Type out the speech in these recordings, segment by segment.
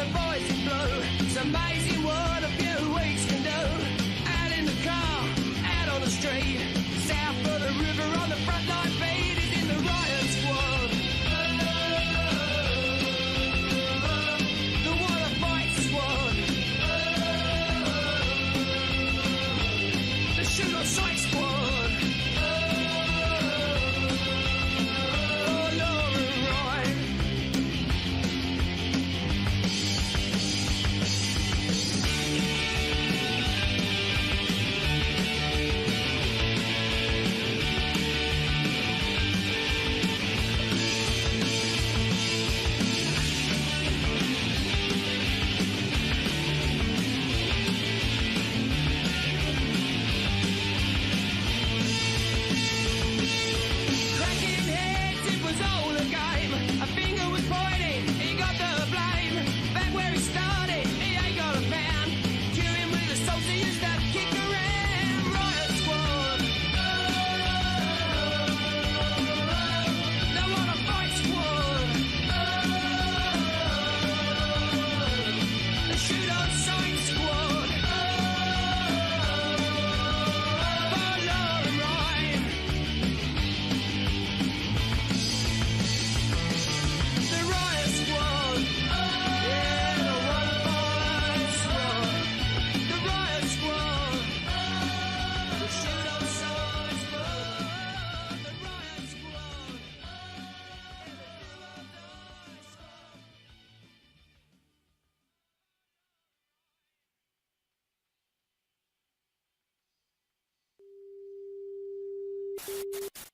the boys in blue. It's amazing what a few weeks can do. Out in the car, out on the street, south of the river on the front line beat is in the riot squad. The water fight squad. The shoot on sight squad.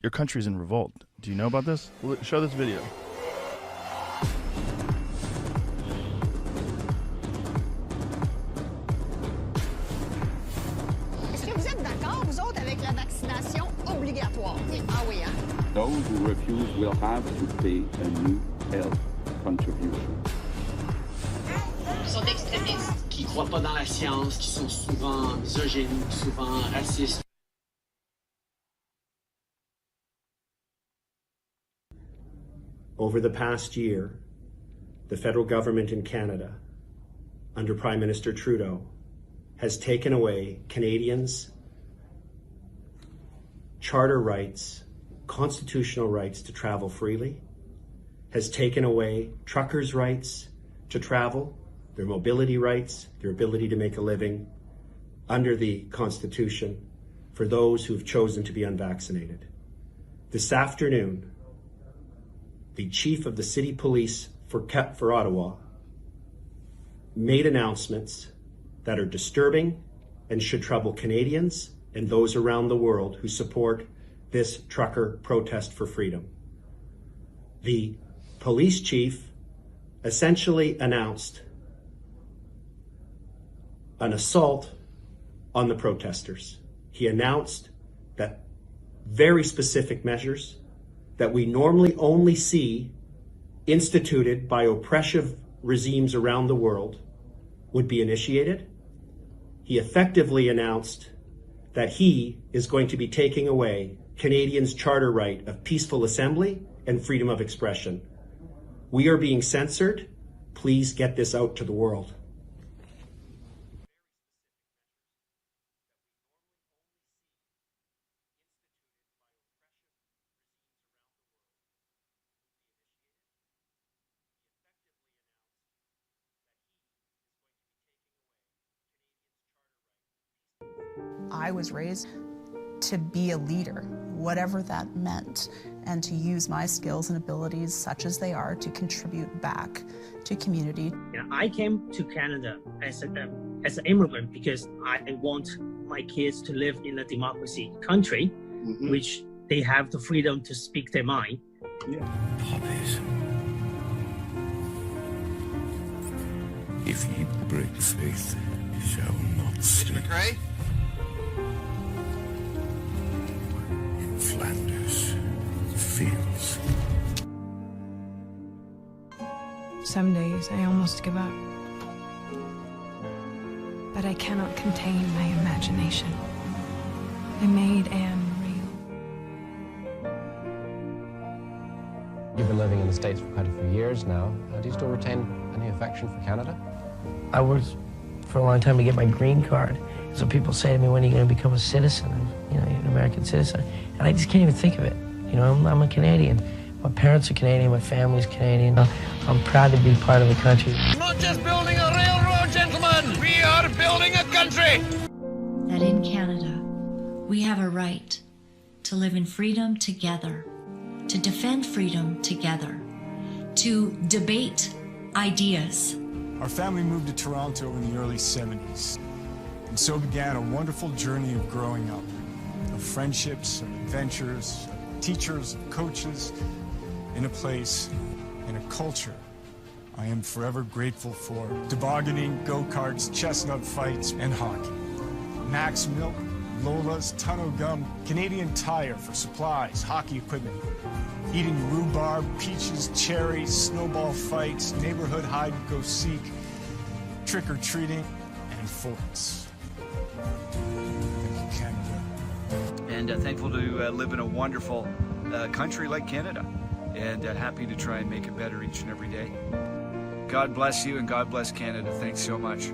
Your country's in revolt. Do you know about this? Show this video. Est-ce que vous êtes d'accord, vous autres, avec la vaccination obligatoire? Ah oui, hein? Those who refuse will have to pay a new health contribution. Ils sont extrémistes. Qui ne croient pas dans la science, qui sont souvent misogynes, souvent racistes. Over the past year, the federal government in Canada, under Prime Minister Trudeau, has taken away Canadians' charter rights, constitutional rights to travel freely, has taken away truckers' rights to travel, their mobility rights, their ability to make a living under the Constitution for those who have chosen to be unvaccinated. This afternoon, the chief of the city police for Ottawa made announcements that are disturbing and should trouble Canadians and those around the world who support this trucker protest for freedom. The police chief essentially announced an assault on the protesters. He announced that very specific measures that we normally only see instituted by oppressive regimes around the world would be initiated. He effectively announced that he is going to be taking away Canadians' charter right of peaceful assembly and freedom of expression. We are being censored. Please get this out to the world. I was raised to be a leader, whatever that meant, and to use my skills and abilities, such as they are, to contribute back to community. I came to Canada as an immigrant because I want my kids to live in a democracy country, which they have the freedom to speak their mind. Yeah. Poppies. If ye break faith, ye shall not sleep. McRae? In Flanders, fields. Some days I almost give up. But I cannot contain my imagination. I made Anne real. You've been living in the States for quite a few years now. Do you still retain any affection for Canada? I worked for a long time to get my green card. So people say to me, when are you going to become a citizen, an American citizen? And I just can't even think of it. I'm a Canadian. My parents are Canadian, my family's Canadian. I'm proud to be part of the country. We're not just building a railroad, gentlemen. We are building a country. That in Canada, we have a right to live in freedom together, to defend freedom together, to debate ideas. Our family moved to Toronto in the early 70s, and so began a wonderful journey of growing up, of friendships, of adventures, of teachers, of coaches, in a place, in a culture I am forever grateful for. Tobogganing, go-karts, chestnut fights, and hockey. Max Milk, Lola's, Ton O' Gum, Canadian Tire for supplies, hockey equipment. Eating rhubarb, peaches, cherries, snowball fights, neighborhood hide-and-go-seek, trick-or-treating, and forts. Thank you, Canada. And thankful to live in a wonderful country like Canada. And happy to try and make it better each and every day. God bless you and God bless Canada. Thanks so much.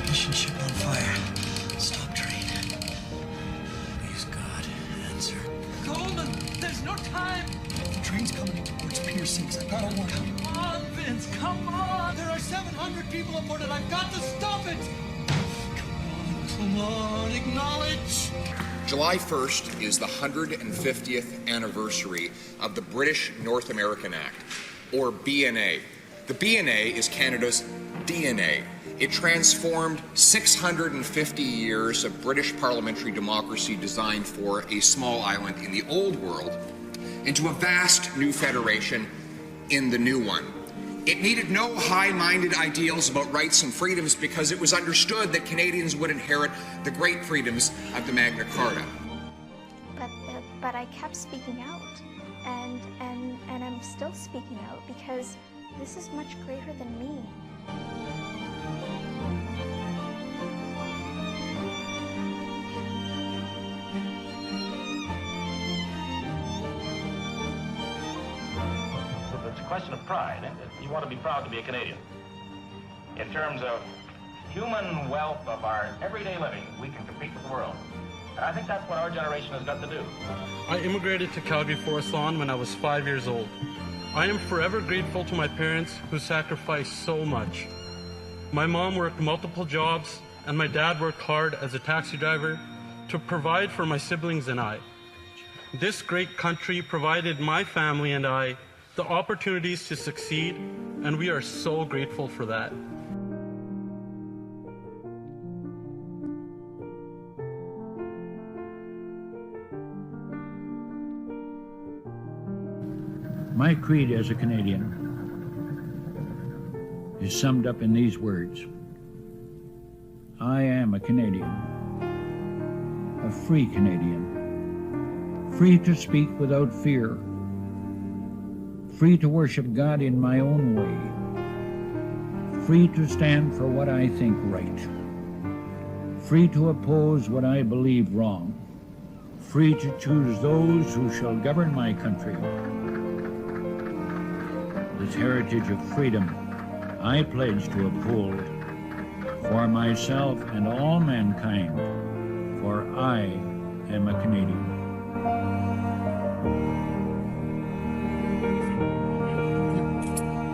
Mission ship on fire. Stop train. Please, God, answer. Coleman, there's no time. The train's coming towards Pearson's. I've got to warn him. Come on, Vince, come on. There are 700 people aboard it. I've got to stop it. Come on, acknowledge. July 1st is the 150th anniversary of the British North American Act, or BNA. The BNA is Canada's DNA. It transformed 650 years of British parliamentary democracy designed for a small island in the old world into a vast new federation in the new one. It needed no high-minded ideals about rights and freedoms because it was understood that Canadians would inherit the great freedoms of the Magna Carta. But I kept speaking out, and I'm still speaking out because this is much greater than me. It's a question of pride, isn't it? You want to be proud to be a Canadian. In terms of human wealth of our everyday living, we can compete with the world. And I think that's what our generation has got to do. I immigrated to Calgary for Aslan when I was 5 years old. I am forever grateful to my parents who sacrificed so much. My mom worked multiple jobs, and my dad worked hard as a taxi driver to provide for my siblings and I. This great country provided my family and I the opportunities to succeed, and we are so grateful for that. My creed as a Canadian is summed up in these words. I am a Canadian, a free Canadian, free to speak without fear, free to worship God in my own way, free to stand for what I think right, free to oppose what I believe wrong, free to choose those who shall govern my country. This heritage of freedom I pledge to uphold for myself and all mankind, for I am a Canadian.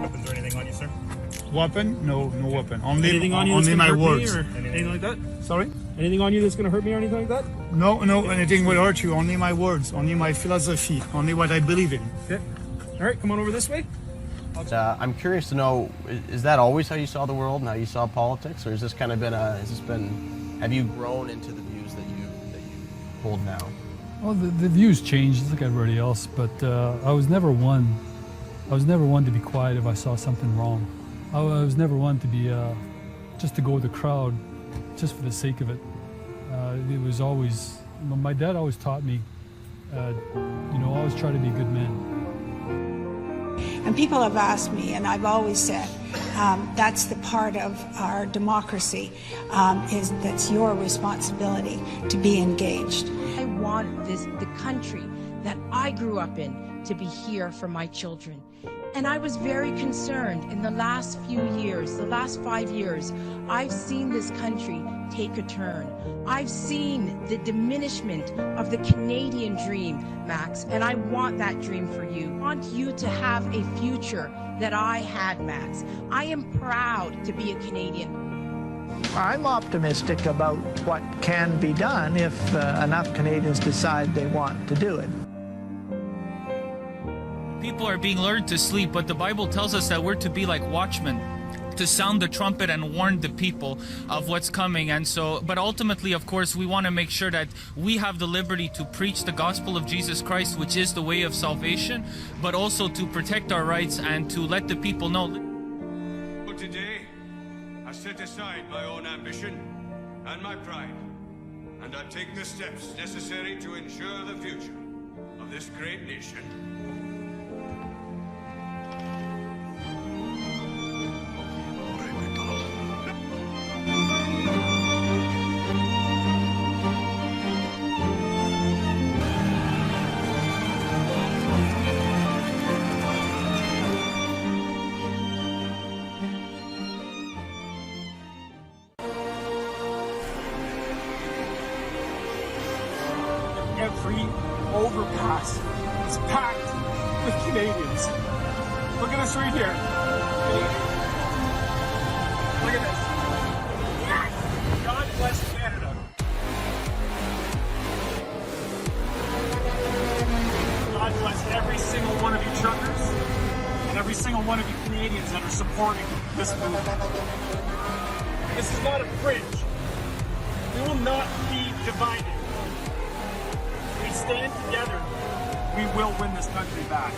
Weapons or anything on you, sir? Weapon? No weapon. Only Anything on you only that's my gonna hurt me words. or anything like that? Sorry? Anything on you that's going to hurt me or anything like that? No, anything will hurt you. Only my words, only my philosophy, only what I believe in. Okay. All right, come on over this way. I'm curious to know, is that always how you saw the world and how you saw politics, or has this kind of been have you grown into the views that you hold now? Well, the views changed like everybody else, but I was never one to be quiet if I saw something wrong. I was never one to be just to go with the crowd, just for the sake of it. It was always, my dad always taught me, always try to be a good man. And people have asked me, and I've always said, that's the part of our democracy, that's your responsibility to be engaged. I want the country that I grew up in to be here for my children. And I was very concerned in the last few years, the last 5 years, I've seen this country take a turn. I've seen the diminishment of the Canadian dream, Max, and I want that dream for you. I want you to have a future that I had, Max. I am proud to be a Canadian. I'm optimistic about what can be done if enough Canadians decide they want to do it. People are being lured to sleep, but the Bible tells us that we're to be like watchmen, to sound the trumpet and warn the people of what's coming. And so, but ultimately, of course, we want to make sure that we have the liberty to preach the gospel of Jesus Christ, which is the way of salvation, but also to protect our rights and to let the people know. Today, I set aside my own ambition and my pride, and I've taken the steps necessary to ensure the future of this great nation. Every overpass is packed with Canadians. Look at us right here. Look at this. God bless Canada. God bless every single one of you truckers and every single one of you Canadians that are supporting this movement. This is not a fringe. We will not be divided. We stand together, we will win this country back.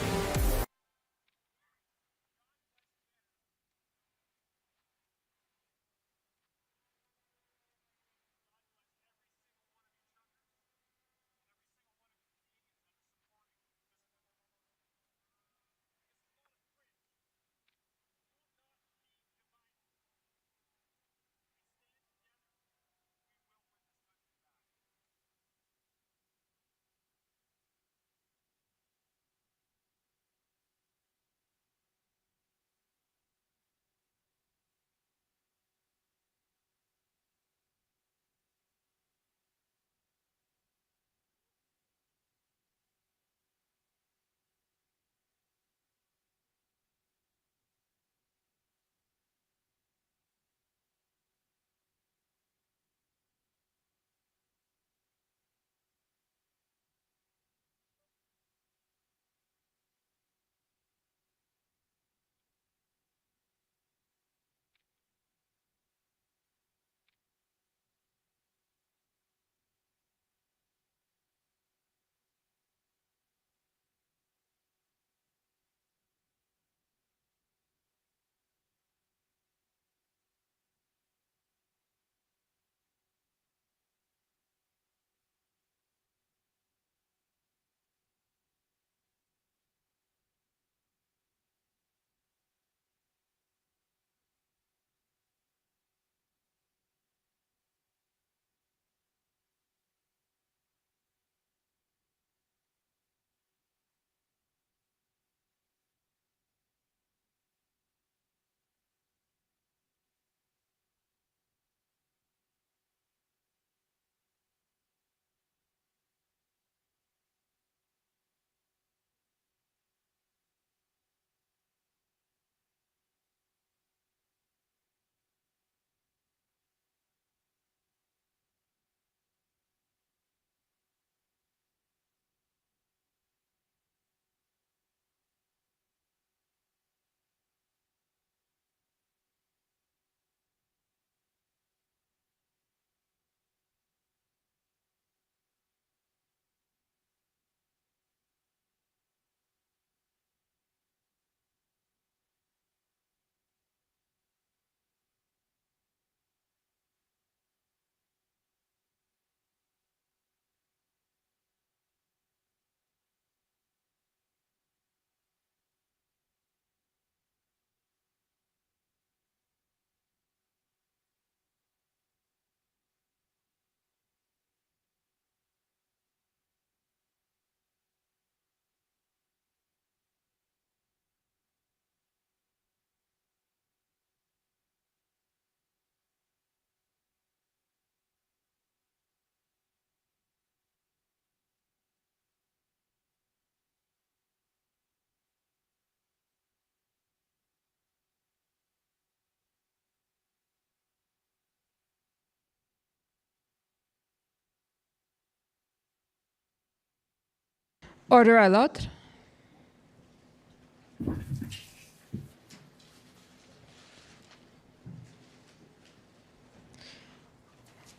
Order à l'autre.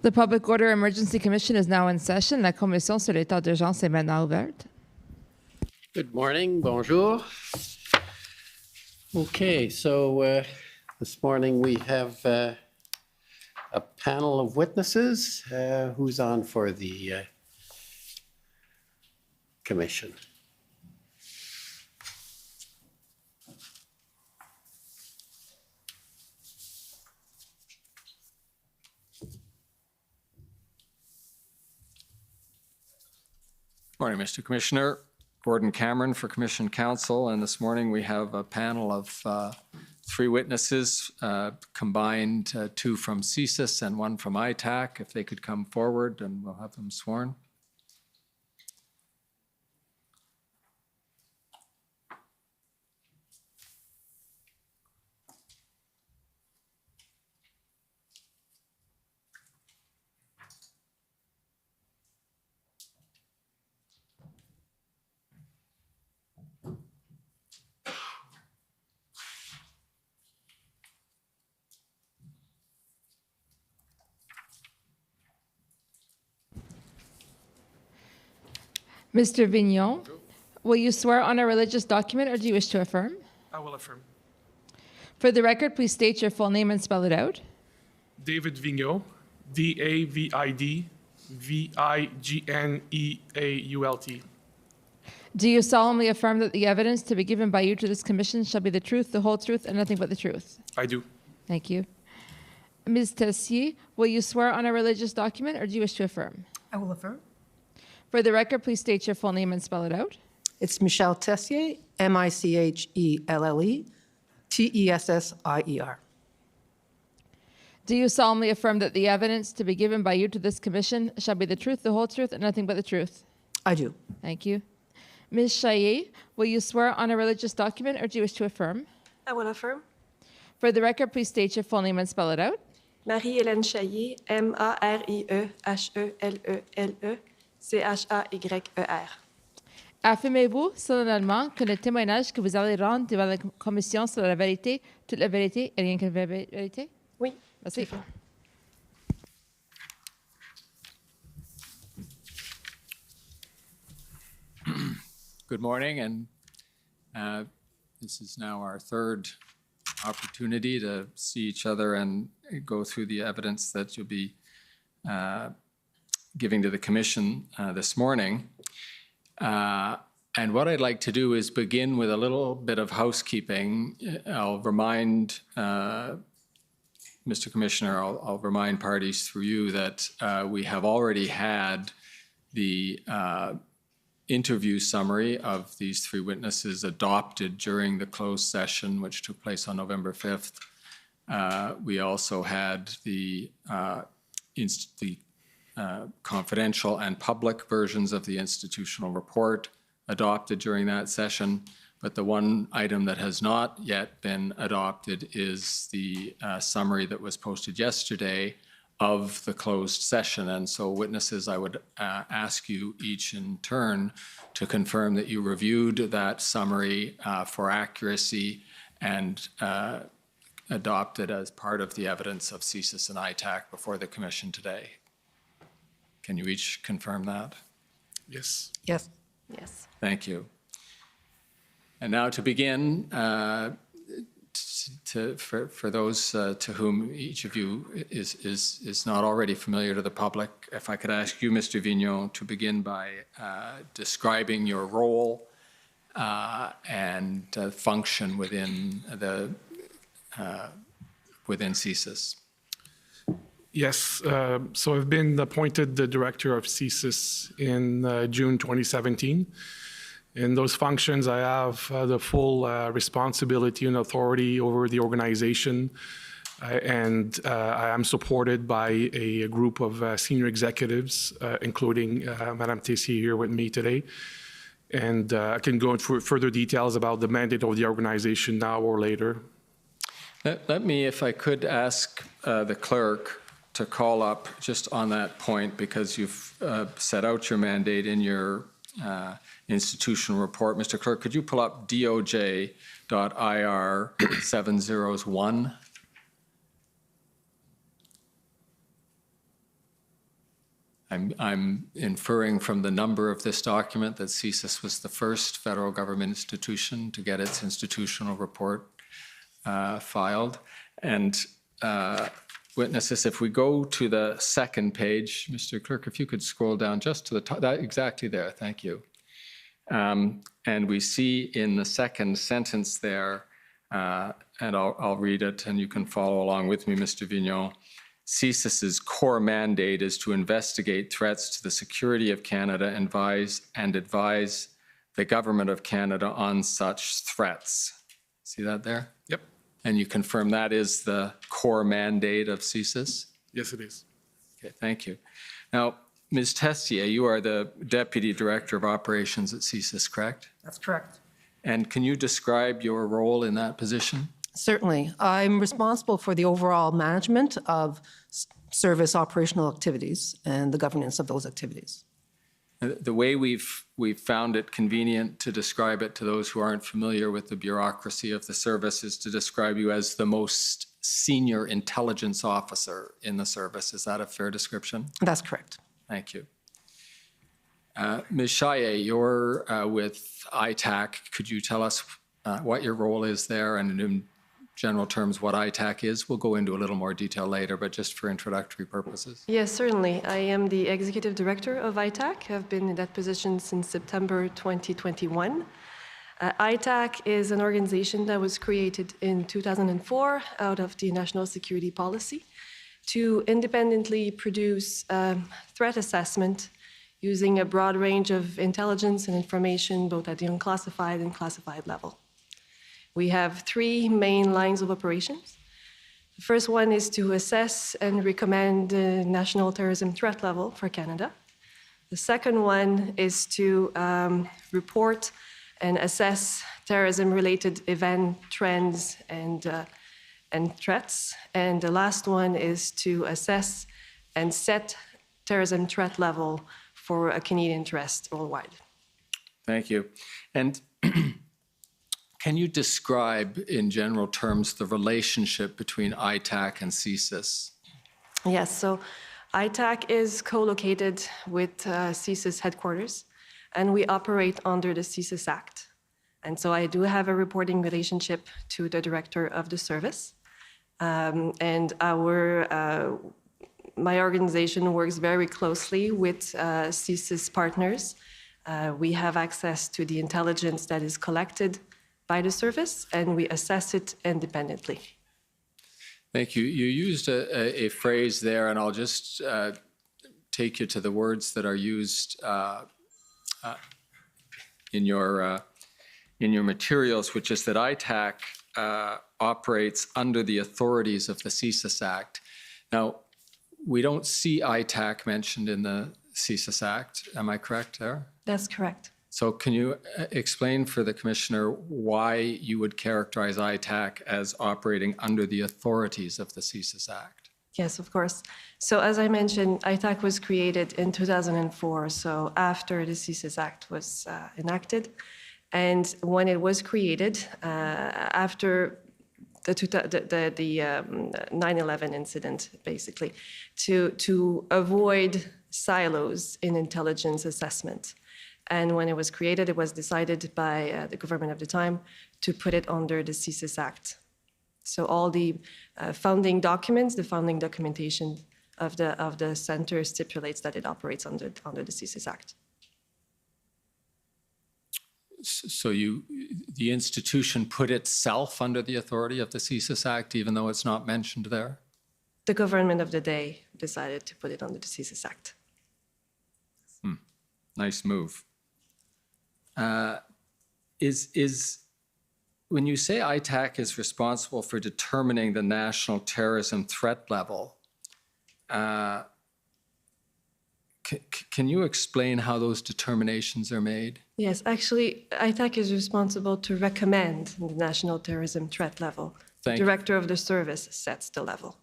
The Public Order Emergency Commission is now in session. La commission sur l'état d'urgence est maintenant ouverte. Good morning, bonjour. Okay, so this morning we have a panel of witnesses. Who's on for the commission? Morning, Mr. Commissioner. Gordon Cameron for Commission Counsel, and this morning we have a panel of 3 witnesses, combined 2 from CSIS and 1 from ITAC. If they could come forward, and we'll have them sworn. Mr. Vignon, will you swear on a religious document or do you wish to affirm? I will affirm. For the record, please state your full name and spell it out. David Vigneault, D-A-V-I-D, V-I-G-N-E-A-U-L-T. Do you solemnly affirm that the evidence to be given by you to this commission shall be the truth, the whole truth, and nothing but the truth? I do. Thank you. Ms. Tessier, will you swear on a religious document or do you wish to affirm? I will affirm. For the record, please state your full name and spell it out. It's Michelle Tessier, M-I-C-H-E-L-L-E, T-E-S-S-I-E-R. Do you solemnly affirm that the evidence to be given by you to this commission shall be the truth, the whole truth, and nothing but the truth? I do. Thank you. Ms. Chaillet, will you swear on a religious document or do you wish to affirm? I will affirm. For the record, please state your full name and spell it out. Marie-Hélène Chaillet, M-A-R-I-E-H-E-L-E-L-E, C-H-A-Y-E-R. Affirmez-vous solennellement que le témoignage que vous allez rendre devant la commission sur la vérité, toute la vérité et rien que la vérité? Oui. Merci. Good morning, and this is now our 3rd opportunity to see each other and go through the evidence that you'll be giving to the commission this morning. And what I'd like to do is begin with a little bit of housekeeping. I'll remind Mr. Commissioner, I'll remind parties through you that we have already had the interview summary of these 3 witnesses adopted during the closed session, which took place on November 5th. We also had the confidential and public versions of the institutional report adopted during that session. But the one item that has not yet been adopted is the summary that was posted yesterday of the closed session. And so witnesses, I would ask you each in turn to confirm that you reviewed that summary for accuracy and adopted as part of the evidence of CSIS and ITAC before the commission today. Can you each confirm that? Yes. Yes. Yes. Thank you. And now to begin, for those to whom each of you is not already familiar to the public, if I could ask you, Mr. Vignon, to begin by describing your role and function within CSIS. Yes, so I've been appointed the director of CSIS in June 2017. In those functions, I have the full responsibility and authority over the organization, and I am supported by a group of senior executives, including Madame Tessier here with me today. And I can go into further details about the mandate of the organization now or later. Let me, if I could, ask the clerk to call up just on that point, because you've set out your mandate in your institutional report. Mr. Clerk, could you pull up DOJ.IR 701? I'm inferring from the number of this document that CSIS was the first federal government institution to get its institutional report filed. And witnesses, if we go to the second page, Mr. Clerk, if you could scroll down just to the top, that exactly there, thank you. And we see in the second sentence there, and I'll read it and you can follow along with me, Mr. Vignon. CSIS's core mandate is to investigate threats to the security of Canada and advise the government of Canada on such threats. See that there? Yep. And you confirm that is the core mandate of CSIS? Yes, it is. Okay, thank you. Now, Ms. Tessier, you are the Deputy Director of Operations at CSIS, correct? That's correct. And can you describe your role in that position? Certainly. I'm responsible for the overall management of service operational activities and the governance of those activities. The way we've found it convenient to describe it to those who aren't familiar with the bureaucracy of the service is to describe you as the most senior intelligence officer in the service. Is that a fair description? That's correct. Thank you. Ms. Chaillet, you're with ITAC. Could you tell us what your role is there and in general terms what ITAC is? We'll go into a little more detail later, but just for introductory purposes. Yes, certainly. I am the Executive Director of ITAC. I've been in that position since September 2021. ITAC is an organization that was created in 2004 out of the National Security Policy to independently produce threat assessment using a broad range of intelligence and information both at the unclassified and classified level. We have three main lines of operations. The first one is to assess and recommend the national terrorism threat level for Canada. The second one is to report and assess terrorism-related event trends and threats. And the last one is to assess and set terrorism threat level for a Canadian interest worldwide. Thank you. And can you describe in general terms the relationship between ITAC and CSIS? Yes, so ITAC is co-located with CSIS headquarters, and we operate under the CSIS Act. And so I do have a reporting relationship to the director of the service. And my organization works very closely with CSIS partners. We have access to the intelligence that is collected by the service, and we assess it independently. Thank you. You used a phrase there, and I'll just take you to the words that are used in your materials, which is that ITAC operates under the authorities of the CSIS Act. Now, we don't see ITAC mentioned in the CSIS Act. Am I correct there? That's correct. So can you explain for the Commissioner why you would characterize ITAC as operating under the authorities of the CSIS Act? Yes, of course. So as I mentioned, ITAC was created in 2004, so after the CSIS Act was enacted. And when it was created, after the 9/11 incident, basically, to avoid silos in intelligence assessment. And when it was created, it was decided by the government of the time to put it under the CSIS Act. So all the founding documents, the founding documentation of the center stipulates that it operates under the CSIS Act. So the institution put itself under the authority of the CSIS Act, even though it's not mentioned there? The government of the day decided to put it under the CSIS Act. Nice move. When you say ITAC is responsible for determining the national terrorism threat level, can you explain how those determinations are made? Yes, actually, ITAC is responsible to recommend the national terrorism threat level. The director of the service sets the level.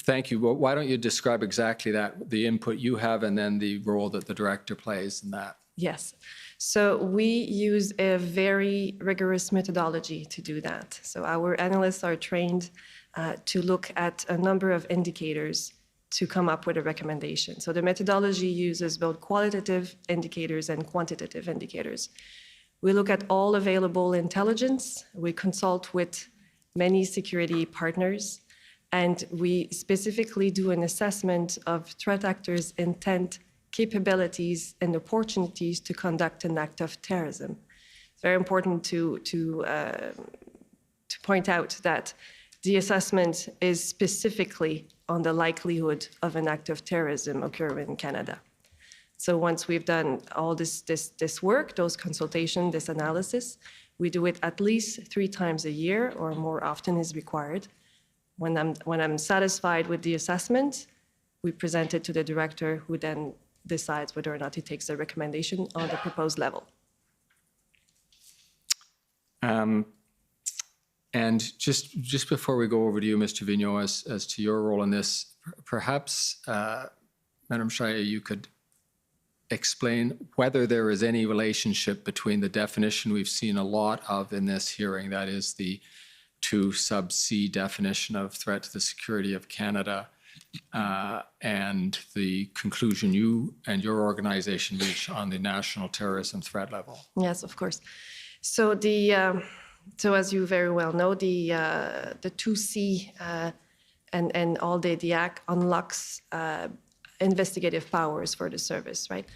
Thank you. Well, why don't you describe exactly that, the input you have, and then the role that the director plays in that? Yes. So we use a very rigorous methodology to do that. So our analysts are trained to look at a number of indicators to come up with a recommendation. So the methodology uses both qualitative indicators and quantitative indicators. We look at all available intelligence. We consult with many security partners, and we specifically do an assessment of threat actors' intent, capabilities, and opportunities to conduct an act of terrorism. It's very important to point out that the assessment is specifically on the likelihood of an act of terrorism occurring in Canada. So once we've done all this work, those consultations, this analysis, we do it at least 3 times a year or more often is required. When I'm satisfied with the assessment, we present it to the director who then decides whether or not he takes a recommendation on the proposed level. And just before we go over to you, Mr. Vigneault, as to your role in this, perhaps, Madam Shaya, you could explain whether there is any relationship between the definition we've seen a lot of in this hearing, that is the 2 sub C definition of threat to the security of Canada, and the conclusion you and your organization reach on the national terrorism threat level. Yes, of course. So so as you very well know, the 2C and all the Act unlocks investigative powers for the service, right?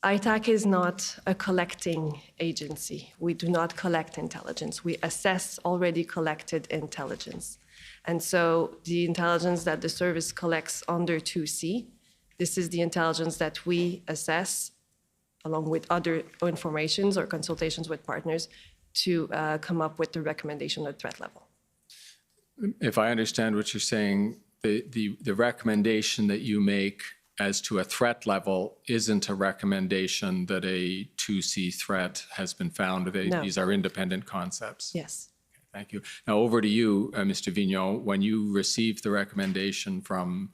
ITAC is not a collecting agency. We do not collect intelligence. We assess already collected intelligence. And so the intelligence that the service collects under 2C, this is the intelligence that we assess along with other informations or consultations with partners to come up with the recommendation at threat level. If I understand what you're saying, the recommendation that you make as to a threat level isn't a recommendation that a 2C threat has been found. No. These are independent concepts. Yes. Okay, thank you. Now over to you, Mr. Vigneault. When you received the recommendation from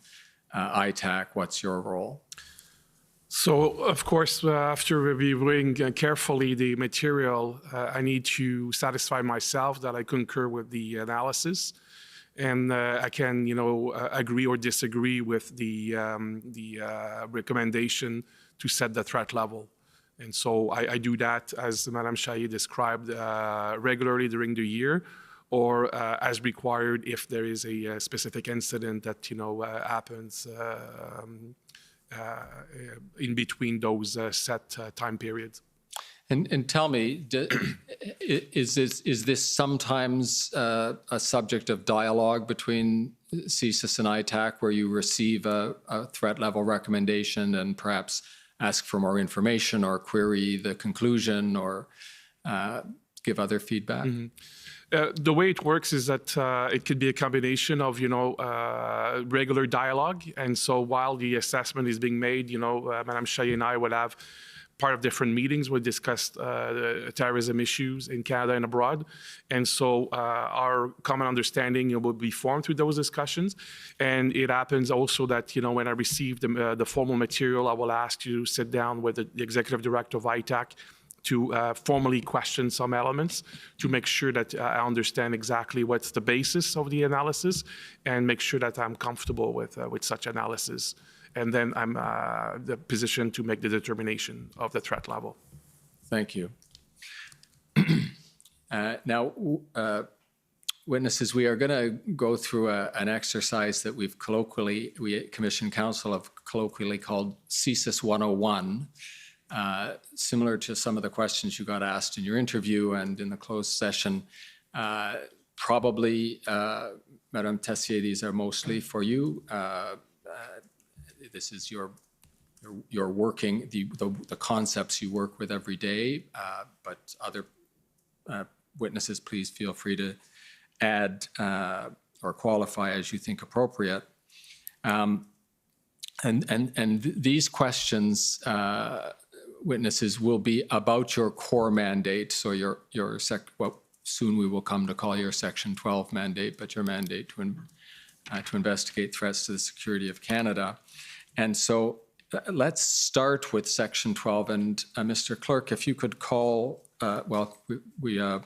ITAC, what's your role? So, of course, after reviewing carefully the material, I need to satisfy myself that I concur with the analysis, and I can, agree or disagree with the recommendation to set the threat level. And so I do that, as Madame Chailly described, regularly during the year, or as required if there is a specific incident that happens in between those set time periods. And tell me, is this sometimes a subject of dialogue between CSIS and ITAC, where you receive a threat level recommendation and perhaps ask for more information or query the conclusion or give other feedback? Mm-hmm. The way it works is that it could be a combination of, regular dialogue. And so while the assessment is being made, Madame Chailly and I would have part of different meetings. We discussed terrorism issues in Canada and abroad. And so our common understanding will be formed through those discussions. And it happens also that, when I receive the formal material, I will ask you to sit down with the executive director of ITAC to formally question some elements to make sure that I understand exactly what's the basis of the analysis and make sure that I'm comfortable with such analysis. And then I'm the position to make the determination of the threat level. Thank you. Now, witnesses, we are going to go through an exercise that we Commission Council have colloquially called CSIS 101. Similar to some of the questions you got asked in your interview and in the closed session. Probably, Madame Tessier, these are mostly for you. This is your working, the concepts you work with every day, but other witnesses, please feel free to add or qualify as you think appropriate. And these questions, witnesses, will be about your core mandate. So what soon we will come to call your Section 12 mandate, but your mandate to investigate threats to the security of Canada. And so let's start with section 12. And Mr. Clerk, if you could call, you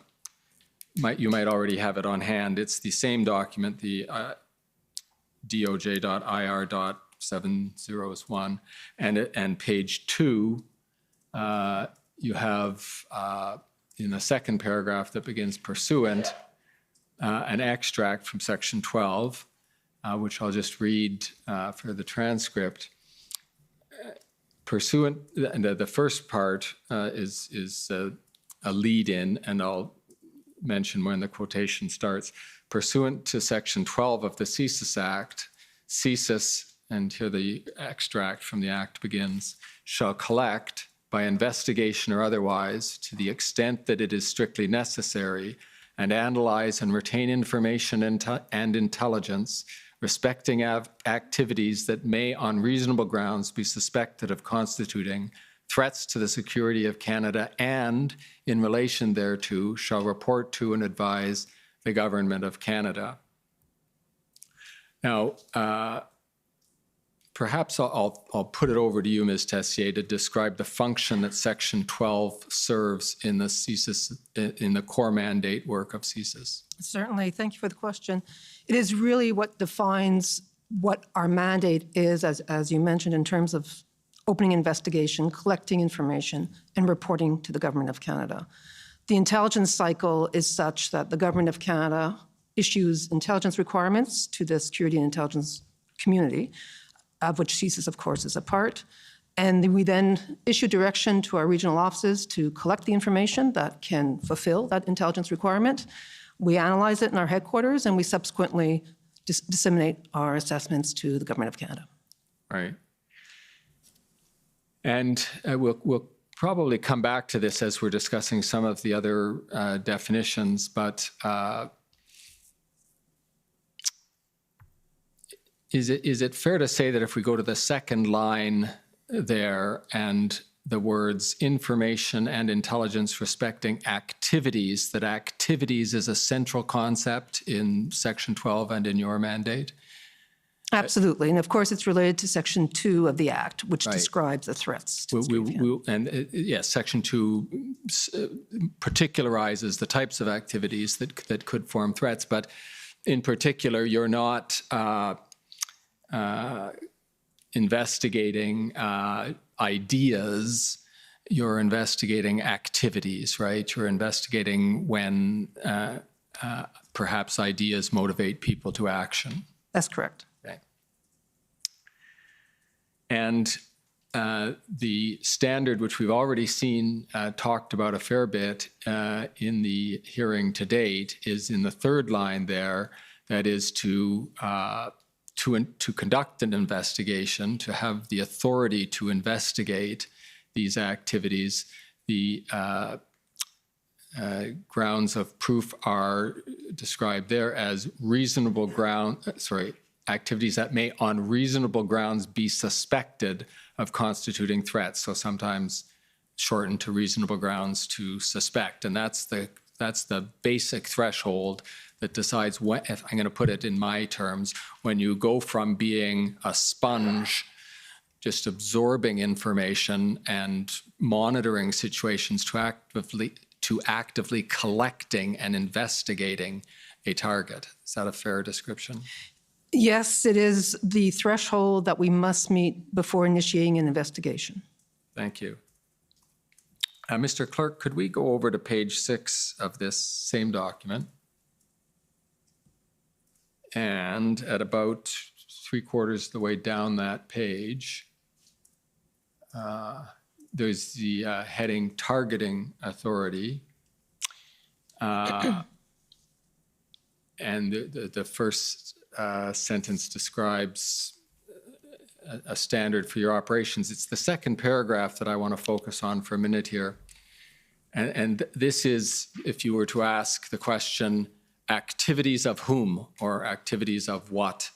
might already have it on hand. It's the same document, the doj.ir.701, and page 2. You have in the second paragraph that begins pursuant, an extract from section 12, which I'll just read for the transcript. Pursuant, and the first part is a lead-in, and I'll mention when the quotation starts. Pursuant to section 12 of the CSIS Act, CSIS, and here the extract from the Act begins, shall collect by investigation or otherwise, to the extent that it is strictly necessary, and analyze and retain information and intelligence respecting activities that may on reasonable grounds be suspected of constituting threats to the security of Canada, and in relation thereto shall report to and advise the Government of Canada. Now, perhaps I'll put it over to you, Ms. Tessier, to describe the function that Section 12 serves in the CSIS, in the core mandate work of CSIS. Certainly. Thank you for the question. It is really what defines what our mandate is, as you mentioned, in terms of opening investigation, collecting information, and reporting to the Government of Canada. The intelligence cycle is such that the Government of Canada issues intelligence requirements to the security and intelligence community, of which CSIS, of course, is a part. And we then issue direction to our regional offices to collect the information that can fulfill that intelligence requirement. We analyze it in our headquarters, and we subsequently disseminate our assessments to the Government of Canada. Right. And we'll probably come back to this as we're discussing some of the other definitions, but is it fair to say that if we go to the second line there and the words information and intelligence respecting activities, that activities is a central concept in Section 12 and in your mandate? Absolutely. And of course, it's related to Section 2 of the Act, which describes the threats. Yes, Section 2 particularizes the types of activities that could form threats. But in particular, you're not investigating ideas, you're investigating activities, right? You're investigating when perhaps ideas motivate people to action. That's correct. Okay. And the standard, which we've already seen talked about a fair bit in the hearing to date, is in the third line there. That is to conduct an investigation, to have the authority to investigate these activities. The grounds of proof are described there as reasonable ground, activities that may on reasonable grounds be suspected of constituting threats. So sometimes shortened to reasonable grounds to suspect. And that's the basic threshold that decides when, if I'm going to put it in my terms, when you go from being a sponge, just absorbing information and monitoring situations to actively collecting and investigating a target. Is that a fair description? Yes, it is the threshold that we must meet before initiating an investigation. Thank you. Mr. Clerk, could we go over to page 6 of this same document? And at about 3/4 of the way down that page, there's the heading Targeting Authority. And the first sentence describes a standard for your operations. It's the second paragraph that I want to focus on for a minute here. And this is, if you were to ask the question, activities of whom or activities of what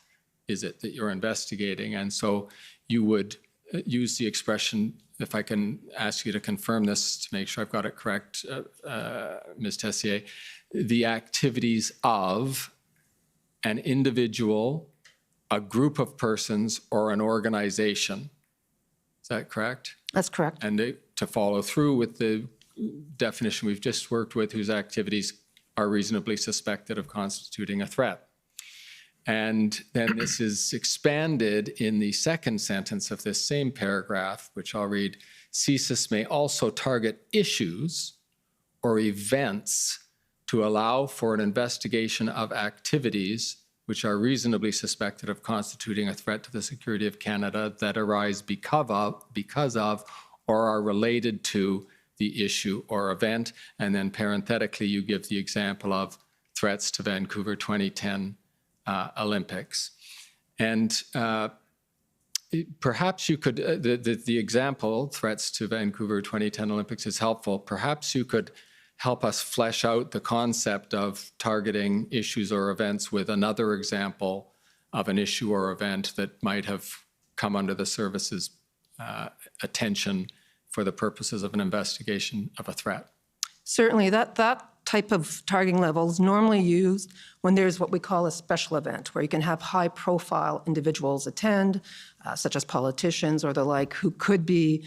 is it that you're investigating? And so you would use the expression, if I can ask you to confirm this to make sure I've got it correct, Ms. Tessier, the activities of an individual, a group of persons, or an organization. Is that correct? That's correct. And to follow through with the definition we've just worked with, whose activities are reasonably suspected of constituting a threat. And then this is expanded in the second sentence of this same paragraph, which I'll read. CSIS may also target issues or events to allow for an investigation of activities which are reasonably suspected of constituting a threat to the security of Canada that arise because of or are related to the issue or event. And then parenthetically, you give the example of threats to Vancouver 2010 Olympics. And perhaps you could, the example, threats to Vancouver 2010 Olympics, is helpful. Perhaps you could help us flesh out the concept of targeting issues or events with another example of an issue or event that might have come under the service's attention for the purposes of an investigation of a threat. Certainly, that type of targeting level is normally used when there's what we call a special event, where you can have high-profile individuals attend, such as politicians or the like, who could be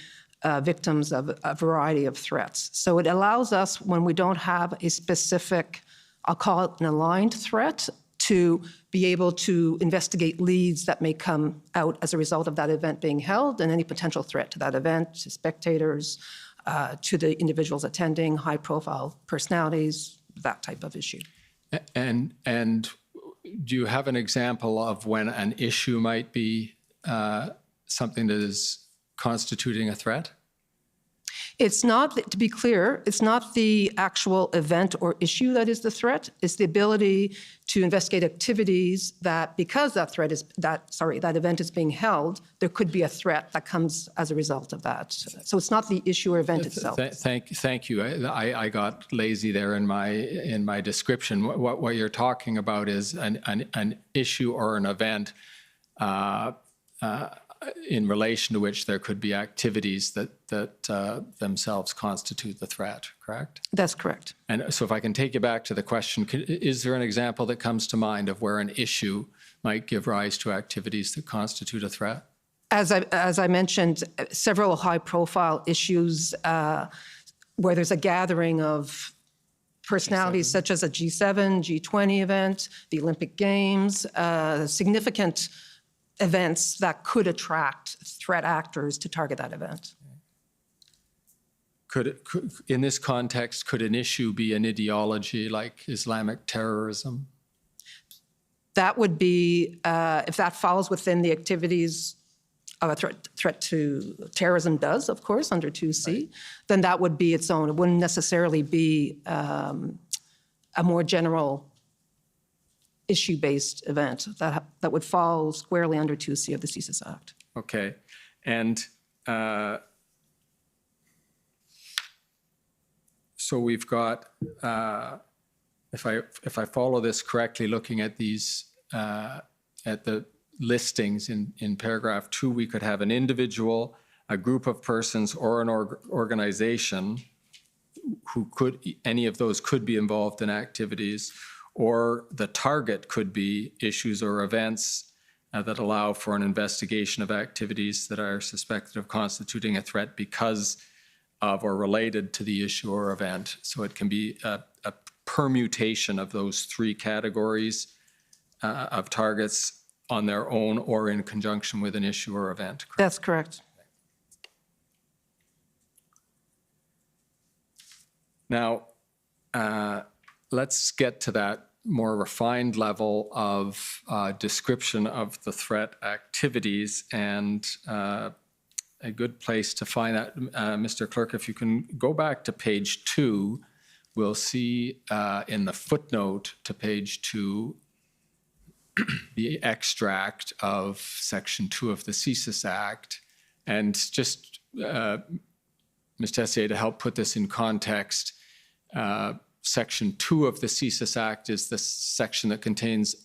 victims of a variety of threats. So it allows us, when we don't have a specific, I'll call it an aligned threat, to be able to investigate leads that may come out as a result of that event being held and any potential threat to that event, to spectators, to the individuals attending, high-profile personalities, that type of issue. And do you have an example of when an issue might be something that is constituting a threat? It's not, to be clear, it's not the actual event or issue that is the threat. It's the ability to investigate activities that, because that event is being held, there could be a threat that comes as a result of that. So it's not the issue or event itself. Thank you. I got lazy there in my description. What you're talking about is an issue or an event in relation to which there could be activities that themselves constitute the threat, correct? That's correct. And so if I can take you back to the question, is there an example that comes to mind of where an issue might give rise to activities that constitute a threat? As I mentioned, several high-profile issues where there's a gathering of personalities such as a G7, G20 event, the Olympic Games, significant events that could attract threat actors to target that event. In this context, could an issue be an ideology like Islamic terrorism? That would be, if that falls within the activities of a threat to terrorism does, of course, under 2C, right, then that would be its own. It wouldn't necessarily be a more general issue-based event that would fall squarely under 2C of the CSIS Act. Okay, and so we've got, if I follow this correctly, looking at these at the listings in paragraph 2, we could have an individual, a group of persons, or an organization who could, any of those could be involved in activities, or the target could be issues or events that allow for an investigation of activities that are suspected of constituting a threat because of or related to the issue or event. So it can be a permutation of those three categories of targets on their own or in conjunction with an issue or event. Correct? That's correct. Now, let's get to that more refined level of description of the threat activities, and a good place to find that, Mr. Clerk, if you can go back to page 2, we'll see in the footnote to page 2 the extract of Section 2 of the CSIS Act. And just, Ms. Tessier, to help put this in context, Section 2 of the CSIS Act is the section that contains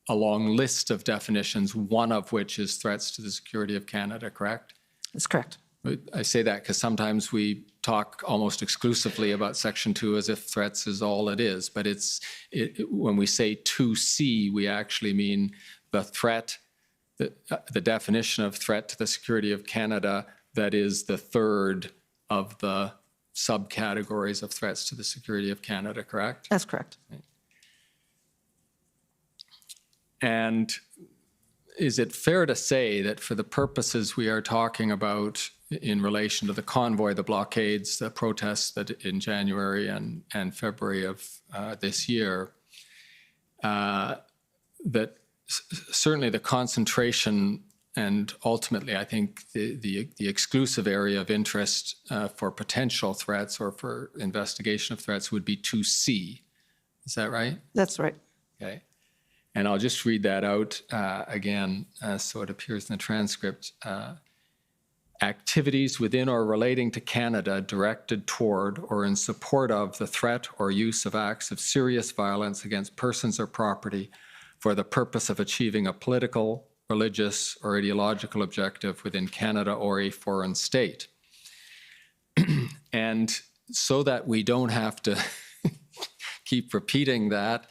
a long list of definitions, one of which is threats to the security of Canada, correct? That's correct. I say that because sometimes we talk almost exclusively about Section 2 as if threats is all it is. But when we say 2C, we actually mean the threat, the definition of threat to the security of Canada that is the third of the subcategories of threats to the security of Canada, correct? That's correct. And is it fair to say that for the purposes we are talking about in relation to the convoy, the blockades, the protests that in January and February of this year, that certainly the concentration and ultimately, I think the exclusive area of interest for potential threats or for investigation of threats would be 2C. Is that right? That's right. Okay. And I'll just read that out again so it appears in the transcript. Activities within or relating to Canada directed toward or in support of the threat or use of acts of serious violence against persons or property for the purpose of achieving a political, religious, or ideological objective within Canada or a foreign state. And so that we don't have to keep repeating that,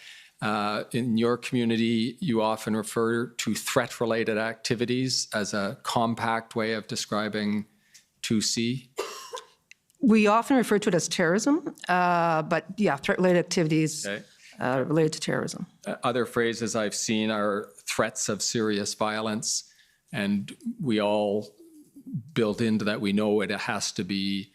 in your community, you often refer to threat-related activities as a compact way of describing 2C. We often refer to it as terrorism, but yeah, threat-related activities related to terrorism. Other phrases I've seen are threats of serious violence, and we all built into that, we know it has to be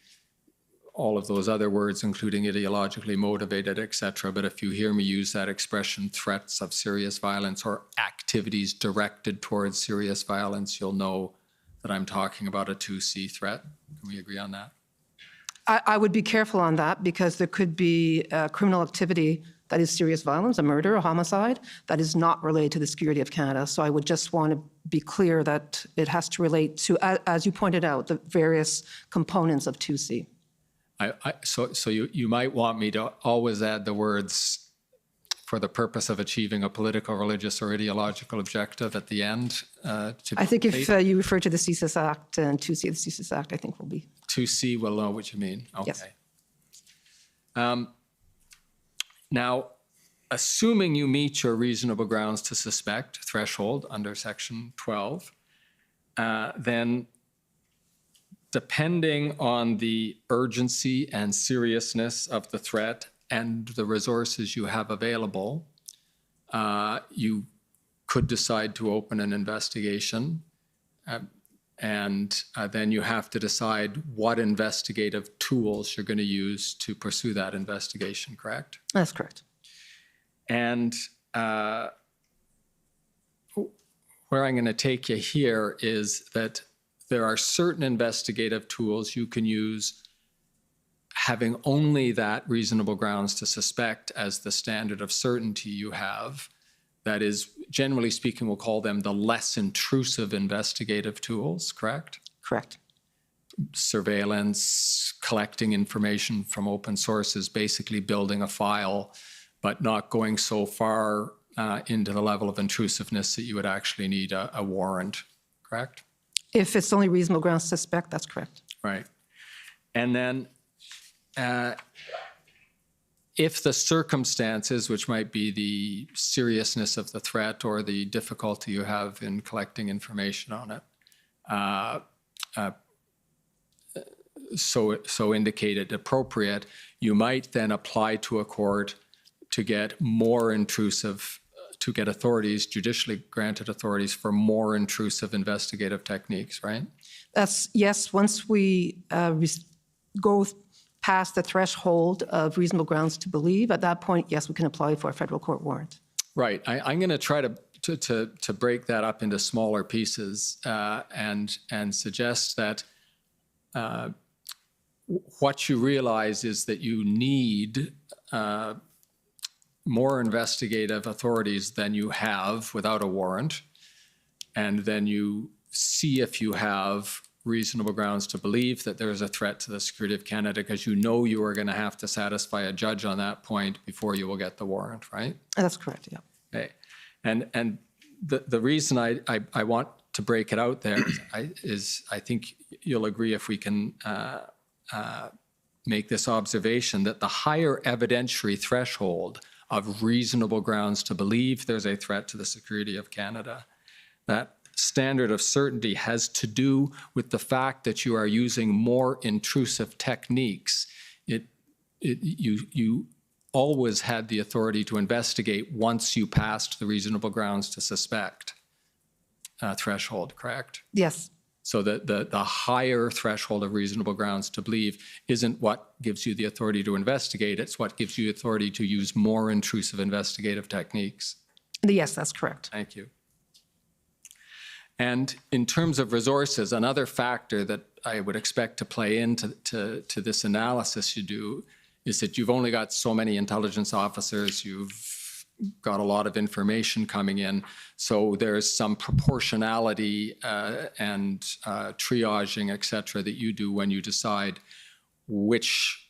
all of those other words, including ideologically motivated, et cetera. But if you hear me use that expression, threats of serious violence or activities directed towards serious violence, you'll know that I'm talking about a 2C threat. Can we agree on that? I would be careful on that because there could be criminal activity that is serious violence, a murder, a homicide, that is not related to the security of Canada. So I would just want to be clear that it has to relate to, as you pointed out, the various components of 2C. So you might want me to always add the words for the purpose of achieving a political, religious, or ideological objective at the end. I think if you refer to the CSIS Act and 2C of the CSIS Act, I think will be. 2C will know what you mean. Okay. Yes. Now, assuming you meet your reasonable grounds to suspect threshold under Section 12, then depending on the urgency and seriousness of the threat and the resources you have available, you could decide to open an investigation. And then you have to decide what investigative tools you're going to use to pursue that investigation, correct? That's correct. And where I'm going to take you here is that there are certain investigative tools you can use having only that reasonable grounds to suspect as the standard of certainty you have. That is, generally speaking, we'll call them the less intrusive investigative tools, correct? Correct. Surveillance, collecting information from open sources, basically building a file, but not going so far into the level of intrusiveness that you would actually need a warrant, correct? If it's only reasonable grounds to suspect, that's correct. Right. And then if the circumstances, which might be the seriousness of the threat or the difficulty you have in collecting information on it, so indicated appropriate, you might then apply to a court to get more intrusive, to get authorities, judicially granted authorities for more intrusive investigative techniques, right? That's, yes, once we go past the threshold of reasonable grounds to believe, at that point, yes, we can apply for a federal court warrant. Right. I'm going to try to break that up into smaller pieces and suggest that what you realize is that you need more investigative authorities than you have without a warrant, and then you see if you have reasonable grounds to believe that there is a threat to the security of Canada, because you know you are going to have to satisfy a judge on that point before you will get the warrant, right? That's correct, yeah. Okay. And the reason I want to break it out there is I think you'll agree if we can make this observation that the higher evidentiary threshold of reasonable grounds to believe there's a threat to the security of Canada, that standard of certainty has to do with the fact that you are using more intrusive techniques. You always had the authority to investigate once you passed the reasonable grounds to suspect threshold, correct? Yes. So the higher threshold of reasonable grounds to believe isn't what gives you the authority to investigate, it's what gives you authority to use more intrusive investigative techniques. Yes, that's correct. Thank you. And in terms of resources, another factor that I would expect to play into this analysis you do is that you've only got so many intelligence officers, you've got a lot of information coming in, so there's some proportionality and triaging, et cetera, that you do when you decide which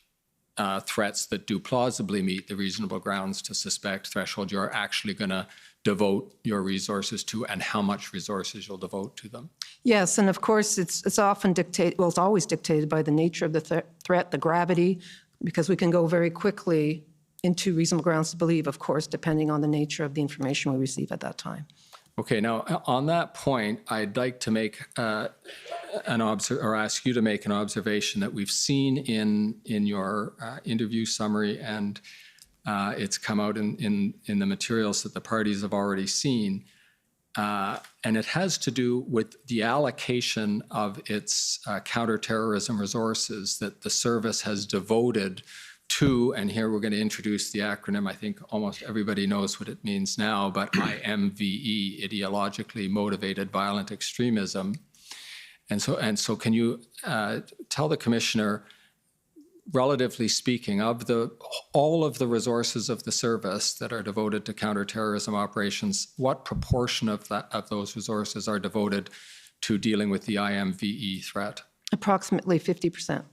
threats that do plausibly meet the reasonable grounds to suspect threshold you're actually going to devote your resources to, and how much resources you'll devote to them. Yes, and of course it's often dictated, well, it's always dictated by the nature of the threat, the gravity, because we can go very quickly into reasonable grounds to believe, of course, depending on the nature of the information we receive at that time. Okay, now on that point, I'd like to make ask you to make an observation that we've seen in your interview summary, and it's come out in the materials that the parties have already seen. And it has to do with the allocation of its counterterrorism resources that the service has devoted to, and here we're going to introduce the acronym. I think almost everybody knows what it means now, but IMVE, ideologically motivated violent extremism. And so can you tell the Commissioner, relatively speaking, of all of the resources of the service that are devoted to counterterrorism operations, what proportion of those resources are devoted to dealing with the IMVE threat? Approximately 50%.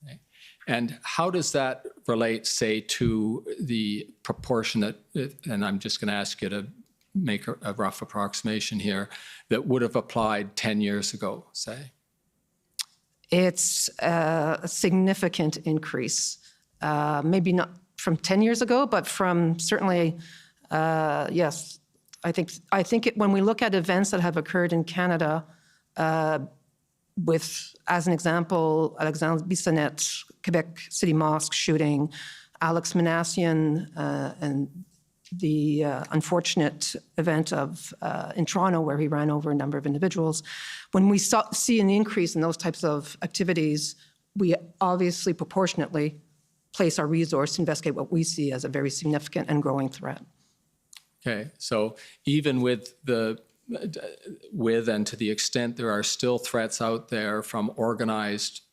Okay. And how does that relate, say, to the proportion that, and I'm just going to ask you to make a rough approximation here, that would have applied 10 years ago, say? It's a significant increase. Maybe not from 10 years ago, but from certainly, yes. I think when we look at events that have occurred in Canada, with, as an example, Alexandre Bissonnette, Quebec City Mosque shooting, Alex Manassian, and the unfortunate event in Toronto where he ran over a number of individuals. When we see an increase in those types of activities, we obviously proportionately place our resource to investigate what we see as a very significant and growing threat. Okay, so even with and to the extent there are still threats out there from organized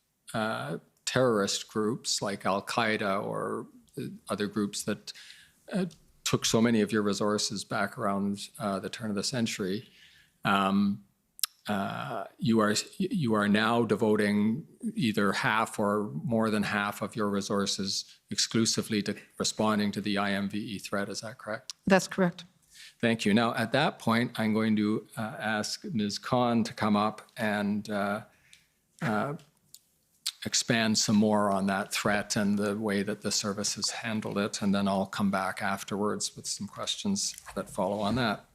terrorist groups like Al-Qaeda or other groups that took so many of your resources back around the turn of the century, you are now devoting either half or more than half of your resources exclusively to responding to the IMVE threat. Is that correct? That's correct. Thank you. Now, at that point, I'm going to ask Ms. Khan to come up and expand some more on that threat and the way that the service has handled it, and then I'll come back afterwards with some questions that follow on that.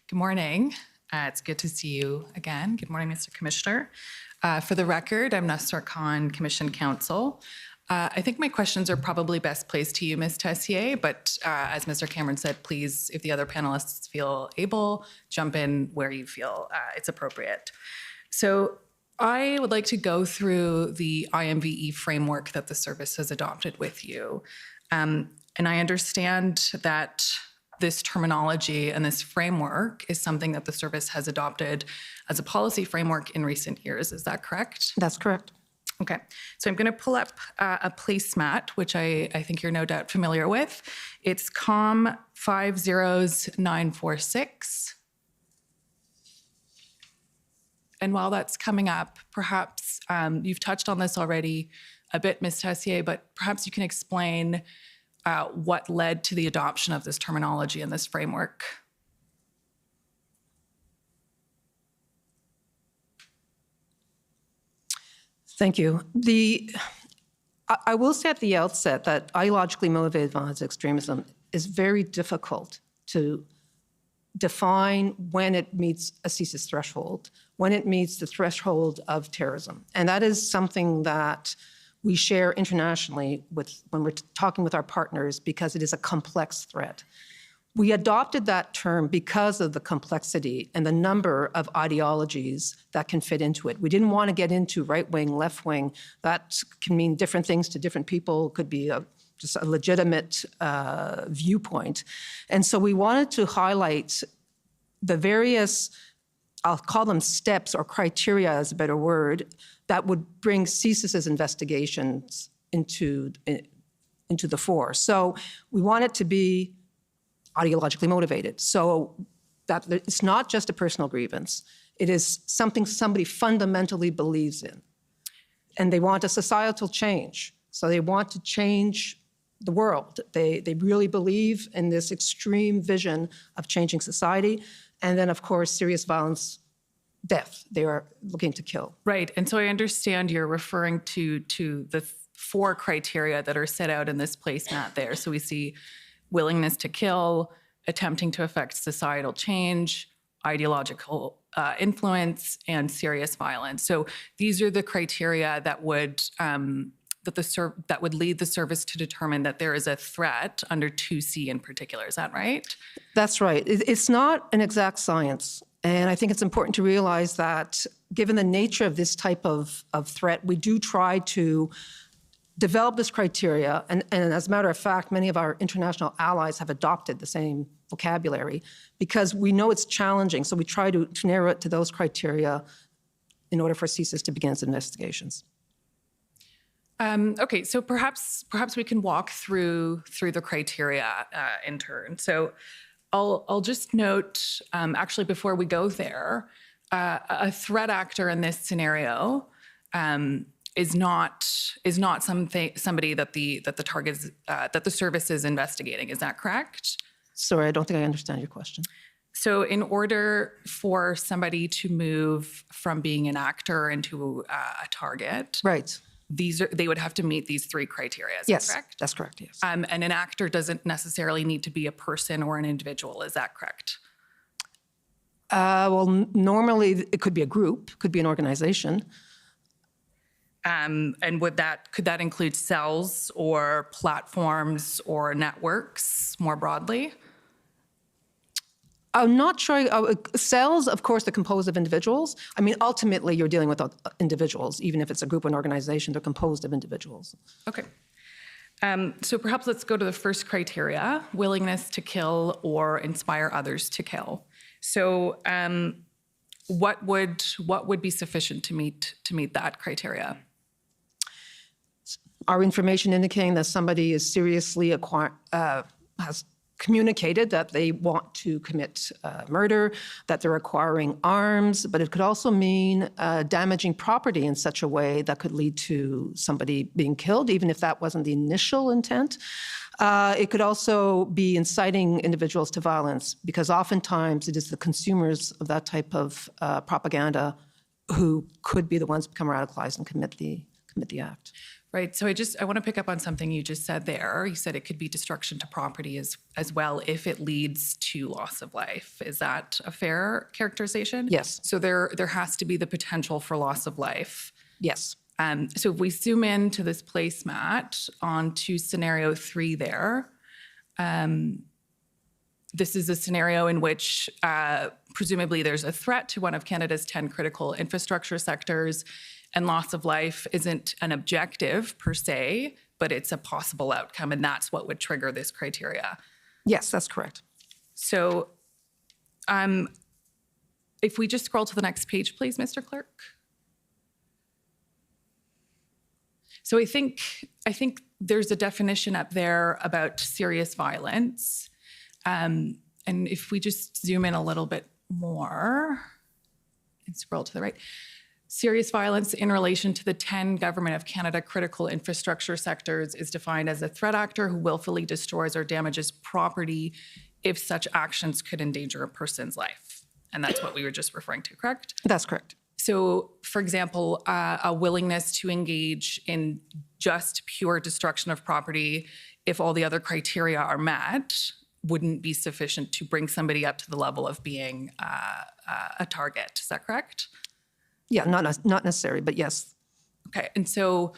Good morning. It's good to see you again. Good morning, Mr. Commissioner. For the record, I'm Nasser Khan, Commission Counsel. I think my questions are probably best placed to you, Ms. Tessier, but as Mr. Cameron said, please, if the other panelists feel able, jump in where you feel it's appropriate. So I would like to go through the IMVE framework that the service has adopted with you. And I understand that this terminology and this framework is something that the service has adopted as a policy framework in recent years. Is that correct? That's correct. Okay, so I'm going to pull up a placemat, which I think you're no doubt familiar with. It's COM 50946. And while that's coming up, perhaps you've touched on this already a bit, Ms. Tessier, but perhaps you can explain what led to the adoption of this terminology and this framework. Thank you. I will say at the outset that ideologically motivated violent extremism is very difficult to define when it meets a CSIS threshold, when it meets the threshold of terrorism. And that is something that we share internationally when we're talking with our partners because it is a complex threat. We adopted that term because of the complexity and the number of ideologies that can fit into it. We didn't want to get into right-wing, left-wing. That can mean different things to different people. It could be just a legitimate viewpoint. And so we wanted to highlight the various, I'll call them steps or criteria is a better word, that would bring CSIS's investigations into the fore. So we want it to be ideologically motivated. So that it's not just a personal grievance. It is something somebody fundamentally believes in. And they want a societal change. So they want to change the world. They really believe in this extreme vision of changing society. And then, of course, serious violence, death. They are looking to kill. Right. And so I understand you're referring to the 4 criteria that are set out in this placemat there. So we see willingness to kill, attempting to affect societal change, ideological influence, and serious violence. So these are the criteria that would that would lead the service to determine that there is a threat under 2C in particular. Is that right? That's right. It's not an exact science. And I think it's important to realize that given the nature of this type of threat, we do try to develop this criteria, and as a matter of fact, many of our international allies have adopted the same vocabulary because we know it's challenging, so we try to narrow it to those criteria in order for CSIS to begin its investigations. Okay, so perhaps we can walk through the criteria in turn. So I'll just note, actually before we go there, a threat actor in this scenario is not somebody that the target that the service is investigating. Is that correct? Sorry, I don't think I understand your question. So in order for somebody to move from being an actor into a target, right? They would have to meet these 3 criteria. Is yes, that correct? That's correct. Yes. And an actor doesn't necessarily need to be a person or an individual. Is that correct? Well, normally it could be a group, could be an organization. And could that include cells or platforms or networks more broadly? I'm not sure. Cells, of course, are composed of individuals. I mean, ultimately, you're dealing with individuals. Even if it's a group or an organization, they're composed of individuals. Okay. So perhaps let's go to the first criteria, willingness to kill or inspire others to kill. So what would be sufficient to meet that criteria? Our information indicating that somebody is seriously has communicated that they want to commit murder, that they're acquiring arms, but it could also mean damaging property in such a way that could lead to somebody being killed, even if that wasn't the initial intent. It could also be inciting individuals to violence, because oftentimes it is the consumers of that type of propaganda who could be the ones who become radicalized and commit the act. Right. So I want to pick up on something you just said there. You said it could be destruction to property as well if it leads to loss of life. Is that a fair characterization? Yes. So there has to be the potential for loss of life. Yes. So if we zoom in to this placemat onto scenario 3 there, this is a scenario in which presumably there's a threat to one of Canada's 10 critical infrastructure sectors, and loss of life isn't an objective per se, but it's a possible outcome, and that's what would trigger this criteria. Yes, that's correct. So if we just scroll to the next page, please, Mr. Clerk. So I think there's a definition up there about serious violence. And if we just zoom in a little bit more and scroll to the right, serious violence in relation to the 10 Government of Canada critical infrastructure sectors is defined as a threat actor who willfully destroys or damages property if such actions could endanger a person's life. And that's what we were just referring to, correct? That's correct. So, for example, a willingness to engage in just pure destruction of property, if all the other criteria are met, wouldn't be sufficient to bring somebody up to the level of being a target. Is that correct? Yeah, not necessary, but yes. Okay, and so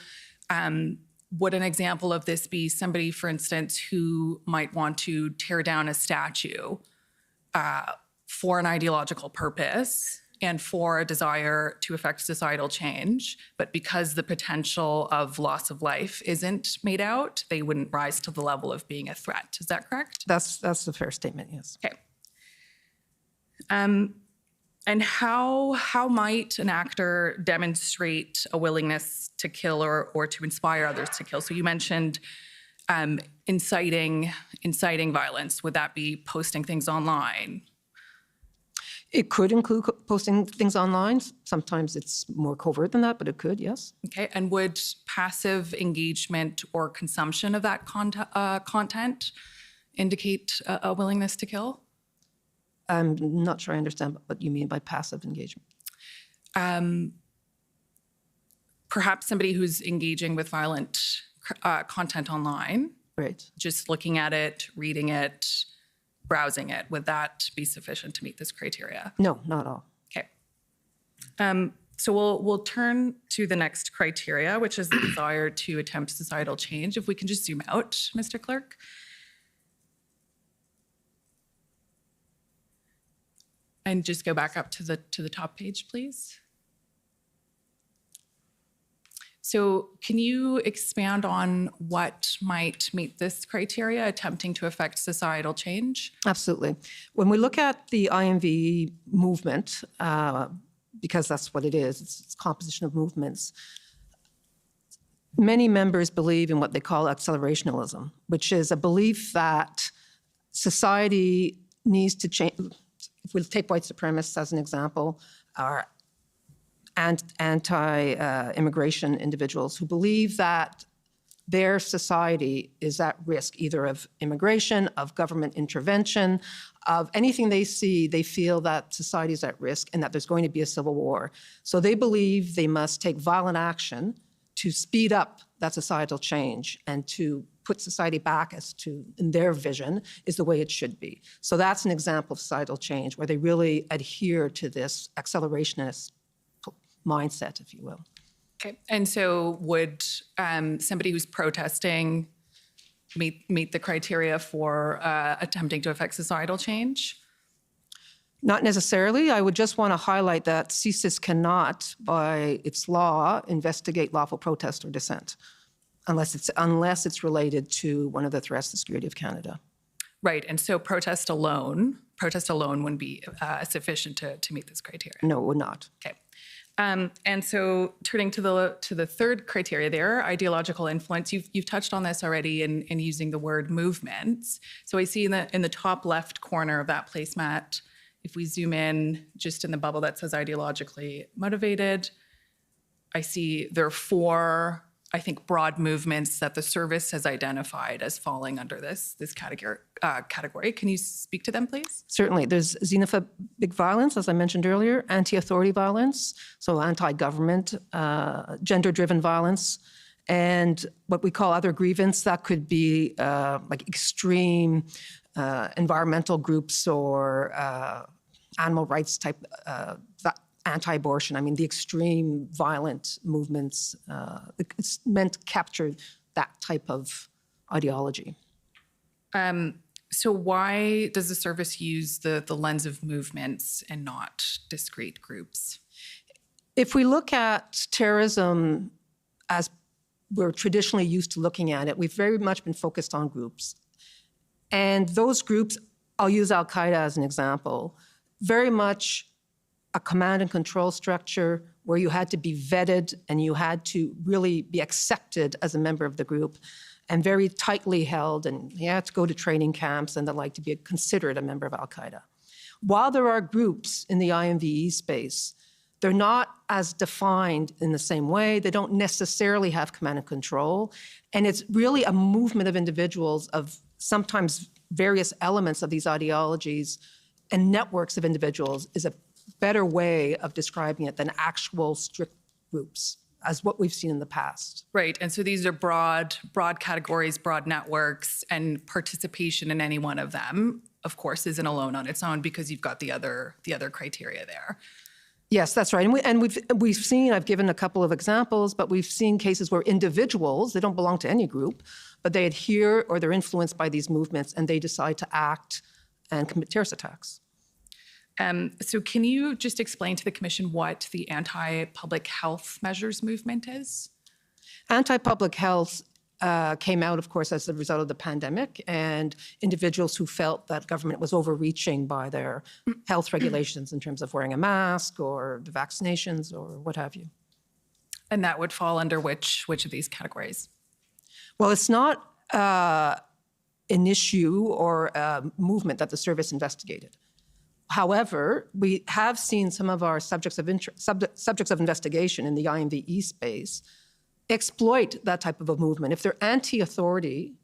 would an example of this be somebody, for instance, who might want to tear down a statue for an ideological purpose and for a desire to affect societal change, but because the potential of loss of life isn't made out, they wouldn't rise to the level of being a threat. Is that correct? That's a fair statement, yes. Okay. And how might an actor demonstrate a willingness to kill or to inspire others to kill? So you mentioned inciting violence. Would that be posting things online? It could include posting things online. Sometimes it's more covert than that, but it could, yes. Okay, and would passive engagement or consumption of that content indicate a willingness to kill? I'm not sure I understand what you mean by passive engagement. Perhaps somebody who's engaging with violent content online, right? Just looking at it, reading it, browsing it, would that be sufficient to meet this criteria? No, not at all. Okay. So we'll turn to the next criteria, which is the desire to attempt societal change. If we can just zoom out, Mr. Clerk. And just go back up to the top page, please. So can you expand on what might meet this criteria, attempting to affect societal change? Absolutely. When we look at the IMV movement, because that's what it is, it's composition of movements, many members believe in what they call accelerationism, which is a belief that society needs to change. If we take white supremacists as an example, or anti-immigration individuals who believe that their society is at risk either of immigration, of government intervention, of anything they see, they feel that society is at risk and that there's going to be a civil war. So they believe they must take violent action to speed up that societal change and to put society back as to, in their vision, is the way it should be. So that's an example of societal change where they really adhere to this accelerationist mindset, if you will. Okay, and so would somebody who's protesting meet the criteria for attempting to affect societal change? Not necessarily. I would just want to highlight that CSIS cannot, by its law, investigate lawful protest or dissent, unless it's related to one of the threats to the security of Canada. Right, and so protest alone wouldn't be sufficient to meet this criteria? No, it would not. Okay. And so turning to the third criteria there, ideological influence, you've touched on this already in using the word movements. So I see in the top left corner of that placemat, if we zoom in just in the bubble that says ideologically motivated, I see there are 4, I think, broad movements that the service has identified as falling under this category. Can you speak to them, please? Certainly. There's xenophobic violence, as I mentioned earlier, anti-authority violence, so anti-government, gender-driven violence, and what we call other grievance. That could be like extreme environmental groups or animal rights type anti-abortion. I mean, the extreme violent movements, it's meant to capture that type of ideology. So why does the service use the lens of movements and not discrete groups? If we look at terrorism as we're traditionally used to looking at it, we've very much been focused on groups. And those groups, I'll use Al-Qaeda as an example, very much a command and control structure where you had to be vetted and you had to really be accepted as a member of the group and very tightly held, and you had to go to training camps and the like to be considered a member of Al-Qaeda. While there are groups in the IMVE space, they're not as defined in the same way. They don't necessarily have command and control. And it's really a movement of individuals of sometimes various elements of these ideologies and networks of individuals is a better way of describing it than actual strict groups, as what we've seen in the past. Right, and so these are broad categories, broad networks, and participation in any one of them, of course, isn't alone on its own because you've got the other criteria there. Yes, that's right. And we've seen, I've given a couple of examples, but we've seen cases where individuals, they don't belong to any group, but they adhere or they're influenced by these movements and they decide to act and commit terrorist attacks. So can you just explain to the Commission what the anti-public health measures movement is? Anti-public health came out, of course, as a result of the pandemic, and individuals who felt that government was overreaching by their health regulations in terms of wearing a mask or the vaccinations or what have you. And that would fall under which of these categories? Well, it's not an issue or a movement that the service investigated. However, we have seen some of our subjects of investigation in the IMVE space exploit that type of a movement. If they're anti-authority,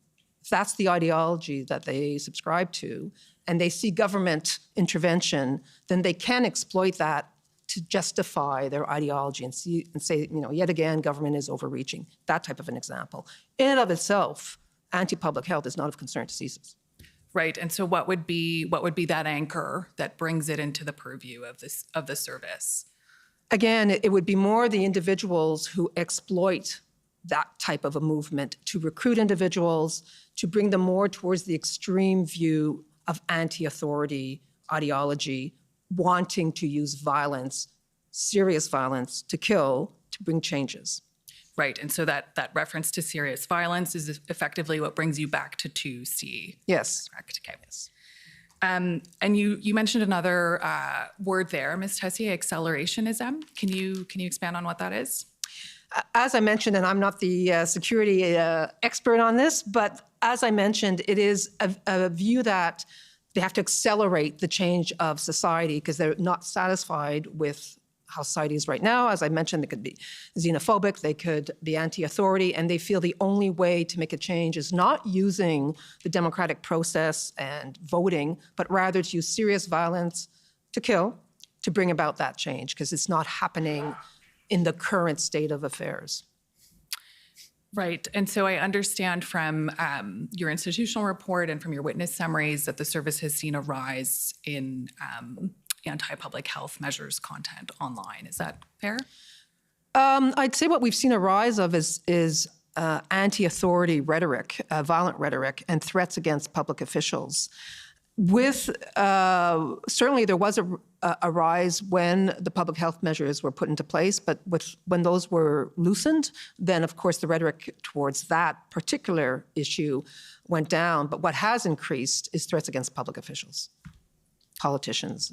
if that's the ideology that they subscribe to, and they see government intervention, then they can exploit that to justify their ideology and say, yet again, government is overreaching. That type of an example. In and of itself, anti-public health is not of concern to CSIS. Right, and so what would be that anchor that brings it into the purview of the service? Again, it would be more the individuals who exploit that type of a movement to recruit individuals, to bring them more towards the extreme view of anti-authority ideology, wanting to use violence, serious violence, to kill, to bring changes. Right, and so that reference to serious violence is effectively what brings you back to 2C. Yes. Correct, okay. Yes. And you mentioned another word there, Ms. Tessier, accelerationism. Can you expand on what that is? As I mentioned, and I'm not the security expert on this, but as I mentioned, it is a view that they have to accelerate the change of society because they're not satisfied with how society is right now. As I mentioned, they could be xenophobic, they could be anti-authority, and they feel the only way to make a change is not using the democratic process and voting, but rather to use serious violence to kill, to bring about that change, because it's not happening in the current state of affairs. Right, and so I understand from your institutional report and from your witness summaries that the service has seen a rise in anti-public health measures content online. Is that fair? I'd say what we've seen a rise of is anti-authority rhetoric, violent rhetoric, and threats against public officials. Certainly there was a rise when the public health measures were put into place, but when those were loosened, then of course the rhetoric towards that particular issue went down. But what has increased is threats against public officials, politicians.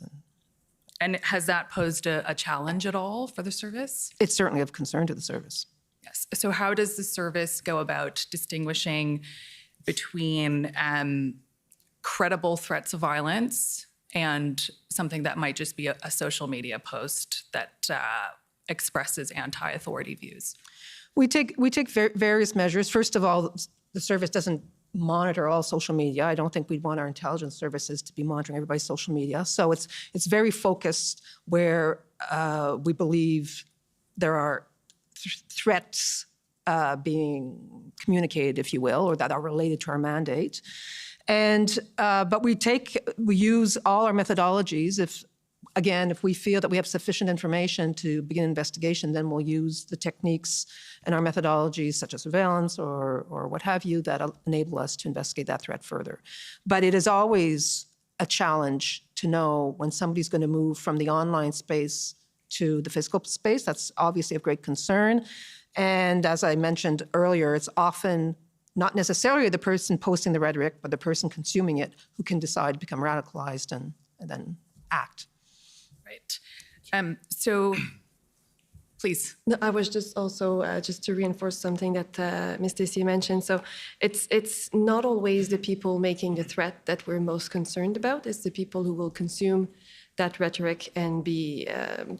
And has that posed a challenge at all for the service? It's certainly of concern to the service. Yes. So how does the service go about distinguishing between credible threats of violence and something that might just be a social media post that expresses anti-authority views? We take various measures. First of all, the service doesn't monitor all social media. I don't think we'd want our intelligence services to be monitoring everybody's social media. So it's very focused where we believe there are threats being communicated, if you will, or that are related to our mandate. And but we use all our methodologies. If we feel that we have sufficient information to begin an investigation, then we'll use the techniques and our methodologies, such as surveillance or what have you, that enable us to investigate that threat further. But it is always a challenge to know when somebody's going to move from the online space to the physical space. That's obviously of great concern. And as I mentioned earlier, it's often not necessarily the person posting the rhetoric, but the person consuming it who can decide to become radicalized and then act. Right. So, please. No, I was just also just to reinforce something that Ms. Tessier mentioned. So it's not always the people making the threat that we're most concerned about. It's the people who will consume that rhetoric and be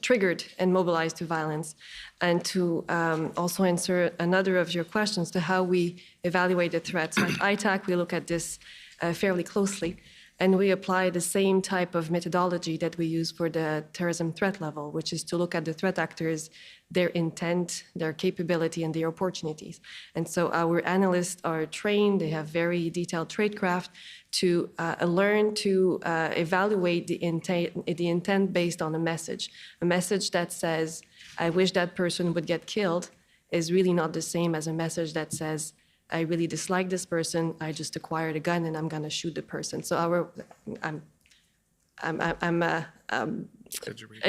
triggered and mobilized to violence. And to also answer another of your questions to how we evaluate the threats. At ITAC, we look at this fairly closely. And we apply the same type of methodology that we use for the terrorism threat level, which is to look at the threat actors, their intent, their capability, and their opportunities. And so our analysts are trained, they have very detailed tradecraft to learn to evaluate the intent based on a message. A message that says, I wish that person would get killed, is really not the same as a message that says, I really dislike this person, I just acquired a gun and I'm gonna shoot the person. So I'm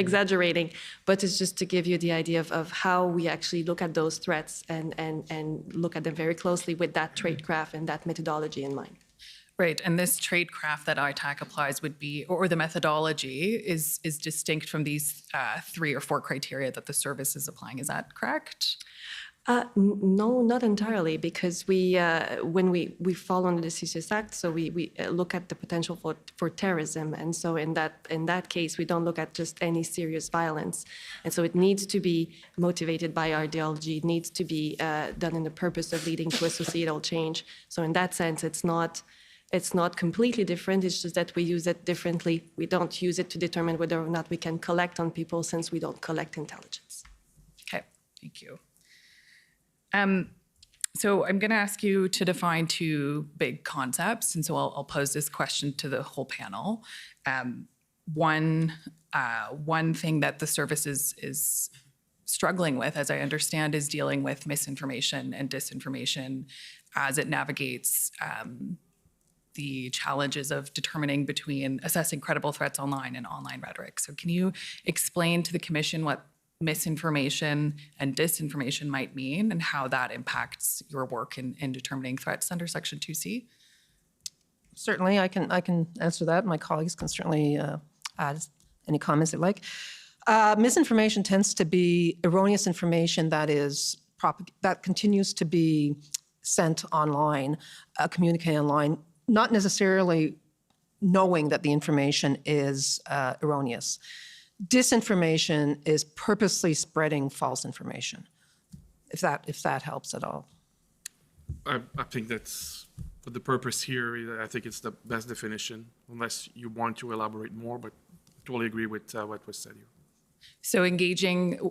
exaggerating, but it's just to give you the idea of how we actually look at those threats and look at them very closely with that tradecraft and that methodology in mind. Right, and this tradecraft that ITAC applies would be, or the methodology is distinct from these 3 or 4 criteria that the service is applying. Is that correct? No, not entirely, because when we fall under the CSIS Act, so we look at the potential for terrorism, and so in that case, we don't look at just any serious violence, and so it needs to be motivated by ideology, it needs to be done in the purpose of leading to a societal change. So in that sense, it's not completely different, it's just that we use it differently. We don't use it to determine whether or not we can collect on people, since we don't collect intelligence. Okay, thank you. So I'm going to ask you to define 2 big concepts, and so I'll pose this question to the whole panel. One thing that the service is struggling with, as I understand, is dealing with misinformation and disinformation as it navigates the challenges of determining between assessing credible threats online and online rhetoric. So can you explain to the Commission what misinformation and disinformation might mean and how that impacts your work in determining threats under Section 2C? Certainly, I can answer that. My colleagues can certainly add any comments they like. Misinformation tends to be erroneous information that continues to be sent online, communicated online, not necessarily knowing that the information is erroneous. Disinformation is purposely spreading false information, if that helps at all. I think that's for the purpose here. I think it's the best definition, unless you want to elaborate more, but I totally agree with what was said here. So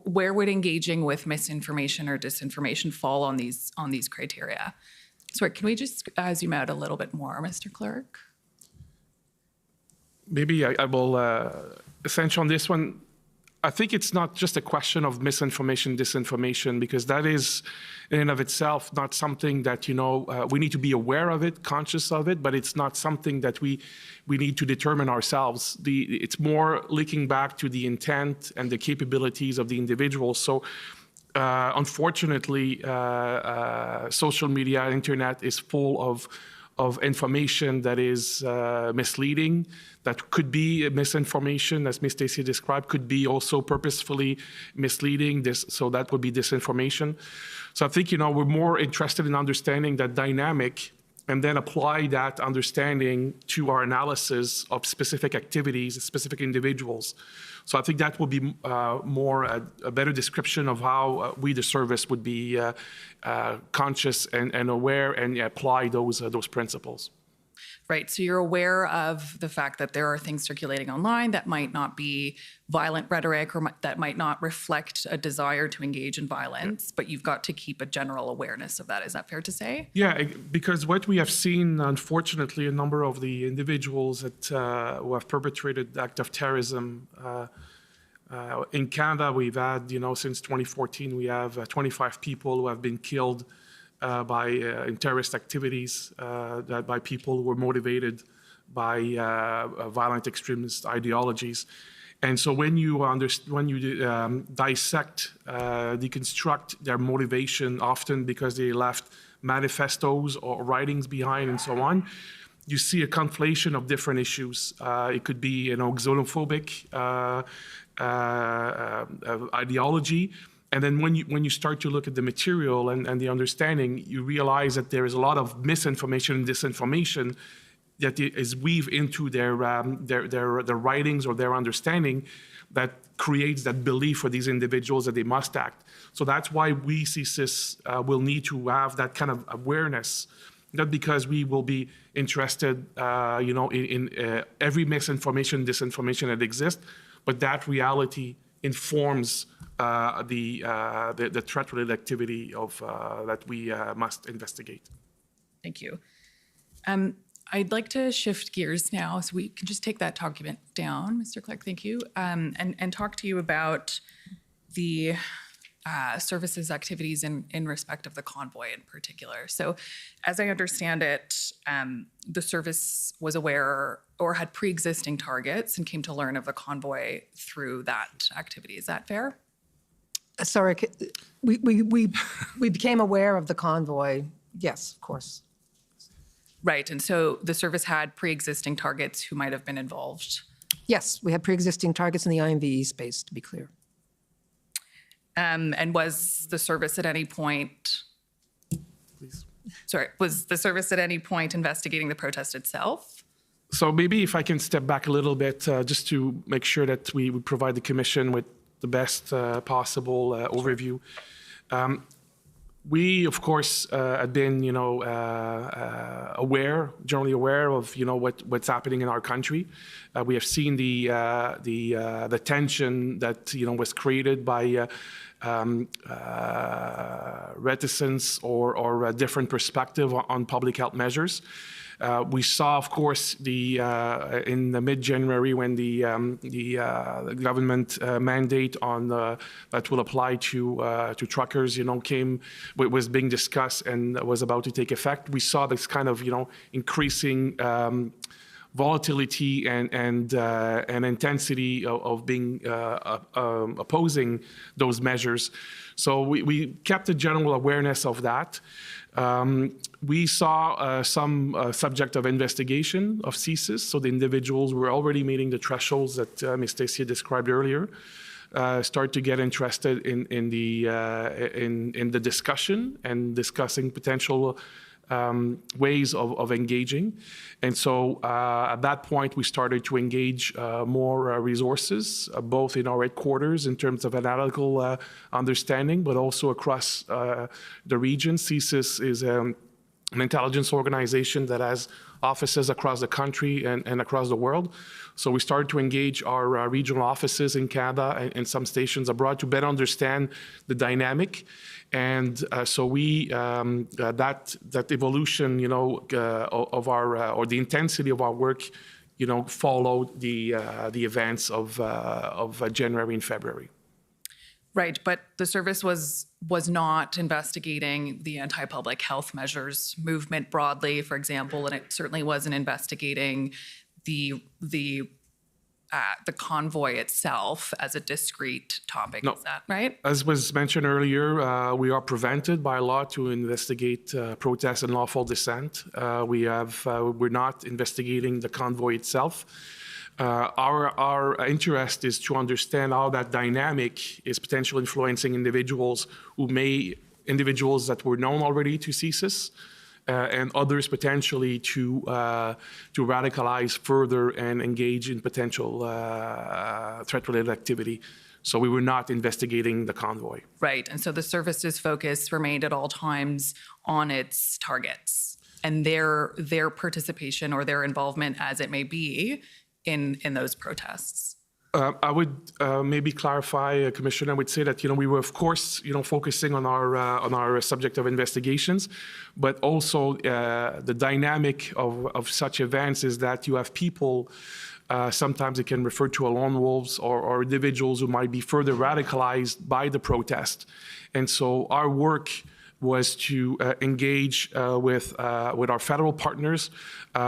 where would engaging with misinformation or disinformation fall on these criteria? Sorry, can we just zoom out a little bit more, Mr. Clerk? Maybe I will essentially on this one. I think it's not just a question of misinformation, disinformation, because that is in and of itself not something that, we need to be aware of it, conscious of it, but it's not something that we need to determine ourselves. It's more linking back to the intent and the capabilities of the individual. So unfortunately, social media, internet is full of information that is misleading, that could be misinformation, as Ms. Stacey described, could be also purposefully misleading, so that would be disinformation. So I think, we're more interested in understanding that dynamic and then apply that understanding to our analysis of specific activities, specific individuals. So I think that will be more a better description of how we, the service, would be conscious and aware and apply those principles. Right, so you're aware of the fact that there are things circulating online that might not be violent rhetoric or that might not reflect a desire to engage in violence, but you've got to keep a general awareness of that. Is that fair to say? Yeah, because what we have seen, unfortunately, a number of the individuals that who have perpetrated act of terrorism in Canada, we've had, since 2014, we have 25 people who have been killed in terrorist activities, by people who were motivated by violent extremist ideologies. And so when you dissect, deconstruct their motivation, often because they left manifestos or writings behind and so on, you see a conflation of different issues. It could be, xenophobic ideology. And then when you start to look at the material and the understanding, you realize that there is a lot of misinformation and disinformation that is weaved into their writings or their understanding that creates that belief for these individuals that they must act. So that's why we, CSIS, will need to have that kind of awareness not because we will be interested, in every misinformation, disinformation that exists, but that reality informs the threat-related activity that we must investigate. Thank you. I'd like to shift gears now, so we can just take that document down, Mr. Clerk, thank you, and talk to you about the services activities in respect of the convoy in particular. So as I understand it, the service was aware or had pre-existing targets and came to learn of the convoy through that activity. Is that fair? Sorry, we became aware of the convoy. Yes, of course. Right, and so the service had pre-existing targets who might have been involved. Yes, we had pre-existing targets in the IMVE space, to be clear. And was the service at any point, was the service at any point investigating the protest itself? So maybe if I can step back a little bit, just to make sure that we provide the Commission with the best possible overview. We, of course, had been, generally aware of, what's happening in our country. We have seen the tension that, was created by reticence or a different perspective on public health measures. We saw, of course, in the mid-January when the government mandate on that will apply to truckers, was being discussed and was about to take effect. We saw this kind of, increasing volatility and intensity of being opposing those measures. So we kept a general awareness of that. We saw some subject of investigation of CSIS, so the individuals were already meeting the thresholds that Ms. Tessier described earlier. Start to get interested in the discussion and discussing potential ways of engaging. And so at that point, we started to engage more resources, both in our headquarters in terms of analytical understanding, but also across the region. CSIS is an intelligence organization that has offices across the country and across the world. So we started to engage our regional offices in Canada and some stations abroad to better understand the dynamic. And so we that evolution, of our or the intensity of our work, followed the events of January and February. Right, but the service was not investigating the anti-public health measures movement broadly, for example, and it certainly wasn't investigating the convoy itself as a discrete topic. No. Is that right? As was mentioned earlier, we are prevented by law to investigate protest and lawful dissent. We're not investigating the convoy itself. Our interest is to understand how that dynamic is potentially influencing individuals that were known already to CSIS, and others potentially to radicalize further and engage in potential threat-related activity. So we were not investigating the convoy. Right, and so the service's focus remained at all times on its targets and their participation or their involvement, as it may be, in those protests. I would maybe clarify, Commissioner. I would say that we were, of course, focusing on our subject of investigations, but also the dynamic of such events is that you have people. Sometimes it can refer to lone wolves or individuals who might be further radicalized by the protest, and so our work was to engage with our federal partners,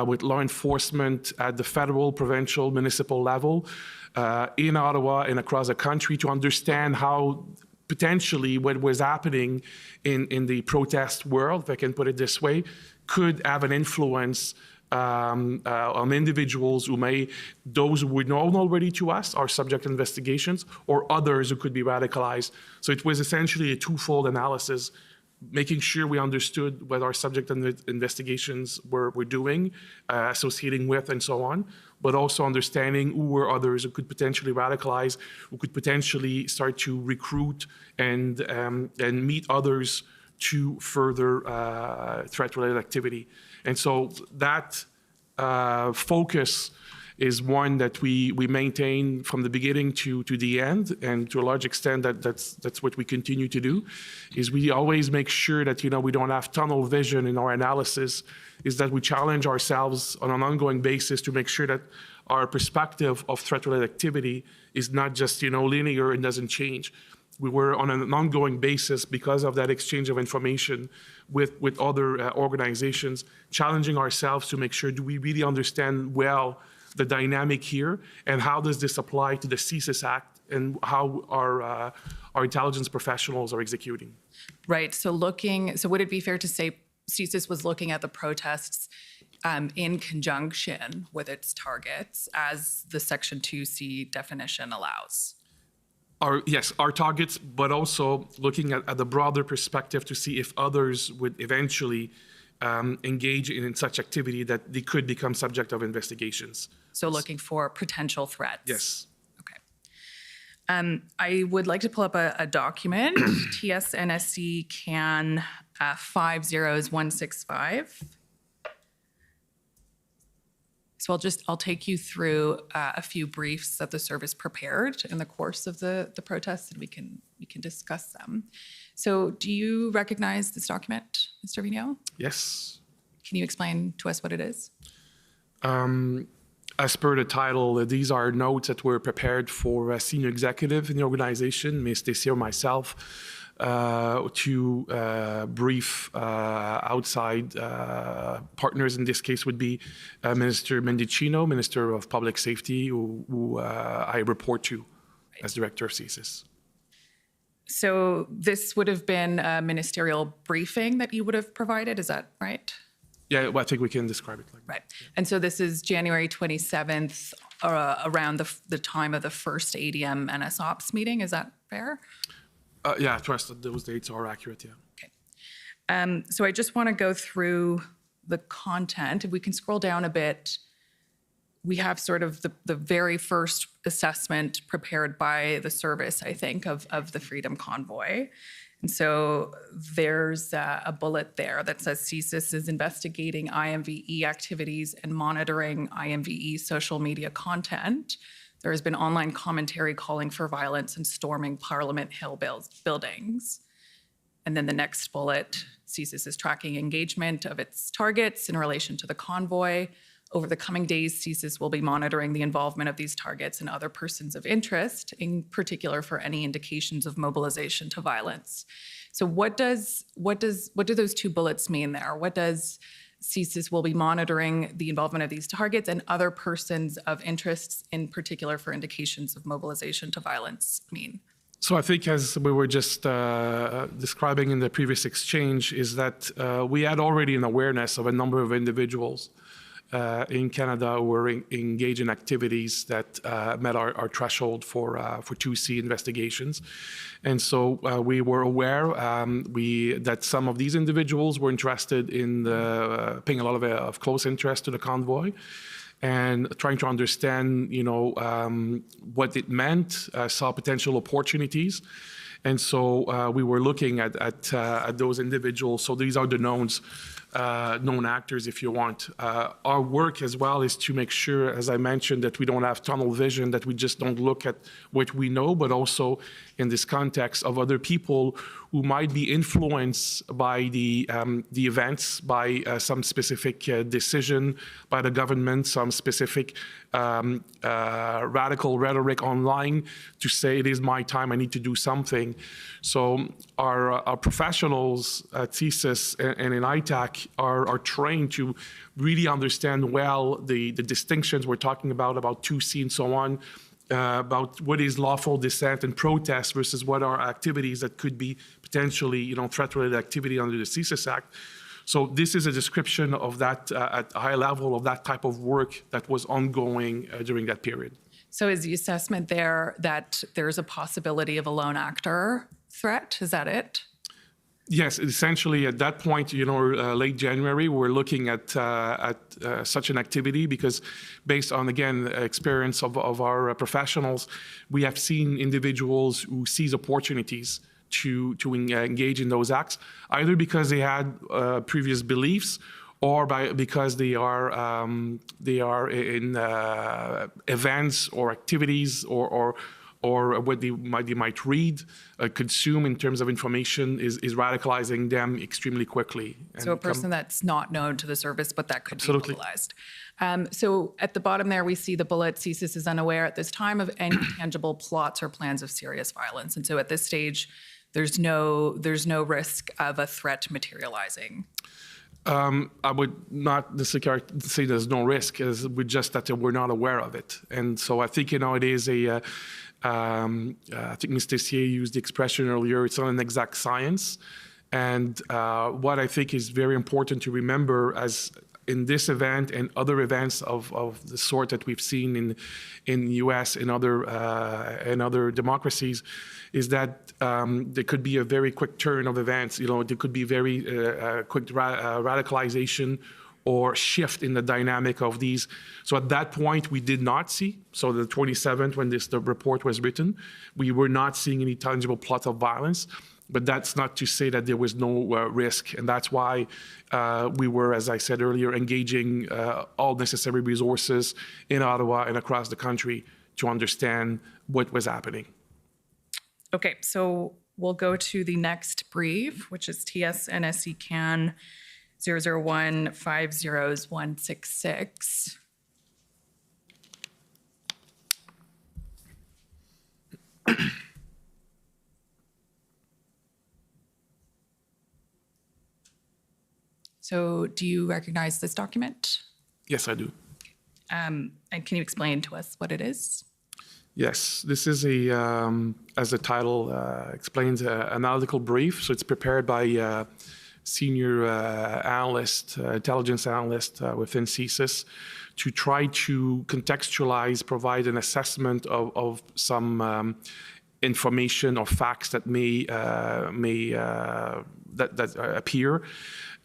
with law enforcement at the federal, provincial, municipal level, in Ottawa and across the country, to understand how potentially what was happening in the protest world, if I can put it this way, could have an influence on individuals those who were known already to us are subject to investigations, or others who could be radicalized. So it was essentially a twofold analysis, making sure we understood what our subject investigations were doing, associating with, and so on, but also understanding who were others who could potentially radicalize, who could potentially start to recruit and meet others to further threat-related activity. And so that focus is one that we maintain from the beginning to the end, and to a large extent that's what we continue to do, is we always make sure that we don't have tunnel vision in our analysis, is that we challenge ourselves on an ongoing basis to make sure that our perspective of threat-related activity is not just linear and doesn't change. We were on an ongoing basis, because of that exchange of information with other organizations, challenging ourselves to make sure, do we really understand well the dynamic here, and how does this apply to the CSIS Act, and how our intelligence professionals are executing? Right. So would it be fair to say CSIS was looking at the protests in conjunction with its targets, as the Section 2C definition allows? Yes, our targets, but also looking at the broader perspective to see if others would eventually engage in such activity that they could become subject of investigations. So looking for potential threats? Yes. Okay. I would like to pull up a document, TSNSC CAN 50165. So I'll take you through a few briefs that the service prepared in the course of the protests, and we can discuss them. So do you recognize this document, Mr. Vigneault? Yes. Can you explain to us what it is? As per the title, these are notes that were prepared for a senior executive in the organization, Ms. Tessier or myself, to brief outside partners. In this case would be Minister Mendicino, Minister of Public Safety, who I report to as Director of CSIS. So this would have been a ministerial briefing that you would have provided, is that right? Yeah, well, I think we can describe it like that. Right. And so this is January 27th, around the time of the first ADM NSOPS meeting, is that fair? Yeah, I trust that those dates are accurate, yeah. Okay. So I just want to go through the content. If we can scroll down a bit, we have sort of the very first assessment prepared by the service, I think, of the Freedom Convoy. And so there's a bullet there that says CSIS is investigating IMVE activities and monitoring IMVE social media content. There has been online commentary calling for violence and storming Parliament Hill buildings. And then the next bullet, CSIS is tracking engagement of its targets in relation to the convoy. Over the coming days, CSIS will be monitoring the involvement of these targets and other persons of interest, in particular for any indications of mobilization to violence. So what do those two bullets mean there? What does CSIS will be monitoring the involvement of these targets and other persons of interest, in particular for indications of mobilization to violence, mean? So I think, as we were just describing in the previous exchange, is that we had already an awareness of a number of individuals in Canada who were engaged in activities that met our threshold for 2C investigations. And so we were aware that some of these individuals were interested in paying a lot of close interest to the convoy, and trying to understand, what it meant, saw potential opportunities. And so we were looking at those individuals. So these are the known actors, if you want. Our work as well is to make sure, as I mentioned, that we don't have tunnel vision, that we just don't look at what we know, but also in this context of other people who might be influenced by the events, by some specific decision by the government, some specific radical rhetoric online to say, it is my time, I need to do something. So our professionals at CSIS and in ITAC are trained to really understand well the distinctions we're talking about 2C and so on, about what is lawful dissent and protest versus what are activities that could be potentially, threat-related activity under the CSIS Act. So this is a description of that at a high level of that type of work that was ongoing during that period. So is the assessment there that there's a possibility of a lone actor threat? Is that it? Yes, essentially at that point, late January, we're looking at such an activity because based on, again, experience of our professionals, we have seen individuals who seize opportunities to engage in those acts, either because they had previous beliefs or because they are in events or activities or what they might read, consume in terms of information is radicalizing them extremely quickly. So a person that's not known to the service, but that could Absolutely. be mobilized. So at the bottom there, we see the bullet, CSIS is unaware at this time of any tangible plots or plans of serious violence. And so at this stage, there's no risk of a threat materializing. I would not necessarily say there's no risk, it's just that we're not aware of it. And so I think, it is I think Ms. Tessier used the expression earlier, it's not an exact science. And what I think is very important to remember as in this event and other events of the sort that we've seen in the US and other democracies is that there could be a very quick turn of events. There could be very quick radicalization or shift in the dynamic of these. So at that point, we did not see, so the 27th, when the report was written, we were not seeing any tangible plot of violence. But that's not to say that there was no risk. And that's why we were, as I said earlier, engaging all necessary resources in Ottawa and across the country to understand what was happening. Okay, so we'll go to the next brief, which is TS/NSC CAN 001-50166. So do you recognize this document? Yes, I do. And can you explain to us what it is? Yes, this is as the title explains, an analytical brief. So it's prepared by senior analyst, intelligence analyst within CSIS to try to contextualize, provide an assessment of some information or facts that may appear.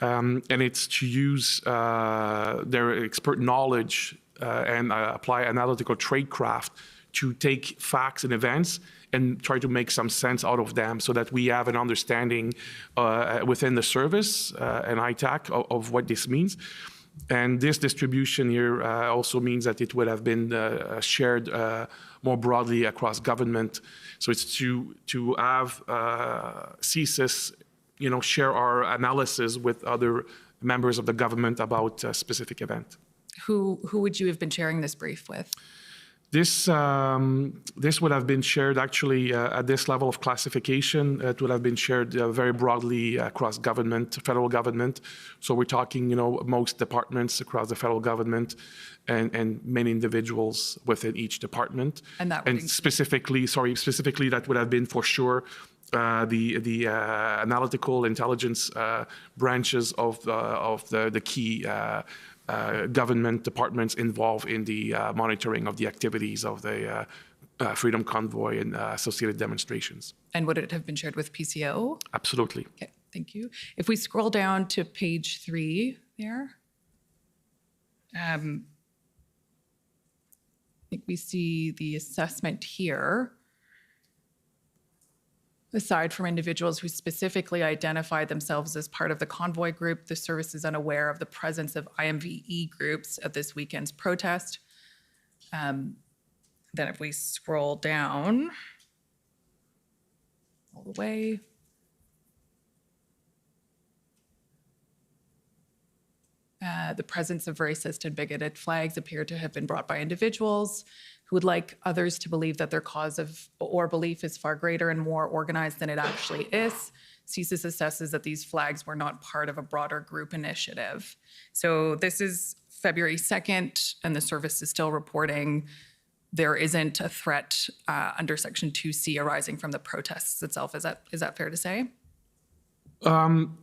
And it's to use their expert knowledge and apply analytical tradecraft to take facts and events and try to make some sense out of them so that we have an understanding within the service and ITAC of what this means. And this distribution here also means that it would have been shared more broadly across government. So it's to have CSIS share our analysis with other members of the government about a specific event. Who would you have been sharing this brief with? This would have been shared actually at this level of classification. It would have been shared very broadly across government, federal government. So we're talking, most departments across the federal government and many individuals within each department. And that would specifically, that would have been for sure the analytical intelligence branches of the key government departments involved in the monitoring of the activities of the Freedom Convoy and associated demonstrations. And would it have been shared with PCO? Absolutely. Okay, thank you. If we scroll down to page 3 there, I think we see the assessment here. Aside from individuals who specifically identified themselves as part of the convoy group, the service is unaware of the presence of IMVE groups at this weekend's protest. Then if we scroll down all the way, the presence of racist and bigoted flags appear to have been brought by individuals who would like others to believe that their cause or belief is far greater and more organized than it actually is. CSIS assesses that these flags were not part of a broader group initiative. So this is February 2nd, and the service is still reporting there isn't a threat under Section 2C arising from the protests itself. Is that fair to say? I'm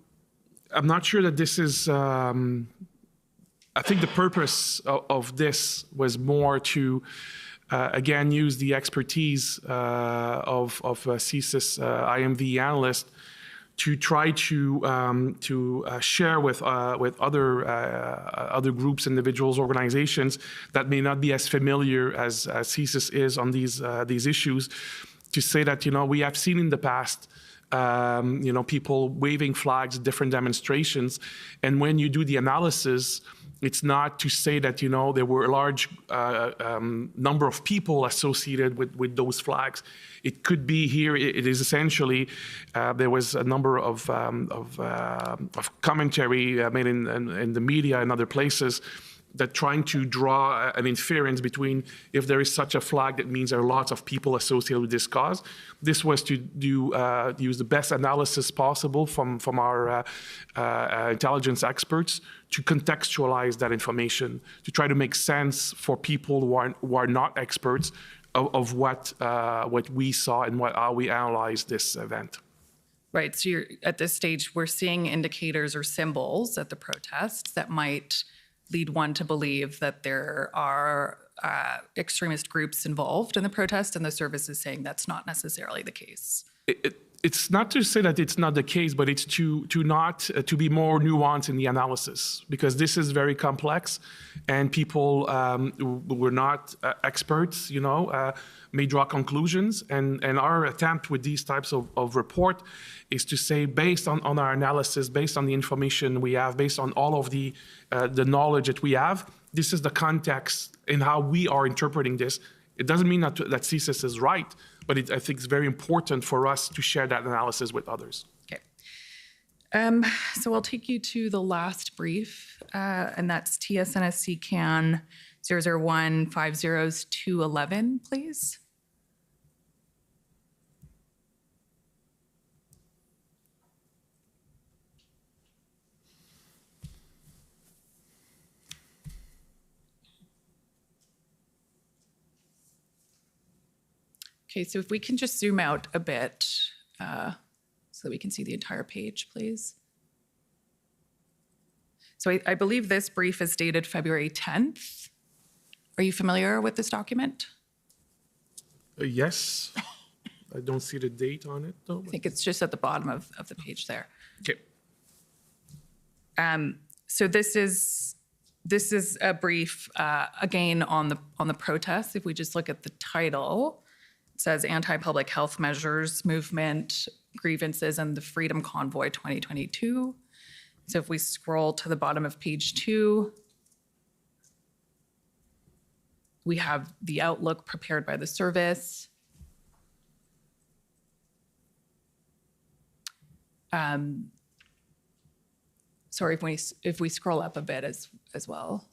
not sure that this is... I think the purpose of this was more to again, use the expertise of CSIS IMV analyst to try to share with other groups, individuals, organizations that may not be as familiar as CSIS is on these issues, to say that we have seen in the past people waving flags, different demonstrations. And when you do the analysis, it's not to say that, there were a large number of people associated with those flags. It could be here, it is essentially, there was a number of commentary made in the media and other places that trying to draw an inference between if there is such a flag, that means there are lots of people associated with this cause. This was to use the best analysis possible from our intelligence experts to contextualize that information, to try to make sense for people who are not experts of what we saw and how we analyzed this event. Right, so at this stage, we're seeing indicators or symbols at the protests that might lead one to believe that there are extremist groups involved in the protest, and the service is saying that's not necessarily the case. It's not to say that it's not the case, but it's to be more nuanced in the analysis, because this is very complex, and people who were not experts, may draw conclusions. And our attempt with these types of report is to say, based on our analysis, based on the information we have, based on all of the knowledge that we have, this is the context in how we are interpreting this. It doesn't mean that CSIS is right, but I think it's very important for us to share that analysis with others. Okay. So I'll take you to the last brief, and that's TSNSC CAN 00150-211, please. Okay, so if we can just zoom out a bit so that we can see the entire page, please. So I believe this brief is dated February 10th. Are you familiar with this document? Yes. I don't see the date on it, though. I think it's just at the bottom of the page there. Okay. So this is a brief, again, on the protests. If we just look at the title, it says Anti-Public Health Measures Movement, Grievances, and the Freedom Convoy 2022. So if we scroll to the bottom of page 2, we have the outlook prepared by the service. Sorry, if we scroll up a bit as well.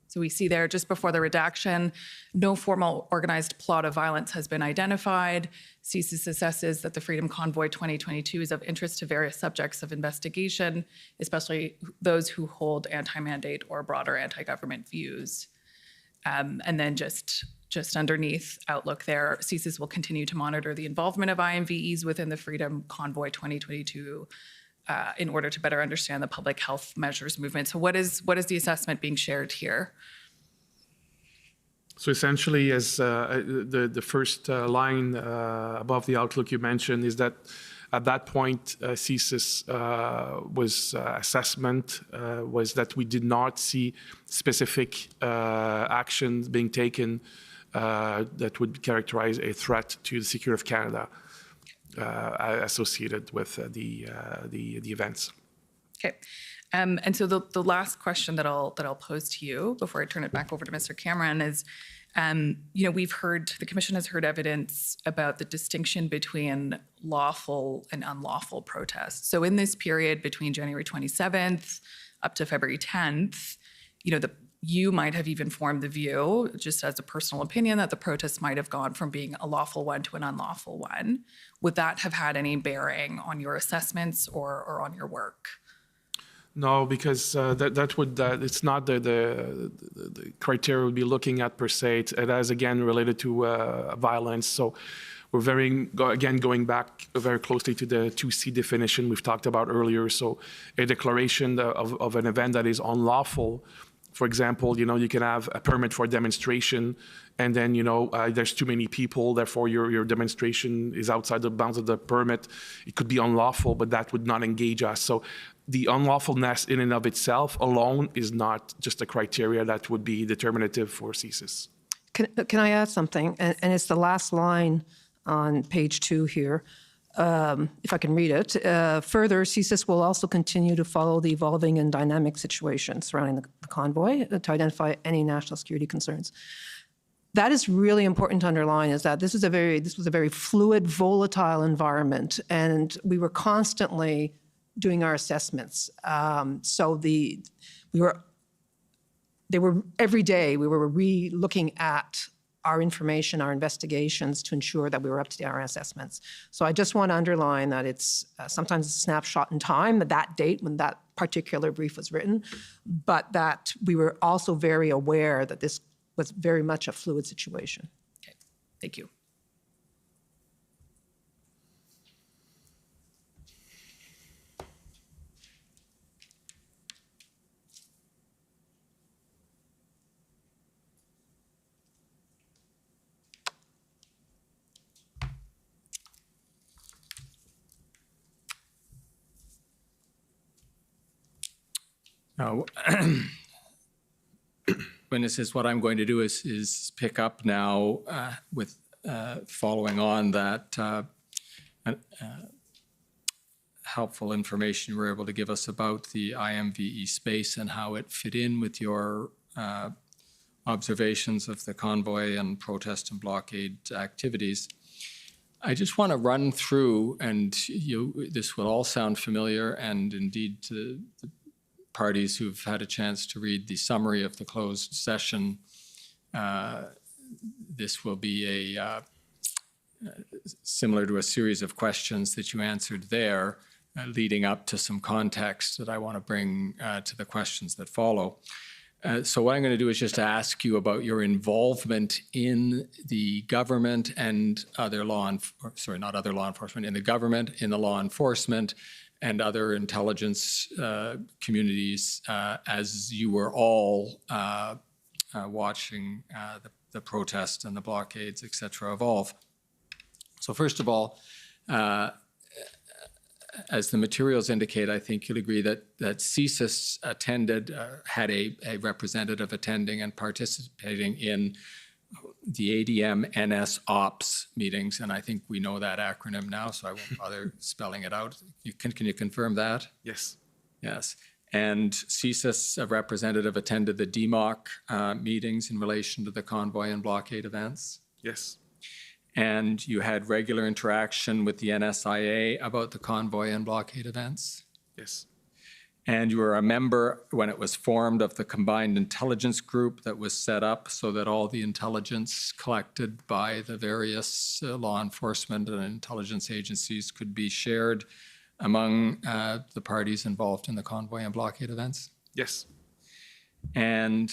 So we see there, just before the redaction, no formal organized plot of violence has been identified. CSIS assesses that the Freedom Convoy 2022 is of interest to various subjects of investigation, especially those who hold anti-mandate or broader anti-government views. And then just underneath outlook there, CSIS will continue to monitor the involvement of IMVEs within the Freedom Convoy 2022 in order to better understand the public health measures movement. So what is the assessment being shared here? So essentially, as the first line above the outlook you mentioned, is that at that point, CSIS assessment was that we did not see specific actions being taken that would characterize a threat to the security of Canada associated with the events. Okay. And so the last question that I'll pose to you before I turn it back over to Mr. Cameron is, the Commission has heard evidence about the distinction between lawful and unlawful protests. So in this period between January 27th up to February 10th, you might have even formed the view, just as a personal opinion, that the protests might have gone from being a lawful one to an unlawful one. Would that have had any bearing on your assessments or on your work? No, because it's not the criteria we'll be looking at per se. It is again related to violence. So we're going back very closely to the 2C definition we've talked about earlier. So a declaration of an event that is unlawful. For example, you can have a permit for a demonstration, and then there's too many people, therefore your demonstration is outside the bounds of the permit. It could be unlawful, but that would not engage us. So the unlawfulness in and of itself alone is not just a criteria that would be determinative for CSIS. Can I add something? And it's the last line on page 2 here. if I can read it, further, CSIS will also continue to follow the evolving and dynamic situation surrounding the convoy to identify any national security concerns. That is really important to underline, is that this was a very fluid, volatile environment, and we were constantly doing our assessments. Every day we were re-looking at our information, our investigations, to ensure that we were up to date on our assessments. So I just want to underline that it's sometimes a snapshot in time, that date when that particular brief was written, but that we were also very aware that this was very much a fluid situation. Okay, thank you. Now, witnesses, what I'm going to do is pick up now with following on that helpful information you were able to give us about the IMVE space and how it fit in with your observations of the convoy and protest and blockade activities. I just want to run through, and this will all sound familiar, and indeed to the parties who've had a chance to read the summary of the closed session, this will be similar to a series of questions that you answered there, leading up to some context that I want to bring to the questions that follow. So what I'm going to do is just ask you about your involvement in the government and other in the government, in the law enforcement, and other intelligence communities as you were all watching the protests and the blockades, et cetera, evolve. So first of all, as the materials indicate, I think you'll agree that CSIS attended, had a representative attending and participating in the ADM NS Ops meetings, and I think we know that acronym now, so I won't bother spelling it out. Can you confirm that? Yes. Yes. And CSIS, a representative, attended the DMOC meetings in relation to the convoy and blockade events? Yes. And you had regular interaction with the NSIA about the convoy and blockade events? Yes. And you were a member when it was formed of the combined intelligence group that was set up so that all the intelligence collected by the various law enforcement and intelligence agencies could be shared among the parties involved in the convoy and blockade events? Yes. And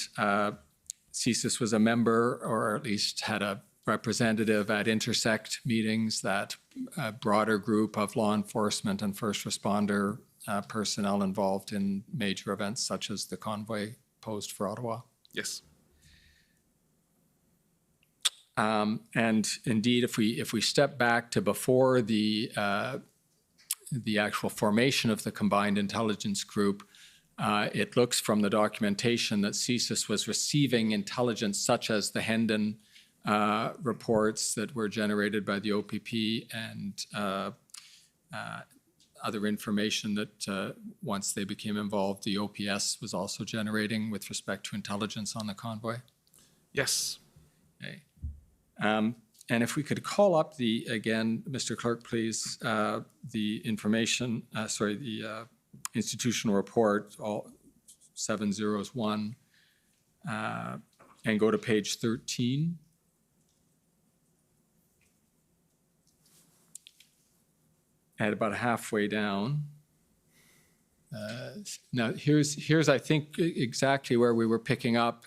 CSIS was a member, or at least had a representative at Intersect meetings, that broader group of law enforcement and first responder personnel involved in major events such as the convoy posed for Ottawa? Yes. And indeed, if we step back to before the actual formation of the combined intelligence group, it looks from the documentation that CSIS was receiving intelligence such as the Hendon reports that were generated by the OPP and other information that once they became involved, the OPS was also generating with respect to intelligence on the convoy? Yes. Okay. And if we could call up again, Mr. Clerk, please, the information, the institutional report, all 701, and go to page 13. At about halfway down. Now, here's I think exactly where we were picking up,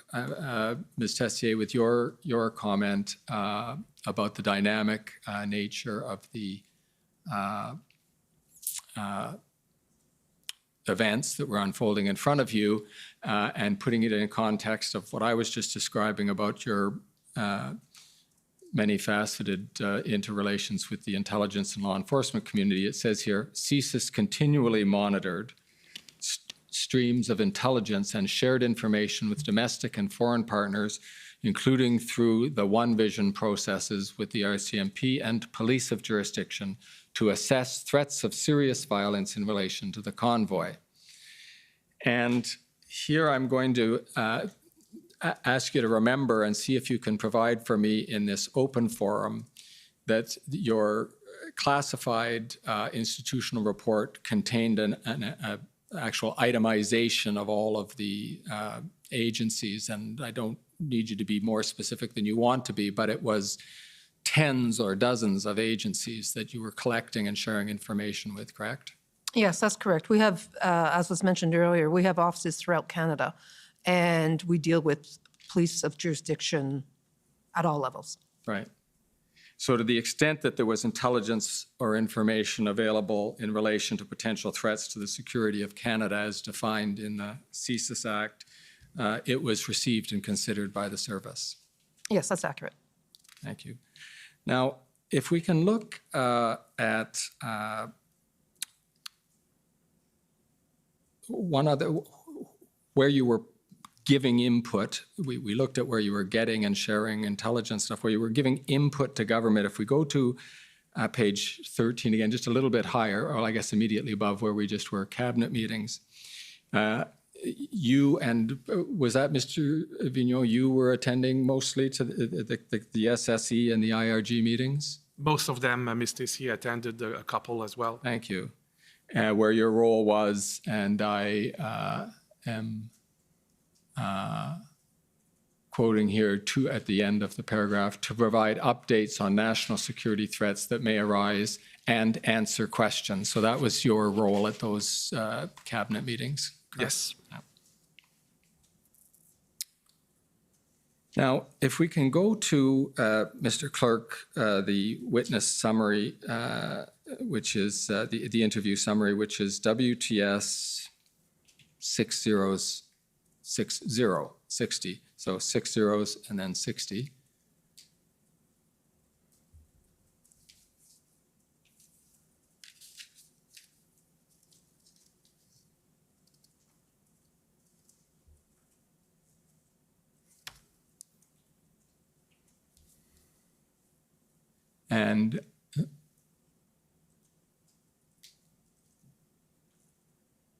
Ms. Tessier, with your comment about the dynamic nature of the events that were unfolding in front of you, and putting it in context of what I was just describing about your many-faceted interrelations with the intelligence and law enforcement community. It says here, CSIS continually monitored streams of intelligence and shared information with domestic and foreign partners, including through the One Vision processes with the RCMP and police of jurisdiction to assess threats of serious violence in relation to the convoy. And here I'm going to ask you to remember and see if you can provide for me in this open forum that your classified institutional report contained an actual itemization of all of the agencies. And I don't need you to be more specific than you want to be, but it was tens or dozens of agencies that you were collecting and sharing information with, correct? Yes, that's correct. We have, as was mentioned earlier, we have offices throughout Canada, and we deal with police of jurisdiction at all levels. Right. So to the extent that there was intelligence or information available in relation to potential threats to the security of Canada as defined in the CSIS Act, it was received and considered by the service. Yes, that's accurate. Thank you. Now, if we can look at one other, where you were giving input, we looked at where you were getting and sharing intelligence stuff, where you were giving input to government. If we go to page 13 again, just a little bit higher, or I guess immediately above where we just were, cabinet meetings. You and, was that Mr. Vigneault, you were attending mostly to the SSE and the IRG meetings? Most of them, Ms. Stacey attended a couple as well. Thank you. Where your role was, and I am quoting here at the end of the paragraph, to provide updates on national security threats that may arise and answer questions. So that was your role at those cabinet meetings? Correct? Yes. Now, if we can go to, Mr. Clerk, the witness summary, which is the interview summary, which is WTS 60. So 6 zeros and then 60. And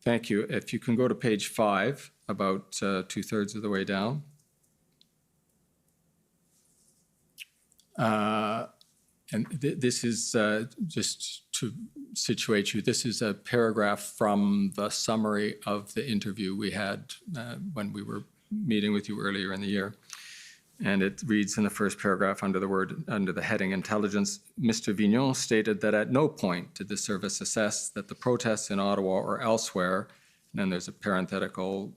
thank you. If you can go to page 5, about 2/3 of the way down. And this is, just to situate you, this is a paragraph from the summary of the interview we had when we were meeting with you earlier in the year. And it reads in the first paragraph under the heading intelligence, Mr. Vigneault stated that at no point did the service assess that the protests in Ottawa or elsewhere, and then there's a parenthetical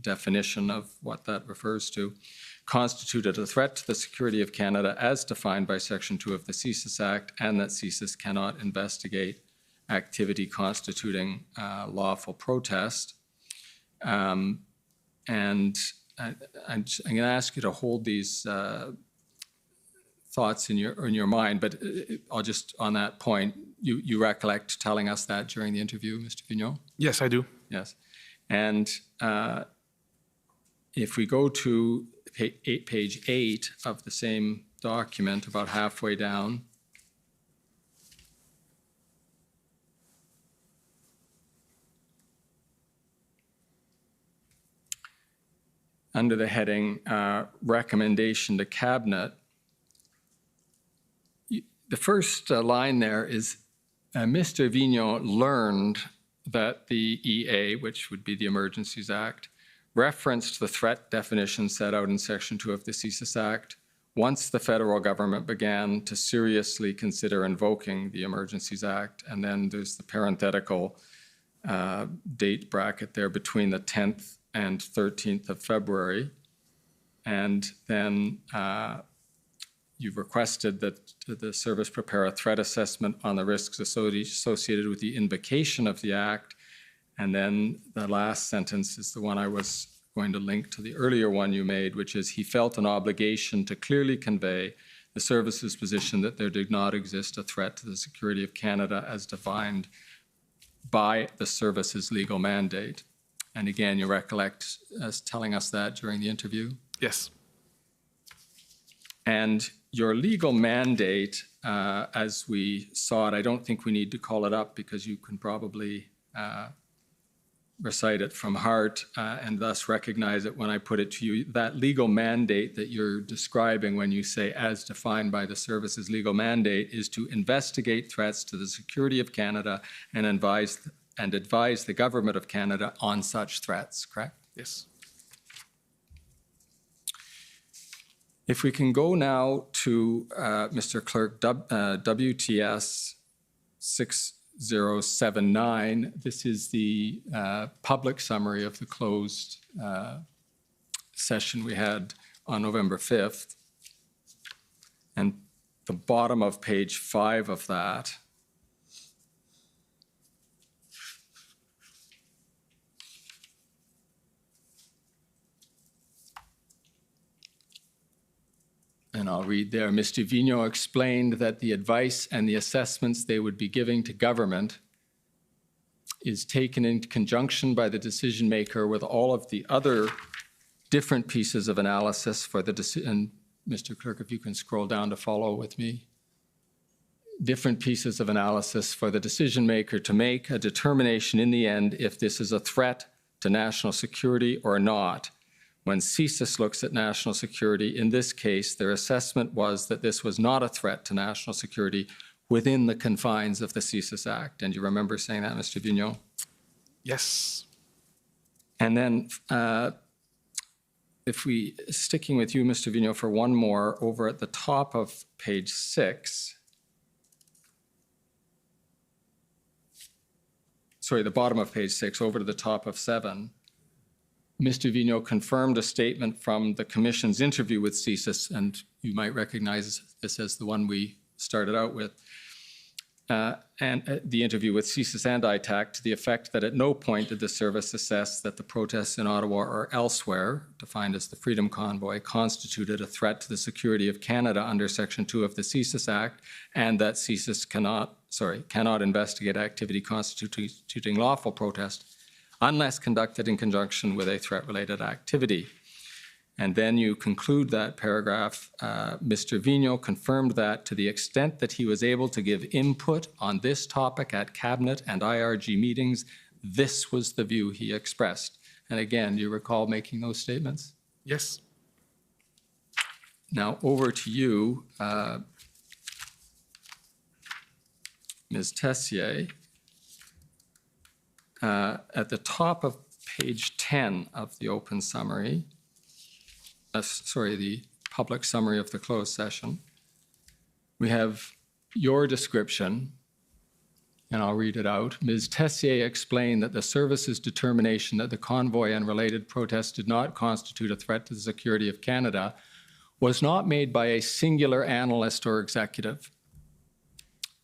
definition of what that refers to, constituted a threat to the security of Canada as defined by Section 2 of the CSIS Act, and that CSIS cannot investigate activity constituting lawful protest. And I'm going to ask you to hold these thoughts in your mind, but I'll just, on that point, you recollect telling us that during the interview, Mr. Vigneault? Yes, I do. Yes. And if we go to page 8 of the same document, about halfway down, under the heading recommendation to cabinet, the first line there is Mr. Vigneault learned that the EA, which would be the Emergencies Act, referenced the threat definition set out in Section 2 of the CSIS Act once the federal government began to seriously consider invoking the Emergencies Act. And then there's the parenthetical date bracket there between the 10th and 13th of February. And then you've requested that the service prepare a threat assessment on the risks associated with the invocation of the Act. And then the last sentence is the one I was going to link to the earlier one you made, which is he felt an obligation to clearly convey the service's position that there did not exist a threat to the security of Canada as defined by the service's legal mandate. And again, you recollect us telling us that during the interview? Yes. And your legal mandate as we saw it. I don't think we need to call it up because you can probably recite it from heart and thus recognize it when I put it to you. That legal mandate that you're describing when you say as defined by the service's legal mandate is to investigate threats to the security of Canada and advise the government of Canada on such threats, correct? Yes. If we can go now to Mr. Clerk, WTS 6079. This is the public summary of the closed session we had on November 5th. And the bottom of page 5 of that and I'll read there. Mr. Vigneault explained that the advice and the assessments they would be giving to government is taken in conjunction by the decision maker with all of the other different pieces of analysis for the decision. And Mr. Clerk, if you can scroll down to follow with me. Different pieces of analysis for the decision maker to make a determination in the end if this is a threat to national security or not. When CSIS looks at national security, in this case, their assessment was that this was not a threat to national security within the confines of the CSIS Act. And you remember saying that, Mr. Vigneault? Yes. And then if we, sticking with you, Mr. Vigneault, for one more, over at the top of page 6, sorry, the bottom of page 6, over to the top of 7, Mr. Vigneault confirmed a statement from the Commission's interview with CSIS, and you might recognize this as the one we started out with, and the interview with CSIS and ITAC, to the effect that at no point did the service assess that the protests in Ottawa or elsewhere, defined as the Freedom Convoy, constituted a threat to the security of Canada under Section 2 of the CSIS Act, and that CSIS cannot investigate activity constituting lawful protest unless conducted in conjunction with a threat-related activity. And then you conclude that paragraph, Mr. Vigneault confirmed that to the extent that he was able to give input on this topic at Cabinet and IRG meetings, this was the view he expressed. And again, do you recall making those statements? Yes. Now over to you, Ms. Tessier. At the top of page 10 of the open summary, the public summary of the closed session, we have your description, and I'll read it out. Ms. Tessier explained that the service's determination that the convoy and related protests did not constitute a threat to the security of Canada was not made by a singular analyst or executive.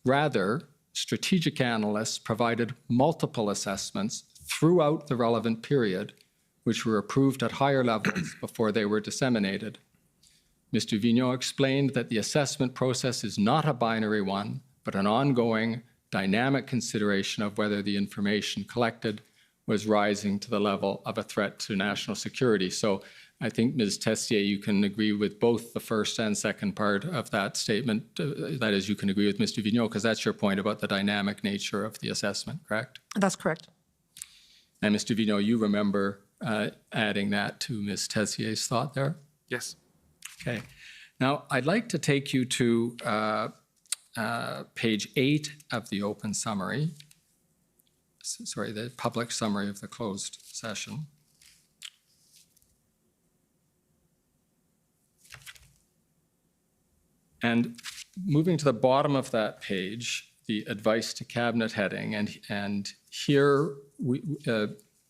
Rather, strategic analysts provided multiple assessments throughout the relevant period, which were approved at higher levels before they were disseminated. Mr. Vigneault explained that the assessment process is not a binary one, but an ongoing, dynamic consideration of whether the information collected was rising to the level of a threat to national security. So I think, Ms. Tessier, you can agree with both the first and second part of that statement. That is, you can agree with Mr. Vigneault, because that's your point about the dynamic nature of the assessment, correct? That's correct. And Mr. Vigneault, you remember adding that to Ms. Tessier's thought there? Yes. Okay. Now, I'd like to take you to page 8 of the open summary. Sorry, the public summary of the closed session. And moving to the bottom of that page, the advice to cabinet heading, and here we,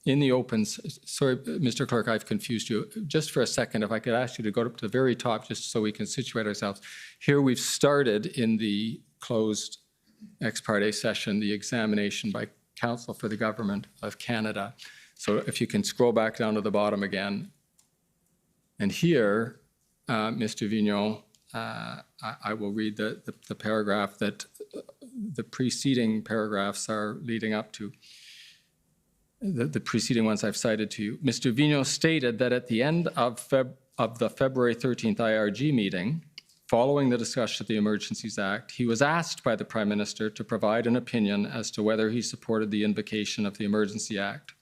in the open, sorry, Mr. Clerk, I've confused you. Just for a second, if I could ask you to go up to the very top, just so we can situate ourselves. Here we've started in the closed ex parte session, the examination by Counsel for the Government of Canada. So if you can scroll back down to the bottom again. And here, Mr. Vigneault, I will read the paragraph that the preceding paragraphs are leading up to. The preceding ones I've cited to you. Mr. Vigneault stated that at the end of the February 13th IRG meeting, following the discussion of the Emergencies Act, he was asked by the Prime Minister to provide an opinion as to whether he supported the invocation of the Emergency Act.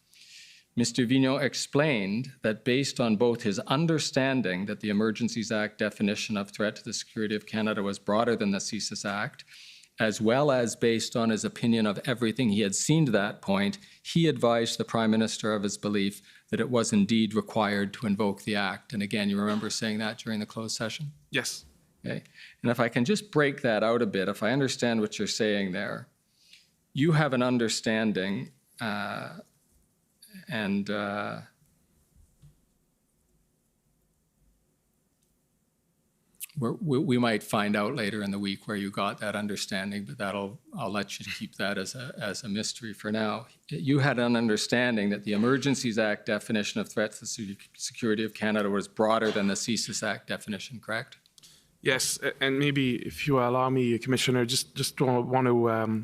Mr. Vigneault explained that based on both his understanding that the Emergencies Act definition of threat to the security of Canada was broader than the CSIS Act, as well as based on his opinion of everything he had seen to that point, he advised the Prime Minister of his belief that it was indeed required to invoke the Act. And again, you remember saying that during the closed session? Yes. Okay. And if I can just break that out a bit, if I understand what you're saying there, you have an understanding we might find out later in the week where you got that understanding, but I'll let you keep that as a mystery for now. You had an understanding that the Emergencies Act definition of threat to the security of Canada was broader than the CSIS Act definition, correct? Yes, and maybe if you allow me, Commissioner, just want to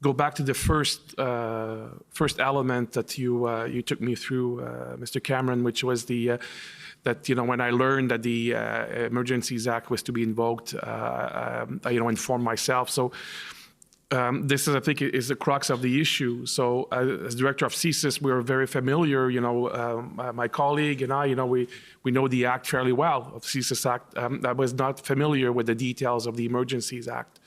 go back to the first element that you took me through, Mr. Cameron, which was that when I learned that the Emergencies Act was to be invoked, I informed myself. So this is, I think, is the crux of the issue. So as director of CSIS, we are very familiar. My colleague and I, we know the Act fairly well, of CSIS Act. I was not familiar with the details of the Emergencies Act.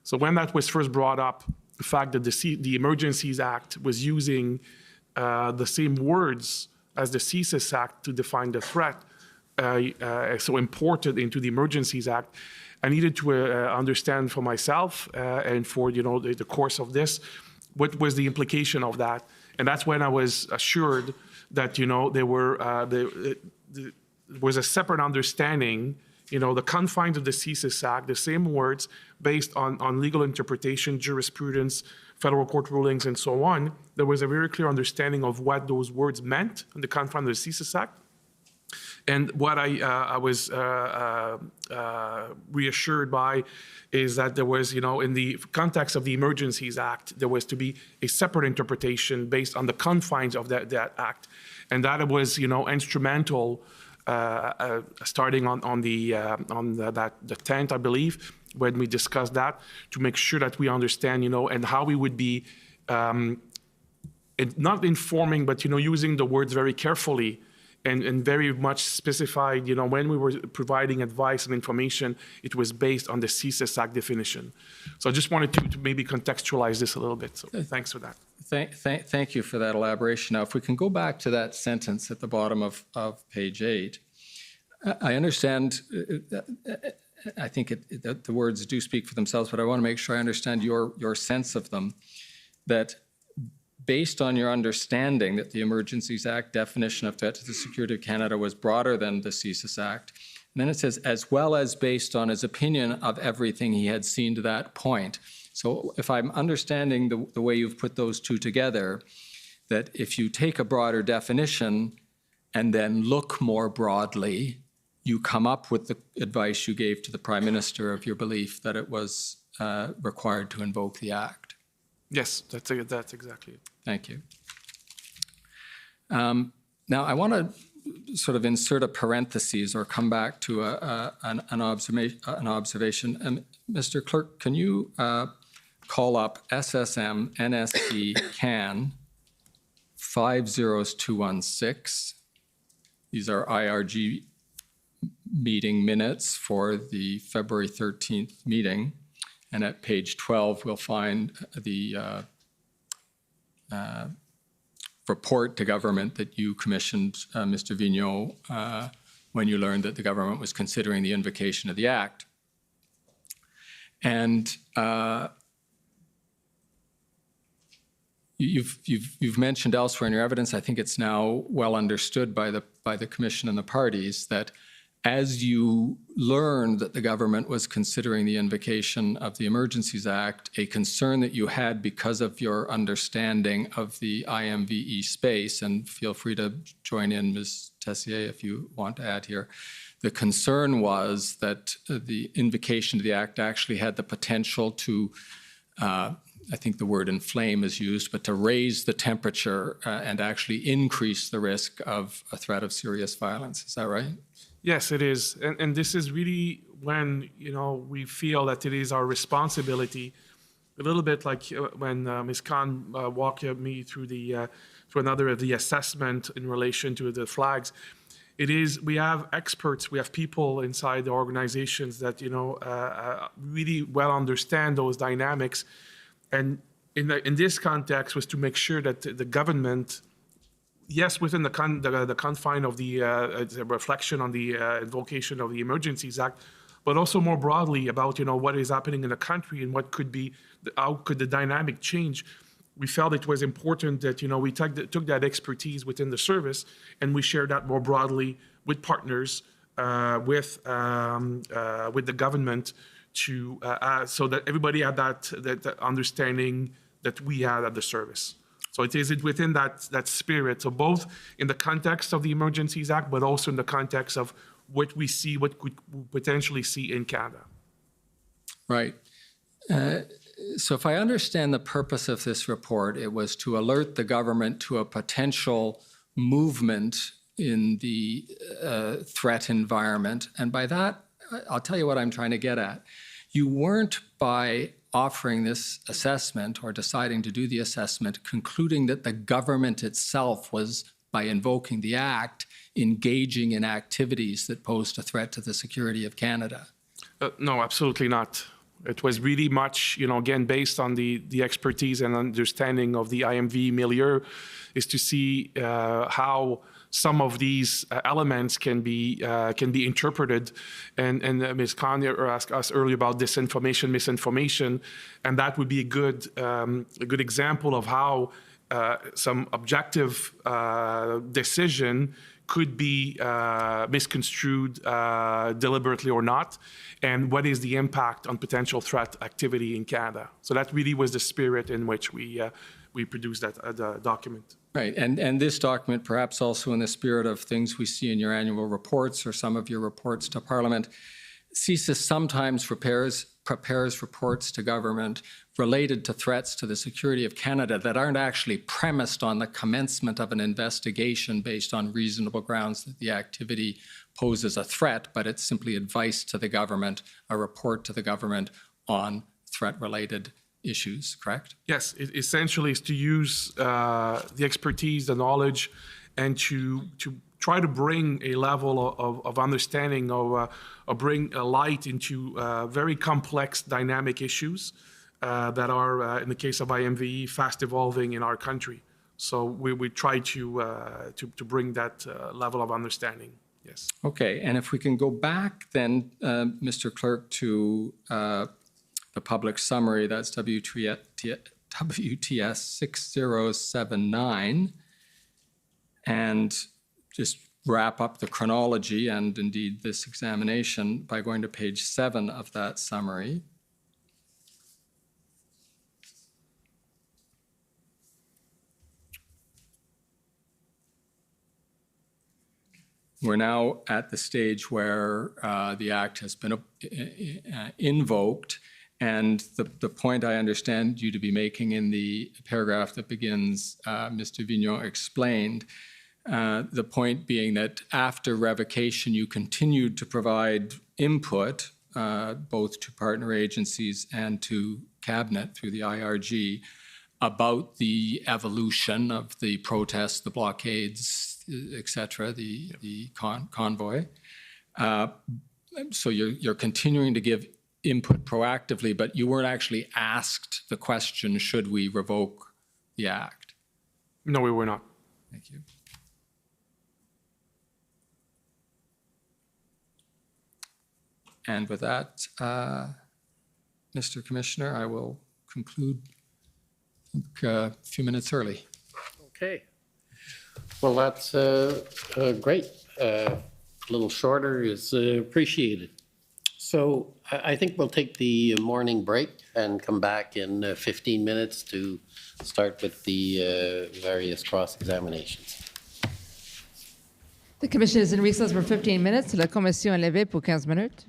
So when that was first brought up, the fact that the Emergencies Act was using the same words as the CSIS Act to define the threat, so imported into the Emergencies Act, I needed to understand for myself and for the course of this, what was the implication of that. And that's when I was assured that there was a separate understanding, the confines of the CSIS Act, the same words based on legal interpretation, jurisprudence, federal court rulings, and so on. There was a very clear understanding of what those words meant in the confines of the CSIS Act. And what I was reassured by is that there was, in the context of the Emergencies Act, there was to be a separate interpretation based on the confines of that act. And that was, instrumental starting on the 10th, I believe, when we discussed that, to make sure that we understand, and how we would be not informing, but, using the words very carefully and very much specified, when we were providing advice and information, it was based on the CSIS Act definition. So I just wanted to maybe contextualize this a little bit. So thanks for that. Thank you for that elaboration. Now, if we can go back to that sentence at the bottom of page 8, I understand, I think the words do speak for themselves, but I want to make sure I understand your sense of them, that based on your understanding that the Emergencies Act definition of threat to the security of Canada was broader than the CSIS Act, and then it says, as well as based on his opinion of everything he had seen to that point. So if I'm understanding the way you've put those two together, that if you take a broader definition and then look more broadly, you come up with the advice you gave to the Prime Minister of your belief that it was required to invoke the Act. Yes, that's exactly it. Thank you. Now, I want to sort of insert a parenthesis or come back to an observation. Mr. Clerk, can you call up SSM NSC CAN 50216? These are IRG meeting minutes for the February 13th meeting. And at page 12, we'll find the report to government that you commissioned, Mr. Vigneault, when you learned that the government was considering the invocation of the Act. And you've mentioned elsewhere in your evidence, I think it's now well understood by the Commission and the parties, that as you learned that the government was considering the invocation of the Emergencies Act, a concern that you had because of your understanding of the IMVE space, and feel free to join in, Ms. Tessier, if you want to add here, the concern was that the invocation of the Act actually had the potential to, I think the word inflame is used, but to raise the temperature and actually increase the risk of a threat of serious violence. Is that right? Yes, it is. And this is really when, we feel that it is our responsibility, a little bit like when Ms. Khan walked me through through another of the assessment in relation to the flags. We have experts, we have people inside the organizations that, really well understand those dynamics. And in this context was to make sure that the government, yes, within the confine of the reflection on the invocation of the Emergencies Act, but also more broadly about, what is happening in the country and how could the dynamic change. We felt it was important that, we took that expertise within the service and we shared that more broadly with partners, with the government so that everybody had that understanding that we had at the service. So it is within that spirit. So both in the context of the Emergencies Act, but also in the context of what we could potentially see in Canada. Right. So if I understand the purpose of this report, it was to alert the government to a potential movement in the threat environment. And by that, I'll tell you what I'm trying to get at. You weren't, by offering this assessment or deciding to do the assessment, concluding that the government itself was, by invoking the Act, engaging in activities that posed a threat to the security of Canada. No, absolutely not. It was really much, again, based on the expertise and understanding of the IMV milieu, is to see how some of these elements can be interpreted. And Ms. Khan asked us earlier about disinformation, misinformation, and that would be a good example of how some objective decision could be misconstrued deliberately or not, and what is the impact on potential threat activity in Canada. So that really was the spirit in which we produced that document. Right, and this document, perhaps also in the spirit of things we see in your annual reports or some of your reports to Parliament, CSIS sometimes prepares reports to government related to threats to the security of Canada that aren't actually premised on the commencement of an investigation based on reasonable grounds that the activity poses a threat, but it's simply advice to the government, a report to the government on threat-related issues, correct? Yes, it essentially is to use the expertise, the knowledge, and to try to bring a level of understanding or bring a light into very complex dynamic issues that are, in the case of IMVE, fast evolving in our country. So we try to bring that level of understanding, yes. Okay, and if we can go back then, Mr. Clerk, to the public summary, that's WTS 6079, and just wrap up the chronology and indeed this examination by going to page 7 of that summary. We're now at the stage where the Act has been invoked, and the point I understand you to be making in the paragraph that begins, Mr. Vignon explained, the point being that after revocation, you continued to provide input, both to partner agencies and to Cabinet through the IRG, about the evolution of the protests, the blockades, et cetera, the convoy. So you're continuing to give input proactively, but you weren't actually asked the question, should we revoke the Act? No, we were not. Thank you. And with that, Mr. Commissioner, I will conclude a few minutes early. Okay. Well, that's great. A little shorter is appreciated. So I think we'll take the morning break and come back in 15 minutes to start with the various cross-examinations. The commission is in recess for 15 minutes. La commission est levée pour 15 minutes.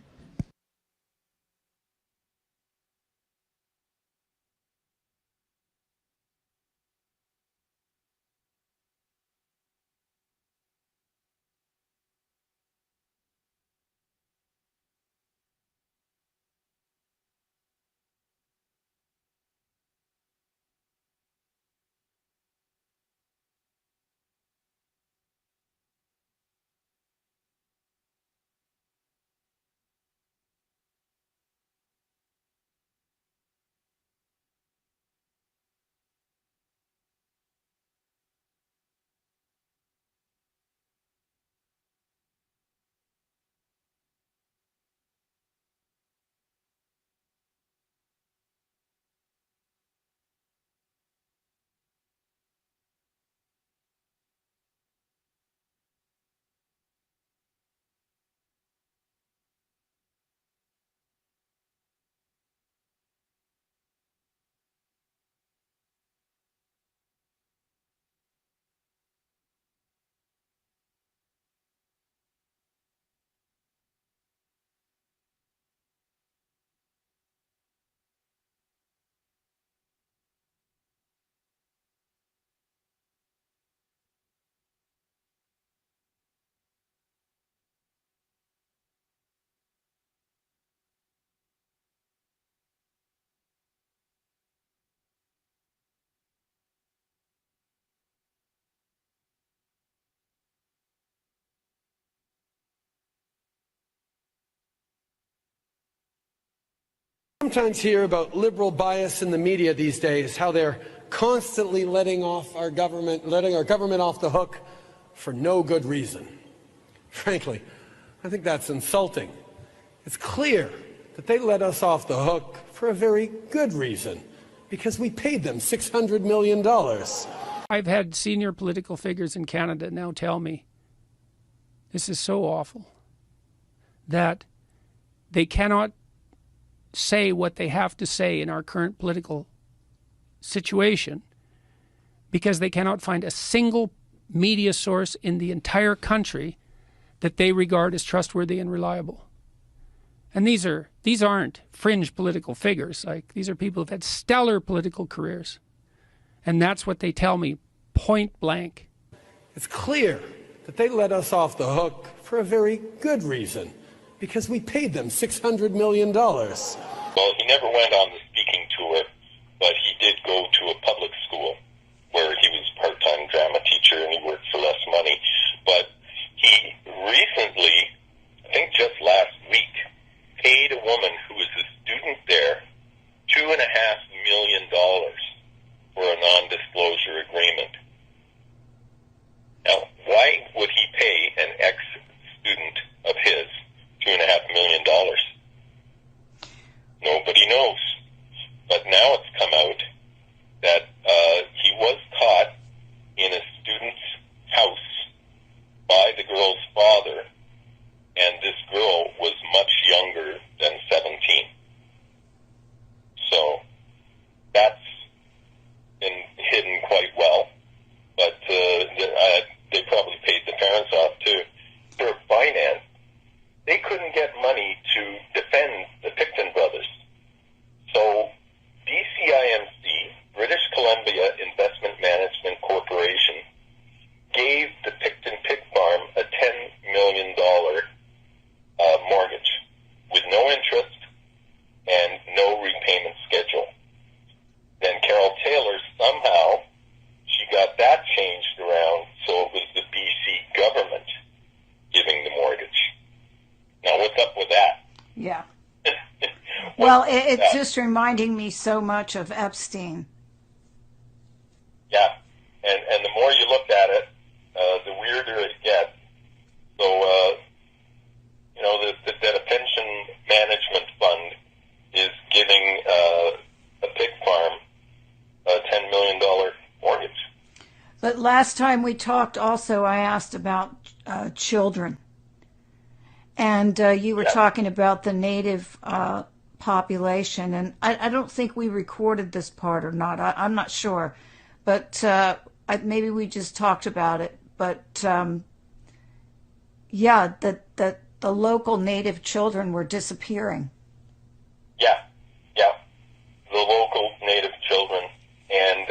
Sometimes hear about liberal bias in the media these days, how they're constantly letting our government off the hook for no good reason. Frankly, I think that's insulting. It's clear that they let us off the hook for a very good reason, because we paid them $600 million. I've had senior political figures in Canada now tell me, this is so awful, that they cannot say what they have to say in our current political situation because they cannot find a single media source in the entire country that they regard as trustworthy and reliable. And these aren't fringe political figures. Like, these are people who've had stellar political careers. And that's what they tell me, point blank. It's clear that they let us off the hook for a very good reason, because we paid them $600 million. Well, he never went on the speaking tour, but he did go to a public school where he was a part-time drama teacher and he worked for less money. But he recently, I think just last week, paid a woman who was a student there $2.5 million for a non-disclosure agreement. Now, why would he pay an ex-student of his $2.5 million? Nobody knows. But now it's come out that he was caught in a student's house by the girl's father, and this girl was much younger than 17. So that's been hidden quite well, but they probably paid the parents off too. For finance, they couldn't get money to defend the Picton brothers. So DCIMC, British Columbia Investment Management Corporation, gave the Picton Pig Farm a $10 million mortgage with no interest and no repayment schedule. Then Carol Taylor, somehow, she got that changed around, so it was the BC government giving the mortgage. Now, what's up with that? Yeah. Well, it's just reminding me so much of Epstein. Yeah, and the more you look at it, the weirder it gets. So, that a pension management fund is giving a pig farm a $10 million mortgage. But last time we talked also, I asked about children. And you were talking about the native population. And I don't think we recorded this part or not. I'm not sure. But maybe we just talked about it. But yeah, that the local native children were disappearing. Yeah. The local native children. And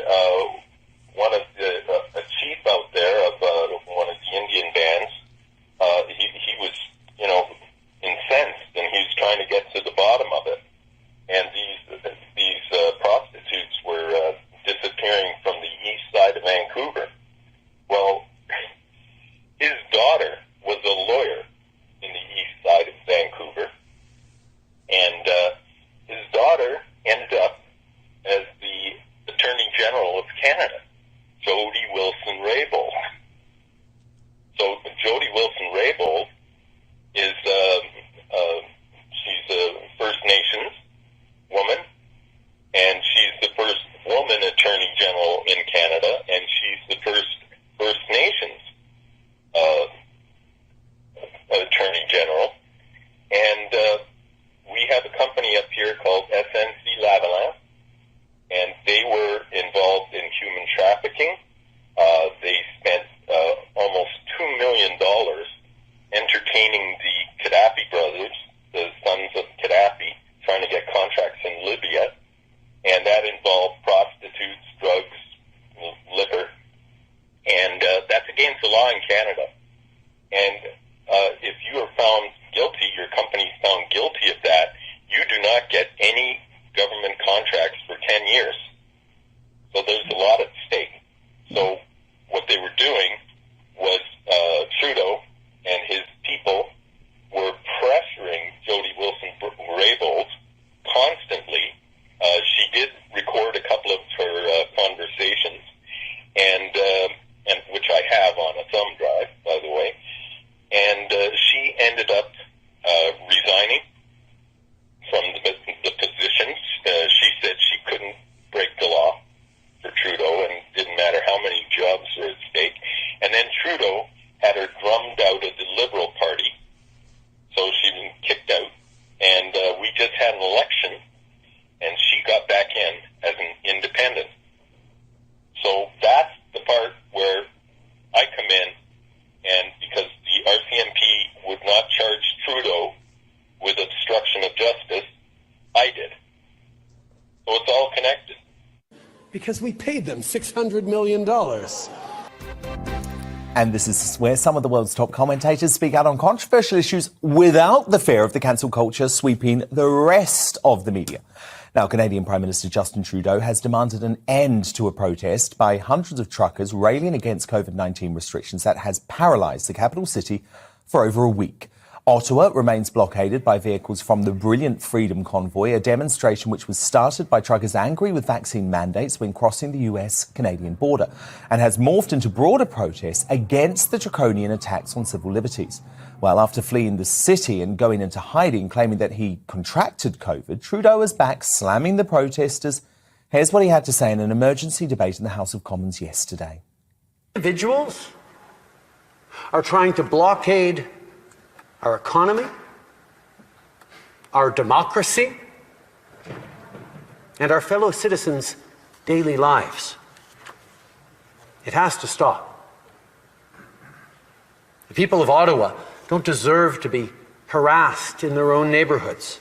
one of a chief out there of one of the Indian bands, he was, incensed, and he was trying to get to the bottom of it. And these prostitutes were disappearing from the east side of Vancouver. Well, his daughter was a lawyer in the east side of Vancouver, and his daughter ended up as the Attorney General of Canada, Jody Wilson-Raybould. So Jody Wilson-Raybould is she's a First Nations woman, and she's the first woman Attorney General in Canada, and she's the first First Nations Attorney General. And we have a company up here called SNC Lavalin, and they were involved in human trafficking. They spent almost $2 million entertaining the Gaddafi brothers, the sons of Gaddafi, trying to get contracts in Libya, and that involved prostitutes, drugs, liquor, and that's against the law in Canada. And if you are found guilty, your company is found guilty of that, you do not get any government contracts for 10 years. So there's a lot at stake. So what they were doing was Trudeau and his people were pressuring Jody Wilson-Raybould constantly then Trudeau had her drummed out of the Liberal Party, so she was kicked out. And we just had an election, and she got back in as an independent. So that's the part where I come in, and because the RCMP would not charge Trudeau with obstruction of justice, I did. So it's all connected. Because we paid them $600 million. And this is where some of the world's top commentators speak out on controversial issues without the fear of the cancel culture sweeping the rest of the media. Now, Canadian Prime Minister Justin Trudeau has demanded an end to a protest by hundreds of truckers railing against COVID-19 restrictions that has paralysed the capital city for over a week. Ottawa remains blockaded by vehicles from the Brilliant Freedom Convoy, a demonstration which was started by truckers angry with vaccine mandates when crossing the US-Canadian border, and has morphed into broader protests against the draconian attacks on civil liberties. Well, after fleeing the city and going into hiding, claiming that he contracted COVID, Trudeau is back slamming the protesters. Here's what he had to say in an emergency debate in the House of Commons yesterday. Individuals are trying to blockade our economy, our democracy, and our fellow citizens' daily lives. It has to stop. The people of Ottawa don't deserve to be harassed in their own neighborhoods.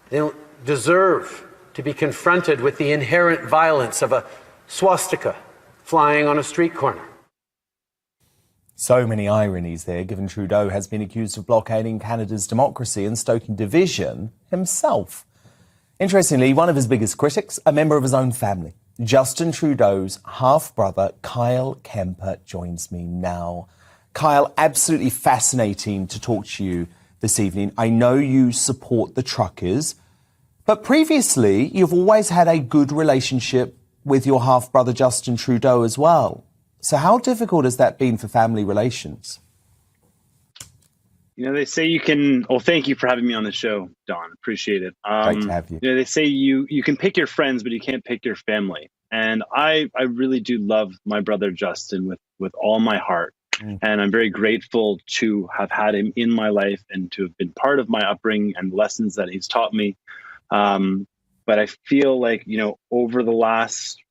They don't deserve to be confronted with the inherent violence of a swastika flying on a street corner. So many ironies there, given Trudeau has been accused of blockading Canada's democracy and stoking division himself. Interestingly, one of his biggest critics, a member of his own family, Justin Trudeau's half-brother, Kyle Kemper, joins me now. Kyle, absolutely fascinating to talk to you this evening. I know you support the truckers, but previously you've always had a good relationship with your half-brother, Justin Trudeau, as well. So how difficult has that been for family relations? You know, they say you can, well, thank you for having me on the show, Don. Appreciate it. Great to have you. You know, they say you can pick your friends, but you can't pick your family. And I really do love my brother, Justin, with all my heart. And I'm very grateful to have had him in my life and to have been part of my upbringing and lessons that he's taught me. But I feel like, you know, over the last,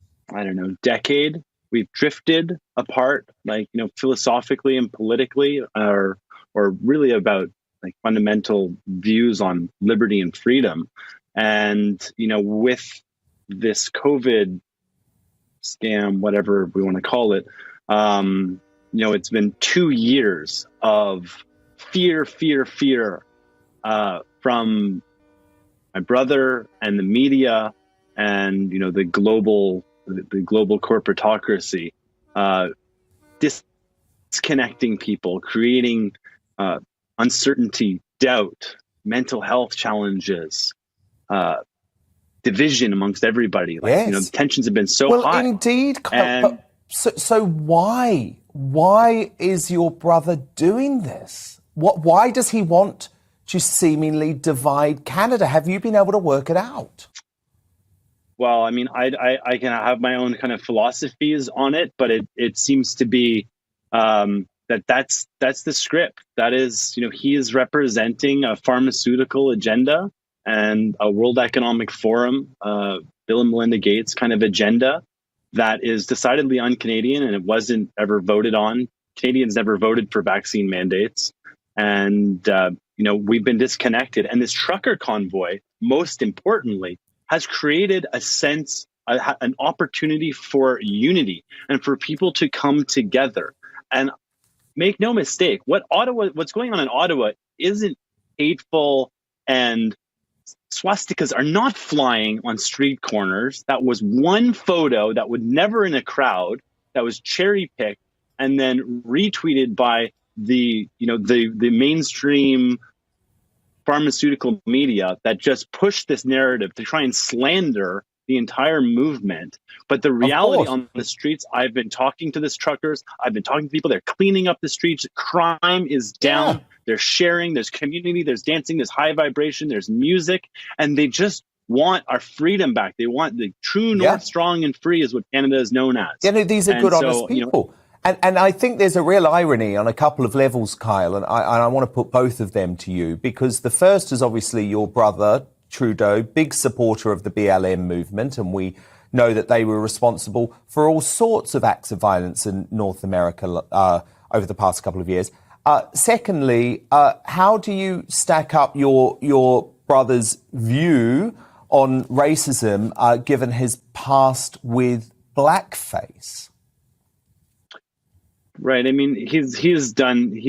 decade, we've drifted apart, like, you know, philosophically and politically, or really about like fundamental views on liberty and freedom. And, you know, with this COVID scam, whatever we want to call it, you know, it's been 2 years of fear from my brother and the media and, you know, the global corporatocracy, disconnecting people, creating uncertainty, doubt, mental health challenges, division amongst everybody. Like, yes. You know, the tensions have been so high. Well, indeed. So why is your brother doing this? Why does he want to seemingly divide Canada? Have you been able to work it out? Well, I mean, I can have my own kind of philosophies on it, but it seems to be that's the script. That is, you know, he is representing a pharmaceutical agenda and a World Economic Forum, Bill and Melinda Gates kind of agenda that is decidedly un-Canadian, and it wasn't ever voted on. Canadians never voted for vaccine mandates. And, you know, we've been disconnected. And this trucker convoy, most importantly, has created a sense, an opportunity for unity and for people to come together. And make no mistake, what's going on in Ottawa isn't hateful, and swastikas are not flying on street corners. That was one photo that was never in a crowd, that was cherry picked and then retweeted by the mainstream pharmaceutical media that just pushed this narrative to try and slander the entire movement. But the reality on the streets, I've been talking to these truckers, I've been talking to people, they're cleaning up the streets, crime is down, they're sharing, there's community, there's dancing, there's high vibration, there's music, and they just want our freedom back. They want the true north, strong and free is what Canada is known as. Yeah, no, these are good, honest people. And I think there's a real irony on a couple of levels, Kyle, and I want to put both of them to you, because the first is obviously your brother, Trudeau, big supporter of the BLM movement, and we know that they were responsible for all sorts of acts of violence in North America over the past couple of years. Secondly, how do you stack up your brother's view on racism given his past with blackface? Right. I mean, he's done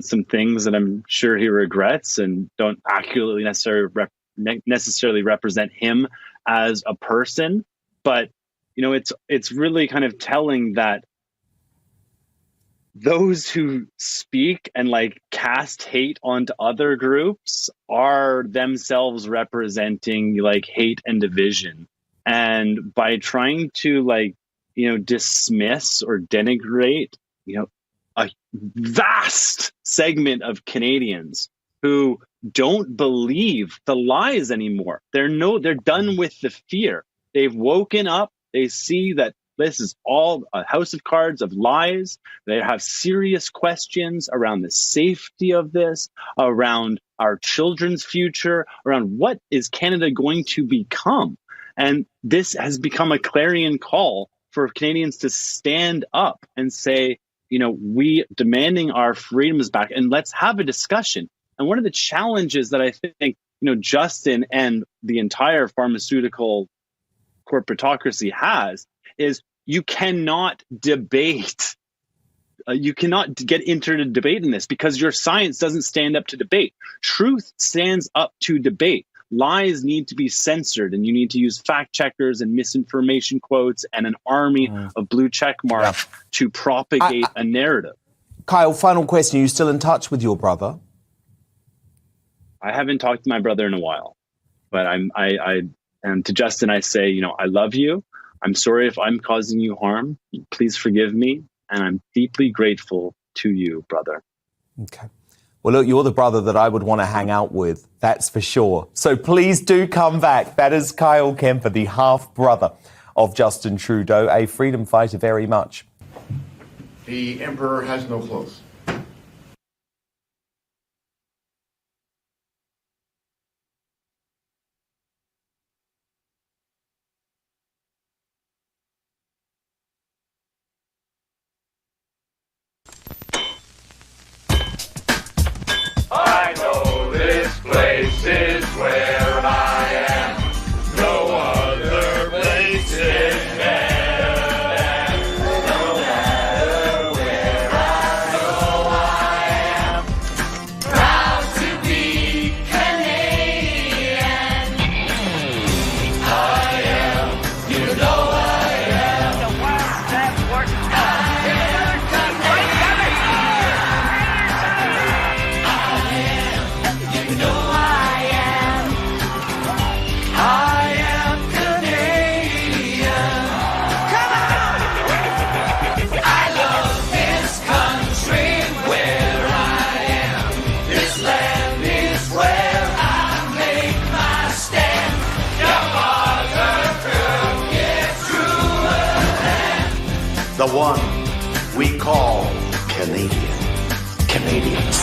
some things that I'm sure he regrets and don't accurately necessarily represent him as a person. But it's really kind of telling that those who speak and cast hate onto other groups are themselves representing hate and division. And by trying to dismiss or denigrate, a vast segment of Canadians who don't believe the lies anymore. They're done with the fear. They've woken up. They see that this is all a house of cards of lies. They have serious questions around the safety of this, around our children's future, around what is Canada going to become. And this has become a clarion call for Canadians to stand up and say, we demanding our freedoms back, and let's have a discussion. And one of the challenges that I think, Justin and the entire pharmaceutical corporatocracy has is you cannot debate. You cannot get into a debate in this because your science doesn't stand up to debate. Truth stands up to debate. Lies need to be censored, and you need to use fact checkers and misinformation quotes and an army of blue check marks to propagate a narrative. Kyle, final question. Are you still in touch with your brother? I haven't talked to my brother in a while, but and to Justin, I say, I love you. I'm sorry if I'm causing you harm. Please forgive me. And I'm deeply grateful to you, brother. Okay. Well, look, you're the brother that I would want to hang out with. That's for sure. So please do come back. That is Kyle Kemper, the half-brother of Justin Trudeau, a freedom fighter very much. The emperor has no clothes. I know this place is where I am. No other place is better than. No matter where I go, I am proud to be Canadian. I am, you know I am. The world that works The one we call Canadian. Canadians.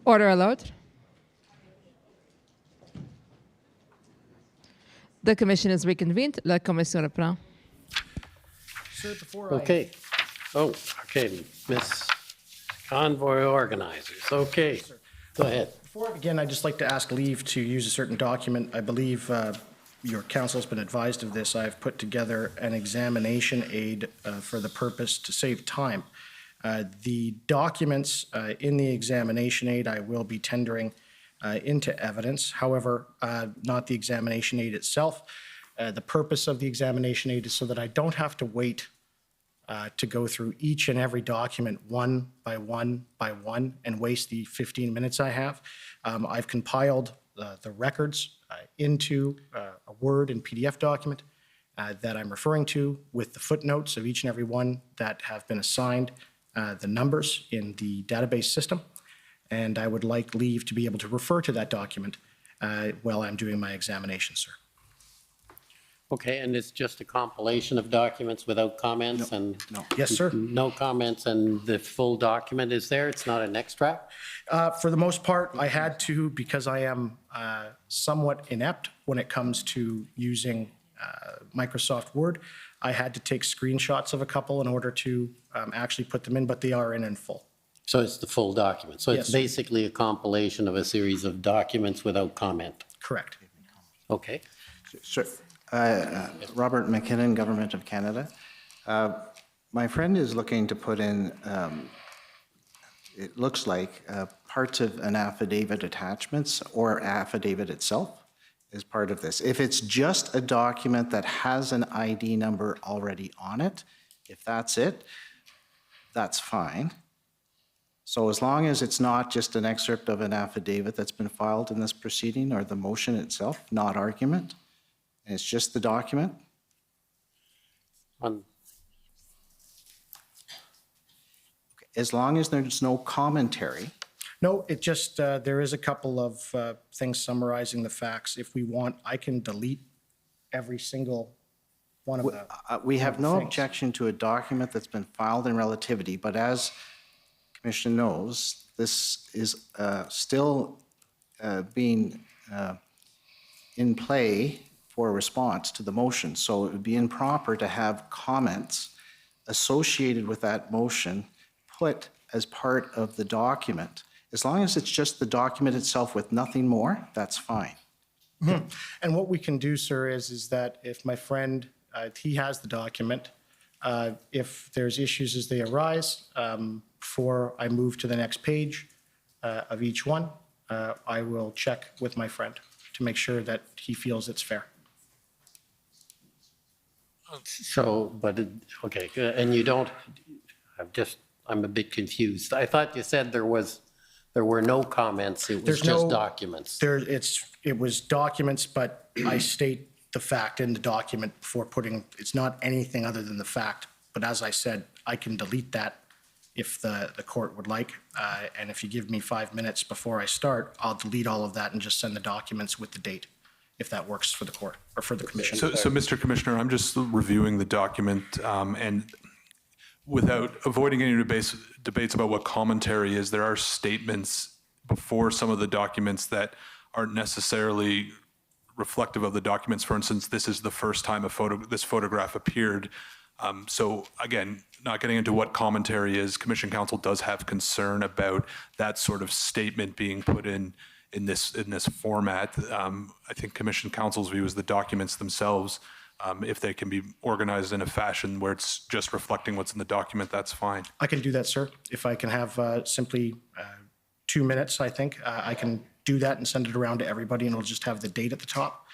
Order à l'ordre. The commission is reconvened. La commission reprend. Sir, before Okay. Oh, okay, Miss Convoy Organizers. Okay, go ahead. Before I begin, I'd just like to ask leave to use a certain document. I believe your council's been advised of this. I've put together an examination aid for the purpose to save time. The documents in the examination aid I will be tendering into evidence. However, not the examination aid itself. The purpose of the examination aid is so that I don't have to wait to go through each and every document one by one by one and waste the 15 minutes I have. I've compiled the records into a Word and PDF document that I'm referring to with the footnotes of each and every one that have been assigned the numbers in the database system. And I would like leave to be able to refer to that document while I'm doing my examination, sir. Okay, and it's just a compilation of documents without comments and? No. Yes, sir. No comments, and the full document is there? It's not an extract? For the most part, I had to, because I am somewhat inept when it comes to using Microsoft Word. I had to take screenshots of a couple in order to actually put them in, but they are in full. So it's the full document. So it's Yes. basically a compilation of a series of documents without comment. Correct. Okay. Sir, Robert McKinnon, Government of Canada. My friend is looking to put in, it looks like, parts of an affidavit attachments or affidavit itself as part of this. If it's just a document that has an ID number already on it, if that's it, that's fine. So as long as it's not just an excerpt of an affidavit that's been filed in this proceeding or the motion itself, not argument, and it's just the document. As long as there's no commentary. No, it just, there is a couple of things summarizing the facts. If we want, I can delete every single one of them. We have no objection to a document that's been filed in relativity, but as Commission knows, this is still being in play for a response to the motion. So it would be improper to have comments associated with that motion put as part of the document. As long as it's just the document itself with nothing more, that's fine. Mm-hmm. And what we can do, sir, is that if my friend, he has the document, if there's issues as they arise, before I move to the next page of each one, I will check with my friend to make sure that he feels it's fair. So, but, okay, and you don't, I'm a bit confused. I thought you said there were no comments, it was just documents. It was documents, but I state the fact in the document before putting, it's not anything other than the fact. But as I said, I can delete that if the court would like. And if you give me 5 minutes before I start, I'll delete all of that and just send the documents with the date, if that works for the court or for the commission. So Mr. Commissioner, I'm just reviewing the document and without avoiding any debates about what commentary is, there are statements before some of the documents that aren't necessarily reflective of the documents. For instance, this is the first time this photograph appeared. So again, not getting into what commentary is, Commission Counsel does have concern about that sort of statement being put in this format. I think Commission Counsel's view is the documents themselves, if they can be organized in a fashion where it's just reflecting what's in the document, that's fine. I can do that, sir. If I can have simply 2 minutes, I think, I can do that and send it around to everybody, and it'll just have the date at the top.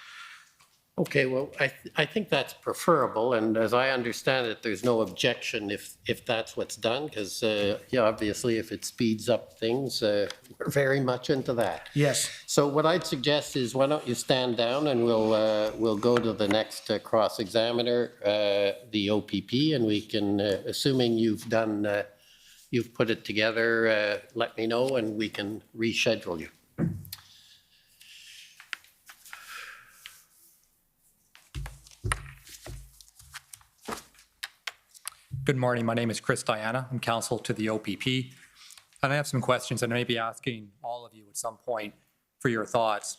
Okay, well, I think that's preferable, and as I understand it, there's no objection if that's what's done, because, yeah, obviously, if it speeds up things, we're very much into that. Yes. So what I'd suggest is, why don't you stand down, and we'll go to the next cross-examiner, the OPP, and we can, assuming you've put it together, let me know, and we can reschedule you. Good morning. My name is Chris Diana. I'm counsel to the OPP. And I have some questions, and I may be asking all of some point for your thoughts.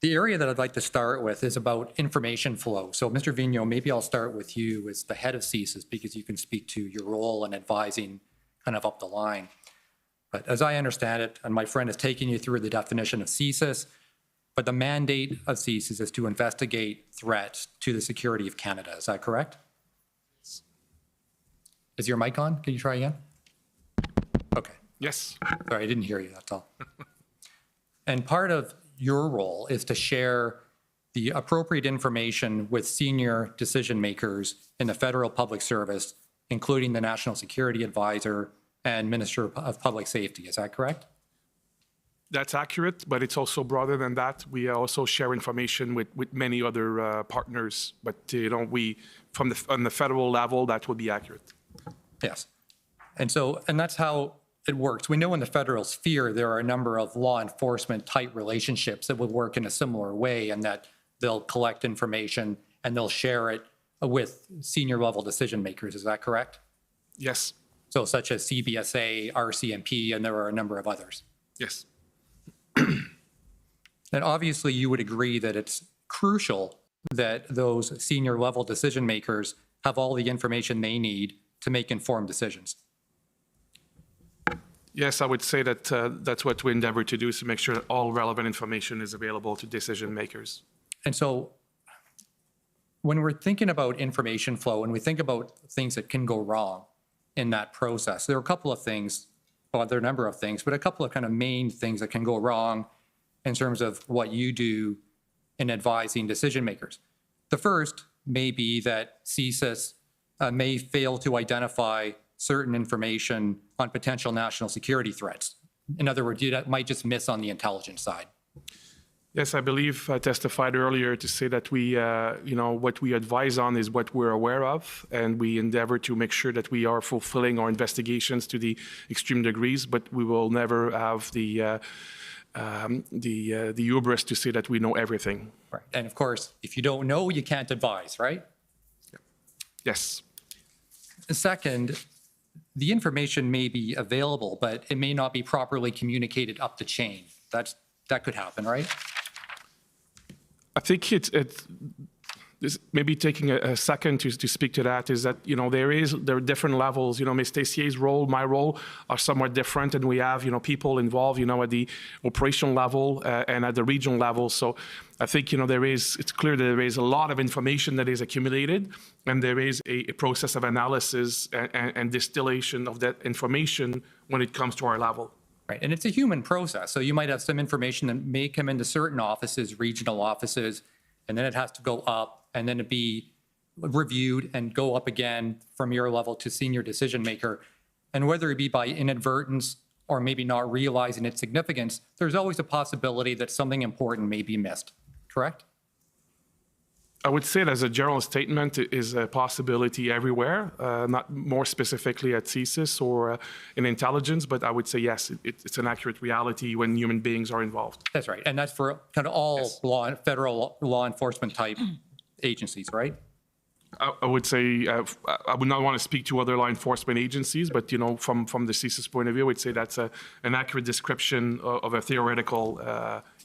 The area that I'd like to start with is about information flow. So Mr. Vigneault, maybe I'll start with you as the head of CSIS because you can speak to your role in advising kind of up the line. But as I understand it, and my friend has taken you through the definition of CSIS, but the mandate of CSIS is to investigate threats to the security of Canada. Is that correct? Is your mic on? Can you try again? Okay. Yes. Sorry, I didn't hear you, that's all. And part of your role is to share the appropriate information with senior decision makers in the federal public service, including the National Security Advisor and Minister of Public Safety. Is that correct? That's accurate, but it's also broader than that. We also share information with many other partners, but we on the federal level, that would be accurate. Yes. And that's how it works. We know in the federal sphere, there are a number of law enforcement type relationships that will work in a similar way, and that they'll collect information and they'll share it with senior level decision makers. Is that correct? Yes. So such as CBSA, RCMP, and there are a number of others. Yes. And obviously you would agree that it's crucial that those senior level decision makers have all the information they need to make informed decisions. Yes, I would say that that's what we endeavor to do, is to make sure that all relevant information is available to decision makers. And so when we're thinking about information flow and we think about things that can go wrong in that process, there are a couple of things, well, there are a number of things, but a couple of kind of main things that can go wrong in terms of what you do in advising decision makers. The first may be that CSIS may fail to identify certain information on potential national security threats. In other words, you might just miss on the intelligence side. Yes, I believe I testified earlier to say that we, what we advise on is what we're aware of, and we endeavor to make sure that we are fulfilling our investigations to the extreme degrees, but we will never have the hubris to say that we know everything. Right. And of course, if you don't know, you can't advise, right? Yes. Second, the information may be available, but it may not be properly communicated up the chain. That could happen, right? I think this maybe taking a second to speak to that is that, there are different levels. Ms. Tessier's role, my role are somewhat different, and we have, people involved, at the operational level and at the regional level. So I think, it's clear that there is a lot of information that is accumulated, and there is a process of analysis and distillation of that information when it comes to our level. Right, and it's a human process. So you might have some information that may come into certain offices, regional offices, and then it has to go up, and then it be reviewed and go up again from your level to senior decision maker. And whether it be by inadvertence or maybe not realizing its significance, there's always a possibility that something important may be missed, correct? I would say it as a general statement is a possibility everywhere, not more specifically at CSIS or in intelligence, but I would say yes, it's an accurate reality when human beings are involved. That's right, and that's for kind of all federal law enforcement type agencies, right? I would say I would not want to speak to other law enforcement agencies, but from the CSIS point of view, I would say that's an accurate description of a theoretical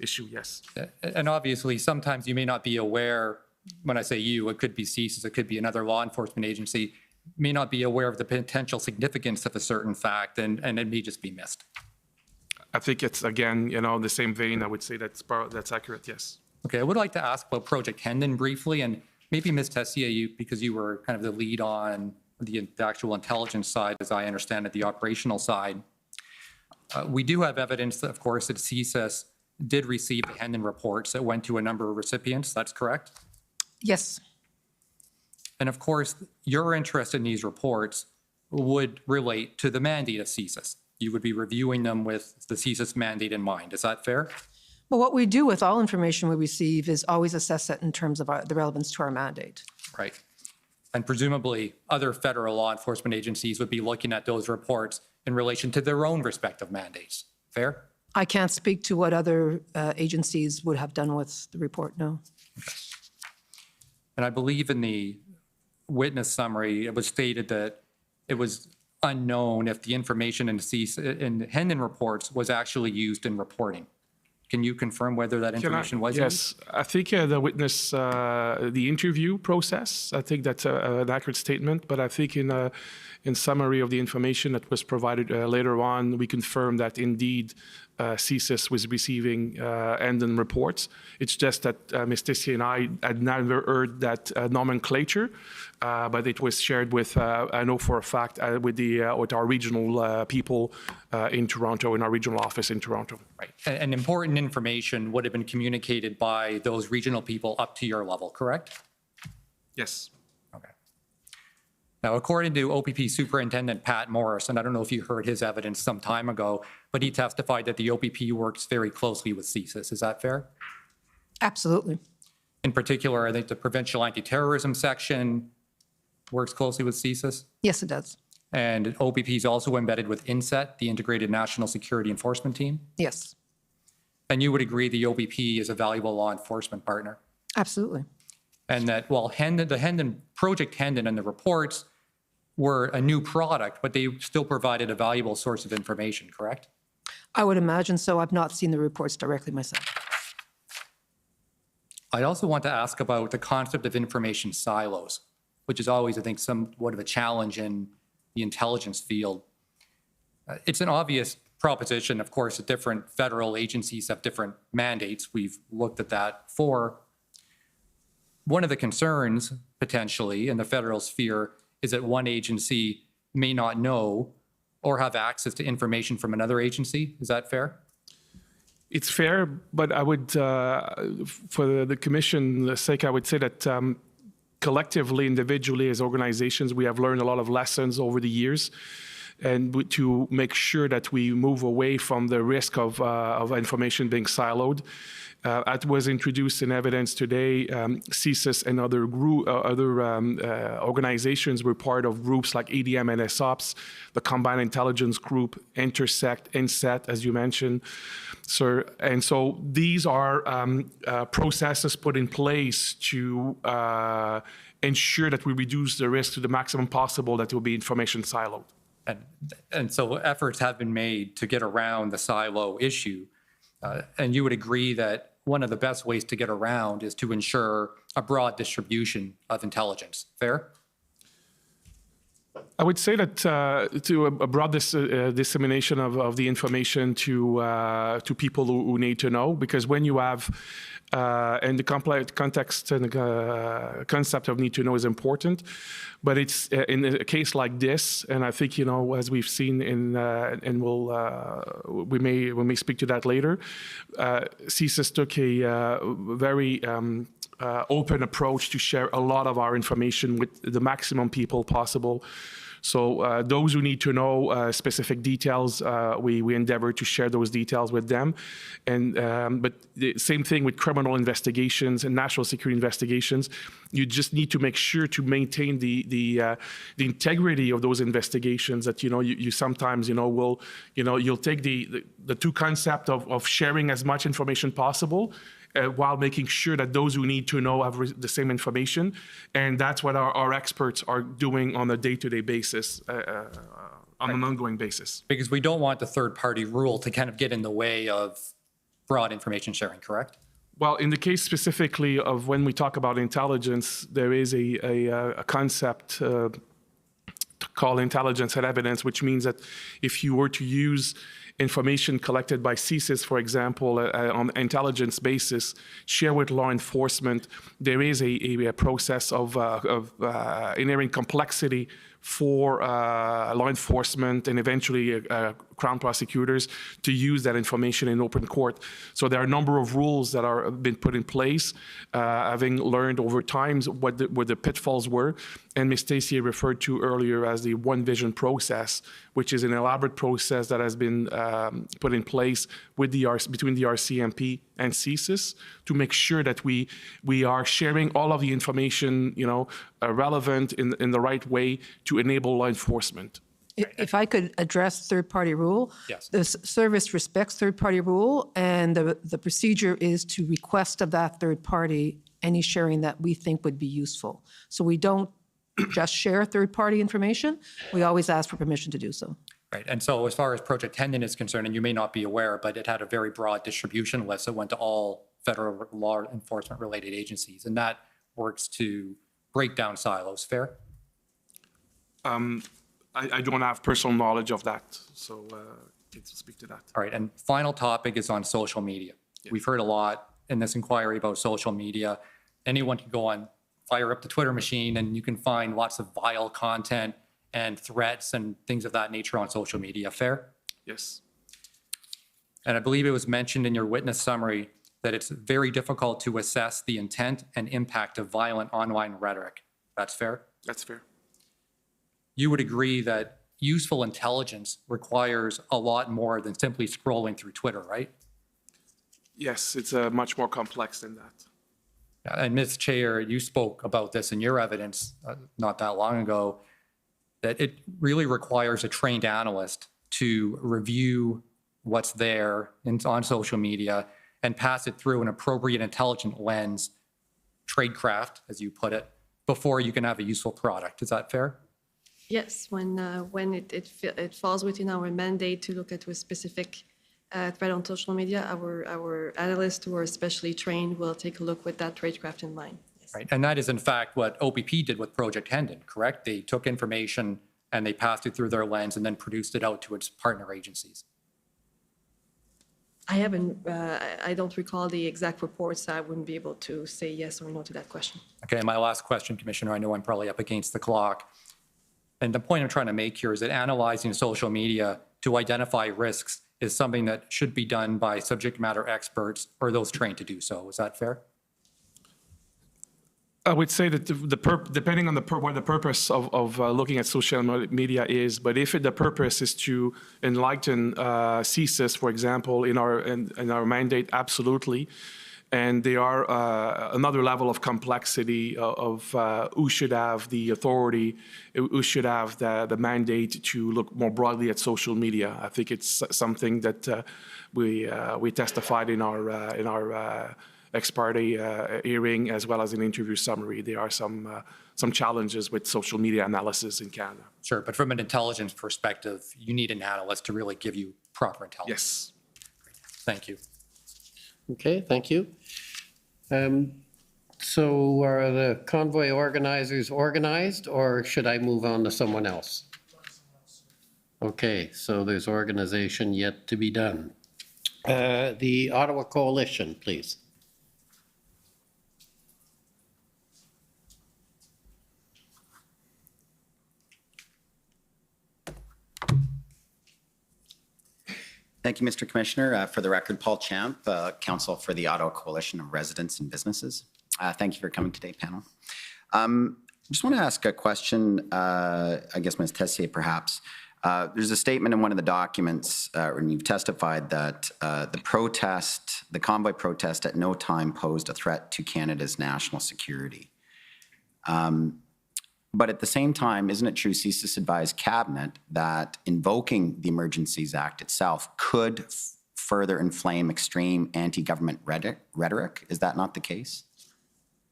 issue. Yes, and obviously sometimes you may not be aware. When I say you, it could be CSIS, it could be another law enforcement agency, may not be aware of the potential significance of a certain fact, and it may just be missed. I think it's, again, the same vein. I would say that's accurate, yes. Okay, I would like to ask about Project Hendon briefly, and maybe Ms. Tessier, because you were kind of the lead on the actual intelligence side, as I understand it, the operational side. We do have evidence, of course, that CSIS did receive the Hendon reports that went to a number of recipients. That's correct? Yes. And of course, your interest in these reports would relate to the mandate of CSIS. You would be reviewing them with the CSIS mandate in mind. Is that fair? Well, what we do with all information we receive is always assess it in terms of the relevance to our mandate. Right. And presumably, other federal law enforcement agencies would be looking at those reports in relation to their own respective mandates. Fair? I can't speak to what other agencies would have done with the report, no. Okay. And I believe in the witness summary, it was stated that it was unknown if the information in the Hendon reports was actually used in reporting. Can you confirm whether that information was used? Yes, I think the witness, the interview process, I think that's an accurate statement, but I think in summary of the information that was provided later on, we confirmed that indeed CSIS was receiving Hendon reports. It's just that Ms. Tessier and I had never heard that nomenclature, but it was shared with, I know for a fact, with our regional people in Toronto, in our regional office in Toronto. Right. And important information would have been communicated by those regional people up to your level, correct? Yes. Okay. Now, according to OPP Superintendent Pat Morris, and I don't know if you heard his evidence some time ago, but he testified that the OPP works very closely with CSIS. Is that fair? Absolutely. In particular, I think the Provincial Anti-Terrorism Section works closely with CSIS. Yes, it does. And OPP is also embedded with INSET, the Integrated National Security Enforcement Team. Yes. And you would agree the OPP is a valuable law enforcement partner. Absolutely. And that while Project Hendon and the reports were a new product, but they still provided a valuable source of information, correct? I would imagine so. I've not seen the reports directly myself. I also want to ask about the concept of information silos, which is always, I think, somewhat of a challenge in the intelligence field. It's an obvious proposition, of course, that different federal agencies have different mandates. We've looked at that before. One of the concerns, potentially, in the federal sphere is that one agency may not know or have access to information from another agency. Is that fair? It's fair, but I would, for the Commission's sake, I would say that collectively, individually, as organizations, we have learned a lot of lessons over the years, and to make sure that we move away from the risk of information being siloed. As was introduced in evidence today, CSIS and other organizations were part of groups like ADM and SOPS, the Combined Intelligence Group, Intersect, INSET, as you mentioned. So these are processes put in place to ensure that we reduce the risk to the maximum possible that will be information siloed. And so efforts have been made to get around the silo issue. And you would agree that one of the best ways to get around is to ensure a broad distribution of intelligence. Fair? I would say that to a broad dissemination of the information to people who need to know, because when you have, and the complex context and the concept of need to know is important, but it's in a case like this, and I think, as we've seen and we may speak to that later, CSIS took a very open approach to share a lot of our information with the maximum people possible. So those who need to know specific details, we endeavor to share those details with them. And but the same thing with criminal investigations and national security investigations. You just need to make sure to maintain the integrity of those investigations. That you sometimes will you'll take the two concept of sharing as much information possible. While making sure that those who need to know have the same information. And that's what our experts are doing on a day-to-day basis, on an ongoing basis. Because we don't want the third-party rule to kind of get in the way of broad information sharing, correct? Well, in the case specifically of when we talk about intelligence, there is a concept called intelligence and evidence, which means that if you were to use information collected by CSIS, for example, on intelligence basis, share with law enforcement, there is a process of inherent complexity for law enforcement and eventually Crown prosecutors to use that information in open court. So there are a number of rules that are been put in place, having learned over time what the pitfalls were. And Ms. Tessier referred to earlier as the One Vision process, which is an elaborate process that has been put in place with between the RCMP and CSIS to make sure that we are sharing all of the information, relevant in the right way to enable law enforcement. If I could address third-party rule. Yes. The service respects third-party rule, and the procedure is to request of that third party any sharing that we think would be useful. So we don't just share third-party information, we always ask for permission to do so. Right. And so as far as Project Hendon is concerned, and you may not be aware, but it had a very broad distribution list that went to all federal law enforcement related agencies. And that works to break down silos. Fair? I don't have personal knowledge of that, so can't speak to that. All right. And final topic is on social media. Yeah. We've heard a lot in this inquiry about social media. Anyone can go on, fire up the Twitter machine, and you can find lots of vile content and threats and things of that nature on social media. Fair? Yes. And I believe it was mentioned in your witness summary that it's very difficult to assess the intent and impact of violent online rhetoric. That's fair? That's fair. You would agree that useful intelligence requires a lot more than simply scrolling through Twitter, right? Yes, it's much more complex than that. And Ms. Chair, you spoke about this in your evidence not that long ago, that it really requires a trained analyst to review what's there on social media and pass it through an appropriate intelligent lens, tradecraft, as you put it, before you can have a useful product. Is that fair? Yes, when it falls within our mandate to look at a specific threat on social media, our analysts who are specially trained will take a look with that tradecraft in mind. Yes. Right, and that is in fact what OPP did with Project Hendon, correct? They took information and they passed it through their lens and then produced it out to its partner agencies. I don't recall the exact reports, so I wouldn't be able to say yes or no to that question. Okay, my last question, Commissioner, I know I'm probably up against the clock. And the point I'm trying to make here is that analyzing social media to identify risks is something that should be done by subject matter experts or those trained to do so. Is that fair? I would say that depending on what the purpose of looking at social media is, but if the purpose is to enlighten CSIS, for example, in our mandate, absolutely. And they are another level of complexity of who should have the authority, who should have the mandate to look more broadly at social media. I think it's something that we testified in our ex parte hearing as well as an interview summary. There are some challenges with social media analysis in Canada. Sure, but from an intelligence perspective, you need an analyst to really give you proper intelligence. Yes. Thank you. Okay, thank you. So are the convoy organizers organized, or should I move on to someone else? Okay, so there's organization yet to be done. The Ottawa Coalition, please. Thank you, Mr. Commissioner. For the record, Paul Champ, Counsel for the Ottawa Coalition of Residents and Businesses. Thank you for coming today, panel. I just want to ask a question, I guess Ms. Tessier perhaps. There's a statement in one of the documents, and you've testified that the convoy protest at no time posed a threat to Canada's national security. But at the same time, isn't it true CSIS advised Cabinet that invoking the Emergencies Act itself could further inflame extreme anti-government rhetoric? Is that not the case?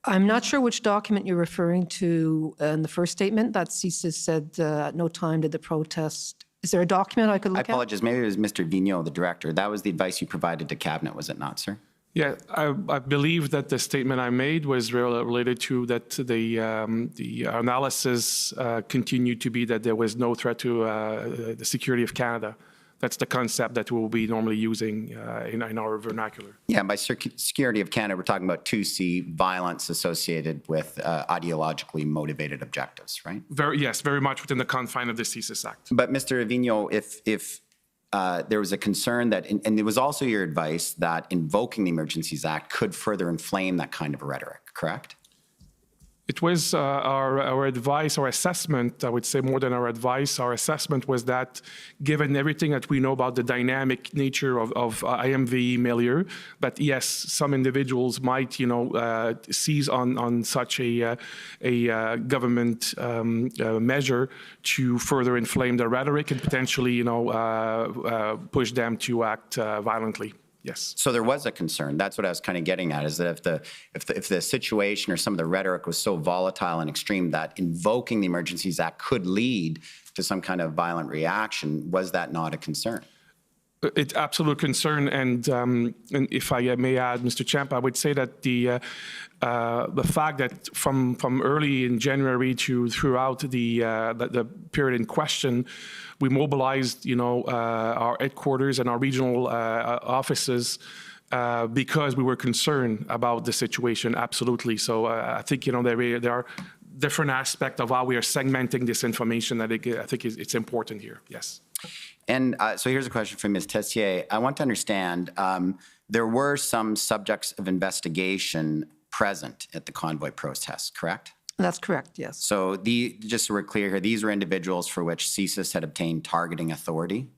I'm not sure which document you're referring to in the first statement that CSIS said at no time did the protest. Is there a document I could look at? I apologize. Maybe it was Mr. Vigneault, the director. That was the advice you provided to Cabinet, was it not, sir? Yeah, I believe that the statement I made was related to that the analysis continued to be that there was no threat to the security of Canada. That's the concept that we'll be normally using in our vernacular. Yeah, by security of Canada, we're talking about 2C, violence associated with ideologically motivated objectives, right? Yes, very much within the confine of the CSIS Act. But Mr. Vigneault, if there was a concern that, and it was also your advice that invoking the Emergencies Act could further inflame that kind of rhetoric, correct? It was our advice, our assessment, I would say more than our advice, our assessment was that given everything that we know about the dynamic nature of IMV milieu, that yes, some individuals might, seize on such a government measure to further inflame the rhetoric and potentially, push them to act violently. yes. So there was a concern. That's what I was kind of getting at, is that if the situation or some of the rhetoric was so volatile and extreme that invoking the Emergencies Act could lead to some kind of violent reaction, was that not a concern? It's absolute concern, and if I may add, Mr. Champ, I would say that the fact that from early in January to throughout the period in question, we mobilized, our headquarters and our regional offices because we were concerned about the situation. Absolutely. So I think there are different aspects of how we are segmenting this information that I think it's important here. Yes. And so here's a question from Ms. Tessier. I want to understand, there were some subjects of investigation present at the convoy protest, correct? That's correct, yes. So just so we're clear here, these were individuals for which CSIS had obtained targeting authority?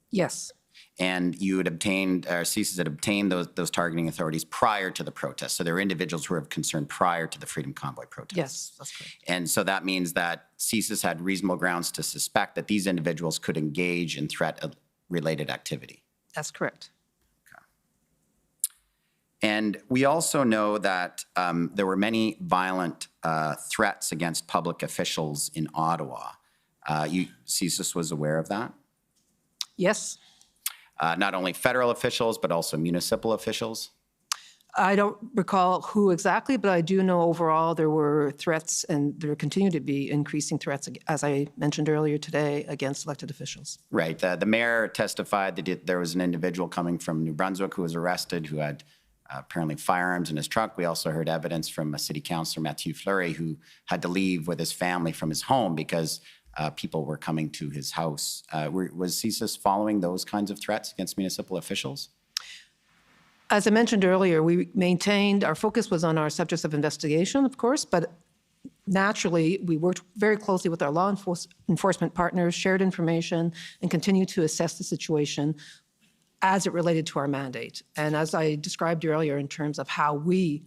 Yes. And you had obtained, or CSIS had obtained those targeting authorities prior to the protest. So there were individuals who were of concern prior to the Freedom Convoy protest. Yes, that's correct. And so that means that CSIS had reasonable grounds to suspect that these individuals could engage in threat-related activity. That's correct. Okay. And we also know that there were many violent threats against public officials in Ottawa. CSIS was aware of that? Yes. Not only federal officials, but also municipal officials? I don't recall who exactly, but I do know overall there were threats, and there continue to be increasing threats, as I mentioned earlier today, against elected officials. Right. The mayor testified that there was an individual coming from New Brunswick who was arrested who had apparently firearms in his truck. We also heard evidence from a city councillor, Mathieu Fleury, who had to leave with his family from his home because people were coming to his house. Was CSIS following those kinds of threats against municipal officials? As I mentioned earlier, we maintained, our focus was on our subjects of investigation, of course, but naturally, we worked very closely with our law enforcement partners, shared information, and continued to assess the situation as it related to our mandate. And as I described earlier in terms of how we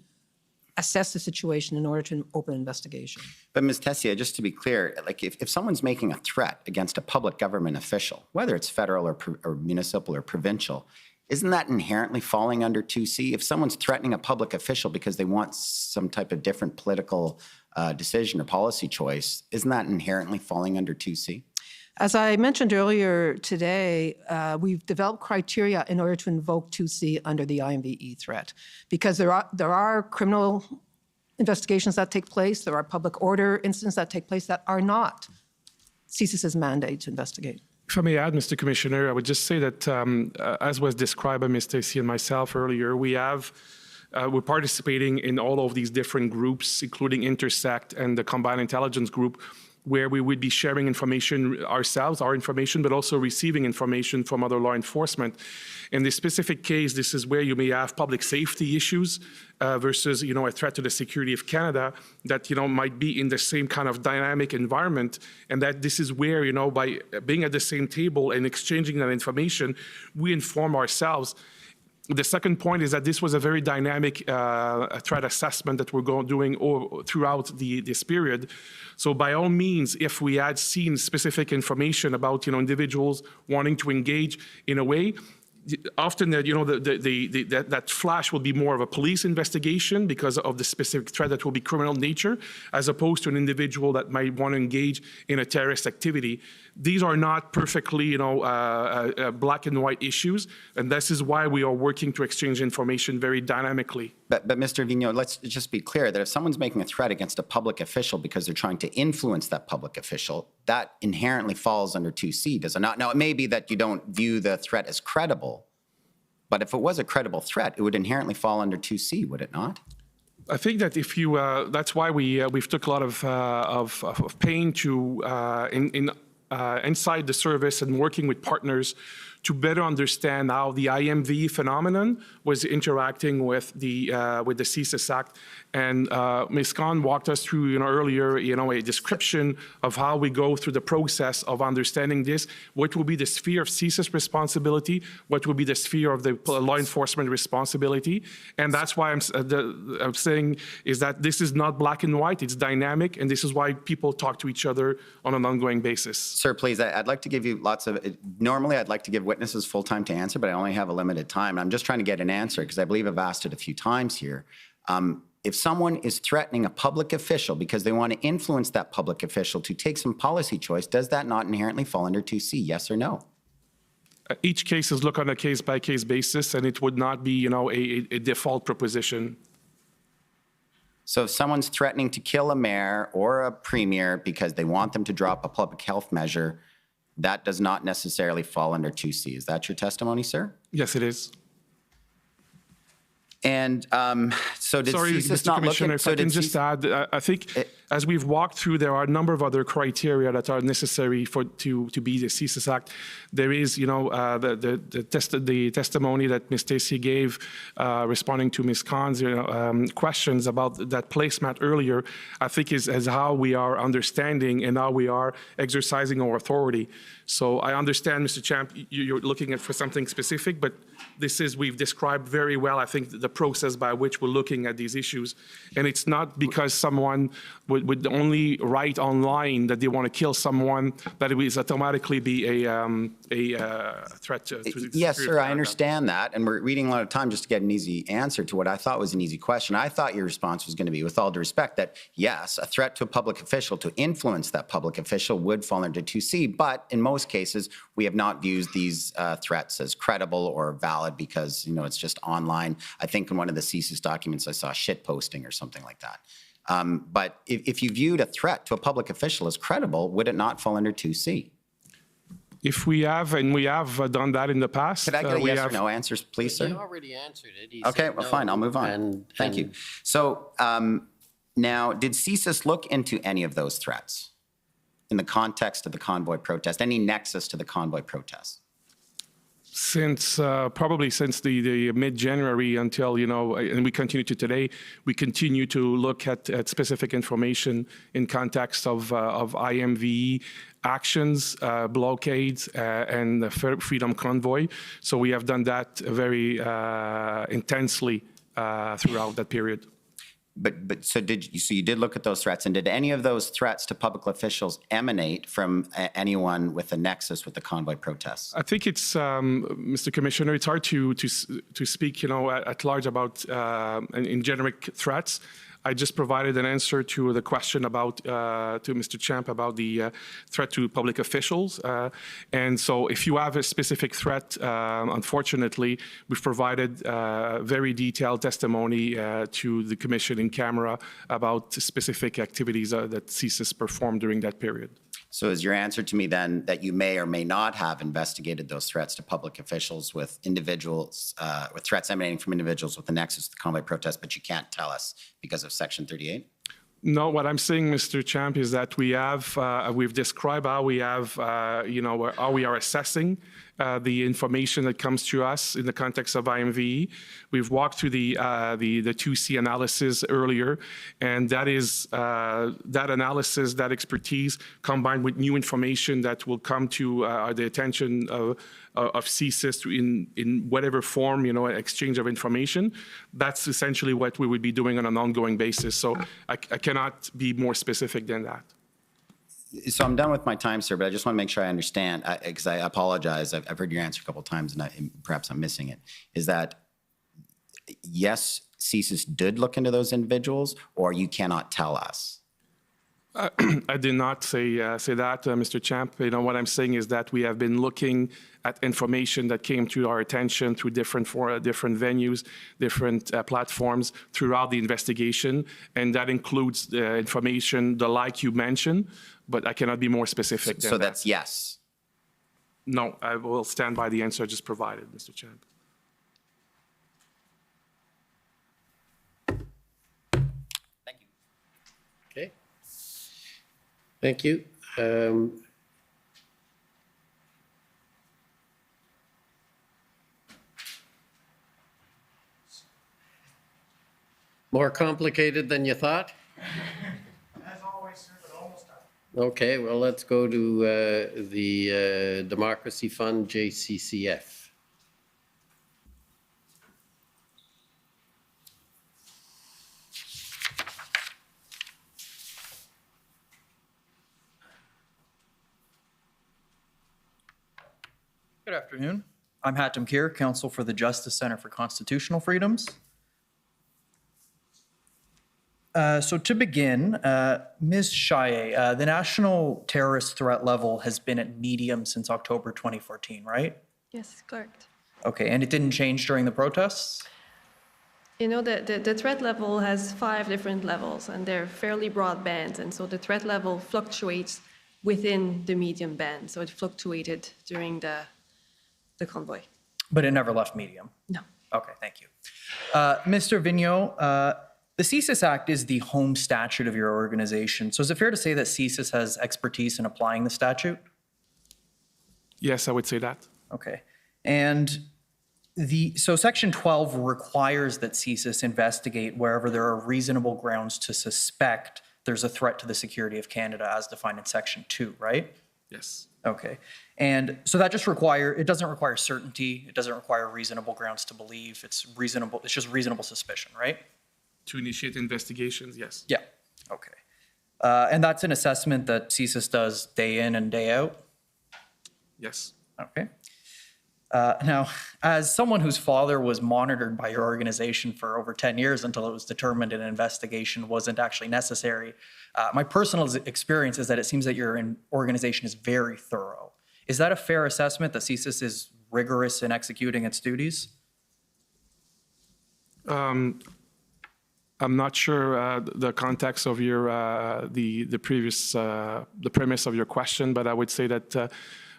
assess the situation in order to open an investigation. But Ms. Tessier, just to be clear, like if someone's making a threat against a public government official, whether it's federal or municipal or provincial, isn't that inherently falling under 2C? If someone's threatening a public official because they want some type of different political decision or policy choice, isn't that inherently falling under 2C? As I mentioned earlier today, we've developed criteria in order to invoke 2C under the IMVE threat, because there are criminal investigations that take place, there are public order incidents that take place that are not CSIS's mandate to investigate. If I may add, Mr. Commissioner, I would just say that, as was described by Ms. Stacey and myself earlier, we're participating in all of these different groups, including Intersect and the Combined Intelligence Group, where we would be sharing information ourselves, our information, but also receiving information from other law enforcement. In this specific case, this is where you may have public safety issues versus, a threat to the security of Canada that, might be in the same kind of dynamic environment. And that this is where, by being at the same table and exchanging that information, we inform ourselves. The second point is that this was a very dynamic threat assessment that we're doing throughout this period. So by all means, if we had seen specific information about individuals wanting to engage in a way, often that flash will be more of a police investigation because of the specific threat that will be criminal nature, as opposed to an individual that might want to engage in a terrorist activity. These are not perfectly, black and white issues, and this is why we are working to exchange information very dynamically. But Mr. Vigneault, let's just be clear that if someone's making a threat against a public official because they're trying to influence that public official, that inherently falls under 2C, does it not? Now, it may be that you don't view the threat as credible, but if it was a credible threat, it would inherently fall under 2C, would it not? I think that if you, that's why we've took a lot of pain to inside the service and working with partners to better understand how the IMV phenomenon was interacting with the CSIS Act. And Ms. Khan walked us through earlier a description of how we go through the process of understanding this, what will be the sphere of CSIS responsibility, what will be the sphere of the law enforcement responsibility. And that's why I'm saying is that this is not black and white, it's dynamic, and this is why people talk to each other on an ongoing basis. Sir, please, I'd like to give you normally I'd like to give witnesses full time to answer, but I only have a limited time. I'm just trying to get an answer because I believe I've asked it a few times here. If someone is threatening a public official because they want to influence that public official to take some policy choice, does that not inherently fall under 2C? Yes or no? Each case is looked on a case-by-case basis, and it would not be, a default proposition. So if someone's threatening to kill a mayor or a premier because they want them to drop a public health measure, that does not necessarily fall under 2C. Is that your testimony, sir? Yes, it is. And so did Sorry, CSIS Mr. not look Commissioner, at... if I can just add, I think as we've walked through, there are a number of other criteria that are necessary to be the CSIS Act. There is, the testimony that Ms. Stacey gave responding to Ms. Khan's questions about that placemat earlier, I think is how we are understanding and how we are exercising our authority. So I understand, Mr. Champ, you're looking for something specific, but we've described very well, I think, the process by which we're looking at these issues. And it's not because someone would only write online that they want to kill someone that it will automatically be a threat to the Yes, security sir, I of understand that. And we're reading a lot of time just to get an easy answer to what I thought was an easy question. I thought your response was going to be, with all due respect, that yes, a threat to a public official to influence that public official would fall under 2C. But in most cases, we have not viewed these threats as credible or valid because, it's just online. I think in one of the CSIS documents, I saw shit posting or something like that. But if you viewed a threat to a public official as credible, would it not fall under 2C? If we have, and we have done that in the past. Could I get a yes or no answers, please, sir? He already answered it. He Okay, said well, no, fine, I'll move on. Thank you. So now, did CSIS look into any of those threats in the context of the convoy protest, any nexus to the convoy protest? Probably since the mid-January until, and we continue to today, we continue to look at specific information in context of IMVE actions, blockades, and the Freedom Convoy. So we have done that very intensely throughout that period. So you did look at those threats, and did any of those threats to public officials emanate from anyone with a nexus with the convoy protests? I think it's, Mr. Commissioner, it's hard to speak, at large about in generic threats. I just provided an answer to the question about to Mr. Champ about the threat to public officials. And so if you have a specific threat, unfortunately, we've provided very detailed testimony to the commission in camera about specific activities that CSIS performed during that period. So is your answer to me then that you may or may not have investigated those threats to public officials with individuals, with threats emanating from individuals with a nexus to the convoy protest, but you can't tell us because of Section 38? No, what I'm saying, Mr. Champ, is that we have, we've described how we have, how we are assessing the information that comes to us in the context of IMVE. We've walked through the 2C analysis earlier, and that is that analysis, that expertise, combined with new information that will come to the attention of CSIS in whatever form, exchange of information. That's essentially what we would be doing on an ongoing basis. So I cannot be more specific than that. So I'm done with my time, sir, but I just want to make sure I understand, because I apologize. I've heard your answer a couple of times, and perhaps I'm missing it. Is that, yes, CSIS did look into those individuals, or you cannot tell us? I did not say that, Mr. Champ. What I'm saying is that we have been looking at information that came to our attention through different venues, different platforms throughout the investigation, and that includes the information, the like you mentioned, but I cannot be more specific than that. So that's yes? No, I will stand by the answer I just provided, Mr. Champ. Okay. Thank you. More complicated than you thought? As always, sir, but almost done. Okay, well, let's go to the Democracy Fund, JCCF. Good Good afternoon. I'm Hatem Kir, Counsel for the Justice Center for Constitutional Freedoms. So to begin, Ms. Chaillet, the national terrorist threat level has been at medium since October 2014, right? Yes, correct. Okay, and it didn't change during the protests? You know, the threat level has 5 different levels, and they're fairly broad bands, and so the threat level fluctuates within the medium band, so it fluctuated during the convoy. But it never left medium? No. Okay, thank you. Mr. Vigneault, the CSIS Act is the home statute of your organization, so is it fair to say that CSIS has expertise in applying the statute? Yes, I would say that. Okay, and so Section 12 requires that CSIS investigate wherever there are reasonable grounds to suspect there's a threat to the security of Canada as defined in Section 2, right? Yes. Okay. And so that it doesn't require certainty, it doesn't require reasonable grounds to believe, it's just reasonable suspicion, right? To initiate investigations, yes. Yeah, okay. And that's an assessment that CSIS does day in and day out? Yes. Okay. Now, as someone whose father was monitored by your organization for over 10 years until it was determined an investigation wasn't actually necessary, my personal experience is that it seems that your organization is very thorough. Is that a fair assessment, that CSIS is rigorous in executing its duties? I'm not sure the context of your the premise of your question, but I would say that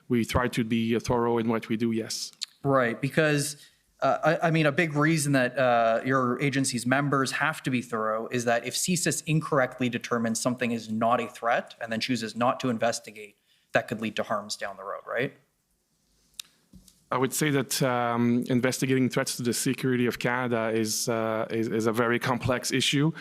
we try to be thorough in what we do, yes. Right, because I mean, a big reason that your agency's members have to be thorough is that if CSIS incorrectly determines something is not a threat and then chooses not to investigate, that could lead to harms down the road, right? I would say that investigating threats to the security of Canada is a very complex issue.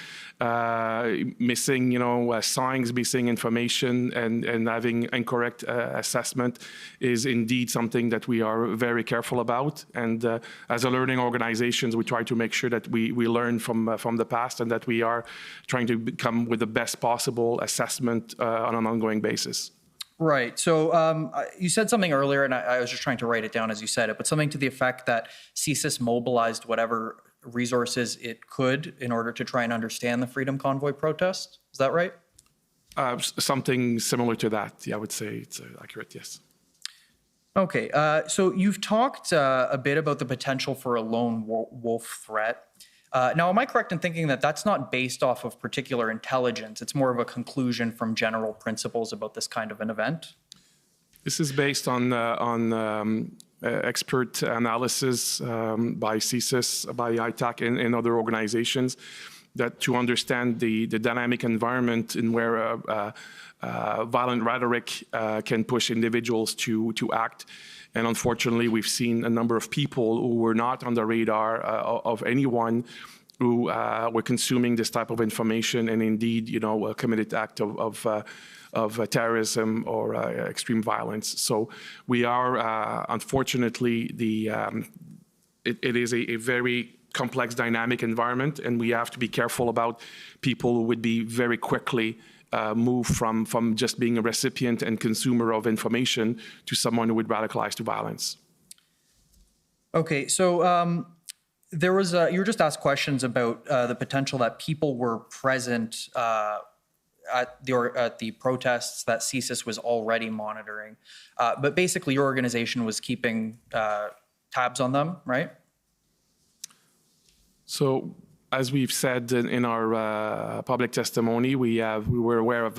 Missing, signs, missing information, and having incorrect assessment is indeed something that we are very careful about. And as a learning organization, we try to make sure that we learn from the past and that we are trying to come with the best possible assessment on an ongoing basis. Right. So you said something earlier, and I was just trying to write it down as you said it, but something to the effect that CSIS mobilized whatever resources it could in order to try and understand the Freedom Convoy protest. Is that right? Something similar to that. Yeah, I would say it's accurate, yes. Okay. So you've talked a bit about the potential for a lone wolf threat. Now, am I correct in thinking that that's not based off of particular intelligence? It's more of a conclusion from general principles about this kind of an event? This is based on expert analysis by CSIS, by ITAC, and other organizations that to understand the dynamic environment in where violent rhetoric can push individuals to act. And unfortunately, we've seen a number of people who were not on the radar of anyone who were consuming this type of information and indeed, a committed act of terrorism or extreme violence. So we are, unfortunately, it is a very complex, dynamic environment, and we have to be careful about people who would be very quickly move from just being a recipient and consumer of information to someone who would radicalize to violence. Okay, so there was you were just asked questions about the potential that people were present at the protests that CSIS was already monitoring, but basically your organization was keeping tabs on them, right? So, as we've said in our public testimony, we were aware of,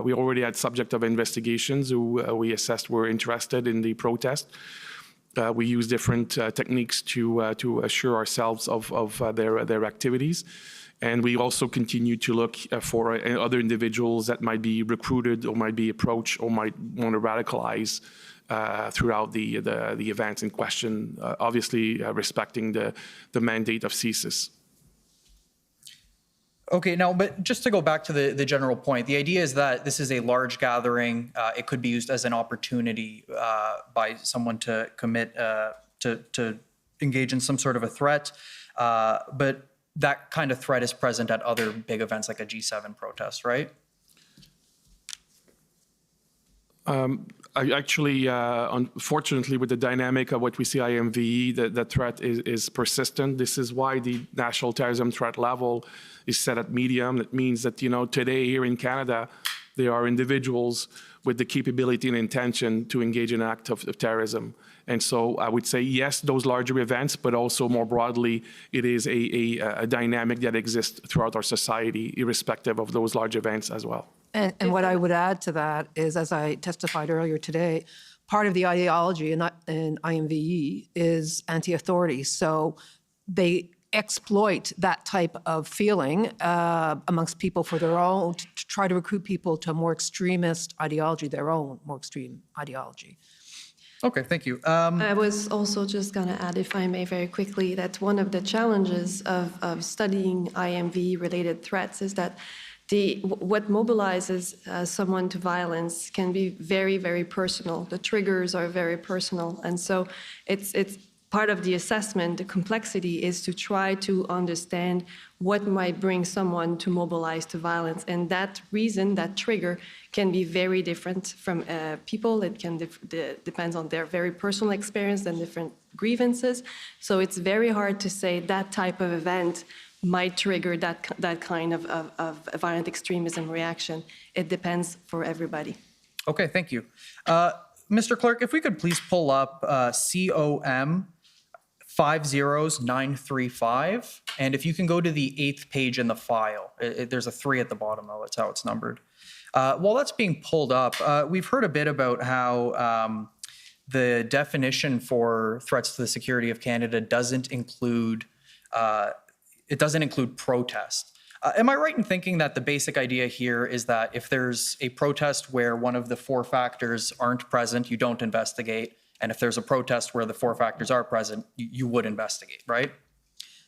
we already had subject of investigations who we assessed were interested in the protest. We use different techniques to assure ourselves of their activities. And we also continue to look for other individuals that might be recruited or might be approached or might want to radicalize throughout the events in question, obviously respecting the mandate of CSIS. Okay, now, but just to go back to the general point, the idea is that this is a large gathering. It could be used as an opportunity by someone to commit, to engage in some sort of a threat. But that kind of threat is present at other big events like a G7 protest, right? Unfortunately, with the dynamic of what we see IMVE, the threat is persistent. This is why the national terrorism threat level is set at medium. That means that, today here in Canada, there are individuals with the capability and intention to engage in an act of terrorism. And so I would say, yes, those larger events, but also more broadly, it is a dynamic that exists throughout our society, irrespective of those large events as well. And what I would add to that is, as I testified earlier today, part of the ideology in IMVE is anti-authority. So they exploit that type of feeling amongst people for their own, to try to recruit people to a more extremist ideology, their own more extreme ideology. Okay, thank you. I was also just going to add, if I may, very quickly, that one of the challenges of studying IMV-related threats is that what mobilizes someone to violence can be very, very personal. The triggers are very personal. And so it's part of the assessment, the complexity is to try to understand what might bring someone to mobilize to violence. And that reason, that trigger, can be very different from people. It can depends on their very personal experience and different grievances. So it's very hard to say that type of event might trigger that kind of violent extremism reaction. It depends for everybody. Okay, thank you. Mr. Clerk, if we could please pull up COM 50935, and if you can go to the 8th page in the file. There's a 3 at the bottom, though. That's how it's numbered. While that's being pulled up, we've heard a bit about how the definition for threats to the security of Canada doesn't include protest. Am I right in thinking that the basic idea here is that if there's a protest where one of the 4 factors aren't present, you don't investigate, and if there's a protest where the 4 factors are present, you would investigate, right?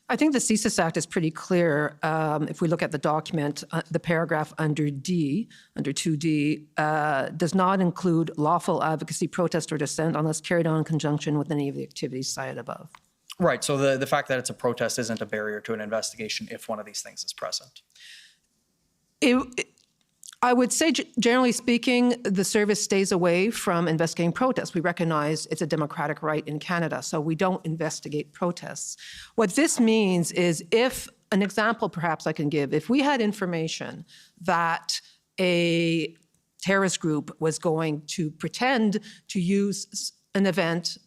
I think the CSIS Act is pretty clear. If we look at the document, the paragraph under D, under 2D, does not include lawful advocacy, protest, or dissent unless carried on in conjunction with any of the activities cited above. Right, so the fact that it's a protest isn't a barrier to an investigation if one of these things is present. I would say, generally speaking, the service stays away from investigating protests. We recognize it's a democratic right in Canada, so we don't investigate protests. What this means is, if, an example perhaps I can give, if we had information that a terrorist group was going to pretend to use an event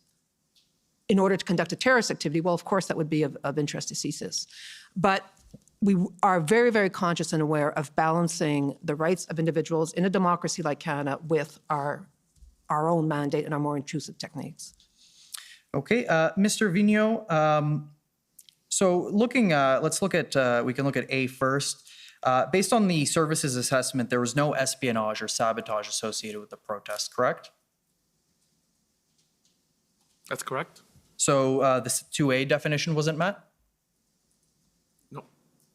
in order to conduct a terrorist activity, well, of course, that would be of interest to CSIS. But we are very, very conscious and aware of balancing the rights of individuals in a democracy like Canada with our own mandate and our more intrusive techniques. Okay, Mr. Vigneault, so let's look at, we can look at A first. Based on the services assessment, there was no espionage or sabotage associated with the protest, correct? That's correct. So the 2A definition wasn't met? No.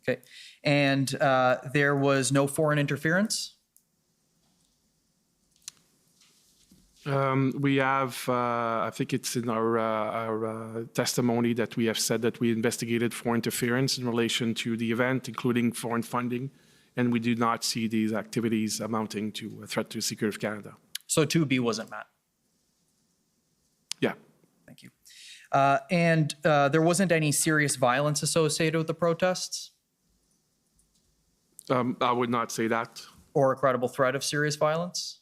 Okay. And there was no foreign interference? We have, I think it's in our testimony that we have said that we investigated foreign interference in relation to the event, including foreign funding, and we do not see these activities amounting to a threat to the security of Canada. So 2B wasn't met? Yeah. Thank you. And there wasn't any serious violence associated with the protests? I would not say that. Or a credible threat of serious violence?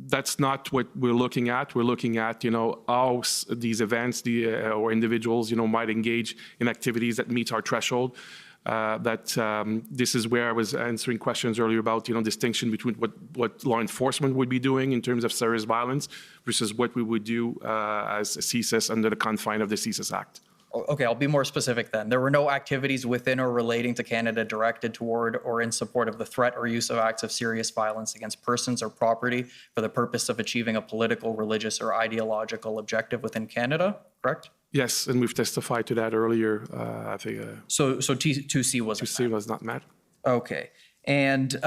That's not what we're looking at. We're looking at, how these events or individuals, might engage in activities that meet our threshold. This is where I was answering questions earlier about, distinction between what law enforcement would be doing in terms of serious violence versus what we would do as a CSIS under the confine of the CSIS Act. Okay, I'll be more specific then. There were no activities within or relating to Canada directed toward or in support of the threat or use of acts of serious violence against persons or property for the purpose of achieving a political, religious, or ideological objective within Canada, correct? Yes, and we've testified to that earlier. I think. So 2C wasn't 2C was not met. Okay, and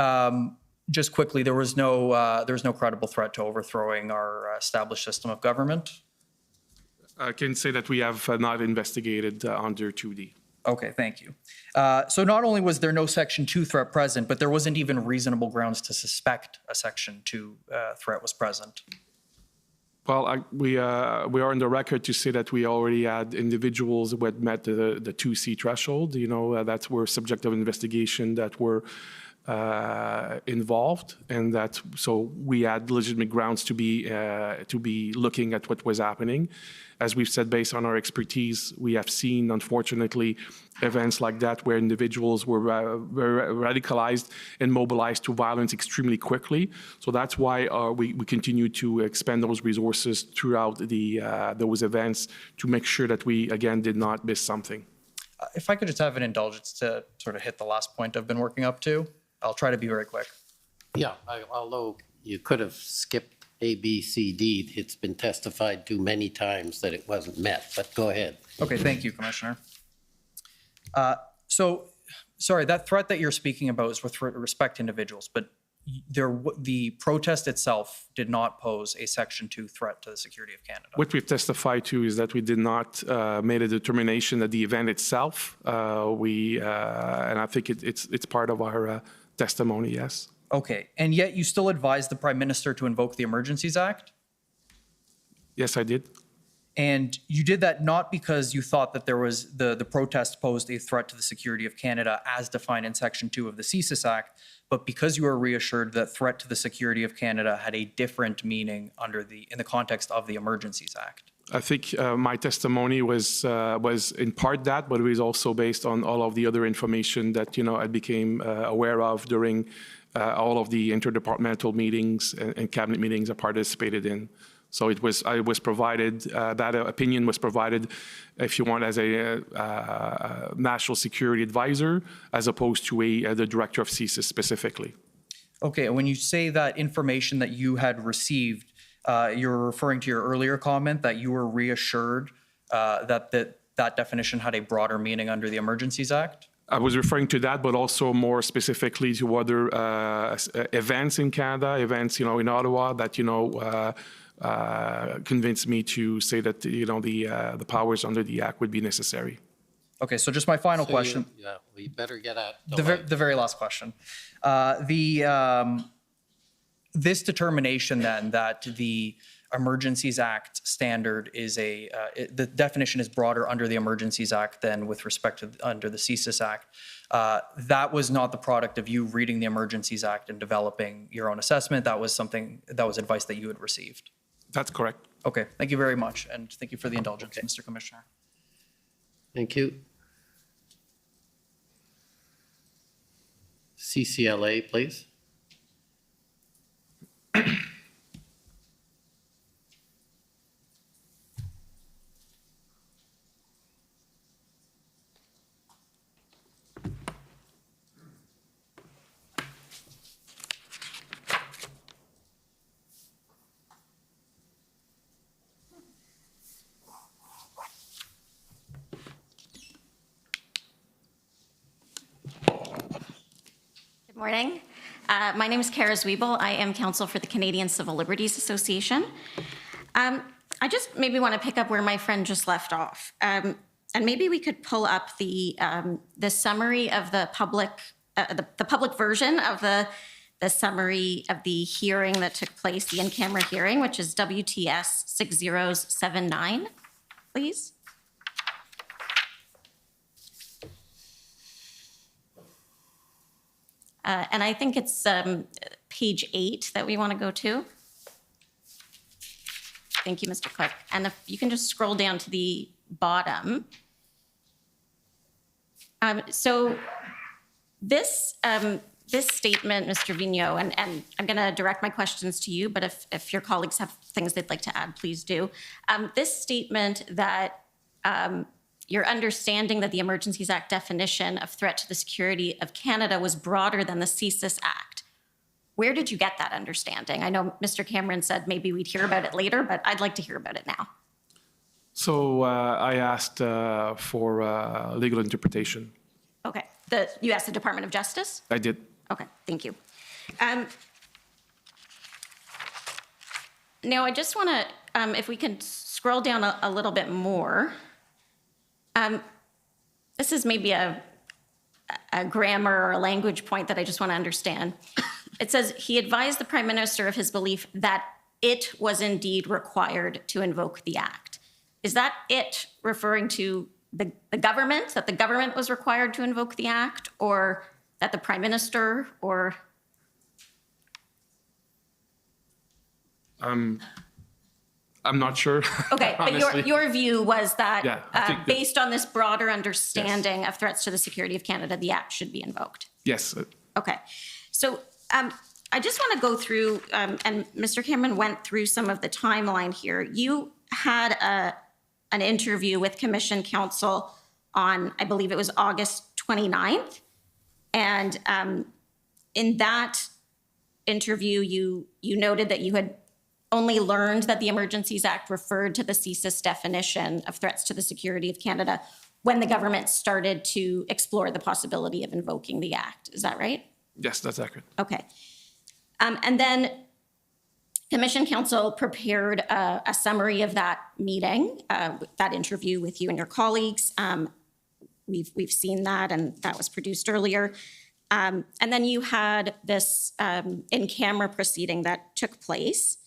just quickly, there was no credible threat to overthrowing our established system of government. I can say that we have not investigated under 2D. Okay, thank you. So not only was there no Section 2 threat present, but there wasn't even reasonable grounds to suspect a Section 2 threat was present. Well, we are on the record to say that we already had individuals who had met the 2C threshold. You know, that were subject of investigation that were involved, and that so we had legitimate grounds to be looking at what was happening. As we've said, based on our expertise, we have seen, unfortunately, events like that where individuals were radicalized and mobilized to violence extremely quickly. So that's why we continue to expend those resources throughout those events to make sure that we, again, did not miss something. If I could just have an indulgence to sort of hit the last point I've been working up to, I'll try to be very quick. Yeah, although you could have skipped A, B, C, D, it's been testified to many times that it wasn't met, but go ahead. Okay, thank you, Commissioner. So, sorry, that threat that you're speaking about is with respect to individuals, but the protest itself did not pose a Section 2 threat to the security of Canada. What we've testified to is that we did not make a determination that the event itself, and I think it's part of our testimony, yes. Okay, and yet you still advised the Prime Minister to invoke the Emergencies Act? Yes, I did. And you did that not because you thought that there was the protest posed a threat to the security of Canada as defined in Section 2 of the CSIS Act, but because you were reassured that threat to the security of Canada had a different meaning in the context of the Emergencies Act. I think my testimony was in part that, but it was also based on all of the other information that I became aware of during all of the interdepartmental meetings and cabinet meetings I participated in. So I was provided, that opinion was provided, if you want, as a national security advisor, as opposed to the director of CSIS specifically. Okay, when you say that information that you had received, you're referring to your earlier comment that you were reassured that definition had a broader meaning under the Emergencies Act? I was referring to that, but also more specifically to other events in Canada, events, in Ottawa that, convinced me to say that, the powers under the Act would be necessary. Okay, so just my final question. Yeah, we better get at the very last question. This determination then that the Emergencies Act standard is the definition is broader under the Emergencies Act than with respect to under the CSIS Act. That was not the product of you reading the Emergencies Act and developing your own assessment. That was advice that you had received. That's correct. Okay, thank you very much, and thank you for the indulgence, Mr. Commissioner. Thank you. CCLA, please. Good morning. My name is Kara Zwiebel. I am counsel for the Canadian Civil Liberties Association. I just maybe want to pick up where my friend just left off. And maybe we could pull up the summary of the public version of the summary of the hearing that took place, the in-camera hearing, which is WTS 6079, please. And I think it's page 8 that we want to go to. Thank you, Mr. Clerk. And if you can just scroll down to the bottom. So this statement, Mr. Vigneault, and I'm going to direct my questions to you, but if your colleagues have things they'd like to add, please do. This statement that your understanding that the Emergencies Act definition of threat to the security of Canada was broader than the CSIS Act. Where did you get that understanding? I know Mr. Cameron said maybe we'd hear about it later, but I'd like to hear about it now. So I asked for legal interpretation. Okay. You asked the Department of Justice? I did. Okay, thank you. Now, I just want to, if we can scroll down a little bit more. this is maybe a grammar or a language point that I just want to understand. It says he advised the Prime Minister of his belief that it was indeed required to invoke the act. Is that it referring to the government, that the government was required to invoke the act, or that the Prime Minister, or? I'm not sure. Okay, but honestly. your view was that Yeah, I think that- based on this broader understanding of threats to the security of Canada, the act should be invoked. Yes. Okay, so I just want to go through, and Mr. Cameron went through some of the timeline here. You had an interview with Commission Counsel on, I believe it was August 29th. And in that interview, you noted that you had only learned that the Emergencies Act referred to the CSIS definition of threats to the security of Canada when the government started to explore the possibility of invoking the act. Is that right? Yes, that's accurate. Okay. And then Commission Counsel prepared a summary of that meeting, that interview with you and your colleagues. We've seen that, and that was produced earlier. And then you had this in-camera proceeding that took place.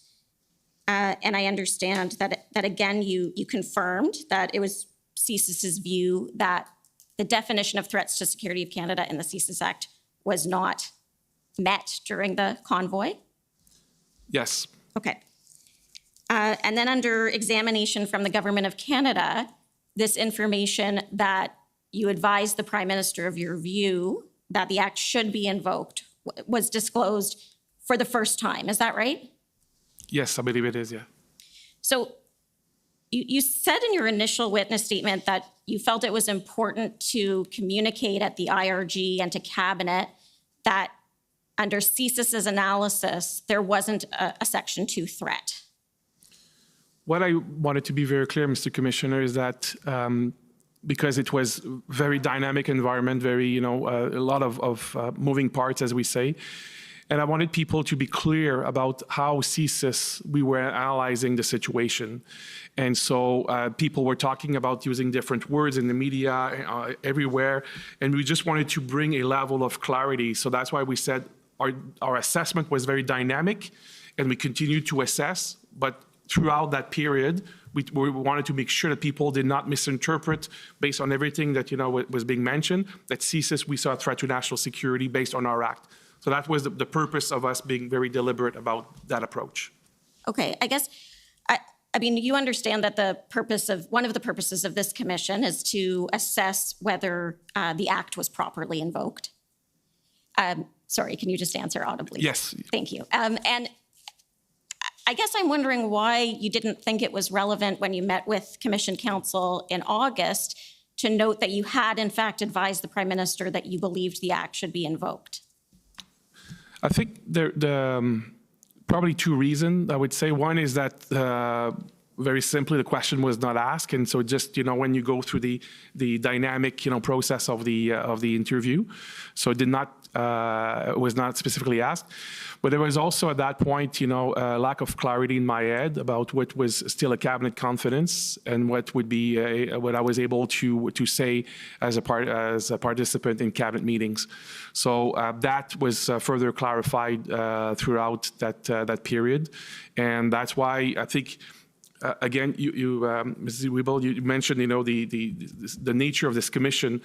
And I understand that again, you confirmed that it was CSIS's view that the definition of threats to security of Canada in the CSIS Act was not met during the convoy? Yes. Okay. And then under examination from the Government of Canada, this information that you advised the Prime Minister of your view that the act should be invoked was disclosed for the first time. Is that right? Yes, I believe it is, yeah. So you said in your initial witness statement that you felt it was important to communicate at the IRG and to Cabinet that under CSIS's analysis, there wasn't a Section 2 threat. What I wanted to be very clear, Mr. Commissioner, is that because it was very dynamic environment, very, a lot of moving parts, as we say. And I wanted people to be clear about how CSIS, we were analyzing the situation. And so people were talking about using different words in the media, everywhere. And we just wanted to bring a level of clarity. So that's why we said our assessment was very dynamic, and we continued to assess. But throughout that period, we wanted to make sure that people did not misinterpret based on everything that was being mentioned, that CSIS, we saw a threat to national security based on our act. So that was the purpose of us being very deliberate about that approach. Okay, I guess, I mean, you understand that one of the purposes of this commission is to assess whether the act was properly invoked. Sorry, can you just answer audibly? Yes. Thank you. And I guess I'm wondering why you didn't think it was relevant when you met with Commission Counsel in August to note that you had in fact advised the Prime Minister that you believed the act should be invoked. I think probably two reasons, I would say. One is that very simply the question was not asked, and so just when you go through the dynamic process of the interview, so it was not specifically asked. But there was also at that point a lack of clarity in my head about what was still a cabinet confidence and what would be what I was able to say as a participant in cabinet meetings. So that was further clarified throughout that period, and that's why I think. Again, Mrs. Wiebel, you mentioned, the nature of this commission.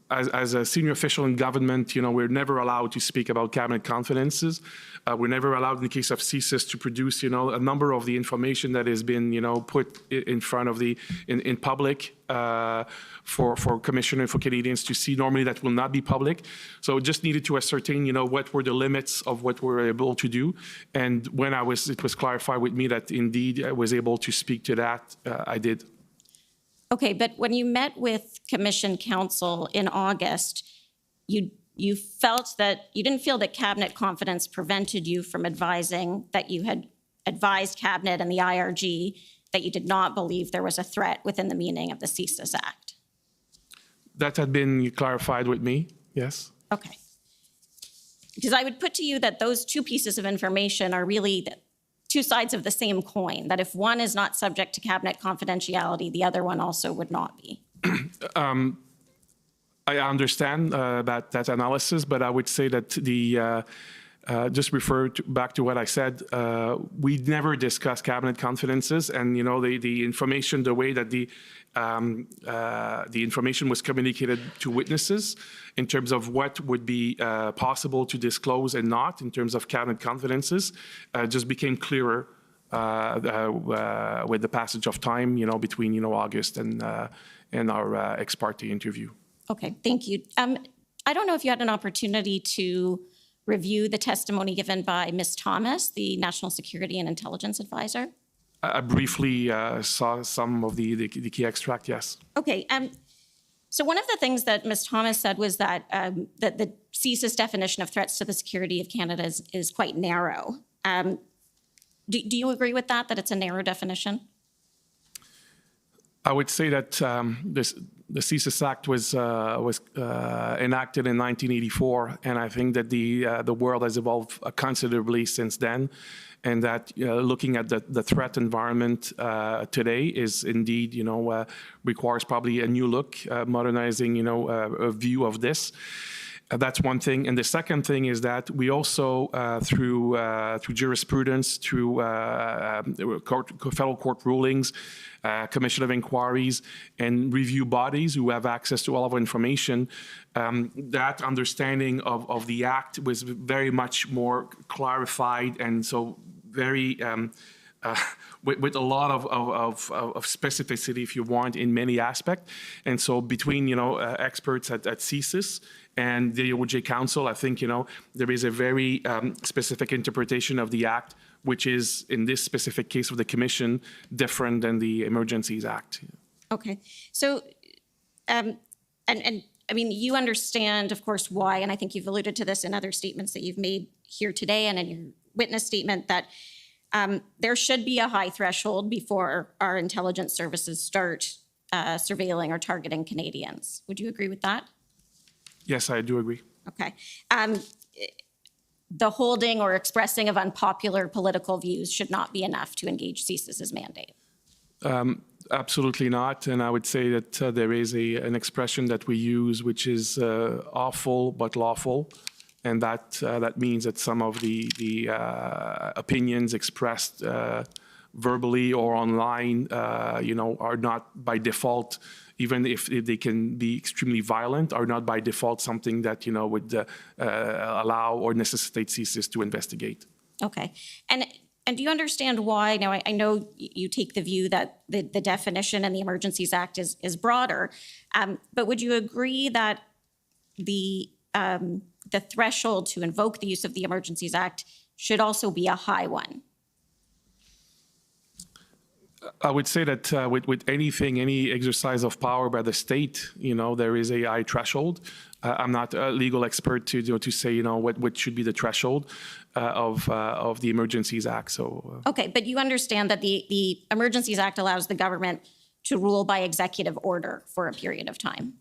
As a senior official in government, we're never allowed to speak about cabinet confidences. We're never allowed, in the case of CSIS, to produce, a number of the information that has been, put in front of in public for Commissioner for Canadians to see. Normally, that will not be public. So, just needed to ascertain, what were the limits of what we're able to do. And when it was clarified with me that indeed I was able to speak to that, I did. Okay, but when you met with Commission Counsel in August, you felt that you didn't feel that cabinet confidence prevented you from advising that you had advised cabinet and the IRG that you did not believe there was a threat within the meaning of the CSIS Act. That had been clarified with me, yes. Okay. Because I would put to you that those two pieces of information are really two sides of the same coin, that if one is not subject to cabinet confidentiality, the other one also would not be. I understand that analysis, but I would say that just back to what I said. We never discuss cabinet confidences, and the information, the way that the information was communicated to witnesses in terms of what would be possible to disclose and not in terms of cabinet confidences, just became clearer with the passage of time, between August and our ex parte interview. Okay, thank you. I don't know if you had an opportunity to review the testimony given by Ms. Thomas, the National Security and Intelligence Advisor. I briefly saw some of the key extract, yes. Okay, so one of the things that Ms. Thomas said was that that the CSIS definition of threats to the security of Canada is quite narrow. Do you agree with that it's a narrow definition? I would say that the CSIS Act was enacted in 1984, and I think that the world has evolved considerably since then, and that looking at the threat environment today is indeed, requires probably a new look, modernizing, a view of this. That's one thing. And the second thing is that we also, through jurisprudence, through federal court rulings, commission of inquiries, and review bodies who have access to all of our information, that understanding of the Act was very much more clarified, and so very with a lot of specificity, if you want, in many aspects. And so between, experts at CSIS and the OJ Council, I think, there is a very specific interpretation of the Act, which is, in this specific case of the Commission, different than the Emergencies Act. Okay. So, and I mean, you understand, of course, why, and I think you've alluded to this in other statements that you've made here today and in your witness statement, that there should be a high threshold before our intelligence services start surveilling or targeting Canadians. Would you agree with that? Yes, I do agree. Okay. The holding or expressing of unpopular political views should not be enough to engage CSIS's mandate. Absolutely not. And I would say that there is an expression that we use, which is awful but lawful. And that means that some of the opinions expressed verbally or online, are not by default, even if they can be extremely violent, are not by default something that, would allow or necessitate CSIS to investigate. Okay. And do you understand why? Now, I know you take the view that the definition in the Emergencies Act is broader, but would you agree that the threshold to invoke the use of the Emergencies Act should also be a high one? I would say that with anything, any exercise of power by the state, there is a high threshold. I'm not a legal expert to say, what should be the threshold of the Emergencies Act. So okay, but you understand that the Emergencies Act allows the government to rule by executive order for a period of time.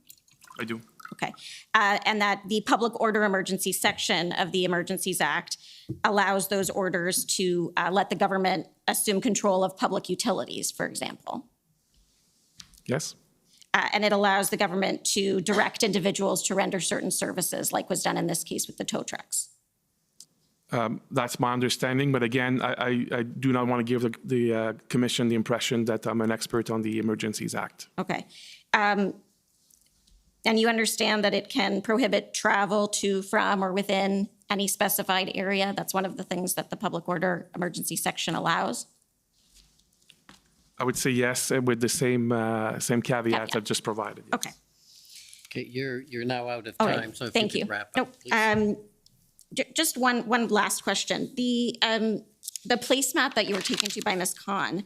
I do. Okay, and that the public order emergency section of the Emergencies Act allows those orders to let the government assume control of public utilities, for example. Yes. And it allows the government to direct individuals to render certain services, like was done in this case with the tow trucks. That's my understanding. But again, I do not want to give the Commission the impression that I'm an expert on the Emergencies Act. Okay. And you understand that it can prohibit travel to, from, or within any specified area? That's one of the things that the public order emergency section allows? I would say yes, with the same caveat I've just provided. Yes. Okay. Okay, you're now out of All time, right. so if Thank you you. could wrap up, please. Just one last question. The placemat that you were taken to by Ms. Khan,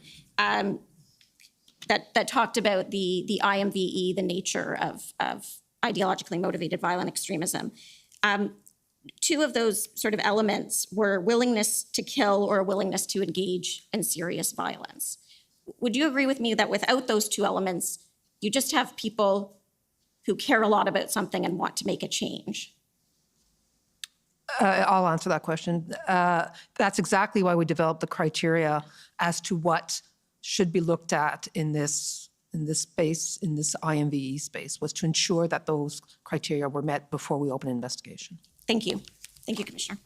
that talked about the IMVE, the nature of ideologically motivated violent extremism. Two of those sort of elements were willingness to kill or a willingness to engage in serious violence. Would you agree with me that without those two elements, you just have people who care a lot about something and want to make a change? I'll answer that question. That's exactly why we developed the criteria as to what should be looked at in this in this space, in this IMVE space, was to ensure that those criteria were met before we open an investigation. Thank you. Thank you, Commissioner.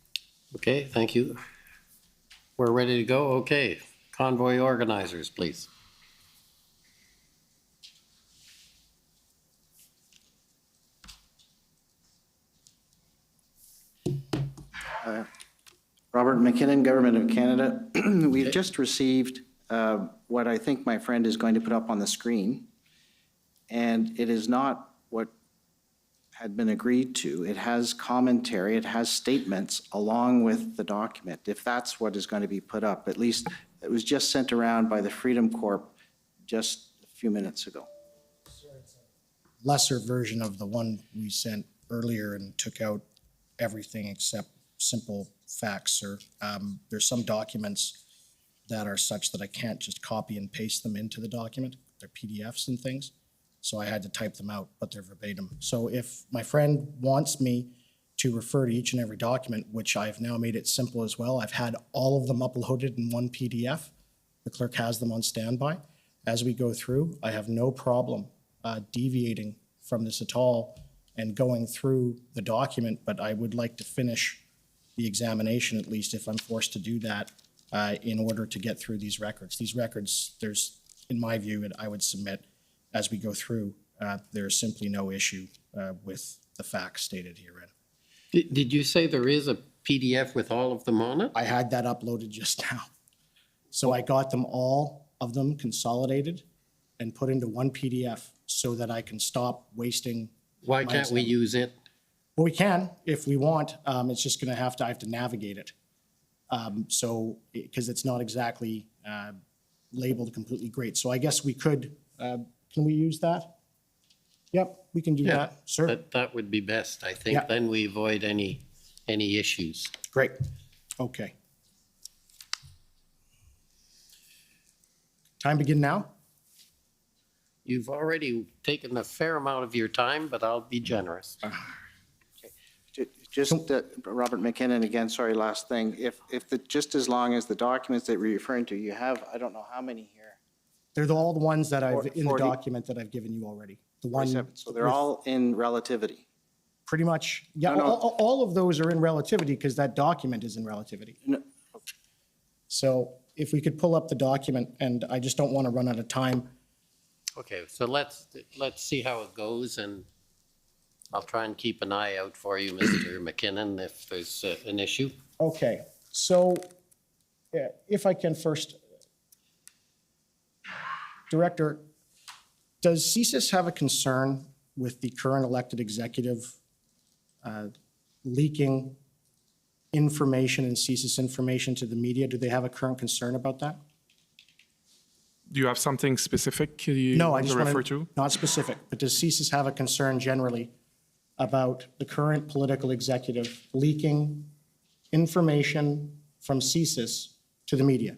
Okay, thank you. We're ready to go. Okay, convoy organizers, please. Robert McKinnon, Government of Canada. We've just received what I think my friend is going to put up on the screen, and it is not what had been agreed to. It has commentary, it has statements along with the document, if that's what is going to be put up. At least it was just sent around by the Freedom Corp just a few minutes ago. Lesser version of the one we sent earlier and took out everything except simple facts, sir. There's some documents that are such that I can't just copy and paste them into the document. They're PDFs and things. So I had to type them out, but they're verbatim. So if my friend wants me to refer to each and every document, which I've now made it simple as well, I've had all of them uploaded in one PDF. The clerk has them on standby. As we go through, I have no problem deviating from this at all and going through the document, but I would like to finish the examination, at least if I'm forced to do that, in order to get through these records. These records, there's, in my view, and I would submit as we go through, there's simply no issue with the facts stated herein. Did you say there is a PDF with all of them on it? I had that uploaded just now. So I got them, all of them consolidated and put into one PDF so that I can stop wasting. Why can't we use it? Well, we can if we want. It's just going to I have to navigate it. So, because it's not exactly labeled completely great. So I guess we could, can we use that? Yep, we can do that, sir. That would be best, I think. Yeah. Then we avoid any issues. Great. Okay. Time to begin now? You've already taken a fair amount of your time, but I'll be generous. Just Robert McKinnon again, sorry, last thing. Just as long as the documents that we're referring to, you have, I don't know how many here. They're all the ones that I've, in the 40. document that I've given you already. The one. 47. So they're all in relativity. Pretty much, yeah, all of those are in relativity because that document is in relativity. No. So if we could pull up the document, and I just don't want to run out of time. Okay, so let's see how it goes, and I'll try and keep an eye out for you, Mr. McKinnon, if there's an issue. Okay, so if I can first, Director, does CSIS have a concern with the current elected executive leaking information and CSIS information to the media? Do they have a current concern about that? Do you have something specific you No, I want just to want refer to, to? not specific, but does CSIS have a concern generally about the current political executive leaking information from CSIS to the media?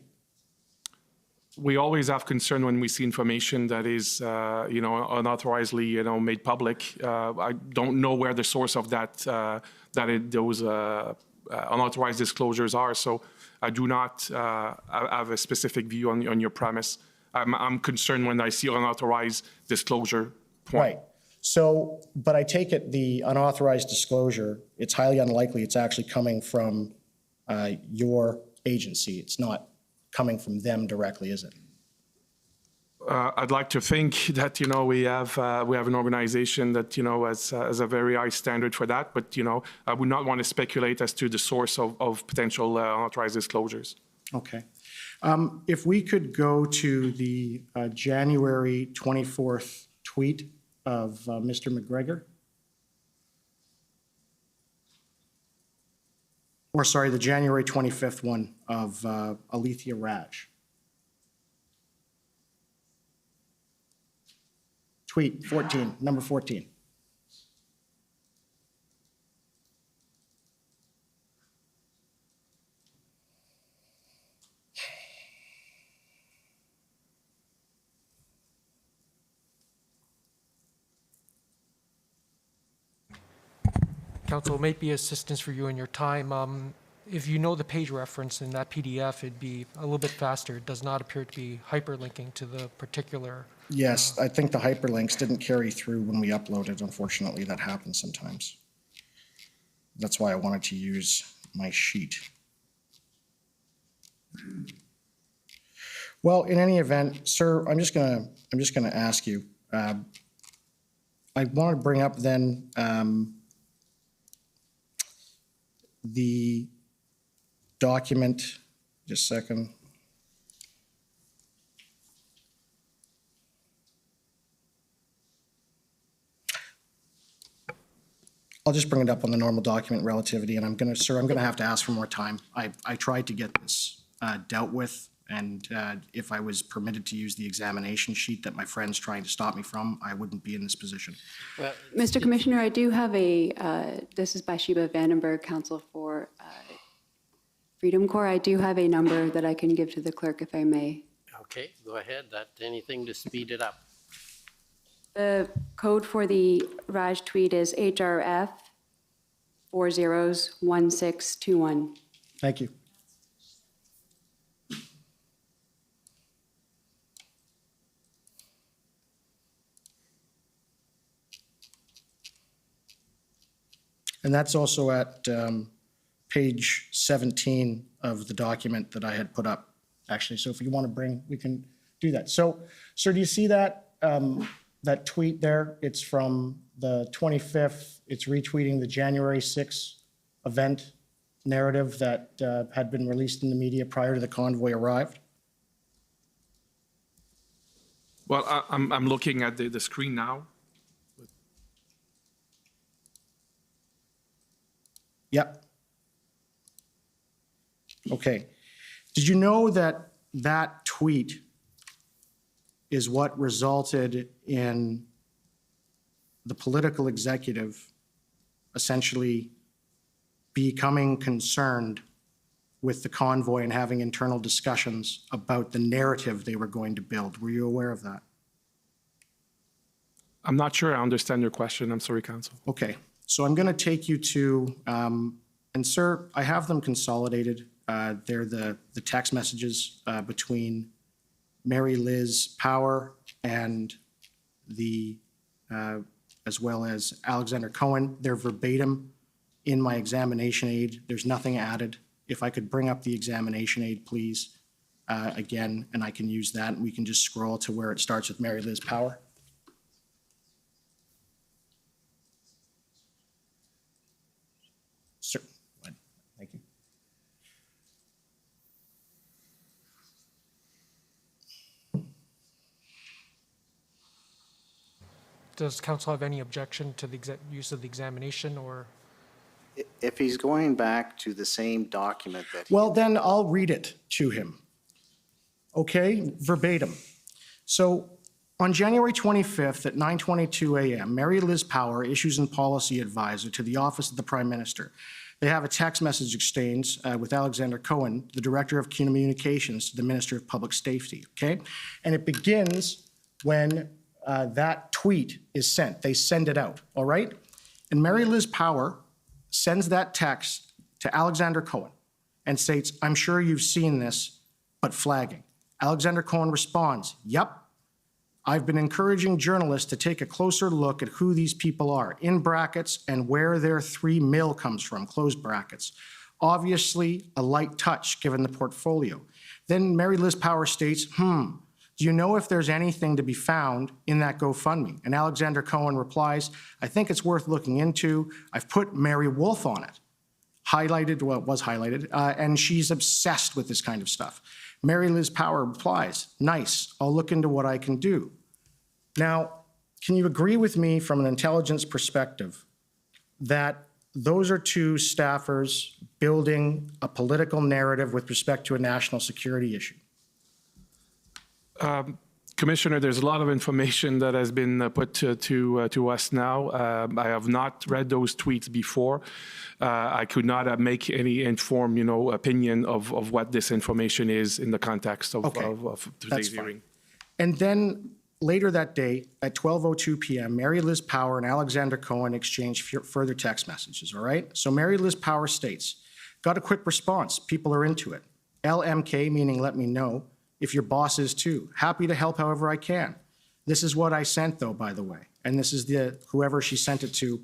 We always have concern when we see information that is, unauthorizedly, made public. I don't know where the source of those unauthorized disclosures are, so I do not have a specific view on your premise. I'm concerned when I see unauthorized disclosure point. Right. So, but I take it the unauthorized disclosure, it's highly unlikely it's actually coming from your agency. It's not coming from them directly, is it? I'd like to think that we have an organization that has a very high standard for that, but I would not want to speculate as to the source of potential unauthorized disclosures. Okay. If we could go to the January 24th tweet of Mr. McGregor. Or sorry, the January 25th one of Alethea Raj. Tweet 14, number 14. Council, may be assistance for you in your time. if you know the page reference in that PDF, it'd be a little bit faster. It does not appear to be hyperlinking to the particular. Yes, I think the hyperlinks didn't carry through when we uploaded. Unfortunately, that happens sometimes. That's why I wanted to use my sheet. Well, in any event, sir, I'm just gonna ask you. I want to bring up then the document. Just a second. I'll just bring it up on the normal document relativity, and I'm gonna have to ask for more time. I tried to get this dealt with, and if I was permitted to use the examination sheet that my friend's trying to stop me from, I wouldn't be in this position. Well, Mr. Commissioner, I do have this is Bathsheba Vandenberg, counsel for Freedom Corps. I do have a number that I can give to the clerk if I may. Okay, go ahead. Anything to speed it up. The code for the Raj tweet is HRF 401621. Thank you. And that's also at page 17 of the document that I had put up, actually. So if you want to bring, we can do that. So, sir, do you see that, that tweet there? It's from the 25th. It's retweeting the January 6th event narrative that had been released in the media prior to the convoy arrived. Well, I'm looking at the screen now. Yep. Okay. Did you know that that tweet is what resulted in the political executive essentially becoming concerned with the convoy and having internal discussions about the narrative they were going to build? Were you aware of that? I'm not sure I understand your question. I'm sorry, Counsel. Okay. So I'm going to take you to, and sir, I have them consolidated. They're the text messages between Mary Liz Power and as well as Alexander Cohen. They're verbatim in my examination aid. There's nothing added. If I could bring up the examination aid, please, again, and I can use that, and we can just scroll to where it starts with Mary Liz Power. Sir, thank you. Does council have any objection to the use of the examination, or? If he's going back to the same document that. Well, then I'll read it to him. Okay, verbatim. So on January 25th at 9:22 a.m., Mary Liz Power, Issues and Policy Advisor to the Office of the Prime Minister. They have a text message exchange with Alexander Cohen, the Director of Communications to the Minister of Public Safety, okay? And it begins when that tweet is sent. They send it out, all right? And Mary Liz Power sends that text to Alexander Cohen and states, "I'm sure you've seen this, but flagging." Alexander Cohen responds, "Yep. I've been encouraging journalists to take a closer look at who these people are, in brackets, and where their 3 mil comes from, close brackets. Obviously, a light touch given the portfolio." Then Mary Liz Power states, "Do you know if there's anything to be found in that GoFundMe?" And Alexander Cohen replies, "I think it's worth looking into. I've put Mary Wolf on it." Highlighted, well, it was highlighted, and she's obsessed with this kind of stuff. Mary Liz Power replies, "Nice, I'll look into what I can do." Now, can you agree with me from an intelligence perspective that those are two staffers building a political narrative with respect to a national security issue? Commissioner, there's a lot of information that has been put to us now. I have not read those tweets before. I could not make any informed, opinion of what this information is in the context of today's hearing. And then later that day at 12:02 p.m., Mary Liz Power and Alexander Cohen exchanged further text messages, all right? So Mary Liz Power states, Got a quick response. People are into it. LMK, meaning let me know, if your boss is too. Happy to help however I can. This is what I sent, though, by the way. And this is whoever she sent it to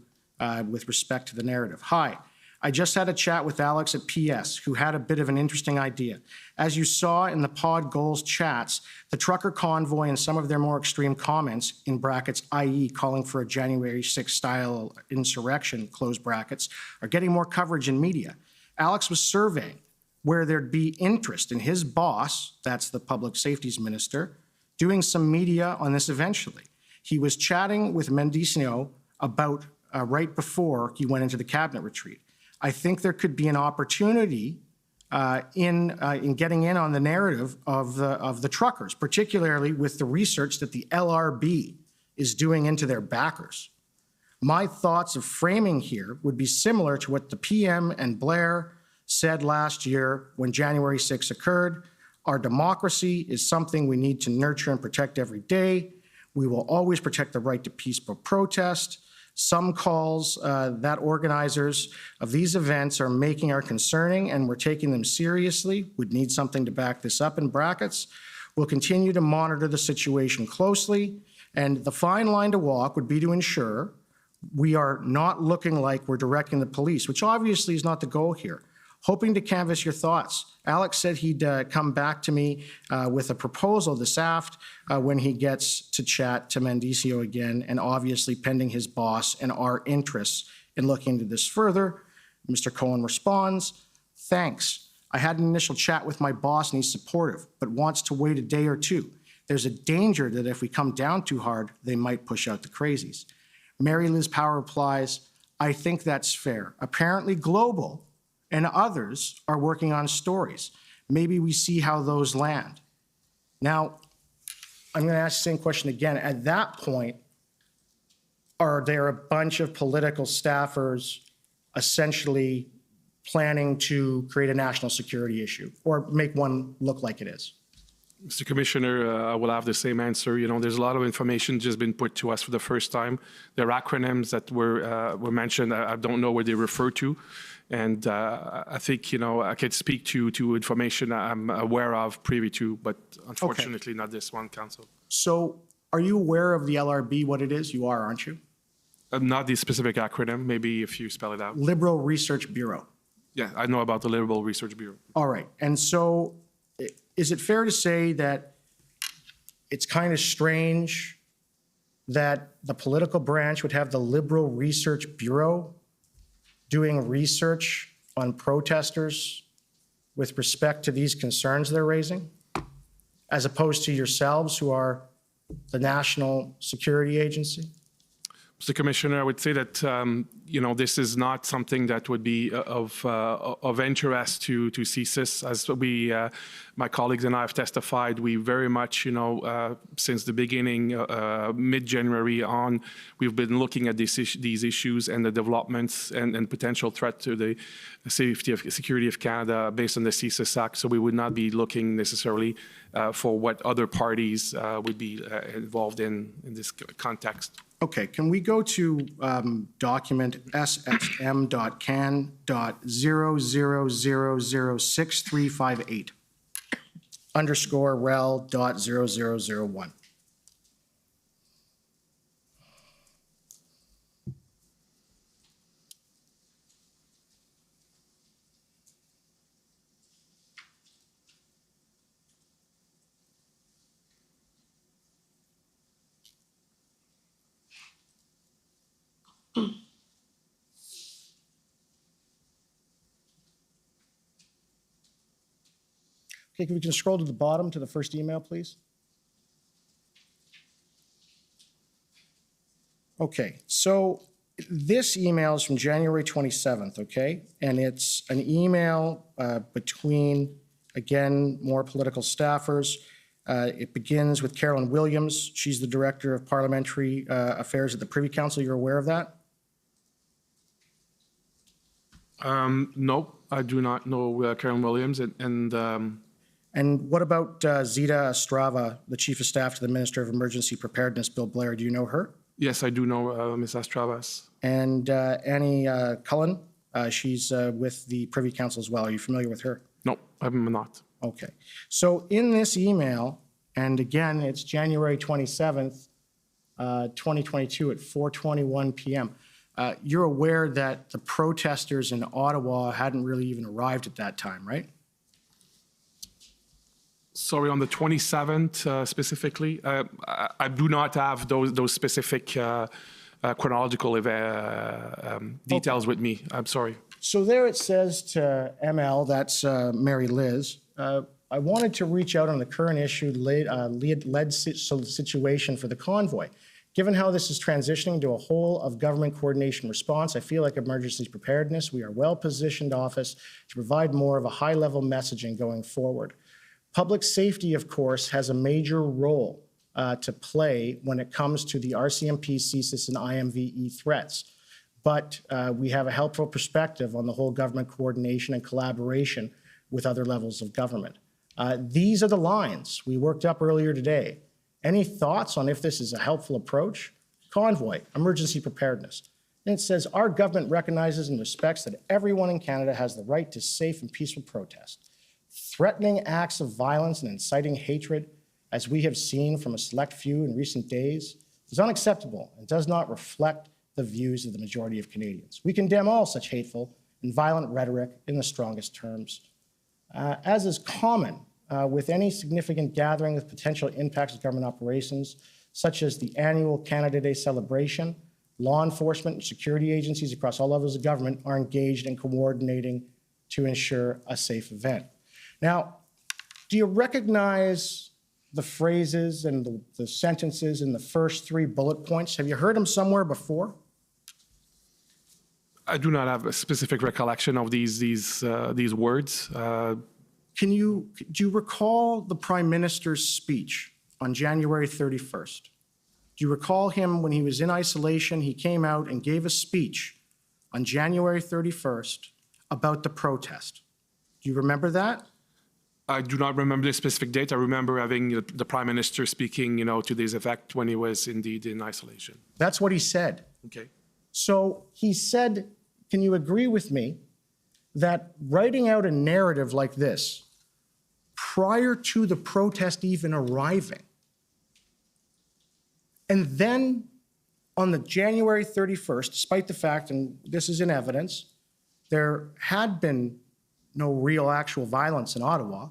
with respect to the narrative. Hi, I just had a chat with Alex at PS, who had a bit of an interesting idea. As you saw in the pod goals chats, the trucker convoy and some of their more extreme comments, in brackets, i.e. calling for a January 6th style insurrection, close brackets, are getting more coverage in media. Alex was surveying where there'd be interest in his boss, that's the public safety minister, doing some media on this eventually. He was chatting with Mendicino about right before he went into the cabinet retreat. I think there could be an opportunity in getting in on the narrative of the truckers, particularly with the research that the LRB is doing into their backers. My thoughts of framing here would be similar to what the PM and Blair said last year when January 6 occurred. Our democracy is something we need to nurture and protect every day. We will always protect the right to peaceful protest. Some calls that organizers of these events are making are concerning, and we're taking them seriously. We'd need something to back this up in brackets. We'll continue to monitor the situation closely, and the fine line to walk would be to ensure we are not looking like we're directing the police, which obviously is not the goal here. Hoping to canvass your thoughts. Alex said he'd come back to me with a proposal this aft when he gets to chat to Mendicio again, and obviously pending his boss and our interests in looking into this further. Mr. Cohen responds, thanks. I had an initial chat with my boss and he's supportive, but wants to wait a day or two. There's a danger that if we come down too hard, they might push out the crazies. Mary Liz Power replies, I think that's fair. Apparently Global and others are working on stories. Maybe we see how those land. Now, I'm going to ask the same question again. At that point, are there a bunch of political staffers essentially planning to create a national security issue or make one look like it is? Mr. Commissioner, I will have the same answer. You know, there's a lot of information just been put to us for the first time. There are acronyms that were mentioned. I don't know what they refer to. And I think, you know, I could speak to information I'm aware of, privy to, but unfortunately not this one, Council. So are you aware of the LRB, what it is? You are, aren't you? Not the specific acronym. Maybe if you spell it out. Liberal Research Bureau. Yeah, I know about the Liberal Research Bureau. All right. And so is it fair to say that it's kind of strange that the political branch would have the Liberal Research Bureau doing research on protesters with respect to these concerns they're raising, as opposed to yourselves who are the National Security Agency? Mr. Commissioner, I would say that you know, this is not something that would be of interest to CSIS. As we, my colleagues and I have testified, we very much, you know, since the beginning, mid-January on, we've been looking at these issues and the developments and potential threat to the security of Canada based on the CSIS Act. So we would not be looking necessarily for what other parties would be involved in this context. Okay, can we go to document ssm.can.00006358 underscore rel.0001. Okay, can we just scroll to the bottom to the first email, please? Okay, so this email is from January 27th, okay? And it's an email between, again, more political staffers. It begins with Carolyn Williams. She's the Director of Parliamentary Affairs at the Privy Council. You're aware of that? No, I do not know Carolyn Williams. And what about Zita Estrava, the Chief of Staff to the Minister of Emergency Preparedness, Bill Blair? Do you know her? Yes, I do know Ms. Estravas. And Annie Cullen, She's with the Privy Council as well. Are you familiar with her? No, I'm not. Okay. So in this email, and again, it's January 27th, 2022 at 4:21 p.m., you're aware that the protesters in Ottawa hadn't really even arrived at that time, right? Sorry, on the 27th specifically, I do not have those specific chronological details with me. I'm sorry. So there it says to ML, that's Mary Liz, I wanted to reach out on the current issue led situation for the convoy. Given how this is transitioning to a whole of government coordination response, I feel like emergency preparedness, we are well-positioned office to provide more of a high-level messaging going forward. Public safety, of course, has a major role to play when it comes to the RCMP, CSIS, and IMVE threats. But we have a helpful perspective on the whole government coordination and collaboration with other levels of government. These are the lines we worked up earlier today. Any thoughts on if this is a helpful approach? Convoy, emergency preparedness. And it says, our government recognizes and respects that everyone in Canada has the right to safe and peaceful protest. Threatening acts of violence and inciting hatred, as we have seen from a select few in recent days, is unacceptable and does not reflect the views of the majority of Canadians. We condemn all such hateful and violent rhetoric in the strongest terms. As is common with any significant gathering with potential impacts of government operations, such as the annual Canada Day celebration, law enforcement and security agencies across all levels of government are engaged in coordinating to ensure a safe event. Now, do you recognize the phrases and the sentences in the first three bullet points? Have you heard them somewhere before? I do not have a specific recollection of these words. Do you recall the Prime Minister's speech on January 31st? Do you recall him when he was in isolation, he came out and gave a speech on January 31st about the protest? Do you remember that? I do not remember the specific date. I remember having the Prime Minister speaking, to this effect when he was indeed in isolation. That's what he said. Okay. So he said, can you agree with me that writing out a narrative like this prior to the protest even arriving, and then on the January 31st, despite the fact, and this is in evidence, there had been no real actual violence in Ottawa,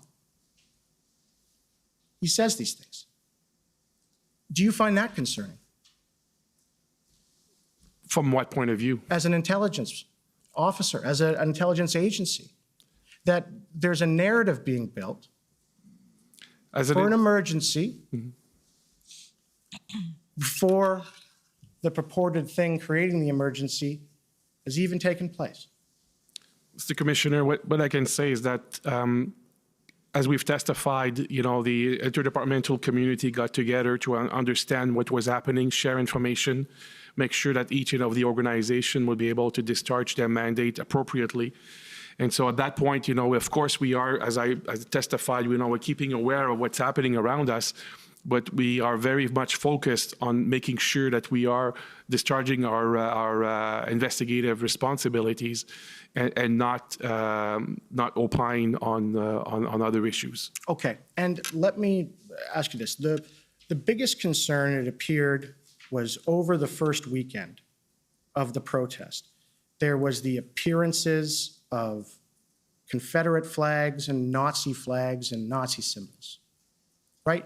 he says these things. Do you find that concerning? From what point of view? As an intelligence officer, as an intelligence agency, that there's a narrative being built for an emergency before the purported thing creating the emergency has even taken place. Mr. Commissioner, what I can say is that as we've testified, the interdepartmental community got together to understand what was happening, share information, make sure that each of the organization will be able to discharge their mandate appropriately. And so at that point, of course, we are, as I testified, we're keeping aware of what's happening around us, but we are very much focused on making sure that we are discharging our investigative responsibilities and not opine on other issues. Okay, and let me ask you this. The biggest concern, it appeared, was over the first weekend of the protest. There was the appearances of Confederate flags and Nazi symbols, right?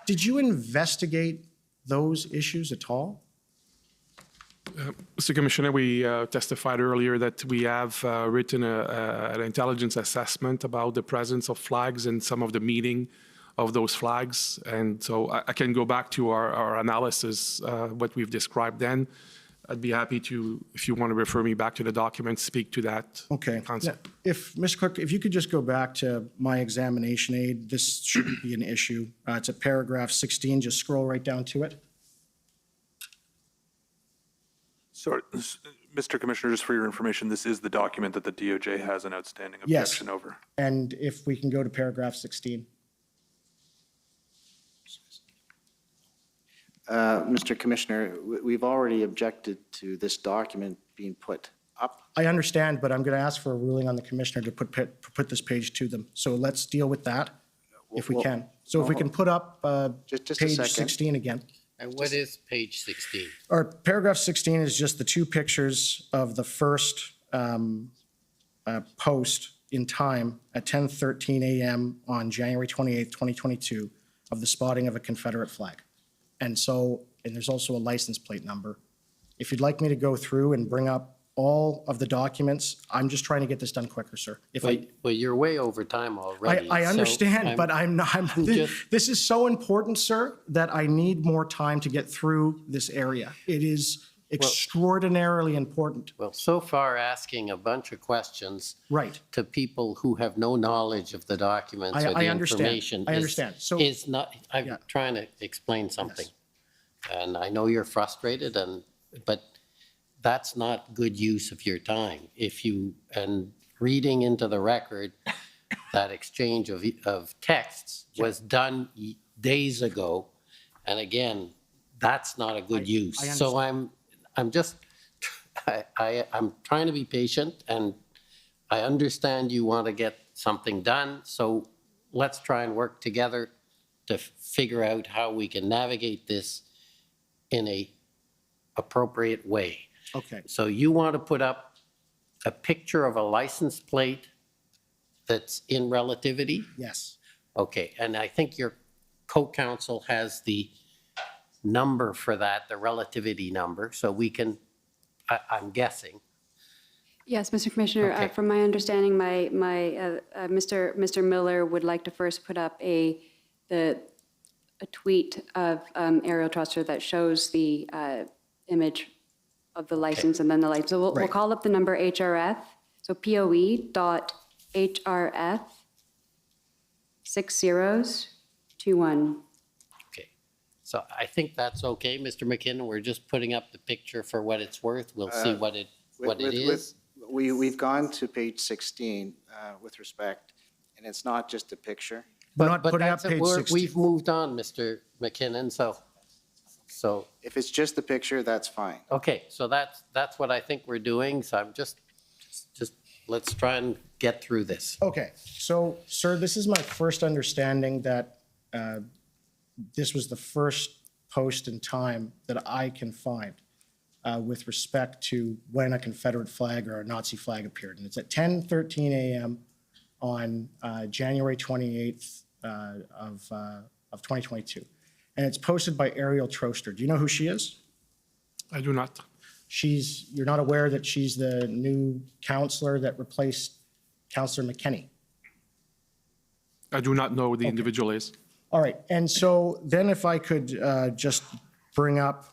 Did you investigate those issues at all? Mr. Commissioner, we testified earlier that we have written an intelligence assessment about the presence of flags and some of the meaning of those flags. And so I can go back to our analysis, what we've described then. I'd be happy to, if you want to refer me back to the document, speak to that concept. Yeah. Mr. Clerk, if you could just go back to my examination aid, this shouldn't be an issue. It's at paragraph 16, just scroll right down to it. Sorry, Mr. Commissioner, just for your information, this is the document that the DOJ has an outstanding objection over. And if we can go to paragraph 16. Mr. Commissioner, we've already objected to this document being put up. I understand, but I'm going to ask for a ruling on the commissioner to put this page to them. So let's deal with that if we Well, can. So if we can put up Just a page second. 16 again. And what is page 16? Or paragraph 16 is just the two pictures of the first post in time at 10:13 a.m. on January 28th, 2022 of the spotting of a Confederate flag. And there's also a license plate number. If you'd like me to go through and bring up all of the documents, I'm just trying to get this done quicker, sir. Well, you're way over time already. I so understand, but I'm not, this is so important, sir, that I need more time to get through this area. It is extraordinarily important. Well, so far asking a bunch of questions Right. to people who have no knowledge of the documents or the I understand. information I understand. So is not, I'm trying to explain something. And I know you're frustrated, but that's not good use of your time. And reading into the record, that exchange of texts was done days ago. And again, that's not a good use. So I'm trying to be patient, and I understand you want to get something done. So let's try and work together to figure out how we can navigate this in a appropriate way. Okay. So you want to put up a picture of a license plate that's in relativity? Yes. Okay, and I think your co-counsel has the number for that, the relativity number, so we can, I'm guessing. Yes, Mr. Commissioner, Okay. from my understanding, Mr. Miller would like to first put up a tweet of Ariel Trusser that shows the image of the license and then the license. So we'll call up the number HRF, so POE.HRF 6021. Okay, so I think that's okay, Mr. McKinnon. We're just putting up the picture for what it's worth. We'll see what it is. We've gone to page 16 with respect, and it's not just a picture. We're not putting up that's it. page 16. We've moved on, Mr. McKinnon, so If it's just the picture, that's fine. okay, so that's what I think we're doing. So I'm just let's try and get through this. Okay, so, sir, this is my first understanding that this was the first post in time that I can find with respect to when a Confederate flag or a Nazi flag appeared. And it's at 10:13 a.m. on January 28th of 2022. And it's posted by Ariel Troster. Do you know who she is? I do not. You're not aware that she's the new counselor that replaced Counselor McKenney? I do not know who the individual is. All right, and so then if I could just bring up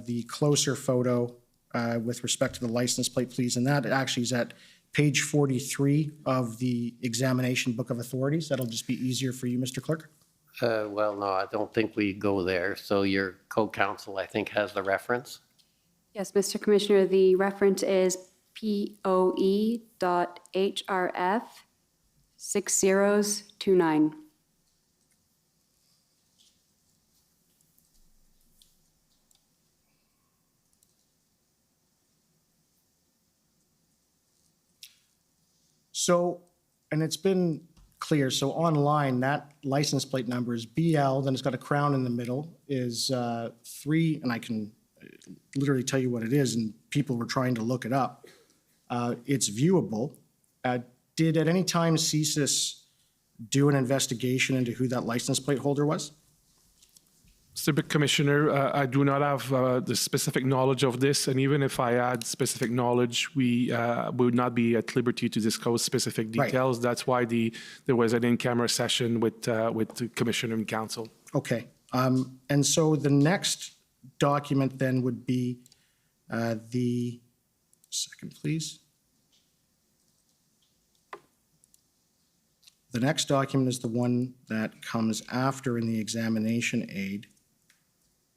the closer photo with respect to the license plate, please, and that actually is at page 43 of the examination book of authorities. That'll just be easier for you, Mr. Clerk. Well, no, I don't think we go there. So your co-counsel, I think, has the reference. Yes, Mr. Commissioner, the reference is POE.HRF 6029. So, and it's been clear, so online, that license plate number is BL, then it's got a crown in the middle, is 3, and I can literally tell you what it is, and people were trying to look it up. It's viewable. Did at any time CSIS do an investigation into who that license plate holder was? Mr. Commissioner, I do not have the specific knowledge of this, and even if I had specific knowledge, we would not be at liberty to disclose specific details. Right. That's why there was an in-camera session with the Commissioner and Council. Okay, and so the next document then would be second, please. The next document is the one that comes after in the examination aid,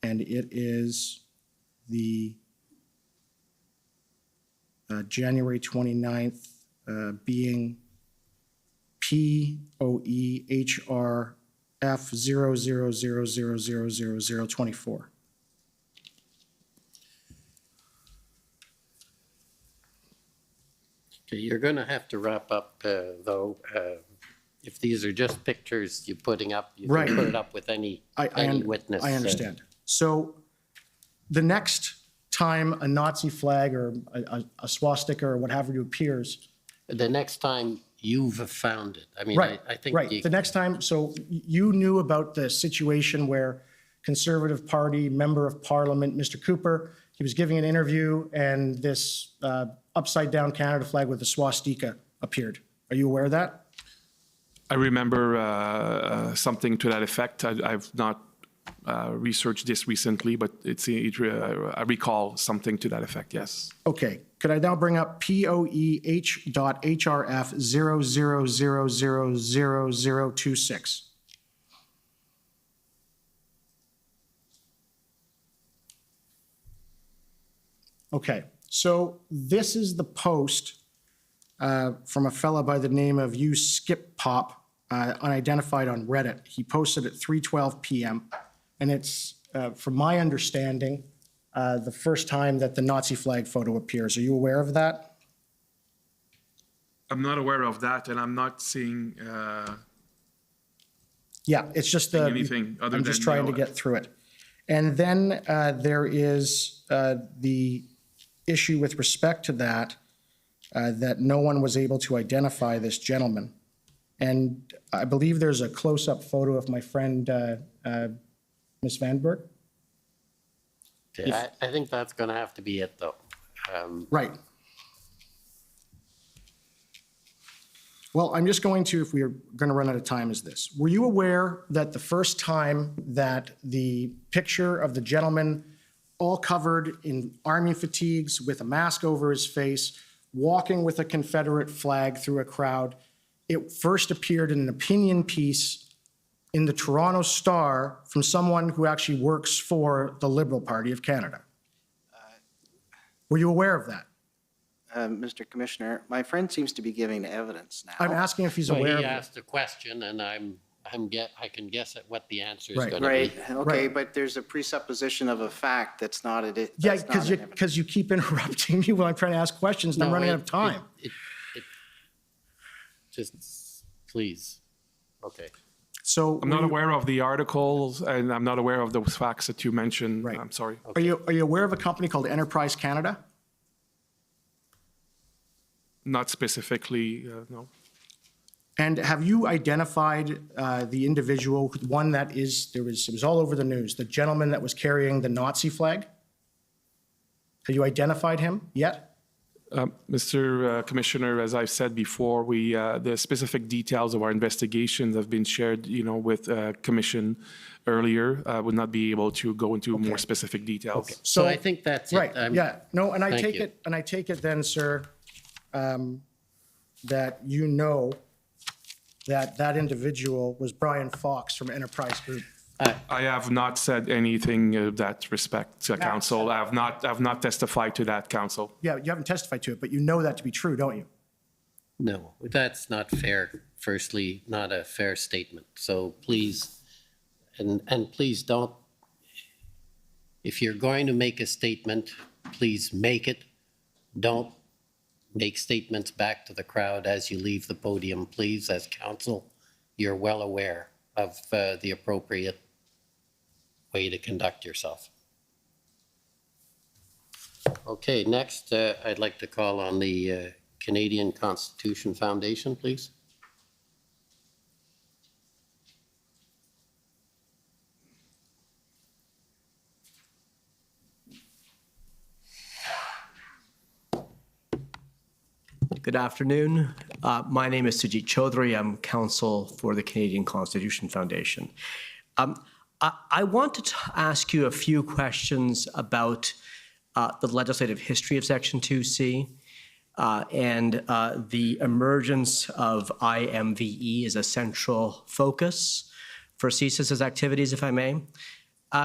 and it is the January 29th being POEHRF 00000024. You're going to have to wrap up, though. If these are just pictures you're putting up, you Right. can put it up with any witness. I understand. So the next time a Nazi flag or a swastika or what have you appears. The next time you've found it. I mean, Right, I think. right. The next time, so you knew about the situation where Conservative Party Member of Parliament, Mr. Cooper, he was giving an interview and this upside down Canada flag with the swastika appeared. Are you aware of that? I remember something to that effect. I've not researched this recently, but I recall something to that effect, yes. Okay. Could I now bring up POEH.HRF 00000026? Okay. So this is the post from a fella by the name of Skip Pop, unidentified on Reddit. He posted at 3:12 p.m. And it's, from my understanding, the first time that the Nazi flag photo appears. Are you aware of that? I'm not aware of that, and I'm not seeing Yeah, it's just anything other I'm just than, trying to get through it. And then there is the issue with respect to that, that no one was able to identify this gentleman. And I believe there's a close-up photo of my friend, Ms. Vanberg. Okay, I think that's going to have to be it, though. Right. Well, I'm just going to, if we are going to run out of time, is this. Were you aware that the first time that the picture of the gentleman all covered in army fatigues with a mask over his face, walking with a Confederate flag through a crowd, it first appeared in an opinion piece in the Toronto Star from someone who actually works for the Liberal Party of Canada? Were you aware of that? Mr. Commissioner, my friend seems to be giving evidence now. I'm asking if he's Well, aware of he it. asked a question, and I can guess at what the answer is Right. going to Right, be. okay, but there's a presupposition of a fact that's not it. Yeah, because you keep interrupting me when I'm trying to ask questions and I'm No, running out of time. Just, please. Okay. So I'm not aware of the articles, and I'm not aware of those facts that you mentioned. Right. I'm sorry. Are you aware of a company called Enterprise Canada? Not specifically, no. And have you identified the individual, one that is, it was all over the news, the gentleman that was carrying the Nazi flag? Have you identified him yet? Mr. Commissioner, as I've said before, the specific details of our investigations have been shared, with Commission earlier. I would not be able to go into more specific details. Okay. So I think that's it. Right, yeah. No, and I Thank take you. it, and I take it then, sir, that you know that individual was Brian Fox from Enterprise Group. I have not said anything of that respect to council. I have not testified to that, council. Yeah, you haven't testified to it, but you know that to be true, don't you? No, that's not fair. Firstly, not a fair statement. So please, and please don't, if you're going to make a statement, please make it. Don't make statements back to the crowd as you leave the podium, please. As council, you're well aware of the appropriate way to conduct yourself. Okay, next, I'd like to call on the Canadian Constitution Foundation, please. Good afternoon. My name is Sujit Chaudhary. I'm counsel for the Canadian Constitution Foundation. I wanted to ask you a few questions about the legislative history of Section 2C and the emergence of IMVE as a central focus for CSIS's activities, if I may.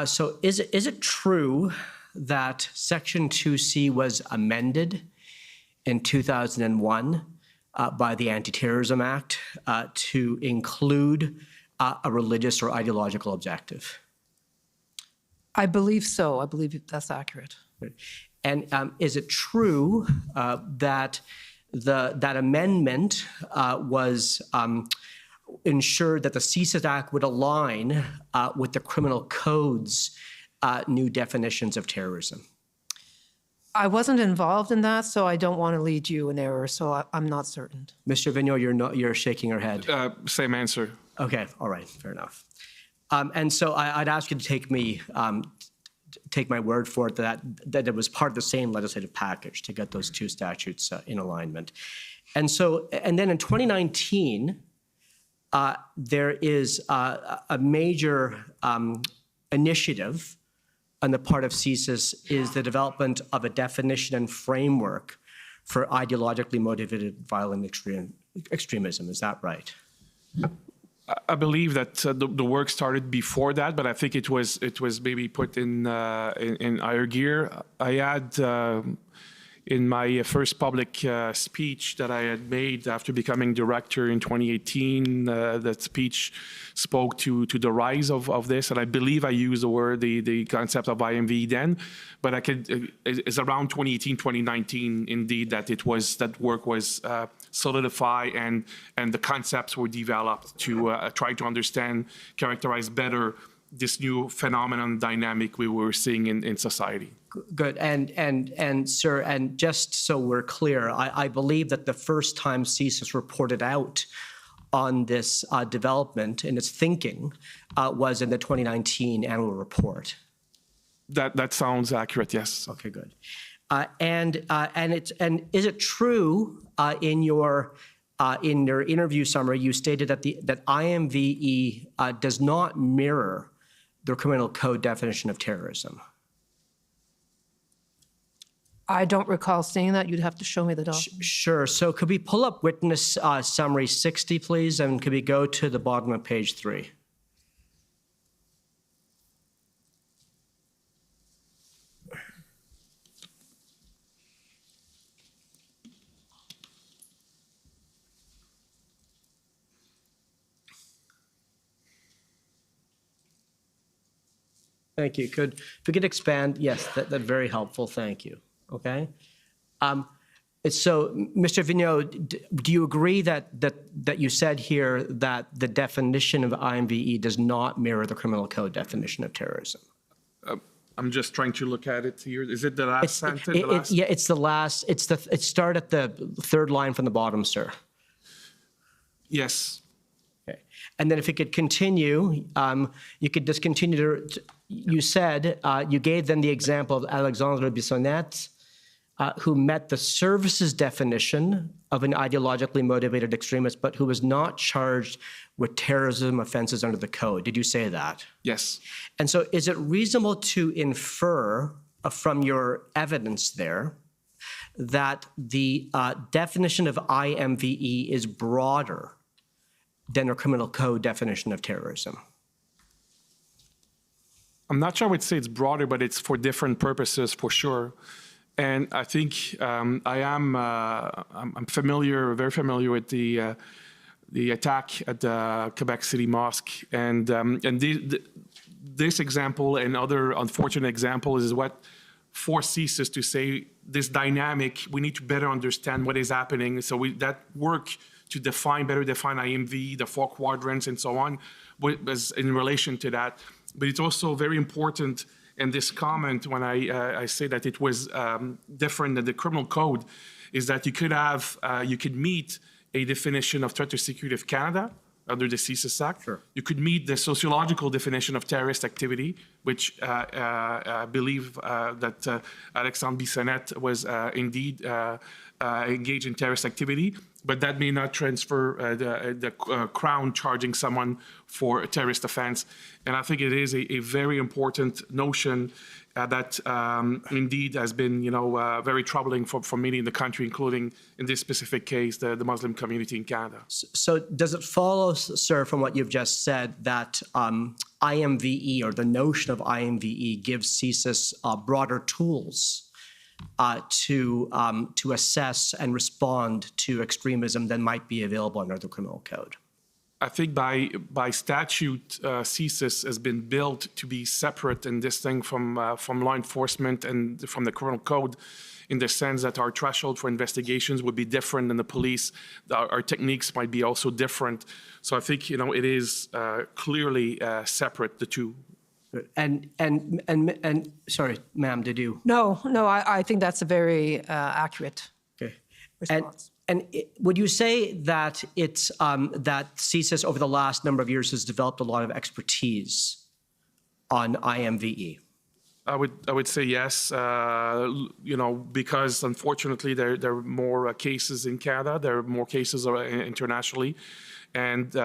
So is it true that Section 2C was amended in 2001 by the Anti-Terrorism Act to include a religious or ideological objective? I believe so. I believe that's accurate. And is it true that that amendment was ensured that the CSIS Act would align with the criminal code's new definitions of terrorism. I wasn't involved in that, so I don't want to lead you in error, so I'm not certain. Mr. Vigneault, you're shaking your head. Same answer. Okay, all right, fair enough. And so I'd ask you to take my word for it that it was part of the same legislative package to get those two statutes in alignment. And then in 2019, there is a major initiative on the part of CSIS is the development of a definition and framework for ideologically motivated violent extremism. Is that right? I believe that the work started before that, but I think it was maybe put in higher gear. I had in my first public speech that I had made after becoming director in 2018, that speech spoke to the rise of this, and I believe I used the concept of IMV then, but it's around 2018, 2019 indeed that work was solidified and the concepts were developed to try to understand, characterize better this new phenomenon dynamic we were seeing in society. Good. And sir, and just so we're clear, I believe that the first time CSIS reported out on this development and its thinking was in the 2019 annual report. That sounds accurate, yes. Okay, good. And is it true in your interview summary you stated that IMVE does not mirror the criminal code definition of terrorism? I don't recall seeing that. You'd have to show me the document. Sure. So could we pull up witness summary 60, please? And could we go to the bottom of page 3? Thank you. If we could expand, yes, that's very helpful. Thank you. Okay. So, Mr. Vigneault, do you agree that you said here that the definition of IMVE does not mirror the criminal code definition of terrorism? I'm just trying to look at it here. Is it the last sentence? Yeah, it's the last. It start at the third line from the bottom, sir. Yes. Okay. And then if you could continue, you could just continue to. You said you gave them the example of Alexandre Bissonnette, who met the services definition of an ideologically motivated extremist, but who was not charged with terrorism offenses under the code. Did you say that? Yes. And so is it reasonable to infer from your evidence there that the definition of IMVE is broader than the criminal code definition of terrorism? I'm not sure I would say it's broader, but it's for different purposes for sure. And I think I'm very familiar with the attack at the Quebec City Mosque, and this example and other unfortunate examples is what forces us to say this dynamic. We need to better understand what is happening. So that work to better define IMV, the 4 quadrants, and so on, was in relation to that. But it's also very important in this comment when I say that it was different than the criminal code, is that you could meet a definition of threat to security of Canada under the CSIS Act. Sure. You could meet the sociological definition of terrorist activity, which I believe that Alexandre Bissonnette was indeed engaged in terrorist activity, but that may not transfer the Crown charging someone for a terrorist offense. And I think it is a very important notion that indeed has been, very troubling for many in the country, including in this specific case, the Muslim community in Canada. So does it follow, sir, from what you've just said, that IMVE or the notion of IMVE gives CSIS broader tools to assess and respond to extremism than might be available under the criminal code? I think by statute, CSIS has been built to be separate and distinct from law enforcement and from the criminal code. in the sense that our threshold for investigations would be different than the police. Our techniques might be also different. So I think, it is clearly separate, the two. And sorry, ma'am, did you? No, I think that's a very accurate response. Would you say that it's that CSIS over the last number of years has developed a lot of expertise on IMVE? I would say yes, because unfortunately there are more cases in Canada, there are more cases internationally, and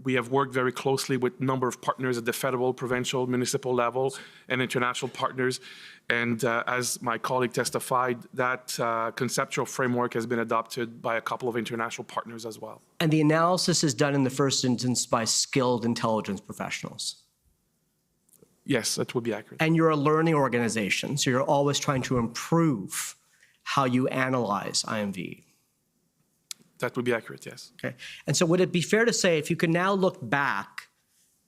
we have worked very closely with a number of partners at the federal, provincial, municipal level, and international partners. And as my colleague testified, that conceptual framework has been adopted by a couple of international partners as well. And the analysis is done in the first instance by skilled intelligence professionals? Yes, that would be accurate. And you're a learning organization, so you're always trying to improve how you analyze IMVE? That would be accurate, yes. Okay. And so would it be fair to say, if you can now look back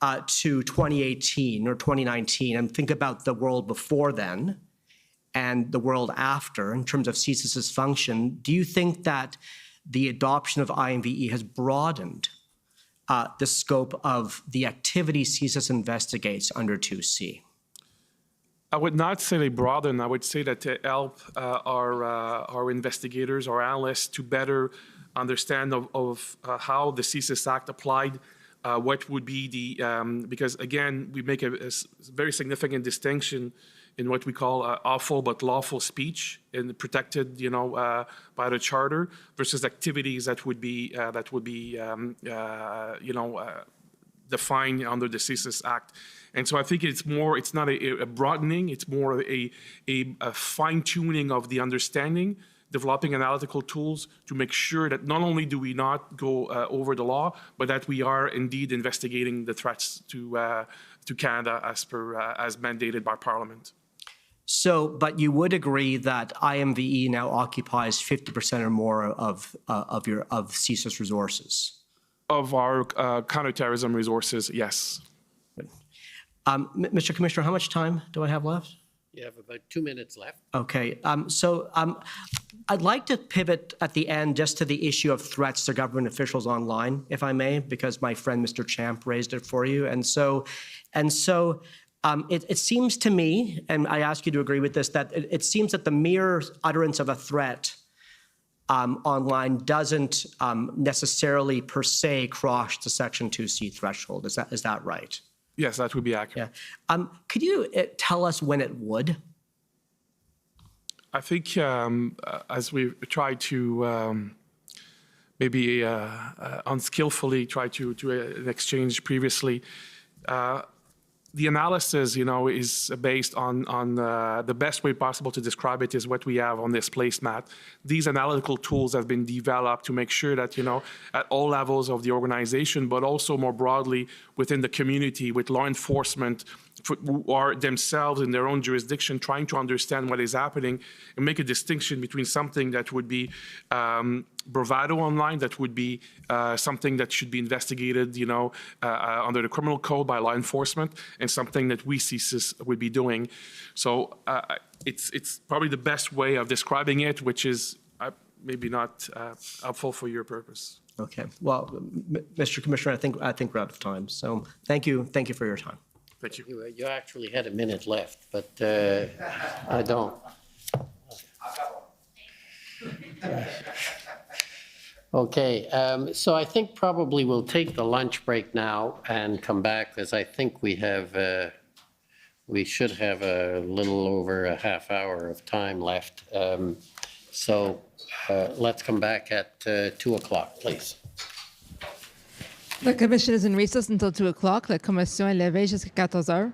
to 2018 or 2019 and think about the world before then and the world after in terms of CSIS's function, do you think that the adoption of IMVE has broadened the scope of the activity CSIS investigates under 2C? I would not say they broaden. I would say that they help our investigators, our analysts, to better understand of how the CSIS Act applied, what would be the, because again, we make a very significant distinction in what we call awful but lawful speech and protected, by the charter versus activities that would be, defined under the CSIS Act. And so I think it's not a broadening, it's more a fine tuning of the understanding, developing analytical tools to make sure that not only do we not go over the law, but that we are indeed investigating the threats to Canada as mandated by Parliament. So, but you would agree that IMVE now occupies 50% or more of CSIS resources? Of our counterterrorism resources, yes. Mr. Commissioner, how much time do I have left? You have about 2 minutes left. Okay, so I'd like to pivot at the end just to the issue of threats to government officials online, if I may, because my friend Mr. Champ raised it for you. And so it seems to me, and I ask you to agree with this, that it seems that the mere utterance of a threat online doesn't necessarily per se cross the Section 2C threshold. Is that right? Yes, that would be accurate. Yeah. Could you tell us when it would? I think as we try to maybe unskillfully try to exchange previously, the analysis, is based on the best way possible to describe it is what we have on this placemat. These analytical tools have been developed to make sure that, at all levels of the organization, but also more broadly within the community with law enforcement who are themselves in their own jurisdiction trying to understand what is happening and make a distinction between something that would be bravado online, that would be something that should be investigated, under the criminal code by law enforcement, and something that we CSIS would be doing. So it's probably the best way of describing it, which is maybe not helpful for your purpose. Okay. Well, Mr. Commissioner, I think we're out of time. So thank you for your time. Thank you. You actually had a minute left, but I don't. Okay, so I think probably we'll take the lunch break now and come back, because I think we should have a little over a half hour of time left. So let's come back at 2 o'clock, please. The commission is in recess until 2 o'clock. La commission est levée jusqu'à 14 heures.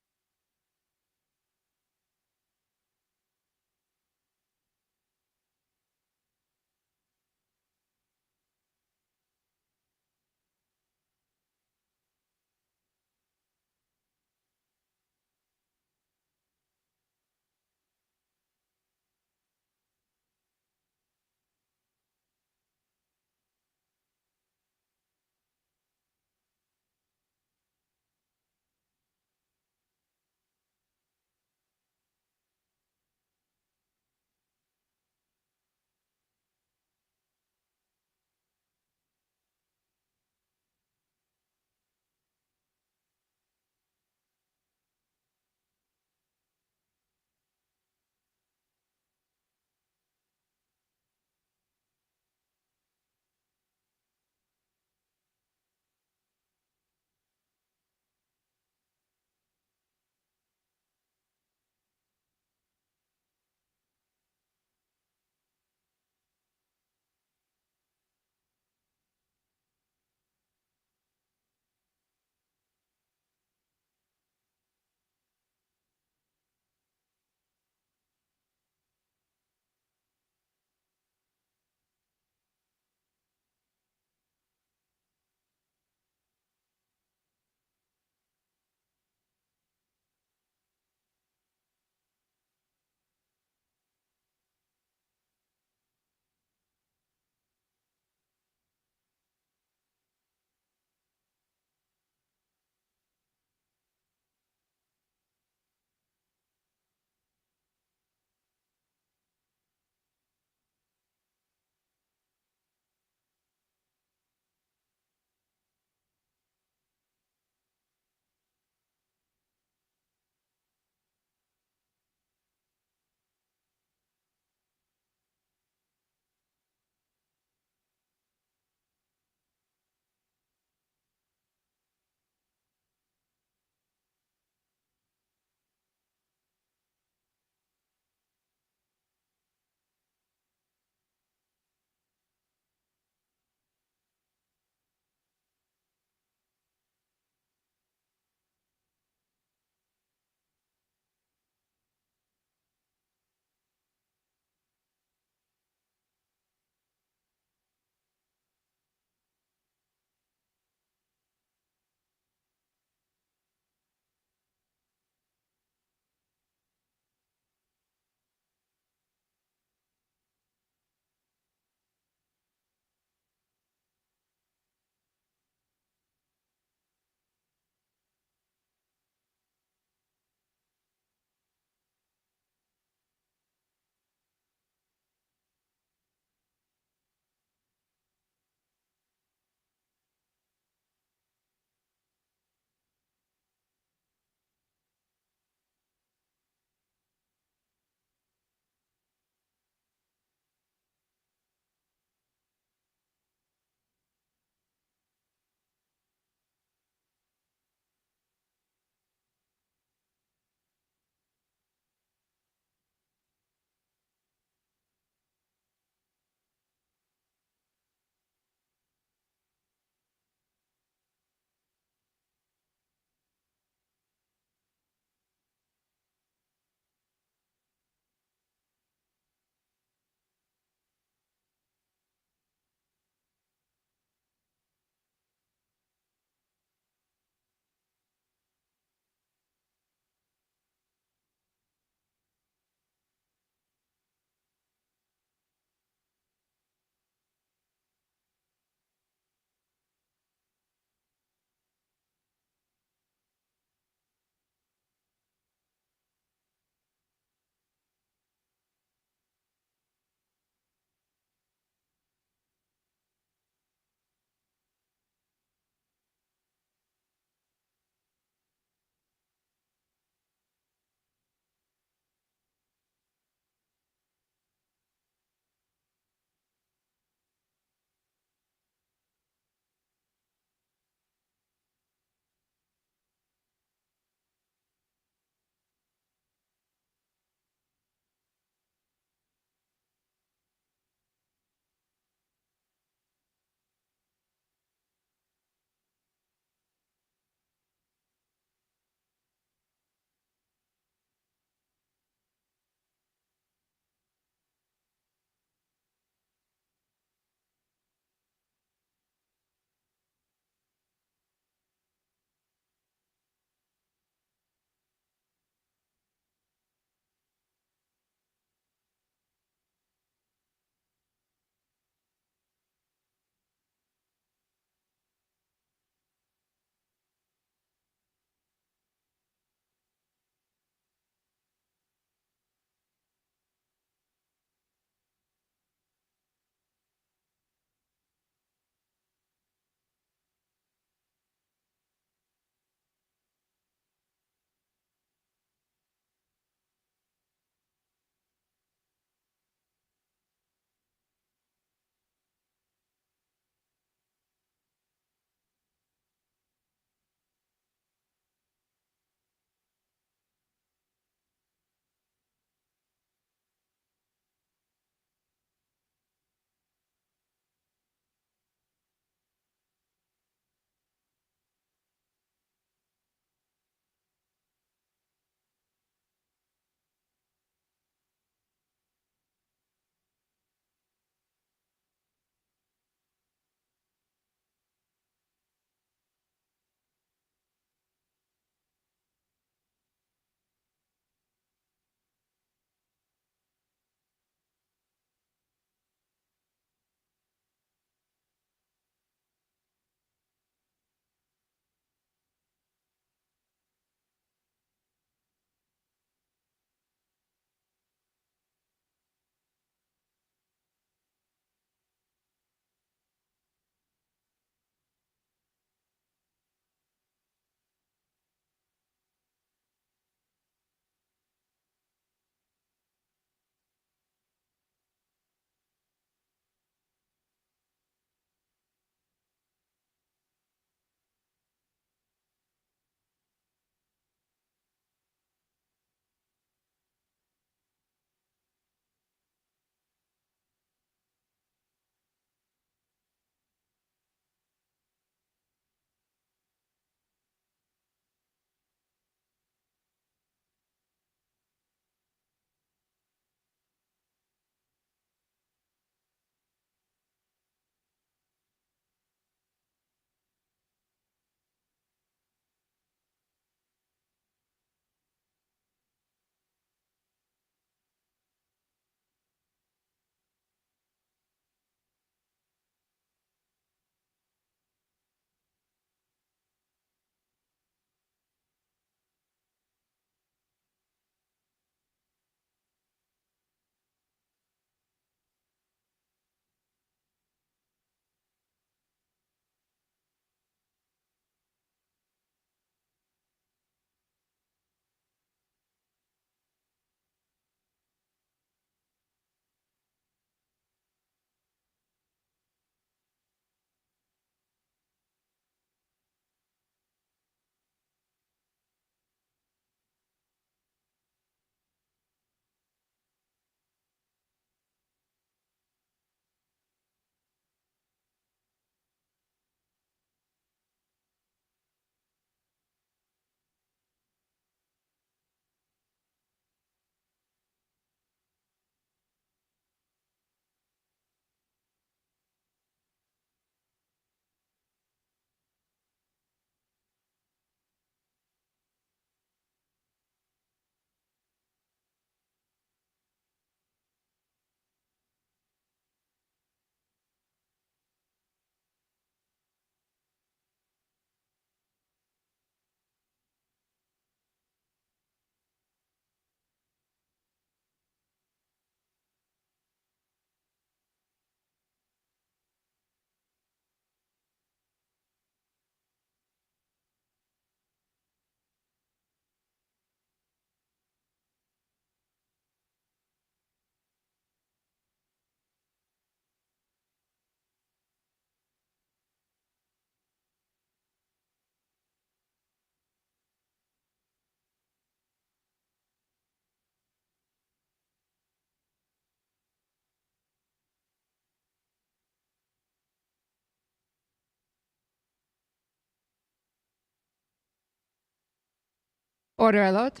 Order à l'ordre.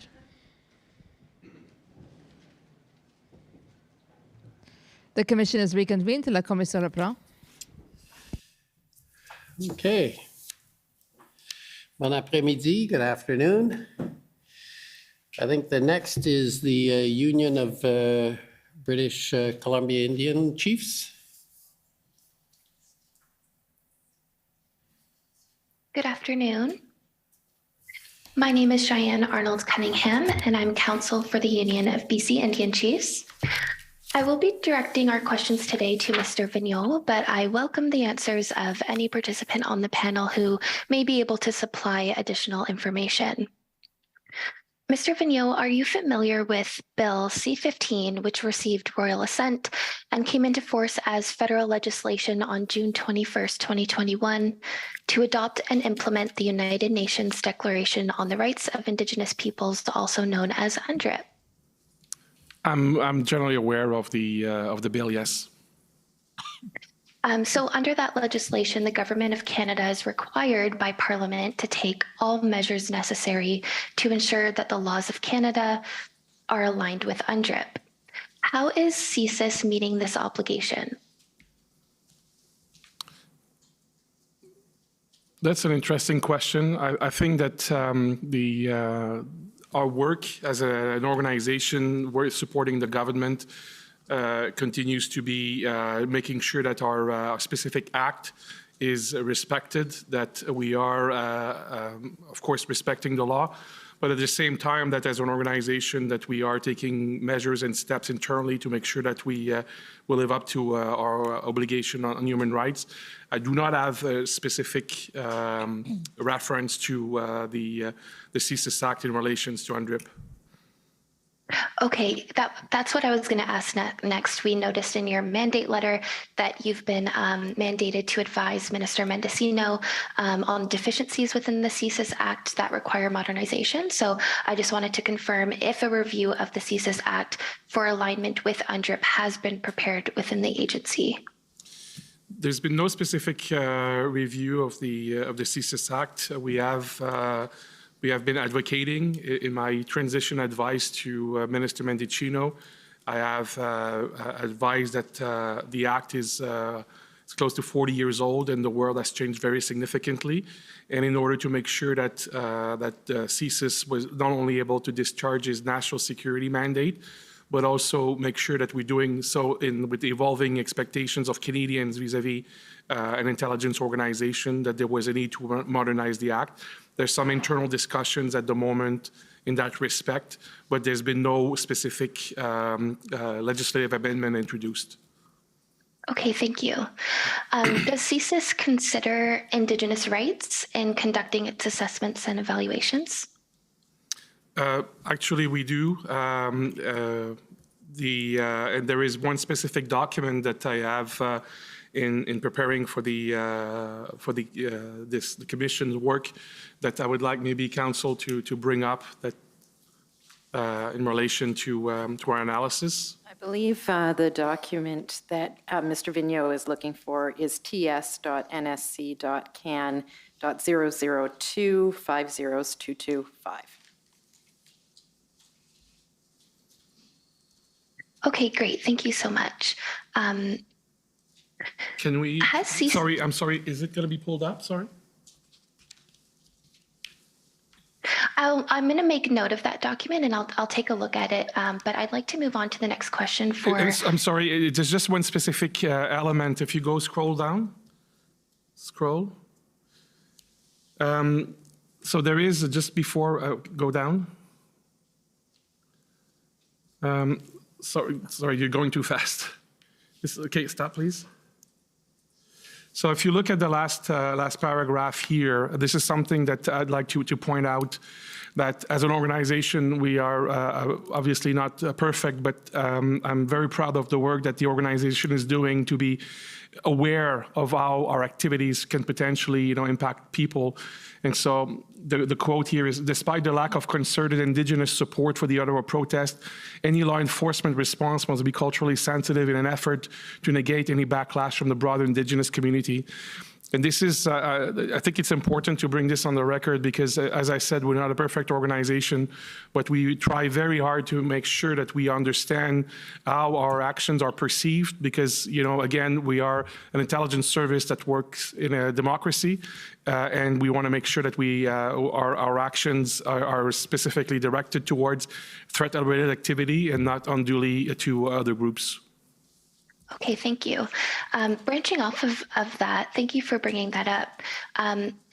The commission is reconvened. La commission reprend. Okay. Bon après-midi, good afternoon. I think the next is the Union of British Columbia Indian Chiefs. Good afternoon. My name is Cheyenne Arnold Cunningham, and I'm counsel for the Union of BC Indian Chiefs. I will be directing our questions today to Mr. Vigneault, but I welcome the answers of any participant on the panel who may be able to supply additional information. Mr. Vigneault, are you familiar with Bill C-15, which received royal assent and came into force as federal legislation on June 21st, 2021, to adopt and implement the United Nations Declaration on the Rights of Indigenous Peoples, also known as UNDRIP? I'm generally aware of the bill, yes. So under that legislation, the government of Canada is required by Parliament to take all measures necessary to ensure that the laws of Canada are aligned with UNDRIP. How is CSIS meeting this obligation? That's an interesting question. I think that our work as an organization, we're supporting the government, continues to be making sure that our specific act is respected, that we are, of course, respecting the law, but at the same time that as an organization that we are taking measures and steps internally to make sure that we will live up to our obligation on human rights. I do not have a specific reference to the CSIS Act in relation to UNDRIP. Okay, that's what I was going to ask next. We noticed in your mandate letter that you've been mandated to advise Minister Mendocino on deficiencies within the CSIS Act that require modernization. So I just wanted to confirm if a review of the CSIS Act for alignment with UNDRIP has been prepared within the agency. There's been no specific review of the CSIS Act. We have been advocating in my transition advice to Minister Mendocino. I have advised that the Act is close to 40 years old and the world has changed very significantly. And in order to make sure that CSIS was not only able to discharge its national security mandate, but also make sure that we're doing so with the evolving expectations of Canadians vis-a-vis an intelligence organization, that there was a need to modernize the Act. There's some internal discussions at the moment in that respect, but there's been no specific legislative amendment introduced. Okay, thank you. Does CSIS consider Indigenous rights in conducting its assessments and evaluations? Actually, we do. And there is one specific document that I have in preparing for the commission's work that I would like maybe council to bring up that in relation to our analysis. I believe the document that Mr. Vigneault is looking for is ts.nsc.can.0025025. Okay, great. Thank you so much. Can we, sorry, I'm sorry, is it going to be pulled up? Sorry. I'm going to make note of that document and I'll take a look at it, but I'd like to move on to the next question for... I'm sorry, there's just one specific element. If you go scroll down, scroll. So there is, just before, go down. Sorry, you're going too fast. Okay, stop, please. So if you look at the last paragraph here, this is something that I'd like to point out, that as an organization, we are obviously not perfect, but I'm very proud of the work that the organization is doing to be aware of how our activities can potentially, impact people. And so the quote here is, despite the lack of concerted Indigenous support for the Ottawa protest, any law enforcement response must be culturally sensitive in an effort to negate any backlash from the broader Indigenous community. And this is, I think it's important to bring this on the record because, as I said, we're not a perfect organization, but we try very hard to make sure that we understand how our actions are perceived because, again, we are an intelligence service that works in a democracy, and we want to make sure that our actions are specifically directed towards threat-related activity and not unduly to other groups. Okay, thank you. Branching off of that, thank you for bringing that up.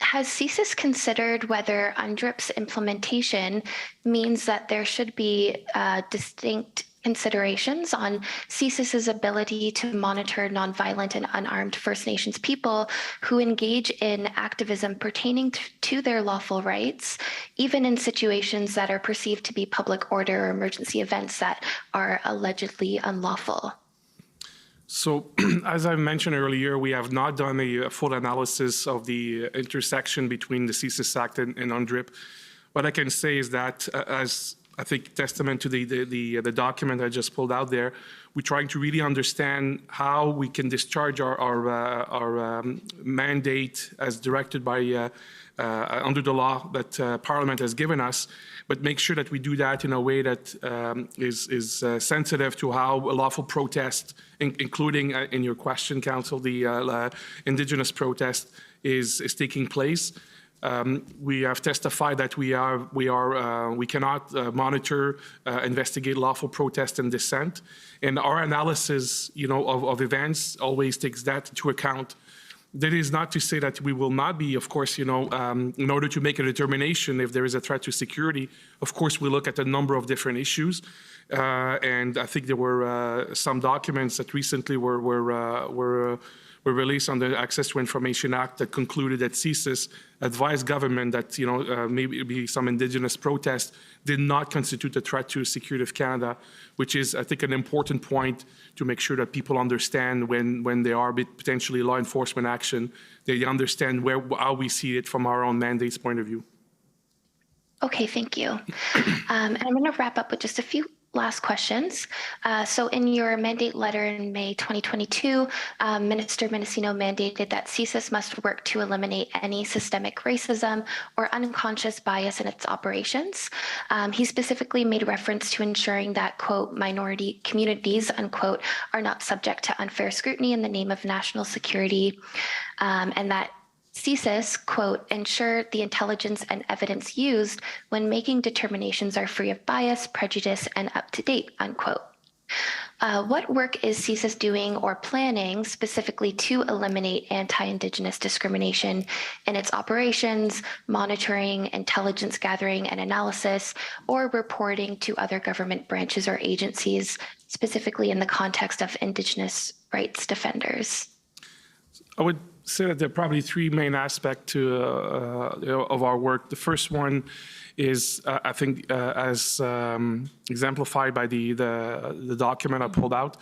Has CSIS considered whether UNDRIP's implementation means that there should be distinct considerations on CSIS's ability to monitor nonviolent and unarmed First Nations people who engage in activism pertaining to their lawful rights, even in situations that are perceived to be public order or emergency events that are allegedly unlawful? So, as I mentioned earlier, we have not done a full analysis of the intersection between the CSIS Act and UNDRIP. What I can say is that, as I think testament to the document I just pulled out there, we're trying to really understand how we can discharge our mandate as directed by under the law that Parliament has given us, but make sure that we do that in a way that is sensitive to how lawful protest, including in your question, Council, the Indigenous protest is taking place. We have testified that we cannot monitor, investigate lawful protest and dissent, and our analysis, of events always takes that into account. That is not to say that we will not be, of course, in order to make a determination if there is a threat to security. Of course, we look at a number of different issues, and I think there were some documents that recently were released on the Access to Information Act that concluded that CSIS advised government that maybe some Indigenous protests did not constitute a threat to the security of Canada, which is, I think, an important point to make sure that people understand when there are potentially law enforcement action, they understand how we see it from our own mandate's point of view. Okay, thank you. And I'm going to wrap up with just a few last questions. So in your mandate letter in May 2022, Minister Mendicino mandated that CSIS must work to eliminate any systemic racism or unconscious bias in its operations. He specifically made reference to ensuring that, quote, minority communities, unquote, are not subject to unfair scrutiny in the name of national security, and that CSIS, quote, ensure the intelligence and evidence used when making determinations are free of bias, prejudice, and up to date, unquote. What work is CSIS doing or planning specifically to eliminate anti-Indigenous discrimination in its operations, monitoring, intelligence gathering and analysis, or reporting to other government branches or agencies, specifically in the context of Indigenous rights defenders? I would say that there are probably three main aspects of our work. The first one is, I think, as exemplified by the document I pulled out,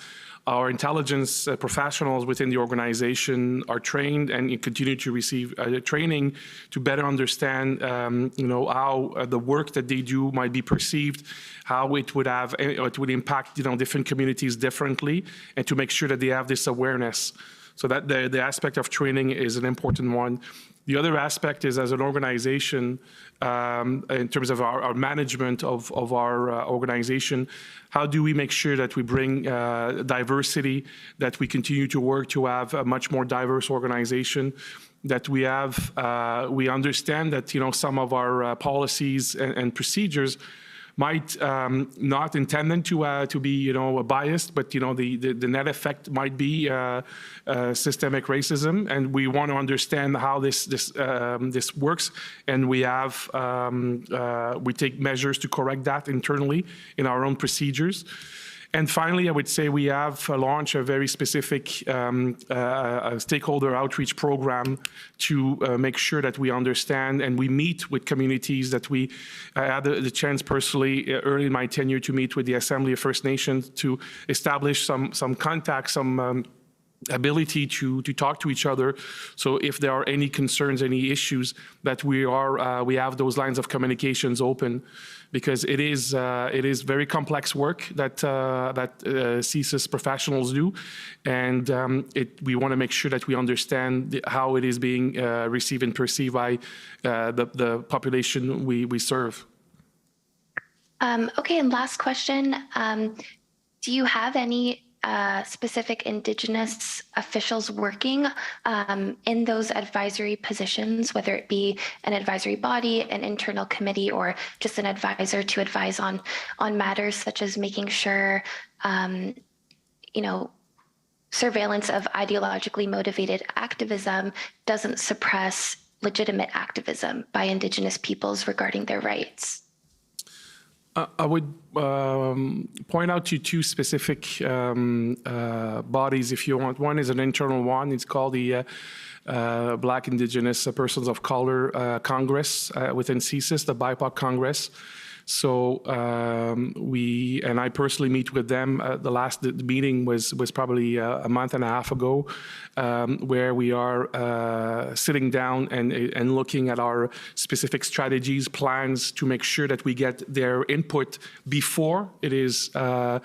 our intelligence professionals within the organization are trained and continue to receive training to better understand, how the work that they do might be perceived, how it would impact, different communities differently, and to make sure that they have this awareness. So that the aspect of training is an important one. The other aspect is, as an organization, in terms of our management of our organization, how do we make sure that we bring diversity, that we continue to work to have a much more diverse organization, that we understand that, some of our policies and procedures might not intended to be, biased, but the net effect might be systemic racism, and we want to understand how this works, and we take measures to correct that internally in our own procedures. And finally, I would say we have launched a very specific stakeholder outreach program to make sure that we understand and we meet with communities that we had the chance personally early in my tenure to meet with the Assembly of First Nations to establish some contacts, some ability to talk to each other. So if there are any concerns, any issues, that we have those lines of communications open, because it is very complex work that CSIS professionals do, and we want to make sure that we understand how it is being received and perceived by the population we serve. Okay, and last question. Do you have any specific Indigenous officials working in those advisory positions, whether it be an advisory body, an internal committee, or just an advisor to advise on matters such as making sure, surveillance of ideologically motivated activism doesn't suppress legitimate activism by Indigenous peoples regarding their rights? I would point out to you two specific bodies, if you want. One is an internal one. It's called the Black Indigenous Persons of Color Congress within CSIS, the BIPOC Congress. So I personally meet with them. The meeting was probably a month and a half ago, where we are sitting down and looking at our specific strategies, plans to make sure that we get their input before it is our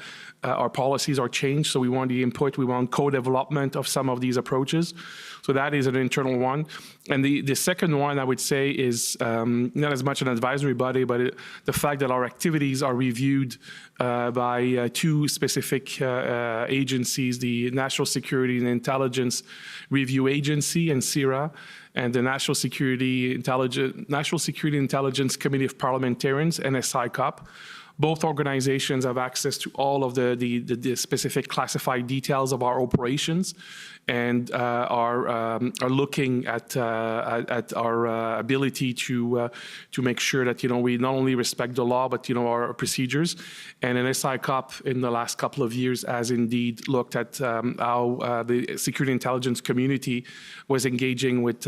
policies are changed. So we want the input, we want co-development of some of these approaches. So that is an internal one. And the second one, I would say, is not as much an advisory body, but the fact that our activities are reviewed by two specific agencies, the National Security and Intelligence Review Agency, and CIRA, and the National Security Intelligence Committee of Parliamentarians, NSICOP. Both organizations have access to all of the specific classified details of our operations, and are looking at our ability to make sure that we not only respect the law, but our procedures. And NSICOP in the last couple of years has indeed looked at how the security intelligence community was engaging with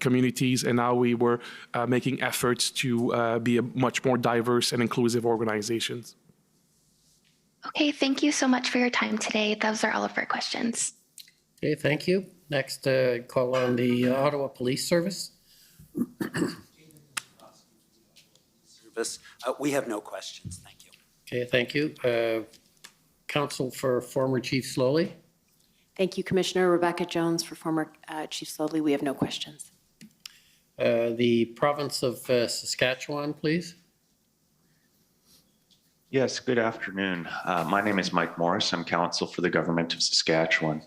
communities, and how we were making efforts to be a much more diverse and inclusive organizations. Okay, thank you so much for your time today. Those are all of our questions. Okay, thank you. Next, call on the Ottawa Police Service. We have no questions. Thank you. Okay, thank you. Counsel for former Chief Slowly. Thank you, Commissioner. Rebecca Jones for former Chief Slowly. We have no questions. The province of Saskatchewan, please. Yes, good afternoon. My name is Mike Morris. I'm counsel for the government of Saskatchewan.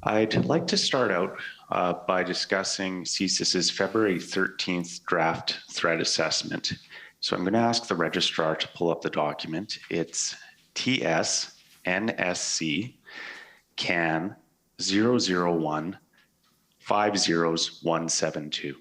I'd like to start out by discussing CSIS's February 13th draft threat assessment. So I'm going to ask the registrar to pull up the document. It's TS-NSC CAN 001 50172.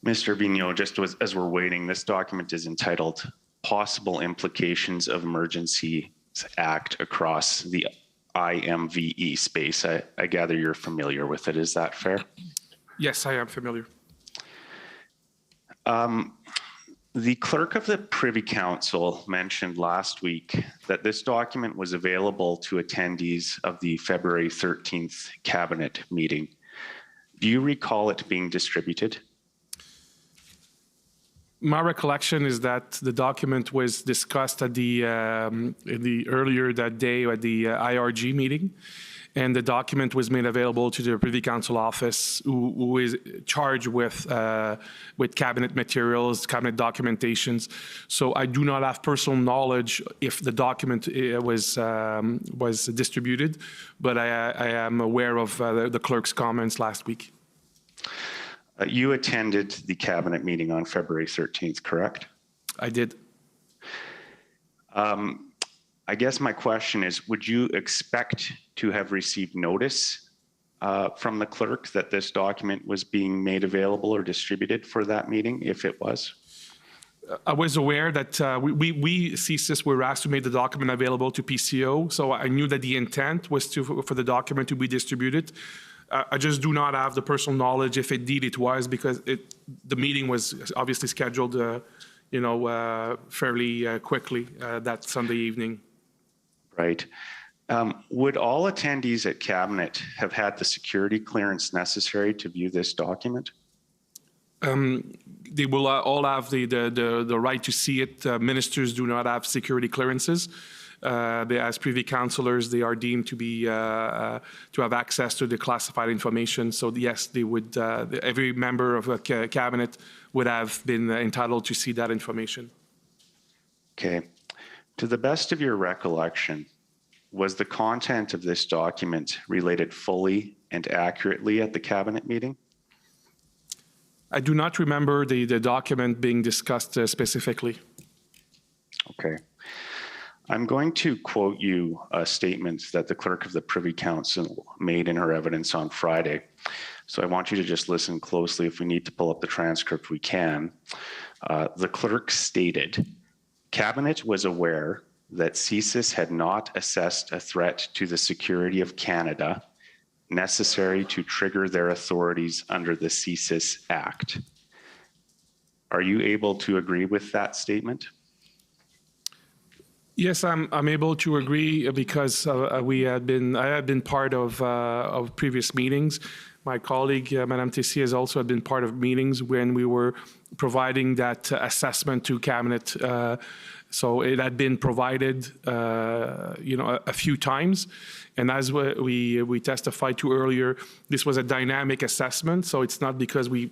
Mr. Vigneault, just as we're waiting, this document is entitled Possible Implications of Emergency Act Across the IMVE Space. I gather you're familiar with it. Is that fair? Yes, I am familiar. The clerk of the Privy Council mentioned last week that this document was available to attendees of the February 13th cabinet meeting. Do you recall it being distributed? My recollection is that the document was discussed at the earlier that day at the IRG meeting, and the document was made available to the Privy Council office, who is charged with cabinet materials, cabinet documentations. So I do not have personal knowledge if the document was distributed, but I am aware of the clerk's comments last week. You attended the cabinet meeting on February 13th, correct? I did. I guess my question is, would you expect to have received notice from the clerk that this document was being made available or distributed for that meeting, if it was? I was aware that we CSIS were asked to make the document available to PCO, so I knew that the intent was for the document to be distributed. I just do not have the personal knowledge if indeed it was, because the meeting was obviously scheduled, fairly quickly that Sunday evening. Right. Would all attendees at Cabinet have had the security clearance necessary to view this document? They will all have the right to see it. Ministers do not have security clearances. As privy councillors, they are deemed to be to have access to the classified information. So yes, they would. Every member of a cabinet would have been entitled to see that information. Okay. To the best of your recollection, was the content of this document related fully and accurately at the cabinet meeting? I do not remember the document being discussed specifically. Okay. I'm going to quote you a statement that the clerk of the Privy Council made in her evidence on Friday. So I want you to just listen closely. If we need to pull up the transcript, we can. The clerk stated, Cabinet was aware that CSIS had not assessed a threat to the security of Canada necessary to trigger their authorities under the CSIS Act. Are you able to agree with that statement? Yes, I'm able to agree because I had been part of previous meetings. My colleague, Madame Tessier, has also been part of meetings when we were providing that assessment to Cabinet. So it had been provided, a few times. And as we testified to earlier, this was a dynamic assessment. So it's not because we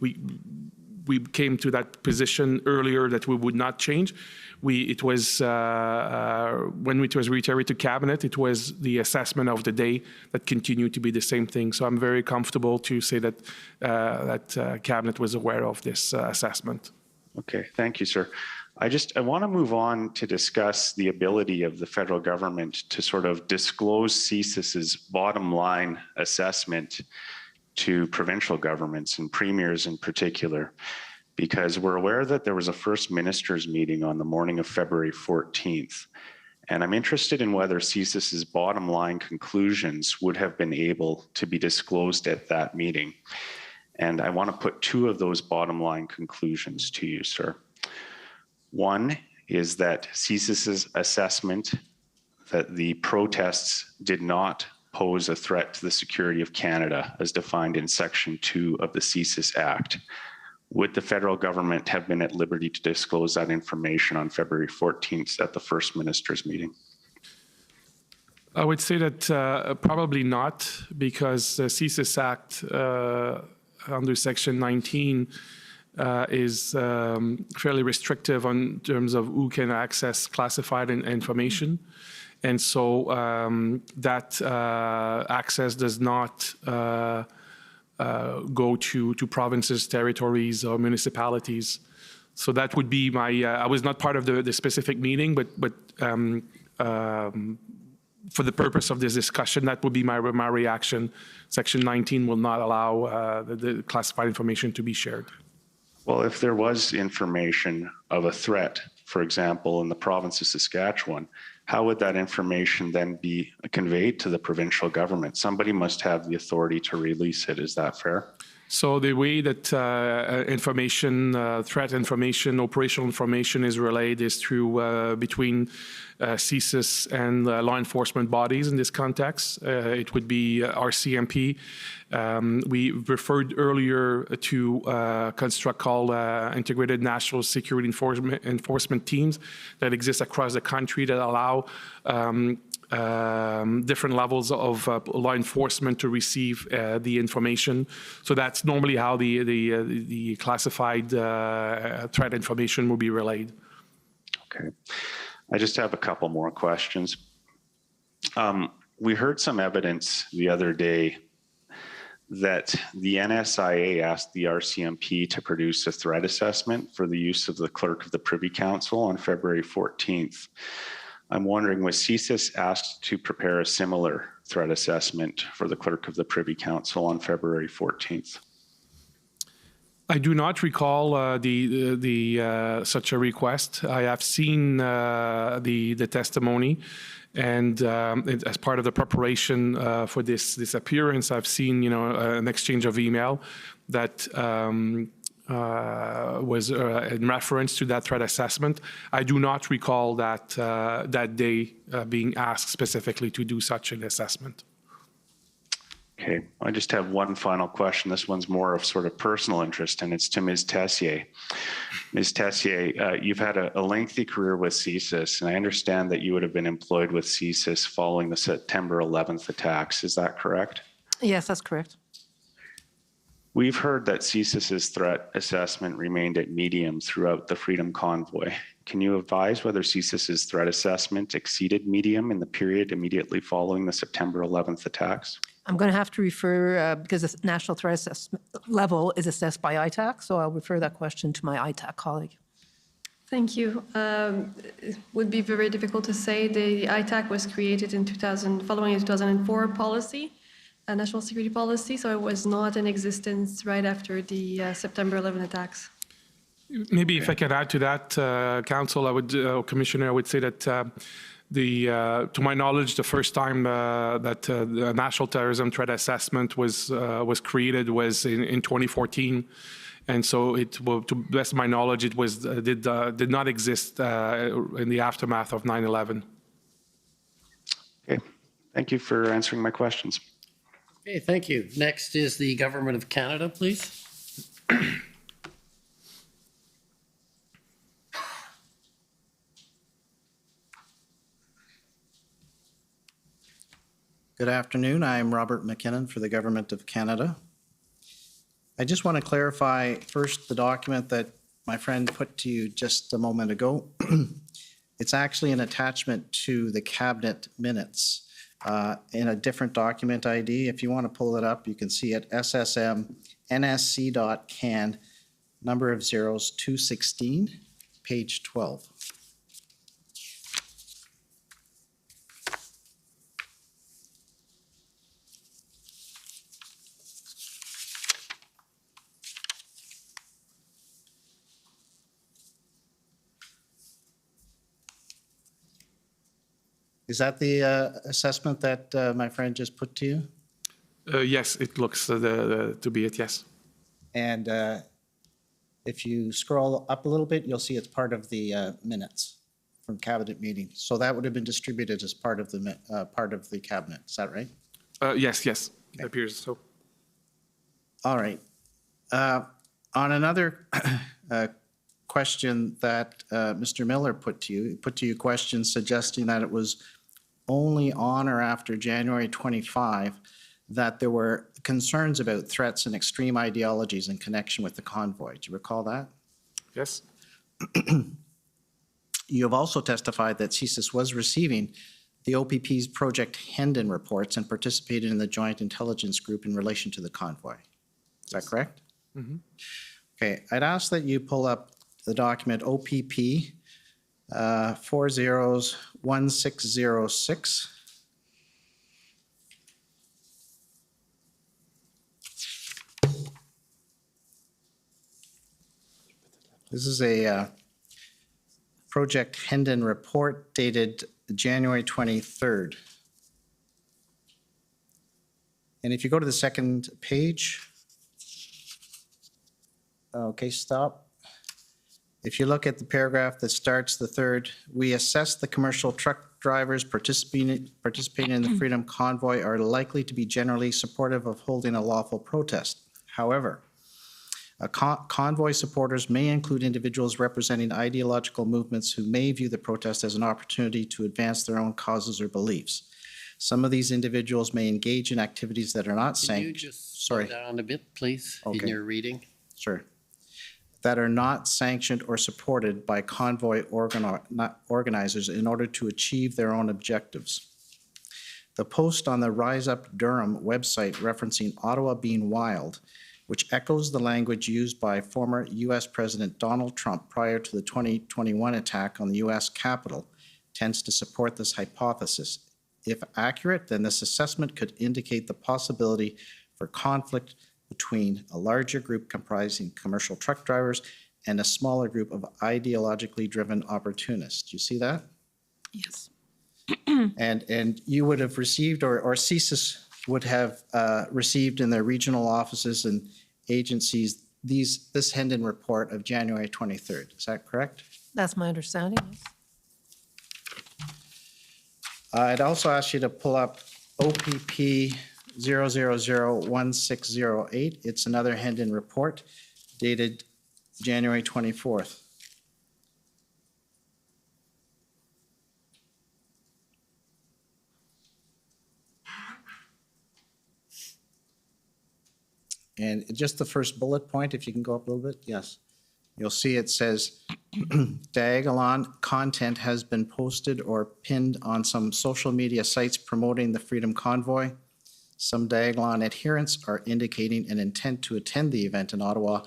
came to that position earlier that we would not change. It was when it was reiterated to Cabinet, it was the assessment of the day that continued to be the same thing. So I'm very comfortable to say that Cabinet was aware of this assessment. Okay, thank you, sir. I want to move on to discuss the ability of the federal government to sort of disclose CSIS's bottom line assessment to provincial governments and premiers in particular, because we're aware that there was a first ministers meeting on the morning of February 14th. And I'm interested in whether CSIS's bottom line conclusions would have been able to be disclosed at that meeting. And I want to put two of those bottom line conclusions to you, sir. One is that CSIS's assessment that the protests did not pose a threat to the security of Canada as defined in Section 2 of the CSIS Act. Would the federal government have been at liberty to disclose that information on February 14th at the first ministers meeting? I would say that probably not, because the CSIS Act under Section 19 is fairly restrictive in terms of who can access classified information. And so that access does not go to provinces, territories, or municipalities. So that would be my, I was not part of the specific meeting, but for the purpose of this discussion, that would be my reaction. Section 19 will not allow the classified information to be shared. Well, if there was information of a threat, for example, in the province of Saskatchewan, how would that information then be conveyed to the provincial government? Somebody must have the authority to release it. Is that fair? So the way that information, threat information, operational information is relayed is through between CSIS and law enforcement bodies in this context. It would be RCMP. We referred earlier to a construct called Integrated National Security Enforcement Teams that exist across the country that allow different levels of law enforcement to receive the information. So that's normally how the classified threat information will be relayed. Okay. I just have a couple more questions. We heard some evidence the other day that the NSIA asked the RCMP to produce a threat assessment for the use of the clerk of the Privy Council on February 14th. I'm wondering, was CSIS asked to prepare a similar threat assessment for the clerk of the Privy Council on February 14th? I do not recall such a request. I have seen the testimony, and as part of the preparation for this appearance, I've seen an exchange of email that was in reference to that threat assessment. I do not recall that day being asked specifically to do such an assessment. Okay, I just have one final question. This one's more of sort of personal interest, and it's to Ms. Tessier. Ms. Tessier, you've had a lengthy career with CSIS, and I understand that you would have been employed with CSIS following the September 11th attacks. Is that correct? Yes, that's correct. We've heard that CSIS's threat assessment remained at medium throughout the Freedom Convoy. Can you advise whether CSIS's threat assessment exceeded medium in the period immediately following the September 11th attacks? I'm going to have to refer, because the national threat assessment level is assessed by ITAC, so I'll refer that question to my ITAC colleague. Thank you. It would be very difficult to say. The ITAC was created in following a 2004 policy, a national security policy, so it was not in existence right after the September 11 attacks. Maybe if I can add to that, Council, Commissioner, I would say that to my knowledge, the first time that the National Terrorism Threat Assessment was created was in 2014, and so to the best of my knowledge, it did not exist in the aftermath of 9/11. Okay, thank you for answering my questions. Okay, thank you. Next is the Government of Canada, please. Good afternoon. I'm Robert McKinnon for the Government of Canada. I just want to clarify first the document that my friend put to you just a moment ago. It's actually an attachment to the cabinet minutes in a different document ID. If you want to pull it up, you can see it, SSM NSC.can, number of zeros 216, page 12. Is that the assessment that my friend just put to you? Yes, it looks to be it, yes. And if you scroll up a little bit, you'll see it's part of the minutes from cabinet meeting. So that would have been distributed as part of the cabinet. Is that right? Yes, it appears so. All right. On another question that Mr. Miller put to you questions suggesting that it was only on or after January 25 that there were concerns about threats and extreme ideologies in connection with the convoy. Do you recall that? Yes. You have also testified that CSIS was receiving the OPP's Project Hendon reports and participated in the Joint Intelligence Group in relation to the convoy. Is that correct? Mm-hmm. Okay, I'd ask that you pull up the document OPP 401606. This is a Project Hendon report dated January 23rd. And if you go to the second page, okay, stop. If you look at the paragraph that starts the third, we assess the commercial truck drivers participating in the Freedom Convoy are likely to be generally supportive of holding a lawful protest. However, convoy supporters may include individuals representing ideological movements who may view the protest as an opportunity to advance their own causes or beliefs. Some of these individuals may engage in activities that are not sanctioned. Can you just slow down a bit, please, in your reading? Sure. That are not sanctioned or supported by convoy organizers in order to achieve their own objectives. The post on the Rise Up Durham website referencing Ottawa being wild, which echoes the language used by former U.S. President Donald Trump prior to the 2021 attack on the U.S. Capitol, tends to support this hypothesis. If accurate, then this assessment could indicate the possibility for conflict between a larger group comprising commercial truck drivers and a smaller group of ideologically driven opportunists. Do you see that? Yes. And you would have received, or CSIS would have received in their regional offices and agencies this Hendon report of January 23rd. Is that correct? That's my understanding, yes. I'd also ask you to pull up OPP 0001608. It's another Hendon report dated January 24th. And just the first bullet point, if you can go up a little bit, yes. You'll see it says, Diagolon content has been posted or pinned on some social media sites promoting the Freedom Convoy. Some Diagolon adherents are indicating an intent to attend the event in Ottawa.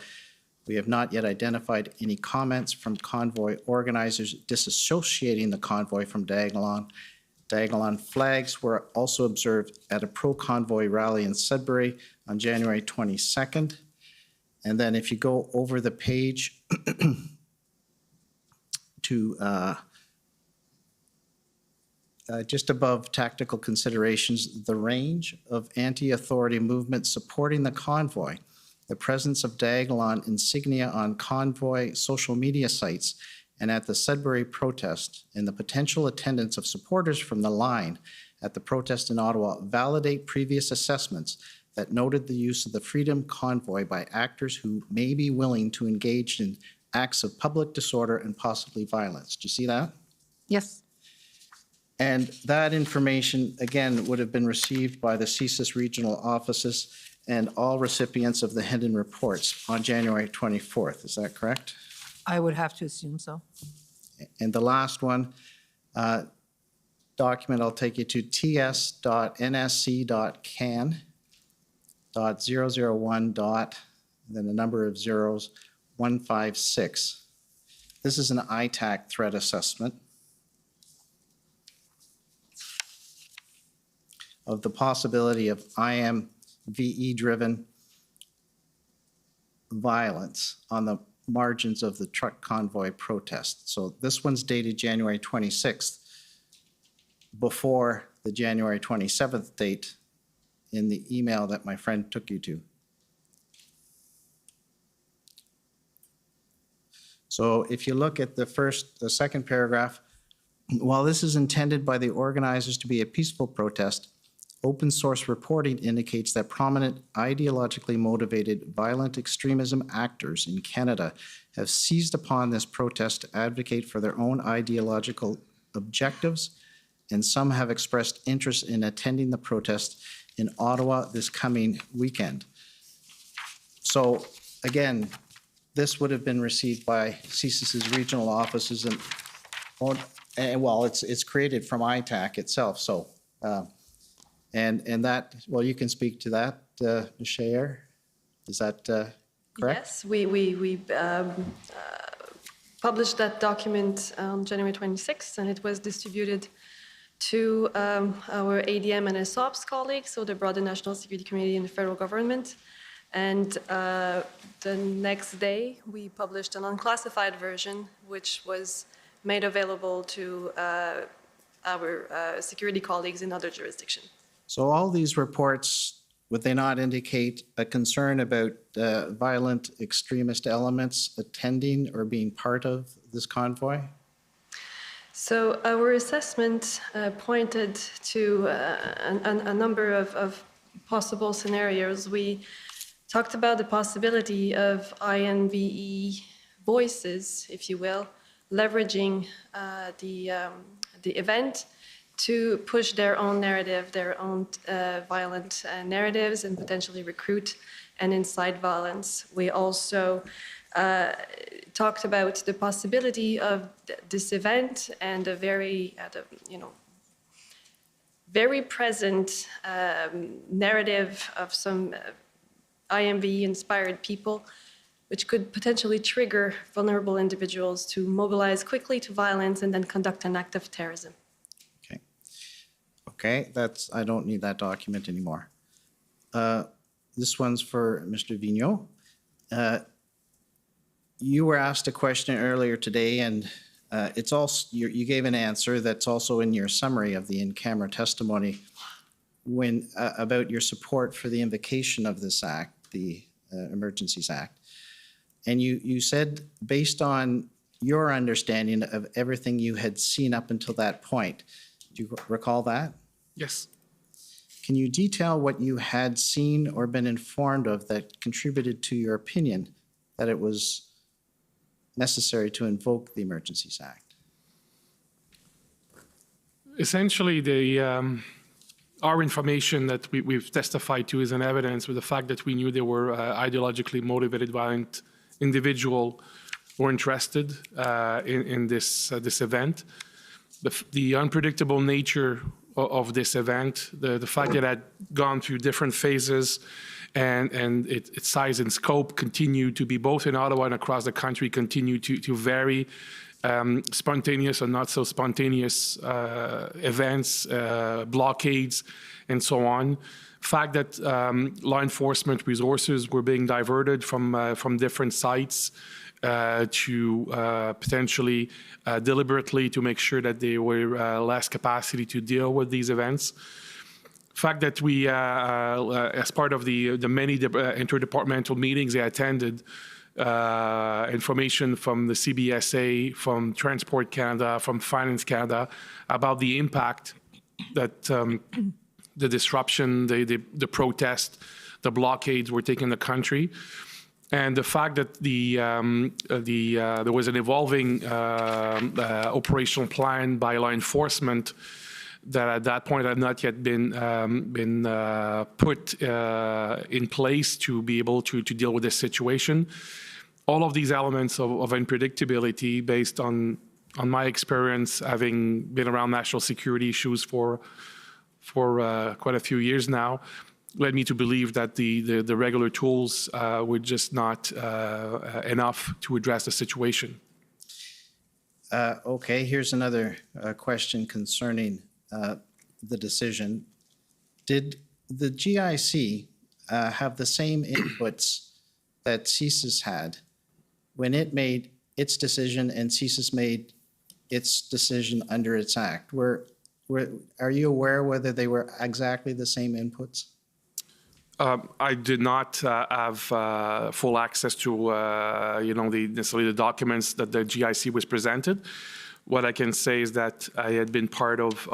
We have not yet identified any comments from convoy organizers disassociating the convoy from Diagolon. Diagolon flags were also observed at a pro-convoy rally in Sudbury on January 22nd. And then if you go over the page to just above tactical considerations, the range of anti-authority movements supporting the convoy, the presence of Diagolon insignia on convoy social media sites and at the Sudbury protest, and the potential attendance of supporters from the line at the protest in Ottawa validate previous assessments that noted the use of the Freedom Convoy by actors who may be willing to engage in acts of public disorder and possibly violence. Do you see that? Yes. And that information, again, would have been received by the CSIS regional offices and all recipients of the Hendon reports on January 24th. Is that correct? I would have to assume so. And the last one, document I'll take you to ts.nsc.can.001. Then a number of zeros, 156. This is an ITAC threat assessment of the possibility of IMVE-driven violence on the margins of the truck convoy protest. So this one's dated January 26th, before the January 27th date in the email that my friend took you to. So if you look at the second paragraph, while this is intended by the organizers to be a peaceful protest, open source reporting indicates that prominent ideologically motivated violent extremism actors in Canada have seized upon this protest to advocate for their own ideological objectives, and some have expressed interest in attending the protest in Ottawa this coming weekend. So again, this would have been received by CSIS's regional offices and well, it's created from ITAC itself. So, and that, well, you can speak to that, Ms. Shayer. Is that correct? Yes, we published that document on January 26th, and it was distributed to our ADM and SOPS colleagues, so the broader National Security Committee in the federal government. And the next day, we published an unclassified version, which was made available to our security colleagues in other jurisdictions. So all these reports, would they not indicate a concern about violent extremist elements attending or being part of this convoy? So our assessment pointed to a number of possible scenarios. We talked about the possibility of INVE voices, if you will, leveraging the event to push their own narrative, their own violent narratives, and potentially recruit and incite violence. We also talked about the possibility of this event and a very, very present narrative of some IMV-inspired people, which could potentially trigger vulnerable individuals to mobilize quickly to violence and then conduct an act of terrorism. Okay, I don't need that document anymore. this one's for Mr. Vigneault. You were asked a question earlier today, and it's also you gave an answer that's also in your summary of the in-camera testimony when about your support for the invocation of this act, the Emergencies Act. And you said, based on your understanding of everything you had seen up until that point, do you recall that? Yes. Can you detail what you had seen or been informed of that contributed to your opinion that it was necessary to invoke the Emergencies Act? Essentially, our information that we've testified to is an evidence with the fact that we knew there were ideologically motivated violent individuals who were interested in this event. The unpredictable nature of this event, the fact that it had gone through different phases and its size and scope continued to be, both in Ottawa and across the country, continue to vary. Spontaneous or not so spontaneous events, blockades, and so on. Fact that law enforcement resources were being diverted from different sites to potentially deliberately to make sure that there were less capacity to deal with these events. Fact that we, as part of the many interdepartmental meetings I attended, information from the CBSA, from Transport Canada, from Finance Canada, about the impact that the disruption, the protest, the blockades were taking the country. And the fact that there was an evolving operational plan by law enforcement that at that point had not yet been put in place to be able to deal with this situation. All of these elements of unpredictability, based on my experience, having been around national security issues for quite a few years now, led me to believe that the regular tools were just not enough to address the situation. Okay, here's another question concerning the decision. Did the GIC have the same inputs that CSIS had when it made its decision and CSIS made its decision under its act? Are you aware whether they were exactly the same inputs? I did not have full access to, necessarily the documents that the GIC was presented. What I can say is that I had been part of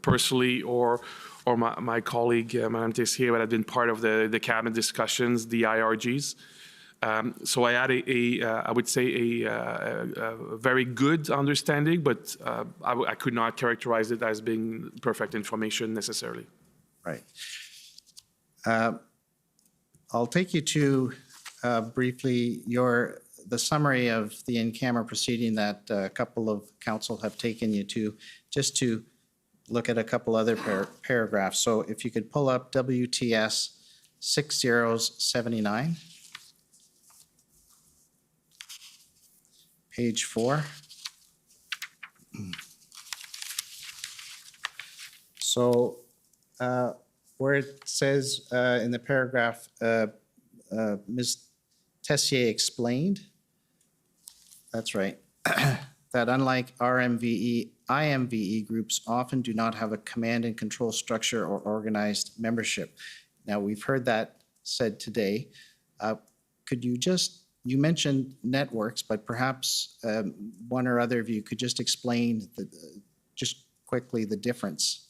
personally, or my colleague, Madame Tessier, had been part of the cabinet discussions, the IRGs. So I had I would say a very good understanding, but I could not characterize it as being perfect information necessarily. Right. I'll take you to briefly the summary of the in-camera proceeding that a couple of council have taken you to, just to look at a couple other paragraphs. So if you could pull up WTS 6079, page 4. So where it says in the paragraph, Ms. Tessier explained, that's right, that unlike RMVE, IMVE groups often do not have a command and control structure or organized membership. Now, we've heard that said today. Could you you mentioned networks, but perhaps one or other of you could just explain just quickly the difference.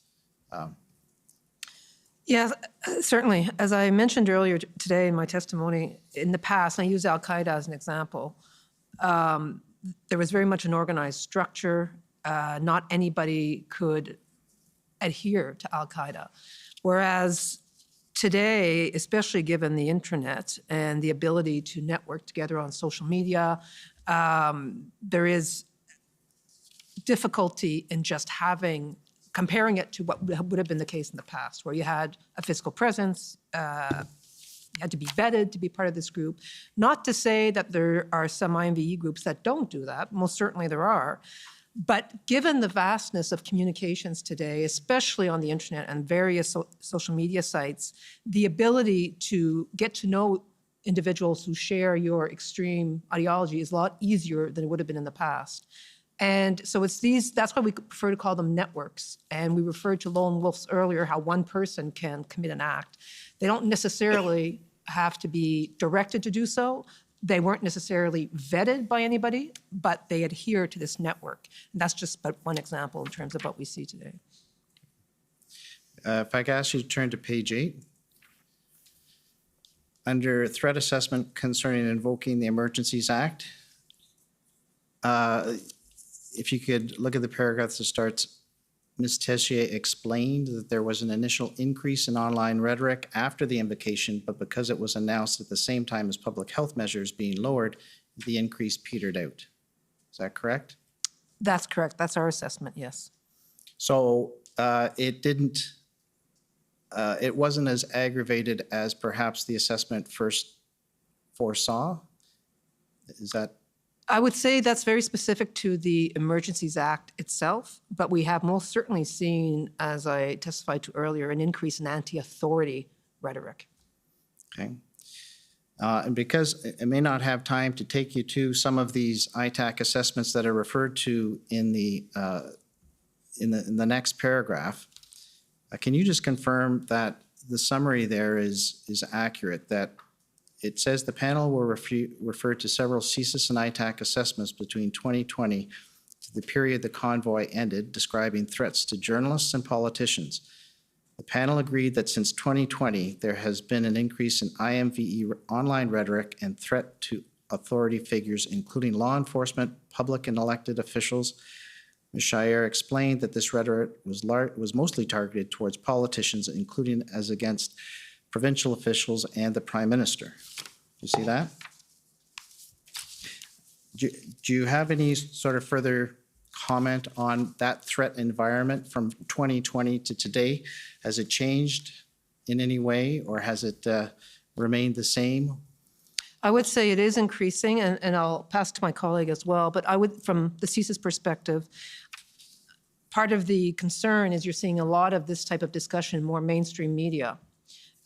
Yes, certainly. As I mentioned earlier today in my testimony, in the past, and I use Al-Qaeda as an example, there was very much an organized structure. Not anybody could adhere to Al-Qaeda. Whereas today, especially given the internet and the ability to network together on social media, there is difficulty in just comparing it to what would have been the case in the past, where you had a physical presence, you had to be vetted to be part of this group. Not to say that there are some IMVE groups that don't do that. Most certainly there are. But given the vastness of communications today, especially on the internet and various social media sites, the ability to get to know individuals who share your extreme ideology is a lot easier than it would have been in the past. And so it's that's why we prefer to call them networks. And we referred to lone wolves earlier, how one person can commit an act. They don't necessarily have to be directed to do so. They weren't necessarily vetted by anybody, but they adhere to this network. And that's just but one example in terms of what we see today. If I could ask you to turn to page 8. Under threat assessment concerning invoking the Emergencies Act, if you could look at the paragraph that starts, Ms. Tessier explained that there was an initial increase in online rhetoric after the invocation, but because it was announced at the same time as public health measures being lowered, the increase petered out. Is that correct? That's correct. That's our assessment, yes. So it wasn't as aggravated as perhaps the assessment first foresaw? Is that? I would say that's very specific to the Emergencies Act itself, but we have most certainly seen, as I testified to earlier, an increase in anti-authority rhetoric. Okay. And because I may not have time to take you to some of these ITAC assessments that are referred to in the next paragraph, can you just confirm that the summary there is accurate, that it says the panel will refer to several CSIS and ITAC assessments between 2020 to the period the convoy ended, describing threats to journalists and politicians. The panel agreed that since 2020, there has been an increase in IMVE online rhetoric and threat to authority figures, including law enforcement, public and elected officials. Ms. Shire explained that this rhetoric was mostly targeted towards politicians, including as against provincial officials and the Prime Minister. You see that? Do you have any sort of further comment on that threat environment from 2020 to today? Has it changed in any way, or has it remained the same? I would say it is increasing, and I'll pass to my colleague as well, but I would, from the CSIS perspective, part of the concern is you're seeing a lot of this type of discussion in more mainstream media.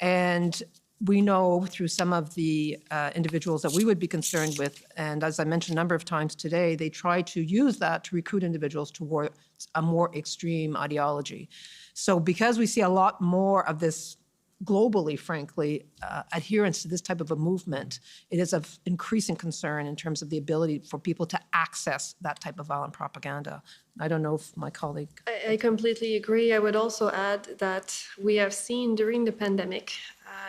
And we know through some of the individuals that we would be concerned with, and as I mentioned a number of times today, they try to use that to recruit individuals toward a more extreme ideology. So because we see a lot more of this globally, frankly, adherence to this type of a movement, it is of increasing concern in terms of the ability for people to access that type of violent propaganda. I don't know if my colleague... I completely agree. I would also add that we have seen during the pandemic,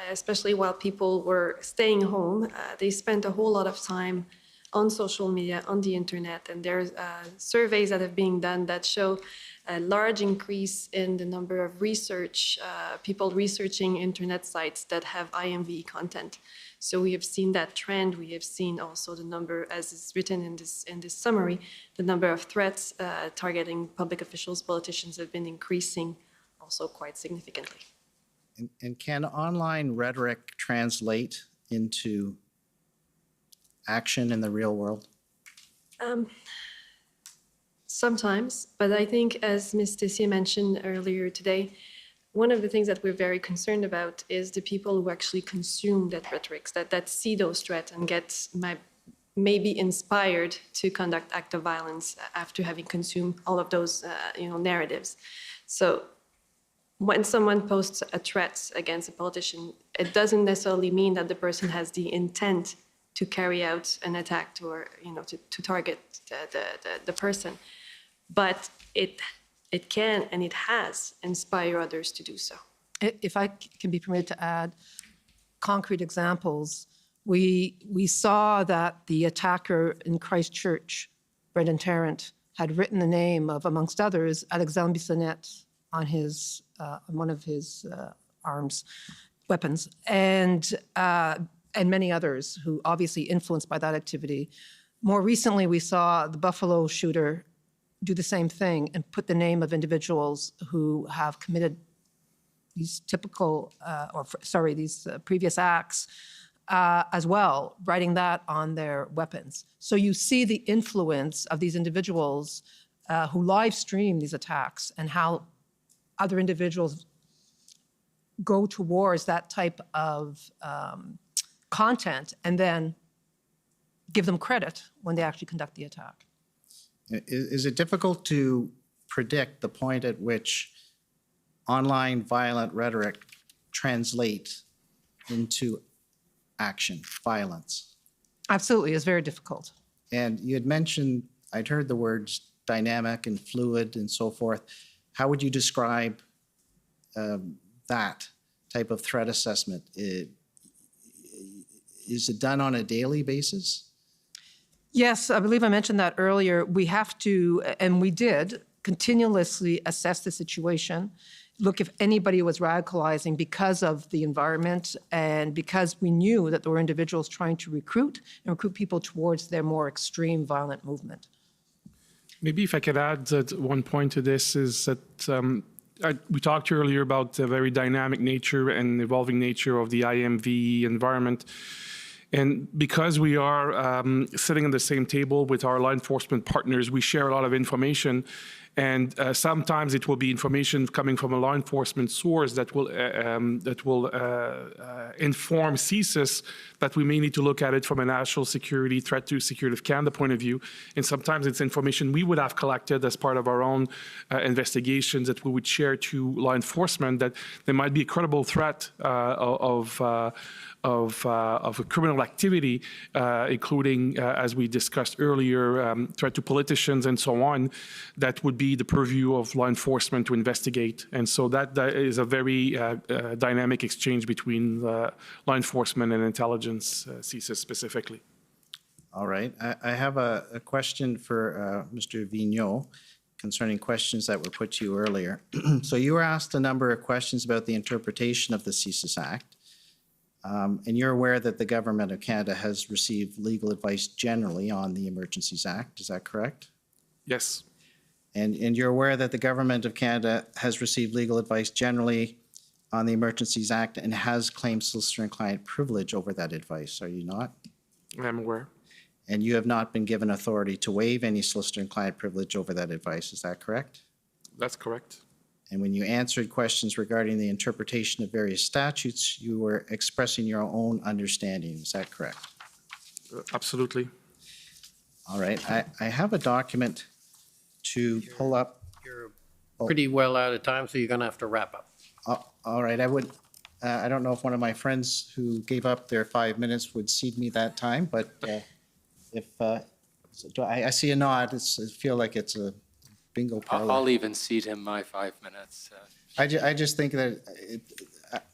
especially while people were staying home, they spent a whole lot of time on social media, on the internet, and there's surveys that have been done that show a large increase in the number of people researching internet sites that have IMVE content. So we have seen that trend. We have seen also the number, as is written in this summary, the number of threats targeting public officials, politicians have been increasing also quite significantly. And can online rhetoric translate into action in the real world? Sometimes, but I think, as Ms. Tessier mentioned earlier today, one of the things that we're very concerned about is the people who actually consume that rhetoric, that see those threats and get maybe inspired to conduct acts of violence after having consumed all of those narratives. So when someone posts a threat against a politician, it doesn't necessarily mean that the person has the intent to carry out an attack or to target the person, but it can and it has inspired others to do so. If I can be permitted to add concrete examples, we saw that the attacker in Christchurch, Brendan Tarrant, had written the name of, amongst others, Alexandre Bissonnette on one of his weapons, and many others who obviously influenced by that activity. More recently, we saw the Buffalo shooter do the same thing and put the name of individuals who have committed these previous acts as well, writing that on their weapons. So you see the influence of these individuals who live stream these attacks and how other individuals go towards that type of content and then give them credit when they actually conduct the attack. Is it difficult to predict the point at which online violent rhetoric translates into action, violence? Absolutely, it's very difficult. And you had mentioned, I'd heard the words dynamic and fluid and so forth. How would you describe that type of threat assessment? Is it done on a daily basis? Yes, I believe I mentioned that earlier. We have to, and we did, continuously assess the situation, look if anybody was radicalizing because of the environment and because we knew that there were individuals trying to recruit people towards their more extreme violent movement. Maybe if I could add one point to this is that we talked earlier about the very dynamic nature and evolving nature of the IMV environment. And because we are sitting at the same table with our law enforcement partners, we share a lot of information. And sometimes it will be information coming from a law enforcement source that will inform CSIS that we may need to look at it from a national security, threat to security of Canada point of view. And sometimes it's information we would have collected as part of our own investigations that we would share to law enforcement that there might be a credible threat of a criminal activity, including, as we discussed earlier, threat to politicians and so on, that would be the purview of law enforcement to investigate. And so that is a very dynamic exchange between law enforcement and intelligence, CSIS specifically. All right. I have a question for Mr. Vigneault concerning questions that were put to you earlier. So you were asked a number of questions about the interpretation of the CSIS Act. And you're aware that the Government of Canada has received legal advice generally on the Emergencies Act. Is that correct? Yes. And you're aware that the Government of Canada has received legal advice generally on the Emergencies Act and has claimed solicitor and client privilege over that advice, are you not? I'm aware. And you have not been given authority to waive any solicitor and client privilege over that advice, is that correct? That's correct. And when you answered questions regarding the interpretation of various statutes, you were expressing your own understanding. Is that correct? Absolutely. All right. I have a document to pull up. You're pretty well out of time, so you're going to have to wrap up. All right. I don't know if one of my friends who gave up their 5 minutes would cede me that time, but I see a nod. I feel like it's a bingo parlor. I'll even cede him my 5 minutes. I just think that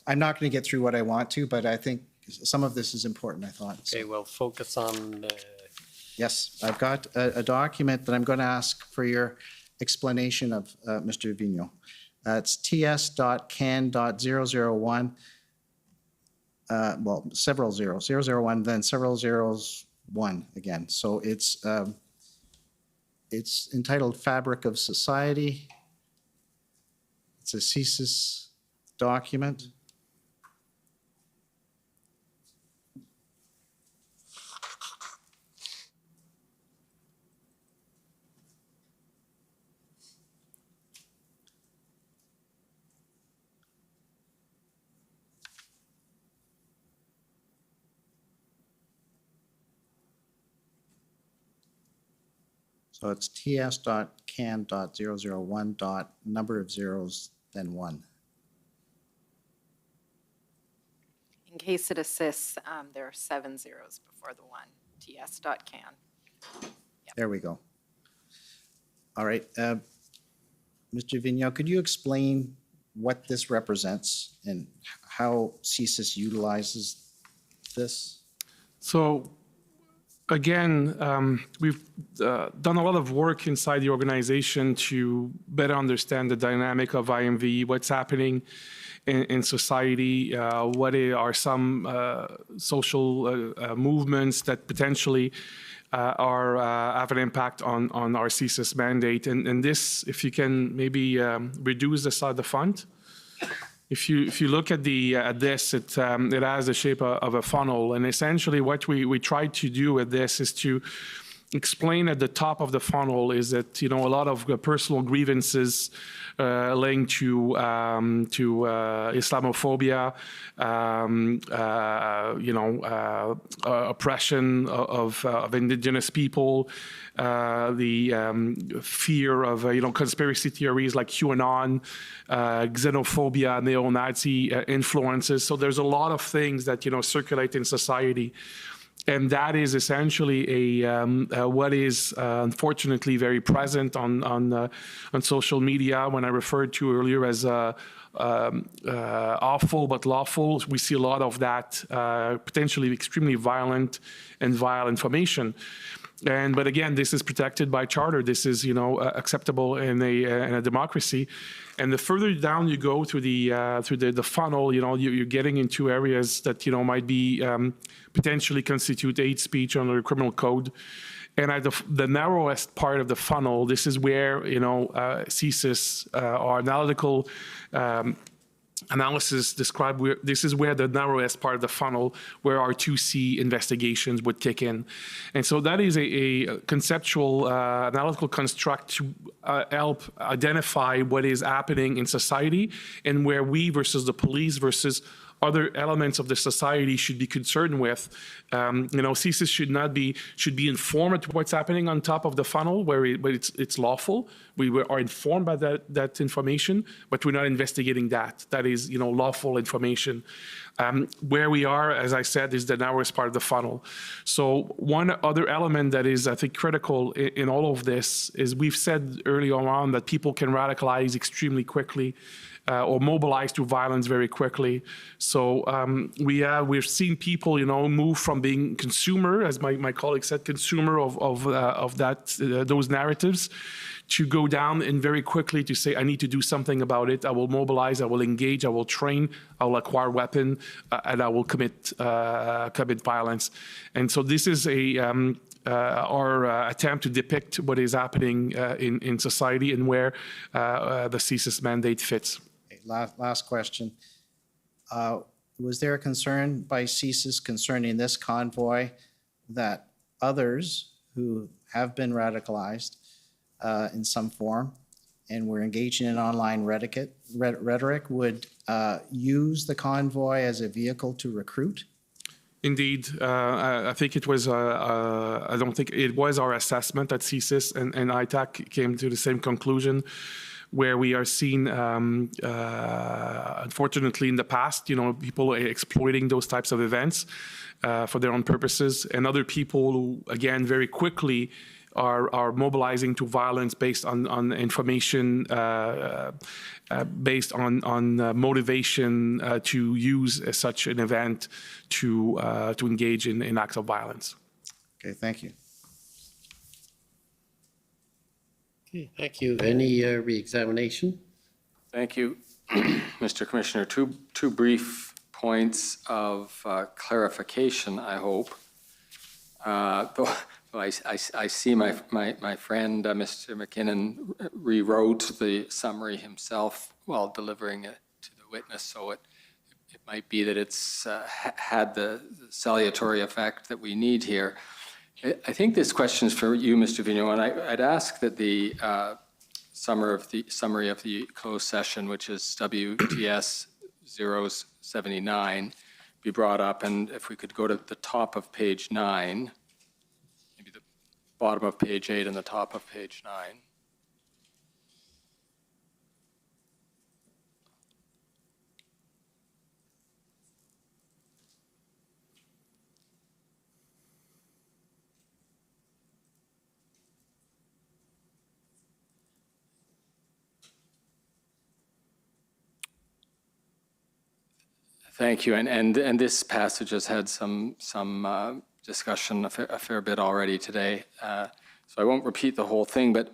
I'm not going to get through what I want to, but I think some of this is important, I thought. Okay, well, focus on... Yes, I've got a document that I'm going to ask for your explanation of, Mr. Vigneault. It's ts.can.001, well, several zeros, 001, then several zeros, 1 again. So it's entitled Fabric of Society. It's a CSIS document. So it's ts.can.001 number of zeros, then 1. In case it assists, there are 7 zeros before the 1, ts.can. There we go. All right. Mr. Vigneault, could you explain what this represents and how CSIS utilizes this? So again, we've done a lot of work inside the organization to better understand the dynamic of IMV, what's happening in society, what are some social movements that potentially have an impact on our CSIS mandate. And this, if you can maybe reduce the font. If you look at this, it has the shape of a funnel, and essentially what we try to do with this is to explain at the top of the funnel is that, a lot of personal grievances linked to Islamophobia, oppression of indigenous people, the fear of, conspiracy theories like QAnon, xenophobia, neo-Nazi influences. So there's a lot of things that, circulate in society. And that is essentially what is unfortunately very present on social media. When I referred to earlier as awful but lawful, we see a lot of that potentially extremely violent and vile information. But again, this is protected by charter. This is acceptable in a democracy. And the further down you go through the funnel, you're getting into areas that might be potentially constitute hate speech under the criminal code. And at the narrowest part of the funnel, this is where CSIS, our analytical analysis describe this is where the narrowest part of the funnel, where our 2C investigations would kick in. And so that is a conceptual analytical construct to help identify what is happening in society and where we versus the police versus other elements of the society should be concerned with. CSIS should be informed of what's happening on top of the funnel where it's lawful. We are informed by that information, but we're not investigating that. That is, lawful information. Where we are, as I said, is the narrowest part of the funnel. So one other element that is, I think, critical in all of this is we've said early on that people can radicalize extremely quickly. Or mobilize to violence very quickly. So we've seen people, move from being consumer, as my colleague said, consumer of those narratives, to go down and very quickly to say, I need to do something about it. I will mobilize, I will engage, I will train, I will acquire weapon, and I will commit violence. And so this is our attempt to depict what is happening in society and where the CSIS mandate fits. Last question. Was there a concern by CSIS concerning this convoy that others who have been radicalized in some form and were engaging in online rhetoric would use the convoy as a vehicle to recruit? Indeed, I think it was. I don't think it was our assessment at CSIS, and ITAC came to the same conclusion, where we are seeing, unfortunately, in the past, people exploiting those types of events for their own purposes, and other people who, again, very quickly are mobilizing to violence based on information, based on motivation to use such an event to engage in acts of violence. Okay, thank you. Okay, thank you. Any re-examination? Thank you, Mr. Commissioner. Two brief points of clarification, I hope. I see my friend, Mr. McKinnon, rewrote the summary himself while delivering it to the witness, so it might be that it's had the salutary effect that we need here. I think this question is for you, Mr. Vigneault, and I'd ask that the summary of the closed session, which is WTS 079, be brought up, and if we could go to the top of page 9, maybe the bottom of page 8 and the top of page 9. Thank you. And this passage has had some discussion a fair bit already today, so I won't repeat the whole thing. But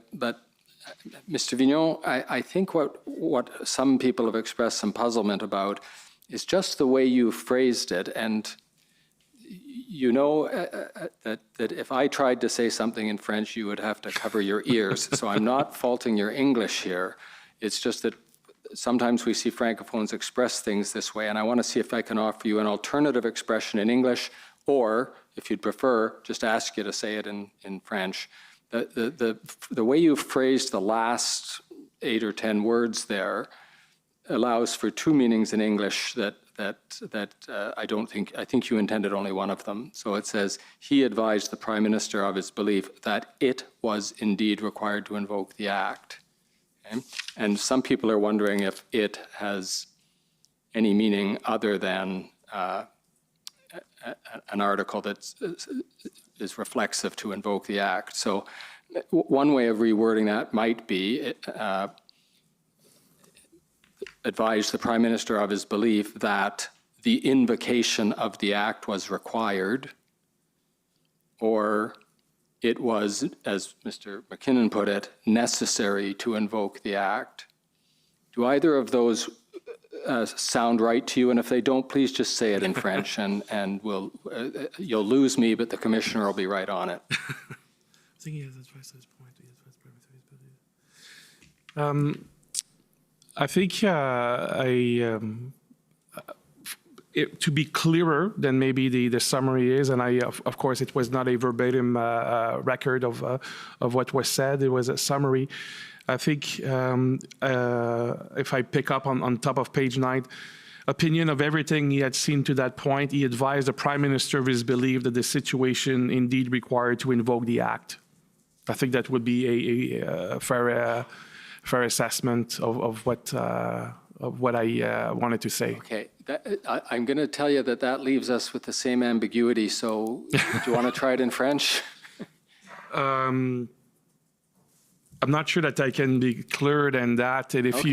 Mr. Vigneault, I think what some people have expressed some puzzlement about is just the way you phrased it. And you know that if I tried to say something in French, you would have to cover your ears. So I'm not faulting your English here. It's just that sometimes we see Francophones express things this way, and I want to see if I can offer you an alternative expression in English, or if you'd prefer, just ask you to say it in French. The way you phrased the last 8 or 10 words there allows for two meanings in English that I think you intended only one of them. So it says, he advised the Prime Minister of his belief that it was indeed required to invoke the Act. Okay? And some people are wondering if it has any meaning other than an article that is reflexive to invoke the Act. So one way of rewording that might be advised the Prime Minister of his belief that the invocation of the Act was required, or it was, as Mr. McKinnon put it, necessary to invoke the Act. Do either of those sound right to you? And if they don't, please just say it in French, and you'll lose me, but the Commissioner will be right on it. I think to be clearer than maybe the summary is, and of course it was not a verbatim record of what was said, it was a summary. I think if I pick up on top of page 9, opinion of everything he had seen to that point, he advised the Prime Minister of his belief that the situation indeed required to invoke the Act. I think that would be a fair assessment of what I wanted to say. Okay, I'm going to tell you that leaves us with the same ambiguity. So, do you want to try it in French? I'm not sure that I can be clearer than that. And if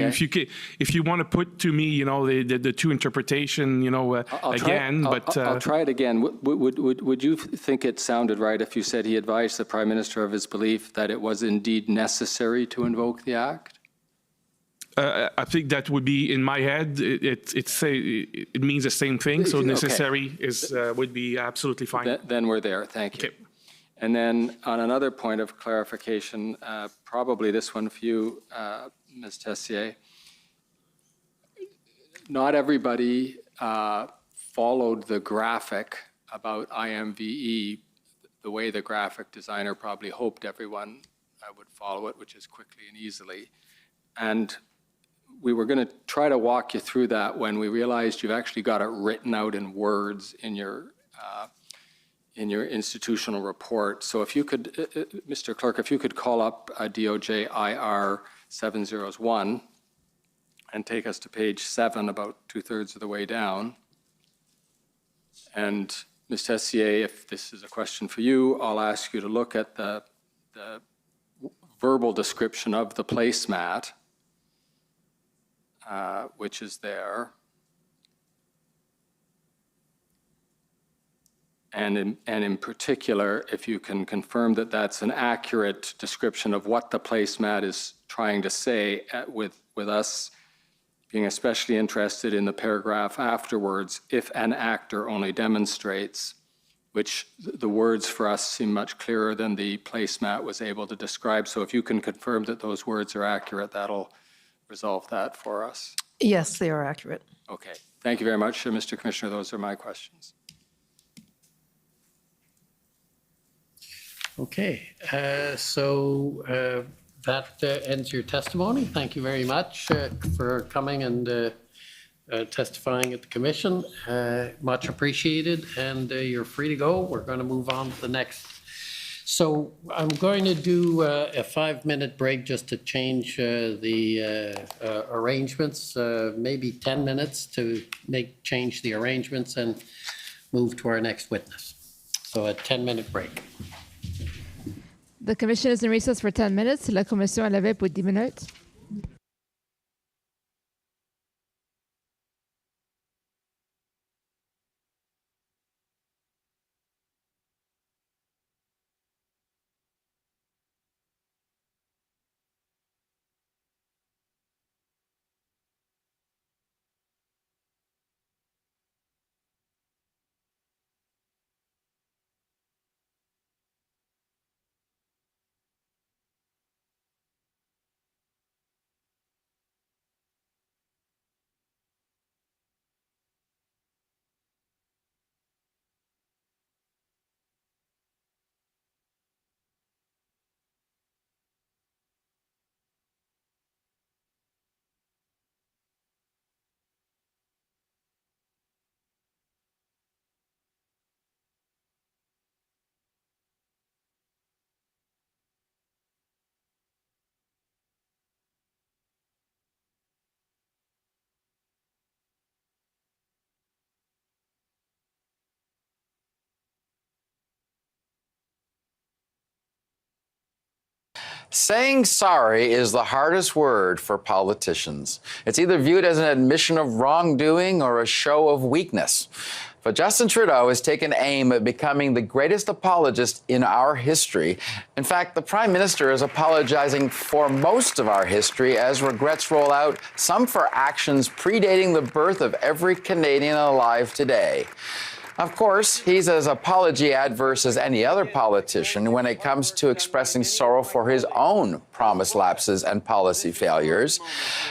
you want to put to me, the two interpretation, I'll try it again. Would you think it sounded right if you said he advised the Prime Minister of his belief that it was indeed necessary to invoke the Act? I think that would be in my head. It means the same thing. So necessary would be absolutely fine. Then we're there. Thank you. Okay. And then on another point of clarification, probably this one for you, Ms. Tessier. Not everybody followed the graphic about IMVE the way the graphic designer probably hoped everyone would follow it, which is quickly and easily. And we were going to try to walk you through that when we realized you've actually got it written out in words in your institutional report. So if you could, Mr. Clerk, if you could call up DOJ IR 701 and take us to page 7, about 2/3 of the way down. And Ms. Tessier, if this is a question for you, I'll ask you to look at the verbal description of the placemat, which is there. And in particular, if you can confirm that that's an accurate description of what the placemat is trying to say, with us being especially interested in the paragraph afterwards, if an actor only demonstrates, which the words for us seem much clearer than the placemat was able to describe. So if you can confirm that those words are accurate, that'll resolve that for us. Yes, they are accurate. Okay. Thank you very much, Mr. Commissioner. Those are my questions. Okay, so that ends your testimony. Thank you very much for coming and testifying at the commission. Much appreciated, and you're free to go. We're going to move on to the next. So I'm going to do a 5-minute break just to change the arrangements, maybe 10 minutes to change the arrangements and move to our next witness. So a 10-minute break. The commission is in recess for 10 minutes. La commission est levée pour 10 minutes. Saying sorry is the hardest word for politicians. It's either viewed as an admission of wrongdoing or a show of weakness. But Justin Trudeau has taken aim at becoming the greatest apologist in our history. In fact, the Prime Minister is apologizing for most of our history as regrets roll out, some for actions predating the birth of every Canadian alive today. Of course, he's as apology adverse as any other politician when it comes to expressing sorrow for his own promise lapses and policy failures.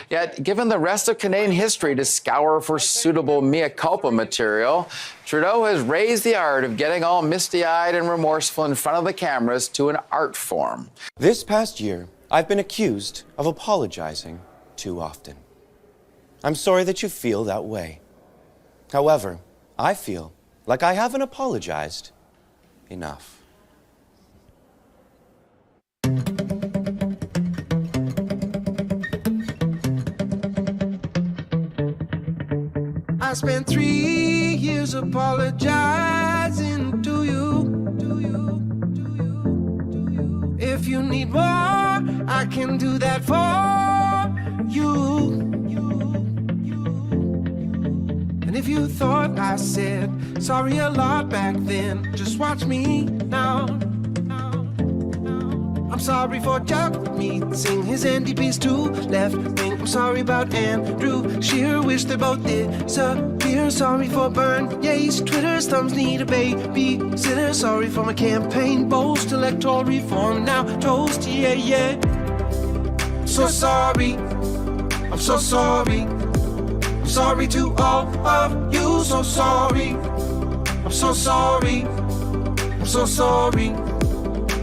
Yet, given the rest of Canadian history to scour for suitable mea culpa material, Trudeau has raised the art of getting all misty-eyed and remorseful in front of the cameras to an art form. This past year, I've been accused of apologizing too often. I'm sorry that you feel that way. However, I feel like I haven't apologized enough. I spent 3 years apologizing to you. If you need more, I can do that for you. And if you thought I said sorry a lot back then, just watch me now. I'm sorry for Chuck meeting his NDPs too. Left wing, I'm sorry about Andrew Scheer, wish they both disappear. Sorry for Burn, yes, Twitter's thumbs need a babysitter. Sorry for my campaign boast, electoral reform now toast, yeah, yeah. I'm so sorry, I'm so sorry. I'm sorry to all of you, so sorry. I'm so sorry, I'm so sorry.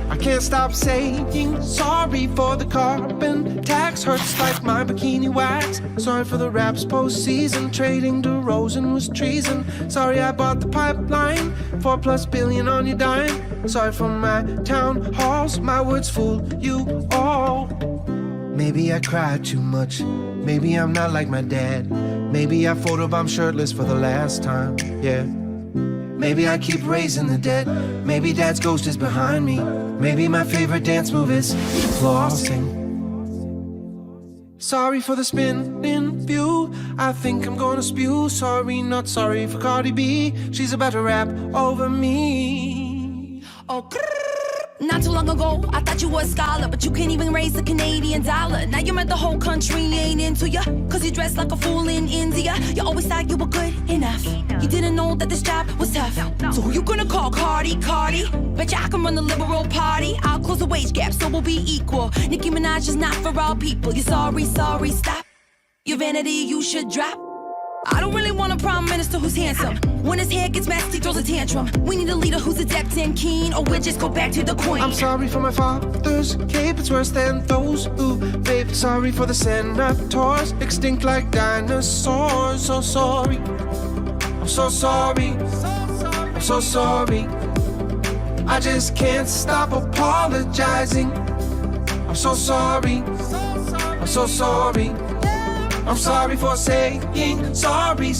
I can't stop saying sorry for the carbon tax. Hurts like my bikini wax. Sorry for the raps postseason. Trading DeRozan was treason. Sorry I bought the pipeline. $4+ billion on your dime. Sorry for my town halls. My words fool you all. Maybe I cried too much. Maybe I'm not like my dad. Maybe I photobombed shirtless for the last time, yeah. Maybe I keep raising the dead. Maybe dad's ghost is behind me. Maybe my favorite dance move is flossing. Sorry for the spinning view. I think I'm gonna spew. Sorry, not sorry for Cardi B. She's about to rap over me. Oh, not too long ago, I thought you were a scholar, but you can't even raise a Canadian dollar. Now you met the whole country ain't into ya, cause you dress like a fool in India. You always thought you were good enough. You didn't know that this job was tough. So who you gonna call Cardi? Bet ya I can run the Liberal Party. I'll close the wage gap so we'll be equal. Nicki Minaj is not for all people. You're sorry, stop. Your vanity you should drop. I don't really want a prime minister who's handsome. When his hair gets messy, throws a tantrum. We need a leader who's adept and keen, or we'll just go back to the queen. I'm sorry for my father's cape, it's worse than those who vape. Sorry for the senators, extinct like dinosaurs. So sorry, I'm so sorry, I'm so sorry. I just can't stop apologizing. I'm so sorry, I'm so sorry. I'm sorry for saying sorry.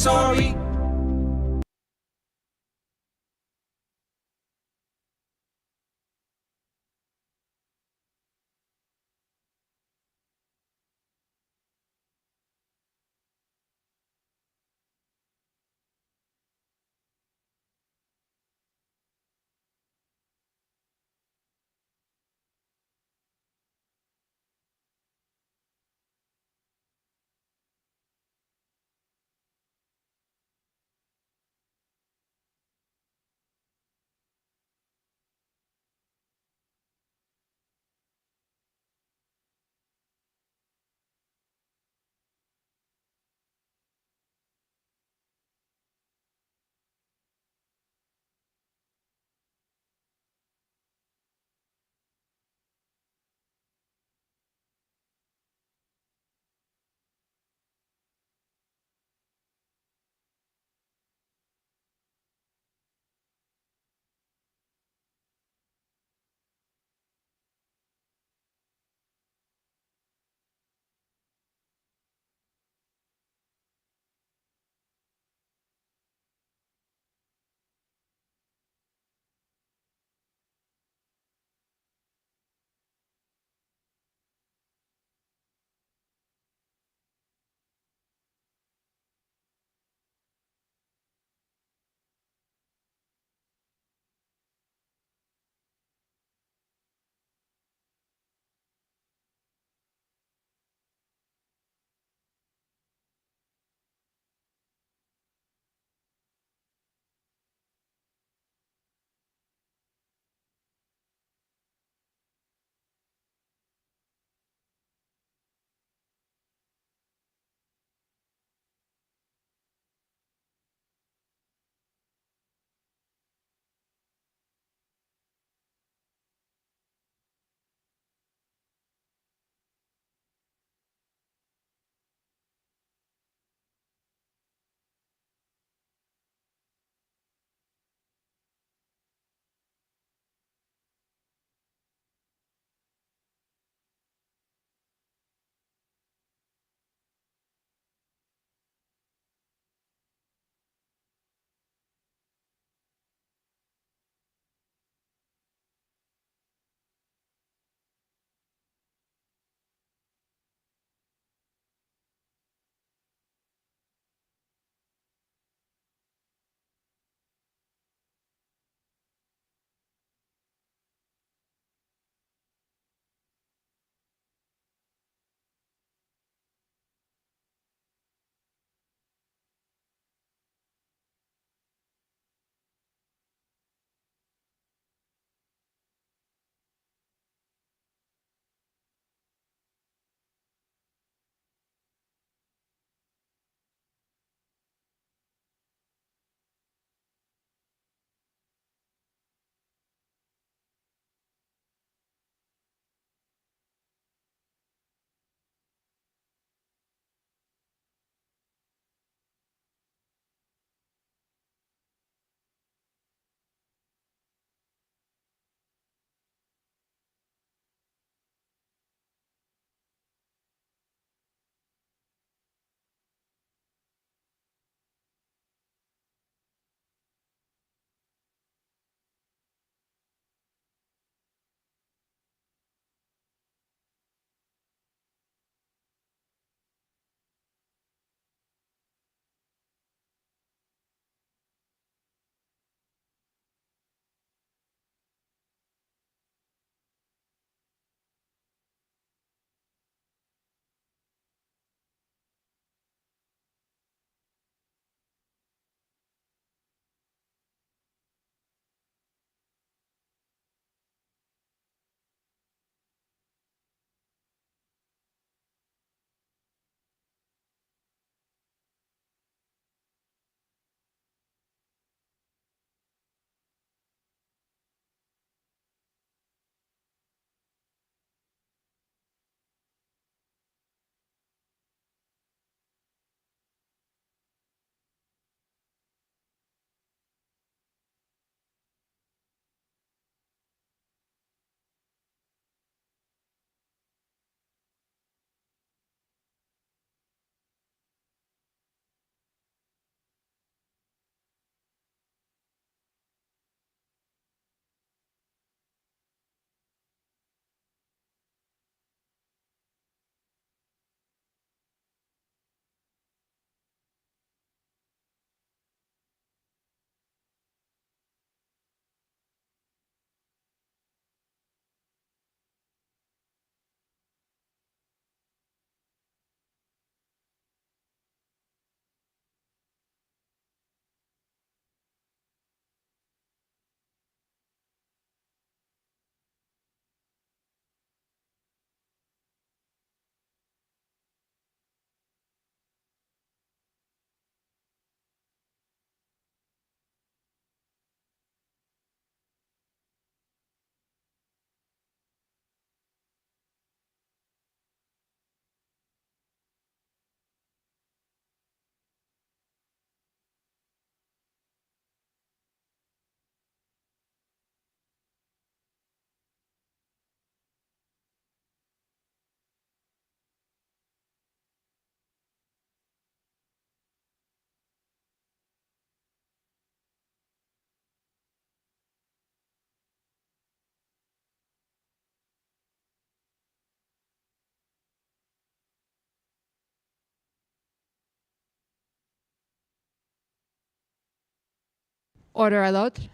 Order à l'autre.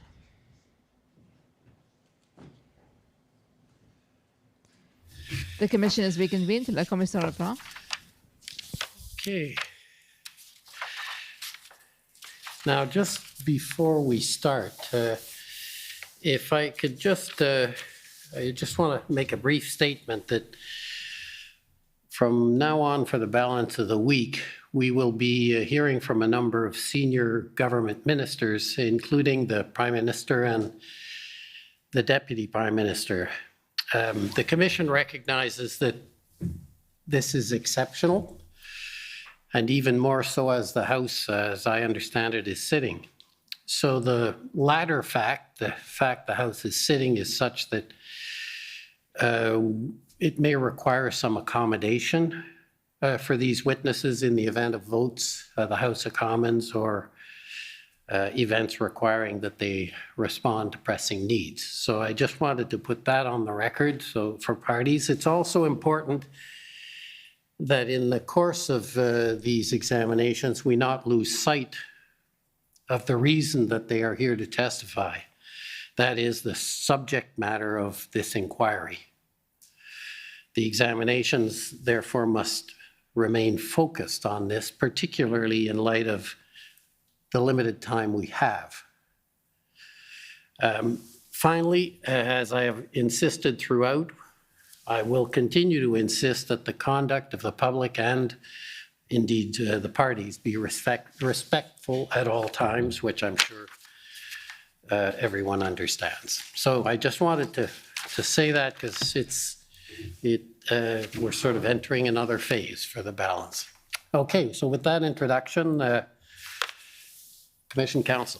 The commission is reconvened. La commission reprend. Okay. Now, just before we start, if I could just, I just want to make a brief statement that from now on for the balance of the week, we will be hearing from a number of senior government ministers, including the Prime Minister and the Deputy Prime Minister. The Commission recognizes that this is exceptional, and even more so as the House, as I understand it, is sitting. So the latter fact, the fact the House is sitting, is such that it may require some accommodation for these witnesses in the event of votes, the House of Commons, or events requiring that they respond to pressing needs. So I just wanted to put that on the record. So for parties, it's also important that in the course of these examinations, we not lose sight of the reason that they are here to testify. That is the subject matter of this inquiry. The examinations, therefore, must remain focused on this, particularly in light of the limited time we have. Finally, as I have insisted throughout, I will continue to insist that the conduct of the public and indeed the parties be respectful at all times, which I'm sure everyone understands. So I just wanted to say that because we're sort of entering another phase for the balance. Okay, so with that introduction, Commission Counsel.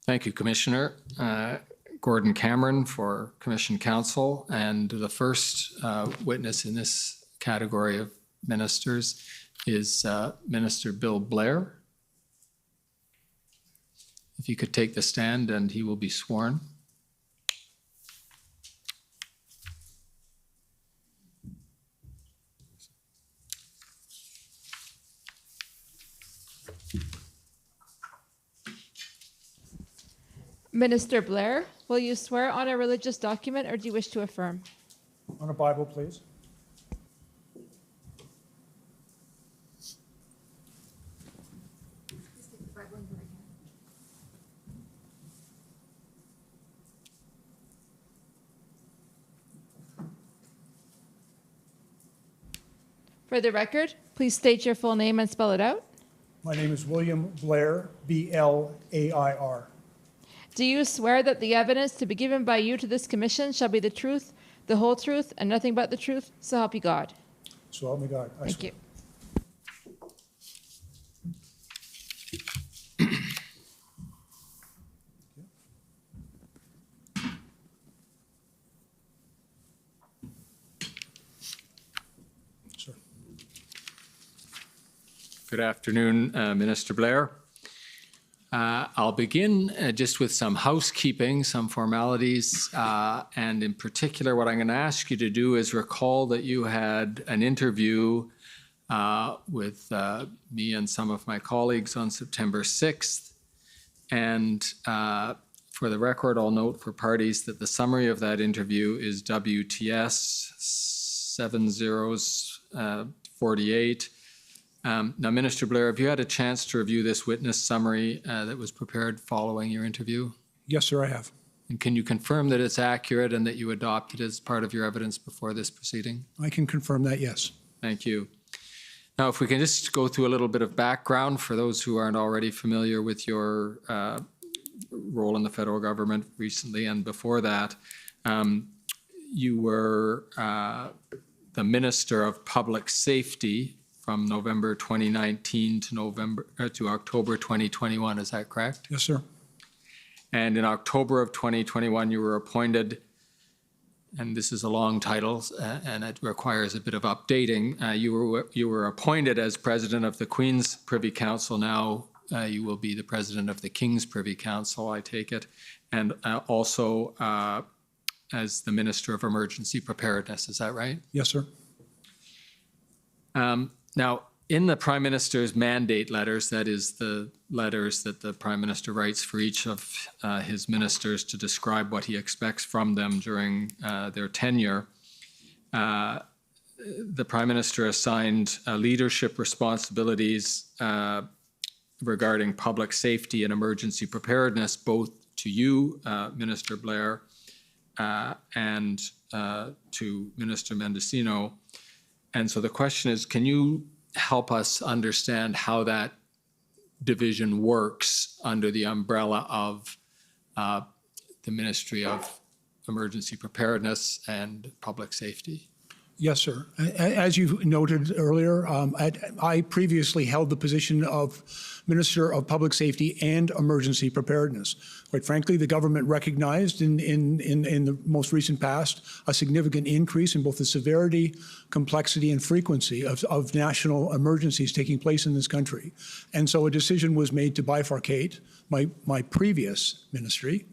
Thank you, Commissioner. Gordon Cameron for Commission Counsel. And the first witness in this category of ministers is Minister Bill Blair. If you could take the stand, and he will be sworn. Minister Blair, will you swear on a religious document or do you wish to affirm? On a Bible, please. For the record, please state your full name and spell it out. My name is William Blair, B-L-A-I-R. Do you swear that the evidence to be given by you to this commission shall be the truth, the whole truth, and nothing but the truth? So help you God. So help me God. Thank you. Sir. Good afternoon, Minister Blair. I'll begin just with some housekeeping, some formalities, and in particular, what I'm going to ask you to do is recall that you had an interview with me and some of my colleagues on September 6th. And for the record, I'll note for parties that the summary of that interview is WTS 7048. Now, Minister Blair, have you had a chance to review this witness summary that was prepared following your interview? Yes, sir, I have. And can you confirm that it's accurate and that you adopted it as part of your evidence before this proceeding? I can confirm that, yes. Thank you. Now, if we can just go through a little bit of background for those who aren't already familiar with your role in the federal government recently and before that, you were the Minister of Public Safety from November 2019 to October 2021, is that correct? Yes, sir. And in October of 2021, you were appointed, and this is a long title, and it requires a bit of updating. You were appointed as President of the Queen's Privy Council. Now you will be the President of the King's Privy Council, I take it, and also as the Minister of Emergency Preparedness. Is that right? Yes, sir. Now, in the Prime Minister's mandate letters, that is the letters that the Prime Minister writes for each of his ministers to describe what he expects from them during their tenure, the Prime Minister assigned leadership responsibilities regarding public safety and emergency preparedness, both to you, Minister Blair, and to Minister Mendicino. And so the question is, can you help us understand how that division works under the umbrella of the Ministry of Emergency Preparedness and Public Safety? Yes, sir. As you noted earlier, I previously held the position of Minister of Public Safety and Emergency Preparedness. Quite frankly, the government recognized in the most recent past a significant increase in both the severity, complexity, and frequency of national emergencies taking place in this country. And so a decision was made to bifurcate my previous ministry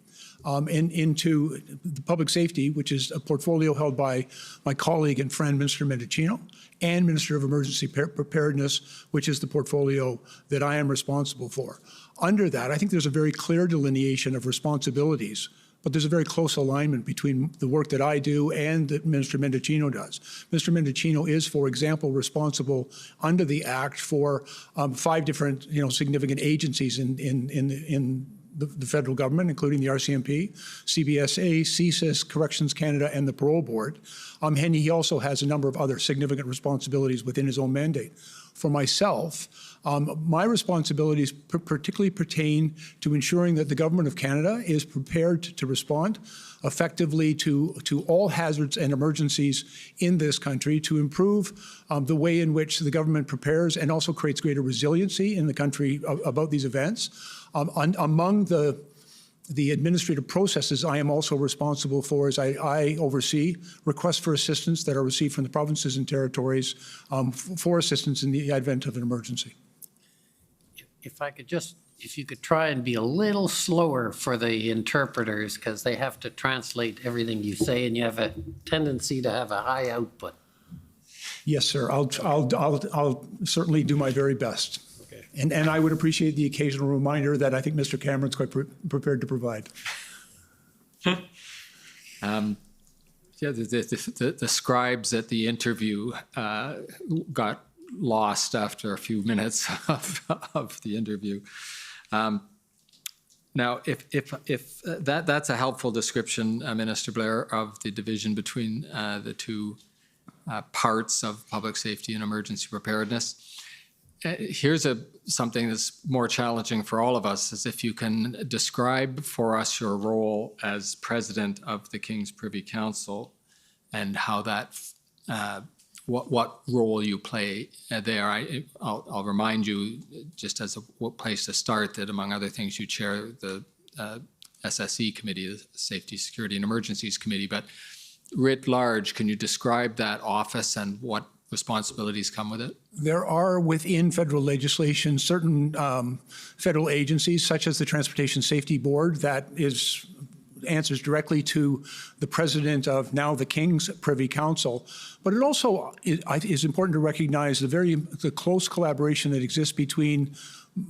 into the public safety, which is a portfolio held by my colleague and friend, Minister Mendicino, and Minister of Emergency Preparedness, which is the portfolio that I am responsible for. Under that, I think there's a very clear delineation of responsibilities, but there's a very close alignment between the work that I do and that Minister Mendicino does. Mr. Mendicino is, for example, responsible under the Act for 5 different, significant agencies in the federal government, including the RCMP, CBSA, CSIS, Corrections Canada, and the Parole Board. And he also has a number of other significant responsibilities within his own mandate. For myself, my responsibilities particularly pertain to ensuring that the Government of Canada is prepared to respond effectively to all hazards and emergencies in this country, to improve the way in which the government prepares and also creates greater resiliency in the country about these events. Among the administrative processes I am also responsible for is I oversee requests for assistance that are received from the provinces and territories for assistance in the event of an emergency. If you could try and be a little slower for the interpreters, because they have to translate everything you say, and you have a tendency to have a high output. Yes, sir. I'll certainly do my very best. Okay. And I would appreciate the occasional reminder that I think Mr. Cameron's quite prepared to provide. Yeah, the scribes at the interview got lost after a few minutes of the interview. Now, if that's a helpful description, Minister Blair, of the division between the two parts of public safety and emergency preparedness. Here's something that's more challenging for all of us, is if you can describe for us your role as President of the King's Privy Council and how that what role you play there. I'll remind you, just as a place to start, that among other things you chair the SSE committee, the Safety, Security and Emergencies Committee, but writ large, can you describe that office and what responsibilities come with it? There are within federal legislation certain federal agencies, such as the Transportation Safety Board, that answers directly to the president of now the King's Privy Council. But it also is important to recognize the close collaboration that exists between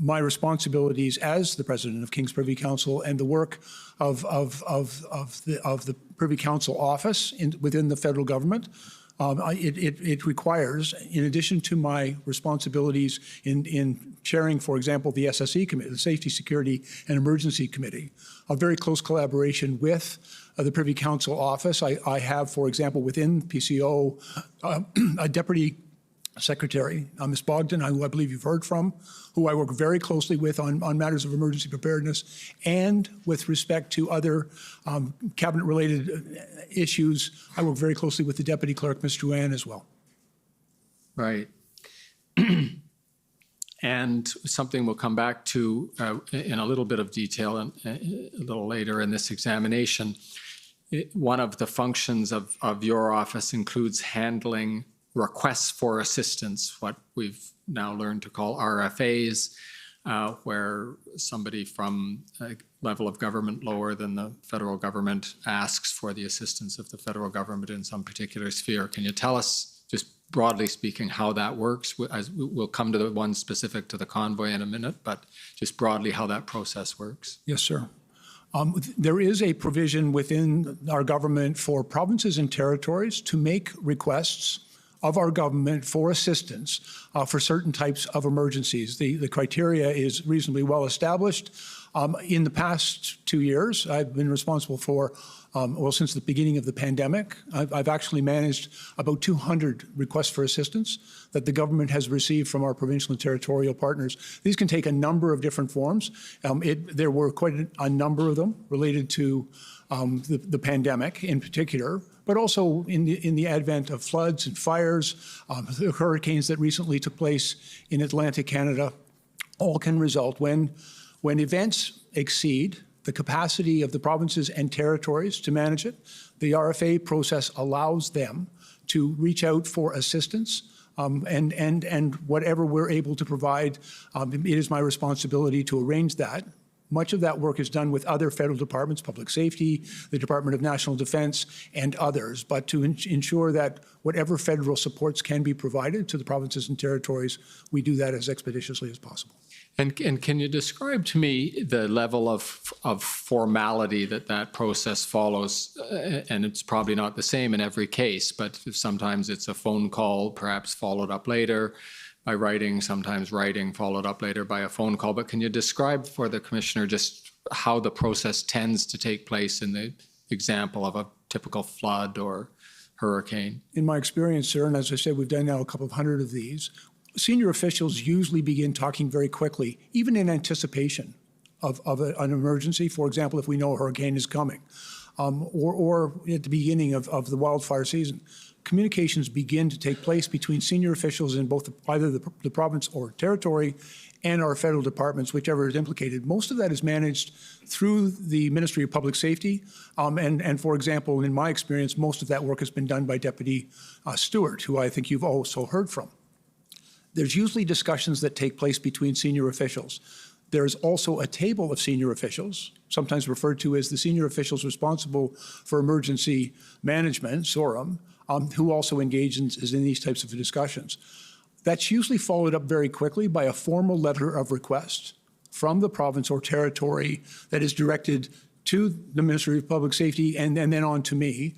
my responsibilities as the president of King's Privy Council and the work of the Privy Council office within the federal government. It requires, in addition to my responsibilities in chairing, for example, the SSE committee, the Safety, Security and Emergency Committee, a very close collaboration with the Privy Council office. I have, for example, within PCO, a deputy secretary, Ms. Bogdan, who I believe you've heard from, who I work very closely with on matters of emergency preparedness, and with respect to other cabinet-related issues, I work very closely with the deputy clerk, Ms. Drouin, as well. Right. And something we'll come back to in a little bit of detail a little later in this examination. One of the functions of your office includes handling requests for assistance, what we've now learned to call RFAs, where somebody from level of government lower than the federal government asks for the assistance of the federal government in some particular sphere. Can you tell us, just broadly speaking, how that works? As we'll come to the one specific to the convoy in a minute, but just broadly how that process works. Yes, sir. There is a provision within our government for provinces and territories to make requests of our government for assistance for certain types of emergencies. The criteria is reasonably well established. In the past 2 years, I've been responsible for, well, since the beginning of the pandemic, I've actually managed about 200 requests for assistance that the government has received from our provincial and territorial partners. These can take a number of different forms. There were quite a number of them related to the pandemic in particular, but also in the advent of floods and fires, the hurricanes that recently took place in Atlantic Canada, all can result when events exceed the capacity of the provinces and territories to manage it. The RFA process allows them to reach out for assistance, and whatever we're able to provide, it is my responsibility to arrange that. Much of that work is done with other federal departments, public safety, the Department of National Defense, and others. But to ensure that whatever federal supports can be provided to the provinces and territories, we do that as expeditiously as possible. And can you describe to me the level of formality that process follows? And it's probably not the same in every case, but sometimes it's a phone call, perhaps followed up later by writing, sometimes writing followed up later by a phone call. But can you describe for the Commissioner just how the process tends to take place in the example of a typical flood or hurricane? In my experience, sir, and as I said, we've done now a couple of hundred of these, senior officials usually begin talking very quickly, even in anticipation of an emergency. For example, if we know a hurricane is coming, or at the beginning of the wildfire season. Communications begin to take place between senior officials in both either the province or territory and our federal departments, whichever is implicated. Most of that is managed through the Ministry of Public Safety. And for example, in my experience, most of that work has been done by Deputy Stewart, who I think you've also heard from. There's usually discussions that take place between senior officials. There's also a table of senior officials, sometimes referred to as the senior officials responsible for emergency management, SORM, who also engage in these types of discussions. That's usually followed up very quickly by a formal letter of request from the province or territory that is directed to the Ministry of Public Safety and then on to me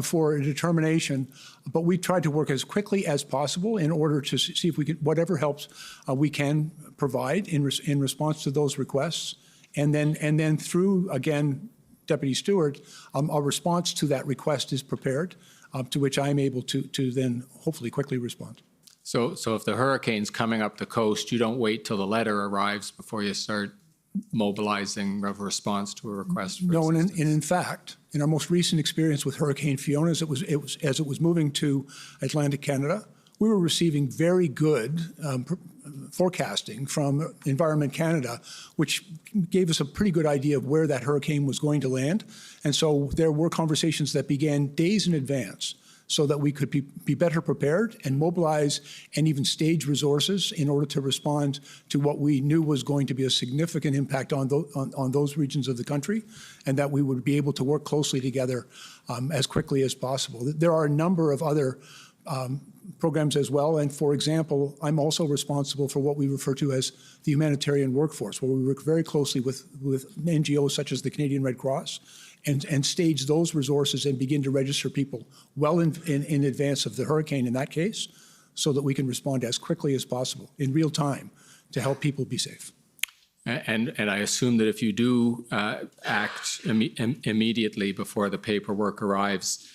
for a determination. But we try to work as quickly as possible in order to see if we can, whatever helps we can provide in response to those requests. And then through, again, Deputy Stewart, a response to that request is prepared, to which I'm able to then hopefully quickly respond. So if the hurricane's coming up the coast, you don't wait till the letter arrives before you start mobilizing a response to a request for No, assistance. and in fact, in our most recent experience with Hurricane Fiona, as it was moving to Atlantic Canada, we were receiving very good forecasting from Environment Canada, which gave us a pretty good idea of where that hurricane was going to land. And so there were conversations that began days in advance so that we could be better prepared and mobilize and even stage resources in order to respond to what we knew was going to be a significant impact on those regions of the country, and that we would be able to work closely together as quickly as possible. There are a number of other programs as well. And for example, I'm also responsible for what we refer to as the humanitarian workforce, where we work very closely with NGOs such as the Canadian Red Cross and stage those resources and begin to register people well in advance of the hurricane in that case, so that we can respond as quickly as possible in real time to help people be safe. And I assume that if you do act immediately before the paperwork arrives,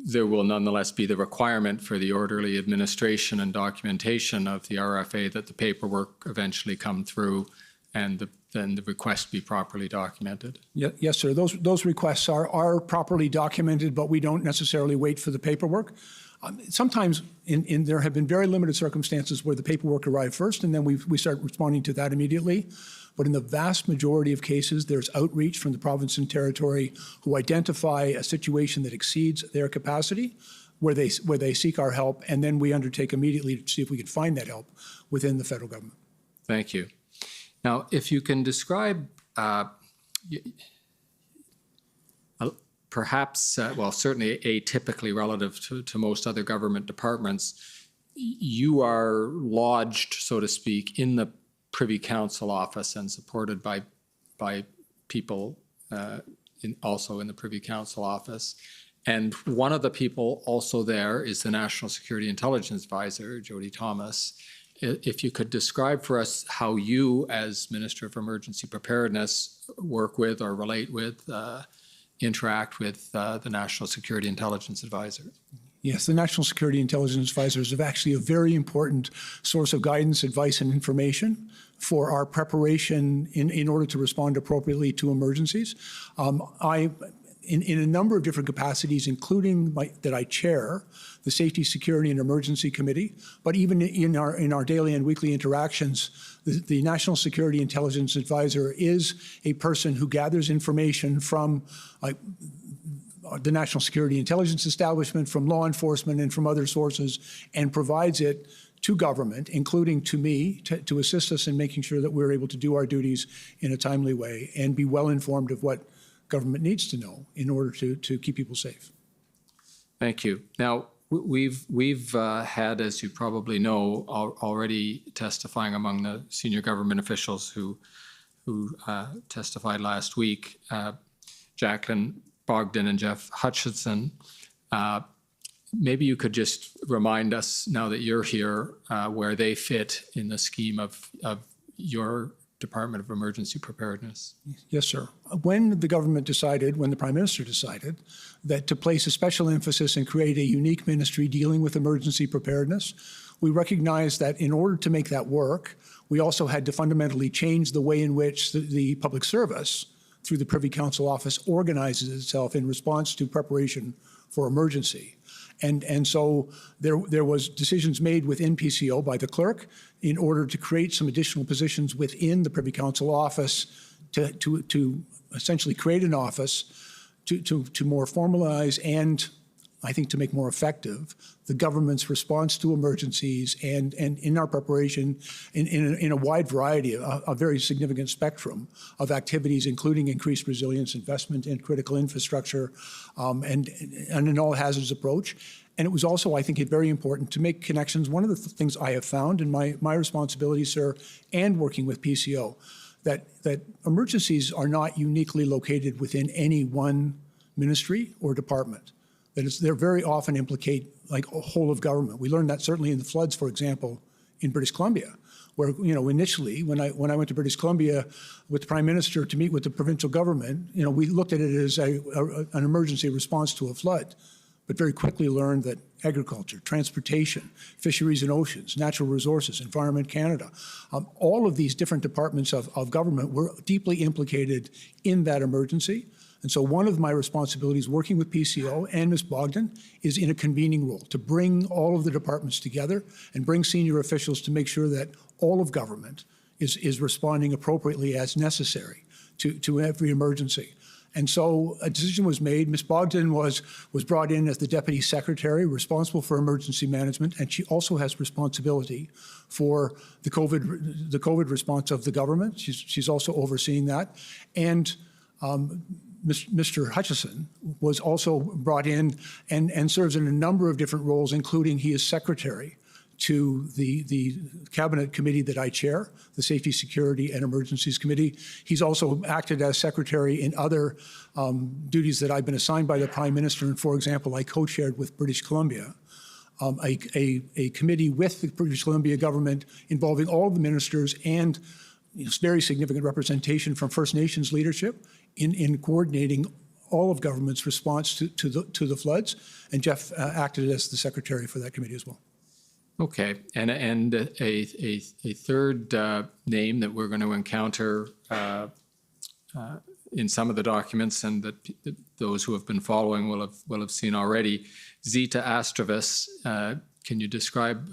there will nonetheless be the requirement for the orderly administration and documentation of the RFA that the paperwork eventually come through and then the request be properly documented. Yes, sir. Those requests are properly documented, but we don't necessarily wait for the paperwork. Sometimes there have been very limited circumstances where the paperwork arrived first, and then we start responding to that immediately. But in the vast majority of cases, there's outreach from the province and territory who identify a situation that exceeds their capacity, where they seek our help, and then we undertake immediately to see if we can find that help within the federal government. Thank you. Now, if you can describe perhaps, well, certainly atypically relative to most other government departments, you are lodged, so to speak, in the Privy Council office and supported by people also in the Privy Council office. And one of the people also there is the National Security Intelligence Advisor, Jody Thomas. If you could describe for us how you, as Minister of Emergency Preparedness, work with or relate with, interact with the National Security Intelligence Advisor. Yes, the National Security Intelligence Advisors are actually a very important source of guidance, advice, and information for our preparation in order to respond appropriately to emergencies. In a number of different capacities, including that I chair the Safety, Security, and Emergency Committee, but even in our daily and weekly interactions, the National Security Intelligence Advisor is a person who gathers information from the National Security Intelligence Establishment, from law enforcement, and from other sources, and provides it to government, including to me, to assist us in making sure that we're able to do our duties in a timely way and be well informed of what government needs to know in order to keep people safe. Thank you. Now, we've had, as you probably know, already testifying among the senior government officials who testified last week, Jacqueline Bogdan and Jeff Hutchinson. Maybe you could just remind us, now that you're here, where they fit in the scheme of your Department of Emergency Preparedness. Yes, sir. When the government decided, when the Prime Minister decided, that to place a special emphasis and create a unique ministry dealing with emergency preparedness, we recognized that in order to make that work, we also had to fundamentally change the way in which the public service, through the Privy Council office, organizes itself in response to preparation for emergency. And so there was decisions made within PCO by the clerk in order to create some additional positions within the Privy Council office to essentially create an office to more formalize and, I think, to make more effective the government's response to emergencies and in our preparation in a wide variety, a very significant spectrum of activities, including increased resilience, investment in critical infrastructure, and an all hazards approach. And it was also, I think, very important to make connections. One of the things I have found in my responsibility, sir, and working with PCO, that emergencies are not uniquely located within any one ministry or department. They're very often implicate like a whole of government. We learned that certainly in the floods, for example, in British Columbia, where, initially when I went to British Columbia with the Prime Minister to meet with the provincial government, we looked at it as an emergency response to a flood, but very quickly learned that agriculture, transportation, fisheries and oceans, natural resources, Environment Canada, all of these different departments of government were deeply implicated in that emergency. And so one of my responsibilities working with PCO and Ms. Bogdan is in a convening role to bring all of the departments together and bring senior officials to make sure that all of government is responding appropriately as necessary to every emergency. And so a decision was made. Ms. Bogdan was brought in as the Deputy Secretary responsible for emergency management, and she also has responsibility for the COVID response of the government. She's also overseeing that. And Mr. Hutchison was also brought in and serves in a number of different roles, including he is secretary to the cabinet committee that I chair, the Safety, Security, and Emergencies Committee. He's also acted as secretary in other duties that I've been assigned by the Prime Minister. And for example, I co-chaired with British Columbia a committee with the British Columbia government involving all of the ministers and very significant representation from First Nations leadership in coordinating all of government's response to the floods. And Jeff acted as the secretary for that committee as well. Okay, and a third name that we're going to encounter in some of the documents, and that those who have been following will have seen already, Zita Astravis. Can you describe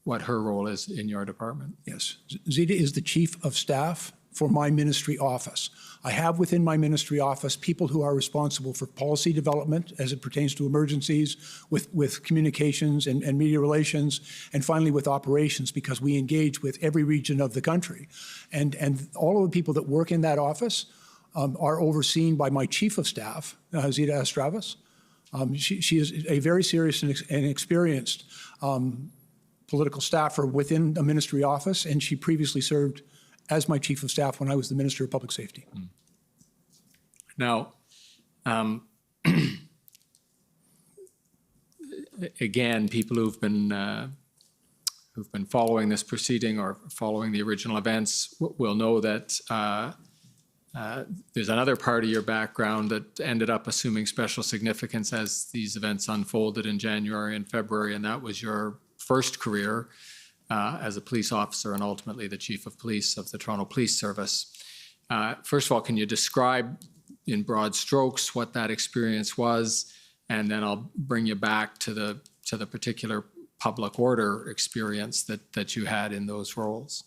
what her role is in your department? Yes, Zita is the Chief of Staff for my ministry office. I have within my ministry office people who are responsible for policy development as it pertains to emergencies, with communications and media relations, and finally with operations, because we engage with every region of the country. And all of the people that work in that office are overseen by my chief of staff, Zita Estravis. She is a very serious and experienced political staffer within a ministry office, and she previously served as my chief of staff when I was the Minister of Public Safety. Now, again, people who've been following this proceeding or following the original events will know that there's another part of your background that ended up assuming special significance as these events unfolded in January and February, and that was your first career as a police officer and ultimately the chief of police of the Toronto Police Service. First of all, can you describe in broad strokes what that experience was, and then I'll bring you back to the particular public order experience that you had in those roles.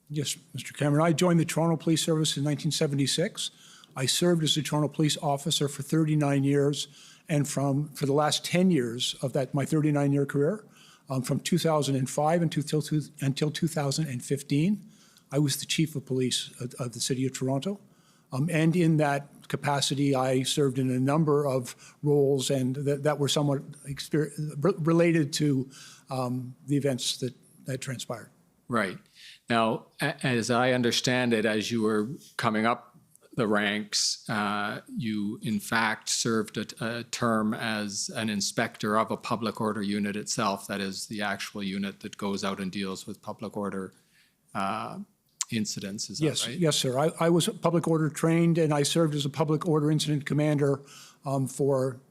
Yes, Mr. Cameron. I joined the Toronto Police Service in 1976. I served as a Toronto police officer for 39 years, and for the last 10 years of my 39-year career, from 2005 until 2015, I was the chief of police of the city of Toronto. And in that capacity, I served in a number of roles and that were somewhat related to the events that transpired. Right. Now, as I understand it, as you were coming up the ranks, you in fact served a term as an inspector of a public order unit itself, that is the actual unit that goes out and deals with public order incidents, is that right? Yes, sir. I was public order trained, and I served as a public order incident commander for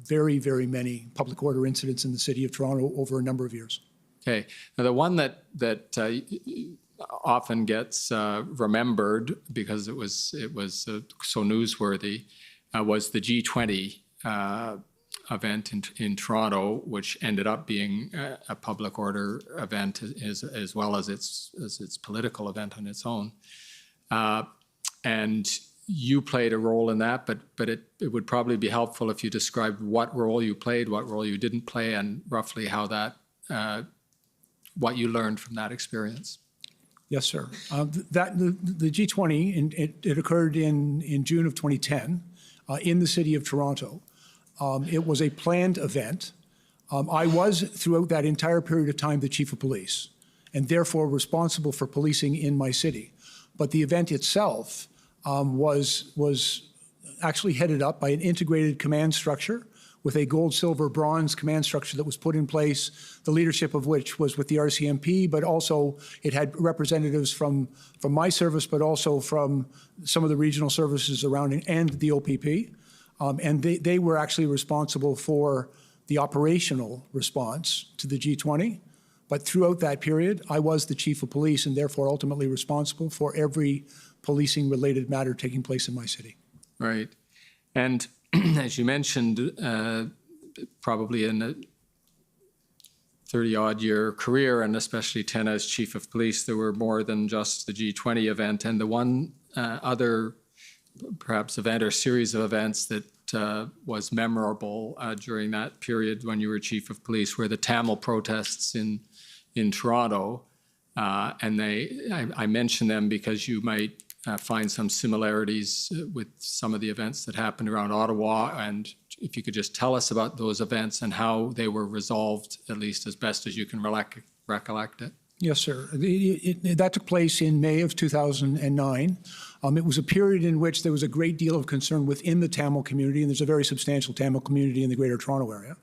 very, very many public order incidents in the city of Toronto over a number of years. Okay. Now, the one that often gets remembered because it was so newsworthy was the G20 event in Toronto, which ended up being a public order event as well as its political event on its own. And you played a role in that, but it would probably be helpful if you described what role you played, what role you didn't play, and roughly how that, what you learned from that experience. Yes, sir. The G20, it occurred in June of 2010 in the city of Toronto. It was a planned event. I was, throughout that entire period of time, the chief of police, and therefore responsible for policing in my city. But the event itself was actually headed up by an integrated command structure with a gold, silver, bronze command structure that was put in place, the leadership of which was with the RCMP, but also it had representatives from my service, but also from some of the regional services around and the OPP. And they were actually responsible for the operational response to the G20. But throughout that period, I was the chief of police and therefore ultimately responsible for every policing-related matter taking place in my city. Right. And as you mentioned, probably in a 30-odd year career, and especially 10 as chief of police, there were more than just the G20 event. And the one other perhaps event or series of events that was memorable during that period when you were chief of police were the Tamil protests in Toronto. And I mention them because you might find some similarities with some of the events that happened around Ottawa. And if you could just tell us about those events and how they were resolved, at least as best as you can recollect it. Yes, sir. That took place in May of 2009. It was a period in which there was a great deal of concern within the Tamil community, and there's a very substantial Tamil community in the Greater Toronto Area,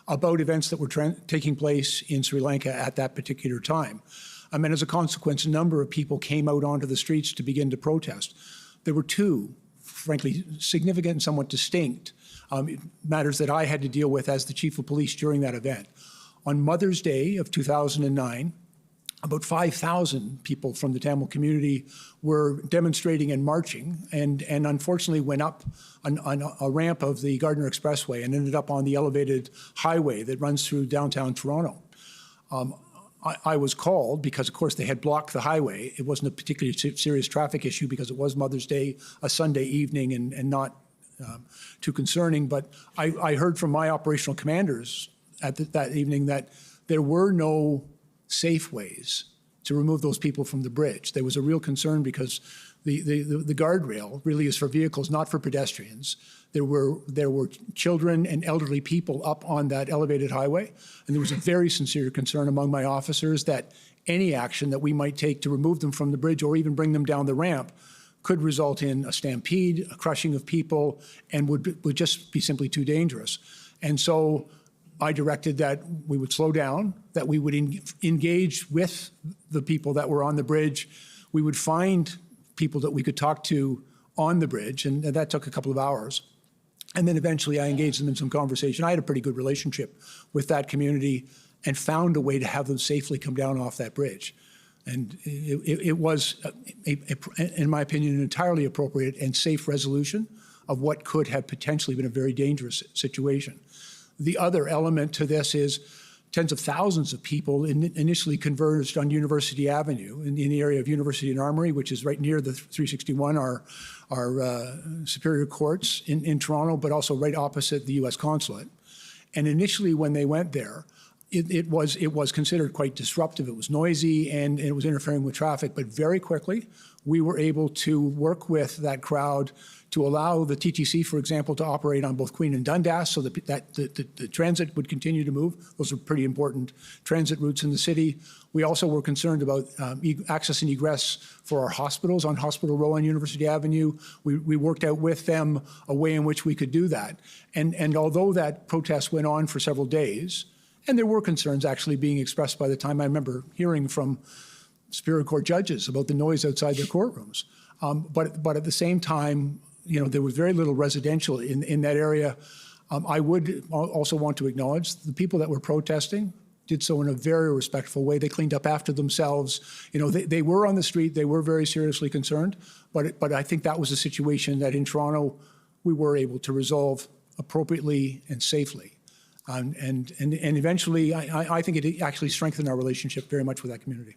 about events that were taking place in Sri Lanka at that particular time. And as a consequence, a number of people came out onto the streets to begin to protest. There were two, frankly, significant and somewhat distinct matters that I had to deal with as the chief of police during that event. On Mother's Day of 2009, about 5,000 people from the Tamil community were demonstrating and marching, and unfortunately went up on a ramp of the Gardiner Expressway and ended up on the elevated highway that runs through downtown Toronto. I was called because, of course, they had blocked the highway. It wasn't a particularly serious traffic issue because it was Mother's Day, a Sunday evening, and not too concerning. But I heard from my operational commanders at that evening that there were no safe ways to remove those people from the bridge. There was a real concern because the guardrail really is for vehicles, not for pedestrians. There were children and elderly people up on that elevated highway, and there was a very sincere concern among my officers that any action that we might take to remove them from the bridge or even bring them down the ramp could result in a stampede, a crushing of people, and would just be simply too dangerous. And so I directed that we would slow down, that we would engage with the people that were on the bridge. We would find people that we could talk to on the bridge, and that took a couple of hours. And then eventually I engaged them in some conversation. I had a pretty good relationship with that community and found a way to have them safely come down off that bridge. And it was, in my opinion, an entirely appropriate and safe resolution of what could have potentially been a very dangerous situation. The other element to this is tens of thousands of people initially converged on University Avenue in the area of University and Armory, which is right near the 361, our Superior Courts in Toronto, but also right opposite the U.S. Consulate. And initially when they went there, it was considered quite disruptive. It was noisy and it was interfering with traffic, but very quickly we were able to work with that crowd to allow the TTC, for example, to operate on both Queen and Dundas so that the transit would continue to move. Those are pretty important transit routes in the city. We also were concerned about access and egress for our hospitals on Hospital Row on University Avenue. We worked out with them a way in which we could do that. And although that protest went on for several days, and there were concerns actually being expressed by the time I remember hearing from Superior Court judges about the noise outside their courtrooms. But at the same time, there was very little residential in that area. I would also want to acknowledge the people that were protesting did so in a very respectful way. They cleaned up after themselves. They were on the street. They were very seriously concerned. But I think that was a situation that in Toronto we were able to resolve appropriately and safely. And eventually, I think it actually strengthened our relationship very much with that community.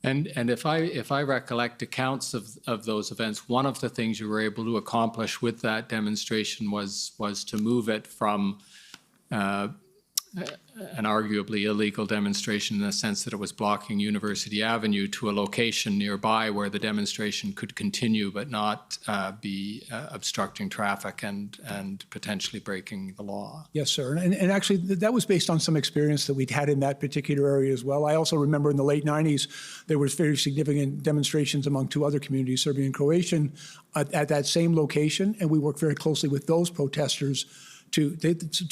And if I recollect accounts of those events, one of the things you were able to accomplish with that demonstration was to move it from an arguably illegal demonstration in the sense that it was blocking University Avenue to a location nearby where the demonstration could continue but not be obstructing traffic and potentially breaking the law. Yes, sir. And actually, that was based on some experience that we'd had in that particular area as well. I also remember in the late 90s, there was very significant demonstrations among two other communities, Serbian and Croatian, at that same location. And we worked very closely with those protesters to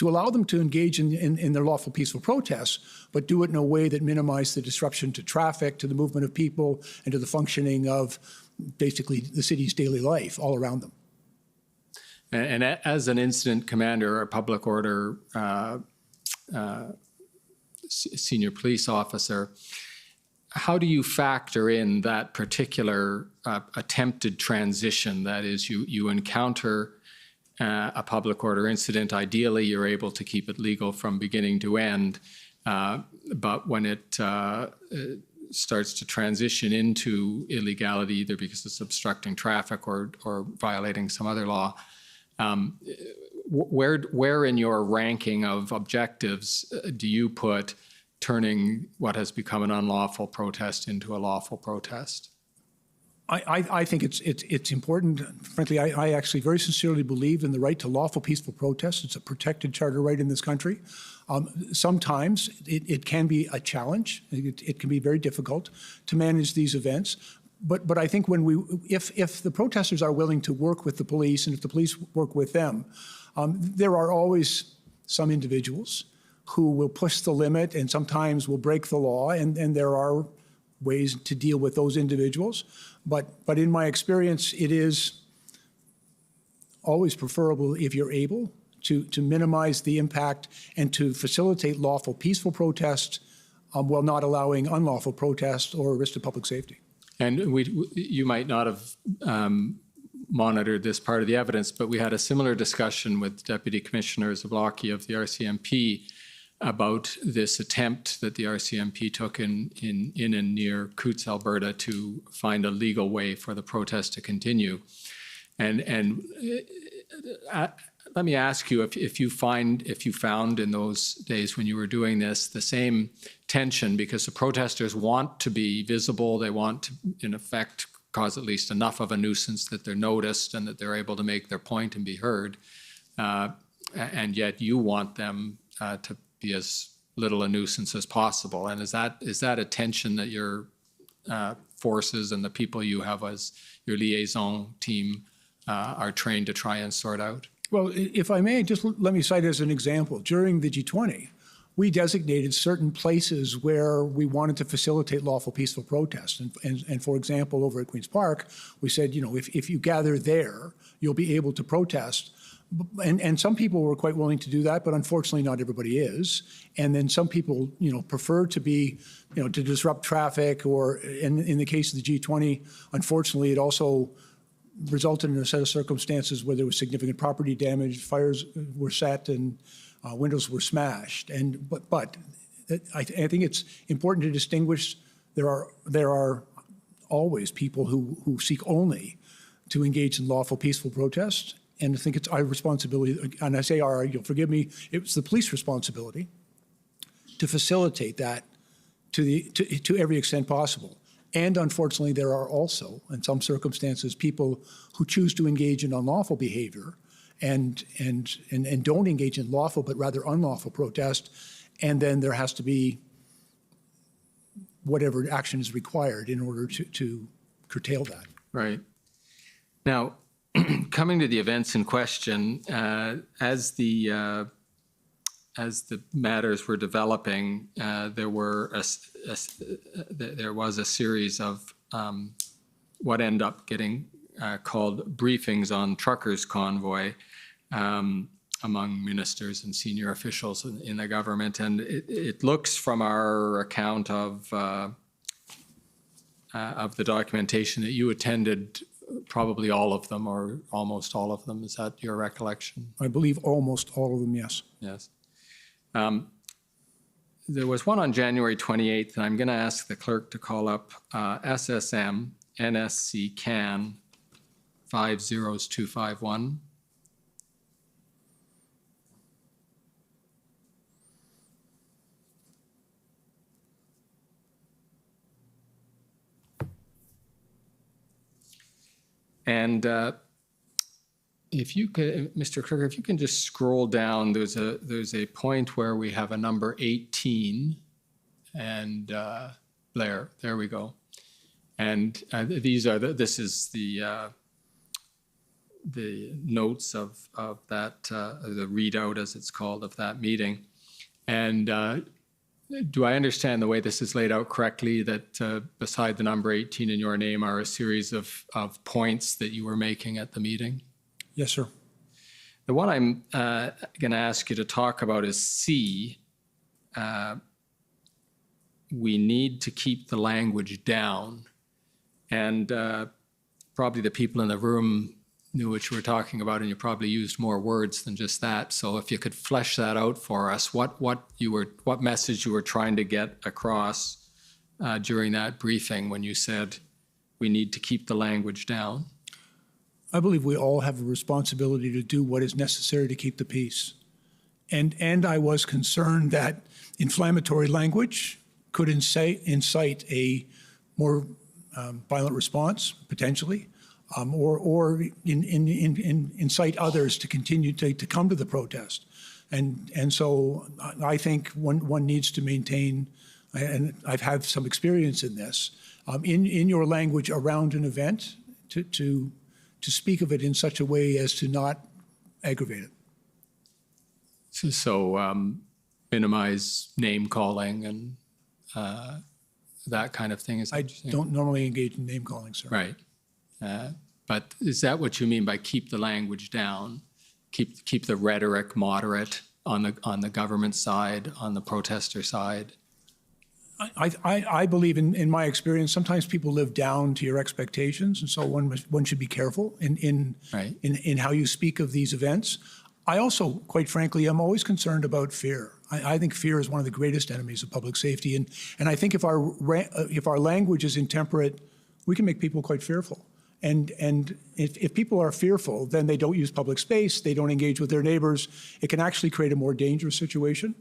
allow them to engage in their lawful peaceful protests, but do it in a way that minimized the disruption to traffic, to the movement of people, and to the functioning of basically the city's daily life all around them. And as an incident commander or public order senior police officer, how do you factor in that particular attempted transition? That is, you encounter a public order incident. Ideally, you're able to keep it legal from beginning to end. But when it starts to transition into illegality, either because it's obstructing traffic or violating some other law, where in your ranking of objectives do you put turning what has become an unlawful protest into a lawful protest? I think it's important. Frankly, I actually very sincerely believe in the right to lawful, peaceful protest. It's a protected charter right in this country. Sometimes it can be a challenge. It can be very difficult to manage these events. But I think if the protesters are willing to work with the police and if the police work with them, there are always some individuals who will push the limit and sometimes will break the law, and there are ways to deal with those individuals. But in my experience, it is always preferable if you're able to minimize the impact and to facilitate lawful, peaceful protest while not allowing unlawful protest or risk to public safety. And you might not have monitored this part of the evidence, but we had a similar discussion with Deputy Commissioner Zablocki of the RCMP about this attempt that the RCMP took in and near Coutts, Alberta, to find a legal way for the protest to continue. And let me ask you if you found in those days when you were doing this the same tension, because the protesters want to be visible, they want to, in effect, cause at least enough of a nuisance that they're noticed and that they're able to make their point and be heard, and yet you want them to be as little a nuisance as possible. And is that a tension that your forces and the people you have as your liaison team are trained to try and sort out? Well, if I may, just let me cite as an example. During the G20, we designated certain places where we wanted to facilitate lawful, peaceful protest. And for example, over at Queen's Park, we said, if you gather there, you'll be able to protest. And some people were quite willing to do that, but unfortunately not everybody is. And then some people, prefer to be, to disrupt traffic, or in the case of the G20, unfortunately, it also resulted in a set of circumstances where there was significant property damage, fires were set, and windows were smashed. But I think it's important to distinguish. There are always people who seek only to engage in lawful, peaceful protest. And I think it's our responsibility, and I say our, you'll forgive me, it's the police responsibility to facilitate that to every extent possible. And unfortunately, there are also, in some circumstances, people who choose to engage in unlawful behavior and don't engage in lawful but rather unlawful protest. And then there has to be whatever action is required in order to curtail that. Right. Now, coming to the events in question, as the matters were developing, there was a series of what end up getting called briefings on truckers' convoy among ministers and senior officials in the government, and it looks from our account of the documentation that you attended probably all of them, or almost all of them. Is that your recollection? I believe almost all of them, yes. Yes. There was one on January 28th, and I'm going to ask the clerk to call up SSM NSC CAN 50251. And if you could, Mr. Kruger, if you can just scroll down, there's a point where we have a number 18, and Blair, there we go. And this is the notes of that, the readout, as it's called, of that meeting. And do I understand the way this is laid out correctly, that beside the number 18 in your name are a series of points that you were making at the meeting? Yes, sir. The one I'm going to ask you to talk about is C. We need to keep the language down. And probably the people in the room knew what you were talking about, and you probably used more words than just that. So if you could flesh that out for us, what message you were trying to get across during that briefing when you said we need to keep the language down? I believe we all have a responsibility to do what is necessary to keep the peace. And I was concerned that inflammatory language could incite a more violent response, potentially, or incite others to continue to come to the protest. And so I think one needs to maintain, and I've had some experience in this, in your language around an event, to speak of it in such a way as to not aggravate it. So minimize name calling and that kind of thing. I don't normally engage in name calling, sir. Right. But is that what you mean by keep the language down? Keep the rhetoric moderate on the government side, on the protester side? I believe, in my experience, sometimes people live down to your expectations, and so one should be careful in how you speak of these events. I also, quite frankly, I'm always concerned about fear. I think fear is one of the greatest enemies of public safety, and I think if our language is intemperate, we can make people quite fearful. And if people are fearful, then they don't use public space, they don't engage with their neighbors. It can actually create a more dangerous situation.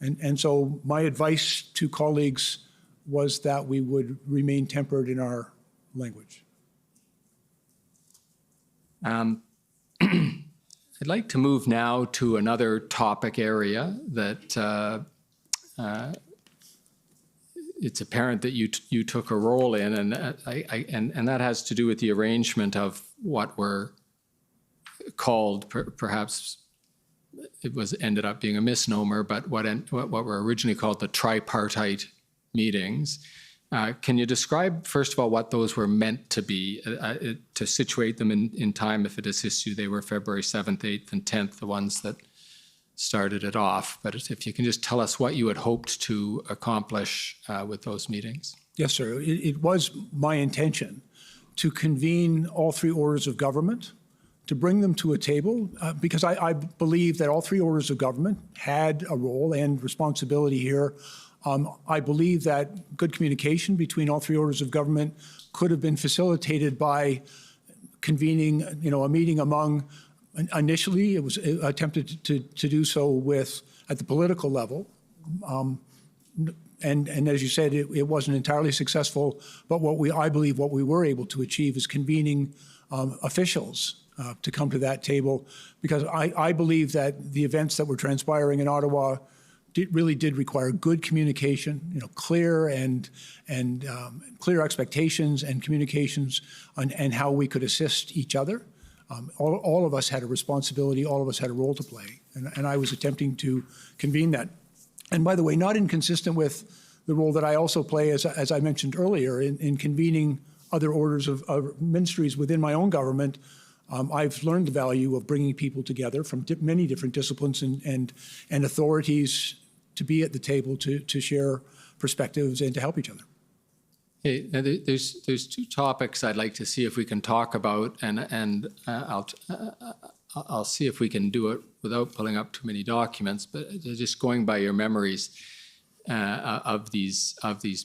And so my advice to colleagues was that we would remain tempered in our language. I'd like to move now to another topic area that it's apparent that you took a role in, and that has to do with the arrangement of what were called, perhaps it was ended up being a misnomer, but what were originally called the tripartite meetings. Can you describe, first of all, what those were meant to be, to situate them in time, if it assists you? They were February 7th, 8th, and 10th, the ones that started it off. But if you can just tell us what you had hoped to accomplish with those meetings. Yes, sir. It was my intention to convene all three orders of government, to bring them to a table, because I believe that all three orders of government had a role and responsibility here. I believe that good communication between all three orders of government could have been facilitated by convening, a meeting among. Initially, it was attempted to do so at the political level, and as you said, it wasn't entirely successful. But I believe what we were able to achieve is convening officials to come to that table, because I believe that the events that were transpiring in Ottawa really did require good communication, clear and clear expectations and communications and how we could assist each other. All of us had a responsibility, all of us had a role to play, and I was attempting to convene that. And by the way, not inconsistent with the role that I also play, as I mentioned earlier, in convening other orders of ministries within my own government. I've learned the value of bringing people together from many different disciplines and authorities to be at the table to share perspectives and to help each other. Hey, now there's two topics I'd like to see if we can talk about, and I'll see if we can do it without pulling up too many documents. But just going by your memories of these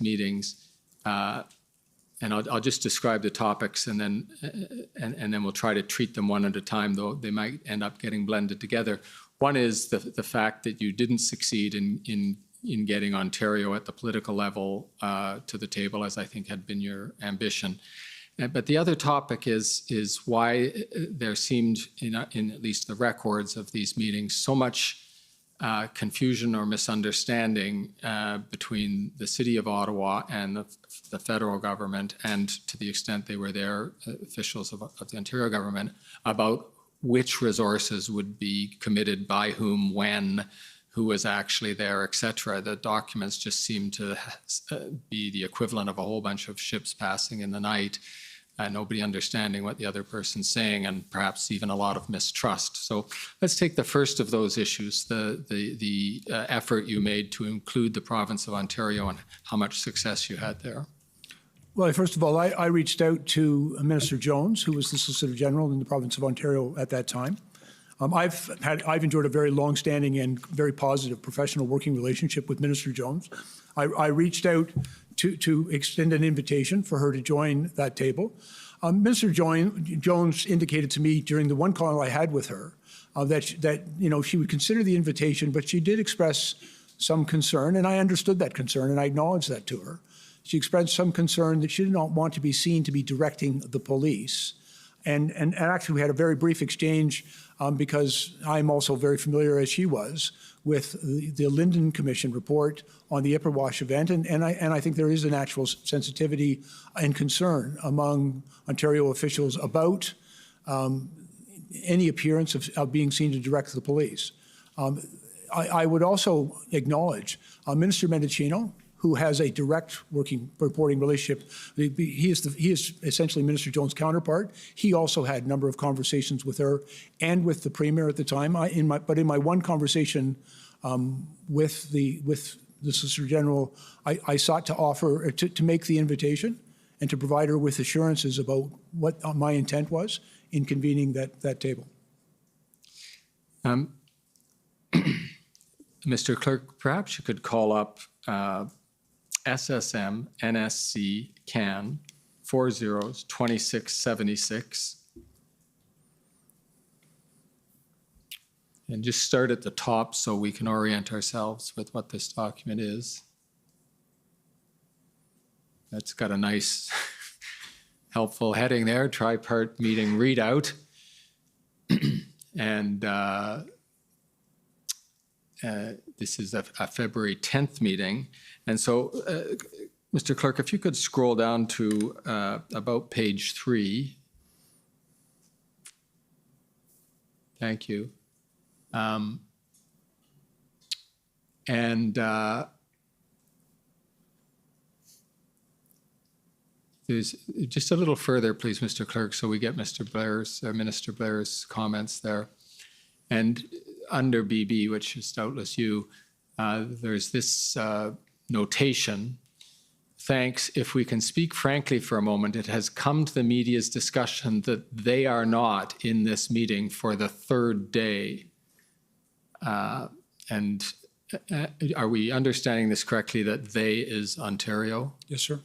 meetings, and I'll just describe the topics, and then we'll try to treat them one at a time, though they might end up getting blended together. One is the fact that you didn't succeed in getting Ontario at the political level to the table, as I think had been your ambition. But the other topic is why there seemed, in at least the records of these meetings, so much confusion or misunderstanding between the City of Ottawa and the federal government, and to the extent they were there, officials of the Ontario government, about which resources would be committed by whom, when, who was actually there, et cetera. The documents just seem to be the equivalent of a whole bunch of ships passing in the night, nobody understanding what the other person's saying, and perhaps even a lot of mistrust. So let's take the first of those issues, the effort you made to include the province of Ontario and how much success you had there. Well, first of all, I reached out to Minister Jones, who was the Solicitor General in the province of Ontario at that time. I've enjoyed a very long-standing and very positive professional working relationship with Minister Jones. I reached out to extend an invitation for her to join that table. Minister Jones indicated to me during the one call I had with her that she would consider the invitation, but she did express some concern, and I understood that concern, and I acknowledged that to her. She expressed some concern that she did not want to be seen to be directing the police. And actually, we had a very brief exchange because I'm also very familiar, as she was, with the Linden Commission report on the Ipperwash event. And I think there is an actual sensitivity and concern among Ontario officials about any appearance of being seen to direct the police. I would also acknowledge Minister Mendicino, who has a direct reporting relationship. He is essentially Minister Jones' counterpart. He also had a number of conversations with her and with the Premier at the time. But in my one conversation with the Solicitor General, I sought to offer to make the invitation and to provide her with assurances about what my intent was in convening that table. Mr. Clerk, perhaps you could call up SSM NSC CAN 4 zeros, 2676. And just start at the top so we can orient ourselves with what this document is. That's got a nice, helpful heading there, Tripart Meeting Readout. And this is a February 10th meeting. And so, Mr. Clerk, if you could scroll down to about page 3. Thank you. There's just a little further, please, Mr. Clerk, so we get Mr. Blair's, Minister Blair's comments there. And under BB, which is doubtless you, there's this notation. Thanks. If we can speak frankly for a moment, it has come to the media's discussion that they are not in this meeting for the third day. And are we understanding this correctly, that they is Ontario? Yes, sir.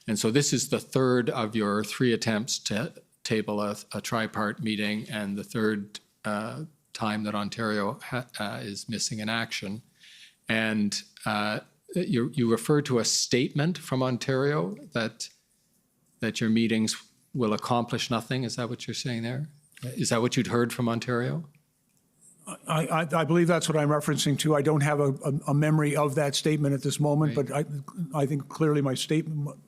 And so this is the third of your 3 attempts to table a tripart meeting, and the third time that Ontario is missing in action. And you refer to a statement from Ontario that your meetings will accomplish nothing. Is that what you're saying there? Is that what you'd heard from Ontario? I believe that's what I'm referencing to. I don't have a memory of that statement at this moment, Right. but I think clearly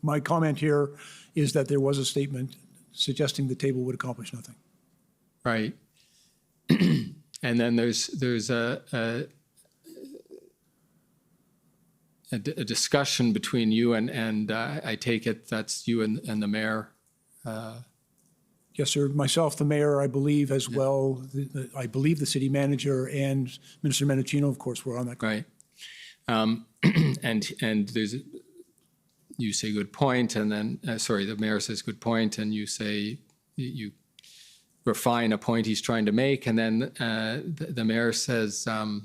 my comment here is that there was a statement suggesting the table would accomplish nothing. Right. And then there's a discussion between you and I take it that's you and the mayor. Yes, sir. Myself, the mayor, I believe, as well. I believe the city manager and Minister Mendocino, of course, were on that. Right. And there's, you say good point, and then, sorry, the mayor says good point, and you say, you refine a point he's trying to make, and then the mayor says, in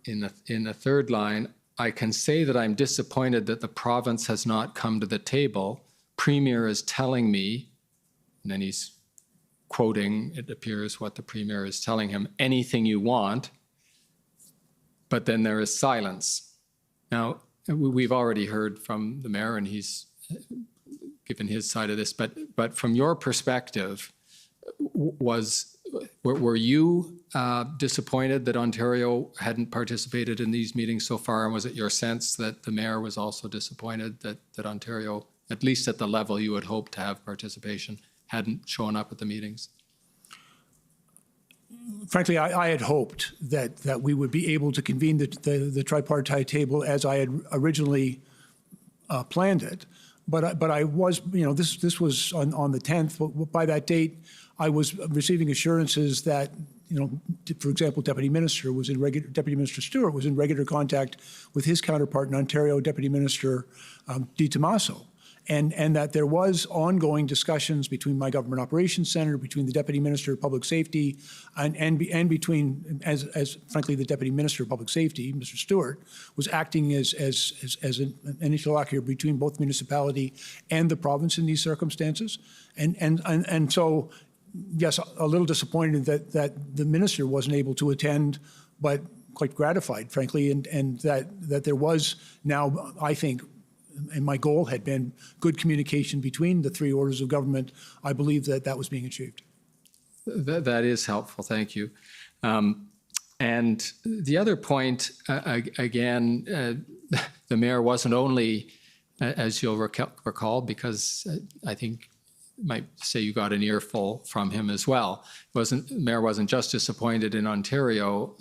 the third line, I can say that I'm disappointed that the province has not come to the table. Premier is telling me, and then he's quoting, it appears, what the Premier is telling him, anything you want, but then there is silence. Now, we've already heard from the mayor, and he's given his side of this, but from your perspective, were you disappointed that Ontario hadn't participated in these meetings so far, and was it your sense that the mayor was also disappointed that Ontario, at least at the level you would hope to have participation, hadn't shown up at the meetings? Frankly, I had hoped that we would be able to convene the tripartite table as I had originally planned it. But I was, this was on the 10th. By that date, I was receiving assurances that, for example, Deputy Minister Stewart was in regular contact with his counterpart in Ontario, Deputy Minister Di Tommaso. And that there was ongoing discussions between my Government Operations Center, between the Deputy Minister of Public Safety, and between, as frankly, the Deputy Minister of Public Safety, Mr. Stewart, was acting as an interlocutor between both municipality and the province in these circumstances. And so, yes, a little disappointed that the minister wasn't able to attend, but quite gratified, frankly, and that there was now, I think, and my goal had been good communication between the 3 orders of government. I believe that was being achieved. That is helpful. Thank you. And the other point, again, the mayor wasn't only, as you'll recall, because I think you might say you got an earful from him as well. The mayor wasn't just disappointed in Ontario,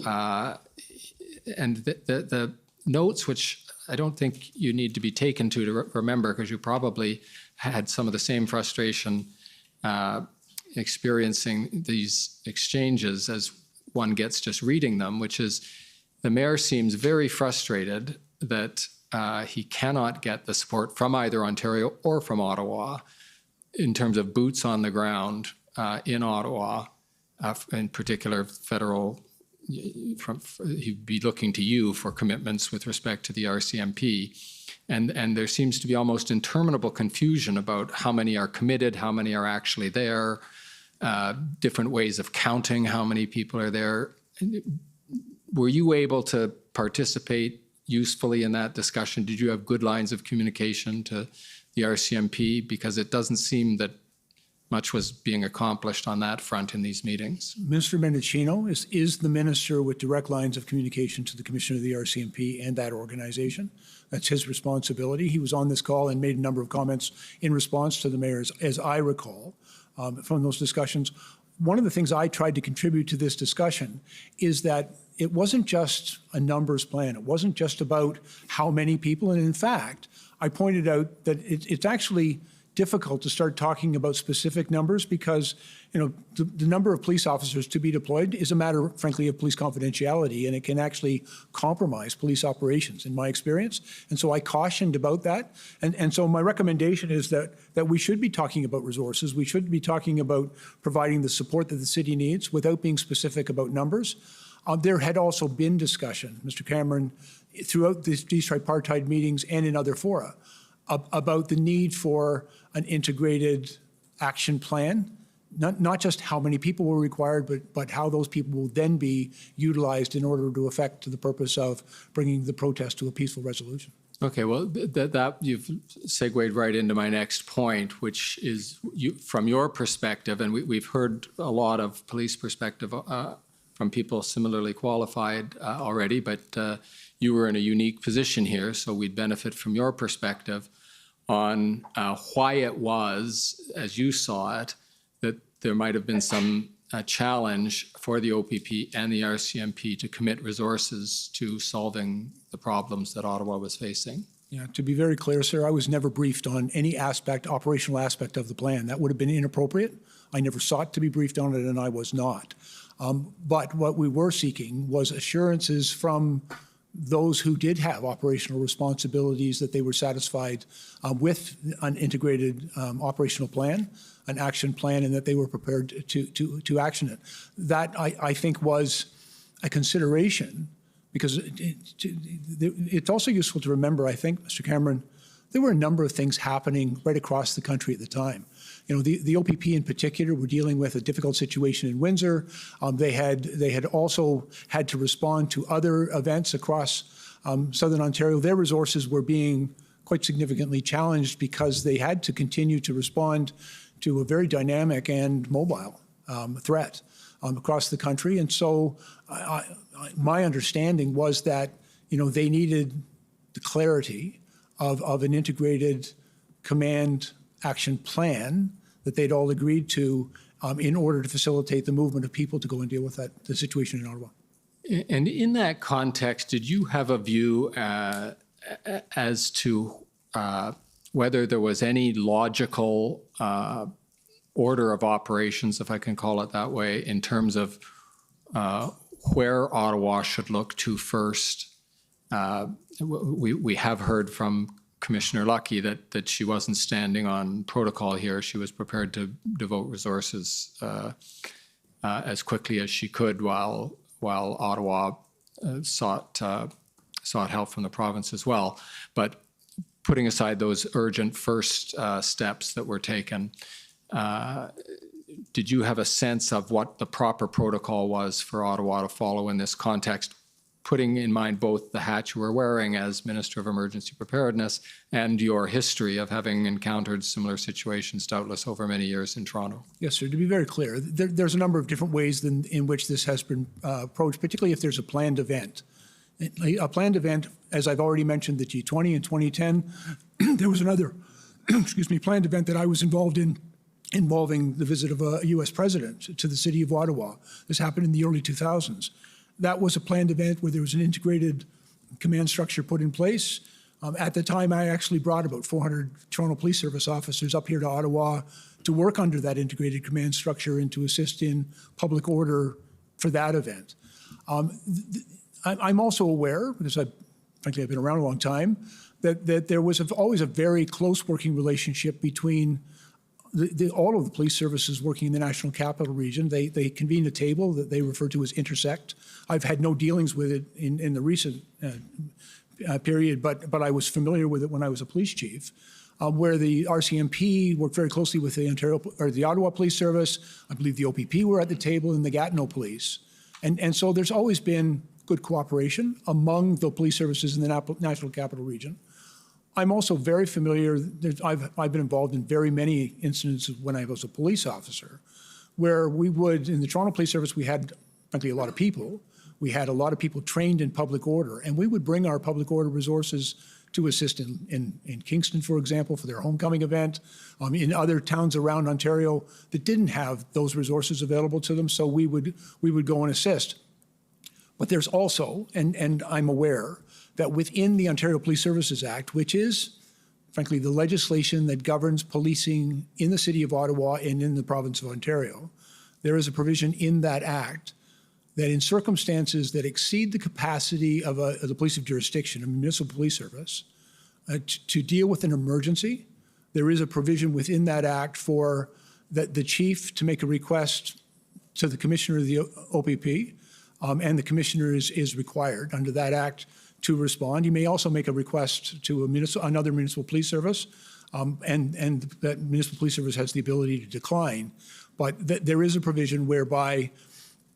and the notes, which I don't think you need to be taken to remember, because you probably had some of the same frustration experiencing these exchanges as one gets just reading them, which is the mayor seems very frustrated that he cannot get the support from either Ontario or from Ottawa in terms of boots on the ground in Ottawa, in particular federal. He'd be looking to you for commitments with respect to the RCMP. And there seems to be almost interminable confusion about how many are committed, how many are actually there, different ways of counting how many people are there. Were you able to participate usefully in that discussion? Did you have good lines of communication to the RCMP? Because it doesn't seem that much was being accomplished on that front in these meetings. Minister Mendicino is the minister with direct lines of communication to the Commissioner of the RCMP and that organization. That's his responsibility. He was on this call and made a number of comments in response to the mayor's, as I recall, from those discussions. One of the things I tried to contribute to this discussion is that it wasn't just a numbers plan. It wasn't just about how many people. And in fact, I pointed out that it's actually difficult to start talking about specific numbers because, you know, the number of police officers to be deployed is a matter, frankly, of police confidentiality, and it can actually compromise police operations, in my experience. And so I cautioned about that. And so my recommendation is that we should be talking about resources. We should be talking about providing the support that the city needs without being specific about numbers. There had also been discussion, Mr. Cameron, throughout these tripartite meetings and in other fora, about the need for an integrated action plan, not just how many people were required, but how those people will then be utilized in order to effect the purpose of bringing the protest to a peaceful resolution. Okay, well, that you've segued right into my next point, which is from your perspective, and we've heard a lot of police perspective from people similarly qualified already, but you were in a unique position here, so we'd benefit from your perspective on why it was, as you saw it, that there might have been some challenge for the OPP and the RCMP to commit resources to solving the problems that Ottawa was facing. Yeah, to be very clear, sir, I was never briefed on any operational aspect of the plan. That would have been inappropriate. I never sought to be briefed on it, and I was not. But what we were seeking was assurances from those who did have operational responsibilities that they were satisfied with an integrated operational plan, an action plan, and that they were prepared to action it. That, I think, was a consideration because it's also useful to remember, I think, Mr. Cameron, there were a number of things happening right across the country at the time. You know, the OPP in particular were dealing with a difficult situation in Windsor. They had also had to respond to other events across Southern Ontario. Their resources were being quite significantly challenged because they had to continue to respond to a very dynamic and mobile threat across the country. And so my understanding was that, you know, they needed the clarity of an integrated command action plan that they'd all agreed to in order to facilitate the movement of people to go and deal with the situation in Ottawa. And in that context, did you have a view as to whether there was any logical order of operations, if I can call it that way, in terms of where Ottawa should look to first? We have heard from Commissioner Lucky that she wasn't standing on protocol here. She was prepared to devote resources as quickly as she could while Ottawa sought help from the province as well. But putting aside those urgent first steps that were taken, did you have a sense of what the proper protocol was for Ottawa to follow in this context, putting in mind both the hat you were wearing as Minister of Emergency Preparedness and your history of having encountered similar situations, doubtless over many years in Toronto? Yes, sir. To be very clear, there's a number of different ways in which this has been approached, particularly if there's a planned event. A planned event, as I've already mentioned, the G20 in 2010, there was another, planned event that I was involved in involving the visit of a U.S. president to the city of Ottawa. This happened in the early 2000s. That was a planned event where there was an integrated command structure put in place. At the time, I actually brought about 400 Toronto Police Service officers up here to Ottawa to work under that integrated command structure and to assist in public order for that event. I'm also aware, because frankly I've been around a long time, that there was always a very close working relationship between all of the police services working in the National Capital Region. They convened a table that they refer to as Intersect. I've had no dealings with it in the recent period, but I was familiar with it when I was a police chief, where the RCMP worked very closely with the Ottawa Police Service. I believe the OPP were at the table and the Gatineau Police. And so there's always been good cooperation among the police services in the National Capital Region. I'm also very familiar, I've been involved in very many incidents when I was a police officer, where we would, in the Toronto Police Service, we had, frankly, a lot of people. We had a lot of people trained in public order, and we would bring our public order resources to assist in Kingston, for example, for their homecoming event, in other towns around Ontario that didn't have those resources available to them, so we would go and assist. But there's also, and I'm aware, that within the Ontario Police Services Act, which is, frankly, the legislation that governs policing in the City of Ottawa and in the province of Ontario, there is a provision in that act that in circumstances that exceed the capacity of the police of jurisdiction, a municipal police service, to deal with an emergency, there is a provision within that act for the chief to make a request to the commissioner of the OPP, and the commissioner is required under that act to respond. You may also make a request to another municipal police service, and that municipal police service has the ability to decline. But there is a provision whereby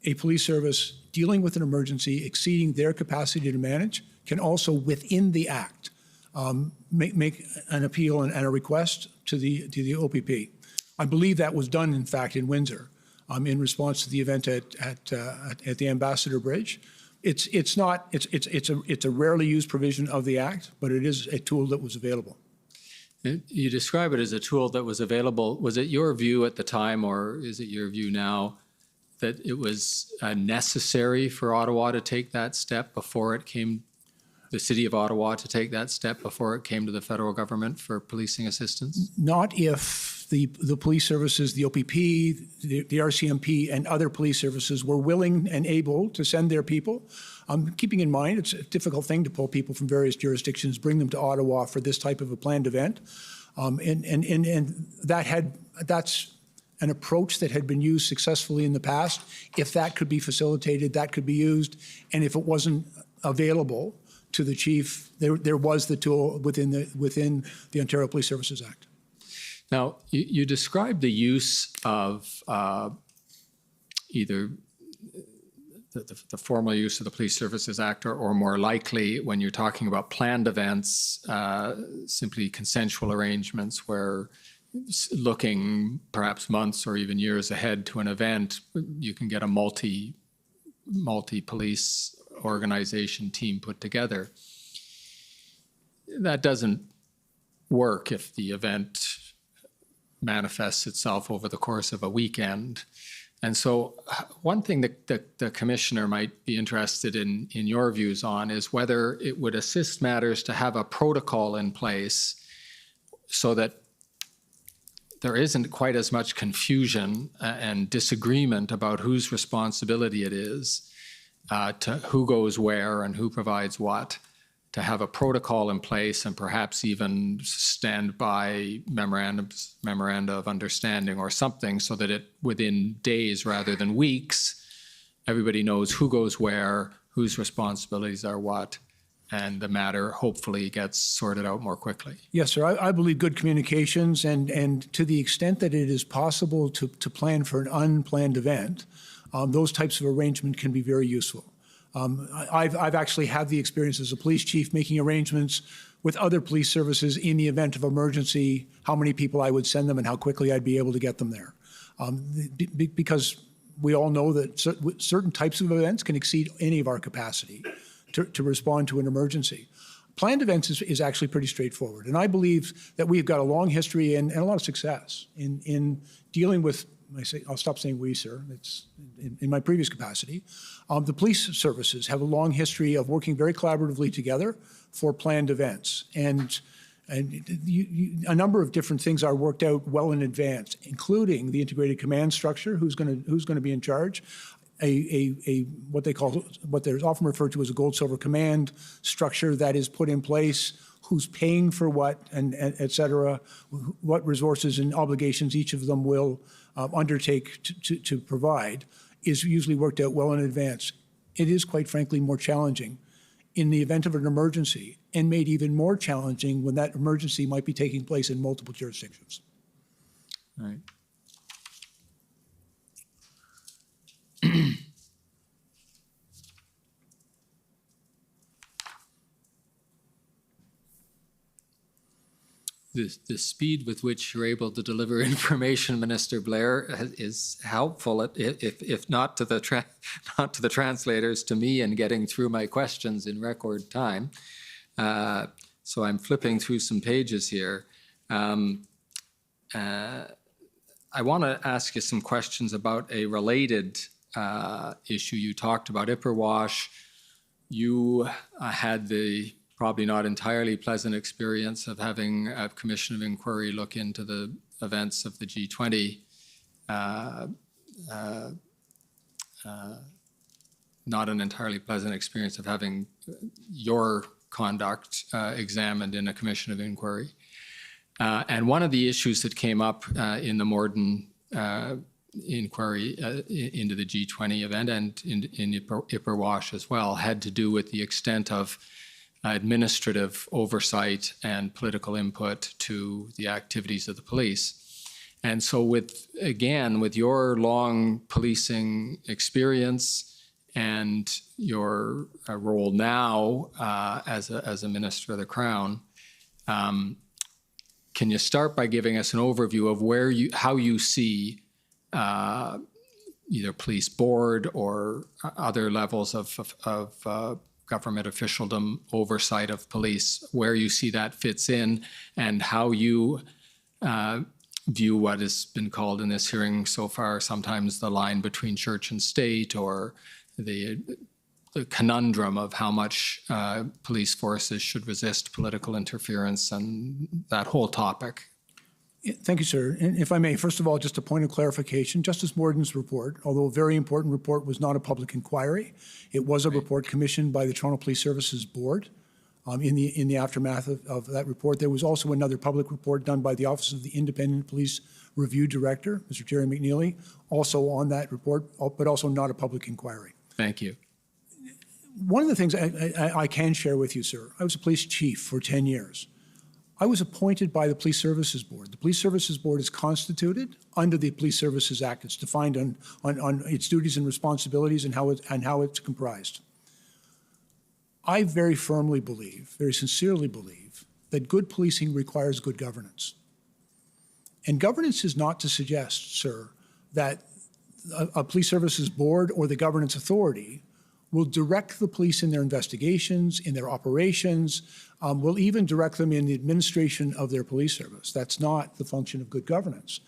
a police service dealing with an emergency exceeding their capacity to manage can also, within the act, make an appeal and a request to the OPP. I believe that was done, in fact, in Windsor in response to the event at the Ambassador Bridge. It's a rarely used provision of the act, but it is a tool that was available. You describe it as a tool that was available. Was it your view at the time, or is it your view now, that it was necessary for Ottawa to take that step before it came, the City of Ottawa to take that step before it came to the federal government for policing assistance? Not if the police services, the OPP, the RCMP, and other police services were willing and able to send their people. Keeping in mind, it's a difficult thing to pull people from various jurisdictions, bring them to Ottawa for this type of a planned event. And that's an approach that had been used successfully in the past. If that could be facilitated, that could be used. And if it wasn't available to the chief, there was the tool within the Ontario Police Services Act. Now, you described the use of either the formal use of the Police Services Act, or more likely, when you're talking about planned events, simply consensual arrangements where, looking perhaps months or even years ahead to an event, you can get a multi-police organization team put together. That doesn't work if the event manifests itself over the course of a weekend. And so one thing that the commissioner might be interested in your views on is whether it would assist matters to have a protocol in place so that there isn't quite as much confusion and disagreement about whose responsibility it is to who goes where and who provides what, to have a protocol in place and perhaps even standby memoranda of understanding or something, so that it, within days rather than weeks, everybody knows who goes where, whose responsibilities are what, and the matter hopefully gets sorted out more quickly. Yes, sir. I believe good communications, and to the extent that it is possible to plan for an unplanned event, those types of arrangement can be very useful. I've actually had the experience as a police chief making arrangements with other police services in the event of emergency, how many people I would send them and how quickly I'd be able to get them there. Because we all know that certain types of events can exceed any of our capacity to respond to an emergency. Planned events is actually pretty straightforward. And I believe that we've got a long history and a lot of success in dealing with, I'll stop saying we, sir, it's in my previous capacity. The police services have a long history of working very collaboratively together for planned events. And a number of different things are worked out well in advance, including the integrated command structure, who's going to be in charge, what they're often referred to as a gold silver command structure that is put in place, who's paying for what, and et cetera, what resources and obligations each of them will undertake to provide, is usually worked out well in advance. It is, quite frankly, more challenging in the event of an emergency, and made even more challenging when that emergency might be taking place in multiple jurisdictions. All right. The speed with which you're able to deliver information, Minister Blair, is helpful, if not to the not to the translators, to me in getting through my questions in record time. So I'm flipping through some pages here. I want to ask you some questions about a related issue you talked about, Ipperwash. You had the probably not entirely pleasant experience of having a commission of inquiry look into the events of the G20. Not an entirely pleasant experience of having your conduct examined in a commission of inquiry. And one of the issues that came up in the Morden inquiry into the G20 event and in Ipperwash as well had to do with the extent of administrative oversight and political input to the activities of the police. And so with your long policing experience and your role now as a Minister of the Crown, can you start by giving us an overview of how you see either police board or other levels of government officialdom oversight of police, where you see that fits in, and how you view what has been called in this hearing so far sometimes the line between church and state, or the conundrum of how much police forces should resist political interference, and that whole topic. Thank you, sir. And if I may, first of all, just a point of clarification. Justice Morden's report, although a very important report, was not a public inquiry. It was a report commissioned by the Toronto Police Services Board. In the aftermath of that report, there was also another public report done by the Office of the Independent Police Review Director, Mr. Terry McNeely, also on that report, but also not a public inquiry. Thank you. One of the things I can share with you, sir, I was a police chief for 10 years. I was appointed by the Police Services Board. The Police Services Board is constituted under the Police Services Act. It's defined on its duties and responsibilities and how it's comprised. I very firmly believe, very sincerely believe, that good policing requires good governance. And governance is not to suggest, sir, that a Police Services Board or the governance authority will direct the police in their investigations, in their operations, will even direct them in the administration of their police service. That's not the function of good governance.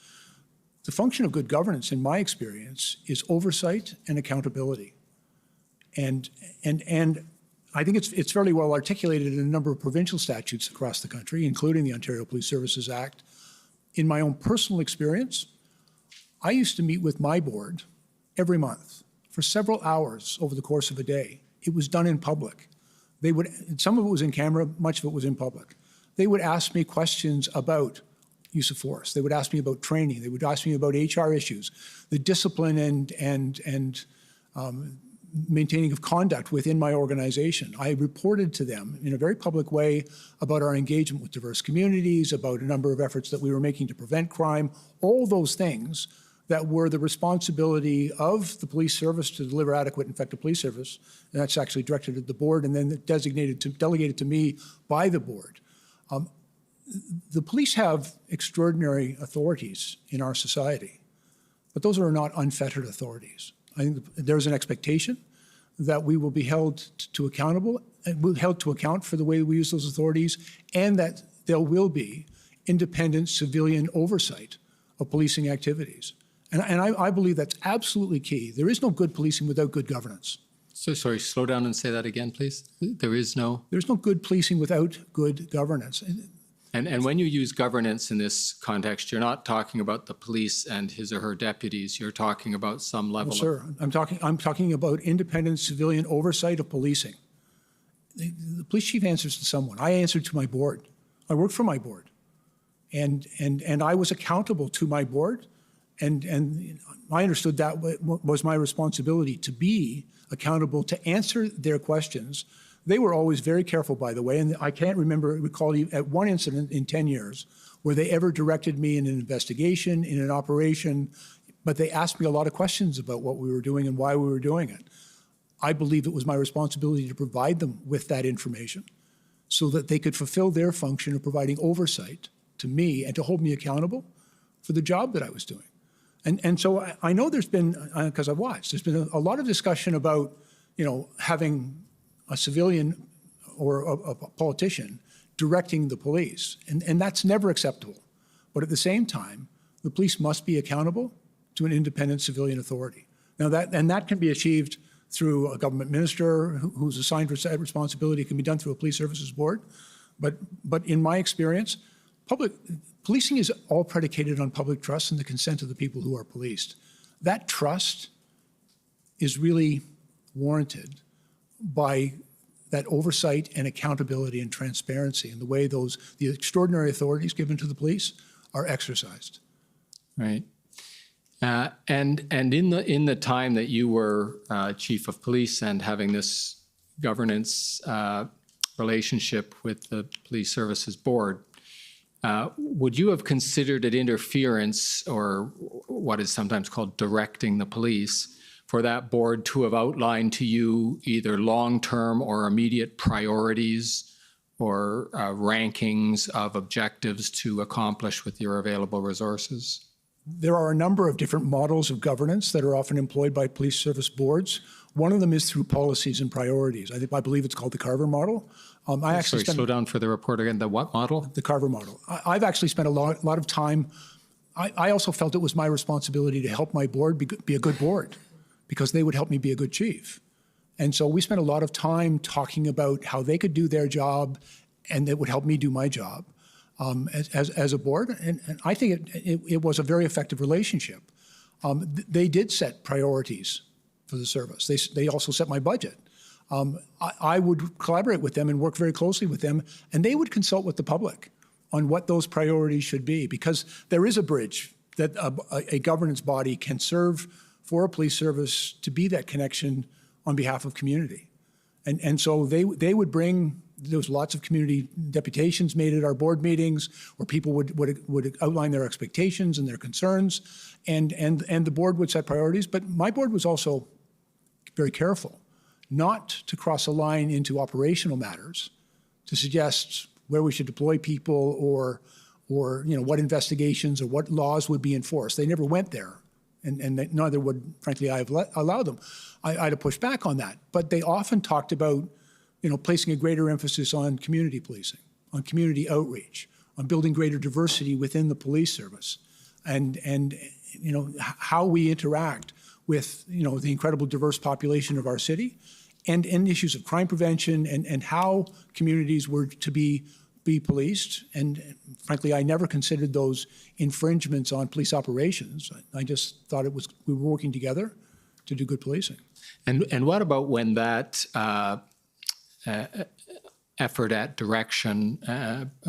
The function of good governance, in my experience, is oversight and accountability. And I think it's fairly well articulated in a number of provincial statutes across the country, including the Ontario Police Services Act. In my own personal experience, I used to meet with my board every month for several hours over the course of a day. It was done in public. Some of it was in camera, much of it was in public. They would ask me questions about use of force. They would ask me about training. They would ask me about HR issues, the discipline and maintaining of conduct within my organization. I reported to them in a very public way about our engagement with diverse communities, about a number of efforts that we were making to prevent crime, all those things that were the responsibility of the police service to deliver adequate and effective police service. And that's actually directed at the board and then delegated to me by the board. The police have extraordinary authorities in our society, but those are not unfettered authorities. I think there's an expectation that we will be held to account for the way we use those authorities, and that there will be independent civilian oversight of policing activities. And I believe that's absolutely key. There is no good policing without good governance. So sorry, slow down and say that again, please. There's no good policing without good governance. And when you use governance in this context, you're not talking about the police and his or her deputies. You're talking about some level of... Sir, I'm talking about independent civilian oversight of policing. The police chief answers to someone. I answered to my board. I worked for my board. And I was accountable to my board. And I understood that was my responsibility, to be accountable, to answer their questions They were always very careful, by the way, and I can't recall at one incident in 10 years where they ever directed me in an investigation, in an operation, but they asked me a lot of questions about what we were doing and why we were doing it. I believe it was my responsibility to provide them with that information so that they could fulfill their function of providing oversight to me and to hold me accountable for the job that I was doing. And so I know there's been, because I've watched, there's been a lot of discussion about, having a civilian or a politician directing the police, and that's never acceptable. But at the same time, the police must be accountable to an independent civilian authority. Now that can be achieved through a government minister who's assigned that responsibility. It can be done through a police services board. But in my experience, policing is all predicated on public trust and the consent of the people who are policed. That trust is really warranted by that oversight and accountability and transparency and the way the extraordinary authorities given to the police are exercised. Right. And in the time that you were chief of police and having this governance relationship with the Police Services Board, would you have considered it interference, or what is sometimes called directing the police, for that board to have outlined to you either long-term or immediate priorities or rankings of objectives to accomplish with your available resources? There are a number of different models of governance that are often employed by police service boards. One of them is through policies and priorities. I believe it's called the Carver model. Slow down for the report again. The what model? The Carver model. I've actually spent a lot of time. I also felt it was my responsibility to help my board be a good board, because they would help me be a good chief. And so we spent a lot of time talking about how they could do their job and it would help me do my job as a board. And I think it was a very effective relationship. They did set priorities for the service. They also set my budget. I would collaborate with them and work very closely with them, and they would consult with the public on what those priorities should be, because there is a bridge that a governance body can serve for a police service to be that connection on behalf of community. And so they would bring, there was lots of community deputations made at our board meetings where people would outline their expectations and their concerns, and the board would set priorities. But my board was also very careful not to cross a line into operational matters, to suggest where we should deploy people or what investigations or what laws would be enforced. They never went there. And neither would, frankly, I have allowed them. I'd have pushed back on that. But they often talked about, placing a greater emphasis on community policing, on community outreach, on building greater diversity within the police service, and how we interact with, the incredible diverse population of our city, and issues of crime prevention and how communities were to be policed. And frankly, I never considered those infringements on police operations. I just thought we were working together to do good policing. And what about when that effort at direction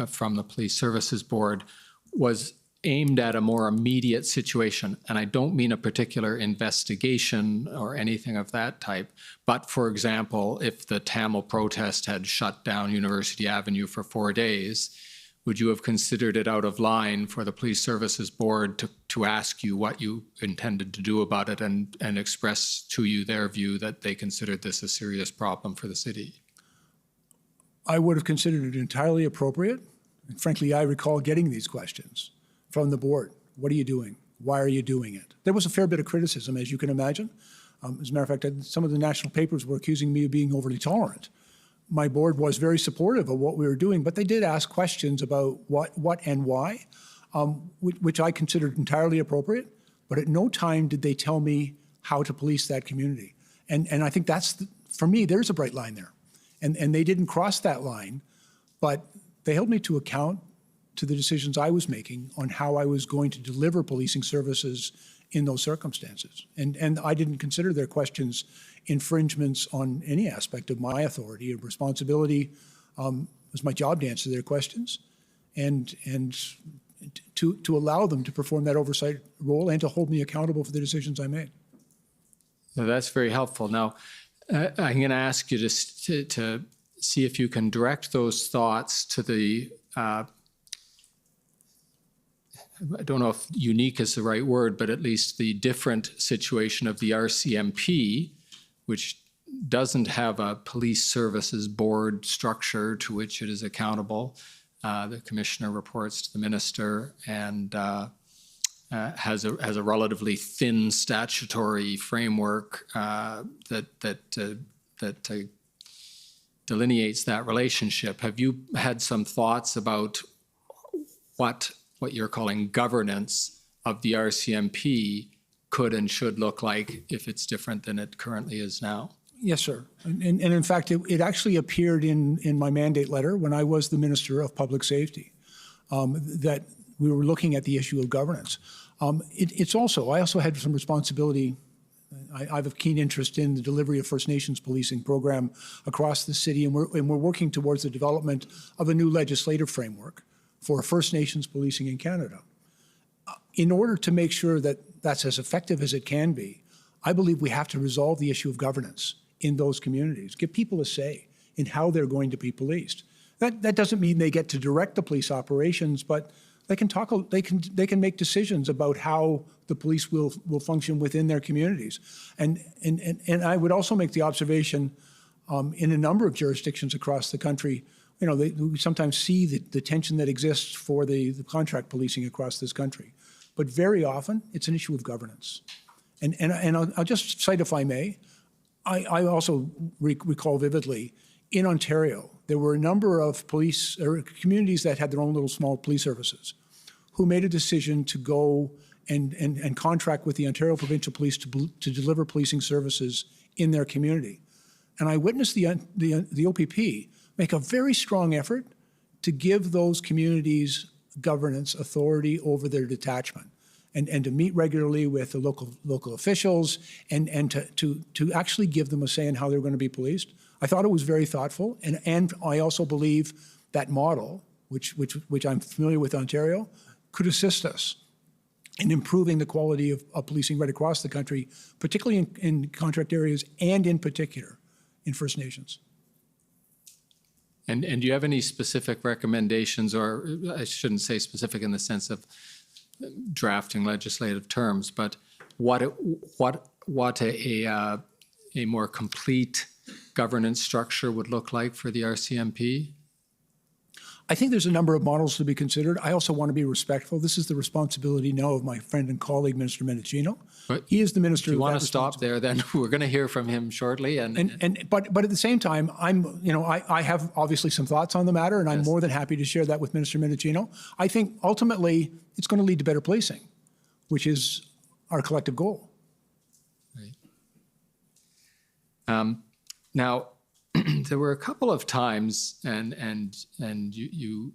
from the Police Services Board was aimed at a more immediate situation? And I don't mean a particular investigation or anything of that type, but for example, if the Tamil protest had shut down University Avenue for 4 days, would you have considered it out of line for the Police Services Board to ask you what you intended to do about it and express to you their view that they considered this a serious problem for the city? I would have considered it entirely appropriate. And frankly, I recall getting these questions from the board. What are you doing? Why are you doing it? There was a fair bit of criticism, as you can imagine. As a matter of fact, some of the national papers were accusing me of being overly tolerant. My board was very supportive of what we were doing, but they did ask questions about what and why, which I considered entirely appropriate. But at no time did they tell me how to police that community. And I think for me, there's a bright line there. And they didn't cross that line, but they held me to account to the decisions I was making on how I was going to deliver policing services in those circumstances. And I didn't consider their questions infringements on any aspect of my authority or responsibility. It was my job to answer their questions and to allow them to perform that oversight role and to hold me accountable for the decisions I made. So that's very helpful. Now, I'm going to ask you to see if you can direct those thoughts to the, I don't know if unique is the right word, but at least the different situation of the RCMP, which doesn't have a police services board structure to which it is accountable. The commissioner reports to the minister and has a relatively thin statutory framework that delineates that relationship. Have you had some thoughts about what you're calling governance of the RCMP could and should look like if it's different than it currently is now? Yes, sir. And in fact, it actually appeared in my mandate letter when I was the Minister of Public Safety, that we were looking at the issue of governance. I also had some responsibility. I have a keen interest in the delivery of First Nations policing program across the city, and we're working towards the development of a new legislative framework for First Nations policing in Canada. In order to make sure that that's as effective as it can be, I believe we have to resolve the issue of governance in those communities, give people a say in how they're going to be policed. That doesn't mean they get to direct the police operations, but they can make decisions about how the police will function within their communities. And I would also make the observation in a number of jurisdictions across the country, we sometimes see the tension that exists for the contract policing across this country. But very often, it's an issue of governance. And I'll just cite, if I may, I also recall vividly, in Ontario, there were a number of police or communities that had their own little small police services who made a decision to go and contract with the Ontario Provincial Police to deliver policing services in their community. And I witnessed the OPP make a very strong effort to give those communities governance authority over their detachment and to meet regularly with the local officials and to actually give them a say in how they're going to be policed. I thought it was very thoughtful, and I also believe that model, which I'm familiar with Ontario, could assist us in improving the quality of policing right across the country, particularly in contract areas and in particular in First Nations. And do you have any specific recommendations, or I shouldn't say specific in the sense of drafting legislative terms, but what a more complete governance structure would look like for the RCMP? I think there's a number of models to be considered. I also want to be respectful. This is the responsibility now of my friend and colleague, Minister Mendicino. He is the minister. If you want to stop there, then we're going to hear from him shortly. But at the same time, I have obviously some thoughts on the matter, and I'm more than happy to share that with Minister Mendicino. I think ultimately it's going to lead to better policing, which is our collective goal. Right. Now, there were a couple of times, and you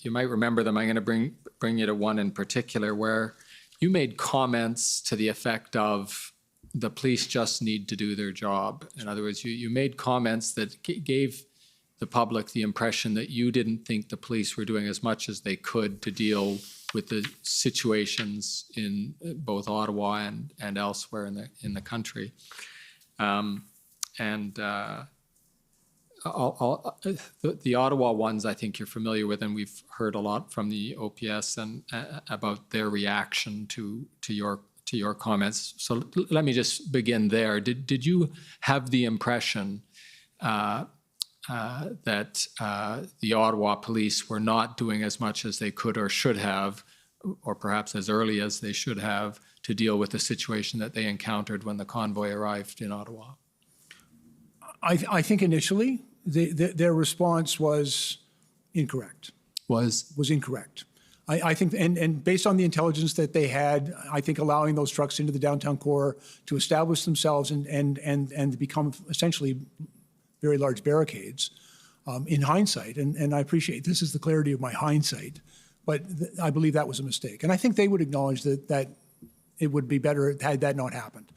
might remember them. I'm going to bring you to one in particular where you made comments to the effect of the police just need to do their job. In other words, you made comments that gave the public the impression that you didn't think the police were doing as much as they could to deal with the situations in both Ottawa and elsewhere in the country. The Ottawa ones, I think you're familiar with, and we've heard a lot from the OPS and about their reaction to your comments. So let me just begin there. Did you have the impression that the Ottawa police were not doing as much as they could or should have, or perhaps as early as they should have, to deal with the situation that they encountered when the convoy arrived in Ottawa? I think initially their response was incorrect. Was incorrect. I think, and based on the intelligence that they had, I think allowing those trucks into the downtown core to establish themselves and become essentially very large barricades, in hindsight, and I appreciate this is the clarity of my hindsight, but I believe that was a mistake. And I think they would acknowledge that it would be better had that not happened.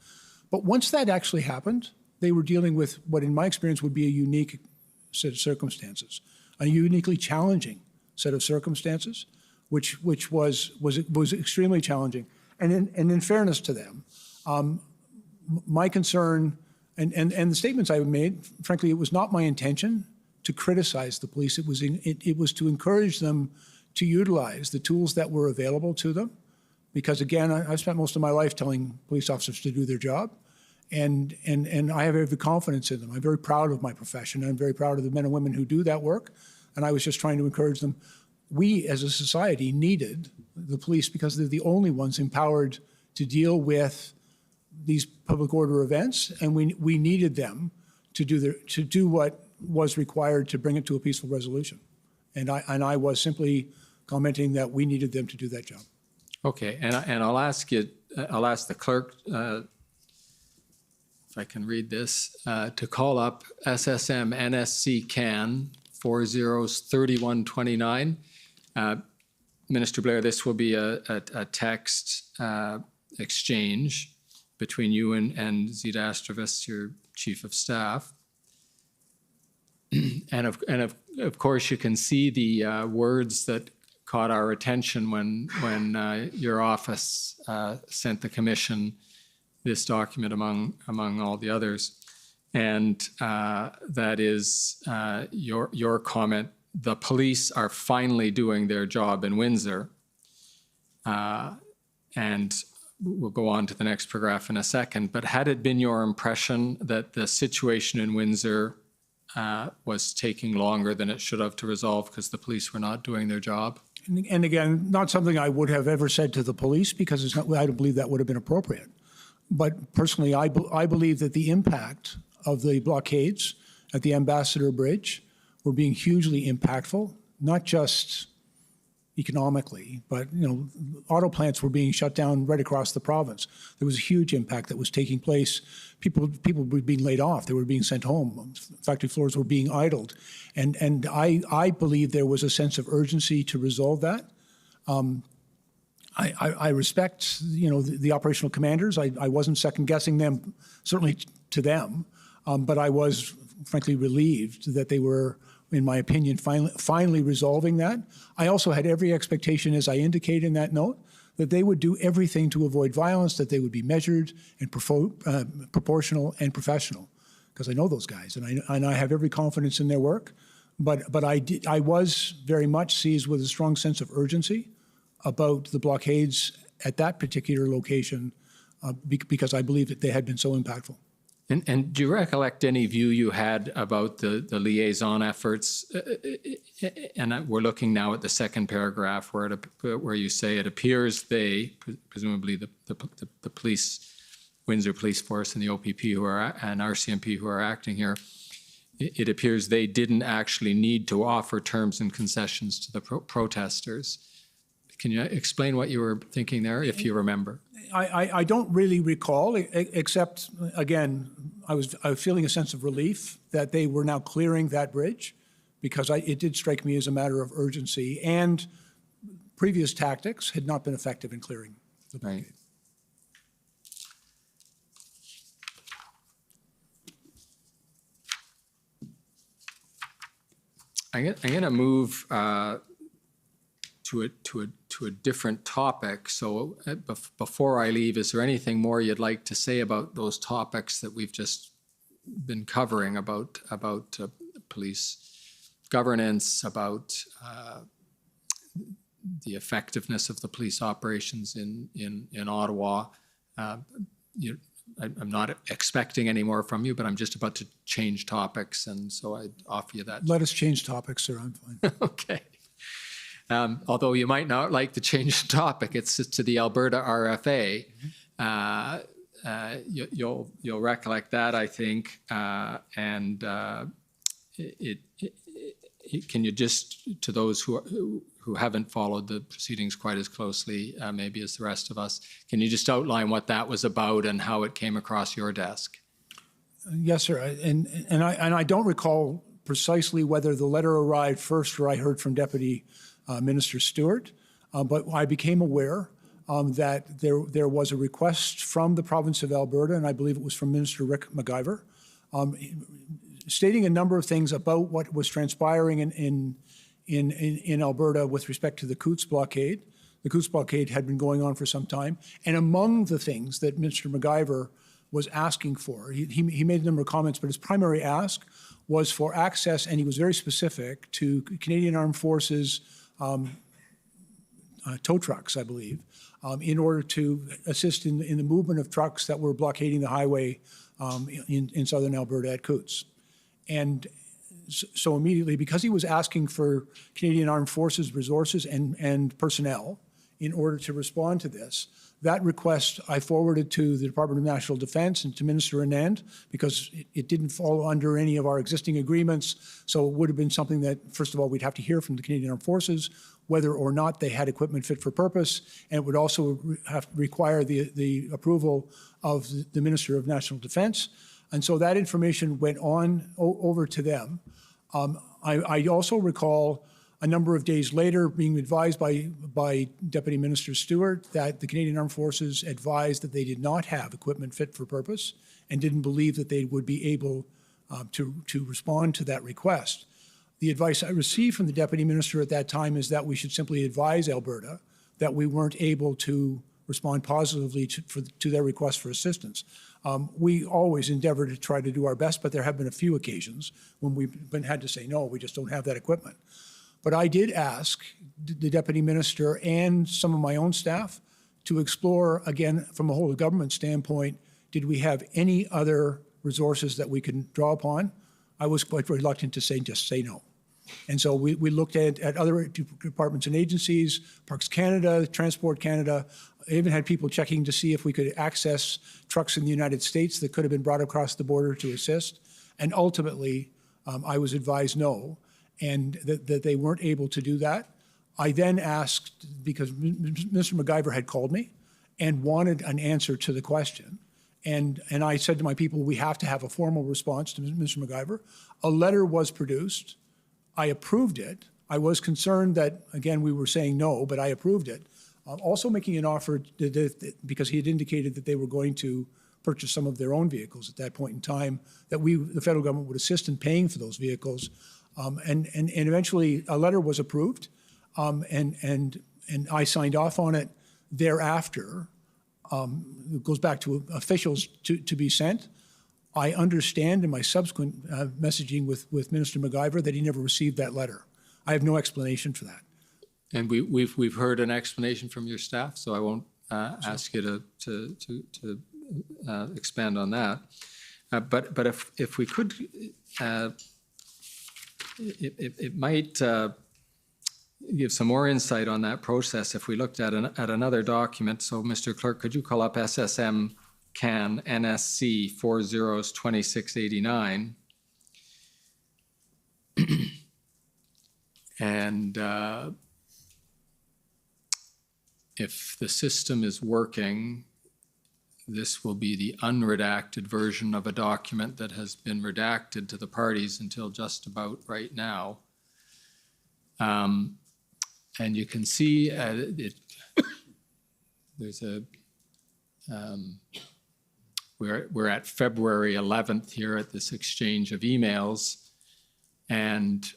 But once that actually happened, they were dealing with what, in my experience, would be a unique set of circumstances, a uniquely challenging set of circumstances, which was extremely challenging. And in fairness to them, my concern And the statements I made, frankly, it was not my intention to criticize the police. It was to encourage them to utilize the tools that were available to them. Because again, I've spent most of my life telling police officers to do their job. And I have every confidence in them. I'm very proud of my profession. I'm very proud of the men and women who do that work. And I was just trying to encourage them. We, as a society, needed the police because they're the only ones empowered to deal with these public order events, and we needed them to do what was required to bring it to a peaceful resolution. And I was simply commenting that we needed them to do that job. Okay, and I'll ask the clerk, if I can read this, to call up SSM NSC CAN 403129. Minister Blair, this will be a text exchange between you and Zita Astravis, your Chief of Staff. And of course, you can see the words that caught our attention when your office sent the Commission this document among all the others. And that is your comment: the police are finally doing their job in Windsor. And we'll go on to the next paragraph in a second. But had it been your impression that the situation in Windsor was taking longer than it should have to resolve because the police were not doing their job? And again, not something I would have ever said to the police because it's not, I don't believe that would have been appropriate. But personally, I believe that the impact of the blockades at the Ambassador Bridge were being hugely impactful, not just economically, but auto plants were being shut down right across the province. There was a huge impact that was taking place. People were being laid off. They were being sent home. Factory floors were being idled. And I believe there was a sense of urgency to resolve that. I respect, the operational commanders. I wasn't second guessing them, certainly to them, but I was frankly relieved that they were, in my opinion, finally resolving that. I also had every expectation, as I indicate in that note, that they would do everything to avoid violence, that they would be measured and proportional and professional, because I know those guys, and I have every confidence in their work. But I was very much seized with a strong sense of urgency about the blockades at that particular location because I believe that they had been so impactful. And do you recollect any view you had about the liaison efforts? And we're looking now at the second paragraph where you say it appears they, presumably the police, Windsor Police Force and the OPP and RCMP who are acting here, it appears they didn't actually need to offer terms and concessions to the protesters. Can you explain what you were thinking there, if you remember? I don't really recall, except, again, I was feeling a sense of relief that they were now clearing that bridge, because it did strike me as a matter of urgency, and previous tactics had not been effective in clearing the blockade. Right. I'm going to move to a different topic. So before I leave, is there anything more you'd like to say about those topics that we've just been covering about police governance, about the effectiveness of the police operations in Ottawa? I'm not expecting any more from you, but I'm just about to change topics, and so I'd offer you that. Let us change topics, sir. I'm fine. Okay. Although you might not like to change the topic, it's to the Alberta RFA. You'll recollect that, I think. And can you just, to those who haven't followed the proceedings quite as closely, maybe as the rest of us, can you just outline what that was about and how it came across your desk? Yes, sir. And I don't recall precisely whether the letter arrived first or I heard from Deputy Minister Stewart, but I became aware that there was a request from the province of Alberta, and I believe it was from Minister Rick McIver, stating a number of things about what was transpiring in Alberta with respect to the Coutts blockade. The Coutts blockade had been going on for some time, and among the things that Minister McIver was asking for. He made a number of comments, but his primary ask was for access, and he was very specific, to Canadian Armed Forces tow trucks, I believe, in order to assist in the movement of trucks that were blockading the highway in southern Alberta at Coots. And so immediately, because he was asking for Canadian Armed Forces resources and personnel in order to respond to this, that request I forwarded to the Department of National Defense and to Minister Anand, because it didn't fall under any of our existing agreements. So it would have been something that, first of all, we'd have to hear from the Canadian Armed Forces whether or not they had equipment fit for purpose, and it would also have to require the approval of the Minister of National Defense. And so that information went on over to them. I also recall a number of days later being advised by Deputy Minister Stewart that the Canadian Armed Forces advised that they did not have equipment fit for purpose and didn't believe that they would be able to respond to that request. The advice I received from the Deputy Minister at that time is that we should simply advise Alberta that we weren't able to respond positively to their request for assistance. We always endeavor to try to do our best, but there have been a few occasions when we've had to say, no, we just don't have that equipment. But I did ask the Deputy Minister and some of my own staff to explore, again, from a whole of government standpoint, did we have any other resources that we can draw upon? I was quite reluctant to just say no. And so we looked at other departments and agencies, Parks Canada, Transport Canada. I even had people checking to see if we could access trucks in the United States that could have been brought across the border to assist. And ultimately, I was advised no, and that they weren't able to do that. I then asked, because Mr. MacGyver had called me and wanted an answer to the question. And I said to my people, we have to have a formal response to Mr. MacGyver. A letter was produced. I approved it. I was concerned that, again, we were saying no, but I approved it. Also making an offer because he had indicated that they were going to purchase some of their own vehicles at that point in time, that the federal government would assist in paying for those vehicles. And eventually a letter was approved, and I signed off on it thereafter. It goes back to officials to be sent. I understand in my subsequent messaging with Minister MacGyver that he never received that letter. I have no explanation for that. And we've heard an explanation from your staff, so I won't ask you to expand on that. But if we could, it might give some more insight on that process if we looked at another document. So, Mr. Clerk, could you call up SSM CAN NSC 402689? And if the system is working, this will be the unredacted version of a document that has been redacted to the parties until just about right now. And you can see there's a, we're at February 11th here at this exchange of emails, and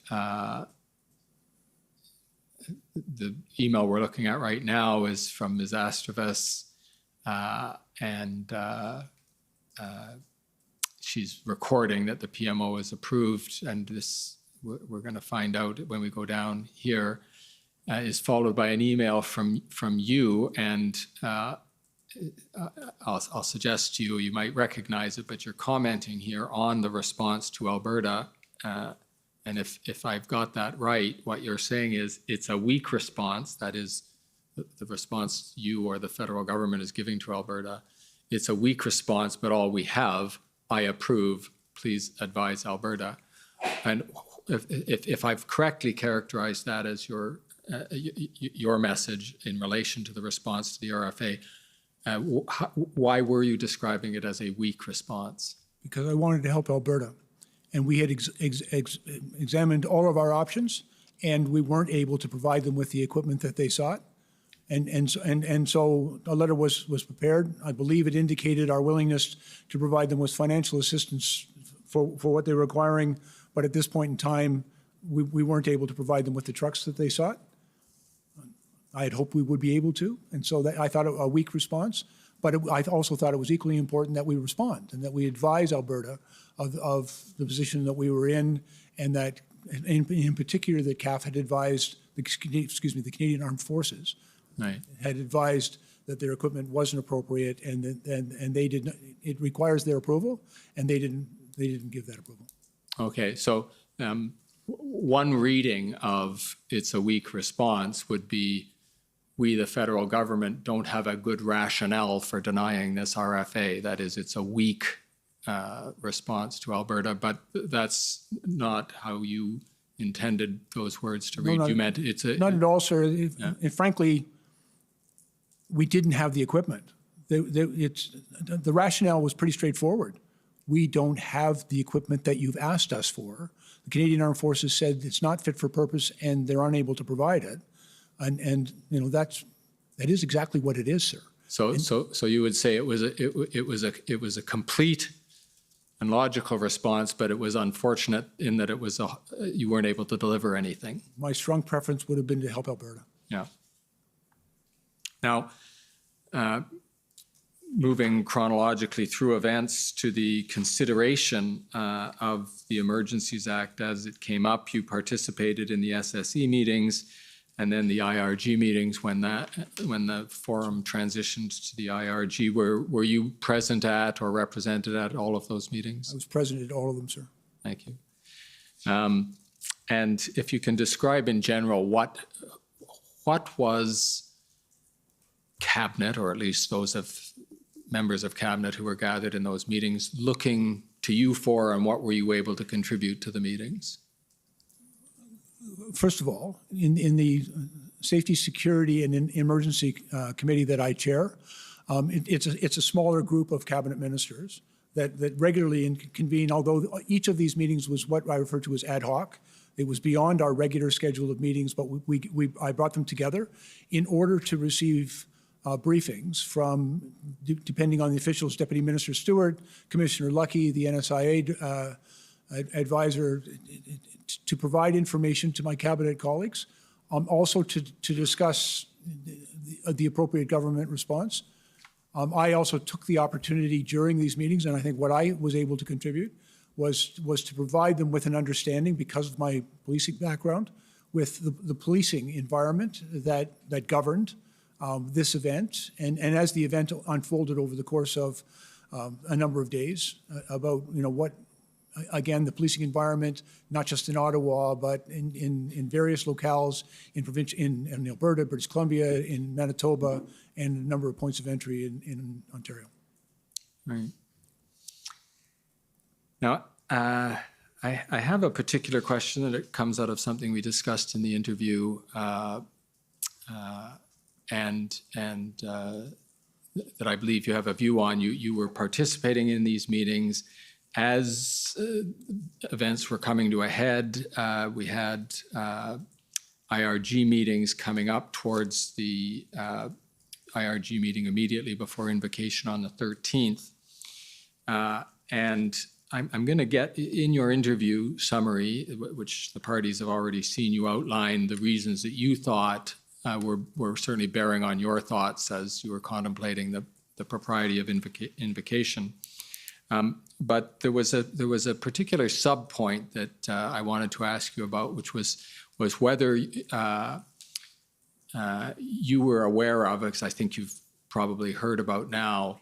the email we're looking at right now is from Ms. Astravas, and she's recording that the PMO is approved, and this, we're going to find out when we go down here, is followed by an email from you, and I'll suggest to you, you might recognize it, but you're commenting here on the response to Alberta. And if I've got that right, what you're saying is it's a weak response, that is the response you or the federal government is giving to Alberta. It's a weak response, but all we have, I approve, please advise Alberta. And if I've correctly characterized that as your message in relation to the response to the RFA, why were you describing it as a weak response? Because I wanted to help Alberta. And we had examined all of our options, and we weren't able to provide them with the equipment that they sought. And so a letter was prepared. I believe it indicated our willingness to provide them with financial assistance for what they were requiring. But at this point in time, we weren't able to provide them with the trucks that they sought. I had hoped we would be able to. And so I thought a weak response. But I also thought it was equally important that we respond and that we advise Alberta of the position that we were in, and that in particular that CAF had advised, the Canadian Armed Forces had advised that their equipment wasn't appropriate, and they did not, it requires their approval, and they didn't give that approval. Okay, so one reading of it's a weak response would be, we, the federal government, don't have a good rationale for denying this RFA. That is, it's a weak response to Alberta, but that's not how you intended those words to read. No, you meant it's a... Not at all, sir. And frankly, we didn't have the equipment. The rationale was pretty straightforward. We don't have the equipment that you've asked us for. The Canadian Armed Forces said it's not fit for purpose and they're unable to provide it. And you know, that is exactly what it is, sir. So you would say it was a complete and logical response, but it was unfortunate in that it was you weren't able to deliver anything. My strong preference would have been to help Alberta. Yeah. Now, moving chronologically through events to the consideration of the Emergencies Act as it came up, you participated in the SSE meetings and then the IRG meetings when the forum transitioned to the IRG. Were you present at or represented at all of those meetings? I was present at all of them, sir. Thank you. And if you can describe in general what was Cabinet, or at least those of members of Cabinet who were gathered in those meetings, looking to you for, and what were you able to contribute to the meetings? First of all, in the Safety, Security, and Emergency Committee that I chair, it's a smaller group of Cabinet ministers that regularly convene, although each of these meetings was what I refer to as ad hoc. It was beyond our regular schedule of meetings, but I brought them together in order to receive briefings from, depending on the officials, Deputy Minister Stewart, Commissioner Lucky, the NSIA advisor, to provide information to my Cabinet colleagues, also to discuss the appropriate government response. I also took the opportunity during these meetings, and I think what I was able to contribute was to provide them with an understanding, because of my policing background, with the policing environment that governed this event, and as the event unfolded over the course of a number of days, about what, again, the policing environment, not just in Ottawa, but in various locales in Alberta, British Columbia, in Manitoba, and a number of points of entry in Ontario. Right. Now, I have a particular question that comes out of something we discussed in the interview, and that I believe you have a view on. You were participating in these meetings as events were coming to a head. We had IRG meetings coming up towards the IRG meeting immediately before invocation on the 13th. And I'm going to get in your interview summary, which the parties have already seen, you outline the reasons that you thought were certainly bearing on your thoughts as you were contemplating the propriety of invocation. But there was a particular sub-point that I wanted to ask you about, which was whether you were aware of, because I think you've probably heard about now,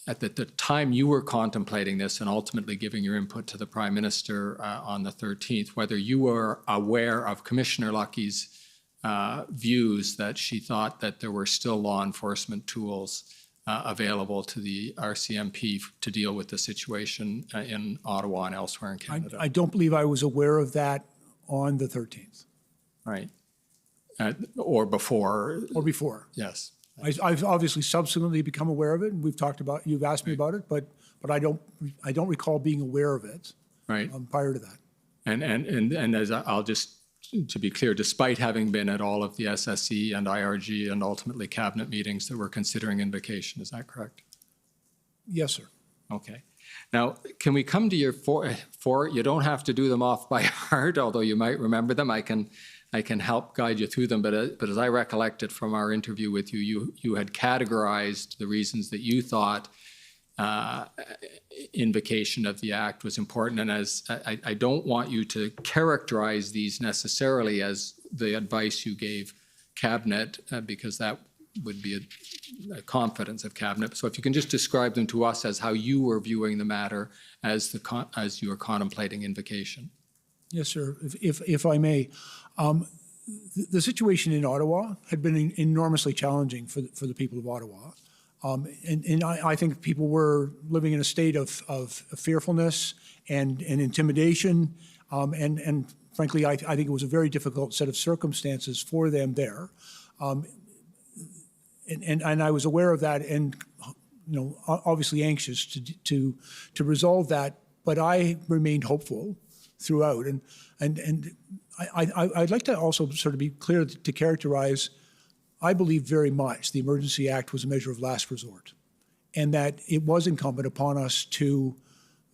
at the time you were contemplating this and ultimately giving your input to the Prime Minister on the 13th, whether you were aware of Commissioner Lucky's views that she thought that there were still law enforcement tools available to the RCMP to deal with the situation in Ottawa and elsewhere in Canada. I don't believe I was aware of that on the 13th. Right. Or before. Or before. Yes. I've obviously subsequently become aware of it, and we've talked about, you've asked me about it, but I don't recall being aware of it. Right. Prior to that. And as I'll just, to be clear, despite having been at all of the SSE and IRG and ultimately Cabinet meetings that were considering invocation, is that correct? Yes, sir. Okay. Now, can we come to your four? You don't have to do them off by heart, although you might remember them. I can I can help guide you through them. But as I recollect it from our interview with you, you had categorized the reasons that you thought invocation of the act was important. And as I don't want you to characterize these necessarily as the advice you gave Cabinet, because that would be a confidence of Cabinet. So if you can just describe them to us as how you were viewing the matter as you were contemplating invocation. Yes, sir. If I may, the situation in Ottawa had been enormously challenging for the people of Ottawa. And I think people were living in a state of fearfulness and intimidation. And frankly, I think it was a very difficult set of circumstances for them there. And I was aware of that and, obviously anxious to resolve that. But I remained hopeful throughout. And I'd like to also sort of be clear to characterize, I believe very much the Emergency Act was a measure of last resort, and that it was incumbent upon us to,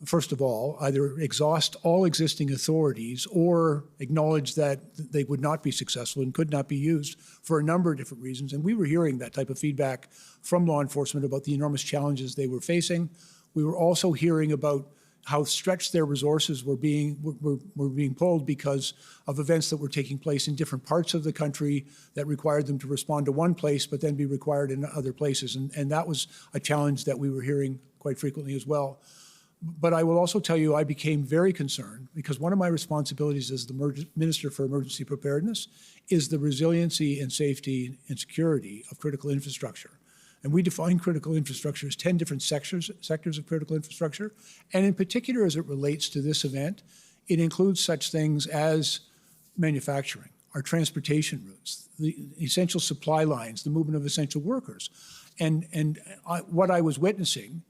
first of all, either exhaust all existing authorities or acknowledge that they would not be successful and could not be used for a number of different reasons. And we were hearing that type of feedback from law enforcement about the enormous challenges they were facing. We were also hearing about how stretched their resources were being pulled because of events that were taking place in different parts of the country that required them to respond to one place but then be required in other places. And that was a challenge that we were hearing quite frequently as well. But I will also tell you I became very concerned because one of my responsibilities as the Minister for Emergency Preparedness is the resiliency and safety and security of critical infrastructure. And we define critical infrastructure as 10 different sectors of critical infrastructure. And in particular, as it relates to this event, it includes such things as manufacturing, our transportation routes, the essential supply lines, the movement of essential workers. And what I was witnessing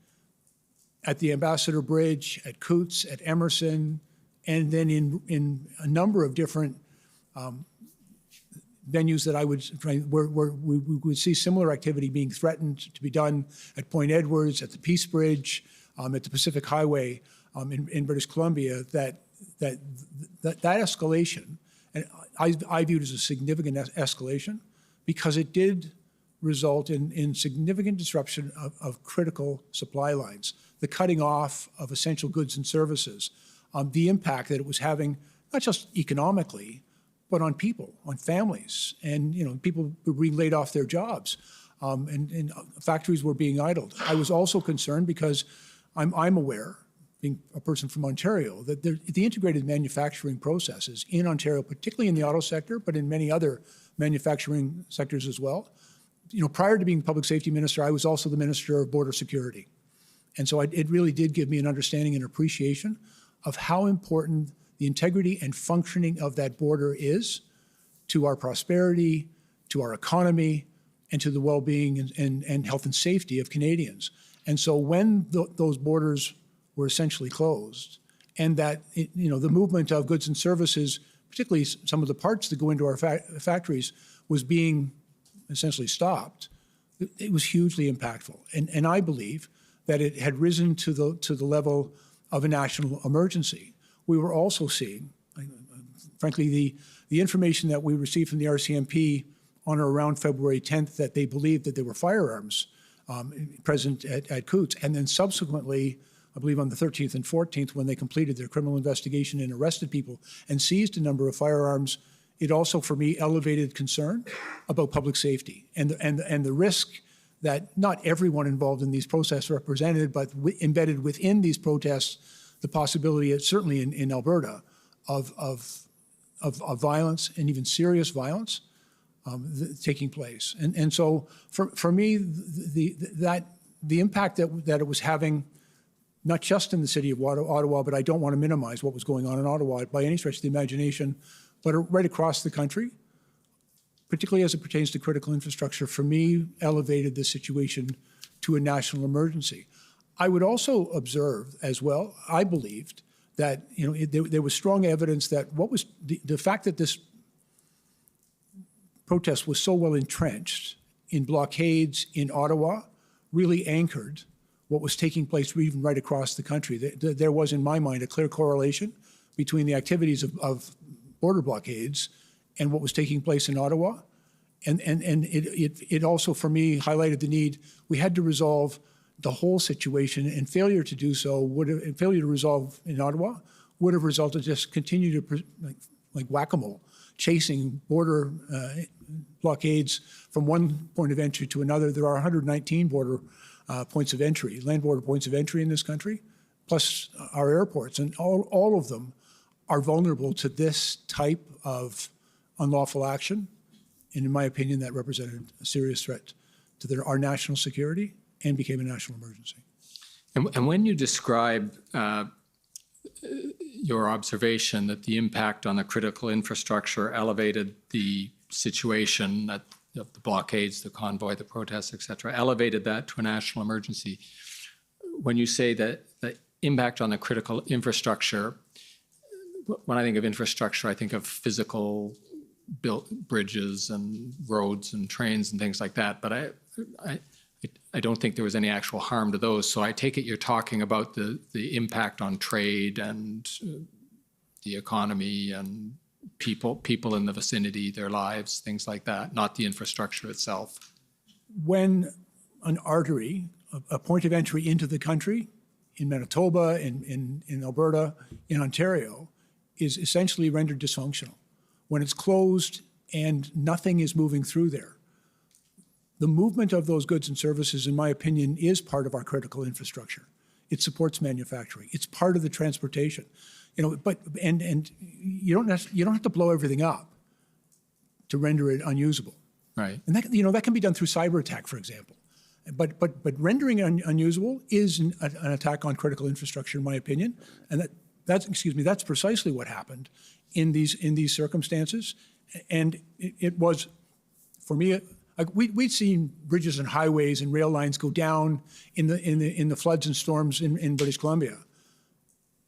at the Ambassador Bridge, at Coots, at Emerson, and then in a number of different venues that I would where we would see similar activity being threatened to be done at Point Edwards, at the Peace Bridge, at the Pacific Highway in British Columbia. That escalation, and I viewed as a significant escalation, because it did result in significant disruption of critical supply lines, the cutting off of essential goods and services, the impact that it was having not just economically, but on people, on families, and people were being laid off their jobs, and factories were being idled. I was also concerned because I'm aware, being a person from Ontario, that the integrated manufacturing processes in Ontario, particularly in the auto sector, but in many other manufacturing sectors as well. Prior to being Public Safety Minister, I was also the Minister of Border Security, and so it really did give me an understanding and appreciation of how important the integrity and functioning of that border is to our prosperity, to our economy, and to the well-being and health and safety of Canadians. And so when those borders were essentially closed, and that the movement of goods and services, particularly some of the parts that go into our factories, was being essentially stopped, it was hugely impactful. And I believe that it had risen to the level of a national emergency. We were also seeing, frankly, the information that we received from the RCMP on or around February 10th that they believed that there were firearms present at Coots. And then subsequently, I believe on the 13th and 14th, when they completed their criminal investigation and arrested people and seized a number of firearms, it also, for me, elevated concern about public safety and the risk that not everyone involved in these protests represented, but embedded within these protests, the possibility, certainly in Alberta, of violence and even serious violence taking place. And so for me, the impact that it was having, not just in the city of Ottawa, but I don't want to minimize what was going on in Ottawa by any stretch of the imagination, but right across the country, particularly as it pertains to critical infrastructure, for me, elevated the situation to a national emergency. I would also observe as well, I believed that there was strong evidence that what was the fact that this protest was so well entrenched in blockades in Ottawa really anchored what was taking place even right across the country. There was, in my mind, a clear correlation between the activities of border blockades and what was taking place in Ottawa. And it also, for me, highlighted the need. We had to resolve the whole situation, and failure to do so failure to resolve in Ottawa would have resulted just continue to like whack-a-mole, chasing border blockades from one point of entry to another. There are 119 border points of entry, land border points of entry in this country, plus our airports, and all of them are vulnerable to this type of unlawful action. And in my opinion, that represented a serious threat to our national security and became a national emergency. And when you describe your observation that the impact on the critical infrastructure elevated the situation, that the blockades, the convoy, the protests, et cetera, elevated that to a national emergency, when you say that the impact on the critical infrastructure, when I think of infrastructure, I think of physical built bridges and roads and trains and things like that. But I don't think there was any actual harm to those. So I take it you're talking about the impact on trade and the economy and people in the vicinity, their lives, things like that, not the infrastructure itself. When an artery, a point of entry into the country, in Manitoba, in Alberta, in Ontario, is essentially rendered dysfunctional, when it's closed and nothing is moving through there, the movement of those goods and services, in my opinion, is part of our critical infrastructure. It supports manufacturing. It's part of the transportation. But you don't have to blow everything up to render it unusable. Right. And that can be done through cyber attack, for example. But rendering it unusable is an attack on critical infrastructure, in my opinion. And that's precisely what happened in these circumstances. And it was, for me, we'd seen bridges and highways and rail lines go down in the floods and storms in British Columbia.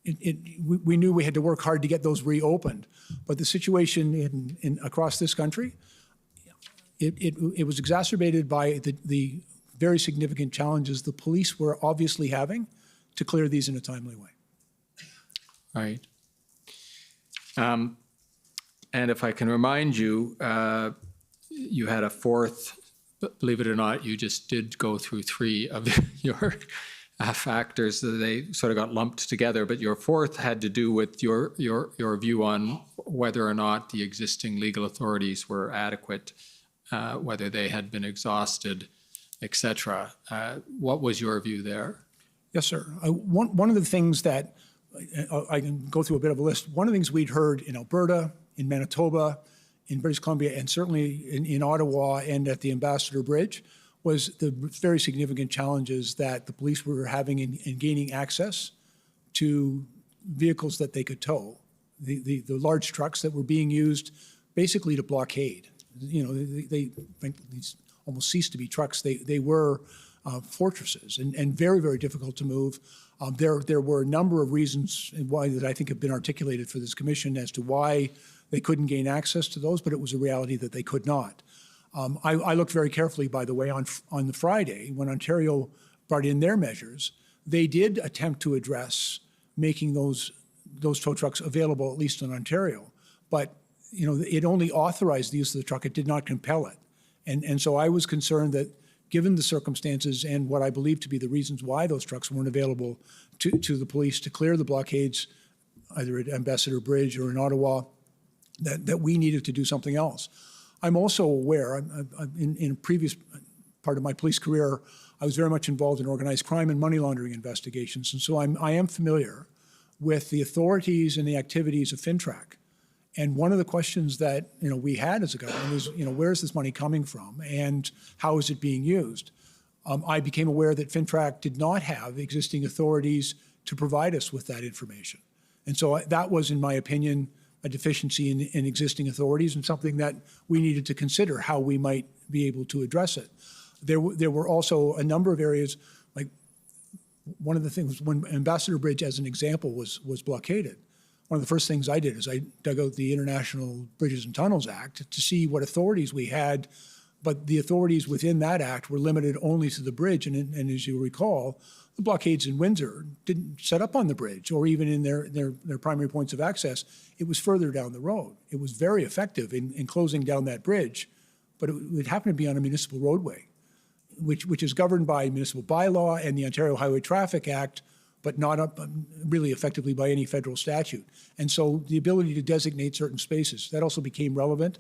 We knew we had to work hard to get those reopened, but the situation across this country, it was exacerbated by the very significant challenges the police were obviously having to clear these in a timely way. Right. And if I can remind you, you had a fourth, believe it or not, you just did go through three of your factors. They sort of got lumped together, but your fourth had to do with your view on whether or not the existing legal authorities were adequate, whether they had been exhausted, et cetera. What was your view there? Yes, sir. One of the things that, I can go through a bit of a list. One of the things we'd heard in Alberta, in Manitoba, in British Columbia, and certainly in Ottawa and at the Ambassador Bridge, was the very significant challenges that the police were having in gaining access to vehicles that they could tow, the large trucks that were being used basically to blockade. They almost ceased to be trucks. They were fortresses and very, very difficult to move. There were a number of reasons why that I think have been articulated for this commission as to why they couldn't gain access to those, but it was a reality that they could not. I looked very carefully, by the way, on the Friday when Ontario brought in their measures. They did attempt to address making those tow trucks available, at least in Ontario, but it only authorized the use of the truck. It did not compel it, and so I was concerned that, given the circumstances and what I believe to be the reasons why those trucks weren't available to the police to clear the blockades, either at Ambassador Bridge or in Ottawa, that we needed to do something else. I'm also aware, in a previous part of my police career, I was very much involved in organized crime and money laundering investigations, and so I am familiar with the authorities and the activities of FINTRAC. And one of the questions that we had as a government was, where is this money coming from and how is it being used? I became aware that FINTRAC did not have existing authorities to provide us with that information. And so that was, in my opinion, a deficiency in existing authorities and something that we needed to consider how we might be able to address it. There were also a number of areas, like one of the things when Ambassador Bridge, as an example, was blockaded. One of the first things I did is I dug out the International Bridges and Tunnels Act to see what authorities we had But the authorities within that act were limited only to the bridge. And as you recall, the blockades in Windsor didn't set up on the bridge or even in their primary points of access. It was further down the road. It was very effective in closing down that bridge, but it happened to be on a municipal roadway, which is governed by municipal bylaw and the Ontario Highway Traffic Act, but not really effectively by any federal statute. And so the ability to designate certain spaces, that also became relevant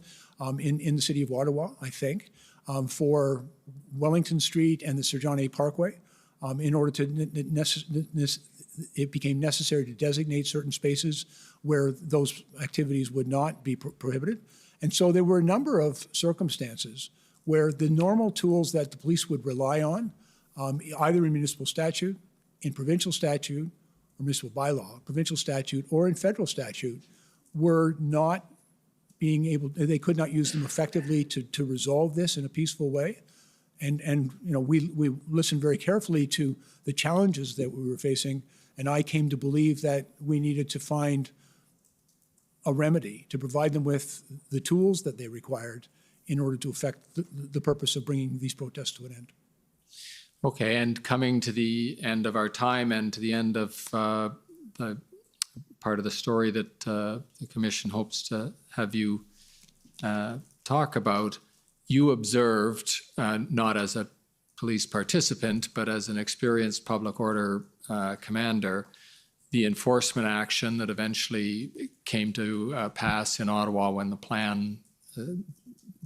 in the city of Ottawa, I think, for Wellington Street and the Sir John A. Parkway, in order to, it became necessary to designate certain spaces where those activities would not be prohibited. And so there were a number of circumstances where the normal tools that the police would rely on, either in municipal statute, in provincial statute, or municipal bylaw, provincial statute, or in federal statute, were not being able, they could not use them effectively to resolve this in a peaceful way. And you know, we listened very carefully to the challenges that we were facing, and I came to believe that we needed to find a remedy to provide them with the tools that they required in order to effect the purpose of bringing these protests to an end. Okay, and coming to the end of our time and to the end of the part of the story that the Commission hopes to have you talk about, you observed, not as a police participant, but as an experienced public order commander, the enforcement action that eventually came to pass in Ottawa when the plan,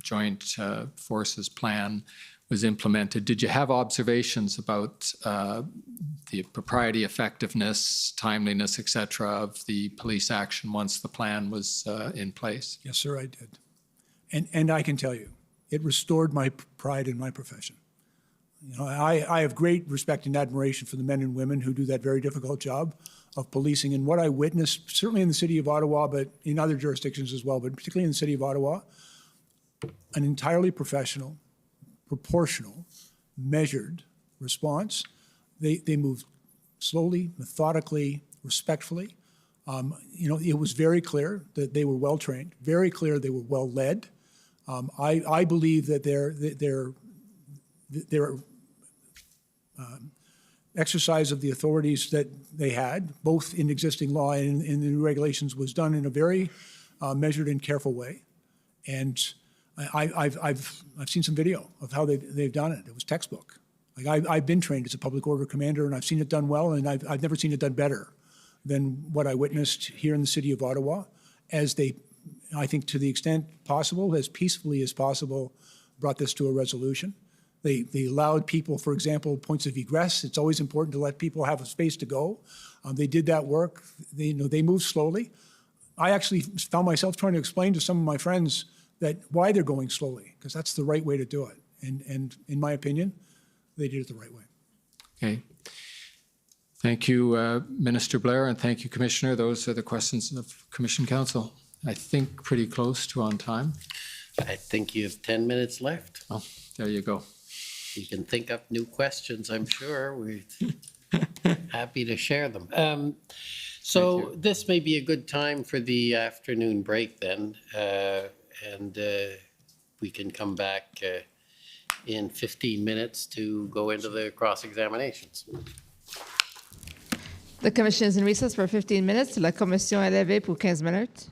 Joint Forces Plan, was implemented. Did you have observations about the propriety, effectiveness, timeliness, et cetera, of the police action once the plan was in place? Yes, sir, I did. And I can tell you, it restored my pride in my profession. You know, I have great respect and admiration for the men and women who do that very difficult job of policing. And what I witnessed, certainly in the city of Ottawa, but in other jurisdictions as well, but particularly in the city of Ottawa, an entirely professional, proportional, measured response. They moved slowly, methodically, respectfully. You know, it was very clear that they were well trained, very clear they were well led. I believe that their exercise of the authorities that they had, both in existing law and in the new regulations, was done in a very measured and careful way. And I've seen some video of how they've done it. It was textbook. Like I've been trained as a public order commander, and I've seen it done well, and I've never seen it done better than what I witnessed here in the city of Ottawa, as they, I think, to the extent possible, as peacefully as possible, brought this to a resolution. They allowed people, for example, points of egress. It's always important to let people have a space to go. They did that work. They moved slowly. I actually found myself trying to explain to some of my friends that why they're going slowly, because that's the right way to do it. And in my opinion, they did it the right way. Okay. Thank you, Minister Blair, and thank you, Commissioner. Those are the questions of Commission Council. I think pretty close to on time. I think you have 10 minutes left. Oh, there you go. You can think up new questions, I'm sure. We're happy to share them. So this may be a good time for the afternoon break then, and we can come back in 15 minutes to go into the cross-examinations. The Commission is in recess for 15 minutes. La Commission est levée pour 15 minutes.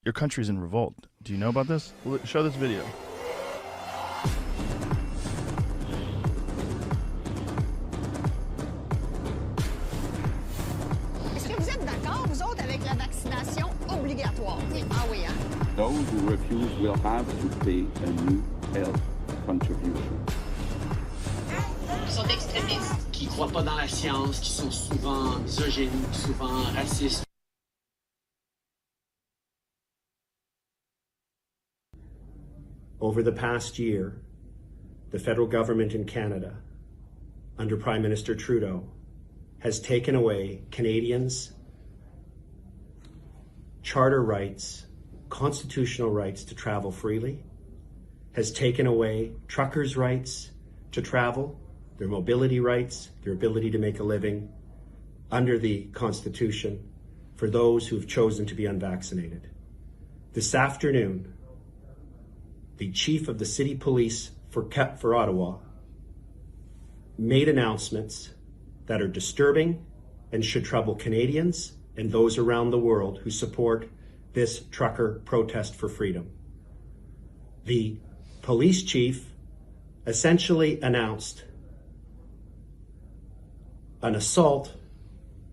Your country's in revolt. Do you know about this? Show this video. Est-ce que vous êtes d'accord, vous autres, avec la vaccination obligatoire? Ah oui, hein? Those who refuse will have to pay a new health contribution. Ils sont extrémistes, qui ne croient pas dans la science, qui sont souvent misogynes, souvent racistes. Over the past year, the federal government in Canada, under Prime Minister Trudeau, has taken away Canadians' charter rights, constitutional rights to travel freely, has taken away truckers' rights to travel, their mobility rights, their ability to make a living under the Constitution for those who have chosen to be unvaccinated. This afternoon, the chief of the city police for Ottawa made announcements that are disturbing and should trouble Canadians and those around the world who support this trucker protest for freedom. The police chief essentially announced an assault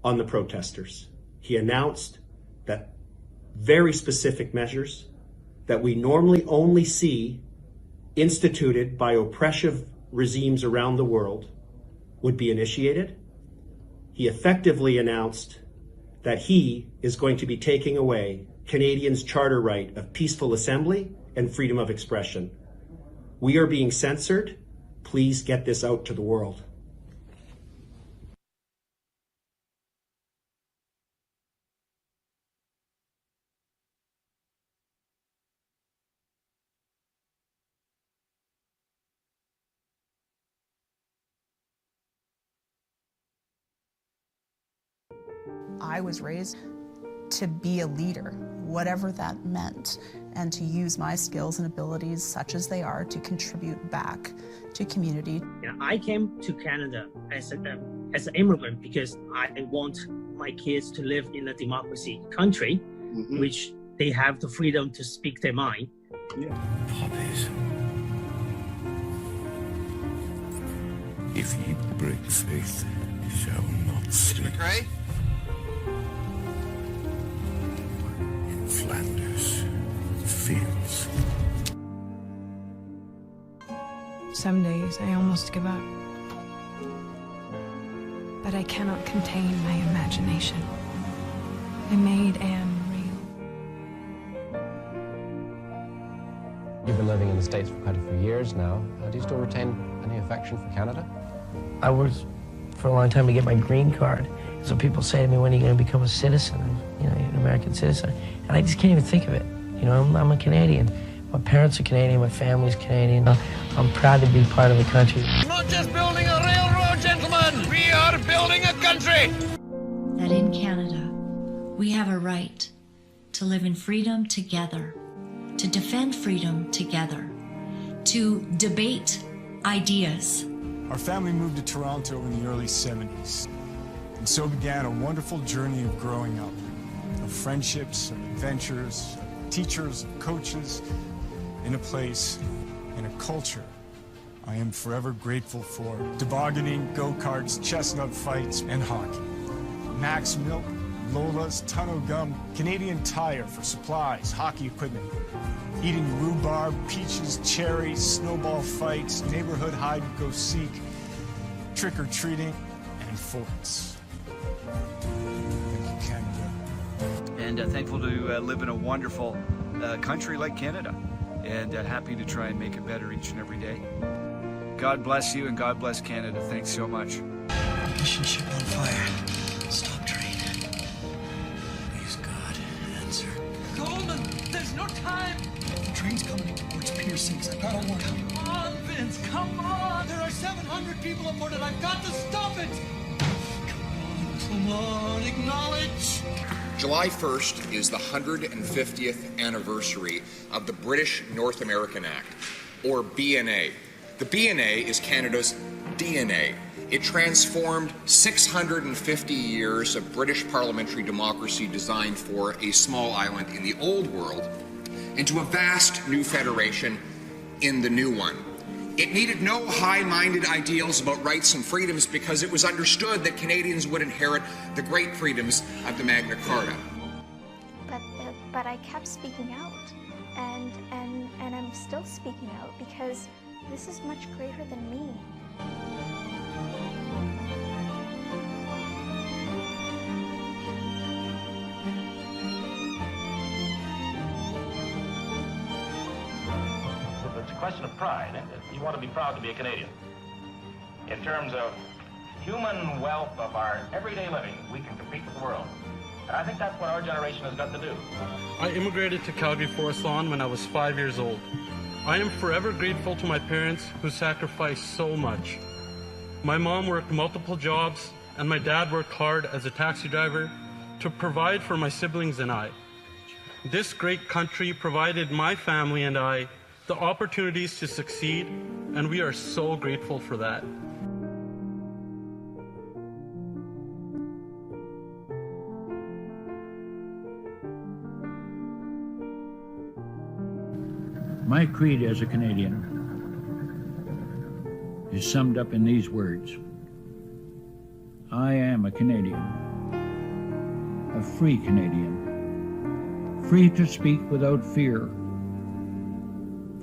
on the protesters. He announced that very specific measures that we normally only see instituted by oppressive regimes around the world would be initiated. He effectively announced that he is going to be taking away Canadians' charter right of peaceful assembly and freedom of expression. We are being censored. Please get this out to the world. I was raised to be a leader, whatever that meant, and to use my skills and abilities, such as they are, to contribute back to community. I came to Canada as an immigrant because I want my kids to live in a democracy country, which they have the freedom to speak their mind. Poppies. If ye break faith, ye shall not sleep. McRae? In Flanders fields. Some days I almost give up. But I cannot contain my imagination. I made Anne real. You've been living in the States for quite a few years now. Do you still retain any affection for Canada? I worked for a long time to get my green card. So people say to me, when are you going to become a citizen? You know, an American citizen. And I just can't even think of it. You know, I'm a Canadian. My parents are Canadian, my family's Canadian. I'm proud to be part of the country. We're not just building a railroad, gentlemen. We are building a country. That in Canada, we have a right to live in freedom together, to defend freedom together, to debate ideas. Our family moved to Toronto in the early 70s. And so began a wonderful journey of growing up, of friendships, of adventures, of teachers, of coaches, in a place, in a culture I am forever grateful for. Tobogganing, go-karts, chestnut fights, and hockey. Max Milk, Lola's, Ton O' Gum, Canadian Tire for supplies, hockey equipment. Eating rhubarb, peaches, cherries, snowball fights, neighborhood hide-and-go-seek, trick-or-treating, and forts. Thank you, Canada. And thankful to live in a wonderful country like Canada, and happy to try and make it better each and every day. God bless you, and God bless Canada. Thanks so much. Mission ship on fire. Stop train. Please, God, answer. Coleman, there's no time. The train's coming towards Pearson's. I gotta warn you. Come on, Vince, come on. There are 700 people aboard it. I've got to stop it. Come on, acknowledge. July 1st is the 150th anniversary of the British North American Act, or BNA. The BNA is Canada's DNA. It transformed 650 years of British parliamentary democracy designed for a small island in the old world into a vast new federation in the new one. It needed no high-minded ideals about rights and freedoms because it was understood that Canadians would inherit the great freedoms of the Magna Carta. But I kept speaking out, and I'm still speaking out because this is much greater than me. It's a question of pride, isn't it? You want to be proud to be a Canadian. In terms of human wealth of our everyday living, we can compete with the world. And I think that's what our generation has got to do. I immigrated to Calgary Forest Lawn when I was 5 years old. I am forever grateful to my parents who sacrificed so much. My mom worked multiple jobs, and my dad worked hard as a taxi driver to provide for my siblings and I. This great country provided my family and I the opportunities to succeed, and we are so grateful for that. My creed as a Canadian is summed up in these words. I am a Canadian, a free Canadian, free to speak without fear,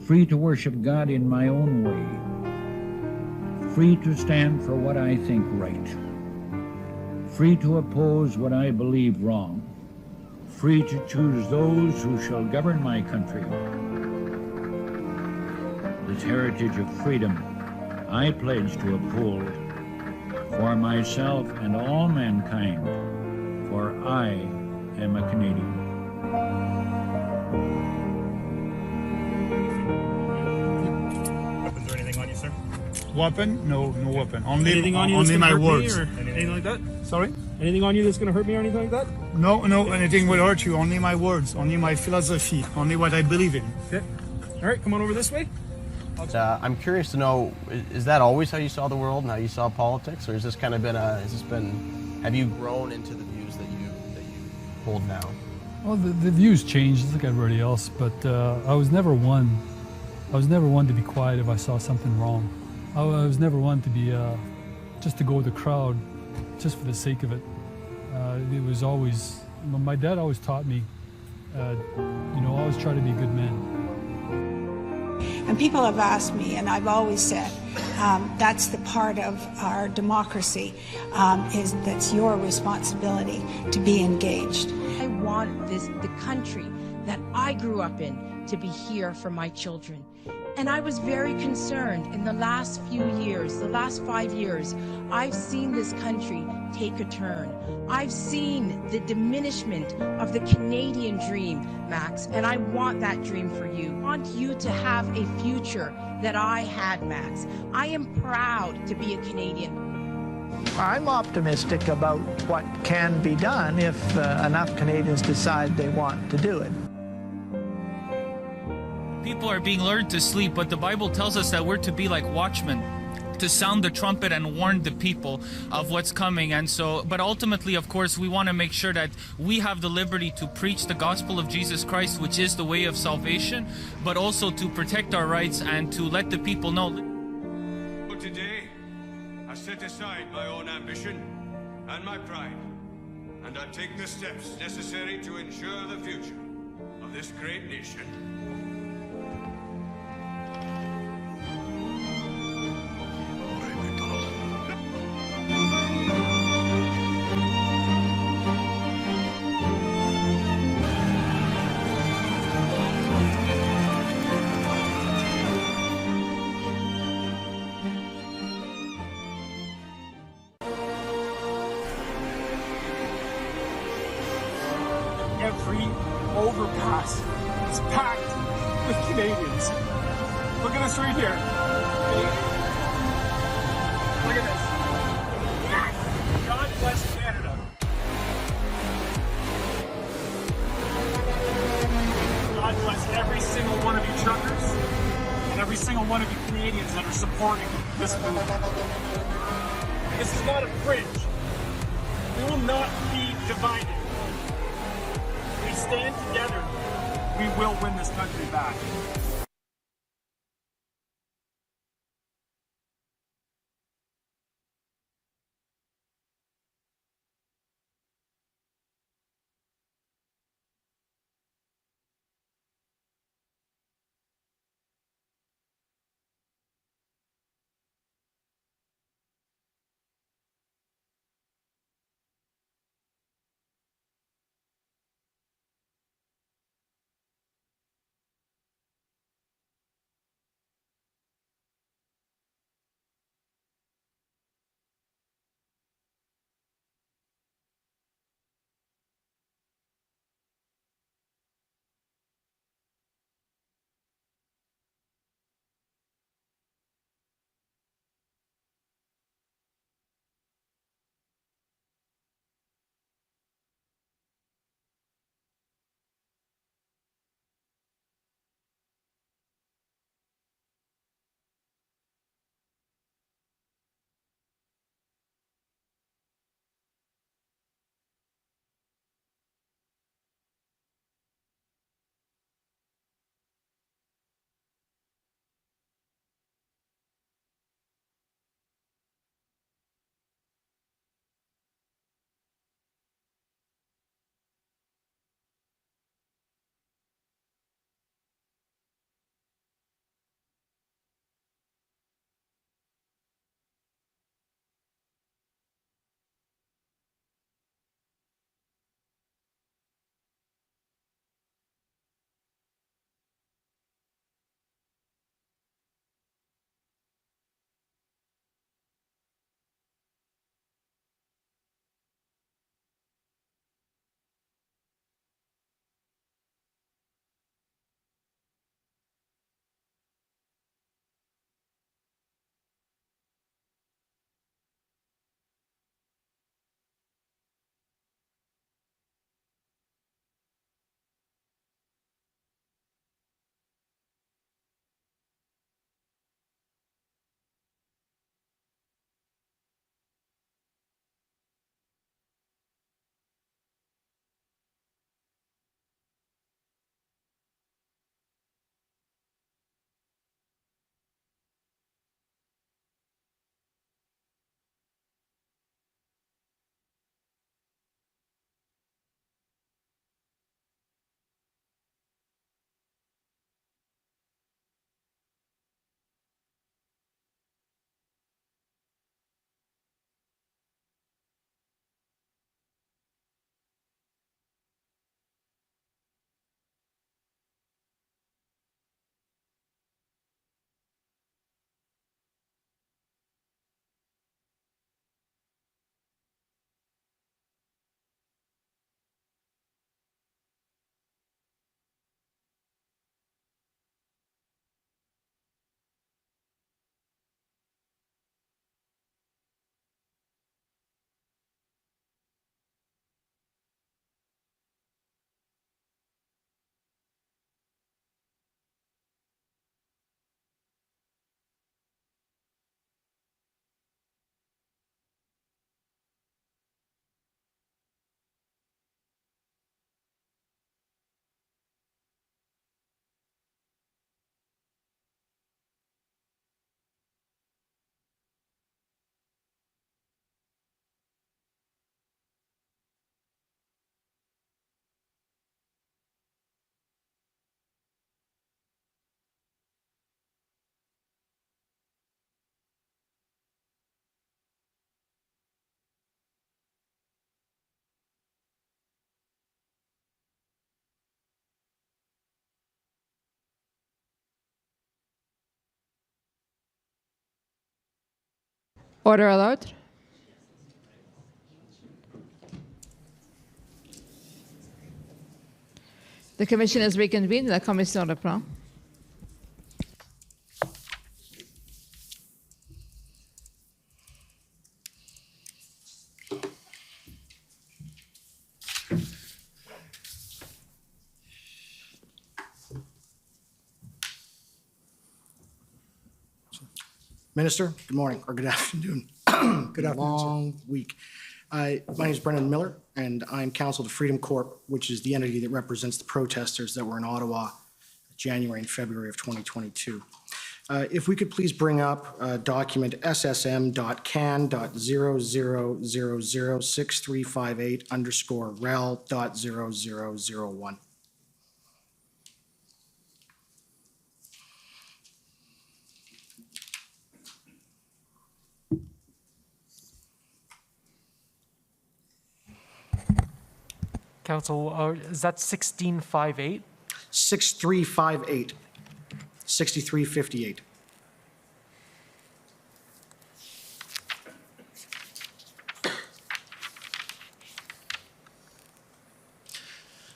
free to worship God in my own way, free to stand for what I think right, free to oppose what I believe wrong, free to choose those who shall govern my country. This heritage of freedom I pledge to uphold for myself and all mankind, for I am a Canadian. Weapons or anything on you, sir? Weapon? No weapon. Only Anything on you only that's my gonna hurt me words. or anything like that? Sorry? Anything on you that's going to hurt me or anything like that? No, anything will hurt you. Only my words, only my philosophy, only what I believe in. Okay. All right, come on over this way. I'm curious to know, is that always how you saw the world and how you saw politics, or has this kind of been have you grown into the views that you hold now? Well, the views changed like everybody else, but I was never one to be quiet if I saw something wrong. I was never one to be just to go with the crowd, just for the sake of it. It was always, my dad always taught me, always try to be a good man. And people have asked me, and I've always said, that's the part of our democracy, is that's your responsibility to be engaged. I want the country that I grew up in to be here for my children. And I was very concerned in the last few years, the last 5 years, I've seen this country take a turn. I've seen the diminishment of the Canadian dream, Max, and I want that dream for you. I want you to have a future that I had, Max. I am proud to be a Canadian. I'm optimistic about what can be done if enough Canadians decide they want to do it. People are being lured to sleep, but the Bible tells us that we're to be like watchmen, to sound the trumpet and warn the people of what's coming. And so, but ultimately, of course, we want to make sure that we have the liberty to preach the gospel of Jesus Christ, which is the way of salvation, but also to protect our rights and to let the people know. Today, I set aside my own ambition and my pride, and I take the steps necessary to ensure the future of this great nation. Every overpass is packed with Canadians. Look at this right here. Look at this. Yes! God bless Canada. God bless every single one of you truckers and every single one of you Canadians that are supporting this movement. This is not a fringe. We will not be divided. We stand together. We will win this country back. Order allowed. The commission is reconvened. La commission reprend. Minister, good morning or good afternoon. Good afternoon, long week. My name is Brendan Miller, and I'm counsel to Freedom Corp, which is the entity that represents the protesters that were in Ottawa January and February of 2022. If we could please bring up document ssm.can.00006358_rel.0001. Council, is that 1658? 6358. 6358.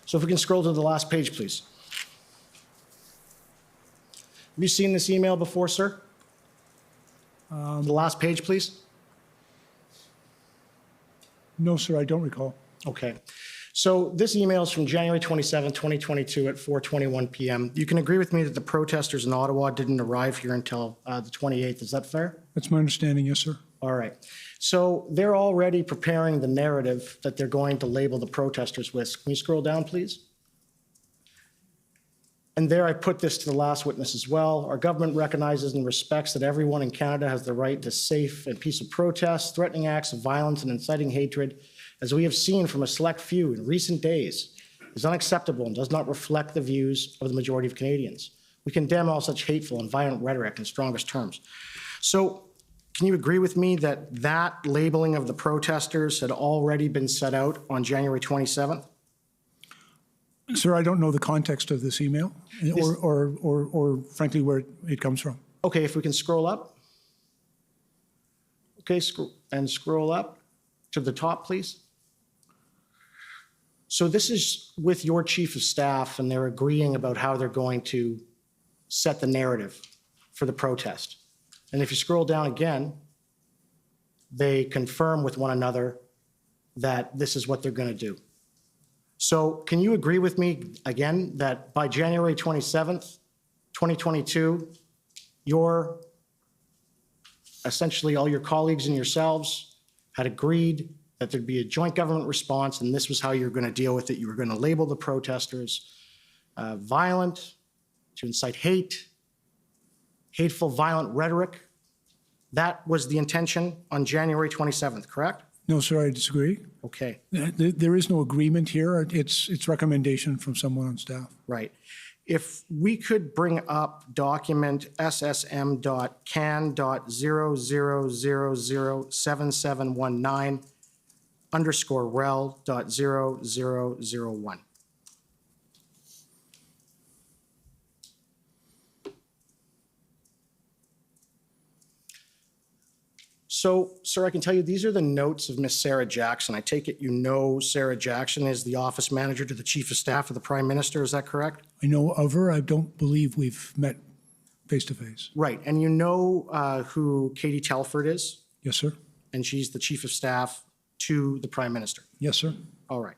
So if we can scroll to the last page, please. Have you seen this email before, sir? The last page, please. No, sir, I don't recall. Okay. So this email is from January 27, 2022 at 4:21 p.m. You can agree with me that the protesters in Ottawa didn't arrive here until the 28th. Is that fair? That's my understanding, yes, sir. All right. So they're already preparing the narrative that they're going to label the protesters with. Can you scroll down, please? And there I put this to the last witness as well. Our government recognizes and respects that everyone in Canada has the right to safe and peaceful protest. Threatening acts of violence and inciting hatred, as we have seen from a select few in recent days, is unacceptable and does not reflect the views of the majority of Canadians. We condemn all such hateful and violent rhetoric in strongest terms. So can you agree with me that that labeling of the protesters had already been set out on January 27th? Sir, I don't know the context of this email or frankly, where it comes from. Okay, if we can scroll up. Okay, scroll up to the top, please. So this is with your chief of staff, and they're agreeing about how they're going to set the narrative for the protest. And if you scroll down again, they confirm with one another that this is what they're going to do. So can you agree with me again that by January 27th, 2022, essentially all your colleagues and yourselves had agreed that there'd be a joint government response, and this was how you're going to deal with it. You were going to label the protesters violent, to incite hate, hateful, violent rhetoric. That was the intention on January 27th, correct? No, sir, I disagree. Okay. There is no agreement here. It's recommendation from someone on staff. Right. If we could bring up document ssm.can.00007719_rel.0001. So, sir, I can tell you these are the notes of Miss Sarah Jackson. I take it you know Sarah Jackson is the office manager to the Chief of Staff of the Prime Minister. Is that correct? I know of her. I don't believe we've met face to face. Right. And you know who Katie Telford is? Yes, sir. And she's the Chief of Staff to the Prime Minister? Yes, sir. All right.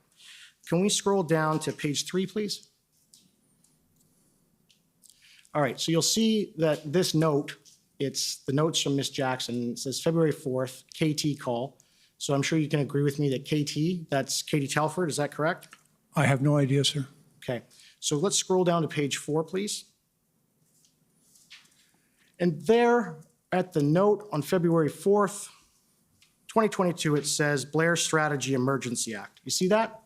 Can we scroll down to page 3, please? All right. So you'll see that this note, it's the notes from Ms. Jackson. It says February 4th, KT call. So I'm sure you can agree with me that KT, that's Katie Telford. Is that correct? I have no idea, sir. Okay. So let's scroll down to page 4, please. And there at the note on February 4th, 2022, it says Blair Strategy Emergency Act. You see that?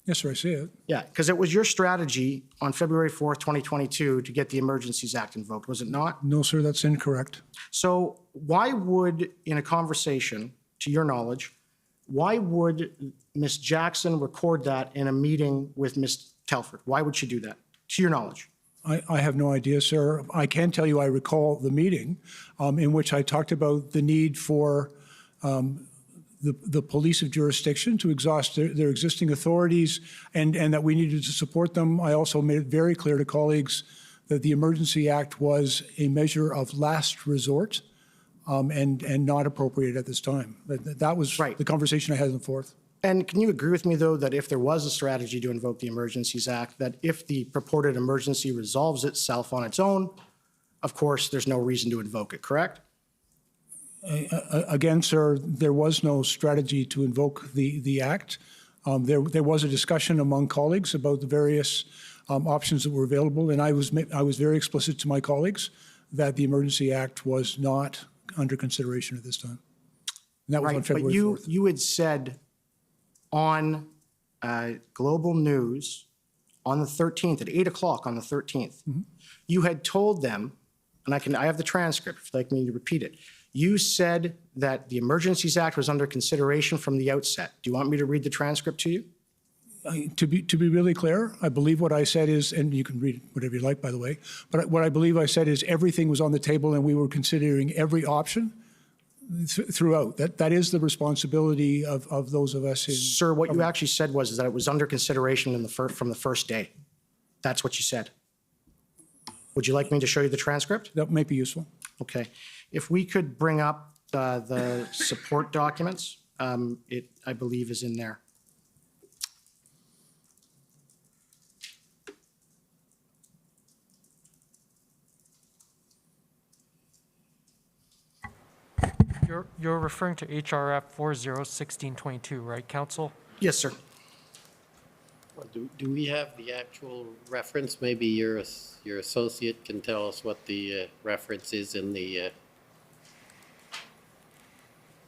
Yes, sir, I see it. Yeah, because it was your strategy on February 4th, 2022 to get the Emergencies Act invoked, was it not? No, sir, that's incorrect. So why would, in a conversation, to your knowledge, why would Ms. Jackson record that in a meeting with Ms. Telford? Why would she do that, to your knowledge? I have no idea, sir. I can tell you I recall the meeting in which I talked about the need for the police of jurisdiction to exhaust their existing authorities and that we needed to support them. I also made it very clear to colleagues that the Emergency Act was a measure of last resort and not appropriate at this time. That was right. The conversation I had in the 4th. And can you agree with me, though, that if there was a strategy to invoke the Emergencies Act, that if the purported emergency resolves itself on its own, of course, there's no reason to invoke it, correct? Again, sir, there was no strategy to invoke the act. There was a discussion among colleagues about the various options that were available, and I was very explicit to my colleagues that the Emergency Act was not under consideration at this time. And that was on February 4th. But you had said on Global News on the 13th, at 8 o'clock on the 13th, you had told them, and I have the transcript if you'd like me to repeat it. You said that the Emergencies Act was under consideration from the outset. Do you want me to read the transcript to you? To be really clear, I believe what I said is, and you can read whatever you like, by the way, but what I believe I said is everything was on the table and we were considering every option throughout. That is the responsibility of those of us. Sir, what you actually said was that it was under consideration from the first day. That's what you said. Would you like me to show you the transcript? That might be useful. Okay. If we could bring up the support documents, it, I believe, is in there. You're referring to HRF 401622, right, Council? Yes, sir. Well, do we have the actual reference? Maybe your associate can tell us what the reference is in the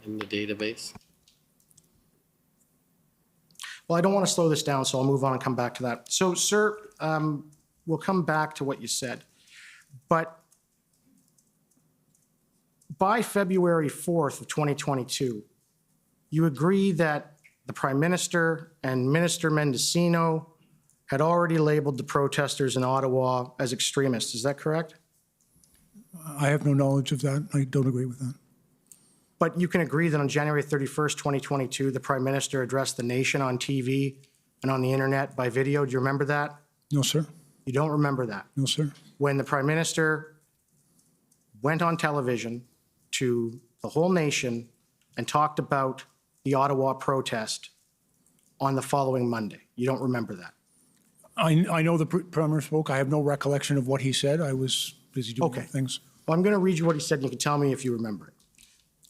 database. Well, I don't want to slow this down, so I'll move on and come back to that. So, sir, we'll come back to what you said. But by February 4th of 2022, you agree that the Prime Minister and Minister Mendocino had already labeled the protesters in Ottawa as extremists. Is that correct? I have no knowledge of that. I don't agree with that. But you can agree that on January 31st, 2022, the Prime Minister addressed the nation on TV and on the internet by video. Do you remember that? No, sir. You don't remember that? No, sir. When the Prime Minister went on television to the whole nation and talked about the Ottawa protest on the following Monday. You don't remember that? I know the Premier spoke. I have no recollection of what he said. I was busy doing other things. Well, I'm going to read you what he said, and you can tell me if you remember it.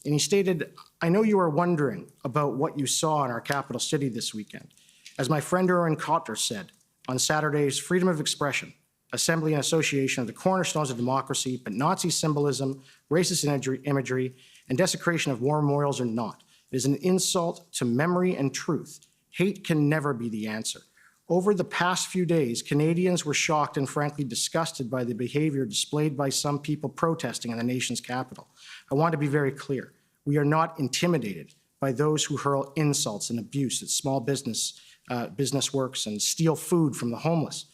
And he stated, "I know you are wondering about what you saw in our capital city this weekend. As my friend Erwin Cotter said on Saturday's Freedom of Expression, assembly and association of the cornerstones of democracy, but Nazi symbolism, racist imagery, and desecration of war memorials are not. It is an insult to memory and truth. Hate can never be the answer. Over the past few days, Canadians were shocked and frankly disgusted by the behavior displayed by some people protesting in the nation's capital. I want to be very clear. We are not intimidated by those who hurl insults and abuse at small business works and steal food from the homeless.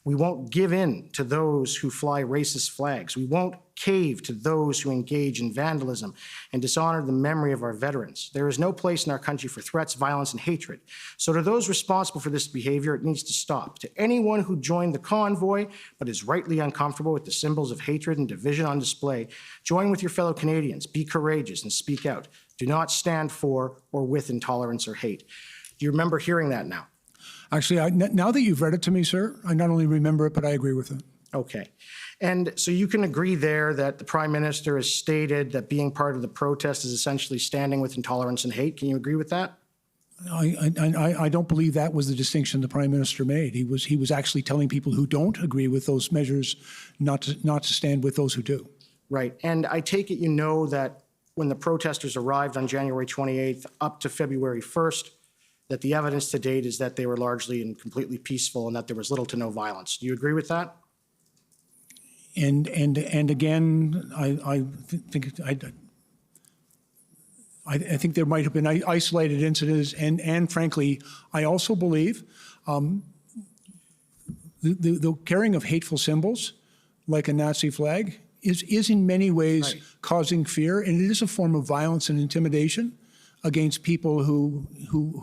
We won't give in to those who fly racist flags. We won't cave to those who engage in vandalism and dishonor the memory of our veterans. There is no place in our country for threats, violence, and hatred. So to those responsible for this behavior, it needs to stop. To anyone who joined the convoy but is rightly uncomfortable with the symbols of hatred and division on display, join with your fellow Canadians, be courageous, and speak out. Do not stand for or with intolerance or hate." Do you remember hearing that now? Actually, now that you've read it to me, sir, I not only remember it, but I agree with it. Okay. And so you can agree there that the Prime Minister has stated that being part of the protest is essentially standing with intolerance and hate. Can you agree with that? I don't believe that was the distinction the Prime Minister made. He was actually telling people who don't agree with those measures not to stand with those who do. Right. And I take it you know that when the protesters arrived on January 28th up to February 1st, that the evidence to date is that they were largely and completely peaceful and that there was little to no violence. Do you agree with that? And again, I think there might have been isolated incidents, and frankly, I also believe the carrying of hateful symbols, like a Nazi flag, is in many ways causing fear, and it is a form of violence and intimidation against people who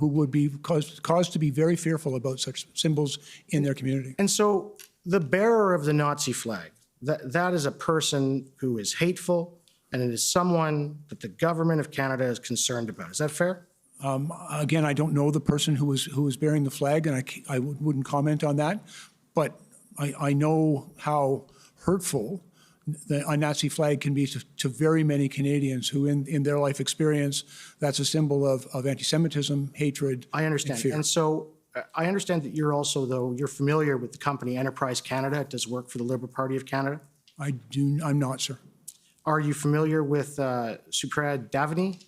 would be caused to be very fearful about such symbols in their community. And so the bearer of the Nazi flag, that is a person who is hateful, and it is someone that the government of Canada is concerned about. Is that fair? Again, I don't know the person who was bearing the flag, and I wouldn't comment on that. But I know how hurtful a Nazi flag can be to very many Canadians who in their life experience, that's a symbol of anti-Semitism, hatred, I understand. and fear. And so I understand that you're also, though, you're familiar with the company Enterprise Canada. It does work for the Liberal Party of Canada. I'm not, sir. Are you familiar with Suprad Davini?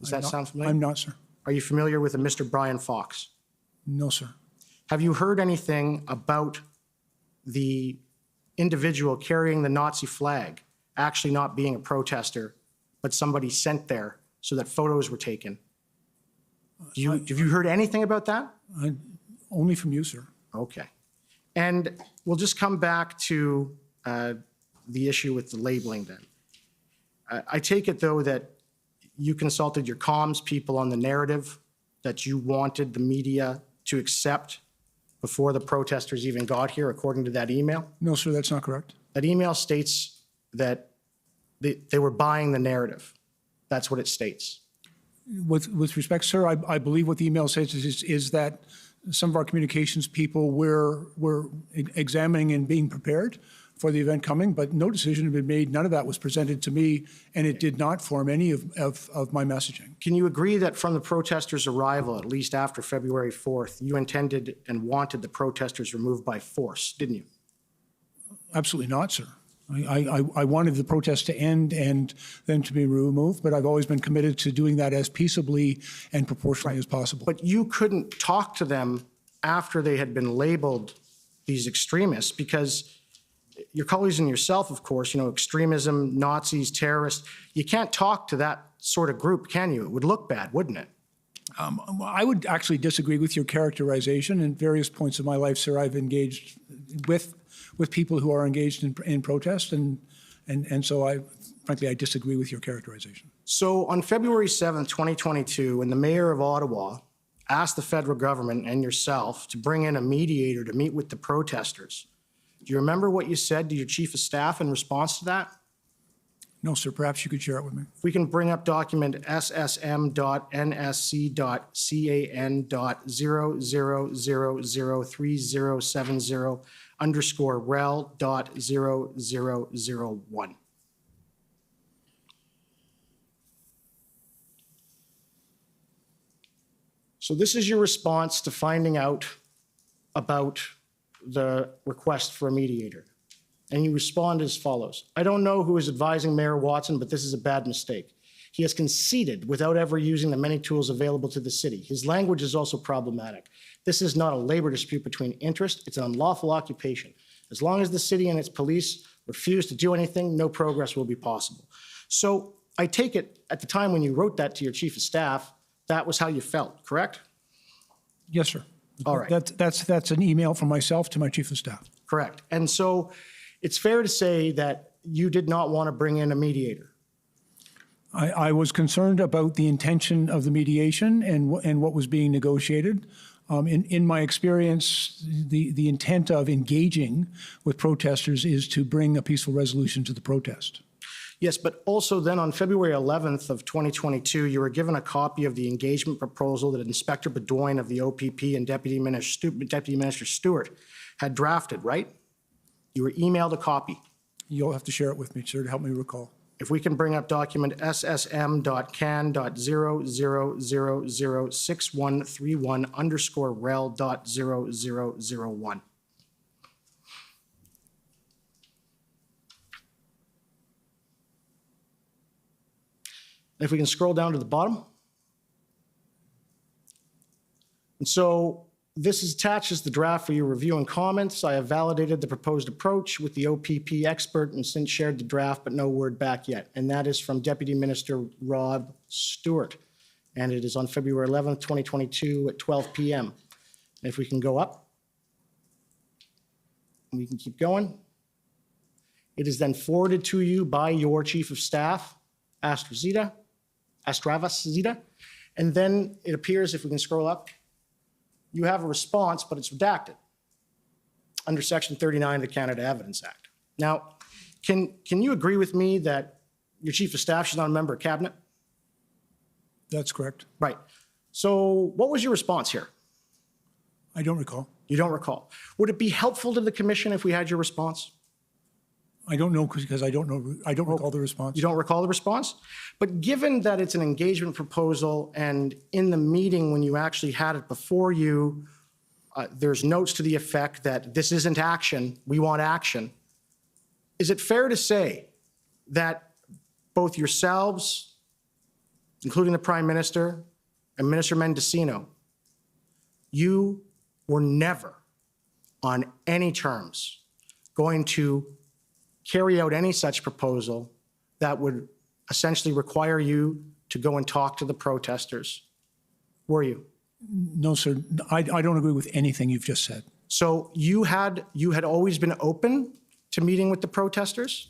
Does that sound familiar? I'm not, sir. Are you familiar with a Mr. Brian Fox? No, sir. Have you heard anything about the individual carrying the Nazi flag actually not being a protester, but somebody sent there so that photos were taken? Have you heard anything about that? Only from you, sir. Okay. And we'll just come back to the issue with the labeling then. I take it, though, that you consulted your comms people on the narrative that you wanted the media to accept before the protesters even got here, according to that email? No, sir, that's not correct. That email states that they were buying the narrative. That's what it states. With respect, sir, I believe what the email says is that some of our communications people were examining and being prepared for the event coming, but no decision had been made. None of that was presented to me, and it did not form any of my messaging. Can you agree that from the protesters' arrival, at least after February 4th, you intended and wanted the protesters removed by force, didn't you? Absolutely not, sir. I wanted the protest to end and them to be removed, but I've always been committed to doing that as peaceably and proportionally as possible. But you couldn't talk to them after they had been labeled these extremists, because your colleagues and yourself, of course, extremism, Nazis, terrorists, you can't talk to that sort of group, can you? It would look bad, wouldn't it? I would actually disagree with your characterization. In various points of my life, sir, I've engaged with people who are engaged in protest, and so frankly, I disagree with your characterization. So on February 7th, 2022, when the mayor of Ottawa asked the federal government and yourself to bring in a mediator to meet with the protesters, do you remember what you said to your chief of staff in response to that? No, sir. Perhaps you could share it with me. If we can bring up document SSM.NSC.CAN.0003070_rel.0001. So this is your response to finding out about the request for a mediator. And you respond as follows. I don't know who is advising Mayor Watson, but this is a bad mistake. He has conceded without ever using the many tools available to the city. His language is also problematic. This is not a labor dispute between interests. It's an unlawful occupation. As long as the city and its police refuse to do anything, no progress will be possible. So I take it at the time when you wrote that to your chief of staff, that was how you felt, correct? Yes, sir. All right. That's an email from myself to my chief of staff. Correct. And so it's fair to say that you did not want to bring in a mediator. I was concerned about the intention of the mediation and what was being negotiated. In my experience, the intent of engaging with protesters is to bring a peaceful resolution to the protest. Yes, but also then on February 11th of 2022, you were given a copy of the engagement proposal that Inspector Bedoin of the OPP and Deputy Minister Stewart had drafted, right? You were emailed a copy. You'll have to share it with me, sir, to help me recall. If we can bring up document SSM.can.0006131_rel.0001. If we can scroll down to the bottom. And so this is attached as the draft for your review and comments. I have validated the proposed approach with the OPP expert and since shared the draft, but no word back yet. And that is from Deputy Minister Rob Stewart. And it is on February 11th, 2022 at 12 p.m. And if we can go up, we can keep going. It is then forwarded to you by your Chief of Staff, Astravas Zita. And then it appears, if we can scroll up, you have a response, but it's redacted under Section 39 of the Canada Evidence Act. Now, can you agree with me that your Chief of Staff is not a member of Cabinet? That's correct. Right. So what was your response here? I don't recall. You don't recall. Would it be helpful to the Commission if we had your response? I don't know because I don't recall the response. You don't recall the response? But given that it's an engagement proposal and in the meeting when you actually had it before you, there's notes to the effect that this isn't action, we want action. Is it fair to say that both yourselves, including the Prime Minister and Minister Mendocino, you were never on any terms going to carry out any such proposal that would essentially require you to go and talk to the protesters? Were you? No, sir. I don't agree with anything you've just said. So you had always been open to meeting with the protesters?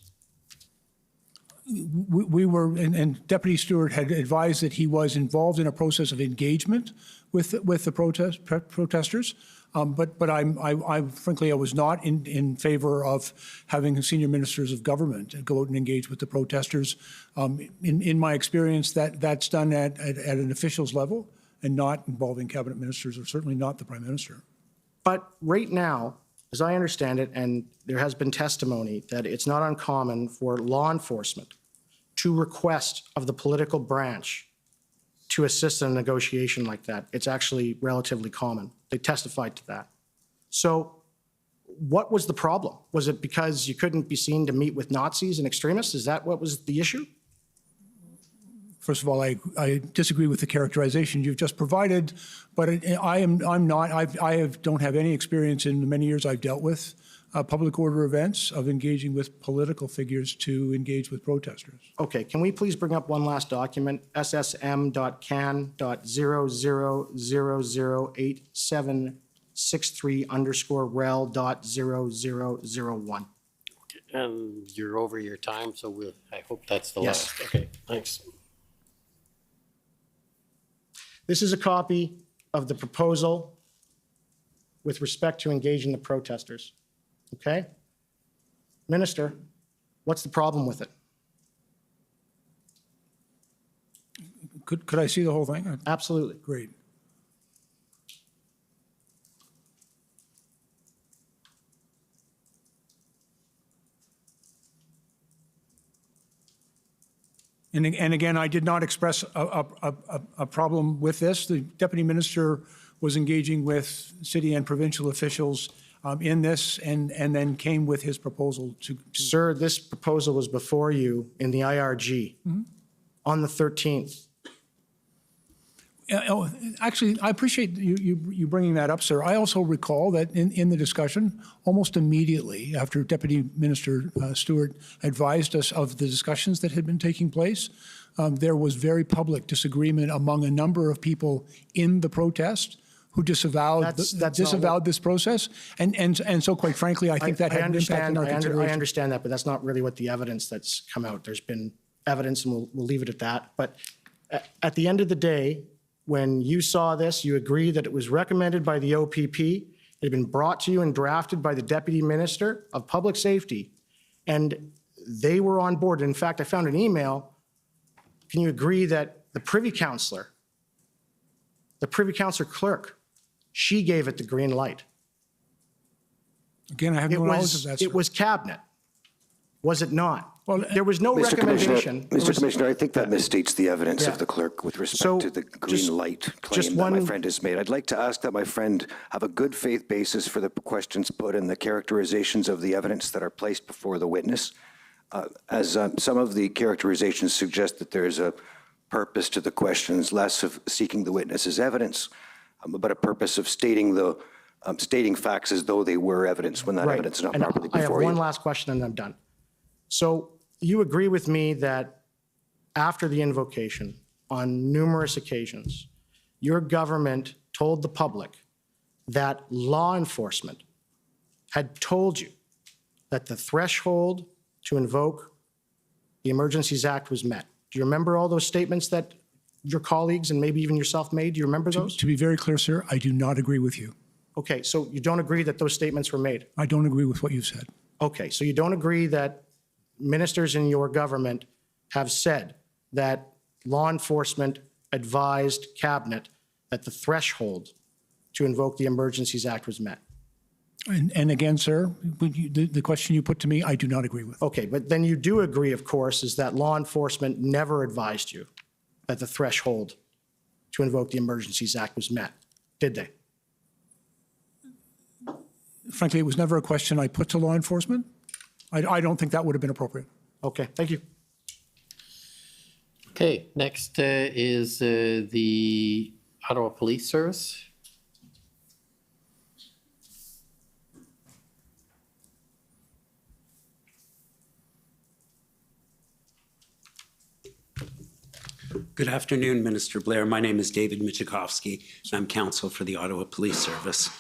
We were, and Deputy Stewart had advised that he was involved in a process of engagement with the protesters. But I frankly, I was not in favor of having senior ministers of government go out and engage with the protesters. In my experience, that's done at an officials level and not involving cabinet ministers, or certainly not the Prime Minister. But right now, as I understand it, and there has been testimony that it's not uncommon for law enforcement to request of the political branch to assist in a negotiation like that. It's actually relatively common. They testified to that. So what was the problem? Was it because you couldn't be seen to meet with Nazis and extremists? Is that what was the issue? First of all, I disagree with the characterization you've just provided, but I don't have any experience in the many years I've dealt with public order events of engaging with political figures to engage with protesters. Okay, can we please bring up one last document, ssm.can.00008763_rel.0001. And you're over your time, so I hope that's the Yes. last. Okay, thanks. This is a copy of the proposal with respect to engaging the protesters. Okay? Minister, what's the problem with it? Could I see the whole thing? Absolutely. Great. And again, I did not express a problem with this. The Deputy Minister was engaging with city and provincial officials in this and then came with his proposal to... Sir, this proposal was before you in the IRG on the 13th. Actually, I appreciate you bringing that up, sir. I also recall that in the discussion, almost immediately after Deputy Minister Stewart advised us of the discussions that had been taking place, there was very public disagreement among a number of people in the protest who disavowed this process. And so, quite frankly, I think that had an impact on our consideration. I understand that, but that's not really what the evidence that's come out. There's been evidence, and we'll leave it at that. But at the end of the day, when you saw this, you agree that it was recommended by the OPP, it had been brought to you and drafted by the Deputy Minister of Public Safety, and they were on board. In fact, I found an email. Can you agree that the Privy Councillor clerk, she gave it the green light? Again, I have no knowledge of that, sir. It was cabinet, was it not? Well, there was no recommendation. Mr. Commissioner, I think that misstates the evidence of the clerk with respect to the green light claim that my friend has made. I'd like to ask that my friend have a good faith basis for the questions put and the characterizations of the evidence that are placed before the witness. As some of the characterizations suggest that there's a purpose to the questions, less of seeking the witness's evidence, but a purpose of stating facts as though they were evidence when that evidence is not properly before you. I have one last question and I'm done. So you agree with me that after the invocation, on numerous occasions, your government told the public that law enforcement had told you that the threshold to invoke the Emergencies Act was met. Do you remember all those statements that your colleagues and maybe even yourself made? Do you remember those? To be very clear, sir, I do not agree with you. Okay, so you don't agree that those statements were made? I don't agree with what you said. Okay, so you don't agree that ministers in your government have said that law enforcement advised cabinet that the threshold to invoke the Emergencies Act was met? And again, sir, the question you put to me, I do not agree with. Okay, but then you do agree, of course, is that law enforcement never advised you that the threshold to invoke the Emergencies Act was met, did they? Frankly, it was never a question I put to law enforcement. I don't think that would have been appropriate. Okay, thank you. Okay, next is the Ottawa Police Service. Good afternoon, Minister Blair. My name is David Michikowski, and I'm counsel for the Ottawa Police Service.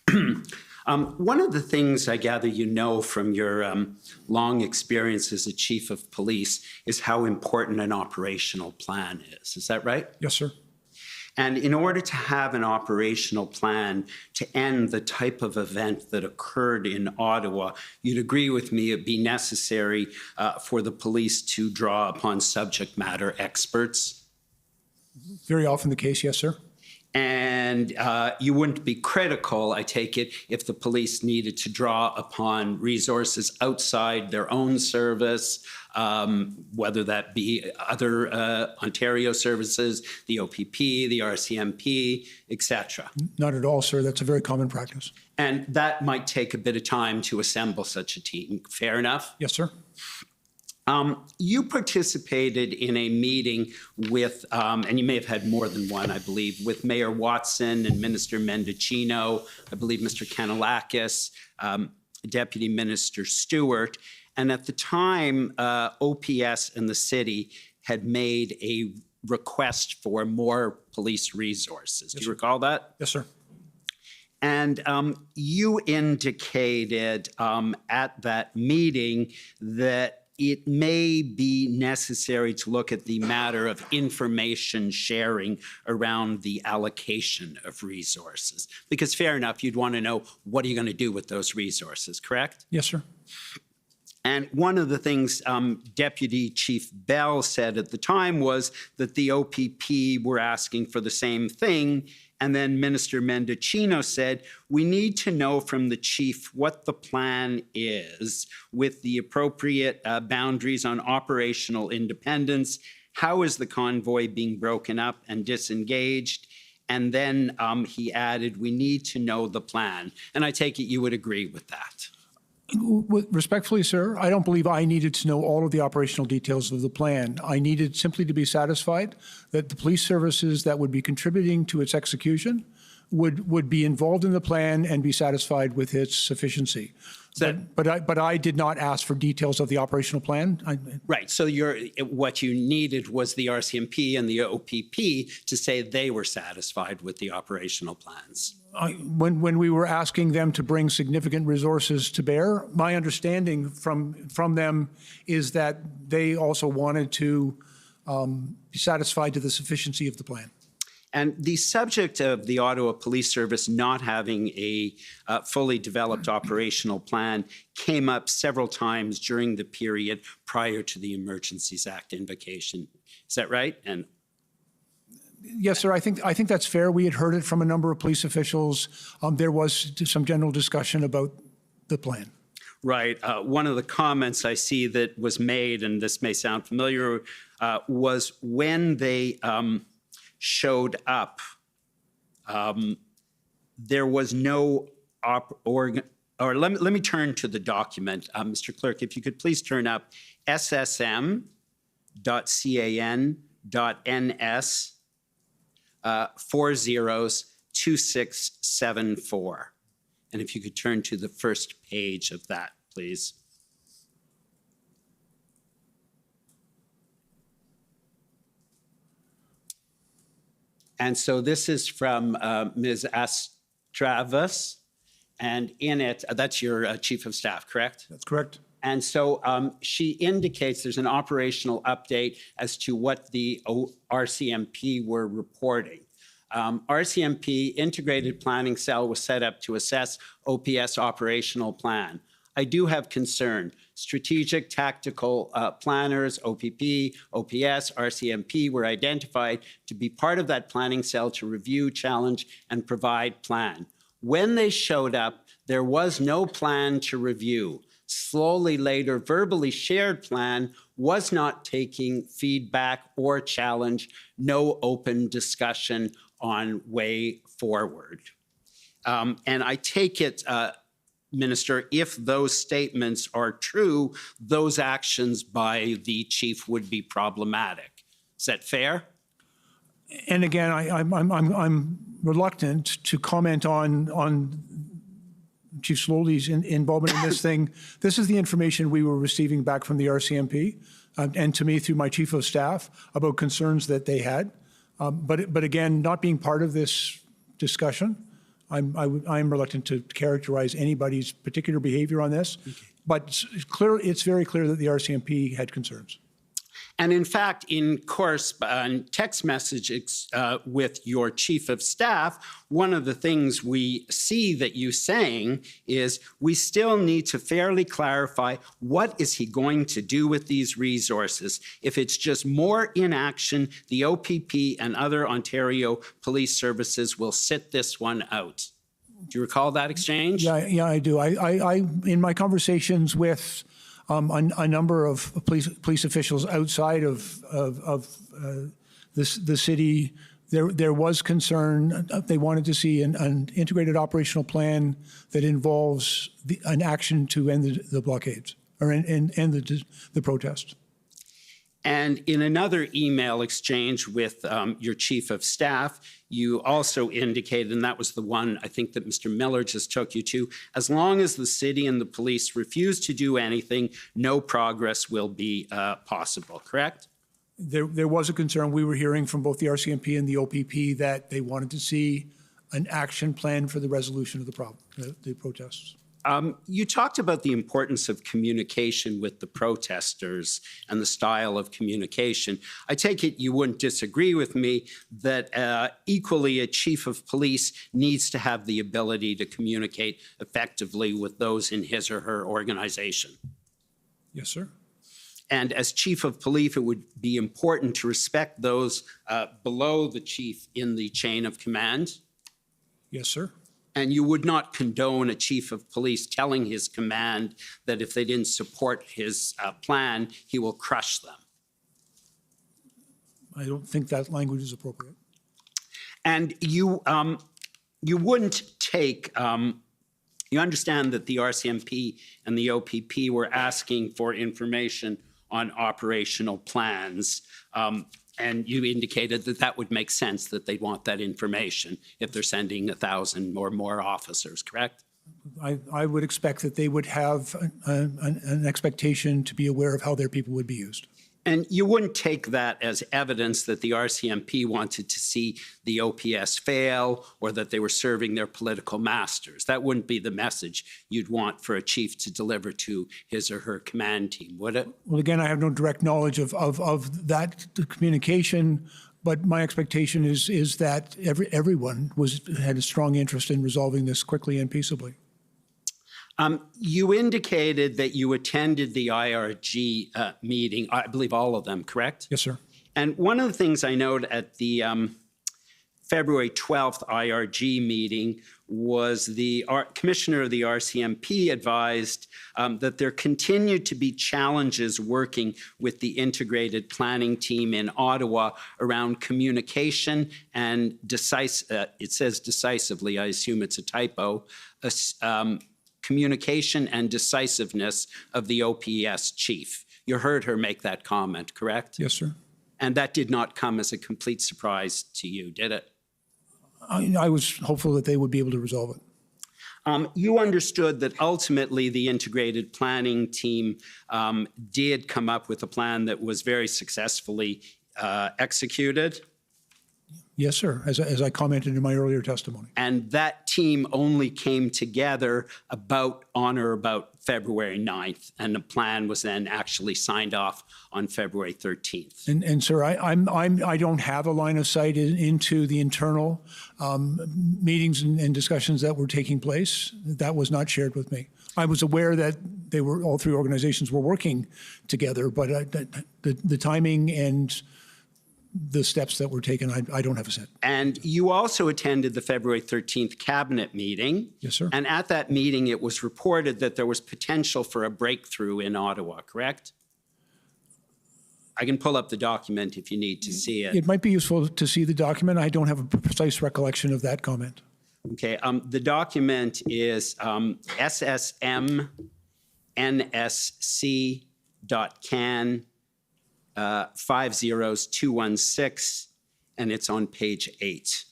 One of the things I gather you know from your long experience as a chief of police is how important an operational plan is. Is that right? Yes, sir. And in order to have an operational plan to end the type of event that occurred in Ottawa, you'd agree with me it'd be necessary for the police to draw upon subject matter experts? Very often the case, yes, sir. And you wouldn't be critical, I take it, if the police needed to draw upon resources outside their own service, whether that be other Ontario services, the OPP, the RCMP, etc. Not at all, sir. That's a very common practice. And that might take a bit of time to assemble such a team. Fair enough? Yes, sir. You participated in a meeting with, and you may have had more than one, I believe, with Mayor Watson and Minister Mendicino, I believe Mr. Kanalakis, Deputy Minister Stewart. And at the time, OPS and the city had made a request for more police resources. Do you recall that? Yes, sir. And you indicated at that meeting that it may be necessary to look at the matter of information sharing around the allocation of resources. Because fair enough, you'd want to know what are you going to do with those resources, correct? Yes, sir. And one of the things Deputy Chief Bell said at the time was that the OPP were asking for the same thing. And then Minister Mendicino said, we need to know from the chief what the plan is with the appropriate boundaries on operational independence. How is the convoy being broken up and disengaged? And then he added, we need to know the plan. And I take it you would agree with that. Respectfully, sir, I don't believe I needed to know all of the operational details of the plan. I needed simply to be satisfied that the police services that would be contributing to its execution would be involved in the plan and be satisfied with its sufficiency. But I did not ask for details of the operational plan. Right. So what you needed was the RCMP and the OPP to say they were satisfied with the operational plans. When we were asking them to bring significant resources to bear, my understanding from them is that they also wanted to be satisfied to the sufficiency of the plan. And the subject of the Ottawa Police Service not having a fully developed operational plan came up several times during the period prior to the Emergencies Act invocation. Is that right? And yes, sir. I think that's fair. We had heard it from a number of police officials. There was some general discussion about the plan. Right. One of the comments I see that was made, and this may sound familiar, was when they showed up, there was no let me turn to the document. Mr. Clerk, if you could please turn up ssm.can.ns 402674. And if you could turn to the first page of that, please. And so this is from Ms. Astravas, and in it, that's your chief of staff, correct? That's correct. And so she indicates there's an operational update as to what the RCMP were reporting. RCMP Integrated Planning Cell was set up to assess OPS operational plan. I do have concern. Strategic Tactical Planners, OPP, OPS, RCMP were identified to be part of that planning cell to review, challenge, and provide plan. When they showed up, there was no plan to review. Slowly later, verbally shared plan was not taking feedback or challenge, no open discussion on way forward. And I take it, Minister, if those statements are true, those actions by the chief would be problematic. Is that fair? And again, I'm reluctant to comment on Chief Slowly's involvement in this thing. This is the information we were receiving back from the RCMP and to me through my chief of staff about concerns that they had. But again, not being part of this discussion, I'm reluctant to characterize anybody's particular behavior on this. Okay. But it's very clear that the RCMP had concerns. And in fact, in text messages with your chief of staff, one of the things we see that you saying is we still need to fairly clarify what is he going to do with these resources. If it's just more inaction, the OPP and other Ontario police services will sit this one out. Do you recall that exchange? Yeah, I do. I in my conversations with a number of police officials outside of the city, there was concern. They wanted to see an integrated operational plan that involves an action to end the blockades or end the protests. And in another email exchange with your chief of staff, you also indicated, and that was the one I think that Mr. Miller just took you to, as long as the city and the police refuse to do anything, no progress will be possible, correct? There was a concern we were hearing from both the RCMP and the OPP that they wanted to see an action plan for the resolution of the protests. You talked about the importance of communication with the protesters and the style of communication. I take it you wouldn't disagree with me that equally a chief of police needs to have the ability to communicate effectively with those in his or her organization. Yes, sir. And as chief of police, it would be important to respect those below the chief in the chain of command. Yes, sir. And you would not condone a chief of police telling his command that if they didn't support his plan, he will crush them. I don't think that language is appropriate. And you wouldn't take, you understand that the RCMP and the OPP were asking for information on operational plans. And you indicated that that would make sense, that they'd want that information if they're sending 1,000 or more officers, correct? I would expect that they would have an expectation to be aware of how their people would be used. And you wouldn't take that as evidence that the RCMP wanted to see the OPS fail or that they were serving their political masters. That wouldn't be the message you'd want for a chief to deliver to his or her command team, would it? Well, again, I have no direct knowledge of that communication, but my expectation is that everyone had a strong interest in resolving this quickly and peaceably. You indicated that you attended the IRG meeting, I believe all of them, correct? Yes, sir. And one of the things I noted at the February 12th IRG meeting was the commissioner of the RCMP advised that there continued to be challenges working with the integrated planning team in Ottawa around communication and it says decisively, I assume it's a typo, communication and decisiveness of the OPS chief. You heard her make that comment, correct? Yes, sir. And that did not come as a complete surprise to you, did it? I was hopeful that they would be able to resolve it. You understood that ultimately the integrated planning team did come up with a plan that was very successfully executed? Yes, sir, as I commented in my earlier testimony. And that team only came together on or about February 9th, and the plan was then actually signed off on February 13th. And sir, I don't have a line of sight into the internal meetings and discussions that were taking place. That was not shared with me. I was aware that all three organizations were working together, but the timing and the steps that were taken, I don't have a set. And you also attended the February 13th cabinet meeting. Yes, sir. And at that meeting, it was reported that there was potential for a breakthrough in Ottawa, correct? I can pull up the document if you need to see it. It might be useful to see the document. I don't have a precise recollection of that comment. Okay, the document is SSM-NSC.can 50216, and it's on page 8.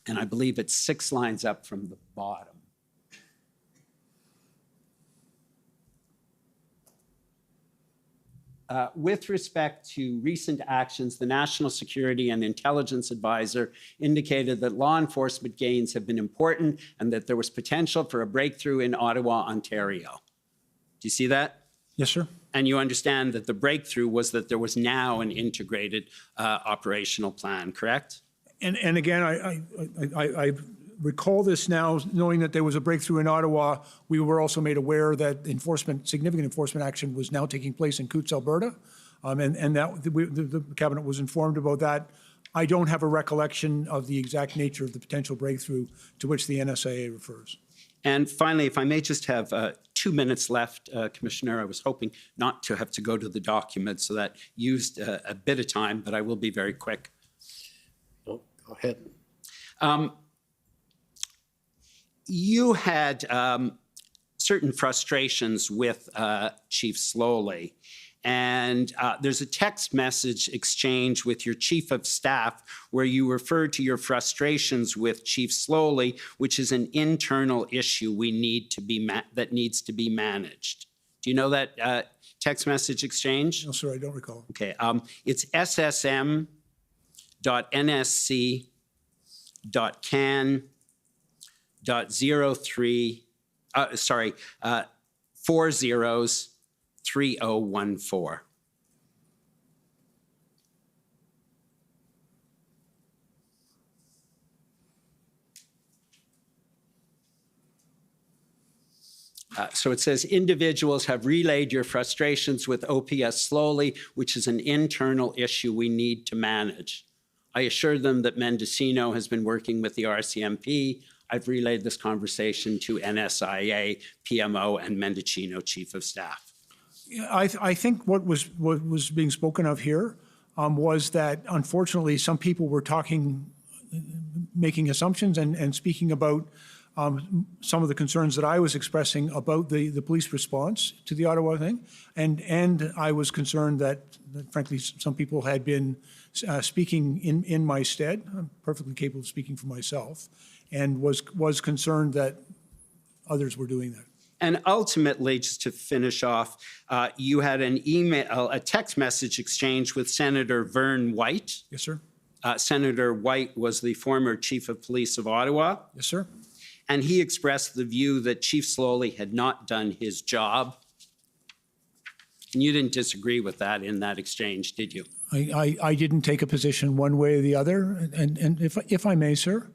And I believe it's 6 lines up from the bottom. With respect to recent actions, the National Security and Intelligence Advisor indicated that law enforcement gains have been important and that there was potential for a breakthrough in Ottawa, Ontario. Do you see that? Yes, sir. And you understand that the breakthrough was that there was now an integrated operational plan, correct? And again, I recall this now, knowing that there was a breakthrough in Ottawa. We were also made aware that significant enforcement action was now taking place in Coutts, Alberta, and that the cabinet was informed about that. I don't have a recollection of the exact nature of the potential breakthrough to which the NSIA refers. And finally, if I may just have 2 minutes left, Commissioner, I was hoping not to have to go to the document, so that used a bit of time, but I will be very quick. Oh, go ahead. You had certain frustrations with Chief Slowly, and there's a text message exchange with your Chief of Staff where you refer to your frustrations with Chief Slowly, which is an internal issue we need to be that needs to be managed. Do you know that text message exchange? No, sir, I don't recall. Okay, it's ssm.nsc.can. 403014. So it says, individuals have relayed your frustrations with OPS Slowly, which is an internal issue we need to manage. I assured them that Mendocino has been working with the RCMP. I've relayed this conversation to NSIA, PMO, and Mendocino Chief of Staff. I think what was being spoken of here was that, unfortunately, some people were making assumptions and speaking about some of the concerns that I was expressing about the police response to the Ottawa thing, and I was concerned that frankly some people had been speaking in my stead. I'm perfectly capable of speaking for myself, and was concerned that others were doing that. And ultimately, just to finish off, you had a text message exchange with Senator Vern White. Yes, sir. Senator White was the former Chief of Police of Ottawa. Yes, sir. And he expressed the view that Chief Slowly had not done his job. And you didn't disagree with that in that exchange, did you? I didn't take a position one way or the other. And if I may, sir,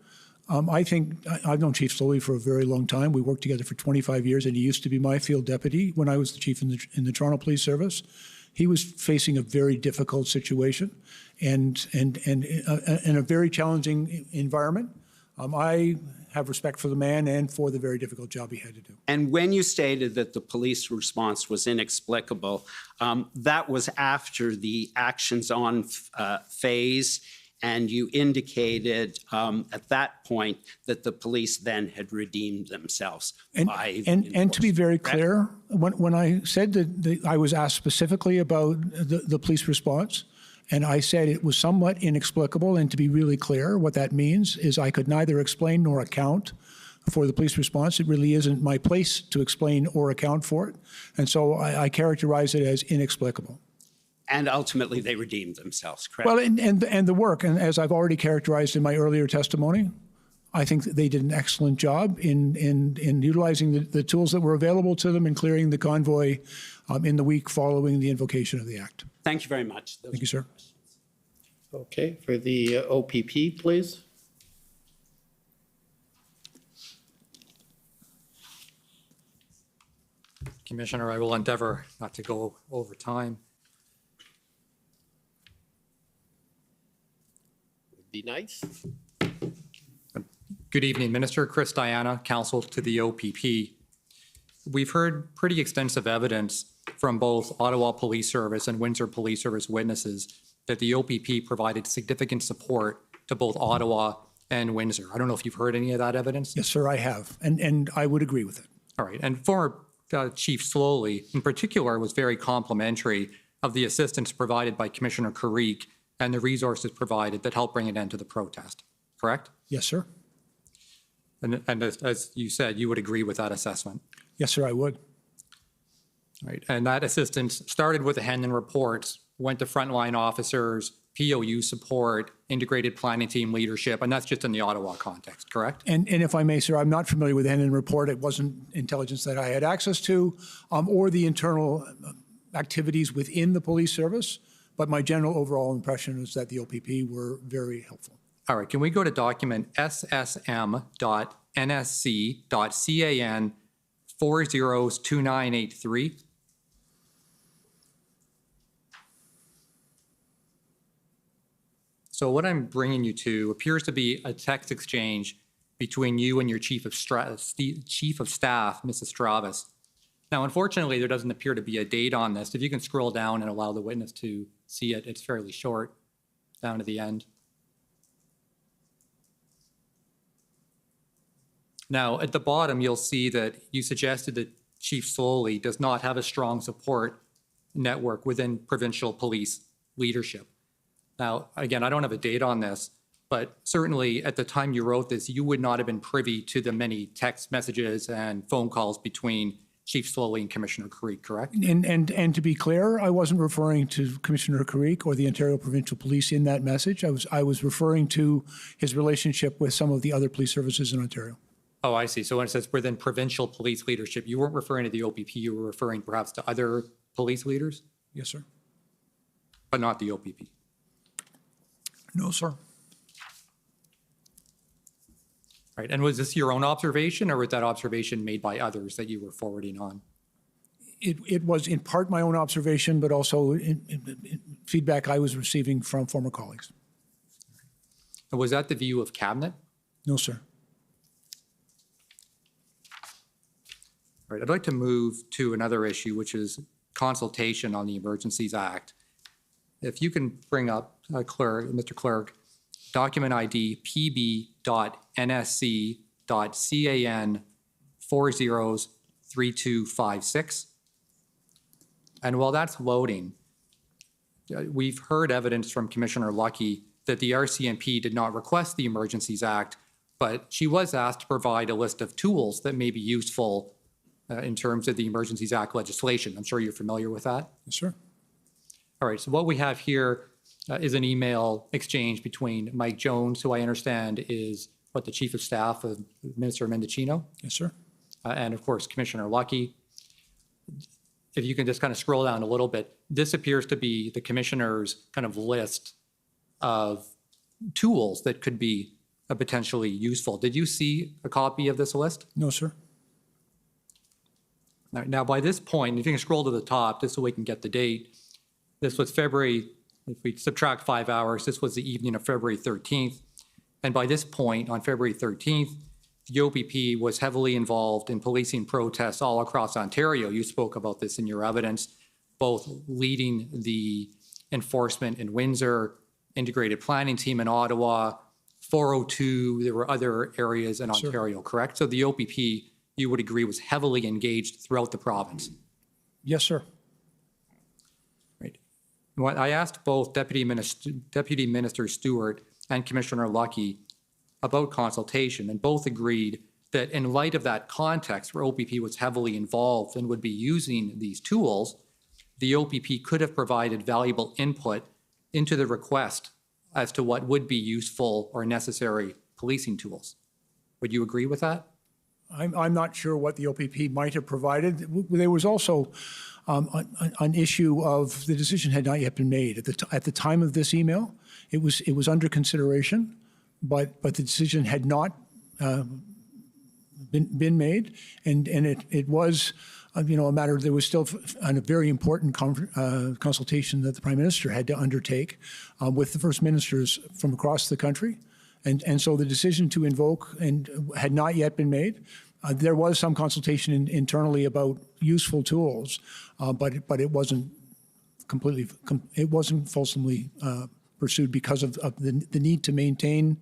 I think I've known Chief Slowly for a very long time. We worked together for 25 years, and he used to be my field deputy when I was the chief in the Toronto Police Service. He was facing a very difficult situation and in a very challenging environment. I have respect for the man and for the very difficult job he had to do. And when you stated that the police response was inexplicable, that was after the actions on phase, and you indicated at that point that the police then had redeemed themselves. And to be very clear, when I said that I was asked specifically about the police response, and I said it was somewhat inexplicable, and to be really clear, what that means is I could neither explain nor account for the police response. It really isn't my place to explain or account for it. And so I characterize it as inexplicable. And ultimately, they redeemed themselves, correct? Well, and the work, and as I've already characterized in my earlier testimony, I think that they did an excellent job in utilizing the tools that were available to them in clearing the convoy in the week following the invocation of the act. Thank you very much. Thank you, sir. Okay, for the OPP, please. Commissioner, I will endeavor not to go over time. Would be nice. Good evening, Minister. Chris Diana, counsel to the OPP. We've heard pretty extensive evidence from both Ottawa Police Service and Windsor Police Service witnesses that the OPP provided significant support to both Ottawa and Windsor. I don't know if you've heard any of that evidence. Yes, sir, I have, and I would agree with it. All right, and former Chief Slowly, in particular, was very complimentary of the assistance provided by Commissioner Carrique and the resources provided that helped bring an end to the protest, correct? Yes, sir. And as you said, you would agree with that assessment? Yes, sir, I would. Right, and that assistance started with the Hendon reports, went to frontline officers, POU support, integrated planning team leadership, and that's just in the Ottawa context, correct? And if I may, sir, I'm not familiar with the Hendon report. It wasn't intelligence that I had access to, or the internal activities within the police service, but my general overall impression is that the OPP were very helpful. All right, can we go to document ssm.nsc.can 402983? So what I'm bringing you to appears to be a text exchange between you and your Chief of Staff, Mrs. Stravis. Now, unfortunately, there doesn't appear to be a date on this. If you can scroll down and allow the witness to see it, it's fairly short, down to the end. Now, at the bottom, you'll see that you suggested that Chief Slowly does not have a strong support network within provincial police leadership. Now, again, I don't have a date on this, but certainly at the time you wrote this, you would not have been privy to the many text messages and phone calls between Chief Slowly and Commissioner Carrique, correct? And to be clear, I wasn't referring to Commissioner Carrique or the Ontario Provincial Police in that message. I was referring to his relationship with some of the other police services in Ontario. Oh, I see. So when it says within provincial police leadership, you weren't referring to the OPP, you were referring perhaps to other police leaders? Yes, sir. But not the OPP? No, sir. Right, and was this your own observation or was that observation made by others that you were forwarding on? It was in part my own observation, but also feedback I was receiving from former colleagues. And was that the view of Cabinet? No, sir. All right, I'd like to move to another issue, which is consultation on the Emergencies Act. If you can bring up, Mr. Clerk, document ID pb.nsc.can 403256. And while that's loading, we've heard evidence from Commissioner Lucky that the RCMP did not request the Emergencies Act, but she was asked to provide a list of tools that may be useful in terms of the Emergencies Act legislation. I'm sure you're familiar with that. Yes, sir. All right, so what we have here is an email exchange between Mike Jones, who I understand is the Chief of Staff of Minister Mendicino. Yes, sir. And of course, Commissioner Lucky. If you can just kind of scroll down a little bit, this appears to be the commissioner's kind of list of tools that could be potentially useful. Did you see a copy of this list? No, sir. Now, by this point, if you can scroll to the top, just so we can get the date, this was February, if we subtract 5 hours, this was the evening of February 13th. And by this point, on February 13th, the OPP was heavily involved in policing protests all across Ontario. You spoke about this in your evidence, both leading the enforcement in Windsor, integrated planning team in Ottawa, 402, there were other areas in Ontario, sure. Correct? So the OPP, you would agree, was heavily engaged throughout the province. Yes, sir. Right. Well, I asked both Deputy Minister Stewart and Commissioner Lucky about consultation, and both agreed that in light of that context where OPP was heavily involved and would be using these tools, the OPP could have provided valuable input into the request as to what would be useful or necessary policing tools. Would you agree with that? I'm not sure what the OPP might have provided. There was also an issue of the decision had not yet been made. At the time of this email, it was under consideration, but the decision had not been made, and it was a matter, there was still a very important consultation that the Prime Minister had to undertake with the First Ministers from across the country. And so the decision to invoke had not yet been made. There was some consultation internally about useful tools, but it wasn't fulsomely pursued because of the need to maintain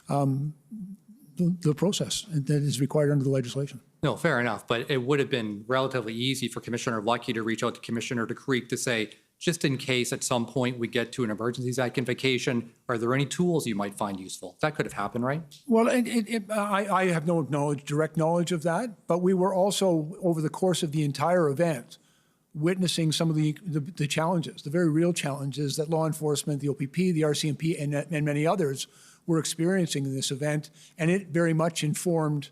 the process that is required under the legislation. No, fair enough. But it would have been relatively easy for Commissioner Lucky to reach out to Commissioner de Creek to say, just in case at some point we get to an Emergencies Act invocation, are there any tools you might find useful? That could have happened, right? Well, I have no direct knowledge of that, but we were also, over the course of the entire event, witnessing some of the challenges, the very real challenges that law enforcement, the OPP, the RCMP, and many others were experiencing in this event, and it very much informed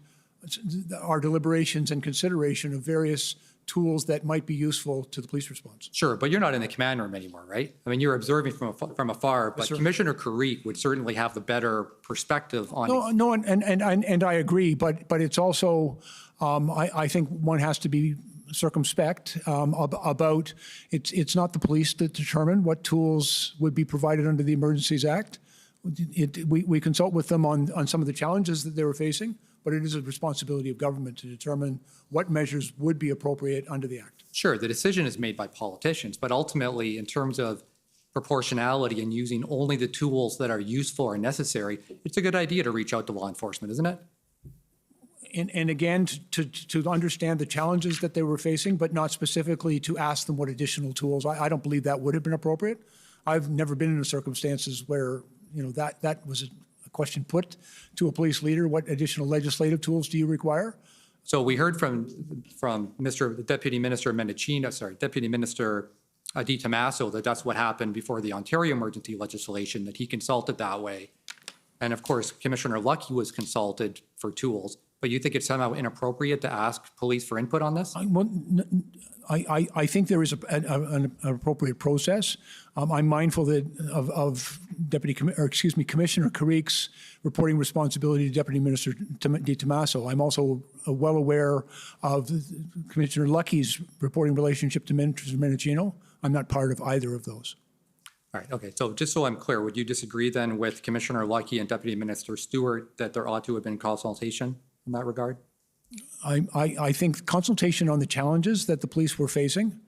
our deliberations and consideration of various tools that might be useful to the police response. Sure, but you're not in the command room anymore, right? I mean, you're observing from afar, but Yes, Commissioner Creek would certainly have the better perspective on No, and I agree, but it's also, I think one has to be circumspect about it's not the police that determine what tools would be provided under the Emergencies Act. We consult with them on some of the challenges that they were facing, but it is a responsibility of government to determine what measures would be appropriate under the Act. Sure, the decision is made by politicians, but ultimately, in terms of proportionality and using only the tools that are useful or necessary, it's a good idea to reach out to law enforcement, isn't it? And again, to understand the challenges that they were facing, but not specifically to ask them what additional tools. I don't believe that would have been appropriate. I've never been in circumstances where that was a question put to a police leader. What additional legislative tools do you require? So we heard from Deputy Minister Di Tommaso that that's what happened before the Ontario emergency legislation, that he consulted that way. And of course, Commissioner Lucky was consulted for tools. But you think it's somehow inappropriate to ask police for input on this? I think there is an appropriate process. I'm mindful of Commissioner Carrique's reporting responsibility to Deputy Minister Di Tommaso. I'm also well aware of Commissioner Lucky's reporting relationship to Minister Mendicino. I'm not part of either of those. All right, okay. So just so I'm clear, would you disagree then with Commissioner Lucky and Deputy Minister Stewart that there ought to have been consultation in that regard? I think consultation on the challenges that the police were facing.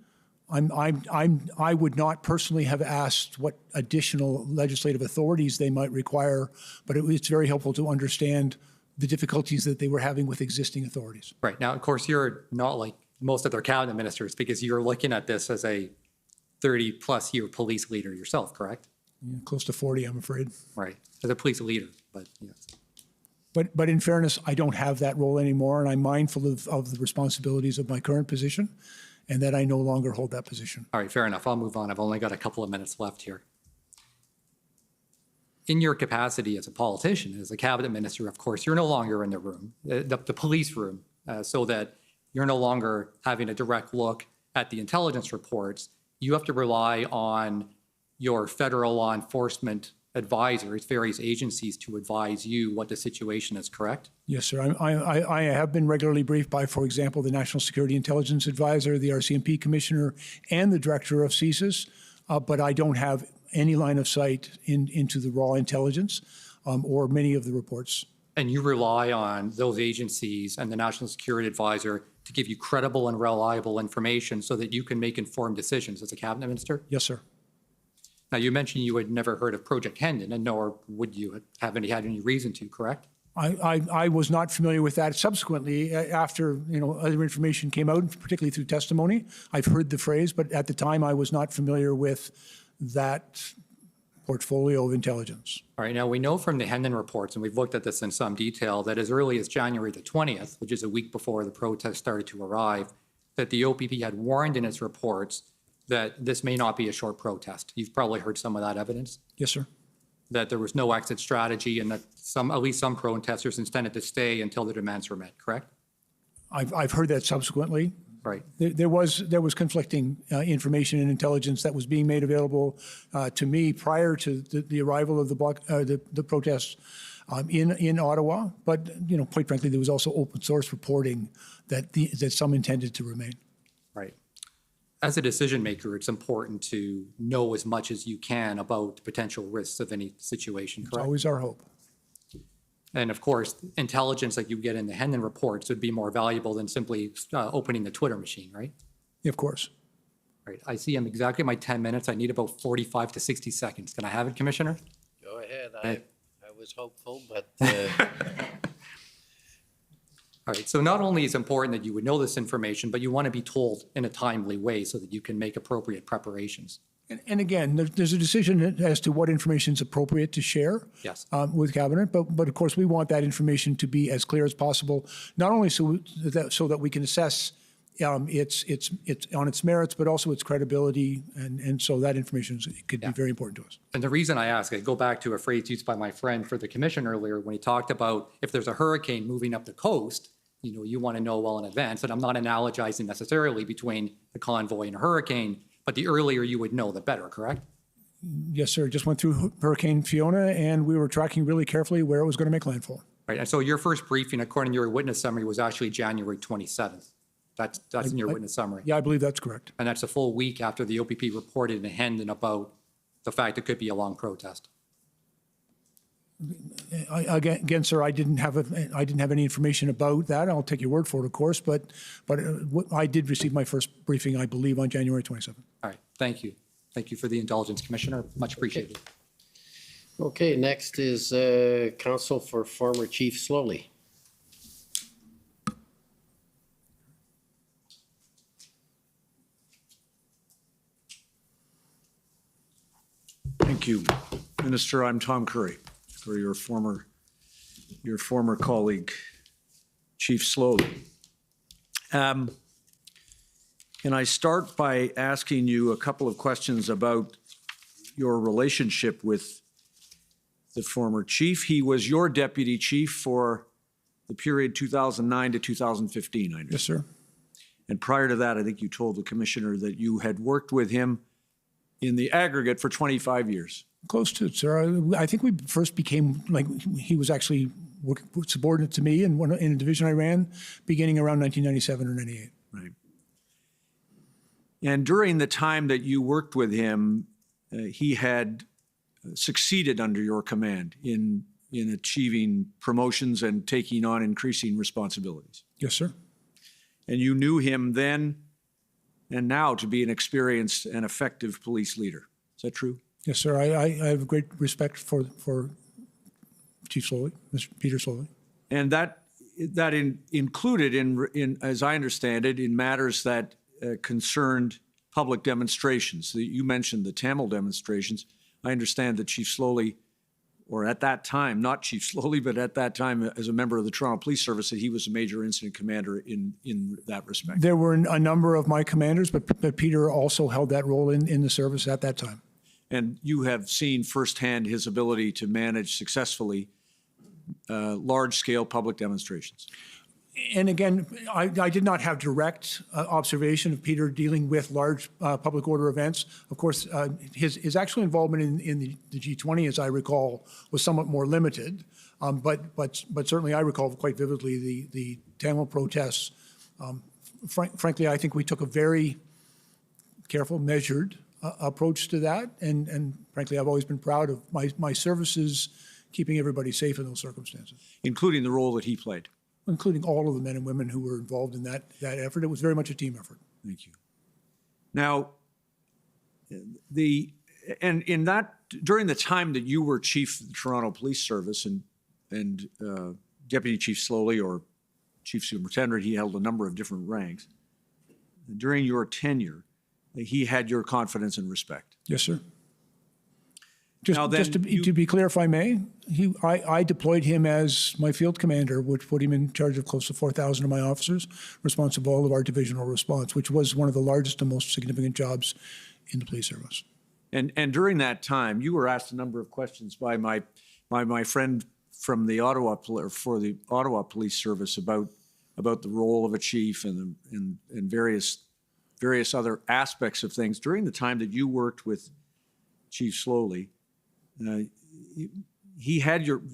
I would not personally have asked what additional legislative authorities they might require, but it's very helpful to understand the difficulties that they were having with existing authorities. Right. Now, of course, you're not like most other cabinet ministers because you're looking at this as a 30-plus year police leader yourself, correct? Yeah, close to 40, I'm afraid. Right. As a police leader, but yes. But in fairness, I don't have that role anymore, and I'm mindful of the responsibilities of my current position, and that I no longer hold that position. All right, fair enough. I'll move on. I've only got a couple of minutes left here. In your capacity as a politician, as a cabinet minister, of course, you're no longer in the room, the police room, so that you're no longer having a direct look at the intelligence reports. You have to rely on your federal law enforcement advisors, various agencies, to advise you what the situation is, correct? Yes, sir. I have been regularly briefed by, for example, the National Security Intelligence Advisor, the RCMP Commissioner, and the Director of CSIS, but I don't have any line of sight into the raw intelligence or many of the reports. And you rely on those agencies and the National Security Advisor to give you credible and reliable information so that you can make informed decisions as a cabinet minister? Yes, sir. Now, you mentioned you had never heard of Project Hendon, and nor would you have had any reason to, correct? I was not familiar with that. Subsequently, after other information came out, particularly through testimony, I've heard the phrase, but at the time I was not familiar with that portfolio of intelligence. All right. Now, we know from the Hendon reports, and we've looked at this in some detail, that as early as January the 20th, which is a week before the protests started to arrive, that the OPP had warned in its reports that this may not be a short protest. You've probably heard some of that evidence. Yes, sir. That there was no exit strategy and that at least some protesters intended to stay until the demands were met, correct? I've heard that subsequently. Right. There was conflicting information and intelligence that was being made available to me prior to the arrival of the protests in Ottawa. But quite frankly, there was also open source reporting that some intended to remain. as a decision maker, it's important to know as much as you can about the potential risks of any situation, It's correct? always our hope. And of course, intelligence like you get in the Hendon reports would be more valuable than simply opening the Twitter machine, right? Of course. Right. I see I'm exactly at my 10 minutes. I need about 45 to 60 seconds. Can I have it, Commissioner? Go ahead. Okay. I was hopeful, but All right. So not only is it important that you would know this information, but you want to be told in a timely way so that you can make appropriate preparations. And again, there's a decision as to what information is appropriate to share Yes. with Cabinet, but of course, we want that information to be as clear as possible, not only so that we can assess its on its merits, but also its credibility, and so that information could be very important to us. And the reason I ask, I go back to a phrase used by my friend for the commission earlier when he talked about if there's a hurricane moving up the coast, you want to know well in advance. And I'm not analogizing necessarily between a convoy and a hurricane, but the earlier you would know, the better, correct? Yes, sir. Just went through Hurricane Fiona, and we were tracking really carefully where it was going to make landfall. Right. And so your first briefing, according to your witness summary, was actually January 27th. That's in your witness summary. Yeah, I believe that's correct. And that's a full week after the OPP reported in Hendon about the fact it could be a long protest. Again, sir, I didn't have any information about that. I'll take your word for it, of course, but I did receive my first briefing, I believe, on January 27th. All right. Thank you. Thank you for the indulgence, Commissioner. Much appreciated. okay. Next is counsel for former Chief Slowly. Thank you. Minister, I'm Tom Curry, for your former colleague, Chief Slowly. Can I start by asking you a couple of questions about your relationship with the former chief? He was your deputy chief for the period 2009 to 2015, I understand. Yes, sir. And prior to that, I think you told the commissioner that you had worked with him in the aggregate for 25 years. Close to it, sir. I think we first became, he was actually subordinate to me in a division I ran beginning around 1997 or 98. Right. And during the time that you worked with him, he had succeeded under your command in achieving promotions and taking on increasing responsibilities. Yes, sir. And you knew him then and now to be an experienced and effective police leader. Is that true? Yes, sir. I have great respect for Chief Slowly, Mr. Peter Slowly. And that included, in as I understand it, in matters that concerned public demonstrations. You mentioned the Tamil demonstrations. I understand that Chief Slowly, or at that time, not Chief Slowly, but at that time as a member of the Toronto Police Service, that he was a major incident commander in that respect. There were a number of my commanders, but Peter also held that role in the service at that time. And you have seen firsthand his ability to manage successfully large-scale public demonstrations. And again, I did not have direct observation of Peter dealing with large public order events. Of course, his actual involvement in the G20, as I recall, was somewhat more limited. But certainly I recall quite vividly the Tamil protests. Frankly, I think we took a very careful, measured approach to that. And frankly, I've always been proud of my services keeping everybody safe in those circumstances. Including the role that he played. Including all of the men and women who were involved in that effort. It was very much a team effort. Thank you. Now, during the time that you were chief of the Toronto Police Service and Deputy Chief Slowly, or Chief Superintendent, he held a number of different ranks. During your tenure, he had your confidence and respect. Yes, sir. Just to be clear, if I may, I deployed him as my field commander, which put him in charge of close to 4,000 of my officers, responsible for all of our divisional response, which was one of the largest and most significant jobs in the police service. And during that time, you were asked a number of questions by my friend from the Ottawa Police Service about the role of a chief and various other aspects of things. During the time that you worked with Chief Slowly, you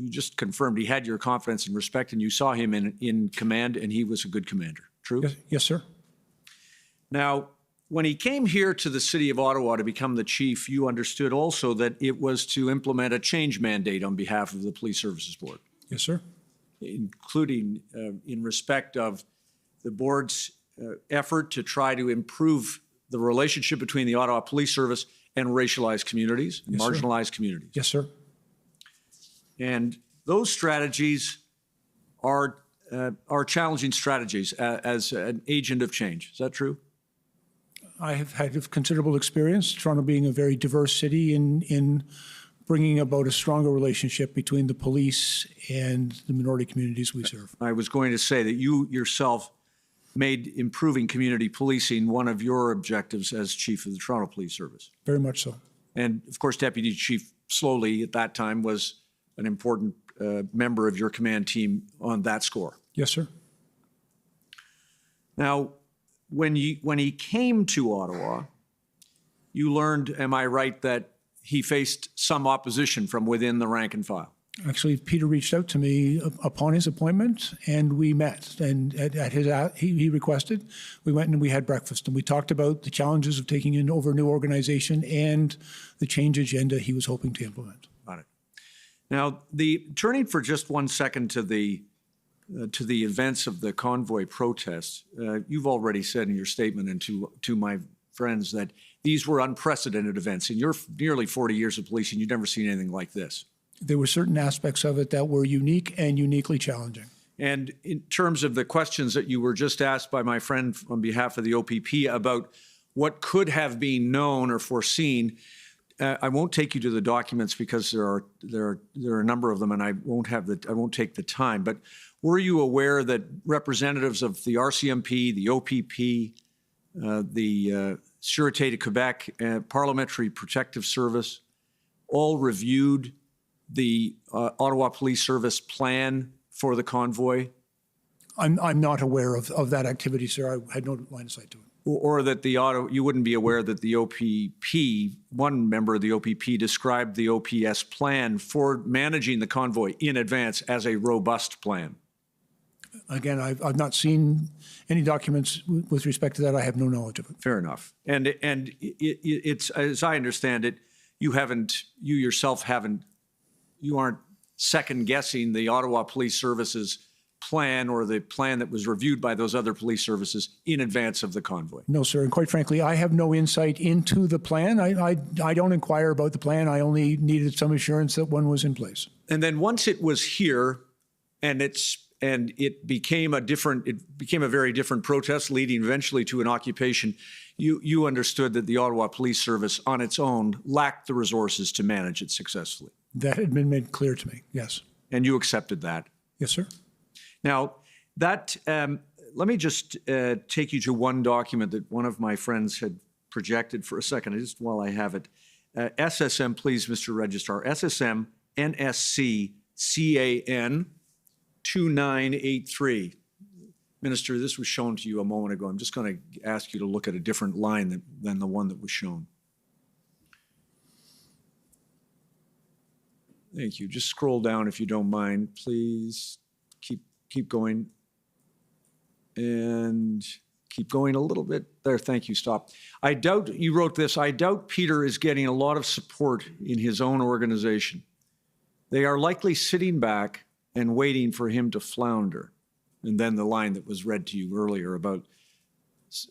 just confirmed he had your confidence and respect, and you saw him in command, and he was a good commander. True? Yes, sir. Now, when he came here to the city of Ottawa to become the chief, you understood also that it was to implement a change mandate on behalf of the Police Services Board. Yes, sir. Including in respect of the board's effort to try to improve the relationship between the Ottawa Police Service and racialized communities, and marginalized communities. Yes, sir. And those strategies are challenging strategies as an agent of change. Is that true? I have had considerable experience, Toronto being a very diverse city, in bringing about a stronger relationship between the police and the minority communities we serve. I was going to say that you yourself made improving community policing one of your objectives as chief of the Toronto Police Service. Very much so. And of course, Deputy Chief Slowly at that time was an important member of your command team on that score. Yes, sir. Now, when he came to Ottawa, you learned, am I right, that he faced some opposition from within the rank and file? Actually, Peter reached out to me upon his appointment, and we met. And at his he requested, we went and we had breakfast, and we talked about the challenges of taking over a new organization and the change agenda he was hoping to implement. Got it. Now, turning for just 1 second to the events of the convoy protests, you've already said in your statement and to my friends that these were unprecedented events. In your nearly 40 years of policing, you've never seen anything like this. There were certain aspects of it that were unique and uniquely challenging. And in terms of the questions that you were just asked by my friend on behalf of the OPP about what could have been known or foreseen, I won't take you to the documents because there are a number of them, and I won't take the time. But were you aware that representatives of the RCMP, the OPP, the Sûreté de Quebec, Parliamentary Protective Service, all reviewed the Ottawa Police Service plan for the convoy? I'm not aware of that activity, sir. I had no line of sight to it. Or that you wouldn't be aware that the OPP, one member of the OPP described the OPS plan for managing the convoy in advance as a robust plan? Again, I've not seen any documents with respect to that. I have no knowledge of it. Fair enough. And it's, as I understand it, you aren't second guessing the Ottawa Police Service's plan or the plan that was reviewed by those other police services in advance of the convoy. No, sir. And quite frankly, I have no insight into the plan. I don't inquire about the plan. I only needed some assurance that one was in place. And then once it was here, and it became a very different protest, leading eventually to an occupation, you understood that the Ottawa Police Service on its own lacked the resources to manage it successfully. That had been made clear to me, yes. And you accepted that? Yes, sir. Now, let me just take you to one document that one of my friends had projected for a second, just while I have it. SSM, please, Mr. Registrar. SSM NSC CAN 2983. Minister, this was shown to you a moment ago. I'm just going to ask you to look at a different line than the one that was shown. Thank you. Just scroll down if you don't mind, please. Keep going. And keep going a little bit. There, thank you, stop. You wrote this, I doubt Peter is getting a lot of support in his own organization. They are likely sitting back and waiting for him to flounder. And then the line that was read to you earlier about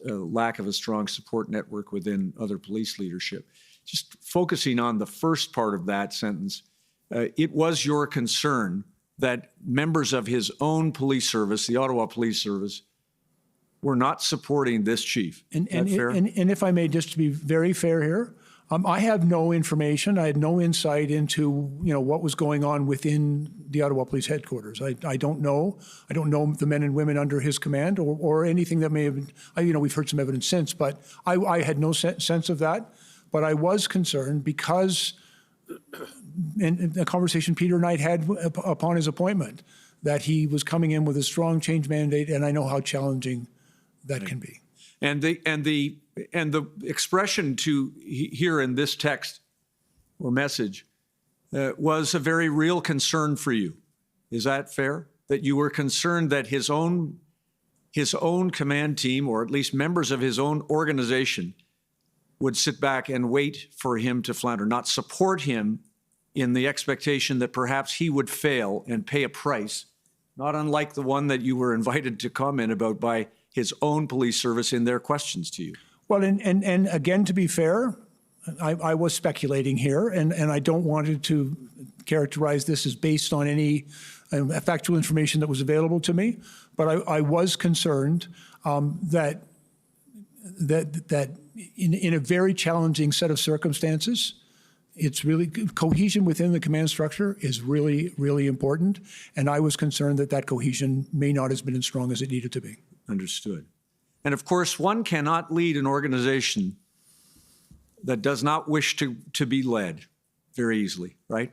lack of a strong support network within other police leadership. Just focusing on the first part of that sentence, it was your concern that members of his own police service, the Ottawa Police Service, were not supporting this chief. And if I may, just to be very fair here, I have no information. I had no insight into what was going on within the Ottawa Police Headquarters. I don't know. I don't know the men and women under his command or anything that may have been. We've heard some evidence since, but I had no sense of that. But I was concerned because, in the conversation Peter and I had upon his appointment, that he was coming in with a strong change mandate, and I know how challenging that can be. And the expression to here in this text or message was a very real concern for you. Is that fair? That you were concerned that his own his own command team, or at least members of his own organization, would sit back and wait for him to flounder, not support him in the expectation that perhaps he would fail and pay a price, not unlike the one that you were invited to comment about by his own police service in their questions to you. Well, and again, to be fair, I was speculating here, and I don't want to characterize this as based on any factual information that was available to me, but I was concerned that in a very challenging set of circumstances, it's really cohesion within the command structure is really, really important, and I was concerned that that cohesion may not have been as strong as it needed to be. Understood. And of course, one cannot lead an organization that does not wish to be led very easily, right?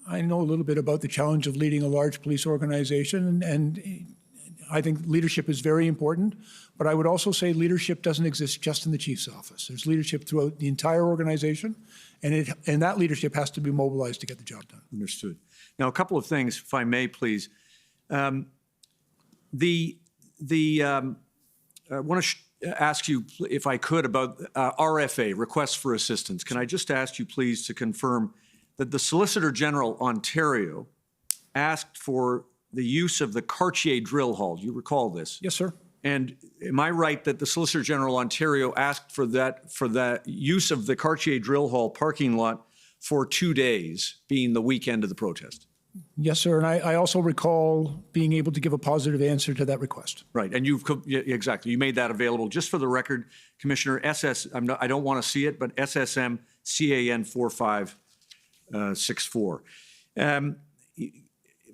I know a little bit about the challenge of leading a large police organization, and I think leadership is very important, but I would also say leadership doesn't exist just in the chief's office. There's leadership throughout the entire organization, and that leadership has to be mobilized to get the job done. Understood. Now, a couple of things, if I may, please. I want to ask you, if I could, about RFA, requests for assistance. Can I just ask you, please, to confirm that the Solicitor General Ontario asked for the use of the Cartier drill hall? Do you recall this? Yes, sir. And am I right that the Solicitor General Ontario asked for that use of the Cartier drill hall parking lot for 2 days, being the weekend of the protest? Yes, sir. And I also recall being able to give a positive answer to that request. Right. And exactly. You made that available. Just for the record, Commissioner, I don't want to see it, but SSM CAN 4564.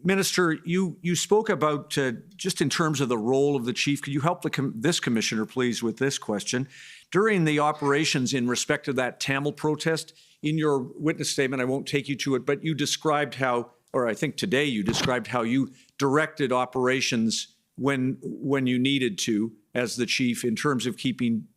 Minister, you spoke about, just in terms of the role of the chief, could you help this commissioner, please, with this question? During the operations in respect to that Tamil protest, in your witness statement, I won't take you to it, but you described how, or I think today you described how you directed operations when you needed to as the chief in terms of keeping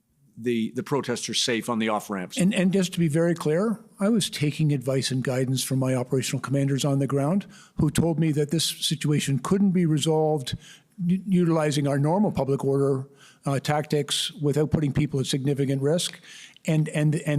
the protesters safe on the off-ramps. And just to be very clear, I was taking advice and guidance from my operational commanders on the ground who told me that this situation couldn't be resolved utilizing our normal public order tactics without putting people at significant risk. And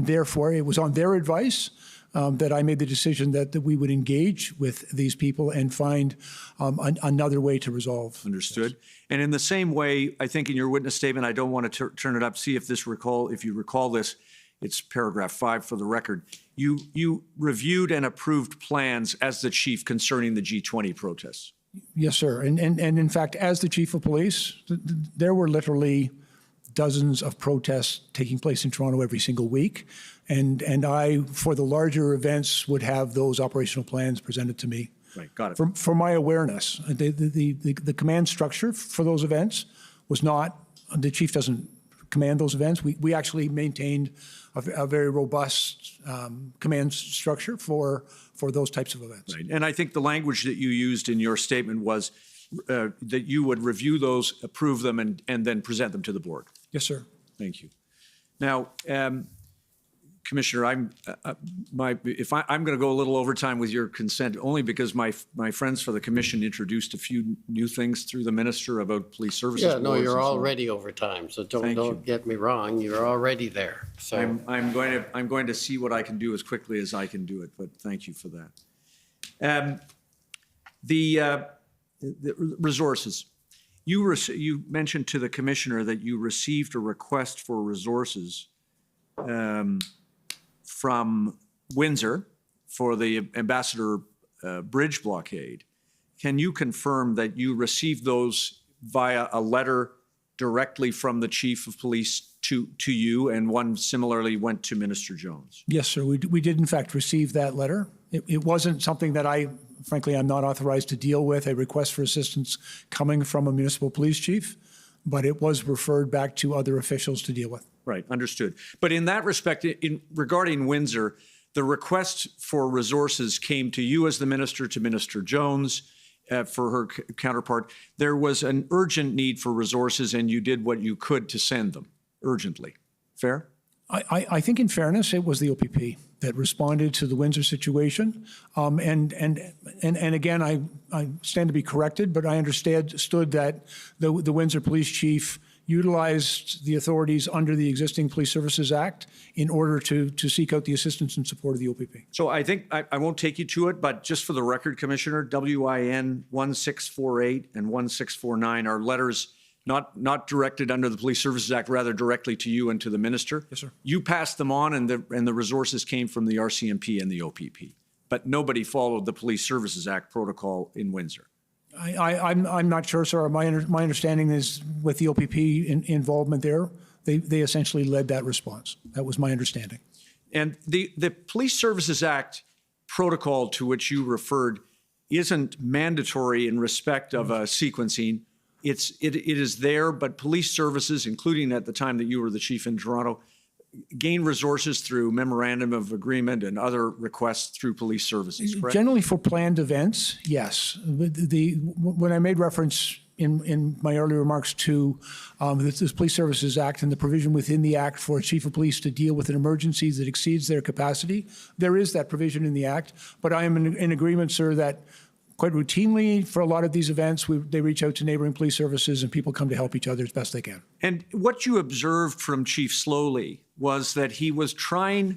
therefore, it was on their advice that I made the decision that we would engage with these people and find another way to resolve. Understood. This. And in the same way, I think in your witness statement, I don't want to turn it up, see if you recall this, it's paragraph 5 for the record. You reviewed and approved plans as the chief concerning the G20 protests. Yes, sir. And in fact, as the chief of police, there were literally dozens of protests taking place in Toronto every single week. And I, for the larger events, would have those operational plans presented to me. Right, got it. For my awareness, the command structure for those events was not, the chief doesn't command those events. We actually maintained a very robust command structure for those types of events. Right, and I think the language that you used in your statement was that you would review those, approve them, and then present them to the board. Yes, sir. Thank you. Now, Commissioner, I'm going to go a little overtime with your consent, only because my friends for the commission introduced a few new things through the minister about police services. Yeah, no, you're already over time, so don't get me wrong. You're already there. So I'm going to see what I can do as quickly as I can do it. But thank you for that. The resources. You mentioned to the commissioner that you received a request for resources from Windsor for the Ambassador Bridge blockade. Can you confirm that you received those via a letter directly from the chief of police to you, and one similarly went to Minister Jones? Yes, sir. We did in fact receive that letter. It wasn't something that frankly, I'm not authorized to deal with, a request for assistance coming from a municipal police chief, but it was referred back to other officials to deal with. Right, understood. But in that respect, regarding Windsor, the request for resources came to you as the minister, to Minister Jones for her counterpart. There was an urgent need for resources, and you did what you could to send them urgently. Fair? I think in fairness, it was the OPP. that responded to the Windsor situation. And again, I stand to be corrected, but I understood that the Windsor police chief utilized the authorities under the existing Police Services Act in order to seek out the assistance and support of the OPP. So I think I won't take you to it, but just for the record, Commissioner, WIN 1648 and 1649 are letters not directed under the Police Services Act, rather directly to you and to the minister. Yes, sir. You passed them on, and the resources came from the RCMP and the OPP, but nobody followed the Police Services Act protocol in Windsor. I'm not sure, sir. My understanding is with the OPP involvement there, they essentially led that response. That was my understanding. And the Police Services Act protocol to which you referred isn't mandatory in respect of a sequencing. It is there, but police services, including at the time that you were the chief in Toronto, gain resources through memorandum of agreement and other requests through police services, correct? Generally for planned events, yes. When I made reference in my earlier remarks to this Police Services Act and the provision within the Act for a chief of police to deal with an emergency that exceeds their capacity, there is that provision in the Act. But I am in agreement, sir, that quite routinely for a lot of these events, they reach out to neighboring police services and people come to help each other as best they can. And what you observed from Chief Slowly was that he was trying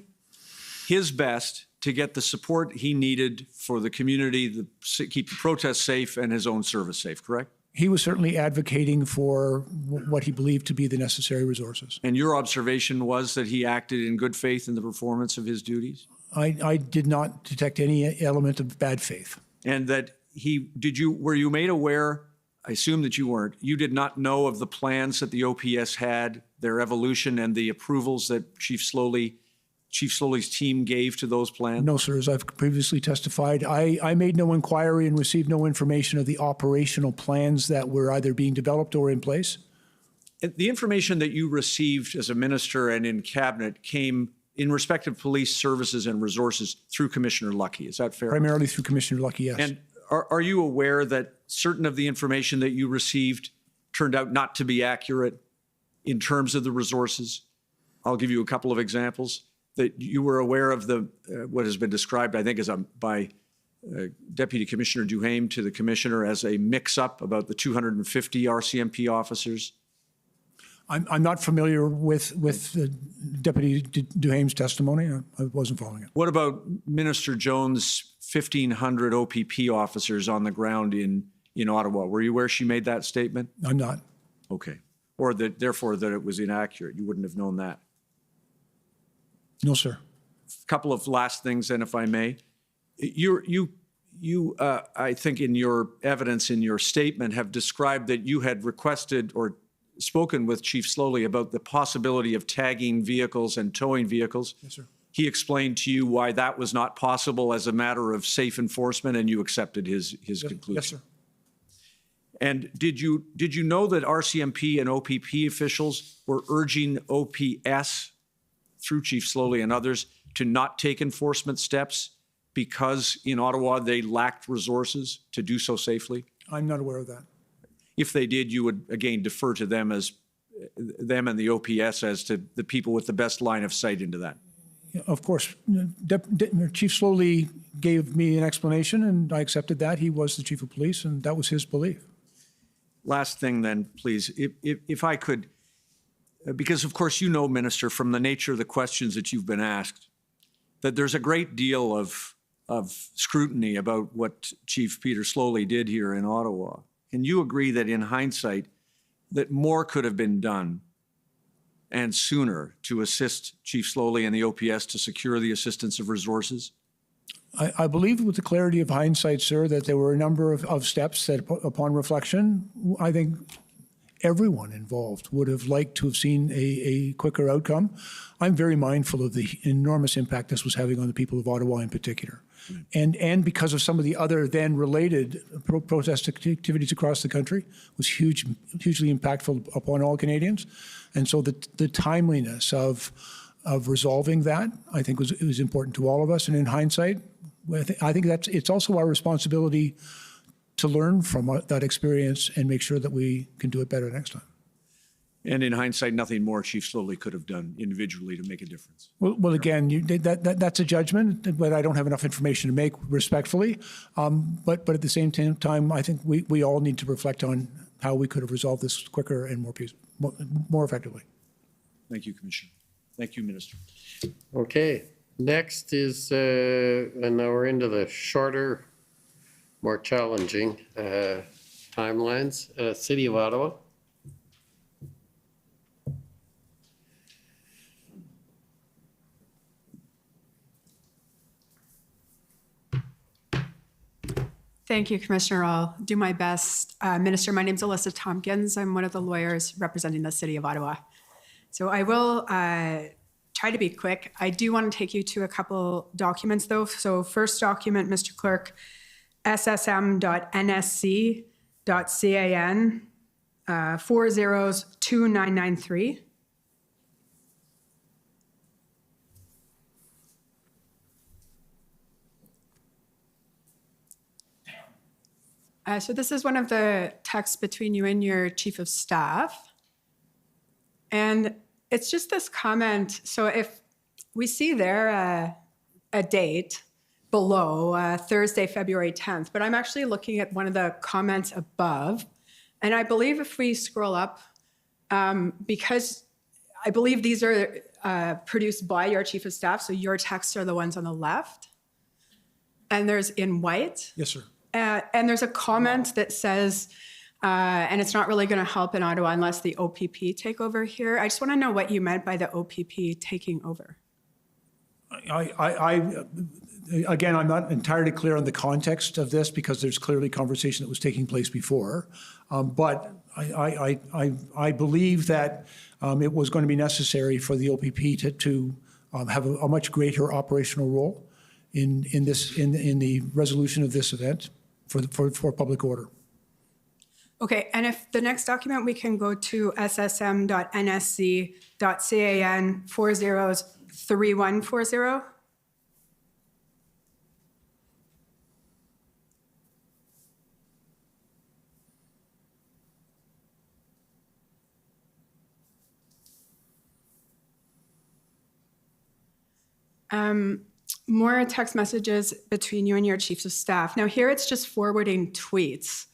his best to get the support he needed for the community, to keep the protests safe and his own service safe, correct? He was certainly advocating for what he believed to be the necessary resources. And your observation was that he acted in good faith in the performance of his duties? I did not detect any element of bad faith. And that were you made aware, I assume that you weren't, you did not know of the plans that the OPS had, their evolution and the approvals that Chief Slowly's team gave to those plans? No, sir. As I've previously testified, I made no inquiry and received no information of the operational plans that were either being developed or in place. The information that you received as a minister and in cabinet came in respect of police services and resources through Commissioner Lucky. Is that fair? Primarily through Commissioner Lucky, yes. And are you aware that certain of the information that you received turned out not to be accurate in terms of the resources? I'll give you a couple of examples. That you were aware of what has been described, I think, by Deputy Commissioner Duhaime to the Commissioner as a mix-up about the 250 RCMP officers? I'm not familiar with Deputy Duhaime's testimony. I wasn't following it. What about Minister Jones' 1,500 OPP officers on the ground in Ottawa? Were you aware she made that statement? I'm not. Okay. Or therefore that it was inaccurate. You wouldn't have known that. No, sir. A couple of last things, then, if I may. You, I think in your evidence, in your statement, have described that you had requested or spoken with Chief Slowly about the possibility of tagging vehicles and towing vehicles. Yes, sir. He explained to you why that was not possible as a matter of safe enforcement, and you accepted his conclusion. Yes, sir. And did you know that RCMP and OPP officials were urging OPS through Chief Slowly and others to not take enforcement steps because in Ottawa they lacked resources to do so safely? I'm not aware of that. If they did, you would again defer to them and the OPS as to the people with the best line of sight into that. Of course. Chief Slowly gave me an explanation and I accepted that. He was the chief of police and that was his belief. Last thing then, please, if I could, because of course you know, Minister, from the nature of the questions that you've been asked, that there's a great deal of scrutiny about what Chief Peter Slowly did here in Ottawa. Can you agree that in hindsight, that more could have been done and sooner to assist Chief Slowly and the OPS to secure the assistance of resources? I believe with the clarity of hindsight, sir, that there were a number of steps that upon reflection, I think everyone involved would have liked to have seen a quicker outcome. I'm very mindful of the enormous impact this was having on the people of Ottawa in particular. And because of some of the other then related protest activities across the country was hugely impactful upon all Canadians. And so the timeliness of resolving that, I think was important to all of us. And in hindsight, I think it's also our responsibility to learn from that experience and make sure that we can do it better next time. And in hindsight, nothing more Chief Slowly could have done individually to make a difference. Well, again, that's a judgment, but I don't have enough information to make respectfully. But at the same time, I think we all need to reflect on how we could have resolved this quicker and more effectively. Thank you, Commissioner. Thank you, Minister. Okay. Next is, and now we're into the shorter, more challenging timelines. City of Ottawa. Thank you, Commissioner. I'll do my best. Minister, my name is Alyssa Tompkins. I'm one of the lawyers representing the City of Ottawa. So I will try to be quick. I do want to take you to a couple documents, though. So first document, Mr. Clerk, ssm.nsc.can 402993. So this is one of the texts between you and your chief of staff. And it's just this comment. So if we see there a date below, Thursday, February 10th, but I'm actually looking at one of the comments above. And I believe if we scroll up, because I believe these are produced by your chief of staff, so your texts are the ones on the left. And there's in white. Yes, sir. And there's a comment that says, and it's not really going to help in Ottawa unless the OPP take over here. I just want to know what you meant by the OPP taking over. Again, I'm not entirely clear on the context of this because there's clearly conversation that was taking place before. But I believe that it was going to be necessary for the OPP to have a much greater operational role in the resolution of this event for public order. Okay, and if the next document we can go to ssm.nsc.can 403140. More text messages between you and your chiefs of staff. Now here it's just forwarding tweets,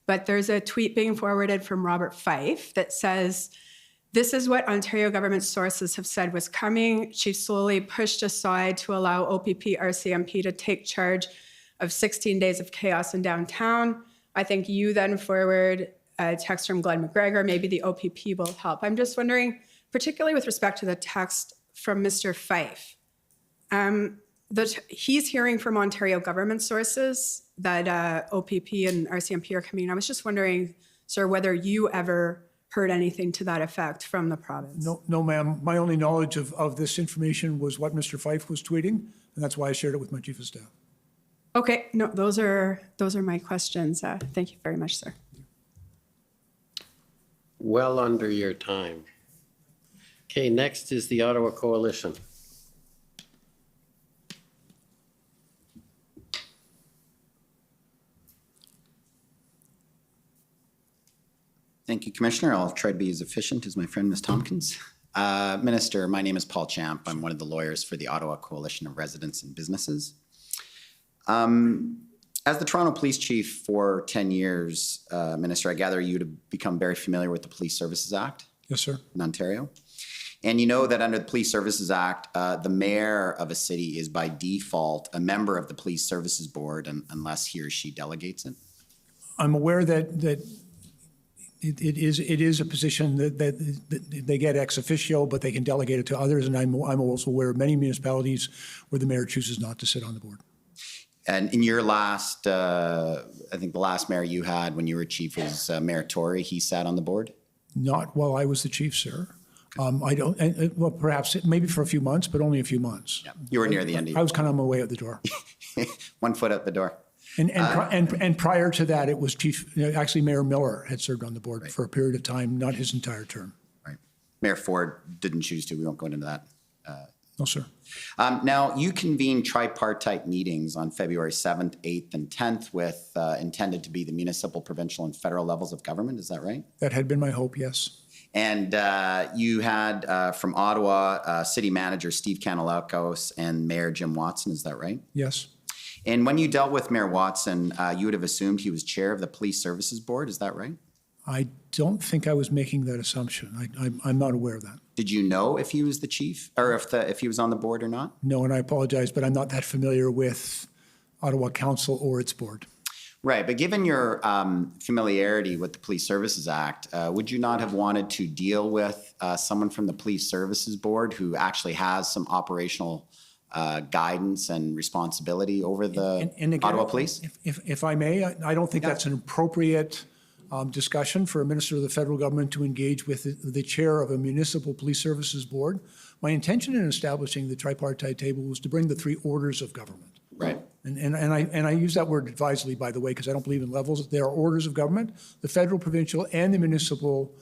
but there's a tweet being forwarded from Robert Fife that says, "This is what Ontario government sources have said was coming. Chief Slowly pushed aside to allow OPP RCMP to take charge of 16 days of chaos in downtown. I think you then forward a text from Glenn McGregor. Maybe the OPP will help." I'm just wondering, particularly with respect to the text from Mr. Fife, he's hearing from Ontario government sources that OPP and RCMP are coming. I was just wondering, sir, whether you ever heard anything to that effect from the province. No, ma'am. My only knowledge of this information was what Mr. Fife was tweeting, and that's why I shared it with my chief of staff. Okay, no, those are my questions. Thank you very much, sir. Well under your time. Okay, next is the Ottawa Coalition. Thank you, Commissioner. I'll try to be as efficient as my friend, Ms. Tompkins. Minister, my name is Paul Champ. I'm one of the lawyers for the Ottawa Coalition of Residents and Businesses. As the Toronto Police Chief for 10 years, Minister, I gather you to become very familiar with the Police Services Act. Yes, sir. In Ontario. And you know that under the Police Services Act, the mayor of a city is by default a member of the Police Services Board unless he or she delegates it. I'm aware that it is a position that they get ex officio, but they can delegate it to others. And I'm also aware of many municipalities where the mayor chooses not to sit on the board. And in your last, I think the last mayor you had when you were chief was Mayor Tory. He sat on the board? Not while I was the chief, sir. I don't, well, perhaps maybe for a few months, but only a few months. Yeah. You were near the end of your I was kind of on my way out the door. 1 foot out the door. And prior to that, it was actually Mayor Miller had served on the board for a period of time, not his entire term. Right. Mayor Ford didn't choose to. We won't go into that. No, sir. Now, you convened tripartite meetings on February 7th, 8th, and 10th with intended to be the municipal, provincial, and federal levels of government. Is that right? That had been my hope, yes. And you had from Ottawa, City Manager Steve Kanalakos and Mayor Jim Watson, is that right? Yes. And when you dealt with Mayor Watson, you would have assumed he was chair of the Police Services Board, is that right? I don't think I was making that assumption. I'm not aware of that. Did you know if he was the chief, or if he was on the board or not? No, and I apologize, but I'm not that familiar with Ottawa Council or its board. Right, but given your familiarity with the Police Services Act, would you not have wanted to deal with someone from the Police Services Board who actually has some operational guidance and responsibility over the And again, Ottawa Police? If I may, I don't think that's an appropriate discussion for a minister of the federal government to engage with the chair of a municipal police services board. My intention in establishing the tripartite table was to bring the three orders of government. Right. And I use that word advisedly, by the way, because I don't believe in levels. There are orders of government. The federal, provincial, and the municipal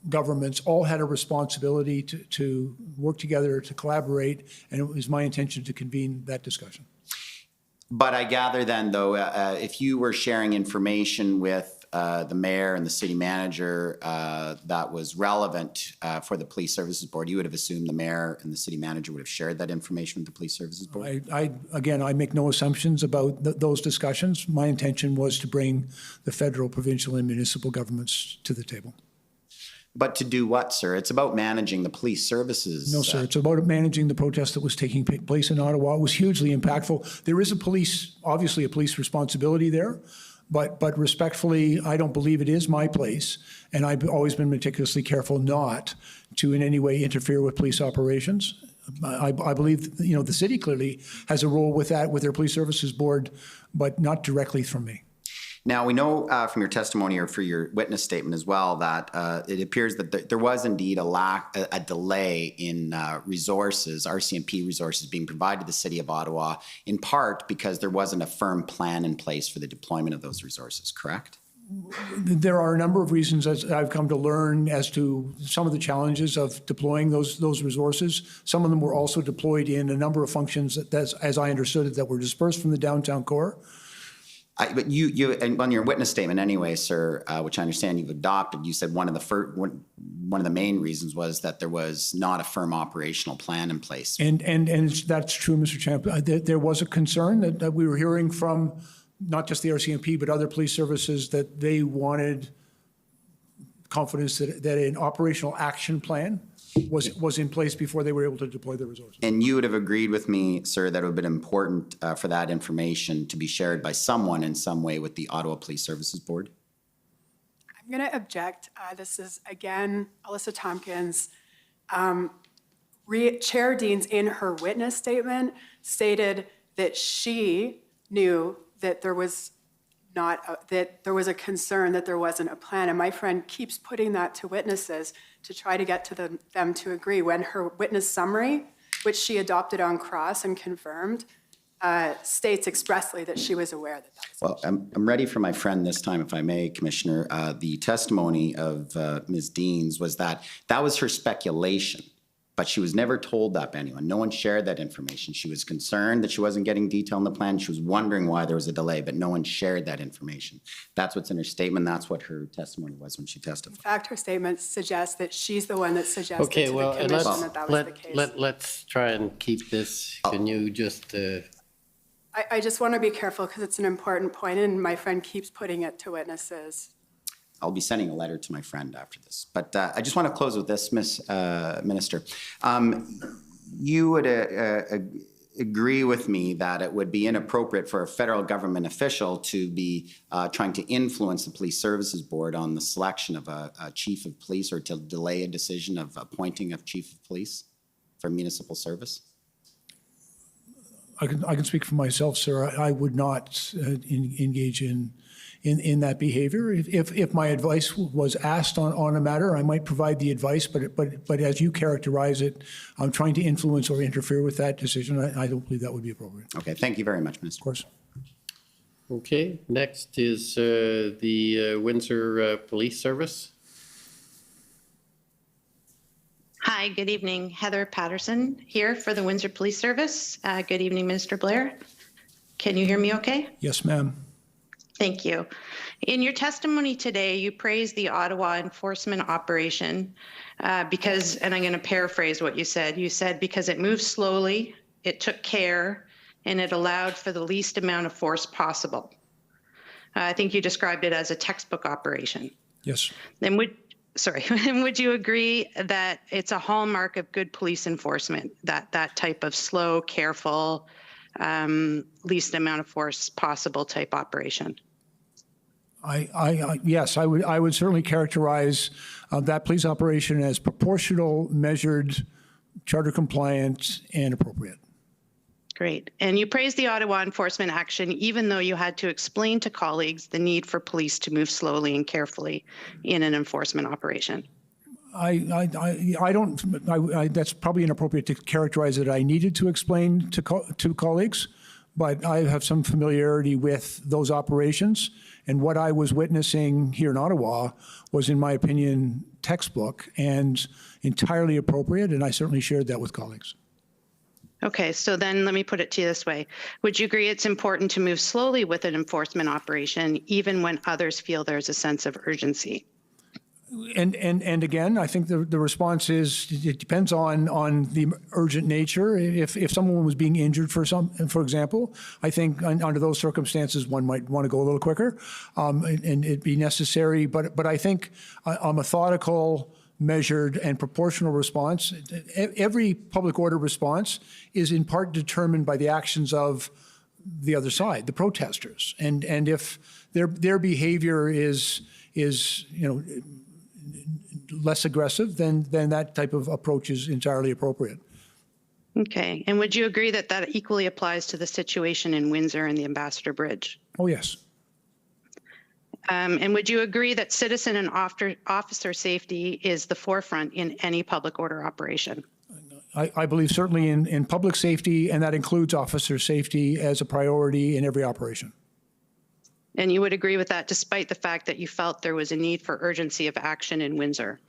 governments all had a responsibility to work together, to collaborate, and it was my intention to convene that discussion. But I gather then, though, if you were sharing information with the mayor and the city manager that was relevant for the Police Services Board, you would have assumed the mayor and the city manager would have shared that information with the Police Services Board? Again, I make no assumptions about those discussions. My intention was to bring the federal, provincial, and municipal governments to the table. But to do what, sir? It's about managing the police services. No, sir. It's about managing the protest that was taking place in Ottawa. It was hugely impactful. There is obviously a police responsibility there, but respectfully, I don't believe it is my place, and I've always been meticulously careful not to in any way interfere with police operations. I believe, the city clearly has a role with that, with their Police Services Board, but not directly from me. Now, we know from your testimony or for your witness statement as well that it appears that there was indeed a delay in resources, RCMP resources being provided to the City of Ottawa, in part because there wasn't a firm plan in place for the deployment of those resources, correct? There are a number of reasons, as I've come to learn, as to some of the challenges of deploying those resources. Some of them were also deployed in a number of functions, as I understood it, that were dispersed from the downtown core. But you, and on your witness statement anyway, sir, which I understand you've adopted, you said one of the main reasons was that there was not a firm operational plan in place. And that's true, Mr. Champ. There was a concern that we were hearing from not just the RCMP, but other police services, that they wanted confidence that an operational action plan was in place before they were able to deploy the resources. And you would have agreed with me, sir, that it would have been important for that information to be shared by someone in some way with the Ottawa Police Services Board? I'm going to object. This is, again, Alyssa Tompkins. Chair Deans, in her witness statement, stated that she knew that there was that there was a concern that there wasn't a plan. And my friend keeps putting that to witnesses to try to get to them to agree, when her witness summary, which she adopted on cross and confirmed, states expressly that she was aware that that was. Well, I'm ready for my friend this time, if I may, Commissioner. The testimony of Ms. Deans was that was her speculation, but she was never told that by anyone. No one shared that information. She was concerned that she wasn't getting detail in the plan. She was wondering why there was a delay, but no one shared that information. That's what's in her statement. That's what her testimony was when she testified. In fact, her statement suggests that she's the one that suggested okay, to well, the commission that was the case. Let's try and keep this. Can you just... I just want to be careful because it's an important point, and my friend keeps putting it to witnesses. I'll be sending a letter to my friend after this. But I just want to close with this, Minister. You would agree with me that it would be inappropriate for a federal government official to be trying to influence the Police Services Board on the selection of a chief of police, or to delay a decision of appointing a chief of police for municipal service? I can speak for myself, sir. I would not engage in that behavior. If my advice was asked on a matter, I might provide the advice, but as you characterize it, I'm trying to influence or interfere with that decision. I don't believe that would be appropriate. Okay, thank you very much, Minister. Of course. Okay, next is the Windsor Police Service. Hi, good evening. Heather Patterson here for the Windsor Police Service. Good evening, Minister Blair. Can you hear me okay? Yes, ma'am. Thank you. In your testimony today, you praised the Ottawa enforcement operation because, and I'm going to paraphrase what you said, because it moved slowly, it took care, and it allowed for the least amount of force possible. I think you described it as a textbook operation. Yes. Then would you agree that it's a hallmark of good police enforcement, that type of slow, careful, least amount of force possible type operation? Yes, I would certainly characterize that police operation as proportional, measured, charter compliant, and appropriate. Great. And you praised the Ottawa enforcement action, even though you had to explain to colleagues the need for police to move slowly and carefully in an enforcement operation. I don't. That's probably inappropriate to characterize it. I needed to explain to colleagues, but I have some familiarity with those operations, and what I was witnessing here in Ottawa was, in my opinion, textbook and entirely appropriate, and I certainly shared that with colleagues. Okay, so then let me put it to you this way. Would you agree it's important to move slowly with an enforcement operation, even when others feel there's a sense of urgency? And again, I think the response is it depends on the urgent nature. If someone was being injured for example, I think under those circumstances one might want to go a little quicker, and it'd be necessary. But I think a methodical, measured, and proportional response. Every public order response is in part determined by the actions of the other side, the protesters, and if their behavior is less aggressive, then that type of approach is entirely appropriate. Okay, and would you agree that that equally applies to the situation in Windsor and the Ambassador Bridge? Oh, yes. And would you agree that citizen and officer safety is the forefront in any public order operation? I believe certainly in public safety, and that includes officer safety as a priority in every operation. And you would agree with that despite the fact that you felt there was a need for urgency of action in Windsor?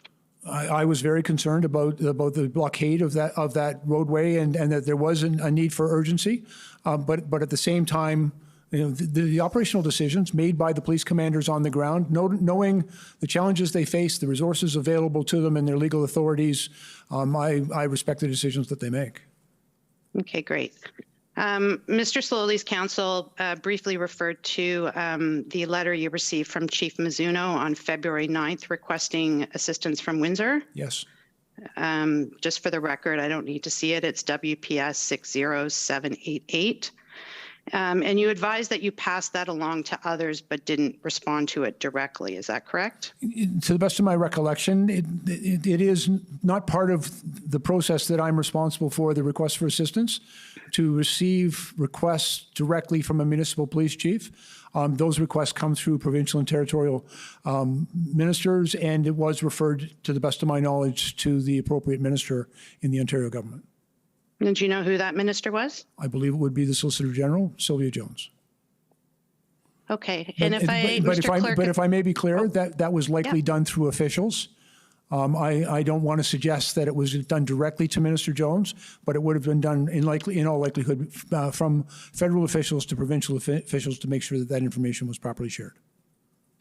I was very concerned about the blockade of that roadway and that there was a need for urgency. But at the same time, the operational decisions made by the police commanders on the ground, knowing the challenges they face, the resources available to them and their legal authorities, I respect the decisions that they make. Okay, great. Mr. Slowly's counsel briefly referred to the letter you received from Chief Mizuno on February 9th requesting assistance from Windsor. Yes. Just for the record, I don't need to see it. It's WPS 60788. And you advised that you passed that along to others but didn't respond to it directly. Is that correct? To the best of my recollection, it is not part of the process that I'm responsible for, the request for assistance, to receive requests directly from a municipal police chief. Those requests come through provincial and territorial ministers, and it was referred, to the best of my knowledge, to the appropriate minister in the Ontario government. And do you know who that minister was? I believe it would be the Solicitor General, Sylvia Jones. Okay, and But if I may be clear, that was likely done through officials. I don't want to suggest that it was done directly to Minister Jones, but it would have been done in all likelihood from federal officials to provincial officials to make sure that that information was properly shared.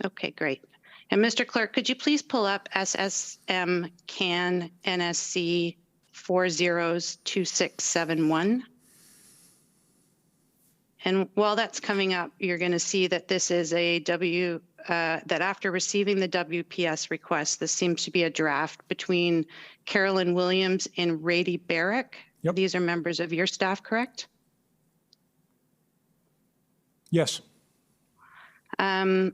Okay, great. And Mr. Clerk, could you please pull up SSM CAN NSC 402671? And while that's coming up, you're going to see that this is a that after receiving the WPS request, this seems to be a draft between Carolyn Williams and Rady Barrick. Yep. These are members of your staff, correct? Yes. And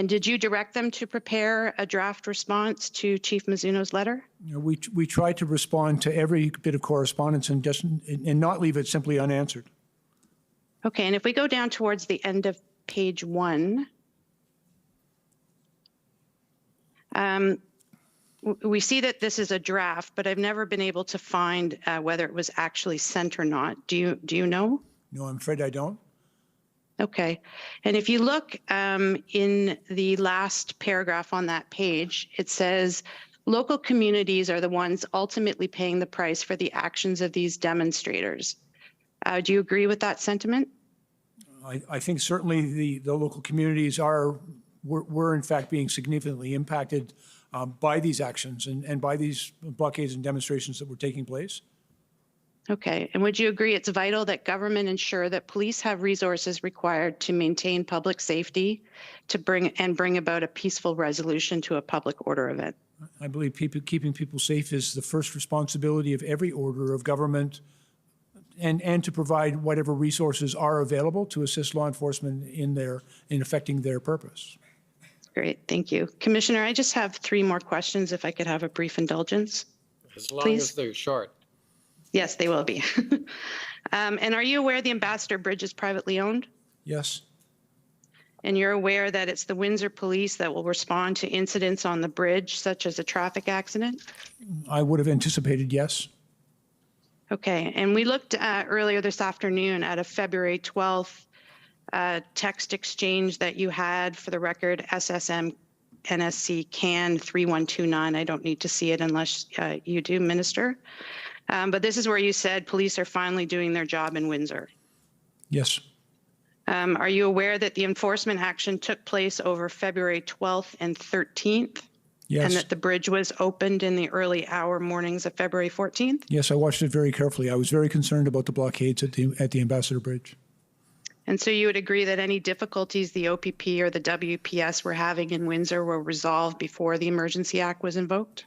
did you direct them to prepare a draft response to Chief Mizuno's letter? We tried to respond to every bit of correspondence and not leave it simply unanswered. Okay, and if we go down towards the end of page 1, we see that this is a draft, but I've never been able to find whether it was actually sent or not. Do you know? No, I'm afraid I don't. Okay, and if you look in the last paragraph on that page, it says, local communities are the ones ultimately paying the price for the actions of these demonstrators. Do you agree with that sentiment? I think certainly the local communities were in fact being significantly impacted by these actions and by these blockades and demonstrations that were taking place. Okay, and would you agree it's vital that government ensure that police have resources required to maintain public safety to bring about a peaceful resolution to a public order event? I believe keeping people safe is the first responsibility of every order of government, and to provide whatever resources are available to assist law enforcement in effecting their purpose. Great, thank you. Commissioner, I just have 3 more questions if I could have a brief indulgence. As long Please. as they're short. Yes, they will be. And are you aware the Ambassador Bridge is privately owned? Yes. And you're aware that it's the Windsor Police that will respond to incidents on the bridge, such as a traffic accident? I would have anticipated yes. Okay, and we looked earlier this afternoon at a February 12th text exchange that you had, for the record, SSM NSC CAN 3129. I don't need to see it unless you do, Minister. But this is where you said police are finally doing their job in Windsor. Yes. Are you aware that the enforcement action took place over February 12th and 13th? Yes. And that the bridge was opened in the early hour mornings of February 14th? Yes, I watched it very carefully. I was very concerned about the blockades at the Ambassador Bridge. And so you would agree that any difficulties the OPP or the WPS were having in Windsor were resolved before the Emergency Act was invoked?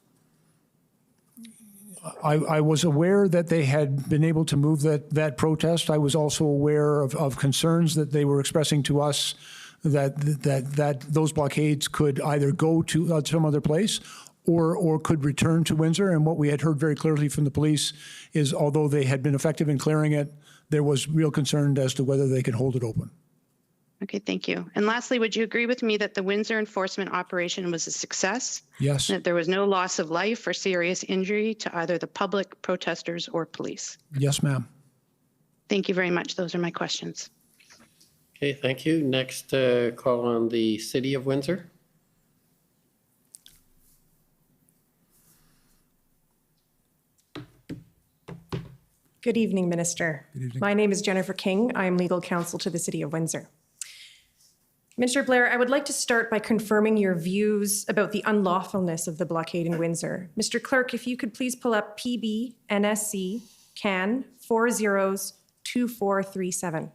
I was aware that they had been able to move that protest. I was also aware of concerns that they were expressing to us that those blockades could either go to some other place or could return to Windsor. And what we had heard very clearly from the police is, although they had been effective in clearing it, there was real concern as to whether they could hold it open. Okay, thank you. And lastly, would you agree with me that the Windsor enforcement operation was a success? Yes. That there was no loss of life or serious injury to either the public, protesters, or police? Yes, ma'am. Thank you very much. Those are my questions. Okay, thank you. Next call on the City of Windsor. Good evening, Minister. Good evening. My name is Jennifer King. I am legal counsel to the City of Windsor. Minister Blair, I would like to start by confirming your views about the unlawfulness of the blockade in Windsor. Mr. Clerk, if you could please pull up PB NSC CAN 402437.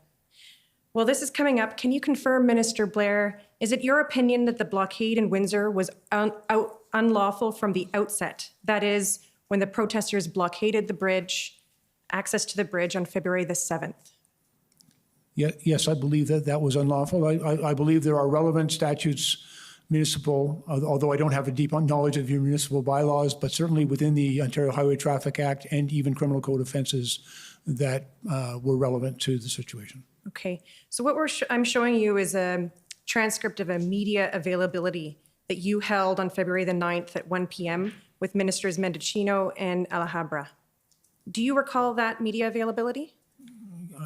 Well, this is coming up. Can you confirm, Minister Blair, is it your opinion that the blockade in Windsor was unlawful from the outset? That is, when the protesters blockaded the bridge, access to the bridge on February the 7th? Yes, I believe that was unlawful. I believe there are relevant statutes, municipal, although I don't have a deep knowledge of your municipal bylaws, but certainly within the Ontario Highway Traffic Act and even criminal code offenses that were relevant to the situation. Okay, so what I'm showing you is a transcript of a media availability that you held on February the 9th at 1 p.m. with Ministers Mendocino and Alhambra. Do you recall that media availability?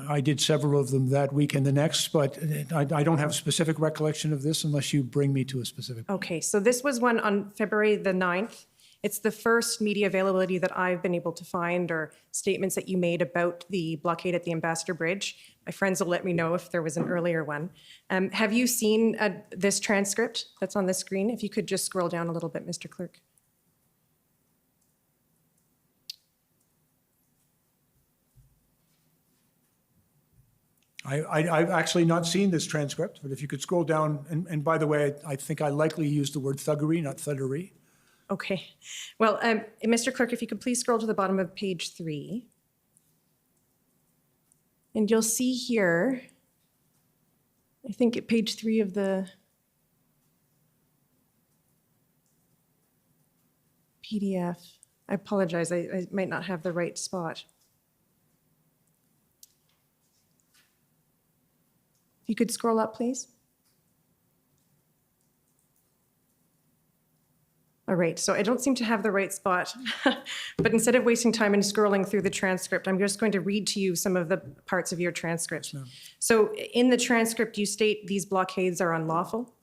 I did several of them that week and the next, but I don't have a specific recollection of this unless you bring me to a specific. Okay, so this was one on February the 9th. It's the first media availability that I've been able to find, or statements that you made about the blockade at the Ambassador Bridge. My friends will let me know if there was an earlier one. Have you seen this transcript that's on the screen? If you could just scroll down a little bit, Mr. Clerk. I've actually not seen this transcript, but if you could scroll down, and by the way, I think I likely used the word thuggery, not thuddery. Okay. Well, Mr. Clerk, if you could please scroll to the bottom of page 3. And you'll see here, I think at page 3 of the PDF. I apologize, I might not have the right spot. If you could scroll up, please. All right, so I don't seem to have the right spot, but instead of wasting time and scrolling through the transcript, I'm just going to read to you some of the parts of your transcript. Yes, so in the transcript, you state these blockades are unlawful.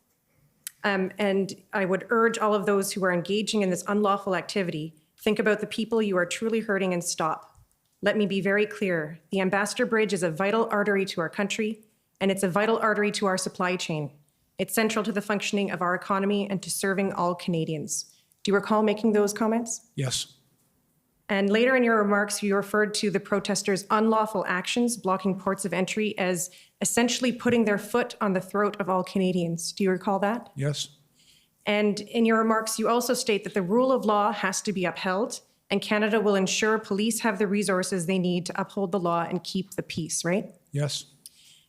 And I would urge all of those who are engaging in this unlawful activity, think about the people you are truly hurting and stop. Let me be very clear. The Ambassador Bridge is a vital artery to our country, and it's a vital artery to our supply chain. It's central to the functioning of our economy and to serving all Canadians. Do you recall making those comments? Yes. And later in your remarks, you referred to the protesters' unlawful actions blocking ports of entry as essentially putting their foot on the throat of all Canadians. Do you recall that? Yes. And in your remarks, you also state that the rule of law has to be upheld, and Canada will ensure police have the resources they need to uphold the law and keep the peace, right? Yes.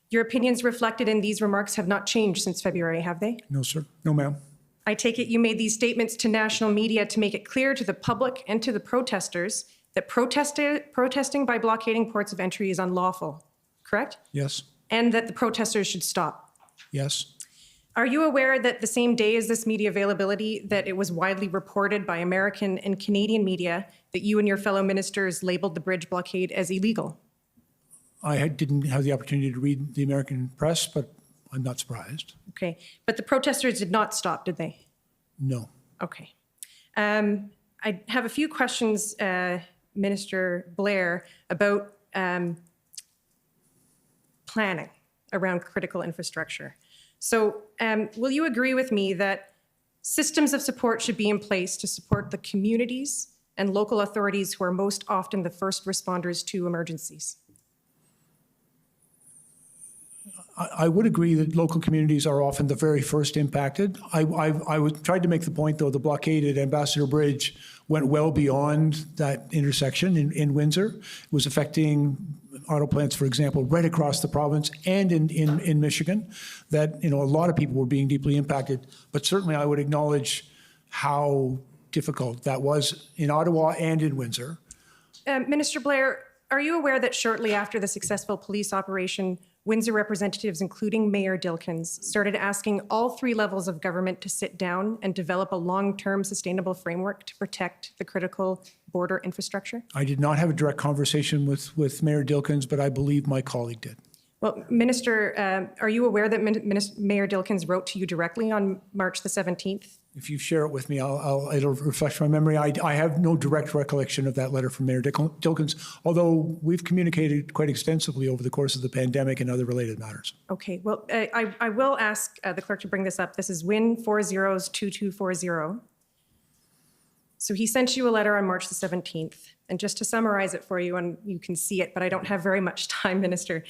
Your opinions reflected in these remarks have not changed since February, have they? No, sir. No, ma'am. I take it you made these statements to national media to make it clear to the public and to the protesters that protesting by blockading ports of entry is unlawful, correct? Yes. And that the protesters should stop. Yes. Are you aware that the same day as this media availability, that it was widely reported by American and Canadian media that you and your fellow ministers labeled the bridge blockade as illegal? I didn't have the opportunity to read the American press, but I'm not surprised. Okay, but the protesters did not stop, did they? No. Okay. I have a few questions, Minister Blair, about planning around critical infrastructure. So will you agree with me that systems of support should be in place to support the communities and local authorities who are most often the first responders to emergencies? I would agree that local communities are often the very first impacted. I tried to make the point, though, the blockade at Ambassador Bridge went well beyond that intersection in Windsor. It was affecting auto plants, for example, right across the province and in Michigan, that, a lot of people were being deeply impacted. But certainly I would acknowledge how difficult that was in Ottawa and in Windsor. Minister Blair, are you aware that shortly after the successful police operation, Windsor representatives, including Mayor Dilkens, started asking all three levels of government to sit down and develop a long-term sustainable framework to protect the critical border infrastructure? I did not have a direct conversation with Mayor Dilkens, but I believe my colleague did. Well, Minister, are you aware that Mayor Dilkens wrote to you directly on March the 17th? If you share it with me, it'll refresh my memory. I have no direct recollection of that letter from Mayor Dilkens, although we've communicated quite extensively over the course of the pandemic and other related matters. Okay, well, I will ask the clerk to bring this up. This is Win 402240. So he sent you a letter on March the 17th. And just to summarize it for you, and you can see it, but I don't have very much time, Minister.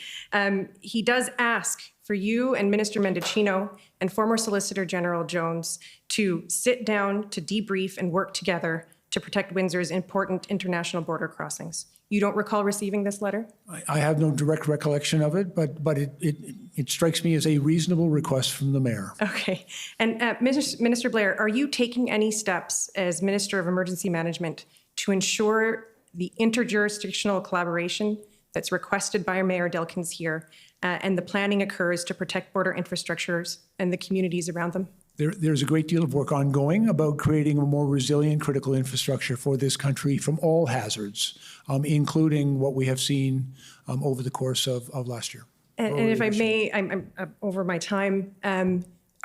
He does ask for you and Minister Mendicino and former Solicitor General Jones to sit down, to debrief and work together to protect Windsor's important international border crossings. You don't recall receiving this letter? I have no direct recollection of it, but it strikes me as a reasonable request from the mayor. Okay. And Minister Blair, are you taking any steps as Minister of Emergency Management to ensure the interjurisdictional collaboration that's requested by Mayor Dilkens here and the planning occurs to protect border infrastructures and the communities around them? There's a great deal of work ongoing about creating a more resilient critical infrastructure for this country from all hazards, including what we have seen over the course of last year. And if I may, I'm over my time.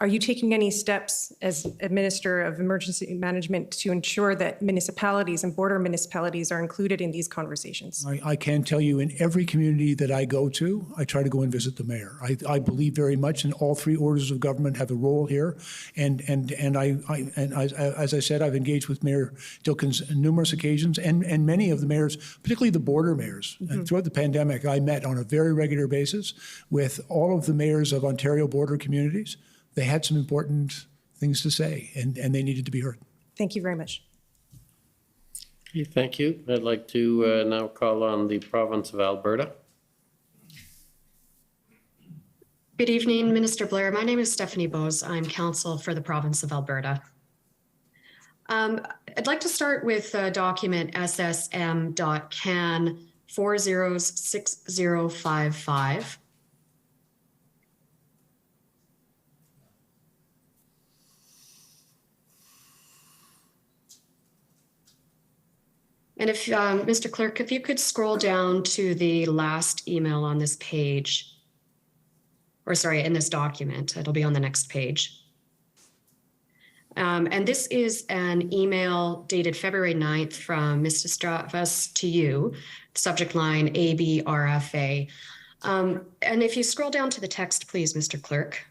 Are you taking any steps as a Minister of Emergency Management to ensure that municipalities and border municipalities are included in these conversations? I can tell you in every community that I go to, I try to go and visit the mayor. I believe very much in all three orders of government have a role here. And as I said, I've engaged with Mayor Dilkens on numerous occasions and many of the mayors, particularly the border mayors. Mm-hmm. And throughout the pandemic, I met on a very regular basis with all of the mayors of Ontario border communities. They had some important things to say, and they needed to be heard. Thank you very much. Okay, thank you. I'd like to now call on the province of Alberta. Good evening, Minister Blair. My name is Stephanie Bose. I'm counsel for the province of Alberta. I'd like to start with document SSM.CAN 406055. And if, Mr. Clerk, if you could scroll down to the last email on this page, or sorry, in this document, it'll be on the next page. And this is an email dated February 9th from Mr. Stravas to you, subject line ABRFA. And if you scroll down to the text, please, Mr. Clerk,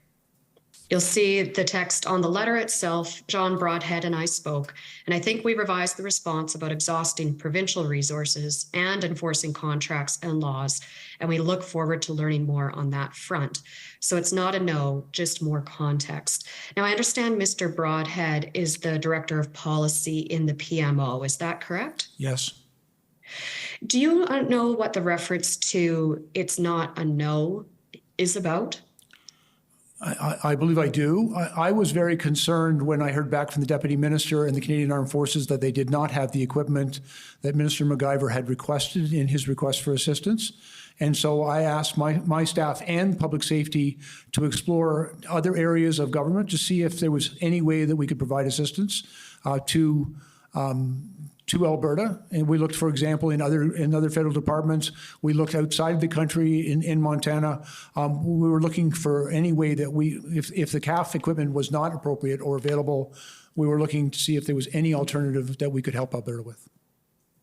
you'll see the text on the letter itself. John Broadhead and I spoke, and I think we revised the response about exhausting provincial resources and enforcing contracts and laws, and we look forward to learning more on that front. So it's not a no, just more context. Now, I understand Mr. Broadhead is the Director of Policy in the PMO. Is that correct? Yes. Do you know what the reference to "it's not a no" is about? I believe I do. I was very concerned when I heard back from the Deputy Minister and the Canadian Armed Forces that they did not have the equipment that Minister MacGyver had requested in his request for assistance. And so I asked my staff and public safety to explore other areas of government to see if there was any way that we could provide assistance to Alberta. And we looked, for example, in other federal departments. We looked outside of the country in Montana. We were looking for any way that if the CAF equipment was not appropriate or available, we were looking to see if there was any alternative that we could help Alberta with.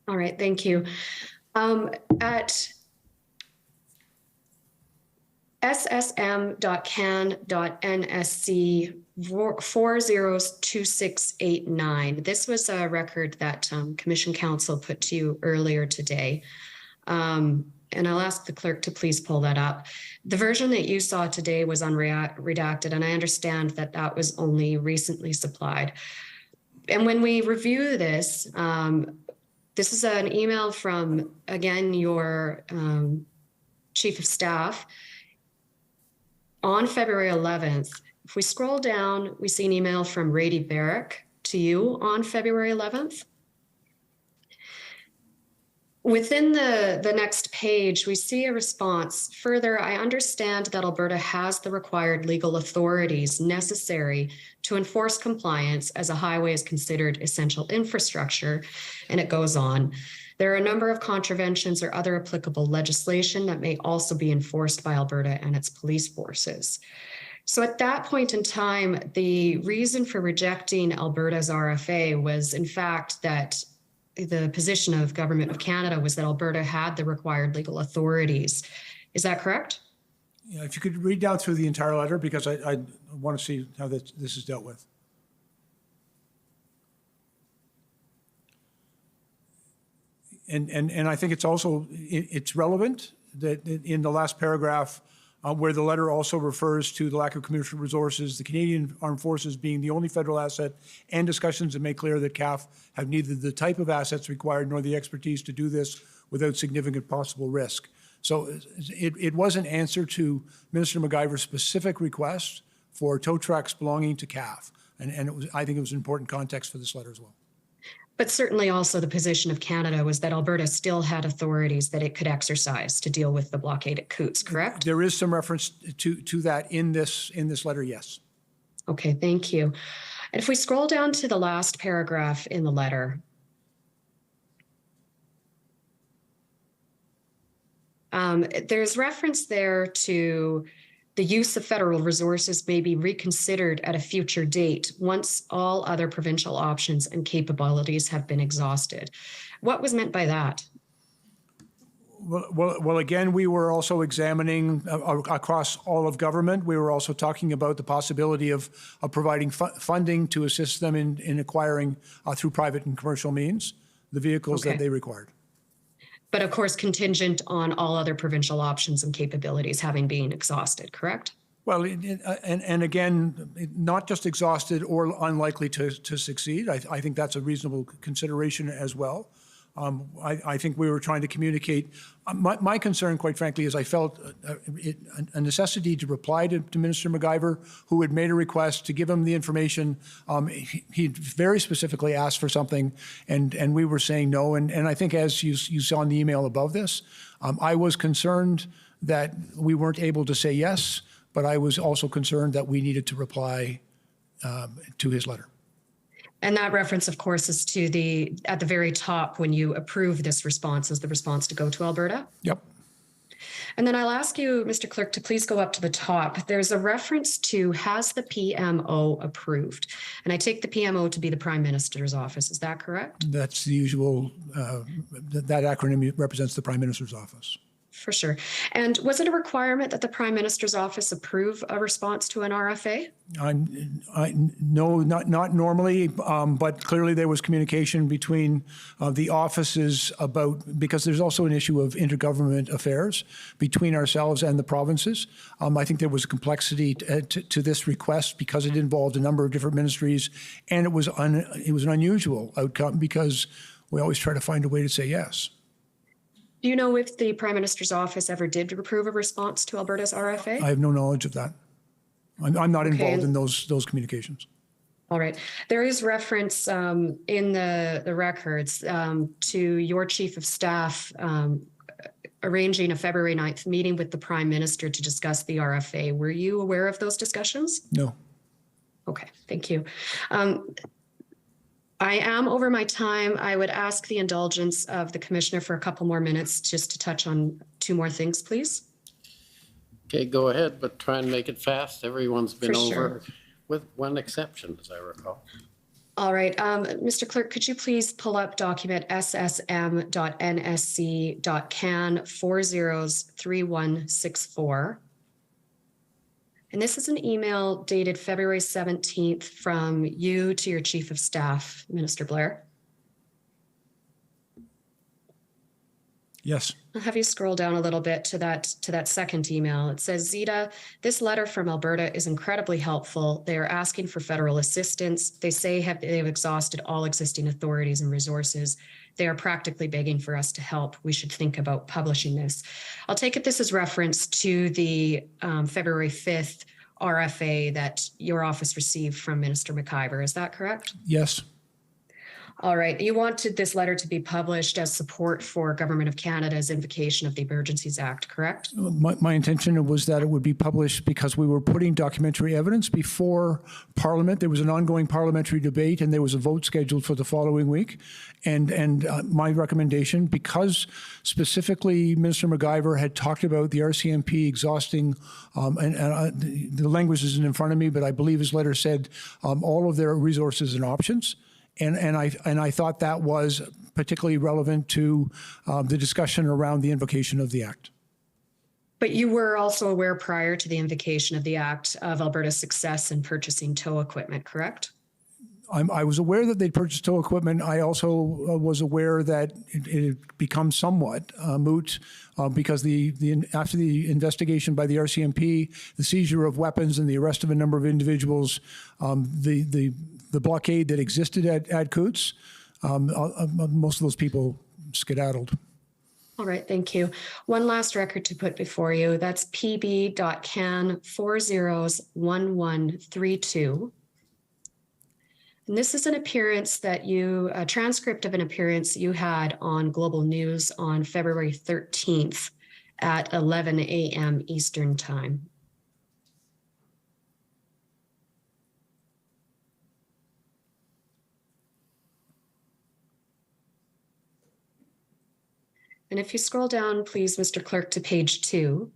All right, thank you. At ssm.can.nsc 402689. This was a record that Commission Counsel put to you earlier today. And I'll ask the clerk to please pull that up. The version that you saw today was unredacted, and I understand that that was only recently supplied. And when we review this, this is an email from, again, your Chief of Staff on February 11th. If we scroll down, we see an email from Rady Barrick to you on February 11th. Within the next page, we see a response. Further, I understand that Alberta has the required legal authorities necessary to enforce compliance as a highway is considered essential infrastructure, and it goes on. There are a number of contraventions or other applicable legislation that may also be enforced by Alberta and its police forces. So at that point in time, the reason for rejecting Alberta's RFA was, in fact, that the position of Government of Canada was that Alberta had the required legal authorities. Is that correct? Yeah, if you could read down through the entire letter, because I want to see how this is dealt with. And I think it's also, it's relevant that in the last paragraph, where the letter also refers to the lack of commercial resources, the Canadian Armed Forces being the only federal asset, and discussions that make clear that CAF have neither the type of assets required nor the expertise to do this without significant possible risk. So it was an answer to Minister MacGyver's specific request for tow trucks belonging to CAF. And it was, I think it was an important context for this letter as well. But certainly also the position of Canada was that Alberta still had authorities that it could exercise to deal with the blockade at Coutts, correct? There is some reference to that in this letter, yes. Okay, thank you. And if we scroll down to the last paragraph in the letter, there's reference there to the use of federal resources may be reconsidered at a future date once all other provincial options and capabilities have been exhausted. What was meant by that? Well, again, we were also examining across all of government. We were also talking about the possibility of providing funding to assist them in acquiring through private and commercial means the vehicles that they required. But of course, contingent on all other provincial options and capabilities having been exhausted, correct? Well, and again, not just exhausted or unlikely to succeed. I think that's a reasonable consideration as well. I think we were trying to communicate. My concern, quite frankly, is I felt a necessity to reply to Minister MacGyver, who had made a request to give him the information. He very specifically asked for something, and we were saying no. And I think, as you saw in the email above this, I was concerned that we weren't able to say yes, but I was also concerned that we needed to reply to his letter. And that reference, of course, is to at the very top when you approve this response as the response to go to Alberta. Yep. And then I'll ask you, Mr. Clerk, to please go up to the top. There's a reference to has the PMO approved? And I take the PMO to be the Prime Minister's office. Is that correct? That's the usual, that acronym represents the Prime Minister's office. For sure. And was it a requirement that the Prime Minister's office approve a response to an RFA? No, not normally, but clearly there was communication between the offices because there's also an issue of intergovernment affairs between ourselves and the provinces. I think there was a complexity to this request because it involved a number of different ministries, and it was an unusual outcome because we always try to find a way to say yes. Do you know if the Prime Minister's office ever did approve a response to Alberta's RFA? I have no knowledge of that. I'm not involved in those communications. All right. There is reference in the records to your Chief of Staff arranging a February 9th meeting with the Prime Minister to discuss the RFA. Were you aware of those discussions? No. Okay, thank you. I am over my time. I would ask the indulgence of the Commissioner for a couple more minutes just to touch on 2 more things, please. Okay, go ahead, but try and make it fast. Everyone's been For over, sure. with one exception, as I recall. All right, Mr. Clerk, could you please pull up document ssm.nsc.can 403164? And this is an email dated February 17th from you to your Chief of Staff, Minister Blair. Yes. I'll have you scroll down a little bit to that second email. It says, Zita, this letter from Alberta is incredibly helpful. They are asking for federal assistance. They say they've exhausted all existing authorities and resources. They are practically begging for us to help. We should think about publishing this. I'll take it this is reference to the February 5th RFA that your office received from Minister McIver. Is that correct? Yes. All right. You wanted this letter to be published as support for Government of Canada's invocation of the Emergencies Act, correct? My intention was that it would be published because we were putting documentary evidence before Parliament. There was an ongoing parliamentary debate, and there was a vote scheduled for the following week. And my recommendation, because specifically Minister McIver had talked about the RCMP exhausting, the language isn't in front of me, but I believe his letter said all of their resources and options. And I thought that was particularly relevant to the discussion around the invocation of the Act. But you were also aware prior to the invocation of the Act of Alberta's success in purchasing tow equipment, correct? I was aware that they'd purchased tow equipment. I also was aware that it had become somewhat moot because after the investigation by the RCMP, the seizure of weapons and the arrest of a number of individuals, the blockade that existed at Coots, most of those people skedaddled. All right, thank you. One last record to put before you. That's pb.can 401132. And this is an appearance a transcript of an appearance you had on Global News on February 13th at 11 a.m. Eastern Time. And if you scroll down, please, Mr. Clerk, to page 2.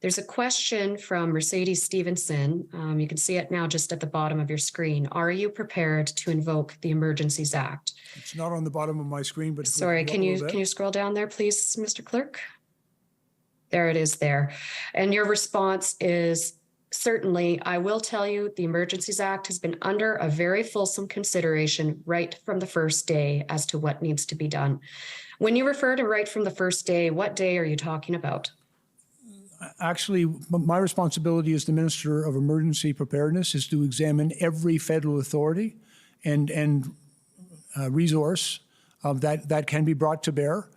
There's a question from Mercedes Stevenson. You can see it now just at the bottom of your screen. Are you prepared to invoke the Emergencies Act? It's not on the bottom of my screen, but sorry, can you scroll down there, please, Mr. Clerk? There it is there. And your response is, certainly, I will tell you the Emergencies Act has been under a very fulsome consideration right from the first day as to what needs to be done. When you refer to right from the first day, what day are you talking about? Actually, my responsibility as the Minister of Emergency Preparedness is to examine every federal authority and resource that can be brought to bear.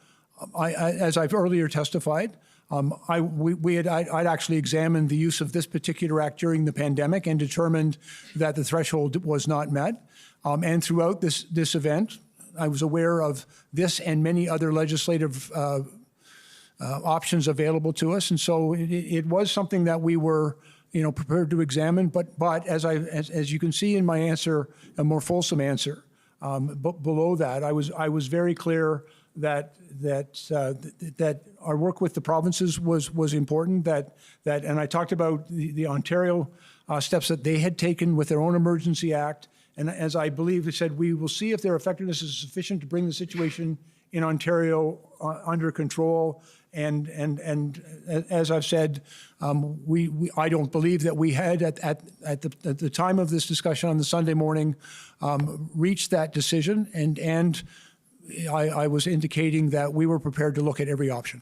As I've earlier testified, I'd actually examined the use of this particular act during the pandemic and determined that the threshold was not met. And throughout this event, I was aware of this and many other legislative options available to us, and so it was something that we were, prepared to examine. But as you can see in my answer, a more fulsome answer, below that, I was very clear that our work with the provinces was important. And I talked about the Ontario steps that they had taken with their own Emergency Act And as I believe it said, we will see if their effectiveness is sufficient to bring the situation in Ontario under control. And as I've said, I don't believe that we had at the time of this discussion on the Sunday morning reached that decision. And I was indicating that we were prepared to look at every option.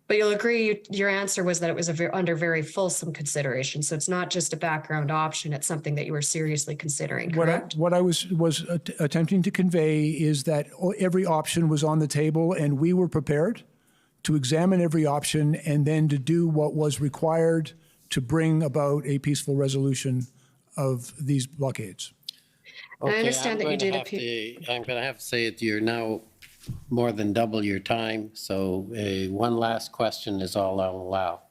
But you'll agree, your answer was that it was under very fulsome consideration. So it's not just a background option, it's something that you were seriously considering, correct? What I was attempting to convey is that every option was on the table, and we were prepared to examine every option and then to do what was required to bring about a peaceful resolution of these blockades. I understand that you did I'm going to have to say that you're now more than double your time. So one last question is all I'll allow.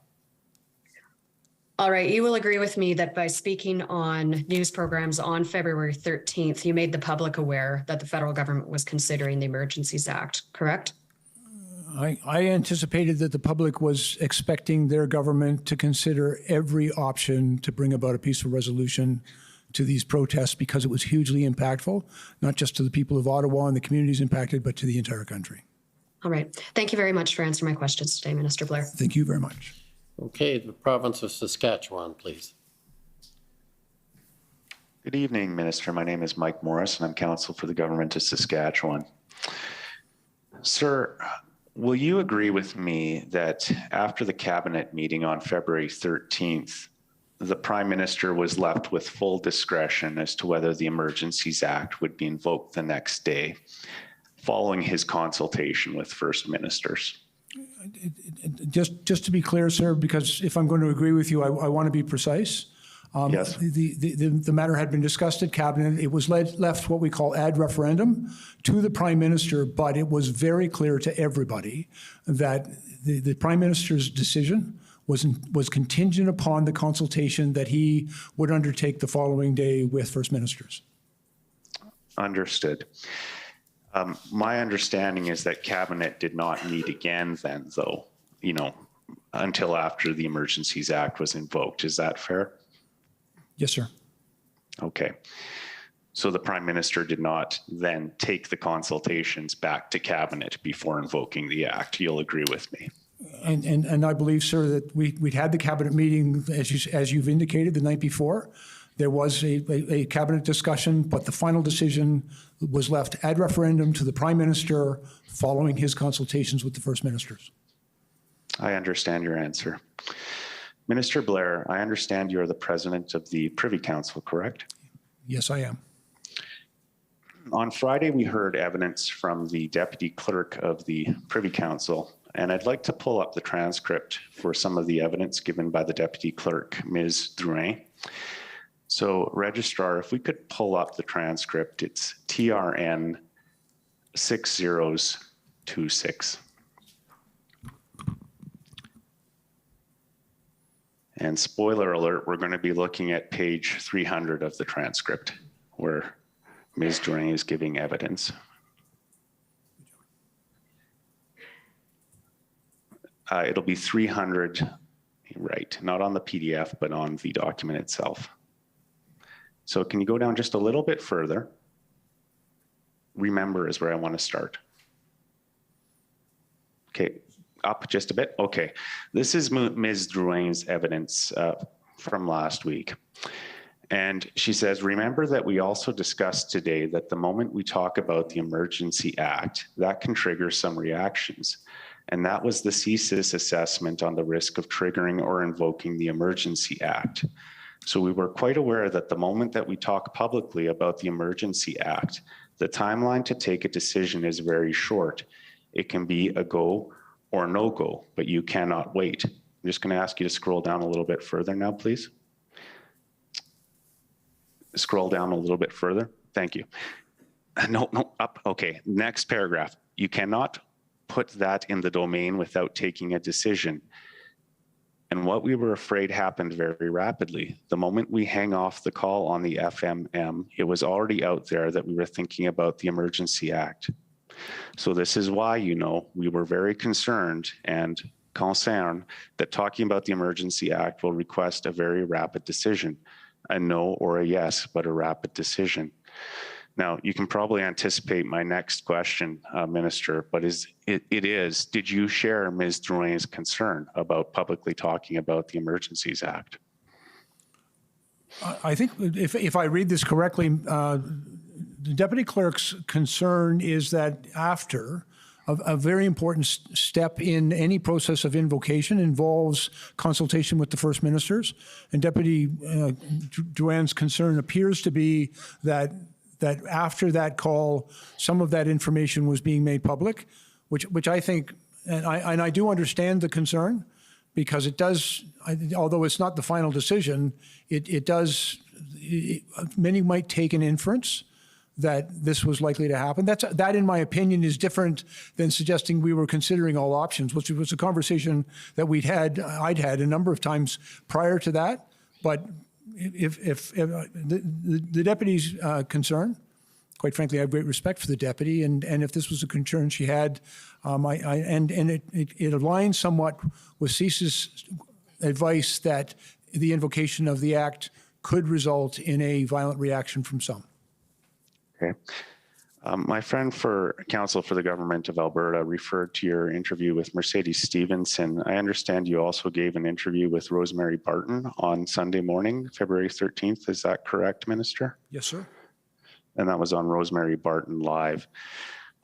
All right, you will agree with me that by speaking on news programs on February 13th, you made the public aware that the federal government was considering the Emergencies Act, correct? I anticipated that the public was expecting their government to consider every option to bring about a peaceful resolution to these protests because it was hugely impactful, not just to the people of Ottawa and the communities impacted, but to the entire country. All right. Thank you very much for answering my questions today, Minister Blair. Thank you very much. Okay, the province of Saskatchewan, please. Good evening, Minister. My name is Mike Morris, and I'm counsel for the government of Saskatchewan. Sir, will you agree with me that after the cabinet meeting on February 13th, the Prime Minister was left with full discretion as to whether the Emergencies Act would be invoked the next day, following his consultation with First Ministers? Just to be clear, sir, because if I'm going to agree with you, I want to be precise. Yes. The matter had been discussed at Cabinet. It was left what we call ad referendum to the Prime Minister, but it was very clear to everybody that the Prime Minister's decision was contingent upon the consultation that he would undertake the following day with First Ministers. Understood. My understanding is that Cabinet did not meet again then, though, until after the Emergencies Act was invoked. Is that fair? Yes, sir. Okay. So the Prime Minister did not then take the consultations back to Cabinet before invoking the Act. You'll agree with me. And I believe, sir, that we'd had the Cabinet meeting, as you've indicated, the night before. There was a Cabinet discussion, but the final decision was left ad referendum to the Prime Minister following his consultations with the First Ministers. I understand your answer. Minister Blair, I understand you're the president of the Privy Council, correct? Yes, I am. On Friday, we heard evidence from the Deputy Clerk of the Privy Council, and I'd like to pull up the transcript for some of the evidence given by the Deputy Clerk, Ms. Drouin. So, Registrar, if we could pull up the transcript, it's TRN 6026. And spoiler alert, we're going to be looking at page 300 of the transcript where Ms. Drouin is giving evidence. It'll be 300, right, not on the PDF, but on the document itself. So can you go down just a little bit further? Remember is where I want to start. Okay, up just a bit. Okay, this is Ms. Drouin's evidence from last week. And she says, remember that we also discussed today that the moment we talk about the Emergency Act, that can trigger some reactions. And that was the CSIS assessment on the risk of triggering or invoking the Emergency Act. So we were quite aware that the moment that we talk publicly about the Emergency Act, the timeline to take a decision is very short. It can be a go or no go, but you cannot wait. I'm just going to ask you to scroll down a little bit further now, please. Scroll down a little bit further. Thank you. No, up. Okay, next paragraph. You cannot put that in the domain without taking a decision. And what we were afraid happened very rapidly. The moment we hang off the call on the FMM, it was already out there that we were thinking about the Emergency Act. So this is why, we were very concerned and concerned that talking about the Emergency Act will request a very rapid decision. a no or a yes, but a rapid decision. Now, you can probably anticipate my next question, Minister, but did you share Ms. Drouin's concern about publicly talking about the Emergencies Act? I think if I read this correctly, the Deputy Clerk's concern is that after a very important step in any process of invocation involves consultation with the First Ministers, and Deputy Drouin's concern appears to be that after that call, some of that information was being made public, which I think, and I do understand the concern, because it does, although it's not the final decision, many might take an inference that this was likely to happen. That, in my opinion, is different than suggesting we were considering all options, which was a conversation that I'd had a number of times prior to that. But if the deputy's concern, quite frankly, I have great respect for the deputy, and if this was a concern she had, it aligns somewhat with CIS's advice that the invocation of the act could result in a violent reaction from some. Okay. My friend for counsel for the government of Alberta referred to your interview with Mercedes Stevenson. I understand you also gave an interview with Rosemary Barton on Sunday morning, February 13th. Is that correct, Minister? Yes, sir. And that was on Rosemary Barton Live.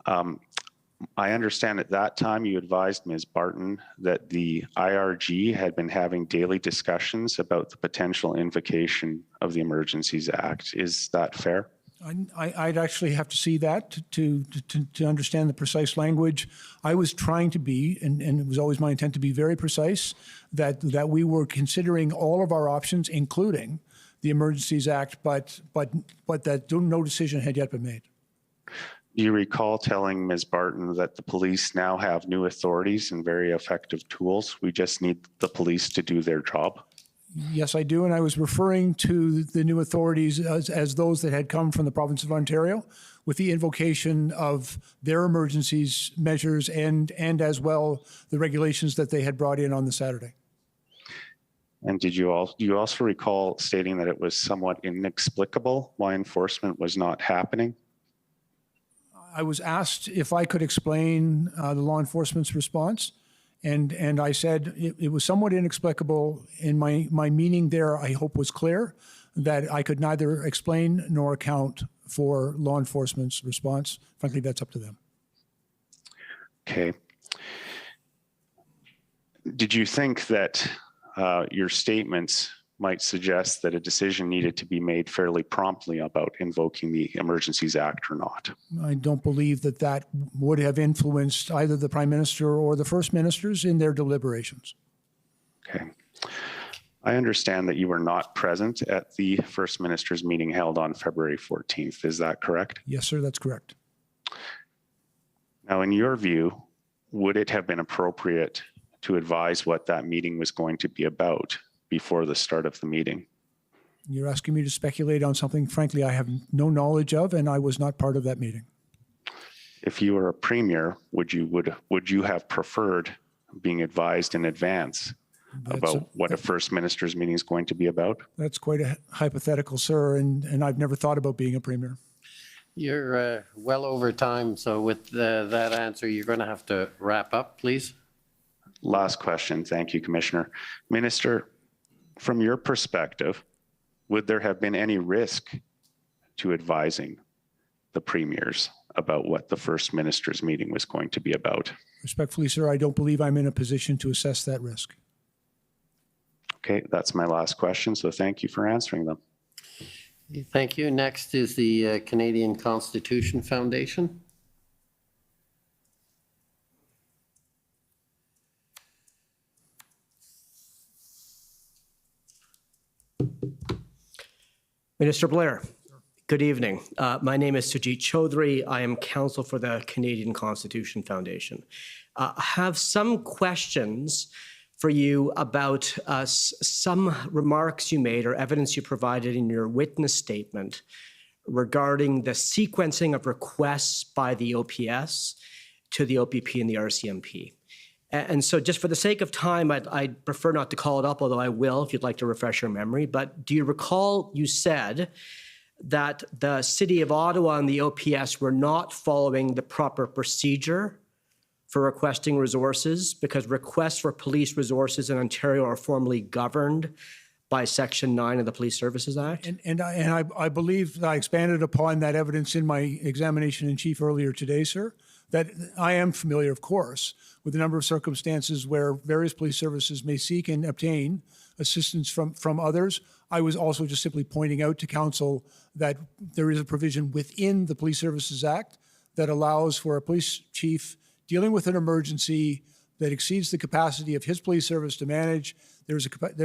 I understand at that time you advised Ms. Barton that the IRG had been having daily discussions about the potential invocation of the Emergencies Act. Is that fair? I'd actually have to see that to understand the precise language. I was trying to be, and it was always my intent to be very precise, that we were considering all of our options, including the Emergencies Act, but that no decision had yet been made. Do you recall telling Ms. Barton that the police now have new authorities and very effective tools? We just need the police to do their job. Yes, I do, and I was referring to the new authorities as those that had come from the province of Ontario, with the invocation of their emergencies measures and as well the regulations that they had brought in on the Saturday. And do you also recall stating that it was somewhat inexplicable why enforcement was not happening? I was asked if I could explain the law enforcement's response. And I said it was somewhat inexplicable, and my meaning there, I hope, was clear, that I could neither explain nor account for law enforcement's response. Frankly, that's up to them. Okay. Did you think that your statements might suggest that a decision needed to be made fairly promptly about invoking the Emergencies Act or not? I don't believe that would have influenced either the Prime Minister or the First Ministers in their deliberations. Okay. I understand that you were not present at the First Minister's meeting held on February 14th. Is that correct? Yes, sir, that's correct. Now, in your view, would it have been appropriate to advise what that meeting was going to be about before the start of the meeting? You're asking me to speculate on something, frankly, I have no knowledge of, and I was not part of that meeting. If you were a premier, would you have preferred being advised in advance about what a First Minister's meeting is going to be about? That's quite a hypothetical, sir, and I've never thought about being a premier. You're well over time, so with that answer, you're going to have to wrap up, please. Last question. Thank you, Commissioner. Minister, from your perspective, would there have been any risk to advising the premiers about what the First Minister's meeting was going to be about? Respectfully, sir, I don't believe I'm in a position to assess that risk. Okay, that's my last question, so thank you for answering them. Thank you. Next is the Canadian Constitution Foundation. Minister Blair, good evening. My name is Sujit Chaudhary. I am counsel for the Canadian Constitution Foundation. I have some questions for you about some remarks you made or evidence you provided in your witness statement regarding the sequencing of requests by the OPS to the OPP and the RCMP. And so just for the sake of time, I'd prefer not to call it up, although I will if you'd like to refresh your memory. But do you recall you said that the City of Ottawa and the OPS were not following the proper procedure for requesting resources because requests for police resources in Ontario are formally governed by Section 9 of the Police Services Act? And I believe that I expanded upon that evidence in my examination in chief earlier today, sir, that I am familiar, of course, with a number of circumstances where various police services may seek and obtain assistance from others. I was also just simply pointing out to council that there is a provision within the Police Services Act that allows for a police chief dealing with an emergency that exceeds the capacity of his police service to manage. There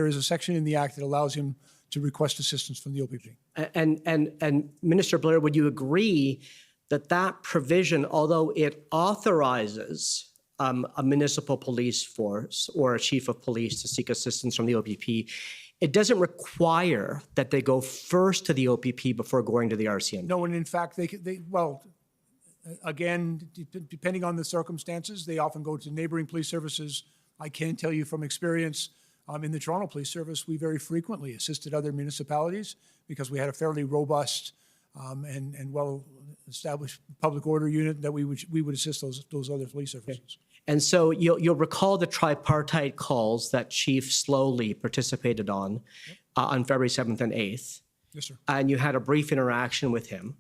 is a section in the act that allows him to request assistance from the OPP. And Minister Blair, would you agree that that provision, although it authorizes a municipal police force or a chief of police to seek assistance from the OPP, it doesn't require that they go first to the OPP before going to the RCMP? No, and in fact, again, depending on the circumstances, they often go to neighboring police services. I can tell you from experience in the Toronto Police Service, we very frequently assisted other municipalities because we had a fairly robust and well-established public order unit that we would assist those other police services. Okay. And so you'll recall the tripartite calls that Chief Slowly participated on February 7th and 8th. Yes, sir. And you had a brief interaction with him.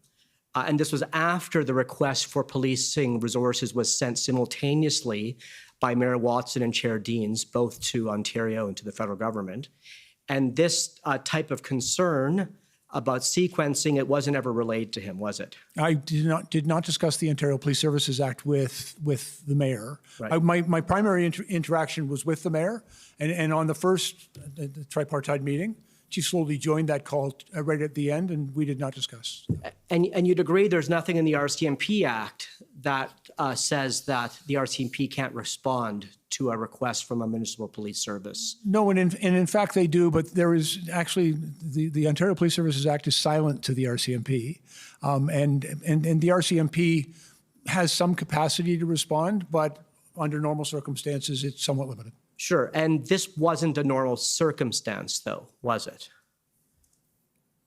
And this was after the request for policing resources was sent simultaneously by Mayor Watson and Chair Deans, both to Ontario and to the federal government. And this type of concern about sequencing, it wasn't ever relayed to him, was it? I did not discuss the Ontario Police Services Act with the mayor. Right. My primary interaction was with the mayor, and on the first the tripartite meeting, Chief Slowly joined that call right at the end, and we did not discuss. And you'd agree there's nothing in the RCMP Act that says that the RCMP can't respond to a request from a municipal police service? No, and in fact they do, but there is actually, the Ontario Police Services Act is silent to the RCMP, and the RCMP has some capacity to respond, but under normal circumstances, it's somewhat limited. Sure, and this wasn't a normal circumstance, though, was it?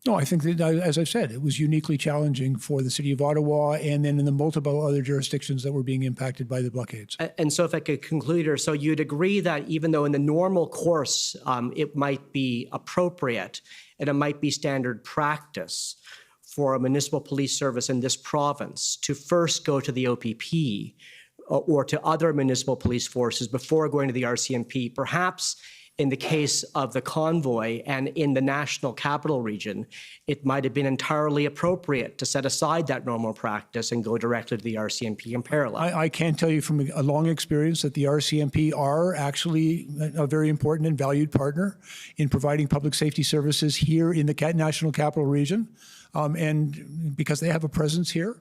No, I think that, as I've said, it was uniquely challenging for the City of Ottawa and then in the multiple other jurisdictions that were being impacted by the blockades. And so if I could conclude here, so you'd agree that even though in the normal course it might be appropriate and it might be standard practice for a municipal police service in this province to first go to the OPP or to other municipal police forces before going to the RCMP, perhaps in the case of the convoy and in the National Capital Region, it might have been entirely appropriate to set aside that normal practice and go directly to the RCMP in parallel. I can tell you from a long experience that the RCMP are actually a very important and valued partner in providing public safety services here in the National Capital Region. And because they have a presence here,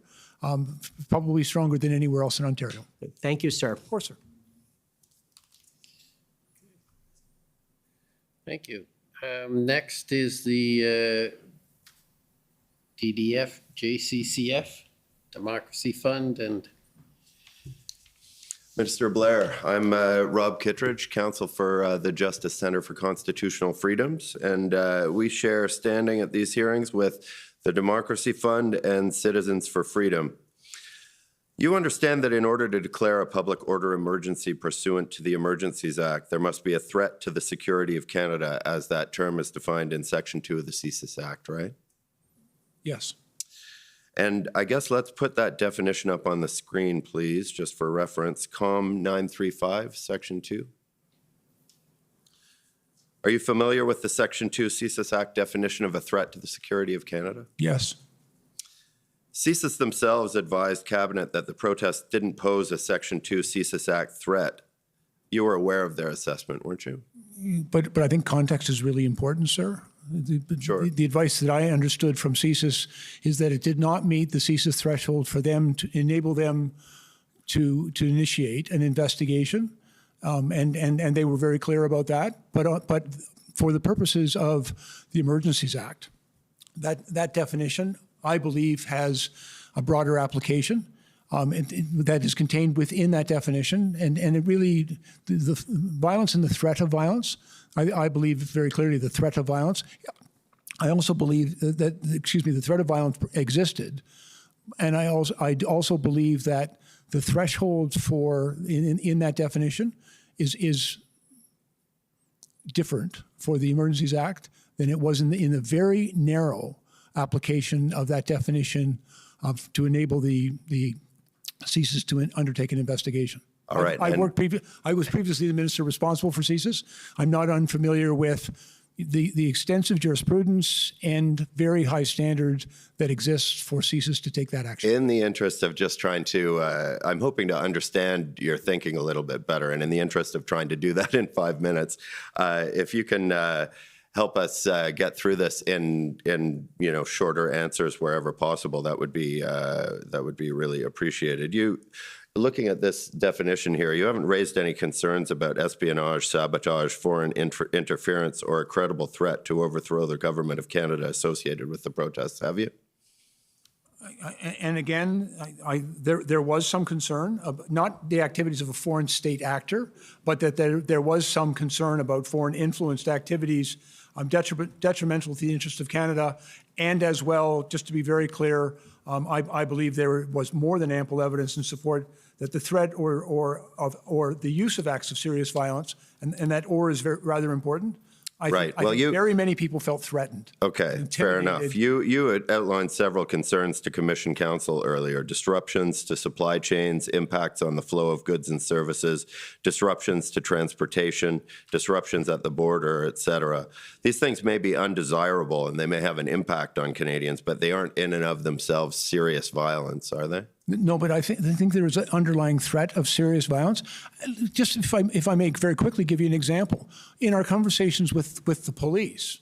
probably stronger than anywhere else in Ontario. Thank you, sir. Of course, sir. Thank you. Next is the DDF, JCCF, Democracy Fund, and Minister Blair, I'm Rob Kittredge, counsel for the Justice Center for Constitutional Freedoms, and we share standing at these hearings with the Democracy Fund and Citizens for Freedom. You understand that in order to declare a public order emergency pursuant to the Emergencies Act, there must be a threat to the security of Canada, as that term is defined in Section 2 of the CSIS Act, right? Yes. And I guess let's put that definition up on the screen, please, just for reference. COM 935, Section 2. Are you familiar with the Section 2 CSIS Act definition of a threat to the security of Canada? Yes. CSIS themselves advised Cabinet that the protests didn't pose a Section 2 CSIS Act threat. You were aware of their assessment, weren't you? But I think context is really important, sir. Sure. The advice that I understood from CSIS is that it did not meet the CSIS threshold for them to enable them to initiate an investigation, and they were very clear about that. But for the purposes of the Emergencies Act, that definition, I believe, has a broader application. that is contained within that definition. And it really, the violence and the threat of violence, I believe very clearly the threat of violence. I also believe that, the threat of violence existed. And I also believe that the threshold for, in that definition is different for the Emergencies Act than it was in the very narrow application of that definition to enable the CSIS to undertake an investigation. All right. I was previously the minister responsible for CSIS. I'm not unfamiliar with the extensive jurisprudence and very high standards that exists for CSIS to take that action. In the interest of just trying to, I'm hoping to understand your thinking a little bit better, and in the interest of trying to do that in 5 minutes, if you can help us get through this in shorter answers wherever possible, that would be really appreciated. Looking at this definition here, you haven't raised any concerns about espionage, sabotage, foreign interference, or a credible threat to overthrow the government of Canada associated with the protests, have you? And again, there was some concern, not the activities of a foreign state actor, but that there was some concern about foreign influenced activities detrimental to the interest of Canada. And as well, just to be very clear, I believe there was more than ample evidence in support that the threat or the use of acts of serious violence, and that "or" is rather important. I think very many people felt threatened. Okay, fair enough. You had outlined several concerns to Commission Council earlier: disruptions to supply chains, impacts on the flow of goods and services, disruptions to transportation, disruptions at the border, et cetera. These things may be undesirable and they may have an impact on Canadians, but they aren't in and of themselves serious violence, are they? No, but I think there is an underlying threat of serious violence. Just if I may very quickly give you an example. In our conversations with the police,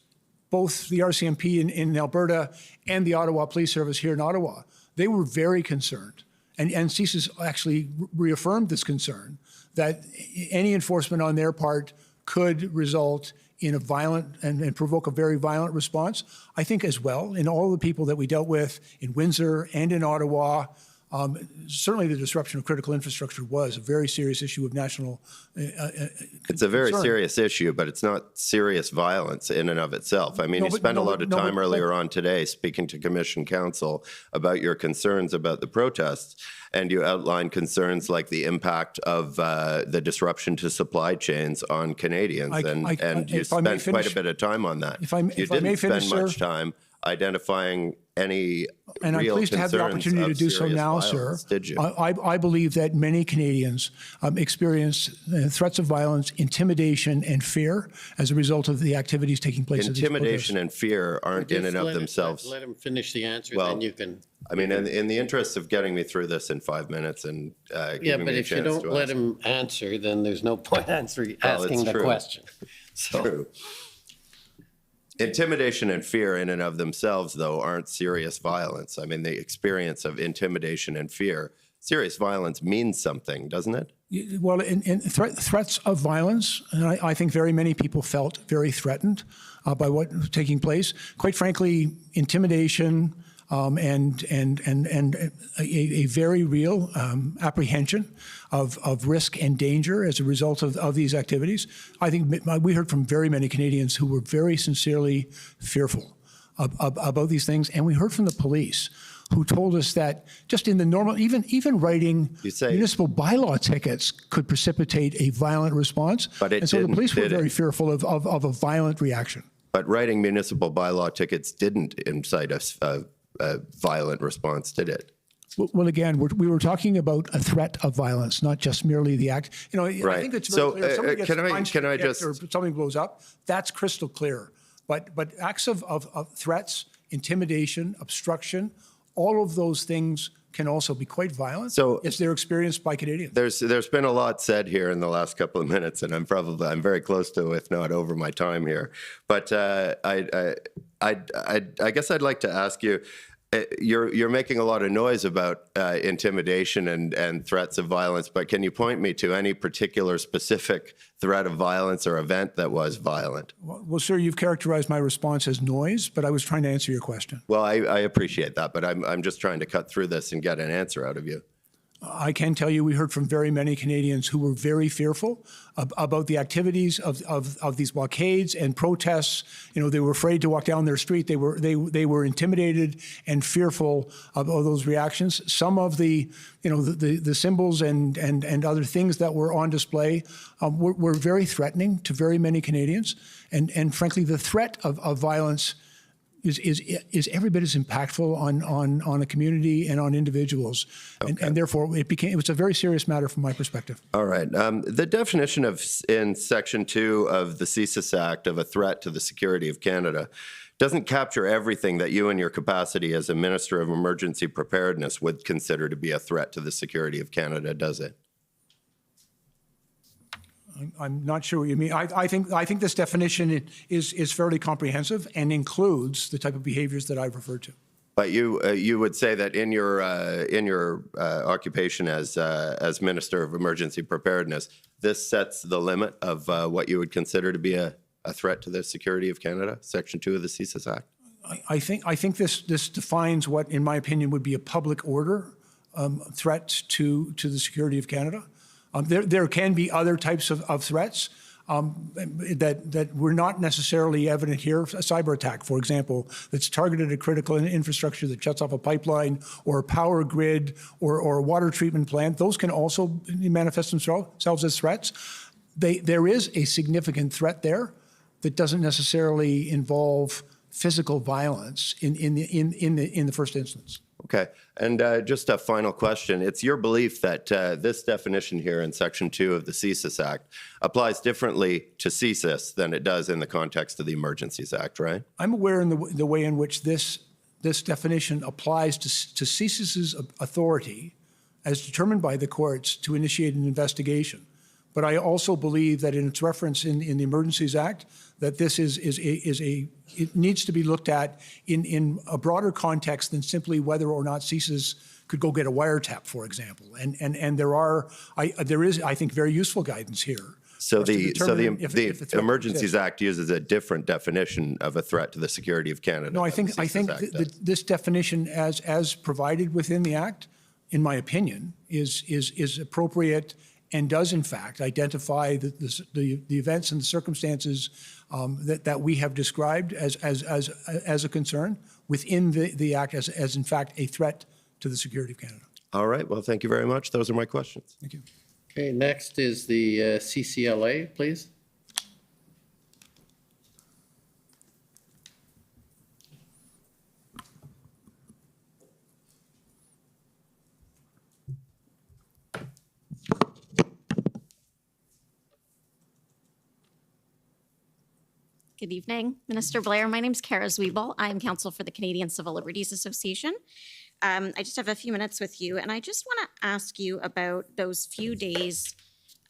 both the RCMP in Alberta and the Ottawa Police Service here in Ottawa, they were very concerned. And CSIS actually reaffirmed this concern that any enforcement on their part could result in a violent and provoke a very violent response. I think as well, in all the people that we dealt with in Windsor and in Ottawa, certainly the disruption of critical infrastructure was a very serious issue of national It's a very serious issue, but it's not serious violence in and of itself. I mean, you spent a lot of time earlier on today speaking to Commission Council about your concerns about the protests, and you outlined concerns like the impact of the disruption to supply chains on Canadians, and you spent quite a bit of time on that. You didn't spend much time identifying any and I'm pleased to have the opportunity to do so now, sir. Did you? I believe that many Canadians experience threats of violence, intimidation, and fear as a result of the activities taking place. Intimidation and fear aren't in and of themselves. Let him finish the answer, well, then you can. I mean, in the interest of getting me through this in 5 minutes and giving me a chance to if you don't let him answer, then there's no point asking the question. So. True. Intimidation and fear in and of themselves, though, aren't serious violence. I mean, the experience of intimidation and fear, serious violence means something, doesn't it? Well, in threats of violence, and I think very many people felt very threatened by what was taking place. Quite frankly, intimidation and a very real apprehension of risk and danger as a result of these activities. I think we heard from very many Canadians who were very sincerely fearful about these things, and we heard from the police who told us that just in the normal, even writing municipal bylaw tickets could precipitate a violent response. But and so the police were very fearful of a violent reaction. But writing municipal bylaw tickets didn't incite a violent response, did it? Well, again, we were talking about a threat of violence, not just merely the act. You know, right. I think it's very clear. If somebody can I just or something blows up, that's crystal clear. But acts of threats, intimidation, obstruction, all of those things can also be quite violent. So if they're experienced by Canadians. There's been a lot said here in the last couple of minutes, and I'm very close to, if not over my time here. But I guess I'd like to ask you. You're making a lot of noise about intimidation and threats of violence, but can you point me to any particular specific threat of violence or event that was violent? Well, sir, you've characterized my response as noise, but I was trying to answer your question. Well, I appreciate that, but I'm just trying to cut through this and get an answer out of you. I can tell you we heard from very many Canadians who were very fearful about the activities of these blockades and protests. You know, they were afraid to walk down their street. They were intimidated and fearful of those reactions. Some of the, you know, the symbols and other things that were on display were very threatening to very many Canadians. And frankly, the threat of violence is every bit as impactful on a community and on individuals, and therefore it was a very serious matter from my perspective. All right. The definition in Section 2 of the CSIS Act of a threat to the security of Canada doesn't capture everything that you in your capacity as a Minister of Emergency Preparedness would consider to be a threat to the security of Canada, does it? I'm not sure what you mean. I think this definition is fairly comprehensive and includes the type of behaviors that I've referred to. But you would say that in your occupation as Minister of Emergency Preparedness, this sets the limit of what you would consider to be a threat to the security of Canada, Section 2 of the CSIS Act? I think this defines what, in my opinion, would be a public order threat to the security of Canada. There can be other types of threats that were not necessarily evident here. A cyber attack, for example, that's targeted at critical infrastructure that shuts off a pipeline or a power grid or a water treatment plant. Those can also manifest themselves as threats. There is a significant threat there that doesn't necessarily involve physical violence in the first instance. Okay. And just a final question. It's your belief that this definition here in Section 2 of the CSIS Act applies differently to CSIS than it does in the context of the Emergencies Act, right? I'm aware in the way in which this definition applies to CSIS's authority as determined by the courts to initiate an investigation. But I also believe that in its reference in the Emergencies Act, that this it needs to be looked at in a broader context than simply whether or not CSIS could go get a wiretap, for example. And there is, I think, very useful guidance here. So the Emergencies Act uses a different definition of a threat to the security of Canada. No, I think this definition as provided within the Act, in my opinion, is appropriate and does in fact identify the events and the circumstances that we have described as a concern within the Act as in fact a threat to the security of Canada. All right. Well, thank you very much. Those are my questions. Thank you. Okay, next is the CCLA, please. Good evening, Minister Blair. My name is Kara Zwiebel. I'm counsel for the Canadian Civil Liberties Association. I just have a few minutes with you, and I just want to ask you about those few days,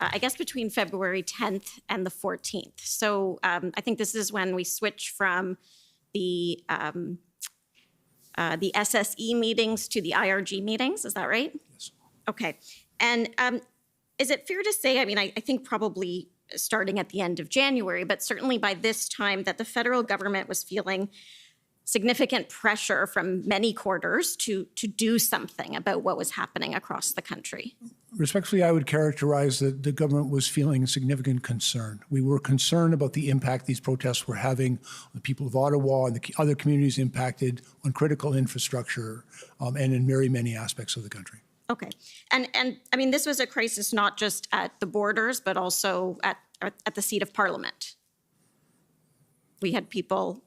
I guess between February 10th and the 14th. So I think this is when we switch from the SSE meetings to the IRG meetings. Is that right? Yes. Okay. And is it fair to say, I mean, I think probably starting at the end of January, but certainly by this time that the federal government was feeling significant pressure from many quarters to do something about what was happening across the country? Respectfully, I would characterize that the government was feeling significant concern. We were concerned about the impact these protests were having on the people of Ottawa and the other communities impacted on critical infrastructure and in very many aspects of the country. Okay. And I mean, this was a crisis not just at the borders, but also at the seat of Parliament. We had people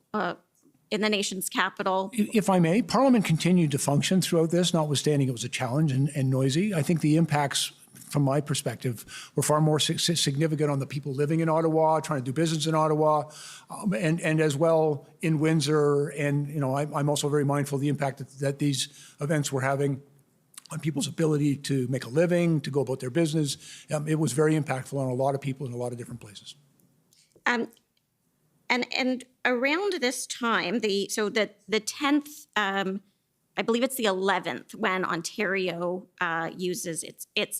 in the nation's capital. If I may, Parliament continued to function throughout this, notwithstanding it was a challenge and noisy. I think the impacts, from my perspective, were far more significant on the people living in Ottawa, trying to do business in Ottawa, and as well in Windsor. And, you know, I'm also very mindful of the impact that these events were having on people's ability to make a living, to go about their business. It was very impactful on a lot of people in a lot of different places. And around this time, the 10th, I believe it's the 11th, when Ontario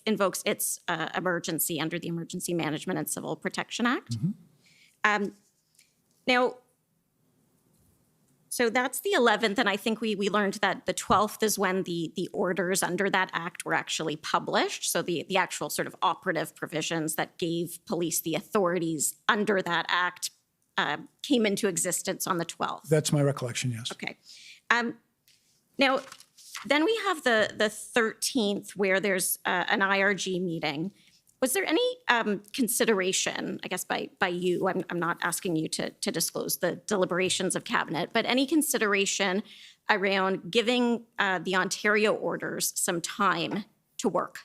invokes its emergency under the Emergency Management and Civil Protection Act. Mm-hmm. Now, So that's the 11th, and I think we learned that the 12th is when the orders under that act were actually published. So the actual sort of operative provisions that gave police the authorities under that act came into existence on the 12th. That's my recollection, yes. Okay. Now, then we have the 13th where there's an IRG meeting. Was there any consideration, I guess by you, I'm not asking you to disclose the deliberations of cabinet, but any consideration around giving the Ontario orders some time to work?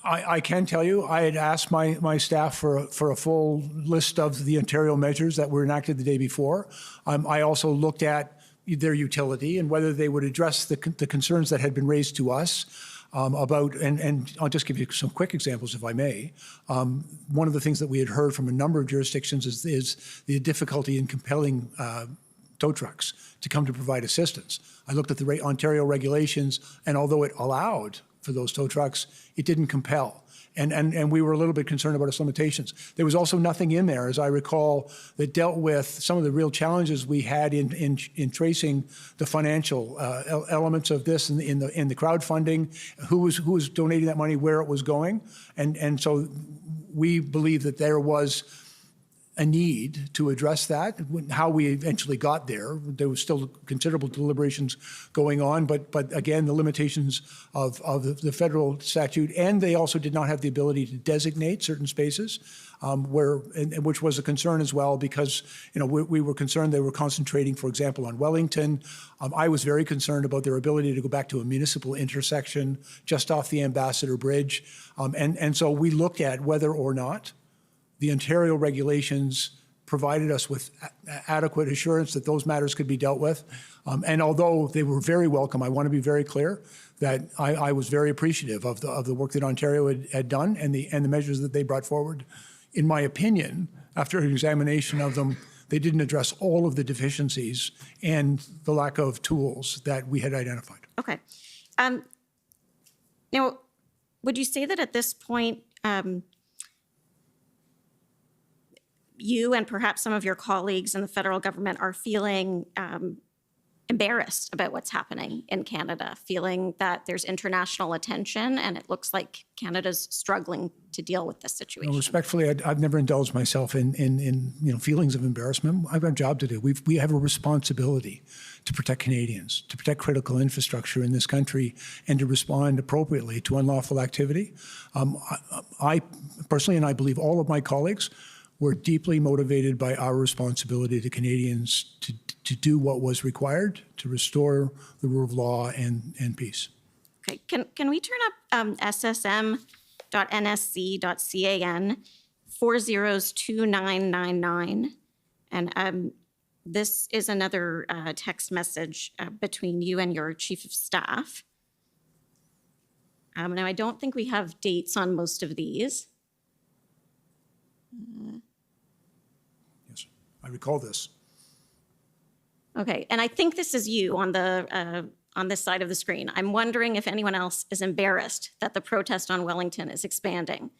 I can tell you, I had asked my staff for a full list of the Ontario measures that were enacted the day before. I also looked at their utility and whether they would address the concerns that had been raised to us about, and I'll just give you some quick examples if I may. One of the things that we had heard from a number of jurisdictions is the difficulty in compelling tow trucks to come to provide assistance. I looked at the Ontario regulations, and although it allowed for those tow trucks, it didn't compel. And we were a little bit concerned about its limitations. There was also nothing in there, as I recall, that dealt with some of the real challenges we had in tracing the financial elements of this in the crowdfunding, who was donating that money, where it was going. And so we believe that there was a need to address that. How we eventually got there, there was still considerable deliberations going on, but again, the limitations of the federal statute, and they also did not have the ability to designate certain spaces, which was a concern as well, because we were concerned they were concentrating, for example, on Wellington. I was very concerned about their ability to go back to a municipal intersection just off the Ambassador Bridge, and so we looked at whether or not the Ontario regulations provided us with adequate assurance that those matters could be dealt with. And although they were very welcome, I want to be very clear that I was very appreciative of the work that Ontario had done and the measures that they brought forward. In my opinion, after an examination of them, they didn't address all of the deficiencies and the lack of tools that we had identified. Okay. Now, would you say that at this point, you and perhaps some of your colleagues in the federal government are feeling embarrassed about what's happening in Canada, feeling that there's international attention and it looks like Canada's struggling to deal with this situation? Respectfully, I've never indulged myself in feelings of embarrassment. I've got a job to do. We have a responsibility to protect Canadians, to protect critical infrastructure in this country, and to respond appropriately to unlawful activity. I personally, and I believe all of my colleagues, we're deeply motivated by our responsibility to Canadians to do what was required to restore the rule of law and peace. Okay, can we turn up ssm.nsc.can 402999? And this is another text message between you and your chief of staff. Now, I don't think we have dates on most of these. Yes, I recall this. Okay, and I think this is you on this side of the screen. I'm wondering if anyone else is embarrassed that the protest on Wellington is expanding.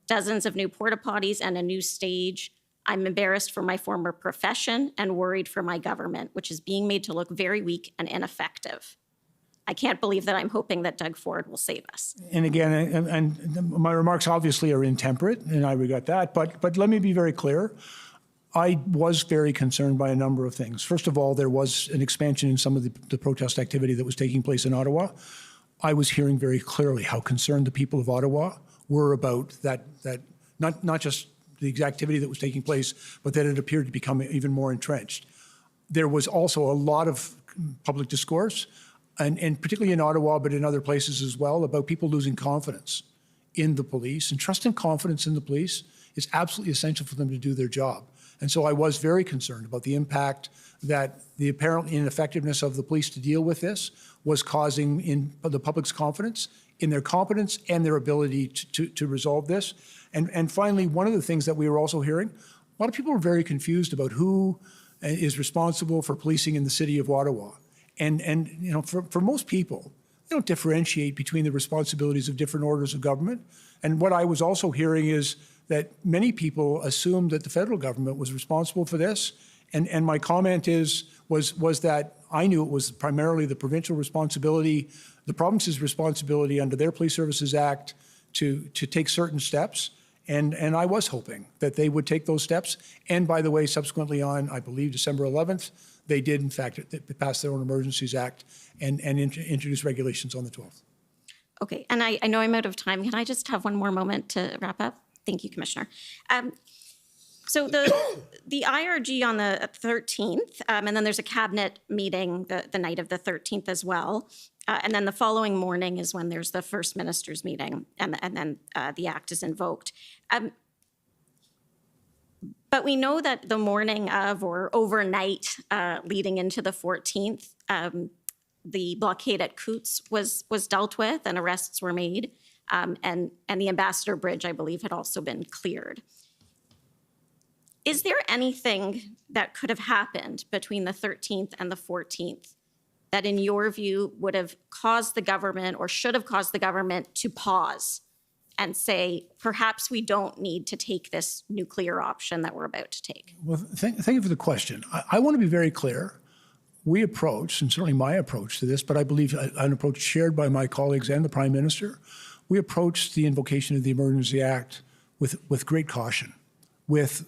Dozens of new porta potties and a new stage. I'm embarrassed for my former profession and worried for my government, which is being made to look very weak and ineffective. I can't believe that I'm hoping that Doug Ford will save us. And again, and my remarks obviously are intemperate, and I regret that, but let me be very clear. I was very concerned by a number of things. First of all, there was an expansion in some of the protest activity that was taking place in Ottawa. I was hearing very clearly how concerned the people of Ottawa were about that not just the activity that was taking place, but that it appeared to become even more entrenched. There was also a lot of public discourse, and particularly in Ottawa, but in other places as well, about people losing confidence in the police. And trust and confidence in the police is absolutely essential for them to do their job. And so I was very concerned about the impact that the apparent ineffectiveness of the police to deal with this was causing in the public's confidence, in their competence and their ability to resolve this. And finally, one of the things that we were also hearing, a lot of people were very confused about who is responsible for policing in the city of Ottawa. And for most people, they don't differentiate between the responsibilities of different orders of government. And what I was also hearing is that many people assumed that the federal government was responsible for this. And my comment is, was that I knew it was primarily the provincial responsibility, the province's responsibility under their Police Services Act to take certain steps. And I was hoping that they would take those steps. And by the way, subsequently on, I believe, December 11th, they did, in fact, pass their own Emergencies Act and introduce regulations on the 12th. Okay, and I know I'm out of time. Can I just have one more moment to wrap up? Thank you, Commissioner. So the IRG on the 13th, and then there's a cabinet meeting the night of the 13th as well. And then the following morning is when there's the First Minister's meeting, and then the act is invoked. But we know that the morning of or overnight leading into the 14th, the blockade at Coutts was dealt with and arrests were made. And the Ambassador Bridge, I believe, had also been cleared. Is there anything that could have happened between the 13th and the 14th that, in your view, would have caused the government or should have caused the government to pause and say, perhaps we don't need to take this nuclear option that we're about to take? Well, thank you for the question. I want to be very clear. We approach, and certainly my approach to this, but I believe an approach shared by my colleagues and the Prime Minister, we approached the invocation of the Emergency Act with great caution, with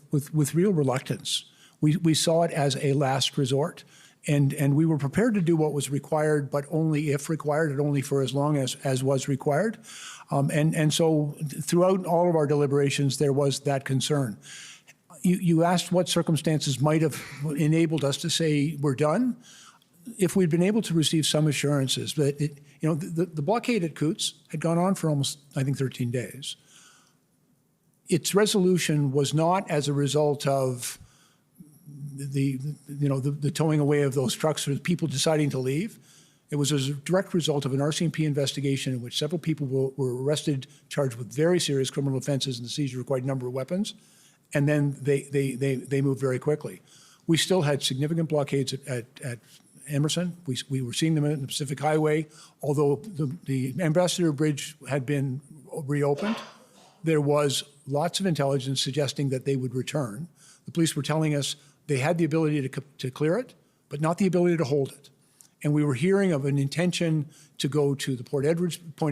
real reluctance. We saw it as a last resort, and we were prepared to do what was required, but only if required, and only for as long as was required. And so throughout all of our deliberations, there was that concern. You asked what circumstances might have enabled us to say we're done. If we'd been able to receive some assurances that, the blockade at Coutts had gone on for almost, I think, 13 days. Its resolution was not as a result of the towing away of those trucks or people deciding to leave. It was a direct result of an RCMP investigation in which several people were arrested, charged with very serious criminal offenses and the seizure of quite a number of weapons. And then they moved very quickly. We still had significant blockades at Emerson. We were seeing them in the Pacific Highway. Although the Ambassador Bridge had been reopened, there was lots of intelligence suggesting that they would return. The police were telling us they had the ability to clear it, but not the ability to hold it. And we were hearing of an intention to go to the Point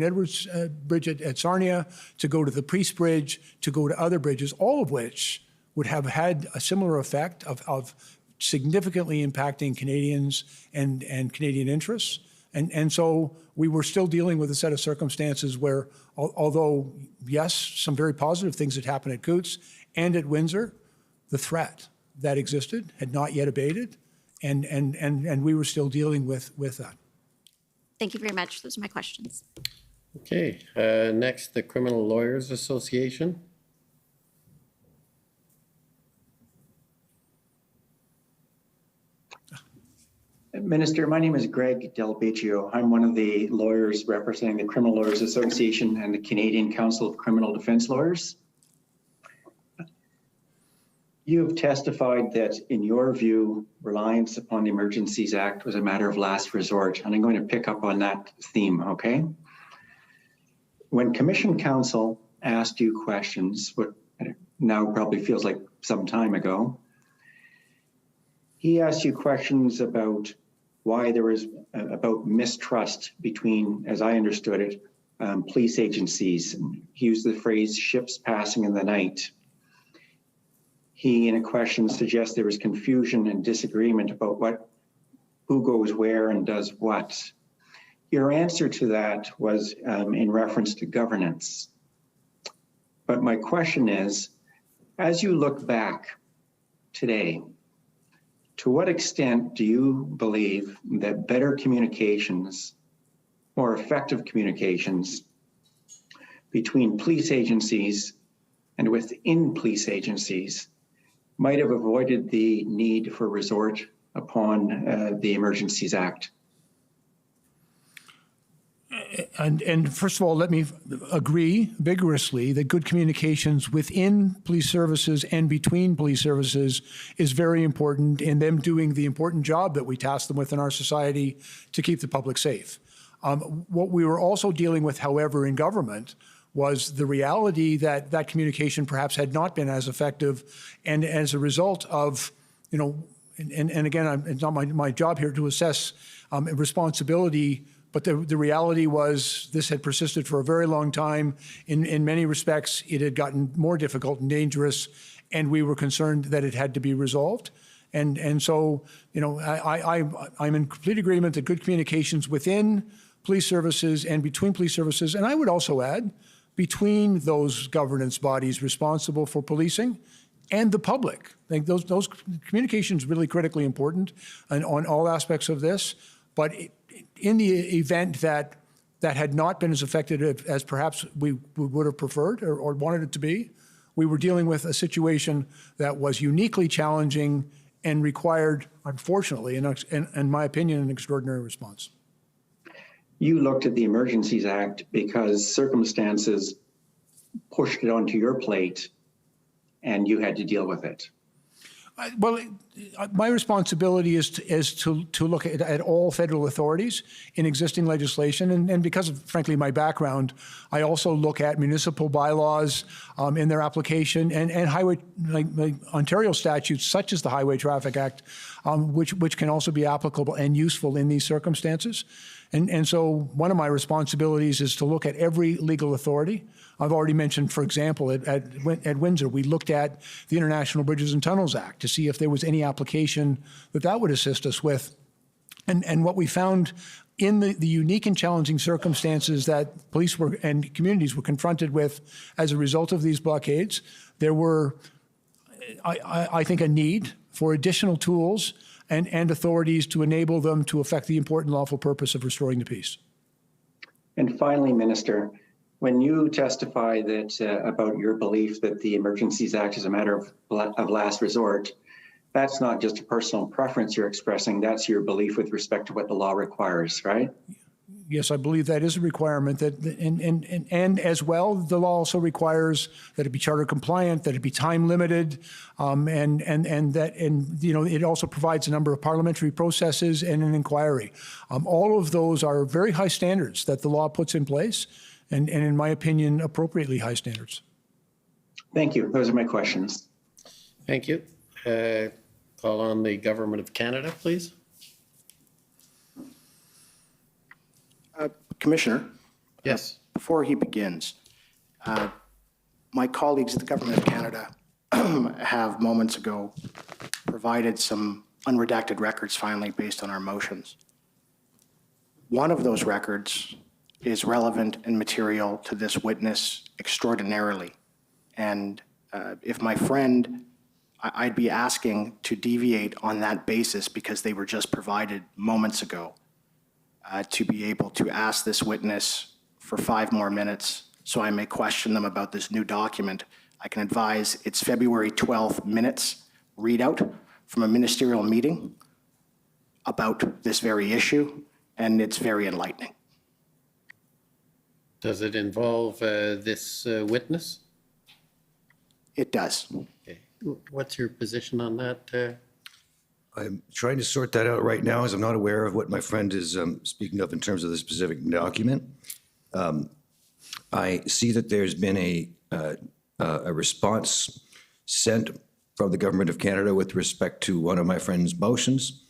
Edwards Bridge at Sarnia, to go to the Priest Bridge, to go to other bridges, all of which would have had a similar effect of significantly impacting Canadians and Canadian interests. And so we were still dealing with a set of circumstances where, although, yes, some very positive things had happened at Coutts and at Windsor, the threat that existed had not yet abated. And we were still dealing with that. Thank you very much. Those are my questions. Okay, next, the Criminal Lawyers Association. Minister, my name is Greg Del Beccio. I'm one of the lawyers representing the Criminal Lawyers Association and the Canadian Council of Criminal Defence Lawyers. You have testified that, in your view, reliance upon the Emergencies Act was a matter of last resort, and I'm going to pick up on that theme, okay? When Commission Counsel asked you questions, what now probably feels like some time ago, he asked you questions about why there was about mistrust between, as I understood it, police agencies. He used the phrase ships passing in the night. He, in a question, suggests there was confusion and disagreement about who goes where and does what. Your answer to that was in reference to governance. But my question is, as you look back today, to what extent do you believe that better communications, more effective communications between police agencies and within police agencies might have avoided the need for resort upon the Emergencies Act? And first of all, let me agree vigorously that good communications within police services and between police services is very important in them doing the important job that we task them with in our society to keep the public safe. What we were also dealing with, however, in government was the reality that that communication perhaps had not been as effective, and as a result of, and again, it's not my job here to assess responsibility, but the reality was this had persisted for a very long time. In many respects, it had gotten more difficult and dangerous, and we were concerned that it had to be resolved. And so, I'm in complete agreement that good communications within police services and between police services, and I would also add, between those governance bodies responsible for policing and the public. I think those communications really critically important on all aspects of this. But in the event that had not been as effective as perhaps we would have preferred or wanted it to be, we were dealing with a situation that was uniquely challenging and required, unfortunately, in my opinion, an extraordinary response. You looked at the Emergencies Act because circumstances pushed it onto your plate and you had to deal with it. Well, my responsibility is to look at all federal authorities in existing legislation. And because of, frankly, my background, I also look at municipal bylaws in their application and highway, like Ontario statutes, such as the Highway Traffic Act, which can also be applicable and useful in these circumstances. And so one of my responsibilities is to look at every legal authority. I've already mentioned, for example, at Windsor, we looked at the International Bridges and Tunnels Act to see if there was any application that would assist us with. And what we found in the unique and challenging circumstances that police and communities were confronted with as a result of these blockades, there were, I think, a need for additional tools and authorities to enable them to effect the important lawful purpose of restoring the peace. And finally, Minister, when you testify that about your belief that the Emergencies Act is a matter of last resort, that's not just a personal preference you're expressing, that's your belief with respect to what the law requires, right? Yes, I believe that is a requirement. And as well, the law also requires that it be charter compliant, that it be time limited, and it also provides a number of parliamentary processes and an inquiry. All of those are very high standards that the law puts in place, and in my opinion, appropriately high standards. Thank you. Those are my questions. Thank you. Call on the Government of Canada, please. Commissioner? Yes. Before he begins, my colleagues at the Government of Canada have moments ago provided some unredacted records finally based on our motions. One of those records is relevant and material to this witness extraordinarily. And if my friend, I'd be asking to deviate on that basis because they were just provided moments ago. To be able to ask this witness for 5 more minutes so I may question them about this new document. I can advise it's February 12th minutes readout from a ministerial meeting about this very issue, and it's very enlightening. Does it involve this witness? It does. Okay. What's your position on that? I'm trying to sort that out right now, as I'm not aware of what my friend is speaking of in terms of the specific document. I see that there's been a response sent from the Government of Canada with respect to one of my friend's motions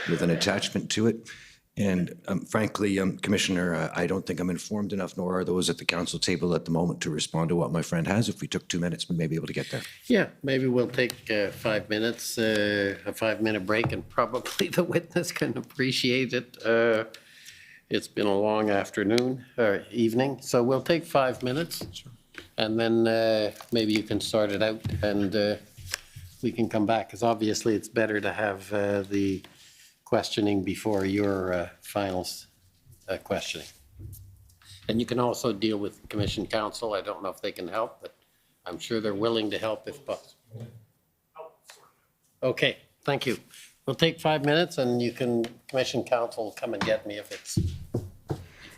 with an attachment to it. And frankly, Commissioner, I don't think I'm informed enough, nor are those at the council table at the moment to respond to what my friend has. If we took 2 minutes, we may be able to get there. Yeah, maybe we'll take 5 minutes, a 5-minute break, and probably the witness can appreciate it. It's been a long afternoon or evening, so we'll take 5 minutes. Sure. And then maybe you can sort it out and we can come back, because obviously it's better to have the questioning before your final questioning. And you can also deal with Commission Counsel. I don't know if they can help, but I'm sure they're willing to help if possible. Okay, thank you. We'll take 5 minutes and you can, Commission Counsel, come and get me if it's...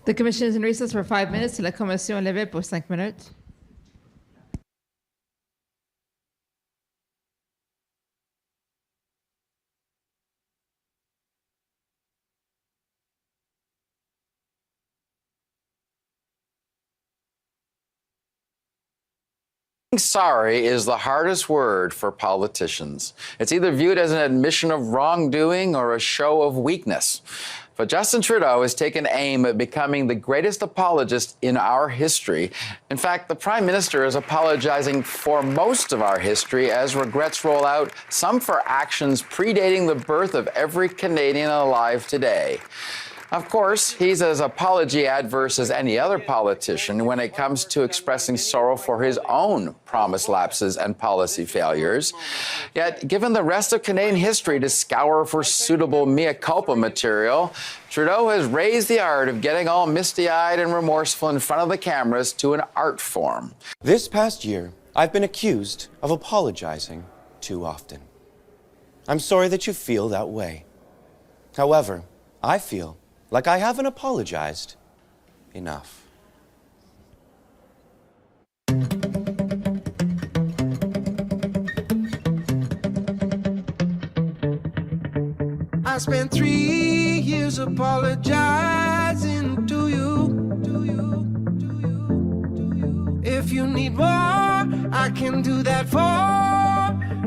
The Commission is in recess for 5 minutes. La Commission est levée pour 5 minutes. Sorry is the hardest word for politicians. It's either viewed as an admission of wrongdoing or a show of weakness. But Justin Trudeau has taken aim at becoming the greatest apologist in our history. In fact, the Prime Minister is apologizing for most of our history as regrets roll out, some for actions predating the birth of every Canadian alive today. Of course, he's as apology adverse as any other politician when it comes to expressing sorrow for his own promise lapses and policy failures. Yet, given the rest of Canadian history to scour for suitable mea culpa material, Trudeau has raised the art of getting all misty-eyed and remorseful in front of the cameras to an art form. This past year, I've been accused of apologizing too often. I'm sorry that you feel that way. However, I feel like I haven't apologized enough. I spent 3 years apologizing to you. If you need more, I can do that for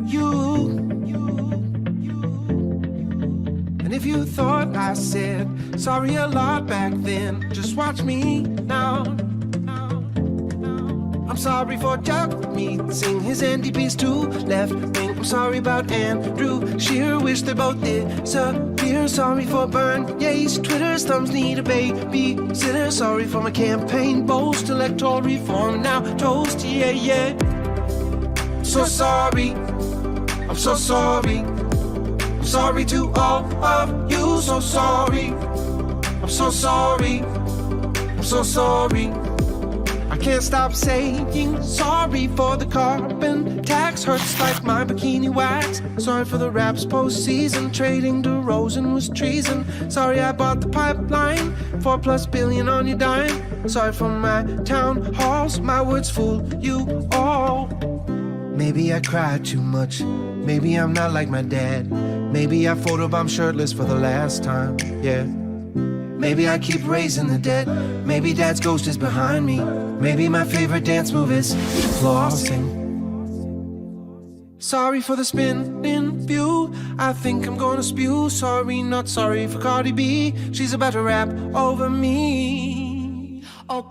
you. And if you thought I said sorry a lot back then, just watch me now. I'm sorry for Chuck meeting his NDPs to left wing. I'm sorry about Andrew Scheer, wish they both disappear. Sorry for Bernier, Twitter's thumbs need a babysitter. Sorry for my campaign boast, electoral reform now toast, yeah, yeah. So sorry, I'm so sorry. I'm sorry to all of you, so sorry. I'm so sorry, I'm so sorry. I can't stop saying sorry for the carbon tax. Hurts like my bikini wax. Sorry for the raps postseason. Trading DeRozan was treason. Sorry I bought the pipeline. $4+ billion on your dime. Sorry for my town halls. My words fool you all. Maybe I cried too much. Maybe I'm not like my dad. Maybe I photobombed shirtless for the last time, yeah. Maybe I keep raising the dead. Maybe dad's ghost is behind me. Maybe my favorite dance move is flossing. Sorry for the spinning view. I think I'm gonna spew. Sorry, not sorry for Cardi B. She's about to rap over me. Oh,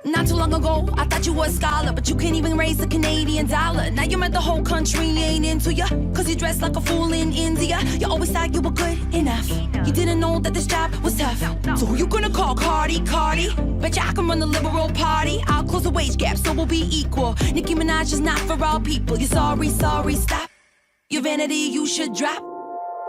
not too long ago, I thought you were a scholar, but you can't even raise a Canadian dollar. Now you're mad the whole country ain't into ya, cause you dress like a fool in India. You always thought you were good enough. You didn't know that this job was tough. So who you gonna call Cardi? Bet ya I can run the Liberal Party. I'll close the wage gap so we'll be equal. Nicki Minaj is not for all people. You're sorry, stop. Your vanity you should drop.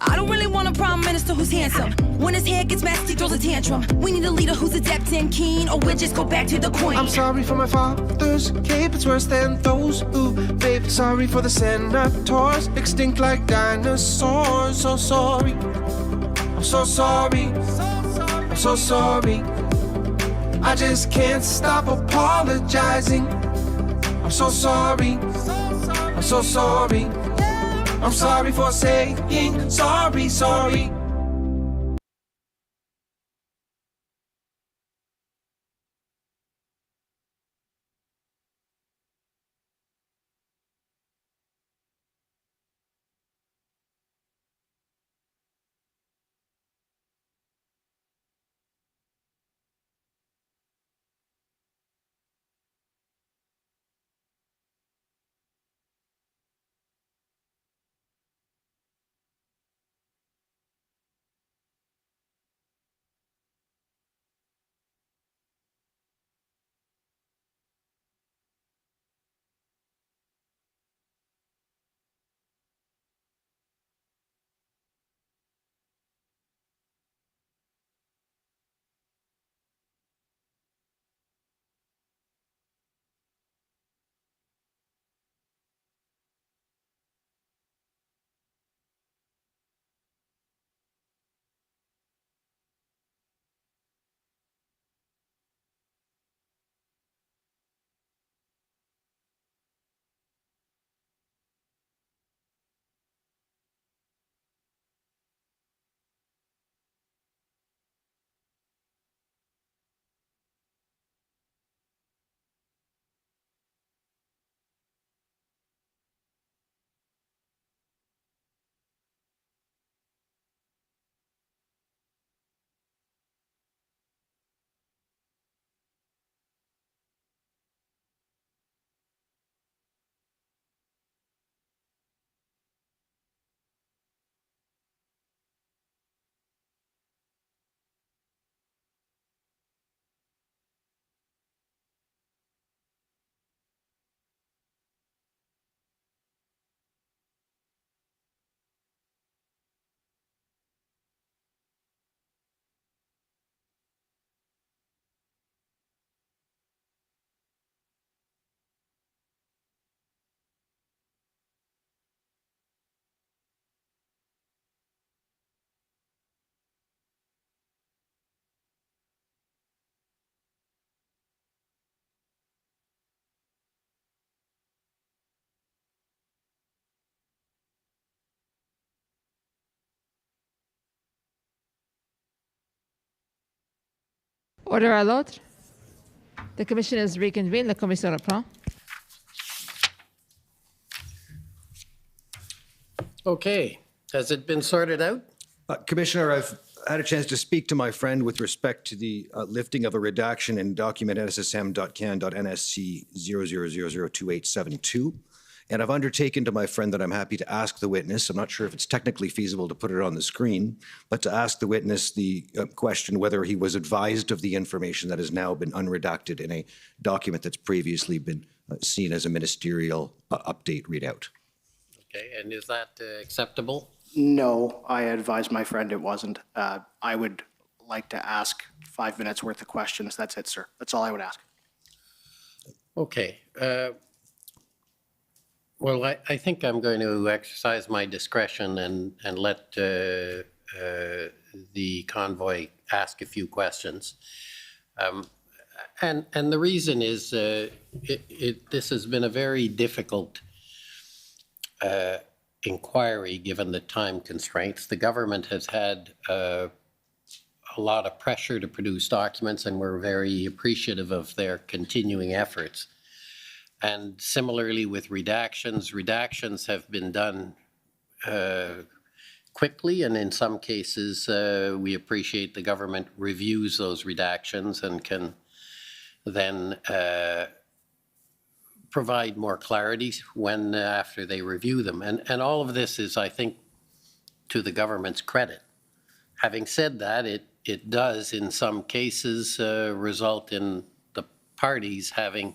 I don't really want a prime minister who's handsome. When his hair gets messy, he throws a tantrum. We need a leader who's adept and keen, or we'll just go back to the queen. I'm sorry for my father's cape, it's worse than those who vape. Sorry for the senators, extinct like dinosaurs. So sorry, I'm so sorry, I'm so sorry. I just can't stop apologizing. I'm so sorry, I'm so sorry. I'm sorry for saying sorry. Order à l'autre. The commission is reconvened. La commission reprend. Okay, has it been sorted out? Commissioner, I've had a chance to speak to my friend with respect to the lifting of a redaction in document SSM.can.NSC 00002872. And I've undertaken to my friend that I'm happy to ask the witness, I'm not sure if it's technically feasible to put it on the screen, but to ask the witness the question whether he was advised of the information that has now been unredacted in a document that's previously been seen as a ministerial update readout. Okay, and is that acceptable? No, I advised my friend it wasn't. I would like to ask 5 minutes worth of questions. That's it, sir. That's all I would ask. Okay. Well, I think I'm going to exercise my discretion and let the convoy ask a few questions. And the reason is this has been a very difficult inquiry given the time constraints. The government has had a lot of pressure to produce documents, and we're very appreciative of their continuing efforts. And similarly with redactions have been done quickly, and in some cases we appreciate the government reviews those redactions and can then provide more clarity when after they review them. And all of this is, I think, to the government's credit. Having said that, it does in some cases result in the parties having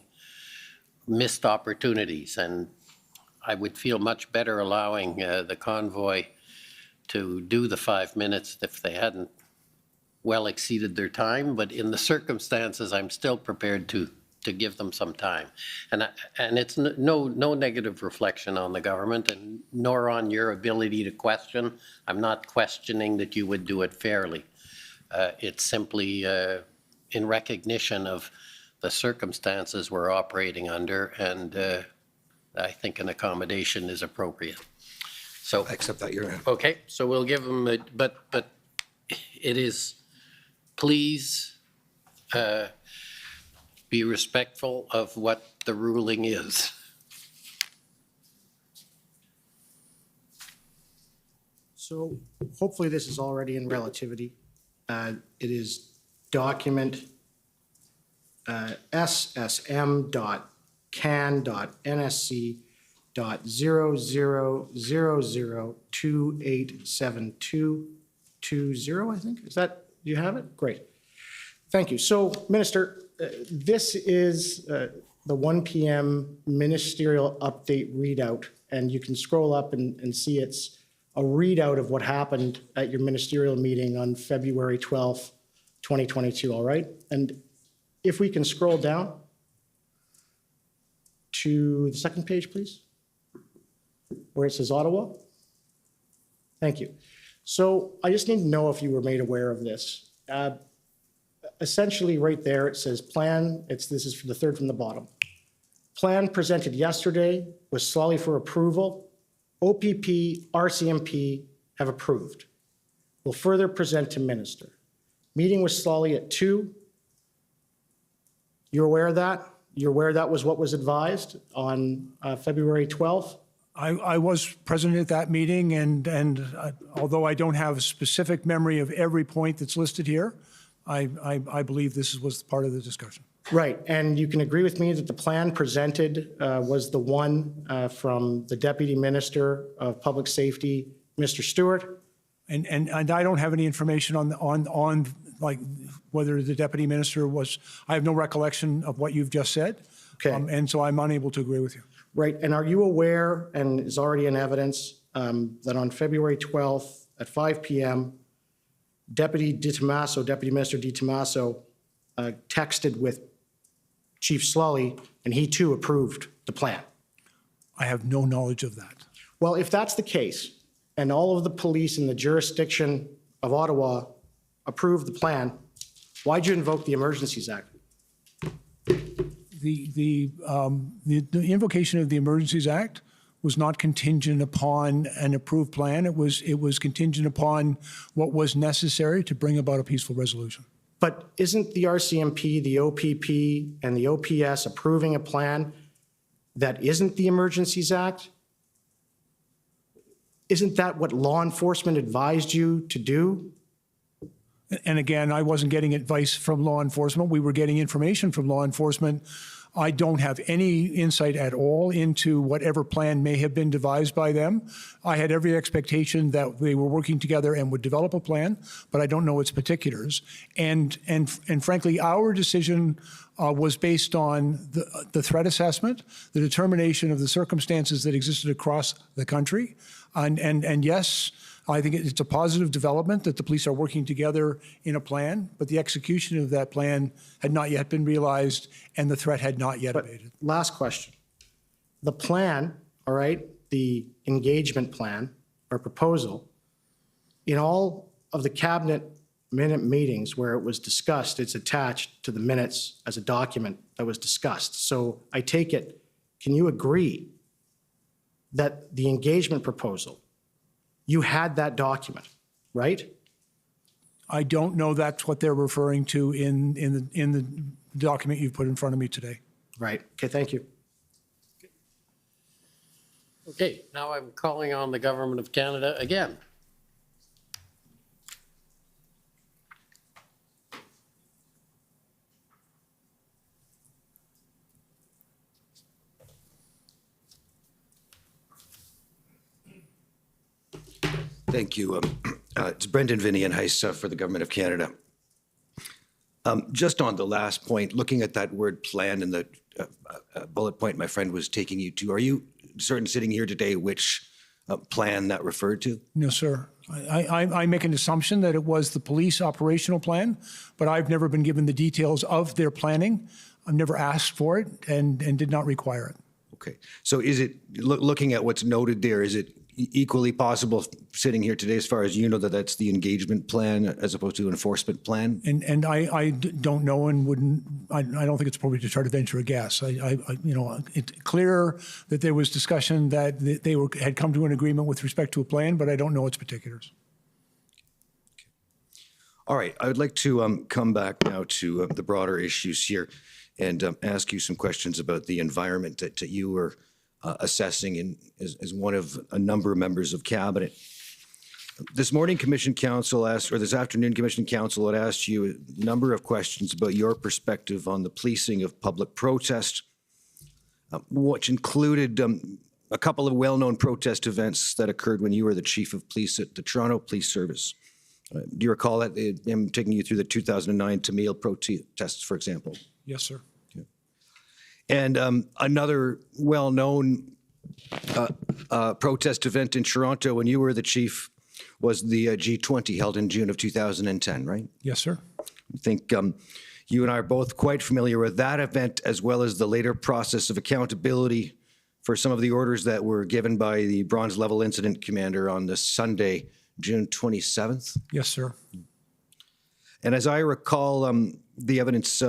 missed opportunities, and I would feel much better allowing the convoy to do the 5 minutes if they hadn't well exceeded their time, but in the circumstances, I'm still prepared to give them some time. And it's no negative reflection on the government, and nor on your ability to question. I'm not questioning that you would do it fairly. It's simply in recognition of the circumstances we're operating under, and I think an accommodation is appropriate. So I accept that, Your Honor. Okay, so we'll give them, but it is, please be respectful of what the ruling is. So hopefully this is already in relativity. It is document ssm.can.nsc.0000287220, I think. Is that, do you have it? Great. Thank you. So, Minister, this is the 1 p.m. ministerial update readout, and you can scroll up and see it's a readout of what happened at your ministerial meeting on February 12th, 2022, all right? And if we can scroll down to the second page, please, where it says Ottawa. Thank you. So I just need to know if you were made aware of this. Essentially, right there, it says plan. This is for the third from the bottom. Plan presented yesterday was slowly for approval. OPP, RCMP have approved. Will further present to minister. Meeting with Slawley at 2. You're aware of that? You're aware that was what was advised on February 12th? I was present at that meeting, and although I don't have a specific memory of every point that's listed here, I believe this was part of the discussion. Right, and you can agree with me that the plan presented was the one from the Deputy Minister of Public Safety, Mr. Stewart? And I don't have any information on like whether the Deputy Minister was, I have no recollection of what you've just said. Okay. And so I'm unable to agree with you. Right, and are you aware, and is already in evidence, that on February 12th at 5 p.m., Deputy Minister Di Tommaso texted with Chief Slawley, and he too approved the plan? I have no knowledge of that. Well, if that's the case, and all of the police in the jurisdiction of Ottawa approved the plan, why'd you invoke the Emergencies Act? The invocation of the Emergencies Act was not contingent upon an approved plan. It was contingent upon what was necessary to bring about a peaceful resolution. But isn't the RCMP, the OPP, and the OPS approving a plan that isn't the Emergencies Act? Isn't that what law enforcement advised you to do? And again, I wasn't getting advice from law enforcement. We were getting information from law enforcement. I don't have any insight at all into whatever plan may have been devised by them. I had every expectation that they were working together and would develop a plan, but I don't know its particulars. And frankly, our decision was based on the threat assessment, the determination of the circumstances that existed across the country. And yes, I think it's a positive development that the police are working together in a plan, but the execution of that plan had not yet been realized and the threat had not yet abated. Last question. The plan, all right, the engagement plan or proposal, in all of the cabinet minute meetings where it was discussed, it's attached to the minutes as a document that was discussed. So I take it, can you agree that the engagement proposal, you had that document, right? I don't know that's what they're referring to in the document you've put in front of me today. Right. Okay, thank you. Okay, now I'm calling on the Government of Canada again. Thank you. It's Brendan Vinian-Heiss for the Government of Canada. Just on the last point, looking at that word plan and the bullet point my friend was taking you to, are you certain sitting here today which plan that referred to? No, sir. I make an assumption that it was the police operational plan, but I've never been given the details of their planning. I've never asked for it and did not require it. Okay. So is it, looking at what's noted there, is it equally possible sitting here today, as far as you know, that that's the engagement plan as opposed to enforcement plan? And I don't know and wouldn't, I don't think it's appropriate to try to venture a guess. It's clear that there was discussion that they had come to an agreement with respect to a plan, but I don't know its particulars. All right. I would like to come back now to the broader issues here and ask you some questions about the environment that you were assessing as one of a number of members of cabinet. This morning, Commission Council asked, or this afternoon, Commission Council had asked you a number of questions about your perspective on the policing of public protest, which included a couple of well-known protest events that occurred when you were the Chief of Police at the Toronto Police Service. Do you recall that? I'm taking you through the 2009 Tamil protests, for example. Yes, sir. And another well-known protest event in Toronto when you were the chief was the G20 held in June of 2010, right? Yes, sir. I think you and I are both quite familiar with that event, as well as the later process of accountability for some of the orders that were given by the Bronze Level Incident Commander on the Sunday, June 27th. Yes, sir. And as I recall the evidence,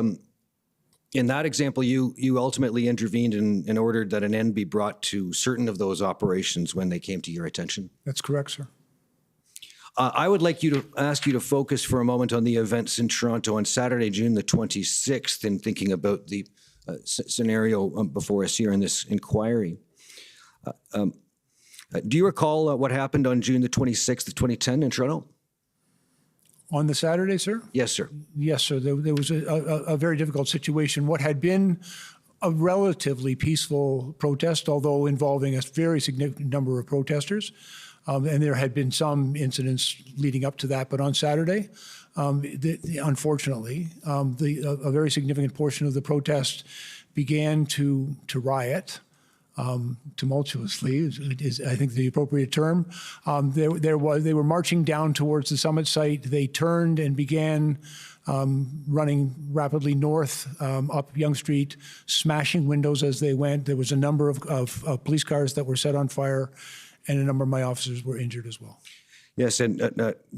in that example, you ultimately intervened and ordered that an end be brought to certain of those operations when they came to your attention. That's correct, sir. I would like to ask you to focus for a moment on the events in Toronto on Saturday, June the 26th, in thinking about the scenario before us here in this inquiry. Do you recall what happened on June the 26th of 2010 in Toronto? On the Saturday, sir? Yes, sir. Yes, sir. There was a very difficult situation. What had been a relatively peaceful protest, although involving a very significant number of protesters, and there had been some incidents leading up to that. But on Saturday, unfortunately, a very significant portion of the protest began to riot. Tumultuously is I think the appropriate term. They were marching down towards the summit site. They turned and began running rapidly north up Yonge Street, smashing windows as they went. There was a number of police cars that were set on fire, and a number of my officers were injured as well. Yes, and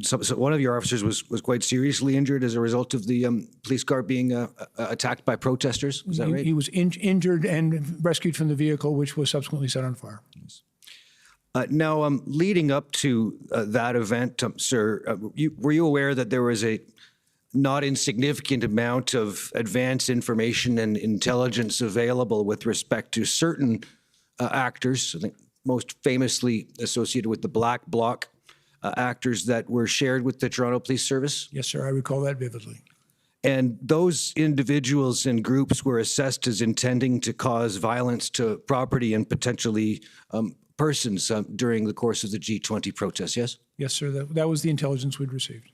so one of your officers was quite seriously injured as a result of the police car being attacked by protesters. Is that right? He was injured and rescued from the vehicle, which was subsequently set on fire. Yes. Now, leading up to that event, sir, were you aware that there was a not insignificant amount of advanced information and intelligence available with respect to certain actors, I think most famously associated with the Black Bloc actors that were shared with the Toronto Police Service? Yes, sir, I recall that vividly. And those individuals and groups were assessed as intending to cause violence to property and potentially persons during the course of the G20 protests, yes? Yes, sir, that was the intelligence we'd received.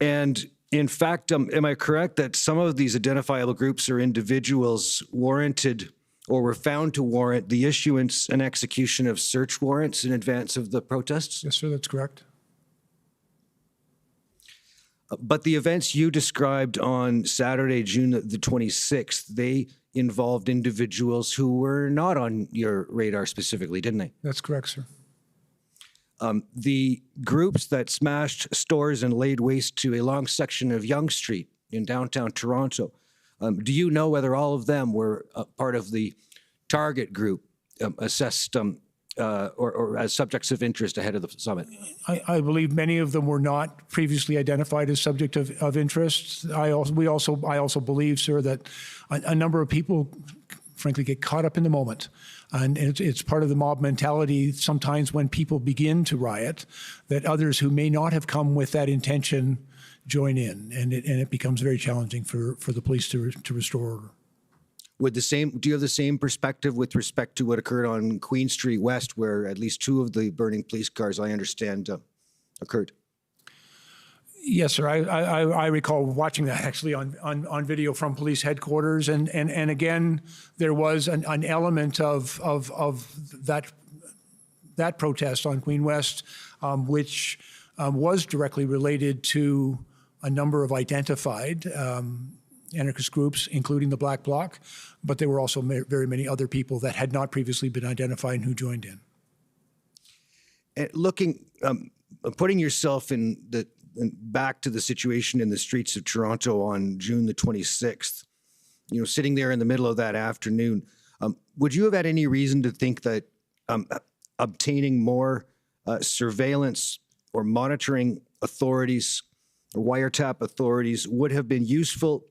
And in fact, am I correct that some of these identifiable groups or individuals warranted or were found to warrant the issuance and execution of search warrants in advance of the protests? Yes, sir, that's correct. But the events you described on Saturday, June the 26th, they involved individuals who were not on your radar specifically, didn't they? That's correct, sir. The groups that smashed stores and laid waste to a long section of Yonge Street in downtown Toronto, do you know whether all of them were part of the target group assessed or as subjects of interest ahead of the summit? I believe many of them were not previously identified as subject of interest. I also believe, sir, that a number of people, frankly, get caught up in the moment. And it's part of the mob mentality sometimes when people begin to riot, that others who may not have come with that intention join in, and it becomes very challenging for the police to restore order. Do you have the same perspective with respect to what occurred on Queen Street West, where at least 2 of the burning police cars, I understand, occurred? Yes, sir. I recall watching that actually on video from police headquarters, and again, there was an element of that protest on Queen West, which was directly related to a number of identified anarchist groups, including the Black Bloc, but there were also very many other people that had not previously been identified and who joined in. And putting yourself back to the situation in the streets of Toronto on June the 26th, sitting there in the middle of that afternoon, would you have had any reason to think that obtaining more surveillance or monitoring authorities or wiretap authorities would have been useful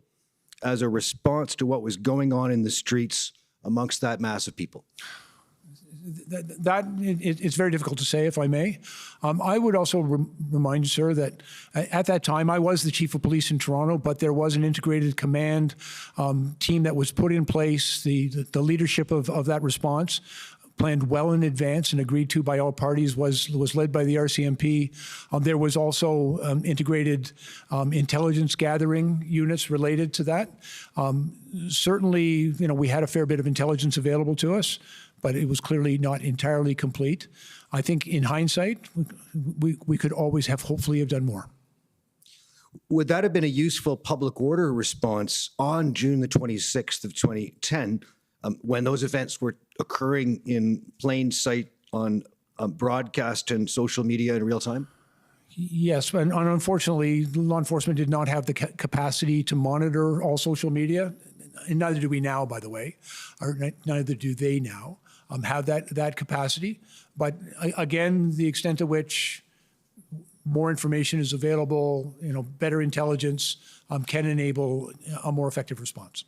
as a response to what was going on in the streets amongst that mass of people? It's very difficult to say, if I may. I would also remind you, sir, that at that time I was the chief of police in Toronto, but there was an integrated command team that was put in place. The leadership of that response, planned well in advance and agreed to by all parties, was led by the RCMP. There was also integrated intelligence gathering units related to that. Certainly, we had a fair bit of intelligence available to us, but it was clearly not entirely complete. I think in hindsight, we could always hopefully have done more. Would that have been a useful public order response on June the 26th of 2010, when those events were occurring in plain sight on broadcast and social media in real time? Yes, and unfortunately, law enforcement did not have the capacity to monitor all social media, and neither do we now, by the way, or neither do they now have that capacity. But again, the extent to which more information is available, better intelligence can enable a more effective response.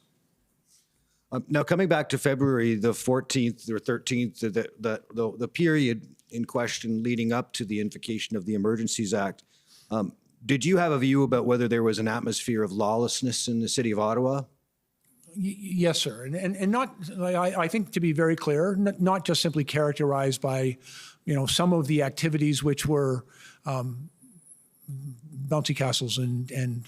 Now, coming back to February the 14th or 13th, the period in question leading up to the invocation of the Emergencies Act, did you have a view about whether there was an atmosphere of lawlessness in the city of Ottawa? Yes, sir. And not, I think, to be very clear, not just simply characterized by, some of the activities which were bouncy castles and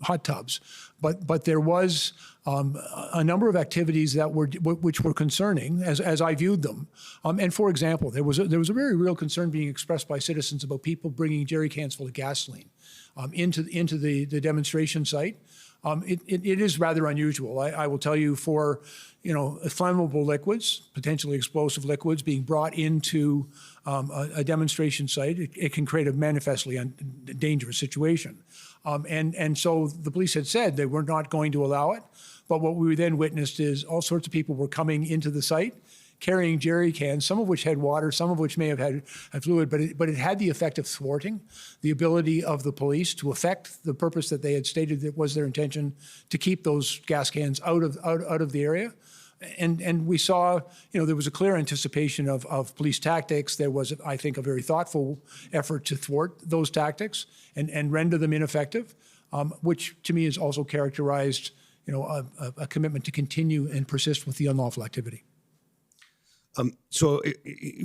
hot tubs, but there was a number of activities which were concerning as I viewed them. And for example, there was a very real concern being expressed by citizens about people bringing jerry cans full of gasoline into the demonstration site. It is rather unusual. I will tell you, for flammable liquids, potentially explosive liquids being brought into a demonstration site, it can create a manifestly dangerous situation. And so the police had said they were not going to allow it. But what we then witnessed is all sorts of people were coming into the site, carrying jerry cans, some of which had water, some of which may have had fluid, but it had the effect of thwarting the ability of the police to affect the purpose that they had stated that was their intention, to keep those gas cans out of the area. And we saw, there was a clear anticipation of police tactics. There was, I think, a very thoughtful effort to thwart those tactics and render them ineffective, which to me is also characterized, a commitment to continue and persist with the unlawful activity. So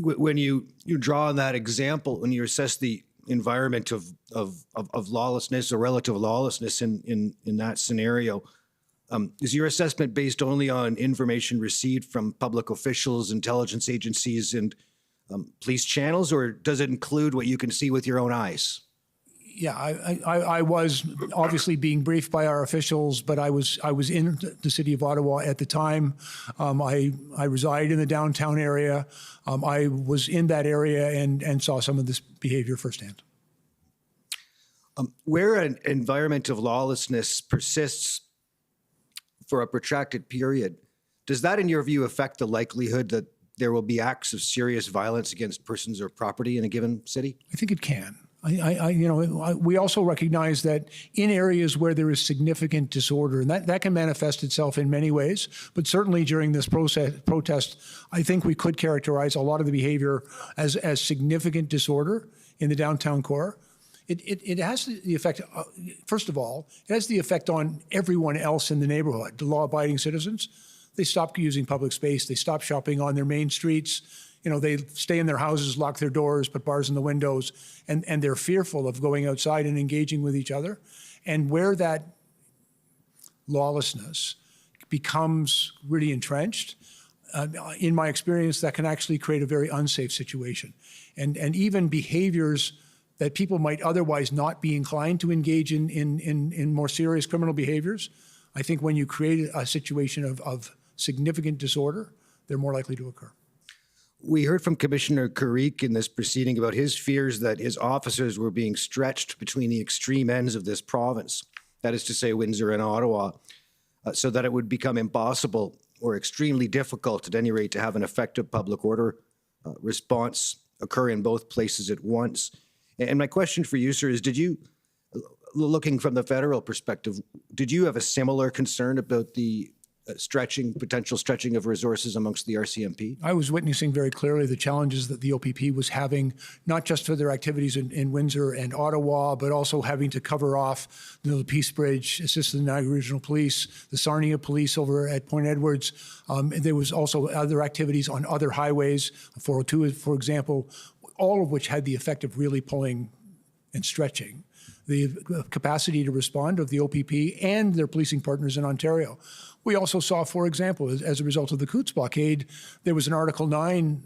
when you draw on that example, when you assess the environment of lawlessness or relative lawlessness in that scenario, is your assessment based only on information received from public officials, intelligence agencies, and police channels, or does it include what you can see with your own eyes? Yeah, I was obviously being briefed by our officials, but I was in the city of Ottawa at the time. I reside in the downtown area. I was in that area and saw some of this behavior firsthand. Where an environment of lawlessness persists for a protracted period, does that, in your view, affect the likelihood that there will be acts of serious violence against persons or property in a given city? I think it can. We also recognize that in areas where there is significant disorder, and that can manifest itself in many ways, but certainly during this protest, I think we could characterize a lot of the behavior as significant disorder in the downtown core. It has the effect, first of all, it has the effect on everyone else in the neighborhood, the law-abiding citizens. They stop using public space. They stop shopping on their main streets. They stay in their houses, lock their doors, put bars in the windows, and they're fearful of going outside and engaging with each other. And where that lawlessness becomes really entrenched, in my experience, that can actually create a very unsafe situation. And even behaviors that people might otherwise not be inclined to engage in more serious criminal behaviors, I think when you create a situation of significant disorder, they're more likely to occur. We heard from Commissioner Kariq in this proceeding about his fears that his officers were being stretched between the extreme ends of this province, that is to say Windsor and Ottawa, so that it would become impossible or extremely difficult at any rate to have an effective public order response occur in both places at once. And my question for you, sir, is looking from the federal perspective, did you have a similar concern about the potential stretching of resources amongst the RCMP? I was witnessing very clearly the challenges that the OPP was having, not just for their activities in Windsor and Ottawa, but also having to cover off the Peace Bridge, assist the Niagara Regional Police, the Sarnia Police over at Point Edwards. There was also other activities on other highways, 402, for example, all of which had the effect of really pulling and stretching the capacity to respond of the OPP and their policing partners in Ontario. We also saw, for example, as a result of the Coutts blockade, there was an Article 9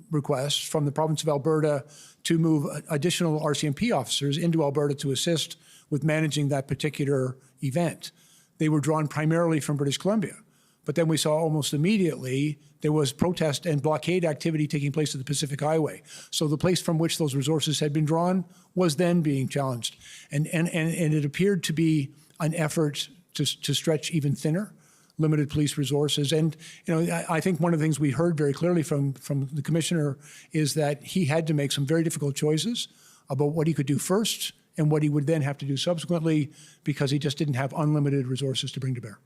request from the province of Alberta to move additional RCMP officers into Alberta to assist with managing that particular event. They were drawn primarily from British Columbia. But then we saw almost immediately there was protest and blockade activity taking place at the Pacific Highway. So the place from which those resources had been drawn was then being challenged. And it appeared to be an effort to stretch even thinner, limited police resources. And I think one of the things we heard very clearly from the commissioner is that he had to make some very difficult choices about what he could do first and what he would then have to do subsequently, because he just didn't have unlimited resources to bring to bear.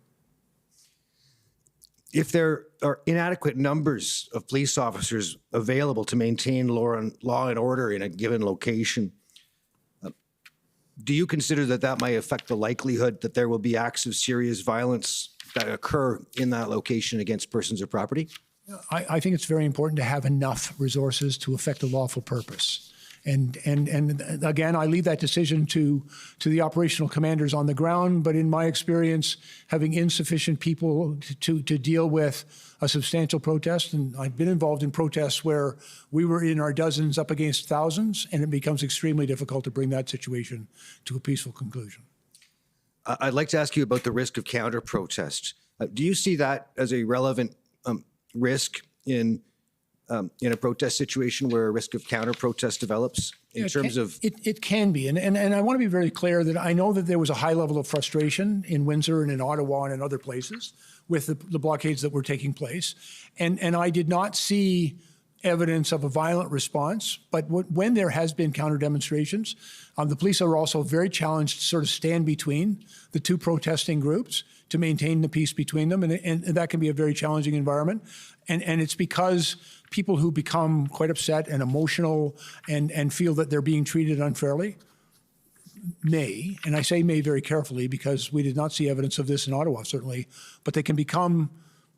If there are inadequate numbers of police officers available to maintain law and order in a given location, do you consider that might affect the likelihood that there will be acts of serious violence that occur in that location against persons or property? I think it's very important to have enough resources to effect a lawful purpose. And again, I leave that decision to the operational commanders on the ground. But in my experience, having insufficient people to deal with a substantial protest, and I've been involved in protests where we were in our dozens up against thousands, and it becomes extremely difficult to bring that situation to a peaceful conclusion. I'd like to ask you about the risk of counter-protest. Do you see that as a relevant risk in in a protest situation where a risk of counter-protest develops in terms of? It can be. And I want to be very clear that I know that there was a high level of frustration in Windsor and in Ottawa and in other places with the blockades that were taking place. And I did not see evidence of a violent response. But when there has been counter demonstrations, the police are also very challenged to sort of stand between the two protesting groups to maintain the peace between them. And that can be a very challenging environment. And it's because people who become quite upset and emotional and feel that they're being treated unfairly may, and I say may very carefully because we did not see evidence of this in Ottawa, certainly, but they can become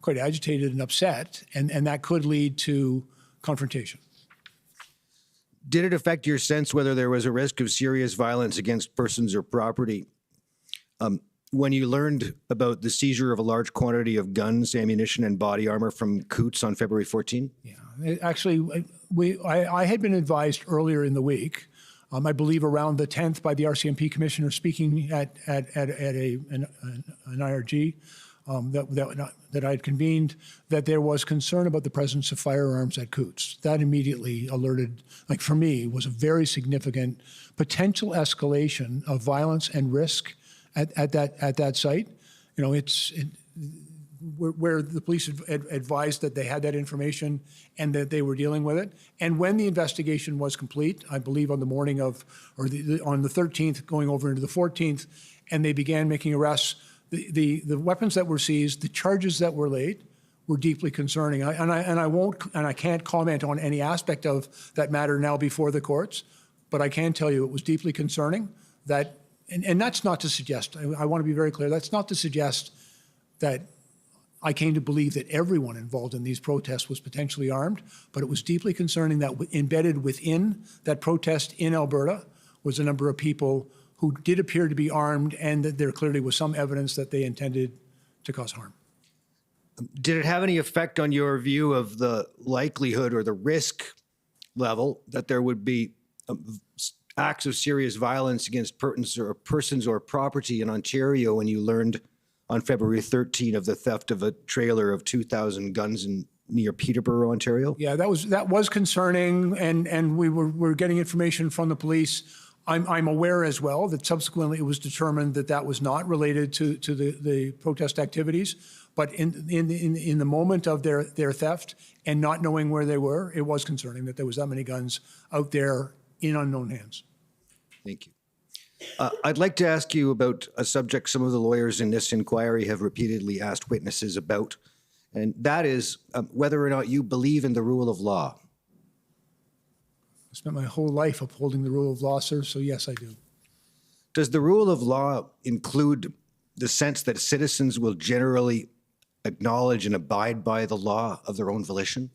quite agitated and upset, and that could lead to confrontation. Did it affect your sense whether there was a risk of serious violence against persons or property when you learned about the seizure of a large quantity of guns, ammunition, and body armor from Coots on February 14? Yeah, actually, I had been advised earlier in the week, I believe around the 10th, by the RCMP commissioner speaking at an IRG that I had convened, that there was concern about the presence of firearms at Coots. That immediately alerted, like for me, was a very significant potential escalation of violence and risk at that site. You know, where the police advised that they had that information and that they were dealing with it. And when the investigation was complete, I believe on the morning of, or on the 13th, going over into the 14th, and they began making arrests, the weapons that were seized, the charges that were laid, were deeply concerning. I can't comment on any aspect of that matter now before the courts, but I can tell you it was deeply concerning. That, and that's not to suggest, I want to be very clear, that's not to suggest that I came to believe that everyone involved in these protests was potentially armed, but it was deeply concerning that embedded within that protest in Alberta was a number of people who did appear to be armed, and that there clearly was some evidence that they intended to cause harm. Did it have any effect on your view of the likelihood or the risk level that there would be acts of serious violence against persons or property in Ontario when you learned on February 13 of the theft of a trailer of 2,000 guns near Peterborough, Ontario? Yeah, that was concerning, and we're getting information from the police. I'm aware as well that subsequently it was determined that that was not related to the protest activities. But in the moment of their theft and not knowing where they were, it was concerning that there was that many guns out there in unknown hands. Thank you. I'd like to ask you about a subject some of the lawyers in this inquiry have repeatedly asked witnesses about, and that is whether or not you believe in the rule of law. I spent my whole life upholding the rule of law, sir, so yes, I do. Does the rule of law include the sense that citizens will generally acknowledge and abide by the law of their own volition?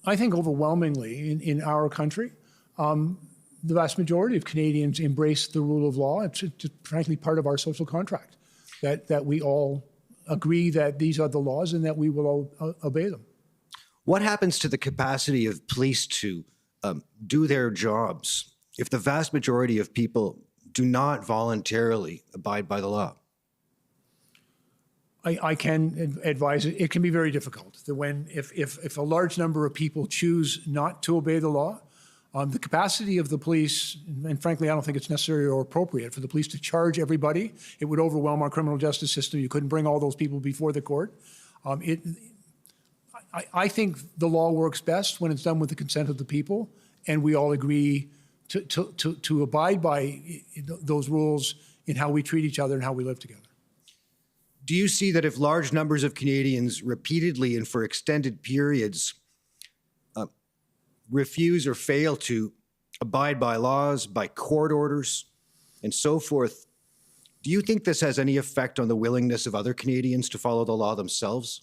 I think overwhelmingly in our country, the vast majority of Canadians embrace the rule of law. It's frankly part of our social contract, that we all agree that these are the laws and that we will all obey them. What happens to the capacity of police to do their jobs if the vast majority of people do not voluntarily abide by the law? I can advise it can be very difficult. If a large number of people choose not to obey the law, the capacity of the police, and frankly, I don't think it's necessary or appropriate for the police to charge everybody. It would overwhelm our criminal justice system. You couldn't bring all those people before the court. I think the law works best when it's done with the consent of the people, and we all agree to abide by those rules in how we treat each other and how we live together. Do you see that if large numbers of Canadians repeatedly and for extended periods refuse or fail to abide by laws, by court orders, and so forth, do you think this has any effect on the willingness of other Canadians to follow the law themselves?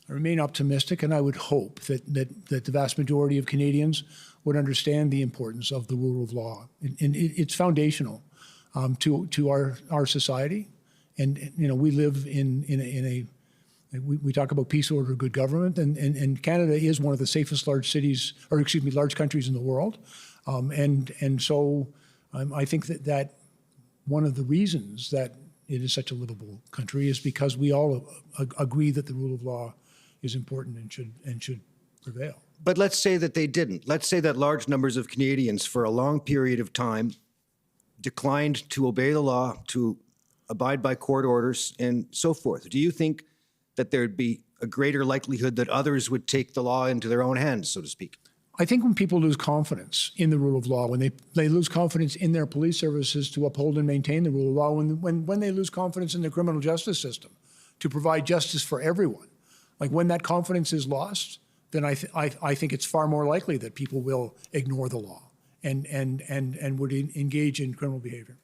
I remain optimistic, and I would hope that the vast majority of Canadians would understand the importance of the rule of law. And it's foundational to our society. And you know, we live we talk about peace, order, good government, and Canada is one of the safest large countries in the world. And so I think that one of the reasons that it is such a livable country is because we all agree that the rule of law is important and should prevail. But let's say that they didn't. Let's say that large numbers of Canadians for a long period of time declined to obey the law, to abide by court orders and so forth. Do you think that there'd be a greater likelihood that others would take the law into their own hands, so to speak? I think when people lose confidence in the rule of law, when they lose confidence in their police services to uphold and maintain the rule of law, when they lose confidence in the criminal justice system to provide justice for everyone, like when that confidence is lost, then I think it's far more likely that people will ignore the law and would engage in criminal behavior.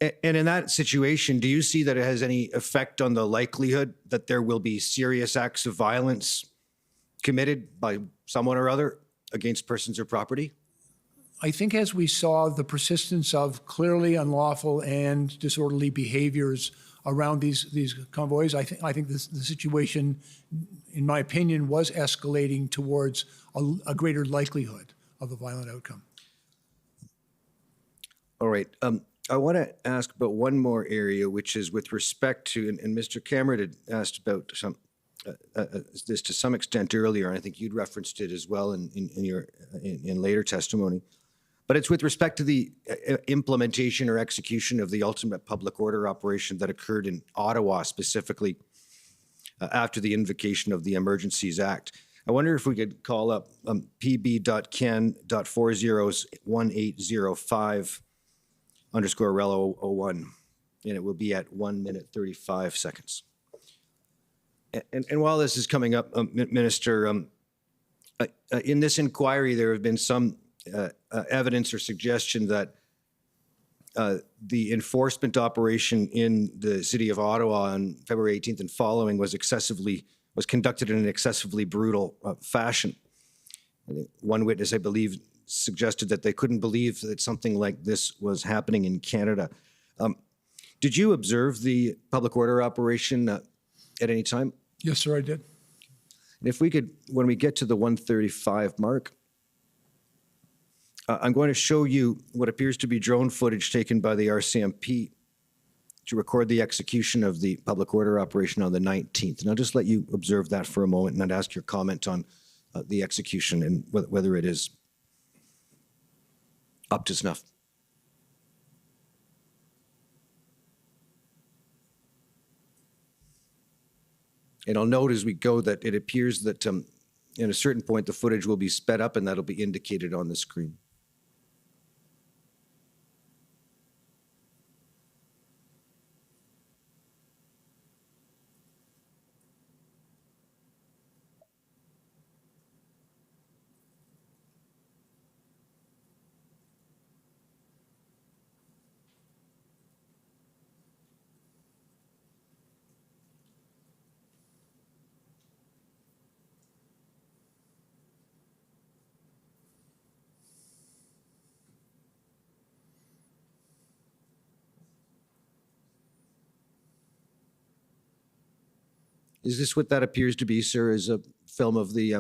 And in that situation, do you see that it has any effect on the likelihood that there will be serious acts of violence committed by someone or other against persons or property? I think as we saw the persistence of clearly unlawful and disorderly behaviors around these convoys, I think the situation, in my opinion, was escalating towards a greater likelihood of a violent outcome. All right. I want to ask about one more area, which is with respect to, and Mr. Cameron had asked about this to some extent earlier, and I think you'd referenced it as well in later testimony. But it's with respect to the implementation or execution of the ultimate public order operation that occurred in Ottawa, specifically after the invocation of the Emergencies Act. I wonder if we could call up pb.ken.401805 _ REL 01, and it will be at 1 minute 35 seconds. And while this is coming up, Minister, in this inquiry, there have been some evidence or suggestion that the enforcement operation in the city of Ottawa on February 18th and following was conducted in an excessively brutal fashion. One witness, I believe, suggested that they couldn't believe that something like this was happening in Canada. Did you observe the public order operation at any time? Yes, sir, I did. And if we could, when we get to the 1:35 mark, I'm going to show you what appears to be drone footage taken by the RCMP to record the execution of the public order operation on the 19th. And I'll just let you observe that for a moment, and I'd ask your comment on the execution and whether it is up to snuff. And I'll note as we go that it appears that at a certain point the footage will be sped up and that'll be indicated on the screen. Is this what that appears to be, sir, is a film of the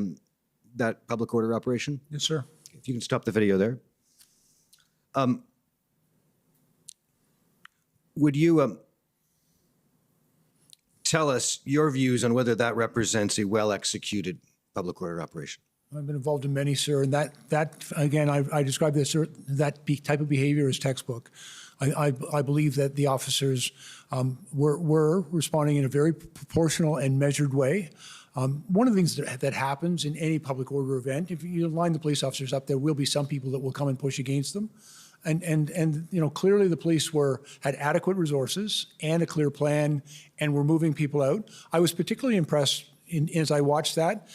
that public order operation? Yes, sir. If you can stop the video there. Would you tell us your views on whether that represents a well-executed public order operation? I've been involved in many, sir, and that again, I describe this, sir, that type of behavior as textbook. I believe that the officers were responding in a very proportional and measured way. One of the things that happens in any public order event, if you line the police officers up, there will be some people that will come and push against them. And you know, clearly the police had adequate resources and a clear plan and were moving people out. I was particularly impressed as I watched that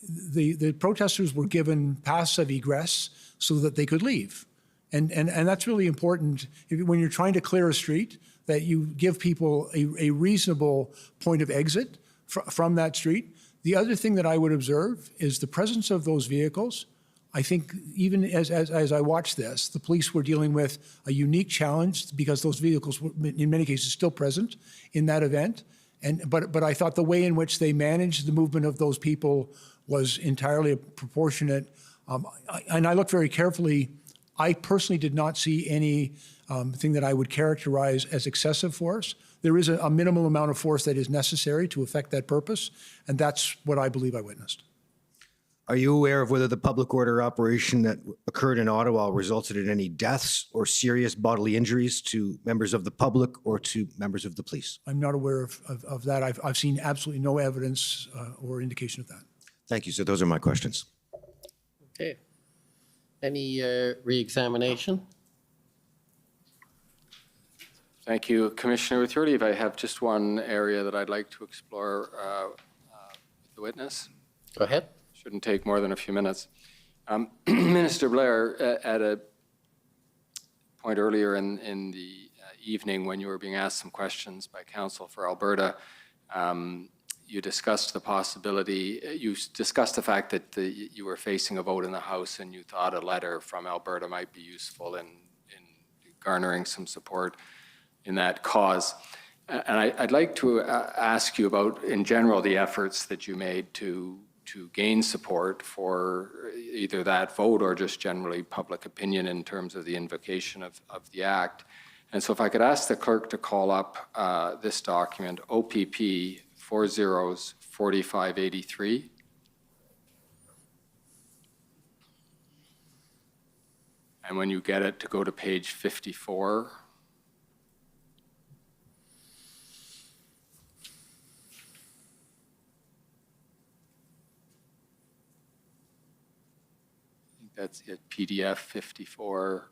the protesters were given paths of egress so that they could leave. And that's really important when you're trying to clear a street, that you give people a reasonable point of exit from that street. The other thing that I would observe is the presence of those vehicles. I think even as I watched this, the police were dealing with a unique challenge because those vehicles were in many cases still present in that event. But I thought the way in which they managed the movement of those people was entirely proportionate. And I looked very carefully I personally did not see any thing that I would characterize as excessive force. There is a minimal amount of force that is necessary to effect that purpose, and that's what I believe I witnessed. Are you aware of whether the public order operation that occurred in Ottawa resulted in any deaths or serious bodily injuries to members of the public or to members of the police? I'm not aware of that. I've seen absolutely no evidence or indication of that. Thank you, sir. Those are my questions. Okay. Any re-examination? Thank you. Commissioner, with your leave, I have just one area that I'd like to explore with the witness. Go ahead. Shouldn't take more than a few minutes. Minister Blair, at a point earlier in the evening when you were being asked some questions by counsel for Alberta, you discussed the possibility, you discussed the fact that you were facing a vote in the House and you thought a letter from Alberta might be useful in garnering some support in that cause. And I'd like to ask you about, in general, the efforts that you made to gain support for either that vote or just generally public opinion in terms of the invocation of the Act. And so if I could ask the clerk to call up this document, OPP 404583. And when you get it, to go to page 54. That's it, PDF 54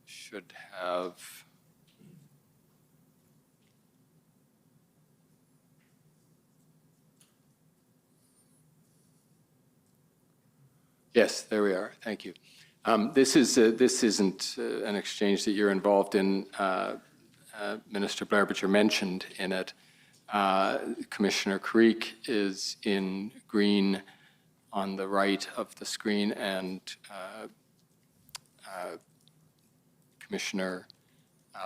should have. Yes, there we are. Thank you. This isn't an exchange that you're involved in, Minister Blair, but you're mentioned in it. Commissioner Creek is in green on the right of the screen, and Commissioner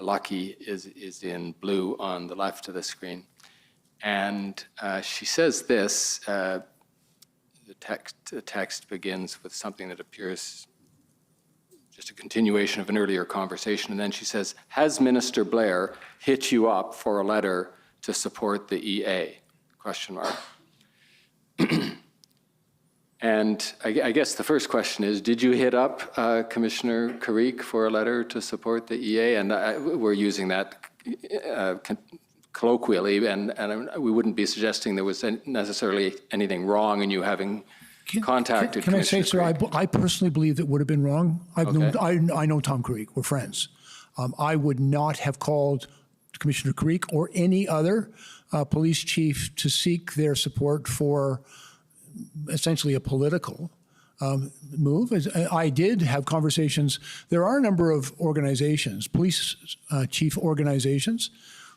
Lucky is in blue on the left of the screen. And she says this, the text begins with something that appears just a continuation of an earlier conversation, and then she says, has Minister Blair hit you up for a letter to support the EA? Question mark. And I guess the first question is, did you hit up Commissioner Carrick for a letter to support the EA? And we're using that colloquially, and we wouldn't be suggesting there was necessarily anything wrong in you having contacted Can I say, sir, Creek. I personally believe it would have been wrong. I know Tom Creek. We're friends. I would not have called Commissioner Creek or any other police chief to seek their support for essentially a political move. I did have conversations. There are a number of organizations, police chief organizations,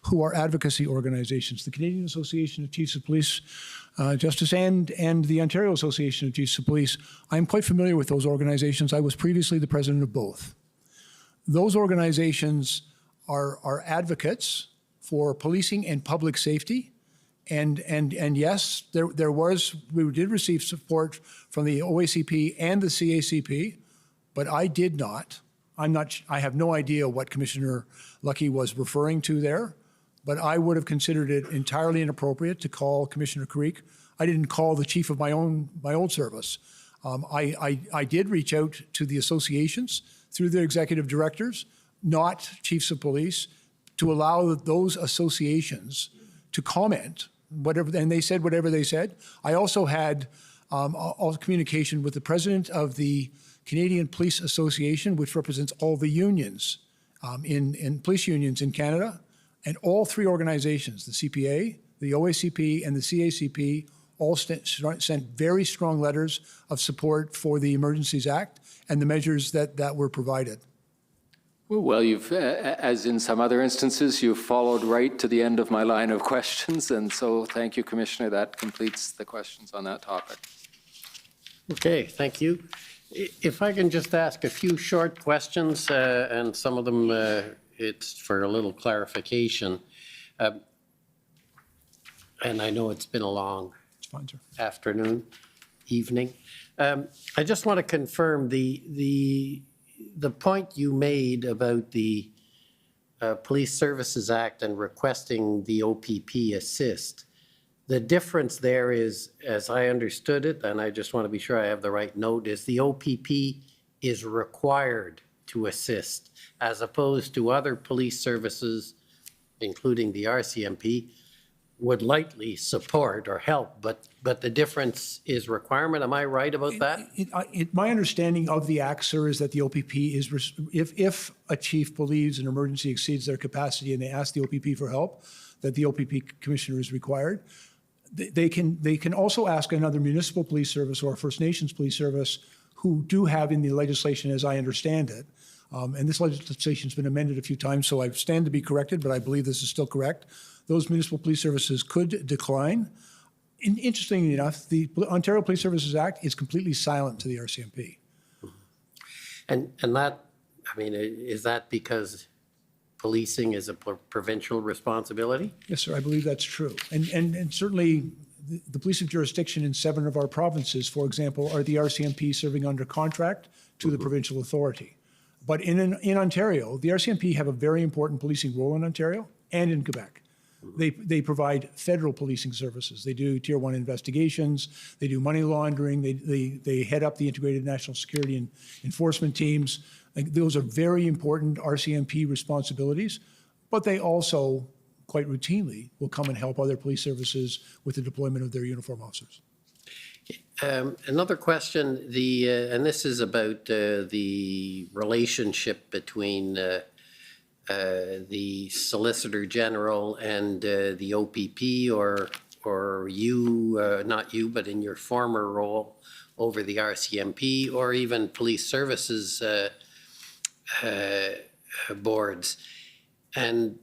who are advocacy organizations. The Canadian Association of Chiefs of Police, Justice, and the Ontario Association of Chiefs of Police. I'm quite familiar with those organizations. I was previously the president of both. Those organizations are advocates for policing and public safety. And yes, we did receive support from the OACP and the CACP, but I did not. I have no idea what Commissioner Lucky was referring to there, but I would have considered it entirely inappropriate to call Commissioner Creek. I didn't call the chief of my old service. I did reach out to the associations through their executive directors, not chiefs of police, to allow those associations to comment. And they said whatever they said. I also had all communication with the president of the Canadian Police Association, which represents all the unions in police unions in Canada, and all three organizations, the CPA, the OACP, and the CACP, all sent very strong letters of support for the Emergencies Act and the measures that were provided. Well, you've, as in some other instances, you've followed right to the end of my line of questions, and so thank you, Commissioner. That completes the questions on that topic. Okay, thank you. If I can just ask a few short questions, and some of them it's for a little clarification. And I know it's been a long afternoon, evening. I just want to confirm the the point you made about the Police Services Act and requesting the OPP assist, the difference there is, as I understood it, and I just want to be sure I have the right note, is the OPP is required to assist, as opposed to other police services, including the RCMP, would likely support or help, but the difference is requirement. Am I right about that? My understanding of the Act, sir, is that the OPP is, if a chief believes an emergency exceeds their capacity and they ask the OPP for help, that the OPP commissioner is required. They can also ask another municipal police service or a First Nations police service who do have in the legislation, as I understand it, and this legislation's been amended a few times, so I stand to be corrected, but I believe this is still correct. Those municipal police services could decline. Interestingly enough, the Ontario Police Services Act is completely silent to the RCMP. And that, I mean, is that because policing is a provincial responsibility? Yes, sir, I believe that's true. And certainly the police of jurisdiction in 7 of our provinces, for example, are the RCMP serving under contract to the provincial authority. But in Ontario, the RCMP have a very important policing role in Ontario and in Quebec. They provide federal policing services. They do Tier 1 investigations. They do money laundering. They head up the integrated national security and enforcement teams. Those are very important RCMP responsibilities, but they also quite routinely will come and help other police services with the deployment of their uniform officers. Another question, and this is about the relationship between the Solicitor General and the OPP, or you, not you, but in your former role over the RCMP, or even police services boards. And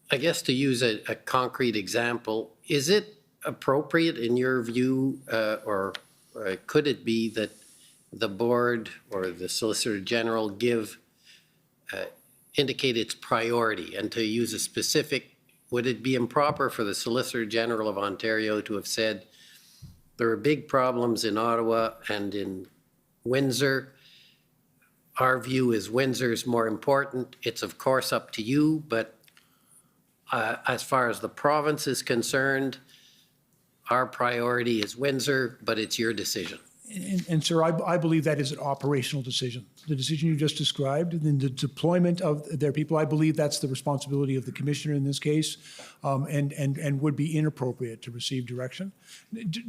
I guess to use a concrete example, is it appropriate in your view, or could it be that the board or the Solicitor General indicate its priority? And to use a specific, would it be improper for the Solicitor General of Ontario to have said, there are big problems in Ottawa and in Windsor. Our view is Windsor's more important. It's of course up to you, but as far as the province is concerned, our priority is Windsor, but it's your decision. And sir, I believe that is an operational decision. The decision you just described, and the deployment of their people, I believe that's the responsibility of the commissioner in this case, and would be inappropriate to receive direction.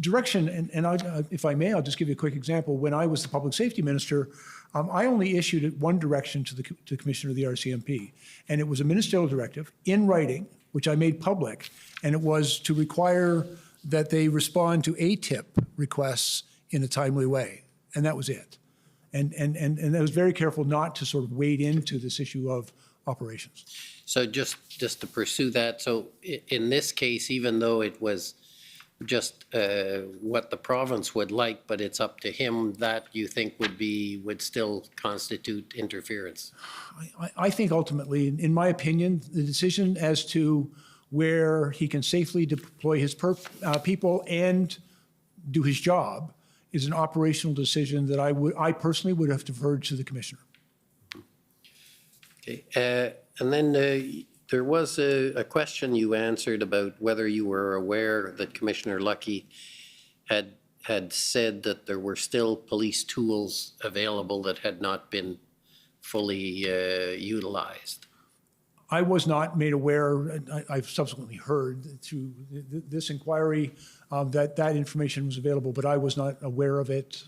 Direction, if I may, I'll just give you a quick example. When I was the public safety minister, I only issued one direction to the commissioner of the RCMP, and it was a ministerial directive in writing, which I made public, and it was to require that they respond to ATIP requests in a timely way, and that was it. And I was very careful not to sort of wade into this issue of operations. So just to pursue that, so in this case, even though it was just what the province would like, but it's up to him, that you think would still constitute interference? I think ultimately, in my opinion, the decision as to where he can safely deploy his people and do his job is an operational decision that I personally would have deferred to the commissioner. Okay, and then there was a question you answered about whether you were aware that Commissioner Lucky had said that there were still police tools available that had not been fully utilized. I was not made aware, I've subsequently heard through this inquiry that information was available, but I was not aware of it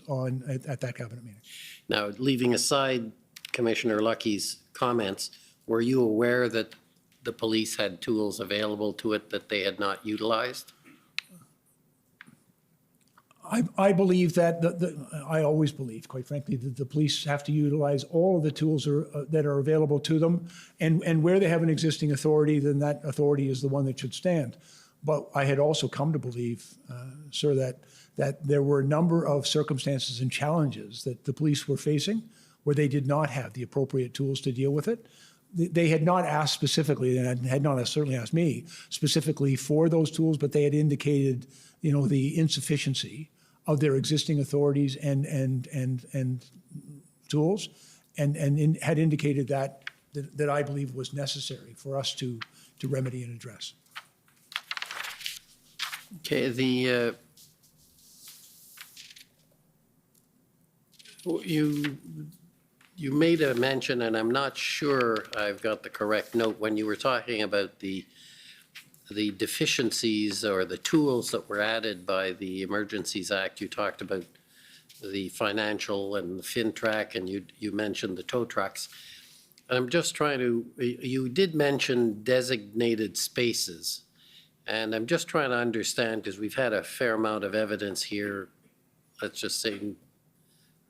at that cabinet meeting. Now, leaving aside Commissioner Lucky's comments, were you aware that the police had tools available to it that they had not utilized? I believe that, I always believe, quite frankly, that the police have to utilize all of the tools that are available to them, and where they have an existing authority, then that authority is the one that should stand. But I had also come to believe, sir, that there were a number of circumstances and challenges that the police were facing where they did not have the appropriate tools to deal with it. They had not asked specifically, and had not certainly asked me specifically for those tools, but they had indicated, the insufficiency of their existing authorities and tools. had indicated that I believe was necessary for us to remedy and address. Okay, you made a mention, and I'm not sure I've got the correct note, when you were talking about the deficiencies or the tools that were added by the Emergencies Act. You talked about the financial and the FinTrack, and you mentioned the tow trucks. I'm just trying to, you did mention designated spaces, and I'm just trying to understand, because we've had a fair amount of evidence here, let's just say, I'm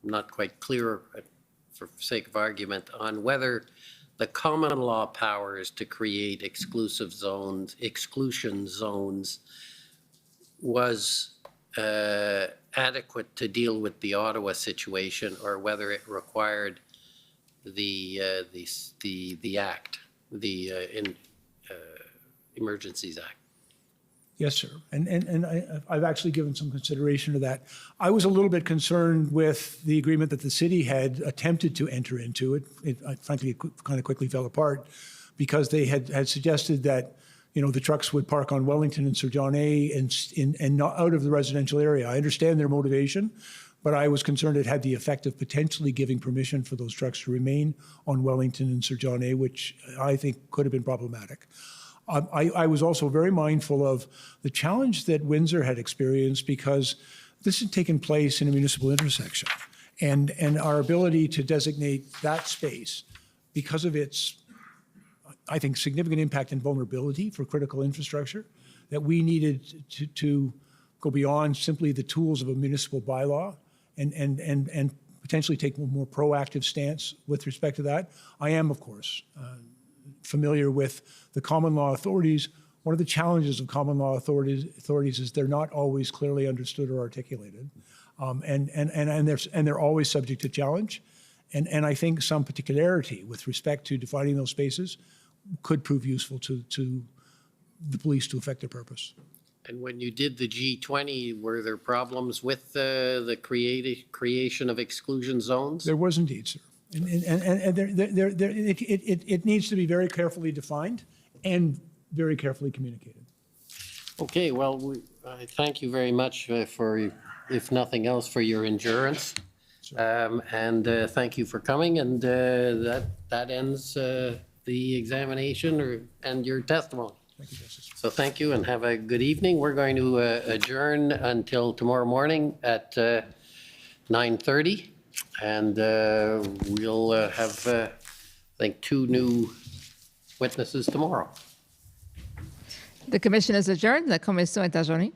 not quite clear for sake of argument, on whether the common law powers to create exclusion zones was adequate to deal with the Ottawa situation, or whether it required the act, the Emergencies Act. Yes, sir. And I've actually given some consideration to that. I was a little bit concerned with the agreement that the city had attempted to enter into. Frankly, it kind of quickly fell apart because they had suggested that, the trucks would park on Wellington and Sir John A. and not out of the residential area. I understand their motivation, but I was concerned it had the effect of potentially giving permission for those trucks to remain on Wellington and Sir John A., which I think could have been problematic. I was also very mindful of the challenge that Windsor had experienced because this had taken place in a municipal intersection. And our ability to designate that space because of its, I think, significant impact and vulnerability for critical infrastructure, that we needed to go beyond simply the tools of a municipal bylaw and potentially take a more proactive stance with respect to that. I am, of course, familiar with the common law authorities. One of the challenges of common law authorities is they're not always clearly understood or articulated, and they're always subject to challenge. And I think some particularity with respect to defining those spaces could prove useful to the police to effect their purpose. And when you did the G20, were there problems with the creation of exclusion zones? There was indeed, sir. And it needs to be very carefully defined and very carefully communicated. Okay, well, I thank you very much for, if nothing else, for your endurance. And thank you for coming. And that ends the examination and your testimony. Thank you, Justice. So thank you and have a good evening. We're going to adjourn until tomorrow morning at 9:30. And we'll have, I think, 2 new witnesses tomorrow. The commission is adjourned. La commission est adjournée.